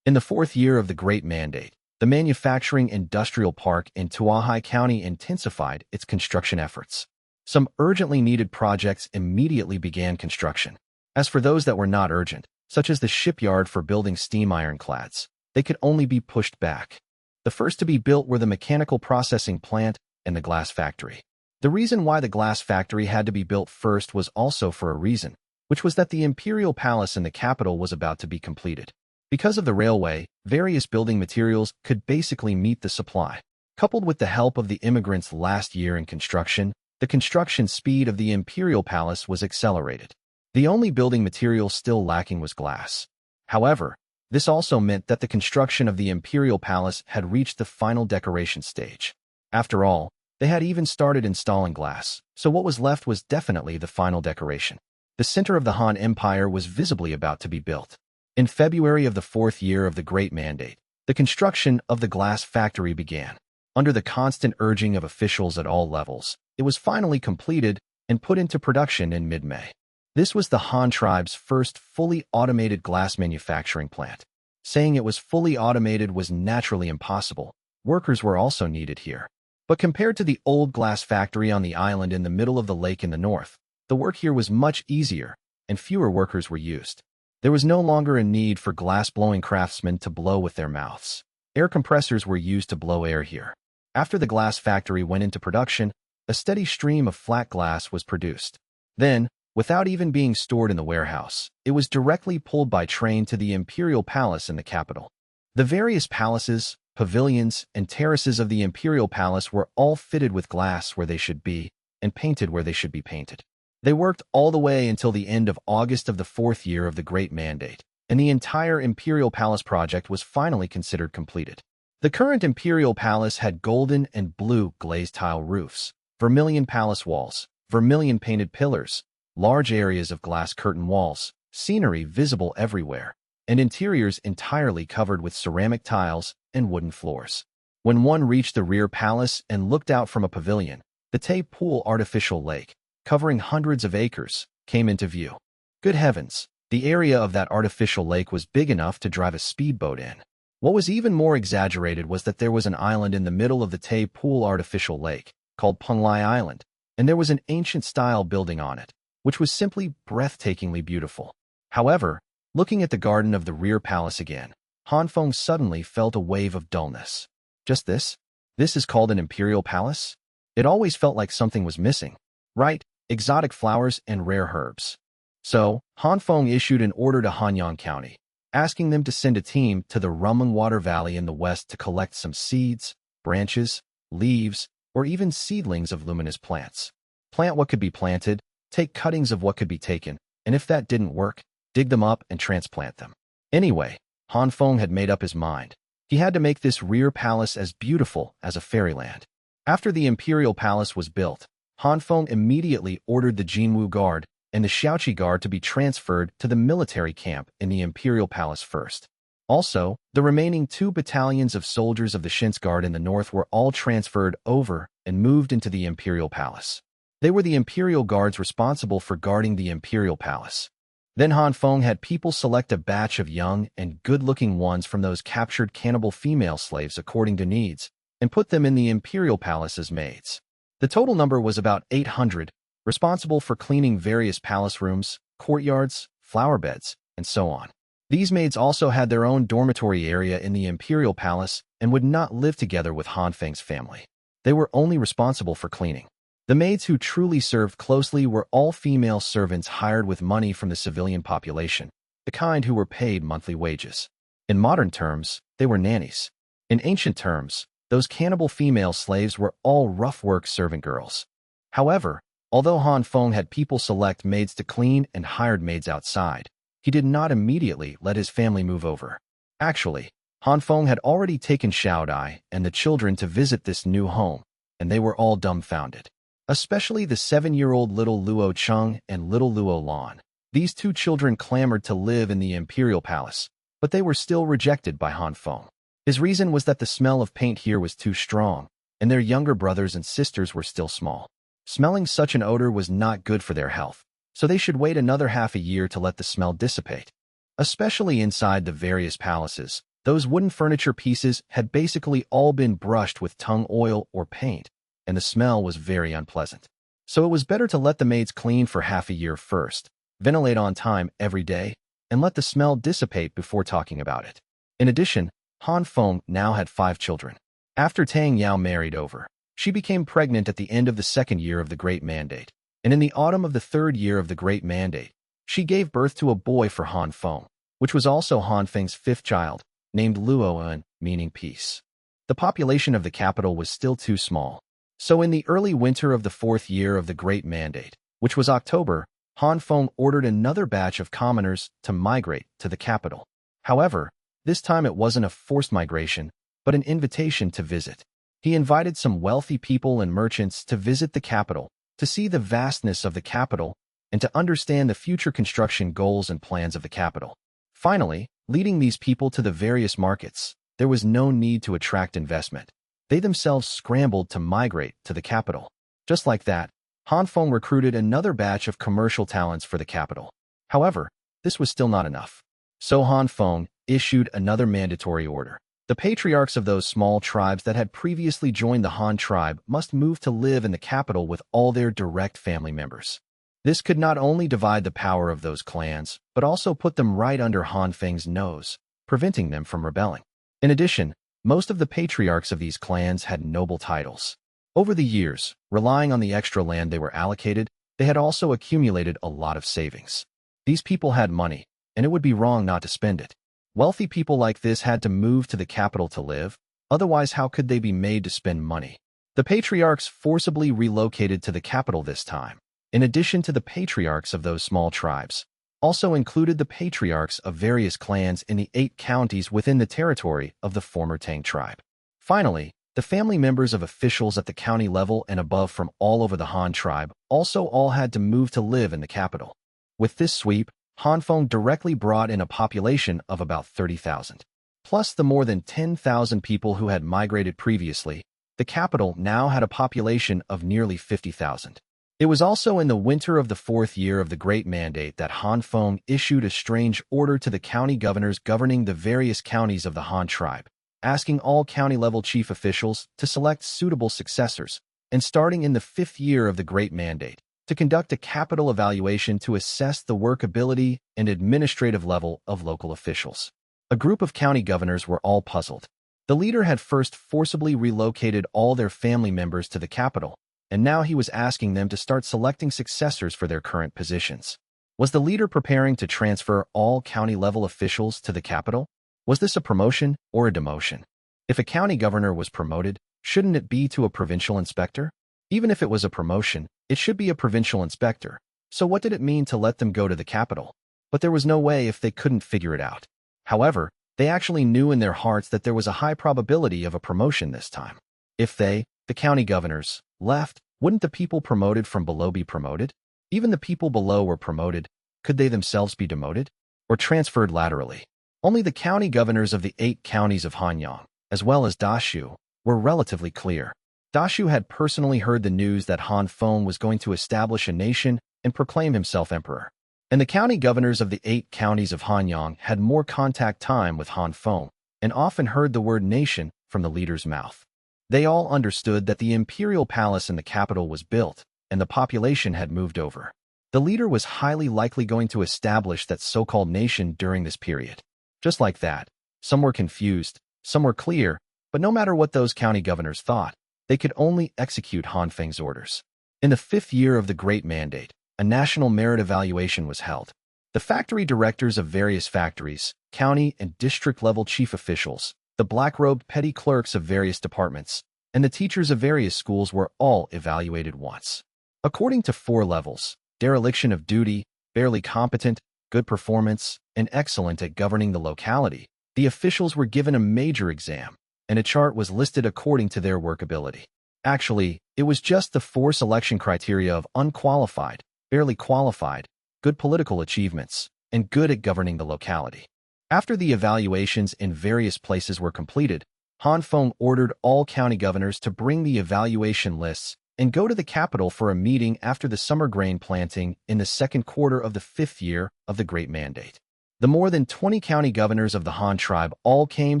In the 4th year of the Great Mandate, the manufacturing industrial park in Tuahai County intensified its construction efforts. Some urgently needed projects immediately began construction. As for those that were not urgent, such as the shipyard for building steam ironclads, they could only be pushed back. The first to be built were the mechanical processing plant and the glass factory. The reason why the glass factory had to be built first was also for a reason, which was that the Imperial Palace in the capital was about to be completed. Because of the railway, various building materials could basically meet the supply. Coupled with the help of the immigrants last year in construction, the construction speed of the Imperial Palace was accelerated. The only building material still lacking was glass. However, this also meant that the construction of the Imperial Palace had reached the final decoration stage. After all, they had even started installing glass, so what was left was definitely the final decoration. The center of the Han Empire was visibly about to be built. In February of the 4th year of the Great Mandate, the construction of the glass factory began. Under the constant urging of officials at all levels, it was finally completed and put into production in mid-May. This was the Han tribe's first fully automated glass manufacturing plant. Saying it was fully automated was naturally impossible. Workers were also needed here. But compared to the old glass factory on the island in the middle of the lake in the north, the work here was much easier, and fewer workers were used. There was no longer a need for glass-blowing craftsmen to blow with their mouths. Air compressors were used to blow air here. After the glass factory went into production, a steady stream of flat glass was produced. Then, without even being stored in the warehouse, it was directly pulled by train to the Imperial Palace in the capital. The various palaces, pavilions, and terraces of the Imperial Palace were all fitted with glass where they should be, and painted where they should be painted. They worked all the way until the end of August of the 4th year of the Great Mandate, and the entire Imperial Palace project was finally considered completed. The current Imperial Palace had golden and blue glazed tile roofs, vermilion palace walls, vermilion painted pillars, large areas of glass curtain walls, scenery visible everywhere, and interiors entirely covered with ceramic tiles and wooden floors. When one reached the rear palace and looked out from a pavilion, the Tay Pool artificial lake, covering hundreds of acres, came into view. Good heavens, the area of that artificial lake was big enough to drive a speedboat in. What was even more exaggerated was that there was an island in the middle of the Tay Pool artificial lake, called Penglai Island, and there was an ancient-style building on it, which was simply breathtakingly beautiful. However, looking at the garden of the rear palace again, Han Feng suddenly felt a wave of dullness. Just this? This is called an Imperial Palace? It always felt like something was missing. Right? Exotic flowers and rare herbs. So, Han Feng issued an order to Hanyang County, asking them to send a team to the Rumung Water Valley in the west to collect some seeds, branches, leaves, or even seedlings of luminous plants. Plant what could be planted, take cuttings of what could be taken, and if that didn't work, dig them up and transplant them. Anyway, Han Feng had made up his mind. He had to make this rear palace as beautiful as a fairyland. After the Imperial Palace was built, Han Feng immediately ordered the Jinwu Guard and the Shaoqi Guard to be transferred to the military camp in the Imperial Palace first. Also, the remaining 2 battalions of soldiers of the Shin's Guard in the north were all transferred over and moved into the Imperial Palace. They were the Imperial Guards responsible for guarding the Imperial Palace. Then Han Feng had people select a batch of young and good-looking ones from those captured cannibal female slaves according to needs, and put them in the Imperial Palace as maids. The total number was about 800, responsible for cleaning various palace rooms, courtyards, flower beds, and so on. These maids also had their own dormitory area in the Imperial Palace and would not live together with Han Feng's family. They were only responsible for cleaning. The maids who truly served closely were all female servants hired with money from the civilian population, the kind who were paid monthly wages. In modern terms, they were nannies. In ancient terms, those cannibal female slaves were all rough work servant girls. However, although Han Feng had people select maids to clean and hired maids outside, he did not immediately let his family move over. Actually, Han Feng had already taken Xiaodai and the children to visit this new home, and they were all dumbfounded. Especially the 7-year-old little Luo Cheng and little Luo Lan. These two children clamored to live in the Imperial Palace, but they were still rejected by Han Feng. His reason was that the smell of paint here was too strong, and their younger brothers and sisters were still small. Smelling such an odor was not good for their health, so they should wait another half a year to let the smell dissipate. Especially inside the various palaces, those wooden furniture pieces had basically all been brushed with tung oil or paint, and the smell was very unpleasant. So it was better to let the maids clean for half a year first, ventilate on time every day, and let the smell dissipate before talking about it. In addition, Han Feng now had 5 children. After Tang Yao married over, she became pregnant at the end of the 2nd year of the Great Mandate, and in the autumn of the 3rd year of the Great Mandate, she gave birth to a boy for Han Feng, which was also Han Feng's 5th child, named Luoan, meaning peace. The population of the capital was still too small, so in the early winter of the 4th year of the Great Mandate, which was October, Han Feng ordered another batch of commoners to migrate to the capital. However, this time it wasn't a forced migration, but an invitation to visit. He invited some wealthy people and merchants to visit the capital, to see the vastness of the capital, and to understand the future construction goals and plans of the capital. Finally, leading these people to the various markets, there was no need to attract investment. They themselves scrambled to migrate to the capital. Just like that, Han Feng recruited another batch of commercial talents for the capital. However, this was still not enough. So Han Feng issued another mandatory order. The patriarchs of those small tribes that had previously joined the Han tribe must move to live in the capital with all their direct family members. This could not only divide the power of those clans, but also put them right under Han Feng's nose, preventing them from rebelling. In addition, most of the patriarchs of these clans had noble titles. Over the years, relying on the extra land they were allocated, they had also accumulated a lot of savings. These people had money, and it would be wrong not to spend it. Wealthy people like this had to move to the capital to live, otherwise how could they be made to spend money? The patriarchs forcibly relocated to the capital this time. In addition to the patriarchs of those small tribes, also included the patriarchs of various clans in the 8 counties within the territory of the former Tang tribe. Finally, the family members of officials at the county level and above from all over the Han tribe also all had to move to live in the capital. With this sweep, Han Feng directly brought in a population of about 30,000. Plus the more than 10,000 people who had migrated previously, the capital now had a population of nearly 50,000. It was also in the winter of the 4th year of the Great Mandate that Han Feng issued a strange order to the county governors governing the various counties of the Han tribe, asking all county-level chief officials to select suitable successors, and starting in the 5th year of the Great Mandate, to conduct a capital evaluation to assess the workability and administrative level of local officials. A group of county governors were all puzzled. The leader had first forcibly relocated all their family members to the capital, and now he was asking them to start selecting successors for their current positions. Was the leader preparing to transfer all county-level officials to the capital? Was this a promotion or a demotion? If a county governor was promoted, shouldn't it be to a provincial inspector? Even if it was a promotion, it should be a provincial inspector. So what did it mean to let them go to the capital? But there was no way if they couldn't figure it out. However, they actually knew in their hearts that there was a high probability of a promotion this time. If they, the county governors, left, wouldn't the people promoted from below be promoted? Even the people below were promoted. Could they themselves be demoted? Or transferred laterally? Only the county governors of the 8 counties of Hanyang, as well as Dashu, were relatively clear. Dashu had personally heard the news that Han Feng was going to establish a nation and proclaim himself emperor. And the county governors of the 8 counties of Hanyang had more contact time with Han Feng and often heard the word nation from the leader's mouth. They all understood that the Imperial Palace in the capital was built and the population had moved over. The leader was highly likely going to establish that so-called nation during this period. Just like that, some were confused, some were clear, but no matter what those county governors thought, they could only execute Han Feng's orders. In the 5th year of the Great Mandate, a national merit evaluation was held. The factory directors of various factories, county and district-level chief officials, the black-robed petty clerks of various departments, and the teachers of various schools were all evaluated once. According to 4 levels: dereliction of duty, barely competent, good performance, and excellent at governing the locality, the officials were given a major exam, and a chart was listed according to their workability. Actually, it was just the 4 selection criteria of unqualified, barely qualified, good political achievements, and good at governing the locality. After the evaluations in various places were completed, Han Feng ordered all county governors to bring the evaluation lists and go to the capital for a meeting after the summer grain planting in the 2nd quarter of the 5th year of the Great Mandate. The more than 20 county governors of the Han tribe all came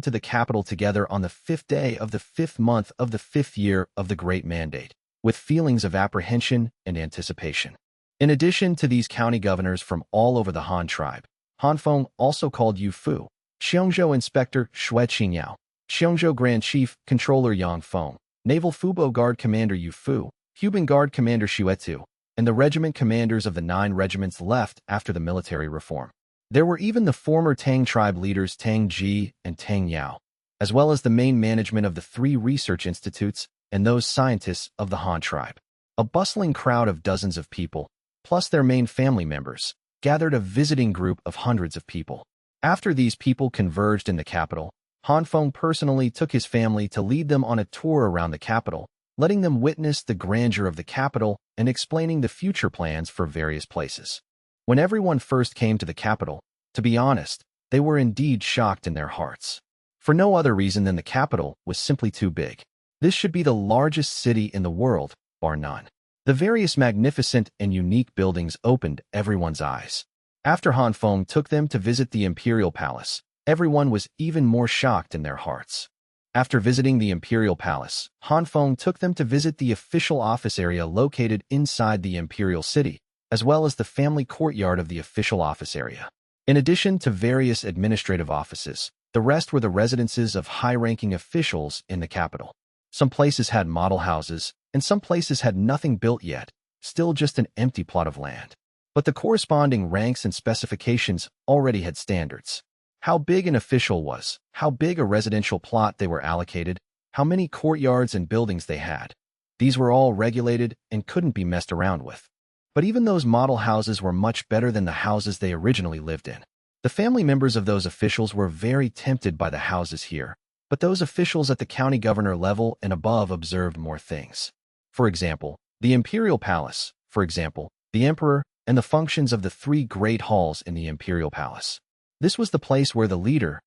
to the capital together on the 5th day of the 5th month of the 5th year of the Great Mandate, with feelings of apprehension and anticipation. In addition to these county governors from all over the Han tribe, Han Feng also called Yu Fu, Qiongzhou Inspector Xue Qingyao, Qiongzhou Grand Chief Controller Yang Feng, Naval Huben Guard Commander Yu Fu, Huben Guard Commander Xue, and the regiment commanders of the 9 regiments left after the military reform. There were even the former Tang tribe leaders Tang Ji and Tang Yao, as well as the main management of the 3 research institutes and those scientists of the Han tribe. A bustling crowd of dozens of people, plus their main family members, gathered a visiting group of hundreds of people. After these people converged in the capital, Han Feng personally took his family to lead them on a tour around the capital, letting them witness the grandeur of the capital and explaining the future plans for various places. When everyone first came to the capital, to be honest, they were indeed shocked in their hearts. For no other reason than the capital was simply too big. This should be the largest city in the world, bar none. The various magnificent and unique buildings opened everyone's eyes. After Han Feng took them to visit the Imperial Palace, everyone was even more shocked in their hearts. After visiting the Imperial Palace, Han Feng took them to visit the official office area located inside the Imperial City, as well as the family courtyard of the official office area. In addition to various administrative offices, the rest were the residences of high-ranking officials in the capital. Some places had model houses, and some places had nothing built yet, still just an empty plot of land. But the corresponding ranks and specifications already had standards. How big an official was, how big a residential plot they were allocated, how many courtyards and buildings they had. These were all regulated and couldn't be messed around with. But even those model houses were much better than the houses they originally lived in. The family members of those officials were very tempted by the houses here, but those officials at the county governor level and above observed more things. For example, the Imperial Palace, the Emperor, and the functions of the 3 great halls in the Imperial Palace. This was the place where the leader,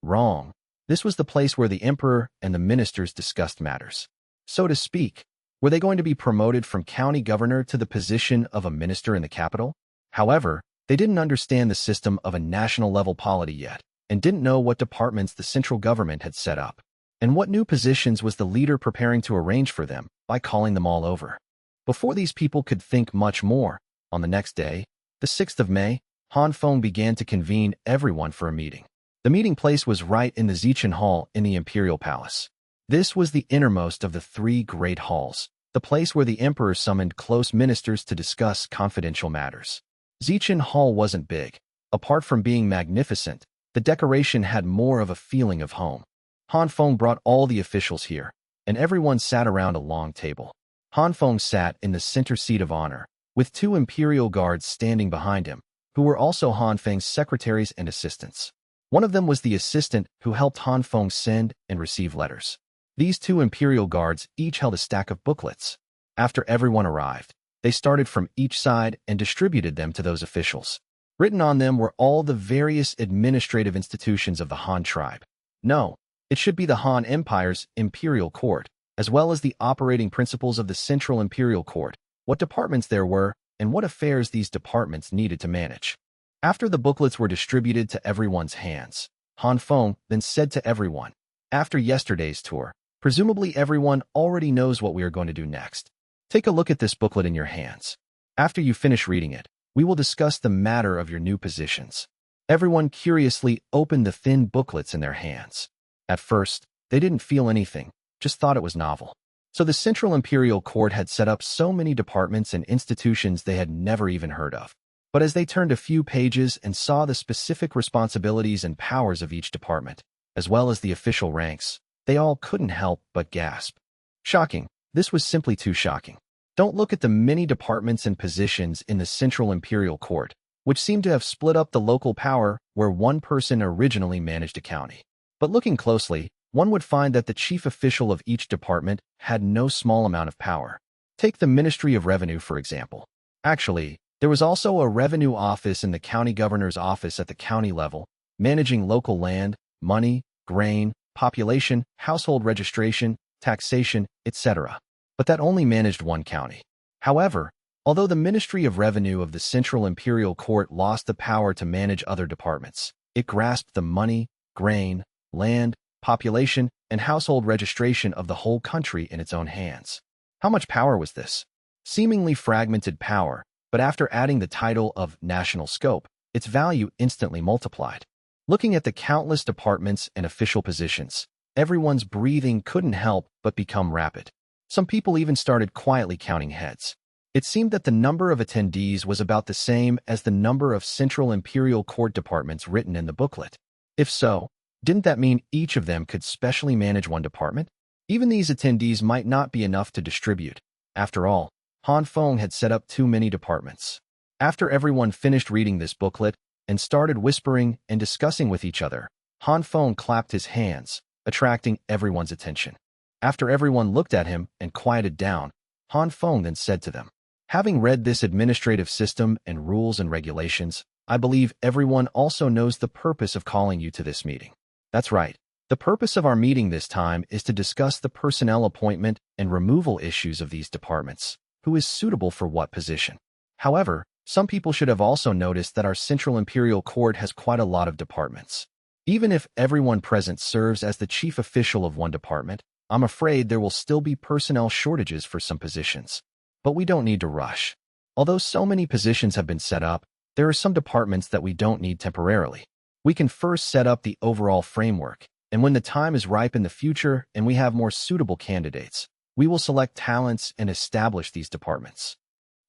wrong. This was the place where the Emperor and the ministers discussed matters. So to speak, were they going to be promoted from county governor to the position of a minister in the capital? However, they didn't understand the system of a national-level polity yet, and didn't know what departments the central government had set up, and what new positions was the leader preparing to arrange for them by calling them all over. Before these people could think much more, on the next day, the 6th of May, Han Feng began to convene everyone for a meeting. The meeting place was right in the Zichin Hall in the Imperial Palace. This was the innermost of the 3 great halls, the place where the emperor summoned close ministers to discuss confidential matters. Zichin Hall wasn't big. Apart from being magnificent, the decoration had more of a feeling of home. Han Feng brought all the officials here, and everyone sat around a long table. Han Feng sat in the center seat of honor, with 2 imperial guards standing behind him, who were also Han Feng's secretaries and assistants. One of them was the assistant who helped Han Feng send and receive letters. These 2 imperial guards each held a stack of booklets. After everyone arrived, they started from each side and distributed them to those officials. Written on them were all the various administrative institutions of the Han tribe. No, it should be the Han Empire's imperial court, as well as the operating principles of the Central Imperial Court, what departments there were, and what affairs these departments needed to manage. After the booklets were distributed to everyone's hands, Han Feng then said to everyone, "After yesterday's tour, presumably everyone already knows what we are going to do next. Take a look at this booklet in your hands. After you finish reading it, we will discuss the matter of your new positions. Everyone curiously opened the thin booklets in their hands. At first, they didn't feel anything, just thought it was novel. So the Central Imperial Court had set up so many departments and institutions they had never even heard of. But as they turned a few pages and saw the specific responsibilities and powers of each department, as well as the official ranks, they all couldn't help but gasp. Shocking. This was simply too shocking. Don't look at the many departments and positions in the Central Imperial Court, which seemed to have split up the local power where one person originally managed a county. But looking closely, one would find that the chief official of each department had no small amount of power. Take the Ministry of Revenue, for example. Actually, there was also a revenue office in the county governor's office at the county level, managing local land, money, grain, population, household registration, taxation, etc. But that only managed one county. However, although the Ministry of Revenue of the Central Imperial Court lost the power to manage other departments, it grasped the money, grain, land, population, and household registration of the whole country in its own hands. How much power was this? Seemingly fragmented power, but after adding the title of national scope, its value instantly multiplied. Looking at the countless departments and official positions, everyone's breathing couldn't help but become rapid. Some people even started quietly counting heads. It seemed that the number of attendees was about the same as the number of Central Imperial Court departments written in the booklet. If so, didn't that mean each of them could specially manage one department? Even these attendees might not be enough to distribute. After all, Han Feng had set up too many departments. After everyone finished reading this booklet and started whispering and discussing with each other, Han Feng clapped his hands, attracting everyone's attention. After everyone looked at him and quieted down, Han Feng then said to them, "Having read this administrative system and rules and regulations, I believe everyone also knows the purpose of calling you to this meeting." That's right. The purpose of our meeting this time is to discuss the personnel appointment and removal issues of these departments. Who is suitable for what position? However, some people should have also noticed that our Central Imperial Court has quite a lot of departments. Even if everyone present serves as the chief official of one department, I'm afraid there will still be personnel shortages for some positions. But we don't need to rush. Although so many positions have been set up, there are some departments that we don't need temporarily. We can first set up the overall framework, and when the time is ripe in the future and we have more suitable candidates, we will select talents and establish these departments.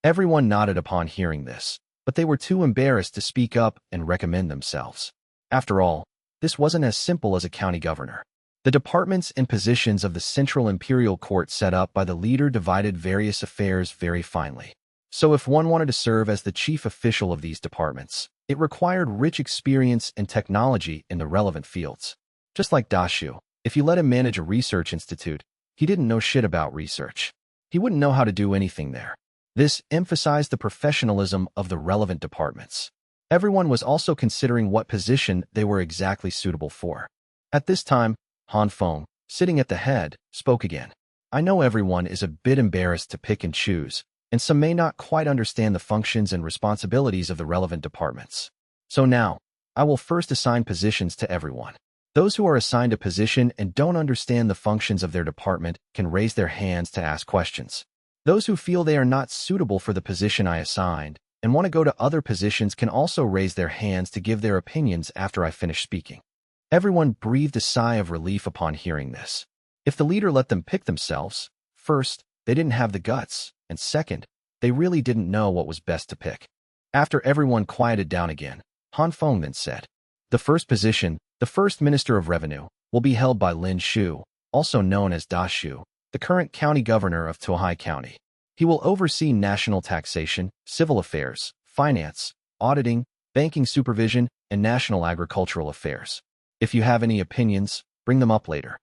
Everyone nodded upon hearing this, but they were too embarrassed to speak up and recommend themselves. After all, this wasn't as simple as a county governor. The departments and positions of the Central Imperial Court set up by the leader divided various affairs very finely. So if one wanted to serve as the chief official of these departments, it required rich experience and technology in the relevant fields. Just like Xue, if you let him manage a research institute, he didn't know shit about research. He wouldn't know how to do anything there. This emphasized the professionalism of the relevant departments. Everyone was also considering what position they were exactly suitable for. At this time, Han Feng, sitting at the head, spoke again. "I know everyone is a bit embarrassed to pick and choose, and some may not quite understand the functions and responsibilities of the relevant departments. So now, I will first assign positions to everyone. Those who are assigned a position and don't understand the functions of their department can raise their hands to ask questions. Those who feel they are not suitable for the position I assigned and want to go to other positions can also raise their hands to give their opinions after I finish speaking." Everyone breathed a sigh of relief upon hearing this. If the leader let them pick themselves, first, they didn't have the guts, and second, they really didn't know what was best to pick. After everyone quieted down again, Han Feng then said, "The first position, the first Minister of Revenue, will be held by Lin Xue, also known as Xue, the current county governor of Tohai County. He will oversee national taxation, civil affairs, finance, auditing, banking supervision, and national agricultural affairs. If you have any opinions, bring them up later."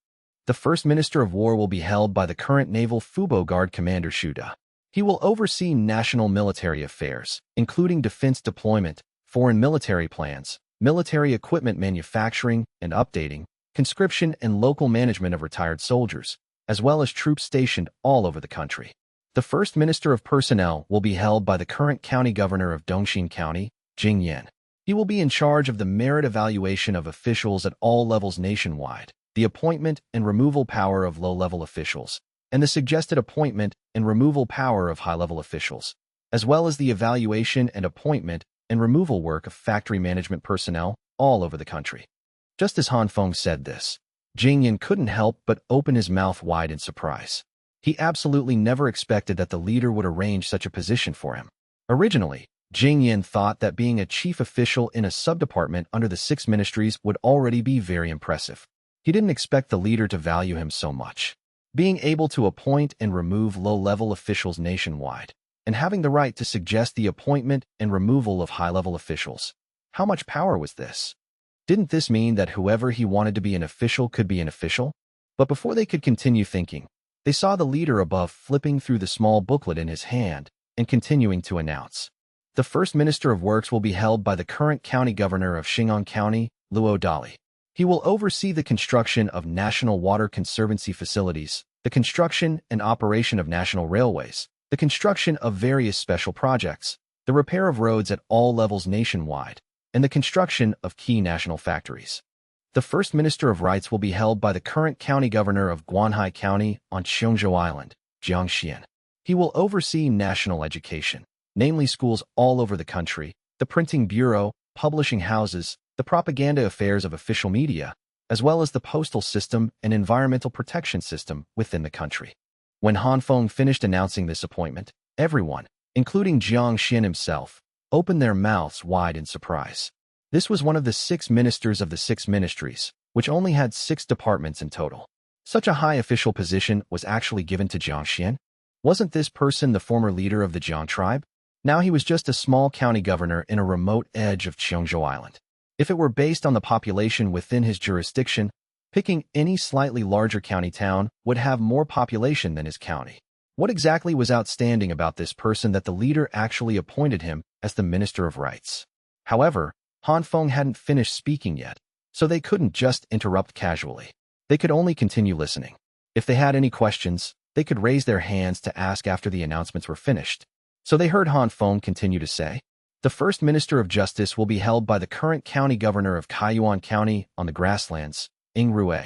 The first Minister of War will be held by the current naval Huben Guard commander Xue. He will oversee national military affairs, including defense deployment, foreign military plans, military equipment manufacturing and updating, conscription and local management of retired soldiers, as well as troops stationed all over the country. The first Minister of Personnel will be held by the current county governor of Dongxin County, Jing Yan. He will be in charge of the merit evaluation of officials at all levels nationwide, the appointment and removal power of low-level officials, and the suggested appointment and removal power of high-level officials, as well as the evaluation and appointment and removal work of factory management personnel all over the country. Just as Han Feng said this, Jing Yan couldn't help but open his mouth wide in surprise. He absolutely never expected that the leader would arrange such a position for him. Originally, Jing Yan thought that being a chief official in a sub-department under the 6 ministries would already be very impressive. He didn't expect the leader to value him so much. Being able to appoint and remove low-level officials nationwide, and having the right to suggest the appointment and removal of high-level officials. How much power was this? Didn't this mean that whoever he wanted to be an official could be an official? But before they could continue thinking, they saw the leader above flipping through the small booklet in his hand and continuing to announce. The first Minister of Works will be held by the current County Governor of Xing'an County, Luo Dali. He will oversee the construction of national water conservancy facilities, the construction and operation of national railways, the construction of various special projects, the repair of roads at all levels nationwide, and the construction of key national factories. The first Minister of Rights will be held by the current County Governor of Guanhai County on Qiongzhou Island, Jiangxian. He will oversee national education, namely schools all over the country, the printing bureau, publishing houses, the propaganda affairs of official media, as well as the postal system and environmental protection system within the country. When Han Feng finished announcing this appointment, everyone, including Jiang Xian himself, opened their mouths wide in surprise. This was one of the 6 ministers of the 6 ministries, which only had 6 departments in total. Such a high official position was actually given to Jiang Xian. Wasn't this person the former leader of the Jiang tribe? Now he was just a small county governor in a remote edge of Qiongzhou Island. If it were based on the population within his jurisdiction, picking any slightly larger county town would have more population than his county. What exactly was outstanding about this person that the leader actually appointed him as the Minister of Rights? However, Han Feng hadn't finished speaking yet, so they couldn't just interrupt casually. They could only continue listening. If they had any questions, they could raise their hands to ask after the announcements were finished. So they heard Han Feng continue to say, the first Minister of Justice will be held by the current County Governor of Kaiyuan County on the Grasslands, Ing Rue.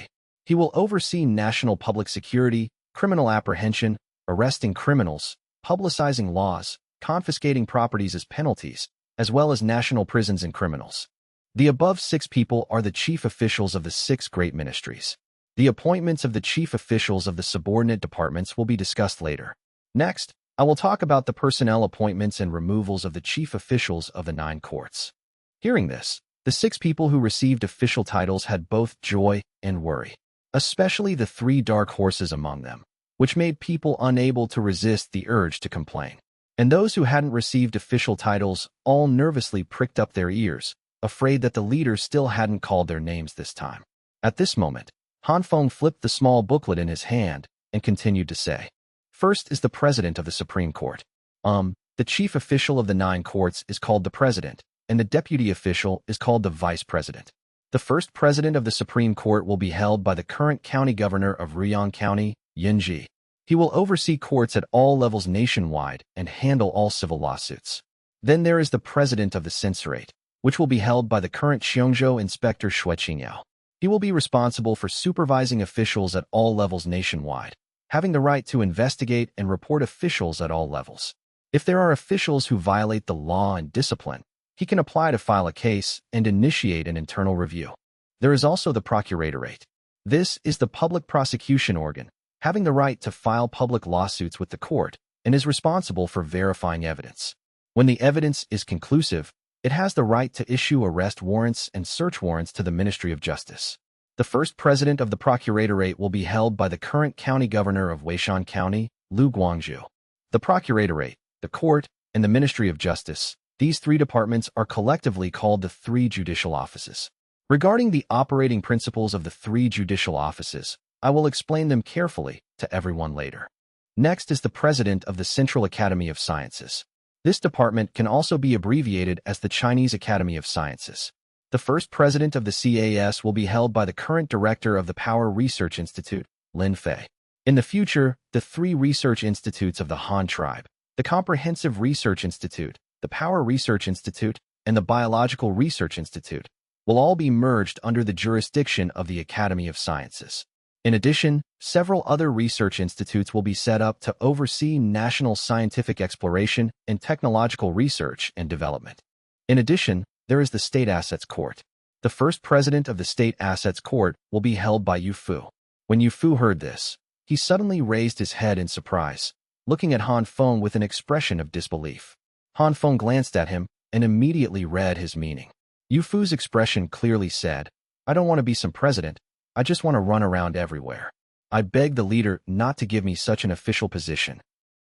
He will oversee national public security, criminal apprehension, arresting criminals, publicizing laws, confiscating properties as penalties, as well as national prisons and criminals. The above 6 people are the chief officials of the 6 great ministries. The appointments of the chief officials of the subordinate departments will be discussed later. Next, I will talk about the personnel appointments and removals of the chief officials of the 9 courts. Hearing this, the 6 people who received official titles had both joy and worry, especially the 3 dark horses among them, which made people unable to resist the urge to complain. And those who hadn't received official titles all nervously pricked up their ears, afraid that the leader still hadn't called their names this time. At this moment, Han Feng flipped the small booklet in his hand and continued to say, first is the President of the Supreme Court. The chief official of the 9 courts is called the President, and the deputy official is called the Vice President. The first President of the Supreme Court will be held by the current County Governor of Riyang County, Yinji. He will oversee courts at all levels nationwide and handle all civil lawsuits. Then there is the President of the Censorate, which will be held by the current Qiongzhou Inspector Xue Qingyao. He will be responsible for supervising officials at all levels nationwide, having the right to investigate and report officials at all levels. If there are officials who violate the law and discipline, he can apply to file a case and initiate an internal review. There is also the Procuratorate. This is the public prosecution organ, having the right to file public lawsuits with the court and is responsible for verifying evidence. When the evidence is conclusive, it has the right to issue arrest warrants and search warrants to the Ministry of Justice. The first President of the Procuratorate will be held by the current County Governor of Weishan County, Lu Guangzhou. The Procuratorate, the Court, and the Ministry of Justice, these 3 departments are collectively called the 3 judicial offices. Regarding the operating principles of the 3 judicial offices, I will explain them carefully to everyone later. Next is the President of the Central Academy of Sciences. This department can also be abbreviated as the Chinese Academy of Sciences. The first President of the CAS will be held by the current Director of the Power Research Institute, Lin Fei. In the future, the 3 research institutes of the Han tribe, the Comprehensive Research Institute, the Power Research Institute, and the Biological Research Institute, will all be merged under the jurisdiction of the Academy of Sciences. In addition, several other research institutes will be set up to oversee national scientific exploration and technological research and development. In addition, there is the State Assets Court. The first president of the State Assets Court will be held by Yu Fu. When Yu Fu heard this, he suddenly raised his head in surprise, looking at Han Feng with an expression of disbelief. Han Feng glanced at him and immediately read his meaning. Yu Fu's expression clearly said, "I don't want to be some president, I just want to run around everywhere. I beg the leader not to give me such an official position."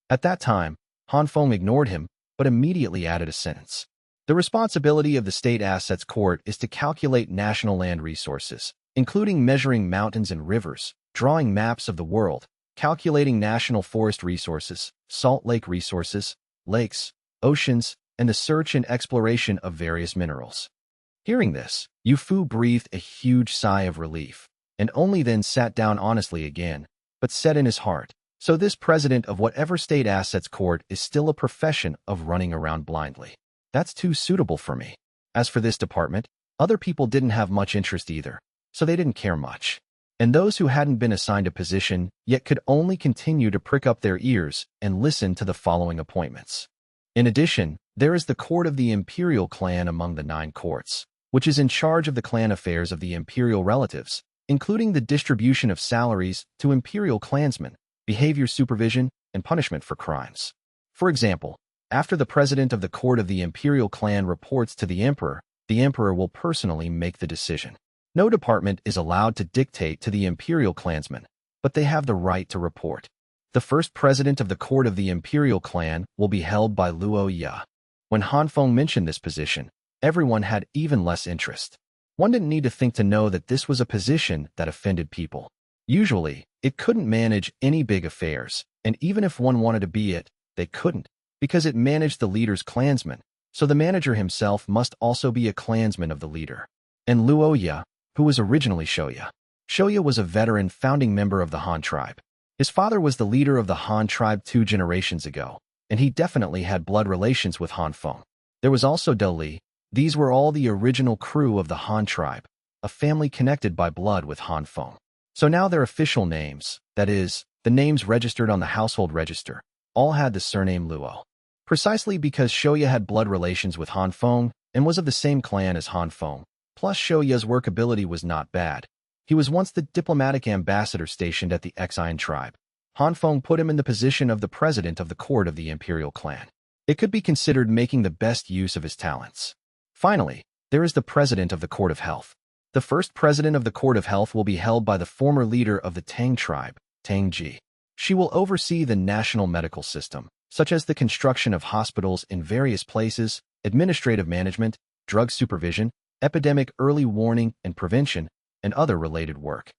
At that time, Han Feng ignored him, but immediately added a sentence. The responsibility of the State Assets Court is to calculate national land resources, including measuring mountains and rivers, drawing maps of the world, calculating national forest resources, salt lake resources, lakes, oceans, and the search and exploration of various minerals. Hearing this, Yu Fu breathed a huge sigh of relief, and only then sat down honestly again, but said in his heart, "So this president of whatever State Assets Court is still a profession of running around blindly. That's too suitable for me." As for this department, other people didn't have much interest either, so they didn't care much. And those who hadn't been assigned a position yet could only continue to prick up their ears and listen to the following appointments. In addition, there is the court of the Imperial clan among the 9 courts, which is in charge of the clan affairs of the Imperial relatives, including the distribution of salaries to Imperial clansmen, behavior supervision, and punishment for crimes. For example, after the president of the court of the Imperial clan reports to the Emperor will personally make the decision. No department is allowed to dictate to the Imperial clansmen, but they have the right to report. The first president of the court of the Imperial clan will be held by Luo Ya. When Han Feng mentioned this position, everyone had even less interest. One didn't need to think to know that this was a position that offended people. Usually, it couldn't manage any big affairs, and even if one wanted to be it, they couldn't, because it managed the leader's clansmen, so the manager himself must also be a clansman of the leader. And Luo Ya, who was originally Shoya. Shoya was a veteran founding member of the Han tribe. His father was the leader of the Han tribe 2 generations ago, and he definitely had blood relations with Han Feng. There was also Do Li. These were all the original crew of the Han tribe, a family connected by blood with Han Feng. So now their official names, that is, the names registered on the household register, all had the surname Luo. Precisely because Shoya had blood relations with Han Feng and was of the same clan as Han Feng. Plus, Shoya's work ability was not bad. He was once the diplomatic ambassador stationed at the Xian tribe. Han Feng put him in the position of the president of the court of the Imperial clan. It could be considered making the best use of his talents. Finally, there is the president of the Court of Health. The first president of the Court of Health will be held by the former leader of the Tang tribe, Tang Ji. She will oversee the national medical system, such as the construction of hospitals in various places, administrative management, drug supervision, epidemic early warning and prevention, and other related work.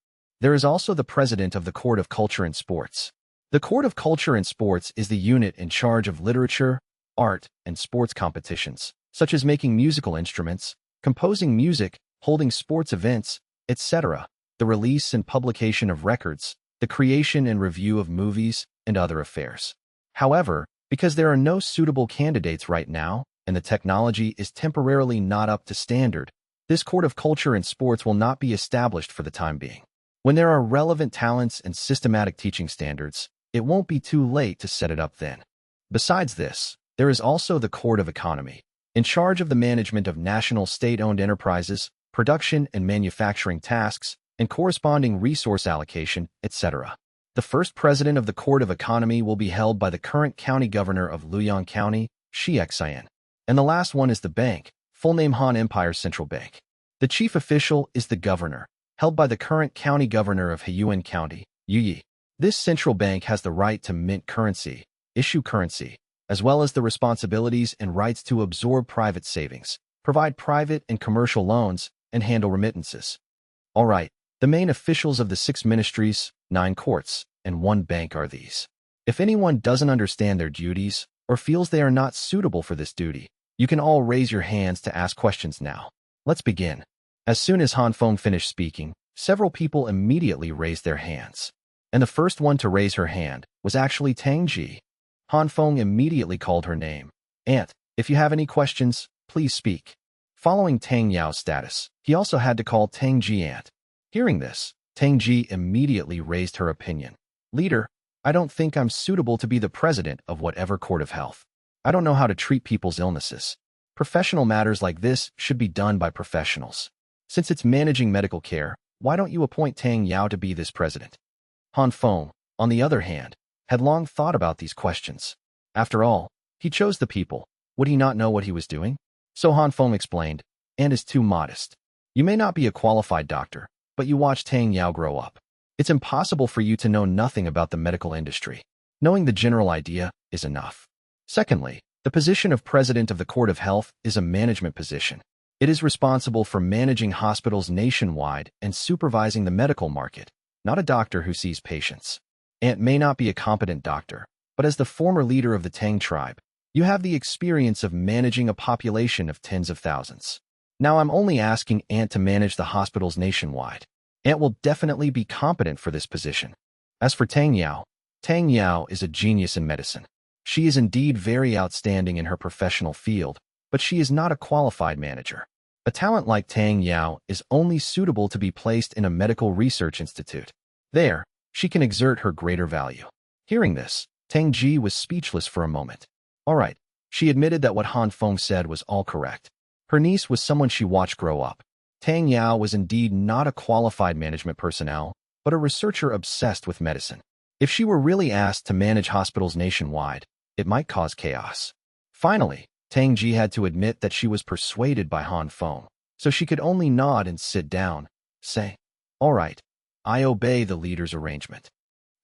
There is also the president of the Court of Culture and Sports. The Court of Culture and Sports is the unit in charge of literature, art, and sports competitions, such as making musical instruments, composing music, holding sports events, etc., the release and publication of records, the creation and review of movies, and other affairs. However, because there are no suitable candidates right now, and the technology is temporarily not up to standard, this Court of Culture and Sports will not be established for the time being. When there are relevant talents and systematic teaching standards, it won't be too late to set it up then. Besides this, there is also the Court of Economy, in charge of the management of national state-owned enterprises, production and manufacturing tasks, and corresponding resource allocation, etc. The first president of the Court of Economy will be held by the current county governor of Luoyang County, Xian. And the last one is the bank, full name Han Empire Central Bank. The chief official is the governor, held by the current county governor of Huben County, Yi. This central bank has the right to mint currency, issue currency, as well as the responsibilities and rights to absorb private savings, provide private and commercial loans, and handle remittances. All right, the main officials of the 6 ministries, 9 courts, and 1 bank are these. If anyone doesn't understand their duties, or feels they are not suitable for this duty, you can all raise your hands to ask questions now. Let's begin. As soon as Han Feng finished speaking, several people immediately raised their hands. And the first one to raise her hand was actually Tang Ji. Han Feng immediately called her name. "Aunt, if you have any questions, please speak." Following Tang Yao's status, he also had to call Tang Ji aunt. Hearing this, Tang Ji immediately raised her opinion. Leader, I don't think I'm suitable to be the president of whatever court of health. I don't know how to treat people's illnesses. Professional matters like this should be done by professionals. Since it's managing medical care, why don't you appoint Tang Yao to be this president? Han Feng, on the other hand, had long thought about these questions. After all, he chose the people. Would he not know what he was doing? So Han Feng explained, and is too modest. You may not be a qualified doctor, but you watch Tang Yao grow up. It's impossible for you to know nothing about the medical industry. Knowing the general idea is enough. Secondly, the position of President of the Court of Health is a management position. It is responsible for managing hospitals nationwide and supervising the medical market, not a doctor who sees patients. Ant may not be a competent doctor, but as the former leader of the Tang tribe, you have the experience of managing a population of tens of thousands. Now I'm only asking Ant to manage the hospitals nationwide. Ant will definitely be competent for this position. As for Tang Yao is a genius in medicine. She is indeed very outstanding in her professional field, but she is not a qualified manager. A talent like Tang Yao is only suitable to be placed in a medical research institute. There, she can exert her greater value. Hearing this, Tang Ji was speechless for a moment. All right, she admitted that what Han Feng said was all correct. Her niece was someone she watched grow up. Tang Yao was indeed not a qualified management personnel, but a researcher obsessed with medicine. If she were really asked to manage hospitals nationwide, it might cause chaos. Finally, Tang Ji had to admit that she was persuaded by Han Feng, so she could only nod and sit down, say, "All right, I obey the leader's arrangement."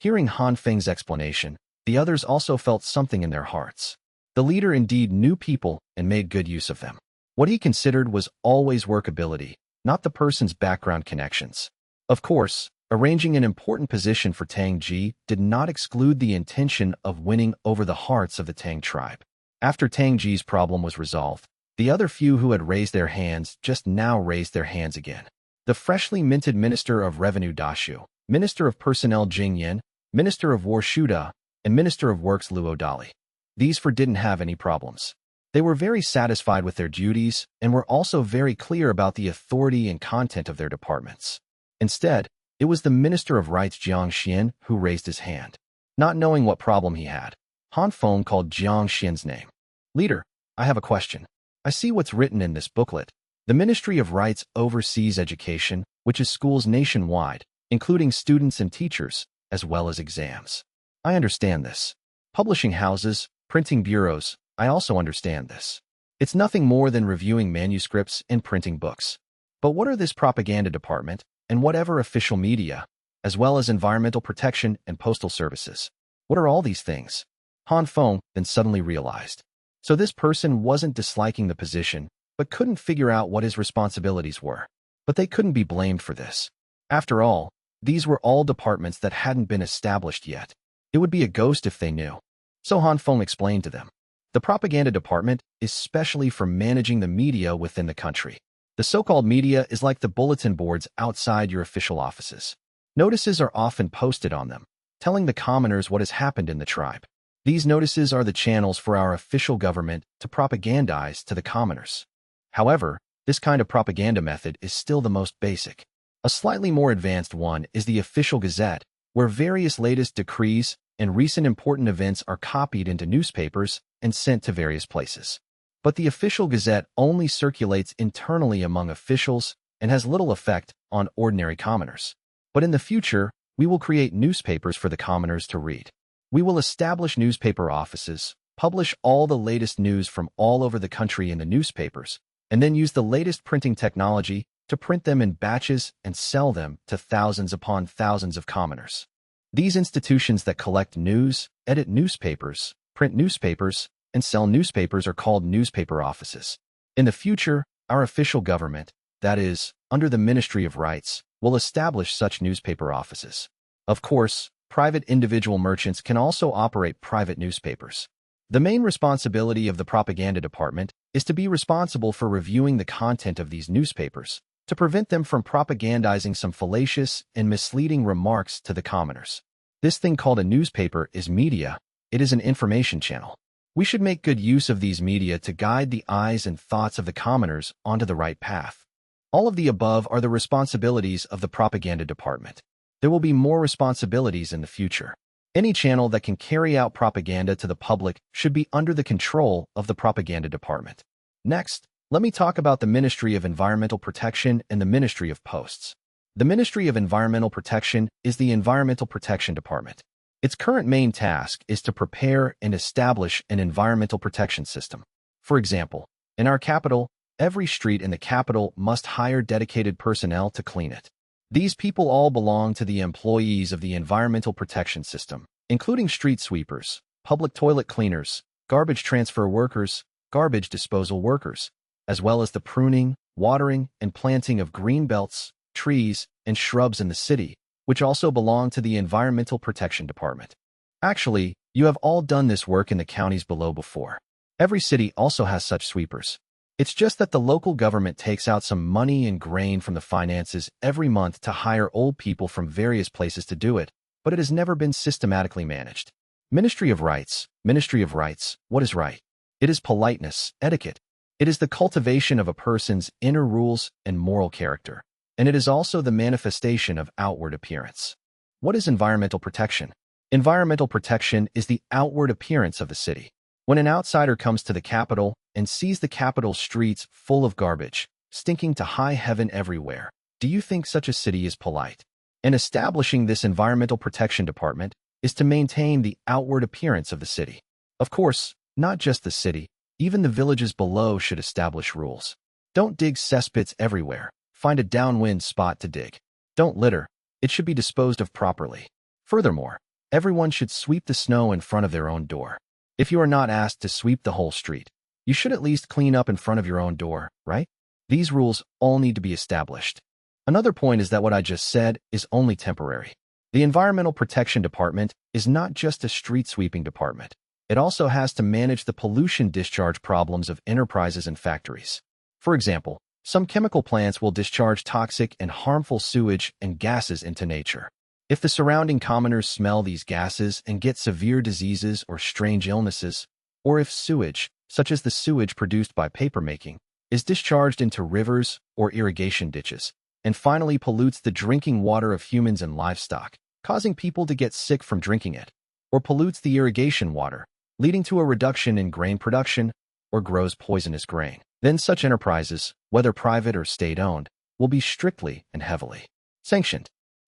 Hearing Han Feng's explanation, the others also felt something in their hearts. The leader indeed knew people and made good use of them. What he considered was always workability, not the person's background connections. Of course, arranging an important position for Tang Ji did not exclude the intention of winning over the hearts of the Tang tribe. After Tang Ji's problem was resolved, the other few who had raised their hands just now raised their hands again. The freshly minted Minister of Revenue Da Shu, Minister of Personnel Jing Yin, Minister of War Shu Da, and Minister of Works Luo Dali. These four didn't have any problems. They were very satisfied with their duties and were also very clear about the authority and content of their departments. Instead, it was the Minister of Rights Jiang Xian who raised his hand. Not knowing what problem he had, Han Feng called Jiang Xian's name. "Leader, I have a question. I see what's written in this booklet. The Ministry of Rights oversees education, which is schools nationwide, including students and teachers, as well as exams. I understand this. Publishing houses, printing bureaus, I also understand this. It's nothing more than reviewing manuscripts and printing books. But what are this propaganda department and whatever official media, as well as environmental protection and postal services? What are all these things?" Han Feng then suddenly realized. So this person wasn't disliking the position, but couldn't figure out what his responsibilities were. But they couldn't be blamed for this. After all, these were all departments that hadn't been established yet. It would be a ghost if they knew. So Han Feng explained to them. The propaganda department is specially for managing the media within the country. The so-called media is like the bulletin boards outside your official offices. Notices are often posted on them, telling the commoners what has happened in the tribe. These notices are the channels for our official government to propagandize to the commoners. However, this kind of propaganda method is still the most basic. A slightly more advanced one is the official gazette, where various latest decrees and recent important events are copied into newspapers and sent to various places. But the official gazette only circulates internally among officials and has little effect on ordinary commoners. But in the future, we will create newspapers for the commoners to read. We will establish newspaper offices, publish all the latest news from all over the country in the newspapers, and then use the latest printing technology to print them in batches and sell them to thousands upon thousands of commoners. These institutions that collect news, edit newspapers, print newspapers, and sell newspapers are called newspaper offices. In the future, our official government, that is, under the Ministry of Rights, will establish such newspaper offices. Of course, private individual merchants can also operate private newspapers. The main responsibility of the propaganda department is to be responsible for reviewing the content of these newspapers, to prevent them from propagandizing some fallacious and misleading remarks to the commoners. This thing called a newspaper is media. It is an information channel. We should make good use of these media to guide the eyes and thoughts of the commoners onto the right path. All of the above are the responsibilities of the propaganda department. There will be more responsibilities in the future. Any channel that can carry out propaganda to the public should be under the control of the propaganda department. Next, let me talk about the Ministry of Environmental Protection and the Ministry of Posts. The Ministry of Environmental Protection is the Environmental Protection Department. Its current main task is to prepare and establish an environmental protection system. For example, in our capital, every street in the capital must hire dedicated personnel to clean it. These people all belong to the employees of the environmental protection system, including street sweepers, public toilet cleaners, garbage transfer workers, garbage disposal workers, as well as the pruning, watering, and planting of green belts, trees, and shrubs in the city, which also belong to the Environmental Protection Department. Actually, you have all done this work in the counties below before. Every city also has such sweepers. It's just that the local government takes out some money and grain from the finances every month to hire old people from various places to do it, but it has never been systematically managed. Ministry of Rights. Ministry of Rights. What is right? It is politeness, etiquette. It is the cultivation of a person's inner rules and moral character. And it is also the manifestation of outward appearance. What is environmental protection? Environmental protection is the outward appearance of the city. When an outsider comes to the capital and sees the capital streets full of garbage, stinking to high heaven everywhere, do you think such a city is polite? And establishing this environmental protection department is to maintain the outward appearance of the city. Of course, not just the city, even the villages below should establish rules. Don't dig cesspits everywhere. Find a downwind spot to dig. Don't litter. It should be disposed of properly. Furthermore, everyone should sweep the snow in front of their own door. If you are not asked to sweep the whole street, you should at least clean up in front of your own door, right? These rules all need to be established. Another point is that what I just said is only temporary. The Environmental Protection Department is not just a street sweeping department. It also has to manage the pollution discharge problems of enterprises and factories. For example, some chemical plants will discharge toxic and harmful sewage and gases into nature. If the surrounding commoners smell these gases and get severe diseases or strange illnesses, or if sewage, such as the sewage produced by papermaking, is discharged into rivers or irrigation ditches, and finally pollutes the drinking water of humans and livestock, causing people to get sick from drinking it, or pollutes the irrigation water, leading to a reduction in grain production, or grows poisonous grain, then such enterprises, whether private or state-owned, will be strictly and heavily sanctioned.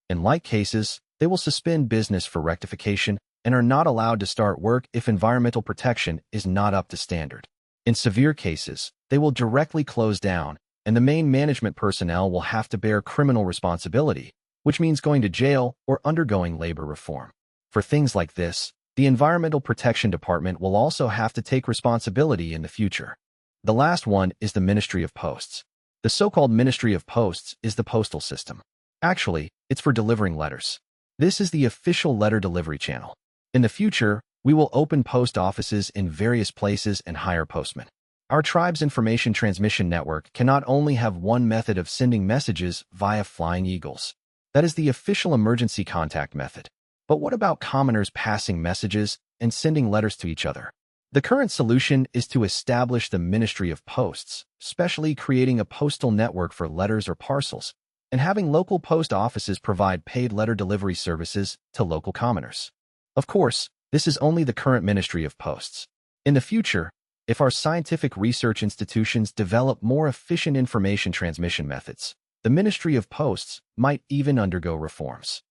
In like cases, they will suspend business for rectification and are not allowed to start work if environmental protection is not up to standard. In severe cases, they will directly close down, and the main management personnel will have to bear criminal responsibility, which means going to jail or undergoing labor reform. For things like this, the Environmental Protection Department will also have to take responsibility in the future. The last one is the Ministry of Posts. The so-called Ministry of Posts is the postal system. Actually, it's for delivering letters. This is the official letter delivery channel. In the future, we will open post offices in various places and hire postmen. Our tribe's information transmission network cannot only have one method of sending messages via flying eagles. That is the official emergency contact method. But what about commoners passing messages and sending letters to each other? The current solution is to establish the Ministry of Posts, specially creating a postal network for letters or parcels, and having local post offices provide paid letter delivery services to local commoners. Of course, this is only the current Ministry of Posts. In the future, if our scientific research institutions develop more efficient information transmission methods, the Ministry of Posts might even undergo reforms.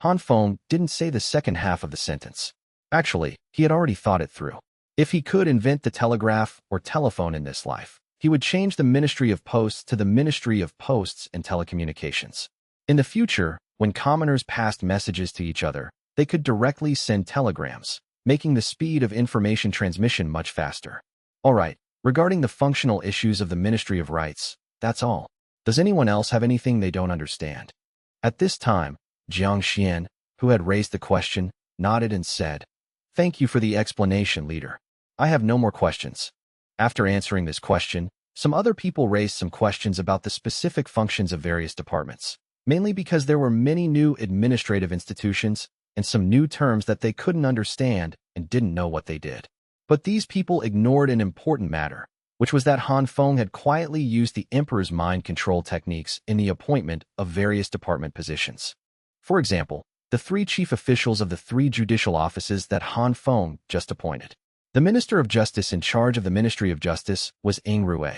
Han Feng didn't say the second half of the sentence. Actually, he had already thought it through. If he could invent the telegraph or telephone in this life, he would change the Ministry of Posts to the Ministry of Posts and Telecommunications. In the future, when commoners passed messages to each other, they could directly send telegrams, making the speed of information transmission much faster. Alright, regarding the functional issues of the Ministry of Rights, that's all. Does anyone else have anything they don't understand? At this time, Jiang Xian, who had raised the question, nodded and said, "Thank you for the explanation, leader. I have no more questions." After answering this question, some other people raised some questions about the specific functions of various departments, mainly because there were many new administrative institutions and some new terms that they couldn't understand and didn't know what they did. But these people ignored an important matter. which was that Han Feng had quietly used the emperor's mind control techniques in the appointment of various department positions. For example, the 3 chief officials of the 3 judicial offices that Han Feng just appointed. The Minister of Justice in charge of the Ministry of Justice was Rue.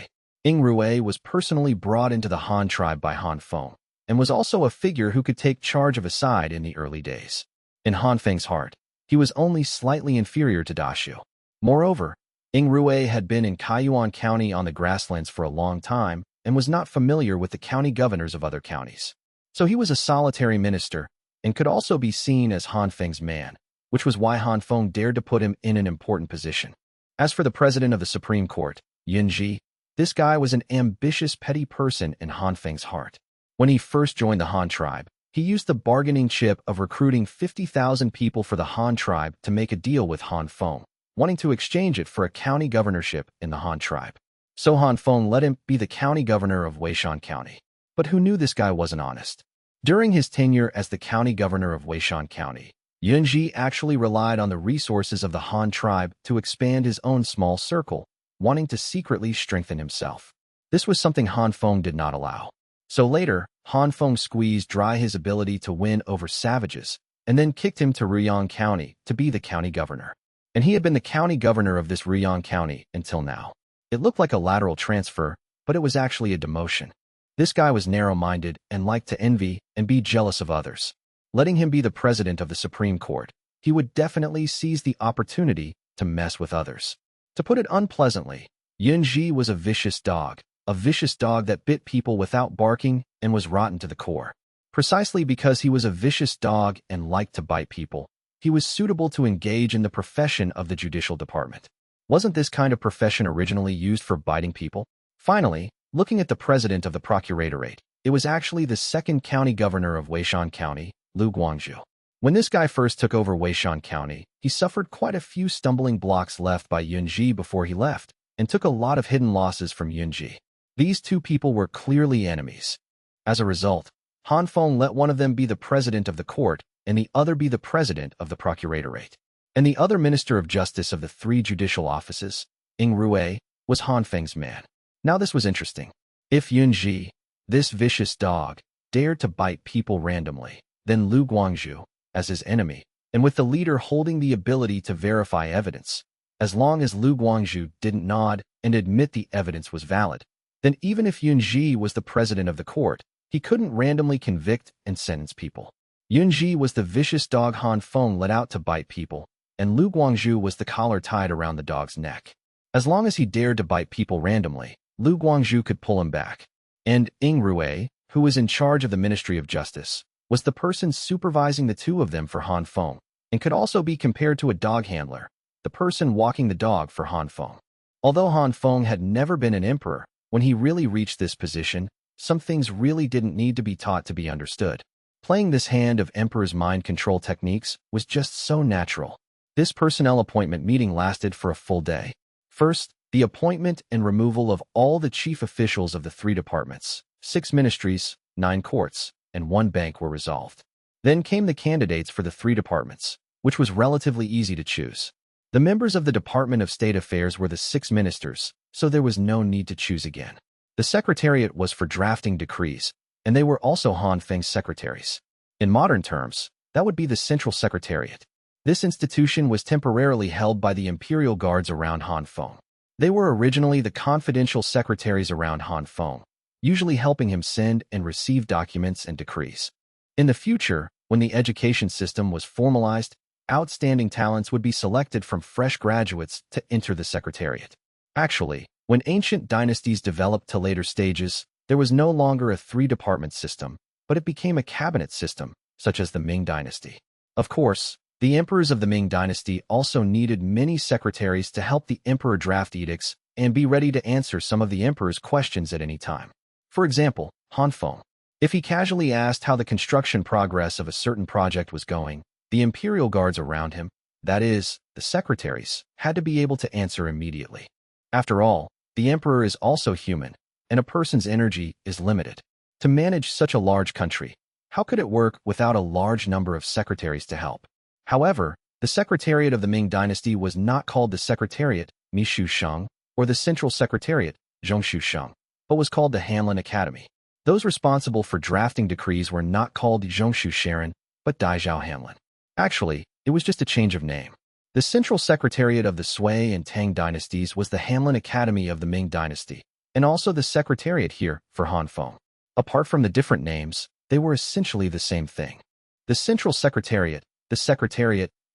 Rue was personally brought into the Han tribe by Han Feng, and was also a figure who could take charge of a side in the early days. In Han Feng's heart, he was only slightly inferior to Dashu. Moreover, Rue had been in Kayuan County on the Grasslands for a long time and was not familiar with the county governors of other counties. So he was a solitary minister and could also be seen as Han Feng's man, which was why Han Feng dared to put him in an important position. As for the president of the Supreme Court, Yunji, this guy was an ambitious, petty person in Han Feng's heart. When he first joined the Han tribe, he used the bargaining chip of recruiting 50,000 people for the Han tribe to make a deal with Han Feng, wanting to exchange it for a county governorship in the Han tribe. So Han Feng let him be the county governor of Weishan County. But who knew this guy wasn't honest? During his tenure as the county governor of Weishan County, Yunji actually relied on the resources of the Han tribe to expand his own small circle, wanting to secretly strengthen himself. This was something Han Feng did not allow. So later, Han Feng squeezed dry his ability to win over savages, and then kicked him to Ruyang County to be the county governor. And he had been the county governor of this Ruyang County until now. It looked like a lateral transfer, but it was actually a demotion. This guy was narrow-minded and liked to envy and be jealous of others. Letting him be the president of the Supreme Court, he would definitely seize the opportunity to mess with others. To put it unpleasantly, Yunji was a vicious dog that bit people without barking and was rotten to the core. Precisely because he was a vicious dog and liked to bite people, he was suitable to engage in the profession of the judicial department. Wasn't this kind of profession originally used for biting people? Finally, looking at the president of the procuratorate, it was actually the second county governor of Weishan County, Lu Guangzhou. When this guy first took over Weishan County, he suffered quite a few stumbling blocks left by Yunji before he left, and took a lot of hidden losses from Yunji. These 2 people were clearly enemies. As a result, Han Feng let one of them be the president of the court and the other be the president of the procuratorate. And the other minister of justice of the 3 judicial offices, Rue, was Han Feng's man. Now this was interesting. If Yunji, this vicious dog, dared to bite people randomly, then Lu Guangzhou, as his enemy, and with the leader holding the ability to verify evidence, as long as Lu Guangzhou didn't nod and admit the evidence was valid, then even if Yunji was the president of the court, he couldn't randomly convict and sentence people. Yunji was the vicious dog Han Feng let out to bite people, and Lu Guangzhou was the collar tied around the dog's neck. As long as he dared to bite people randomly, Lu Guangzhou could pull him back. And Rue, who was in charge of the Ministry of Justice, was the person supervising the 2 of them for Han Feng, and could also be compared to a dog handler, the person walking the dog for Han Feng. Although Han Feng had never been an emperor, when he really reached this position, some things really didn't need to be taught to be understood. Playing this hand of emperor's mind control techniques was just so natural. This personnel appointment meeting lasted for a full day. First, the appointment and removal of all the chief officials of the 3 departments, 6 ministries, 9 courts, and 1 bank were resolved. Then came the candidates for the 3 departments, which was relatively easy to choose. The members of the Department of State Affairs were the 6 ministers, so there was no need to choose again. The secretariat was for drafting decrees, and they were also Han Feng's secretaries. In modern terms, that would be the Central Secretariat. This institution was temporarily held by the Imperial Guards around Han Feng. They were originally the confidential secretaries around Han Feng, usually helping him send and receive documents and decrees. In the future, when the education system was formalized, outstanding talents would be selected from fresh graduates to enter the secretariat. Actually, when ancient dynasties developed to later stages, there was no longer a 3-department system, but it became a cabinet system, such as the Ming dynasty. Of course, the emperors of the Ming dynasty also needed many secretaries to help the emperor draft edicts and be ready to answer some of the emperor's questions at any time. For example, Han Feng. If he casually asked how the construction progress of a certain project was going, the imperial guards around him, that is, the secretaries, had to be able to answer immediately. After all, the emperor is also human, and a person's energy is limited. To manage such a large country, how could it work without a large number of secretaries to help? However, the secretariat of the Ming dynasty was not called the secretariat, Mishu Sheng, or the Central Secretariat, Zhongshu, but was called the Hanlin Academy. Those responsible for drafting decrees were not called Zhongshu Sharon, but Daizhao Hanlin. Actually, it was just a change of name. The Central Secretariat of the Sui and Tang dynasties was the Hanlin Academy of the Ming dynasty, and also the Secretariat here for Han Feng. Apart from the different names, they were essentially the same thing. The Central Secretariat, the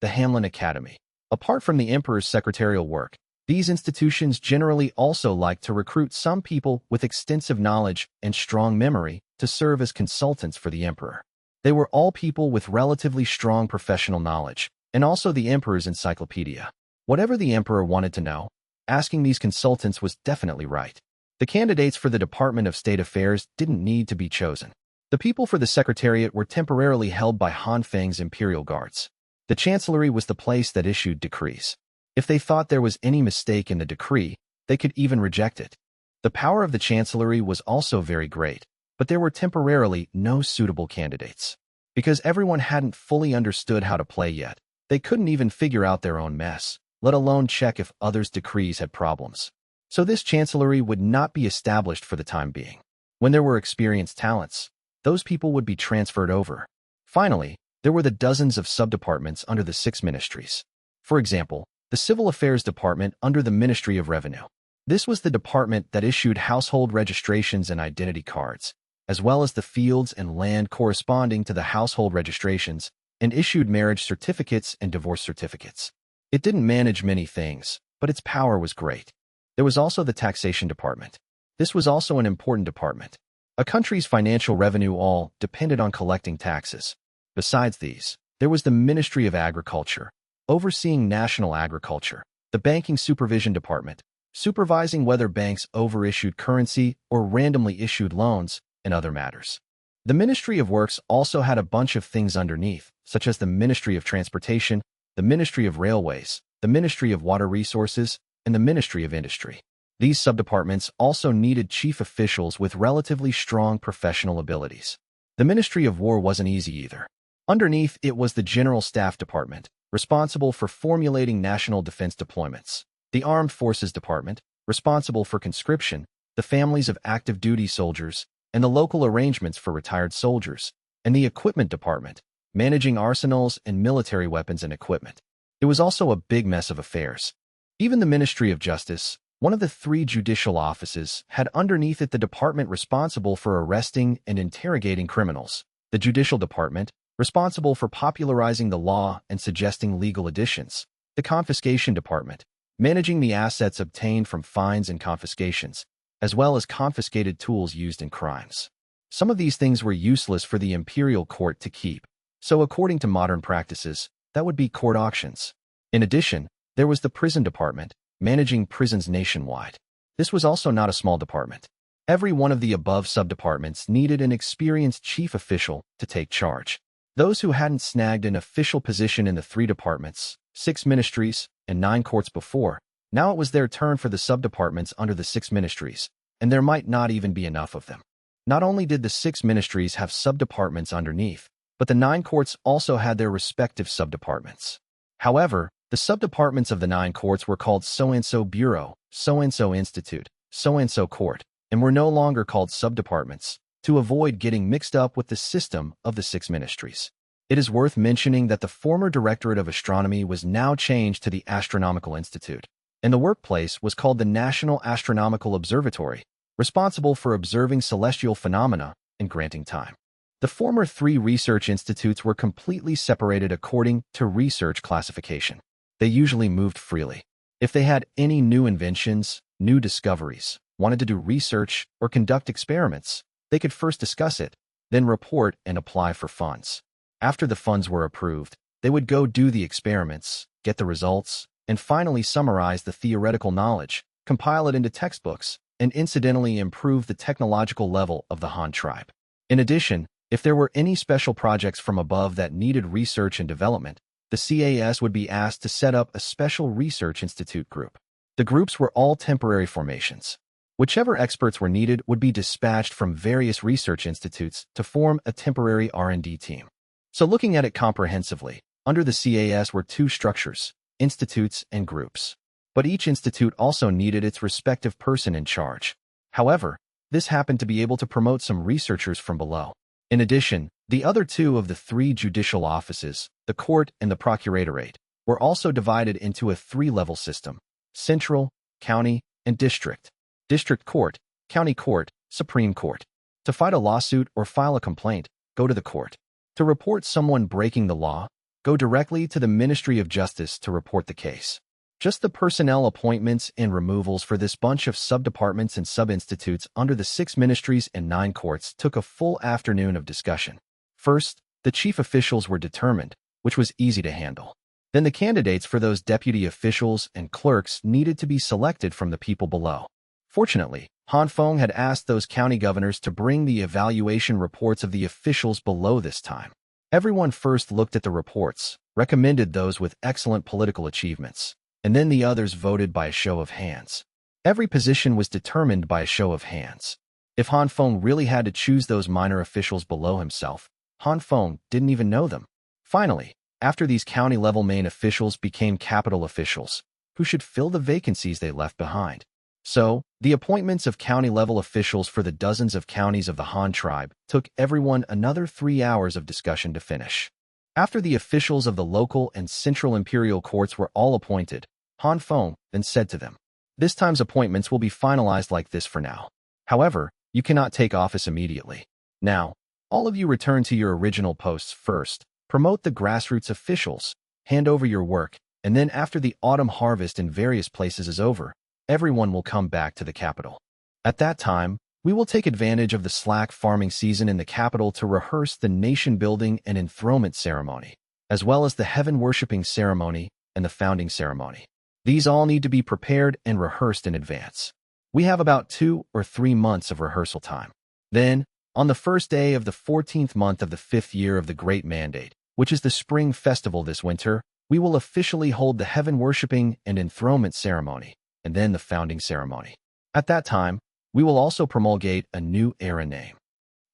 Hanlin Academy. Apart from the Emperor's secretarial work, these institutions generally also like to recruit some people with extensive knowledge and strong memory to serve as consultants for the Emperor. They were all people with relatively strong professional knowledge, and also the Emperor's encyclopedia. Whatever the Emperor wanted to know, asking these consultants was definitely right. The candidates for the Department of State Affairs didn't need to be chosen. The people for the Secretariat were temporarily held by Han Feng's Imperial Guards. The Chancellery was the place that issued decrees. If they thought there was any mistake in the decree, they could even reject it. The power of the Chancellery was also very great, but there were temporarily no suitable candidates. Because everyone hadn't fully understood how to play yet, they couldn't even figure out their own mess, let alone check if others' decrees had problems. So this Chancellery would not be established for the time being. When there were experienced talents, those people would be transferred over. Finally, there were the dozens of subdepartments under the 6 ministries. For example, the Civil Affairs Department under the Ministry of Revenue. This was the department that issued household registrations and identity cards, as well as the fields and land corresponding to the household registrations, and issued marriage certificates and divorce certificates. It didn't manage many things, but its power was great. There was also the Taxation Department. This was also an important department. A country's financial revenue all depended on collecting taxes. Besides these, there was the Ministry of Agriculture, overseeing national agriculture, the Banking Supervision Department, supervising whether banks overissued currency or randomly issued loans, and other matters. The Ministry of Works also had a bunch of things underneath, such as the Ministry of Transportation, the Ministry of Railways, the Ministry of Water Resources, and the Ministry of Industry. These subdepartments also needed chief officials with relatively strong professional abilities. The Ministry of War wasn't easy either. Underneath it was the General Staff Department, responsible for formulating national defense deployments, the Armed Forces Department, responsible for conscription, the families of active duty soldiers, and the local arrangements for retired soldiers, and the Equipment Department, managing arsenals and military weapons and equipment. It was also a big mess of affairs. Even the Ministry of Justice, one of the 3 judicial offices, had underneath it the department responsible for arresting and interrogating criminals, the Judicial Department, responsible for popularizing the law and suggesting legal additions, the Confiscation Department, managing the assets obtained from fines and confiscations, as well as confiscated tools used in crimes. Some of these things were useless for the imperial court to keep, so according to modern practices, that would be court auctions. In addition, there was the Prison Department, managing prisons nationwide. This was also not a small department. Every one of the above subdepartments needed an experienced chief official to take charge. Those who hadn't snagged an official position in the 3 departments, 6 ministries, and 9 courts before, now it was their turn for the subdepartments under the 6 ministries, and there might not even be enough of them. Not only did the 6 ministries have subdepartments underneath, but the 9 courts also had their respective subdepartments. However, the subdepartments of the 9 courts were called so-and-so Bureau, so-and-so Institute, so-and-so Court, and were no longer called subdepartments, to avoid getting mixed up with the system of the 6 ministries. It is worth mentioning that the former Directorate of Astronomy was now changed to the Astronomical Institute, and the workplace was called the National Astronomical Observatory, responsible for observing celestial phenomena and granting time. The former 3 research institutes were completely separated according to research classification. They usually moved freely. If they had any new inventions, new discoveries, wanted to do research, or conduct experiments, they could first discuss it, then report and apply for funds. After the funds were approved, they would go do the experiments, get the results, and finally summarize the theoretical knowledge, compile it into textbooks, and incidentally improve the technological level of the Han tribe. In addition, if there were any special projects from above that needed research and development, the CAS would be asked to set up a special research institute group. The groups were all temporary formations. Whichever experts were needed would be dispatched from various research institutes to form a temporary R&D team. So looking at it comprehensively, under the CAS were 2 structures, institutes and groups. But each institute also needed its respective person in charge. However, this happened to be able to promote some researchers from below. In addition, the other two of the three judicial offices, the court and the procuratorate, were also divided into a three-level system: central, county, and district. District court, county court, supreme court. To fight a lawsuit or file a complaint, go to the court. To report someone breaking the law, go directly to the Ministry of Justice to report the case. Just the personnel appointments and removals for this bunch of sub-departments and sub-institutes under the 6 ministries and 9 courts took a full afternoon of discussion. First, the chief officials were determined, which was easy to handle. Then the candidates for those deputy officials and clerks needed to be selected from the people below. Fortunately, Han Feng had asked those county governors to bring the evaluation reports of the officials below this time. Everyone first looked at the reports, recommended those with excellent political achievements, and then the others voted by a show of hands. Every position was determined by a show of hands. If Han Feng really had to choose those minor officials below himself, Han Feng didn't even know them. Finally, after these county-level main officials became capital officials, who should fill the vacancies they left behind. So, the appointments of county-level officials for the dozens of counties of the Han tribe took everyone another 3 hours of discussion to finish. After the officials of the local and central imperial courts were all appointed, Han Feng then said to them, "This time's appointments will be finalized like this for now. However, you cannot take office immediately. Now, all of you return to your original posts first, promote the grassroots officials, hand over your work, and then after the autumn harvest in various places is over, everyone will come back to the capital. At that time, we will take advantage of the slack farming season in the capital to rehearse the nation-building and enthronement ceremony, as well as the heaven-worshipping ceremony and the founding ceremony. These all need to be prepared and rehearsed in advance. We have about 2 or 3 months of rehearsal time. Then, on the first day of the 14th month of the 5th year of the Great Mandate, which is the spring festival this winter, we will officially hold the heaven-worshipping and enthronement ceremony, and then the founding ceremony. At that time, we will also promulgate a new era name."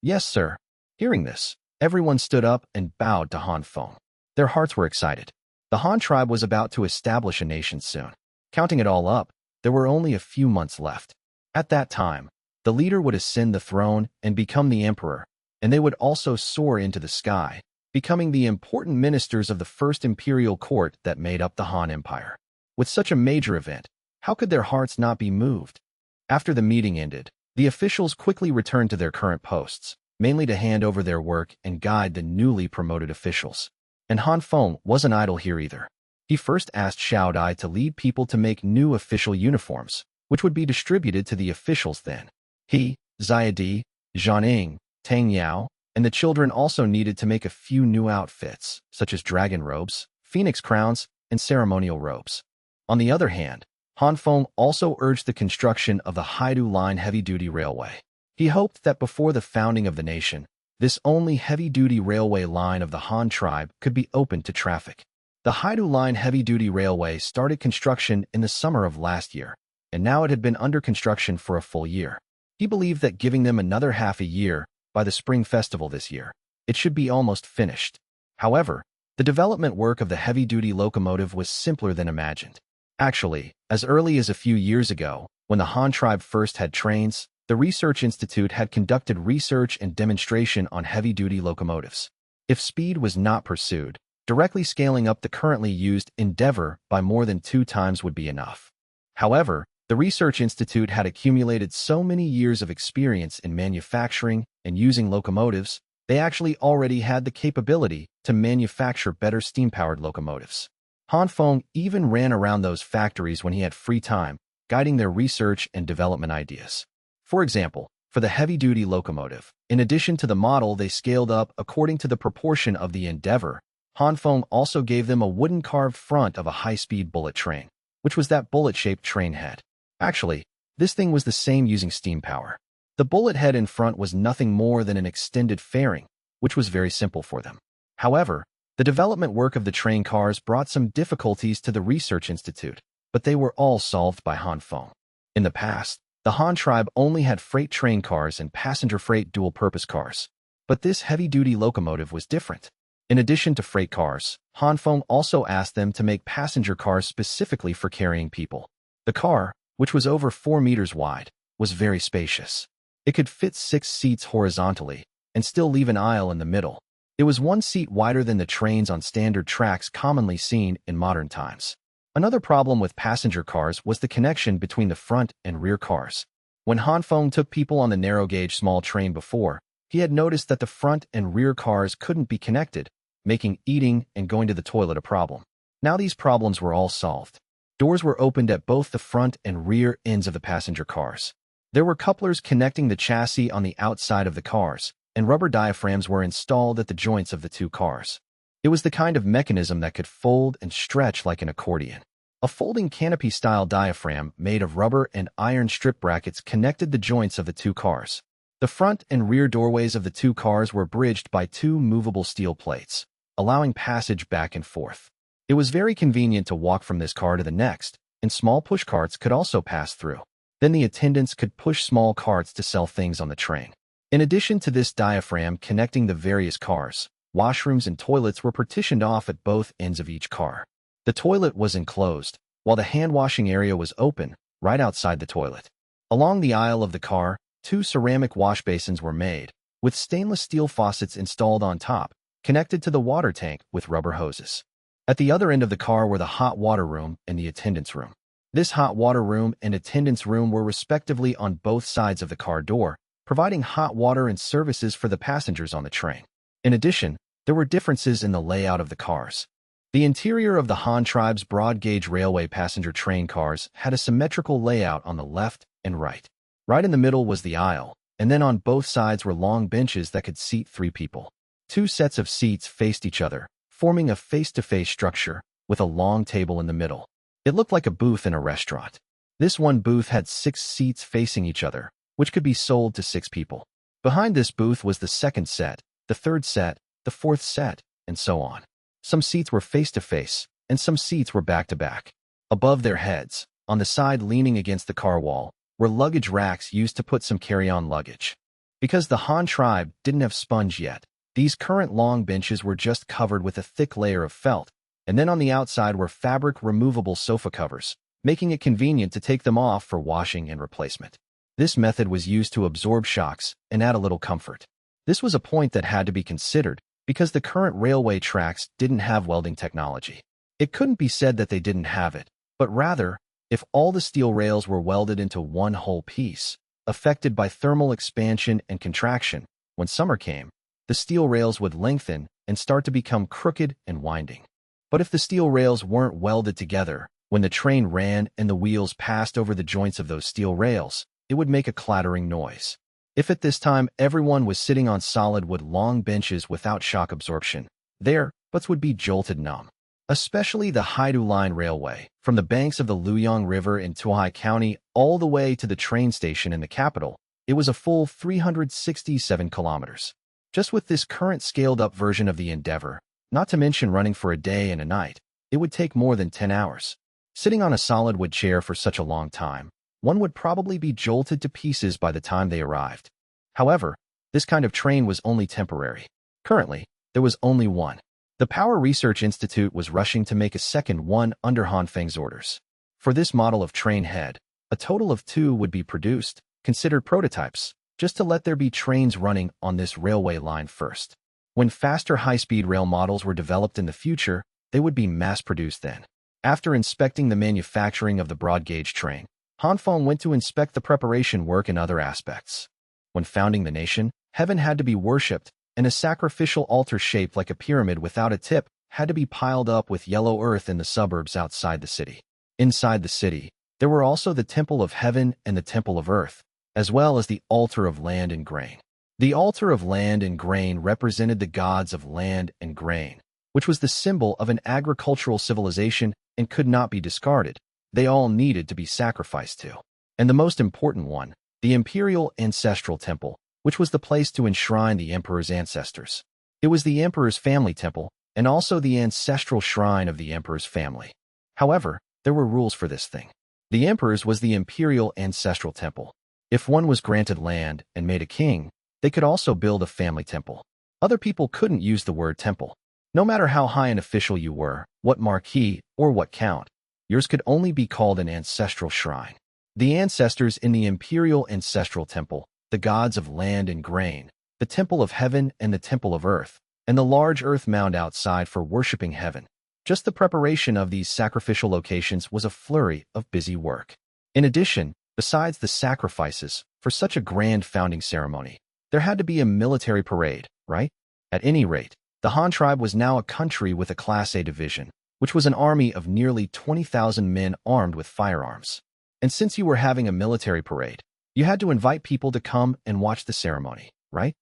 "Yes, sir." Hearing this, everyone stood up and bowed to Han Feng. Their hearts were excited. The Han tribe was about to establish a nation soon. Counting it all up, there were only a few months left. At that time, the leader would ascend the throne and become the emperor, and they would also soar into the sky, becoming the important ministers of the first imperial court that made up the Han Empire. With such a major event, how could their hearts not be moved? After the meeting ended, the officials quickly returned to their current posts, mainly to hand over their work and guide the newly promoted officials. And Han Feng wasn't idle here either. He first asked Xiao Dai to lead people to make new official uniforms, which would be distributed to the officials then. He, Ziadi, Zhaning, Tang Yao, and the children also needed to make a few new outfits, such as dragon robes, phoenix crowns, and ceremonial robes. On the other hand, Han Feng also urged the construction of the Haidu Line heavy-duty railway. He hoped that before the founding of the nation, this only heavy-duty railway line of the Han tribe could be opened to traffic. The Haidu Line heavy-duty railway started construction in the summer of last year, and now it had been under construction for a full year. He believed that giving them another half a year, by the spring festival this year, it should be almost finished. However, the development work of the heavy-duty locomotive was simpler than imagined. Actually, as early as a few years ago, when the Han tribe first had trains, the Research Institute had conducted research and demonstration on heavy-duty locomotives. If speed was not pursued, directly scaling up the currently used Endeavor by more than 2 times would be enough. However, the Research Institute had accumulated so many years of experience in manufacturing and using locomotives, they actually already had the capability to manufacture better steam-powered locomotives. Han Feng even ran around those factories when he had free time, guiding their research and development ideas. For example, for the heavy-duty locomotive, in addition to the model they scaled up according to the proportion of the Endeavor, Han Feng also gave them a wooden carved front of a high-speed bullet train, which was that bullet-shaped train head. Actually, this thing was the same using steam power. The bullet head in front was nothing more than an extended fairing, which was very simple for them. However, the development work of the train cars brought some difficulties to the Research Institute, but they were all solved by Han Feng. In the past, the Han tribe only had freight train cars and passenger freight dual-purpose cars. But this heavy-duty locomotive was different. In addition to freight cars, Hanfeng also asked them to make passenger cars specifically for carrying people. The car, which was over 4 meters wide, was very spacious. It could fit 6 seats horizontally and still leave an aisle in the middle. It was 1 seat wider than the trains on standard tracks commonly seen in modern times. Another problem with passenger cars was the connection between the front and rear cars. When Hanfeng took people on the narrow-gauge small train before, he had noticed that the front and rear cars couldn't be connected, making eating and going to the toilet a problem. Now these problems were all solved. Doors were opened at both the front and rear ends of the passenger cars. There were couplers connecting the chassis on the outside of the cars, and rubber diaphragms were installed at the joints of the 2 cars. It was the kind of mechanism that could fold and stretch like an accordion. A folding canopy-style diaphragm made of rubber and iron strip brackets connected the joints of the 2 cars. The front and rear doorways of the 2 cars were bridged by 2 movable steel plates, allowing passage back and forth. It was very convenient to walk from this car to the next, and small push carts could also pass through. Then the attendants could push small carts to sell things on the train. In addition to this diaphragm connecting the various cars, washrooms and toilets were partitioned off at both ends of each car. The toilet was enclosed, while the hand-washing area was open, right outside the toilet. Along the aisle of the car, 2 ceramic wash basins were made, with stainless steel faucets installed on top, connected to the water tank with rubber hoses. At the other end of the car were the hot water room and the attendance room. This hot water room and attendance room were respectively on both sides of the car door, providing hot water and services for the passengers on the train. In addition, there were differences in the layout of the cars. The interior of the Han tribe's broad-gauge railway passenger train cars had a symmetrical layout on the left and right. Right in the middle was the aisle, and then on both sides were long benches that could seat 3 people. 2 sets of seats faced each other, forming a face-to-face structure with a long table in the middle. It looked like a booth in a restaurant. This one booth had 6 seats facing each other, which could be sold to 6 people. Behind this booth was the second set, the third set, the fourth set, and so on. Some seats were face-to-face, and some seats were back-to-back. Above their heads, on the side leaning against the car wall, were luggage racks used to put some carry-on luggage. Because the Han tribe didn't have sponge yet, these current long benches were just covered with a thick layer of felt, and then on the outside were fabric removable sofa covers, making it convenient to take them off for washing and replacement. This method was used to absorb shocks and add a little comfort. This was a point that had to be considered because the current railway tracks didn't have welding technology. It couldn't be said that they didn't have it, but rather, if all the steel rails were welded into one whole piece, affected by thermal expansion and contraction, when summer came, the steel rails would lengthen and start to become crooked and winding. But if the steel rails weren't welded together, when the train ran and the wheels passed over the joints of those steel rails, it would make a clattering noise. If at this time everyone was sitting on solid wood long benches without shock absorption, their butts would be jolted numb. Especially the Haidu Line Railway, from the banks of the Luyang River in Tuahai County all the way to the train station in the capital, it was a full 367 kilometers. Just with this current scaled-up version of the Endeavor, not to mention running for a day and a night, it would take more than 10 hours. Sitting on a solid wood chair for such a long time, one would probably be jolted to pieces by the time they arrived. However, this kind of train was only temporary. Currently, there was only one. The Power Research Institute was rushing to make a second one under Han Feng's orders. For this model of train head, a total of 2 would be produced, considered prototypes, just to let there be trains running on this railway line first. When faster high-speed rail models were developed in the future, they would be mass-produced then. After inspecting the manufacturing of the broad-gauge train, Han Feng went to inspect the preparation work and other aspects. When founding the nation, heaven had to be worshipped, and a sacrificial altar shaped like a pyramid without a tip had to be piled up with yellow earth in the suburbs outside the city. Inside the city, there were also the Temple of Heaven and the Temple of Earth, as well as the altar of land and grain. The altar of land and grain represented the gods of land and grain, which was the symbol of an agricultural civilization and could not be discarded. They all needed to be sacrificed to. And the most important one, the Imperial Ancestral Temple, which was the place to enshrine the emperor's ancestors. It was the emperor's family temple, and also the ancestral shrine of the emperor's family. However, there were rules for this thing. The emperor's was the Imperial Ancestral Temple. If one was granted land and made a king, they could also build a family temple. Other people couldn't use the word temple. No matter how high an official you were, what marquis, or what count, yours could only be called an ancestral shrine. The ancestors in the Imperial Ancestral Temple, the gods of land and grain, the Temple of Heaven and the Temple of Earth, and the large earth mound outside for worshipping heaven. Just the preparation of these sacrificial locations was a flurry of busy work. In addition, besides the sacrifices, for such a grand founding ceremony, there had to be a military parade, right? At any rate, the Han tribe was now a country with a Class A division, which was an army of nearly 20,000 men armed with firearms. And since you were having a military parade, you had to invite people to come and watch the ceremony, right?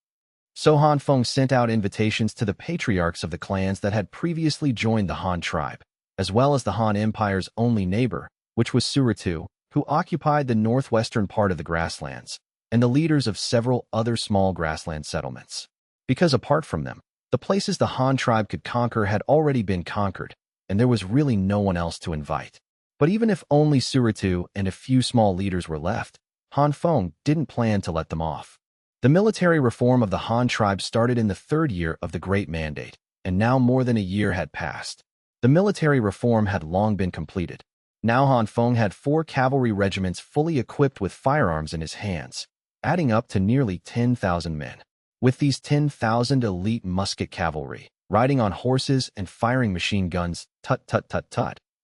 So Han Feng sent out invitations to the patriarchs of the clans that had previously joined the Han tribe, as well as the Han Empire's only neighbor, which was Suratu, who occupied the northwestern part of the grasslands, and the leaders of several other small grassland settlements. Because apart from them, the places the Han tribe could conquer had already been conquered, and there was really no one else to invite. But even if only Suratu and a few small leaders were left, Han Feng didn't plan to let them off. The military reform of the Han tribe started in the third year of the Great Mandate, and now more than a year had passed. The military reform had long been completed. Now Han Feng had 4 cavalry regiments fully equipped with firearms in his hands, adding up to nearly 10,000 men. With these 10,000 elite musket cavalry, riding on horses and firing machine guns, tut.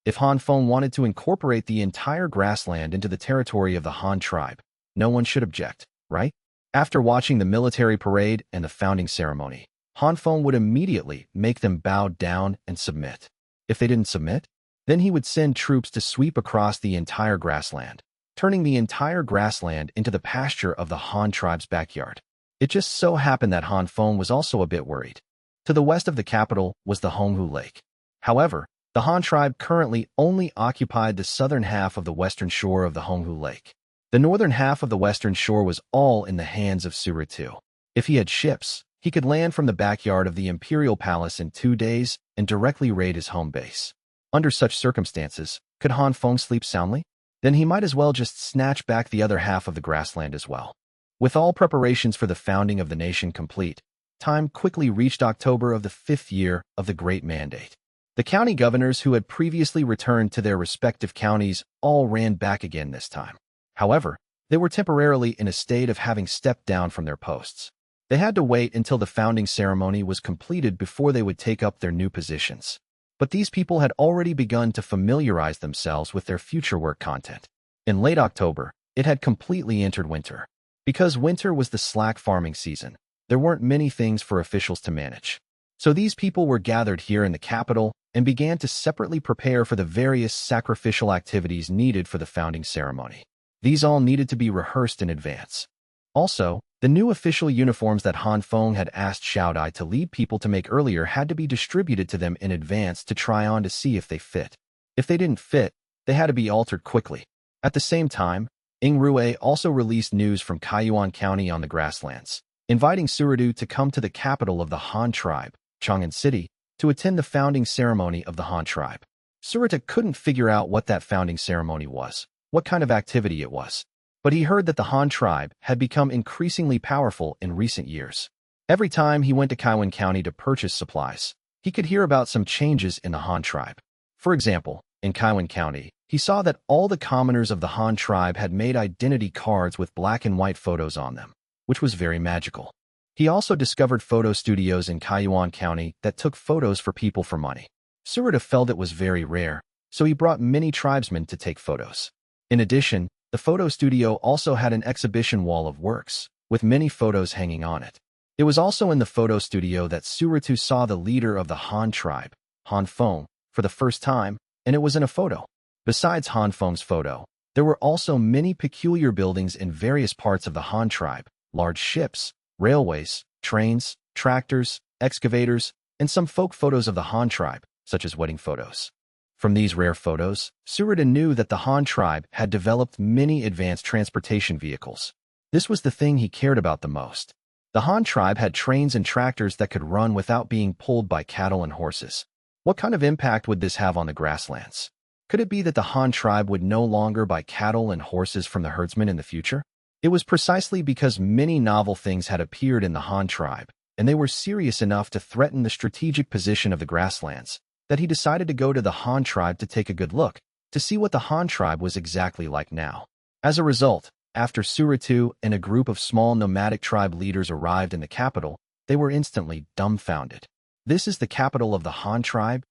If Han Feng wanted to incorporate the entire grassland into the territory of the Han tribe, no one should object, right? After watching the military parade and the founding ceremony, Han Feng would immediately make them bow down and submit. If they didn't submit, then he would send troops to sweep across the entire grassland, turning the entire grassland into the pasture of the Han tribe's backyard. It just so happened that Han Feng was also a bit worried. To the west of the capital was the Honghu Lake. However, the Han tribe currently only occupied the southern half of the western shore of the Honghu Lake. The northern half of the western shore was all in the hands of Suratu. If he had ships, he could land from the backyard of the Imperial Palace in 2 days and directly raid his home base. Under such circumstances, could Han Feng sleep soundly? Then he might as well just snatch back the other half of the grassland as well. With all preparations for the founding of the nation complete, time quickly reached October of the 5th year of the Great Mandate. The county governors who had previously returned to their respective counties all ran back again this time. However, they were temporarily in a state of having stepped down from their posts. They had to wait until the founding ceremony was completed before they would take up their new positions. But these people had already begun to familiarize themselves with their future work content. In late October, it had completely entered winter. Because winter was the slack farming season, there weren't many things for officials to manage. So these people were gathered here in the capital and began to separately prepare for the various sacrificial activities needed for the founding ceremony. These all needed to be rehearsed in advance. Also, the new official uniforms that Han Feng had asked Xiaodai to lead people to make earlier had to be distributed to them in advance to try on to see if they fit. If they didn't fit, they had to be altered quickly. At the same time, Rue also released news from Kaiyuan County on the grasslands, inviting Suradu to come to the capital of the Han tribe, Chang'an City, to attend the founding ceremony of the Han tribe. Suratu couldn't figure out what that founding ceremony was, what kind of activity it was, but he heard that the Han tribe had become increasingly powerful in recent years. Every time he went to Kaiyuan County to purchase supplies, he could hear about some changes in the Han tribe. For example, in Kaiyuan County, he saw that all the commoners of the Han tribe had made identity cards with black and white photos on them, which was very magical. He also discovered photo studios in Kaiyuan County that took photos for people for money. Suratu felt it was very rare, so he brought many tribesmen to take photos. In addition, the photo studio also had an exhibition wall of works, with many photos hanging on it. It was also in the photo studio that Suratu saw the leader of the Han tribe, Han Feng, for the first time, and it was in a photo. Besides Han Feng's photo, there were also many peculiar buildings in various parts of the Han tribe, large ships, railways, trains, tractors, excavators, and some folk photos of the Han tribe, such as wedding photos. From these rare photos, Suratu knew that the Han tribe had developed many advanced transportation vehicles. This was the thing he cared about the most. The Han tribe had trains and tractors that could run without being pulled by cattle and horses. What kind of impact would this have on the grasslands? Could it be that the Han tribe would no longer buy cattle and horses from the herdsmen in the future? It was precisely because many novel things had appeared in the Han tribe and they were serious enough to threaten the strategic position of the grasslands, that he decided to go to the Han tribe to take a good look, to see what the Han tribe was exactly like now. As a result, after Suratu and a group of small nomadic tribe leaders arrived in the capital, they were instantly dumbfounded. This is the capital of the Han tribe?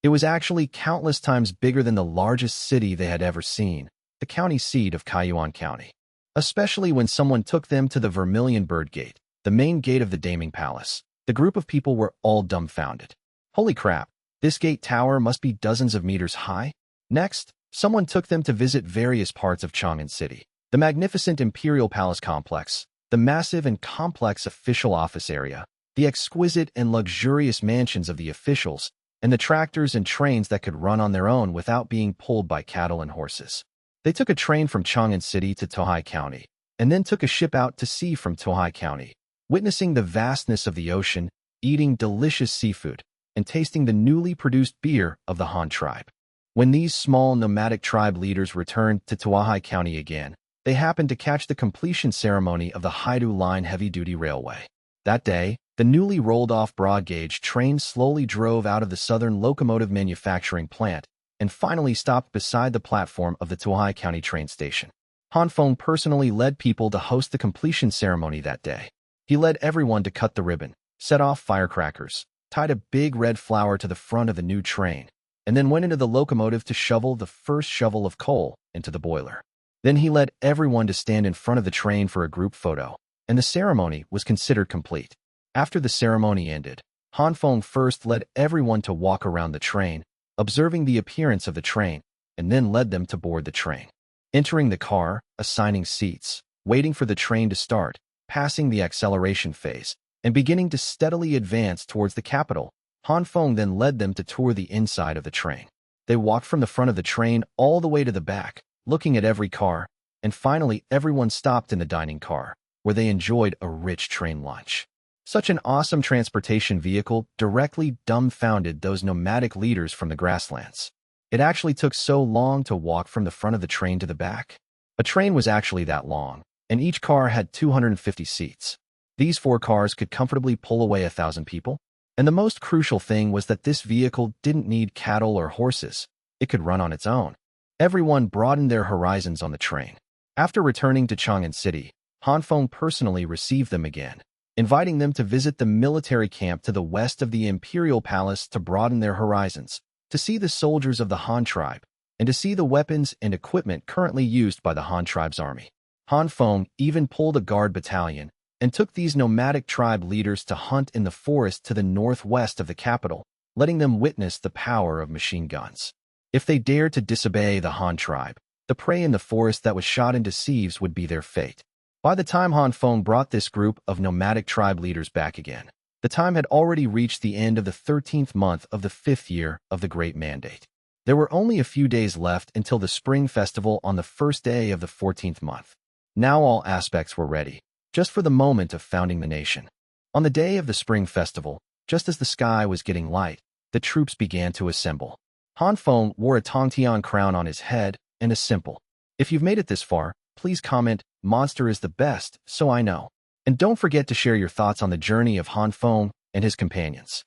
It was actually countless times bigger than the largest city they had ever seen, the county seat of Kaiyuan County. Especially when someone took them to the Vermilion Bird Gate, the main gate of the Daming Palace. The group of people were all dumbfounded. Holy crap, this gate tower must be dozens of meters high? Next, someone took them to visit various parts of Chang'an City. The magnificent Imperial Palace complex, the massive and complex official office area, the exquisite and luxurious mansions of the officials, and the tractors and trains that could run on their own without being pulled by cattle and horses. They took a train from Chang'an City to Tohai County, and then took a ship out to sea from Tohai County, witnessing the vastness of the ocean, eating delicious seafood, and tasting the newly produced beer of the Han tribe. When these small nomadic tribe leaders returned to Tohai County again, they happened to catch the completion ceremony of the Haidu Line heavy-duty railway. That day, the newly rolled-off broad-gauge train slowly drove out of the southern locomotive manufacturing plant and finally stopped beside the platform of the Tohai County train station. Han Feng personally led people to host the completion ceremony that day. He led everyone to cut the ribbon, set off firecrackers, tied a big red flower to the front of the new train, and then went into the locomotive to shovel the first shovel of coal into the boiler. Then he led everyone to stand in front of the train for a group photo, and the ceremony was considered complete. After the ceremony ended, Han Feng first led everyone to walk around the train, observing the appearance of the train, and then led them to board the train. Entering the car, assigning seats, waiting for the train to start, passing the acceleration phase, and beginning to steadily advance towards the capital, Han Feng then led them to tour the inside of the train. They walked from the front of the train all the way to the back, looking at every car, and finally everyone stopped in the dining car, where they enjoyed a rich train lunch. Such an awesome transportation vehicle directly dumbfounded those nomadic leaders from the grasslands. It actually took so long to walk from the front of the train to the back. A train was actually that long, and each car had 250 seats. These 4 cars could comfortably pull away 1,000 people. And the most crucial thing was that this vehicle didn't need cattle or horses. It could run on its own. Everyone broadened their horizons on the train. After returning to Chang'an City, Han Feng personally received them again, inviting them to visit the military camp to the west of the Imperial Palace to broaden their horizons, to see the soldiers of the Han tribe, and to see the weapons and equipment currently used by the Han tribe's army. Han Feng even pulled a guard battalion and took these nomadic tribe leaders to hunt in the forest to the northwest of the capital, letting them witness the power of machine guns. If they dared to disobey the Han tribe, the prey in the forest that was shot into sieves would be their fate. By the time Han Feng brought this group of nomadic tribe leaders back again, the time had already reached the end of the 13th month of the 5th year of the Great Mandate. There were only a few days left until the Spring Festival on the first day of the 14th month. Now all aspects were ready, just for the moment of founding the nation. On the day of the Spring Festival, just as the sky was getting light, the troops began to assemble. Han Feng wore a Tongtian crown on his head and a simple. If you've made it this far, please comment, "Monster is the best," so I know. And don't forget to share your thoughts on the journey of Han Feng and his companions.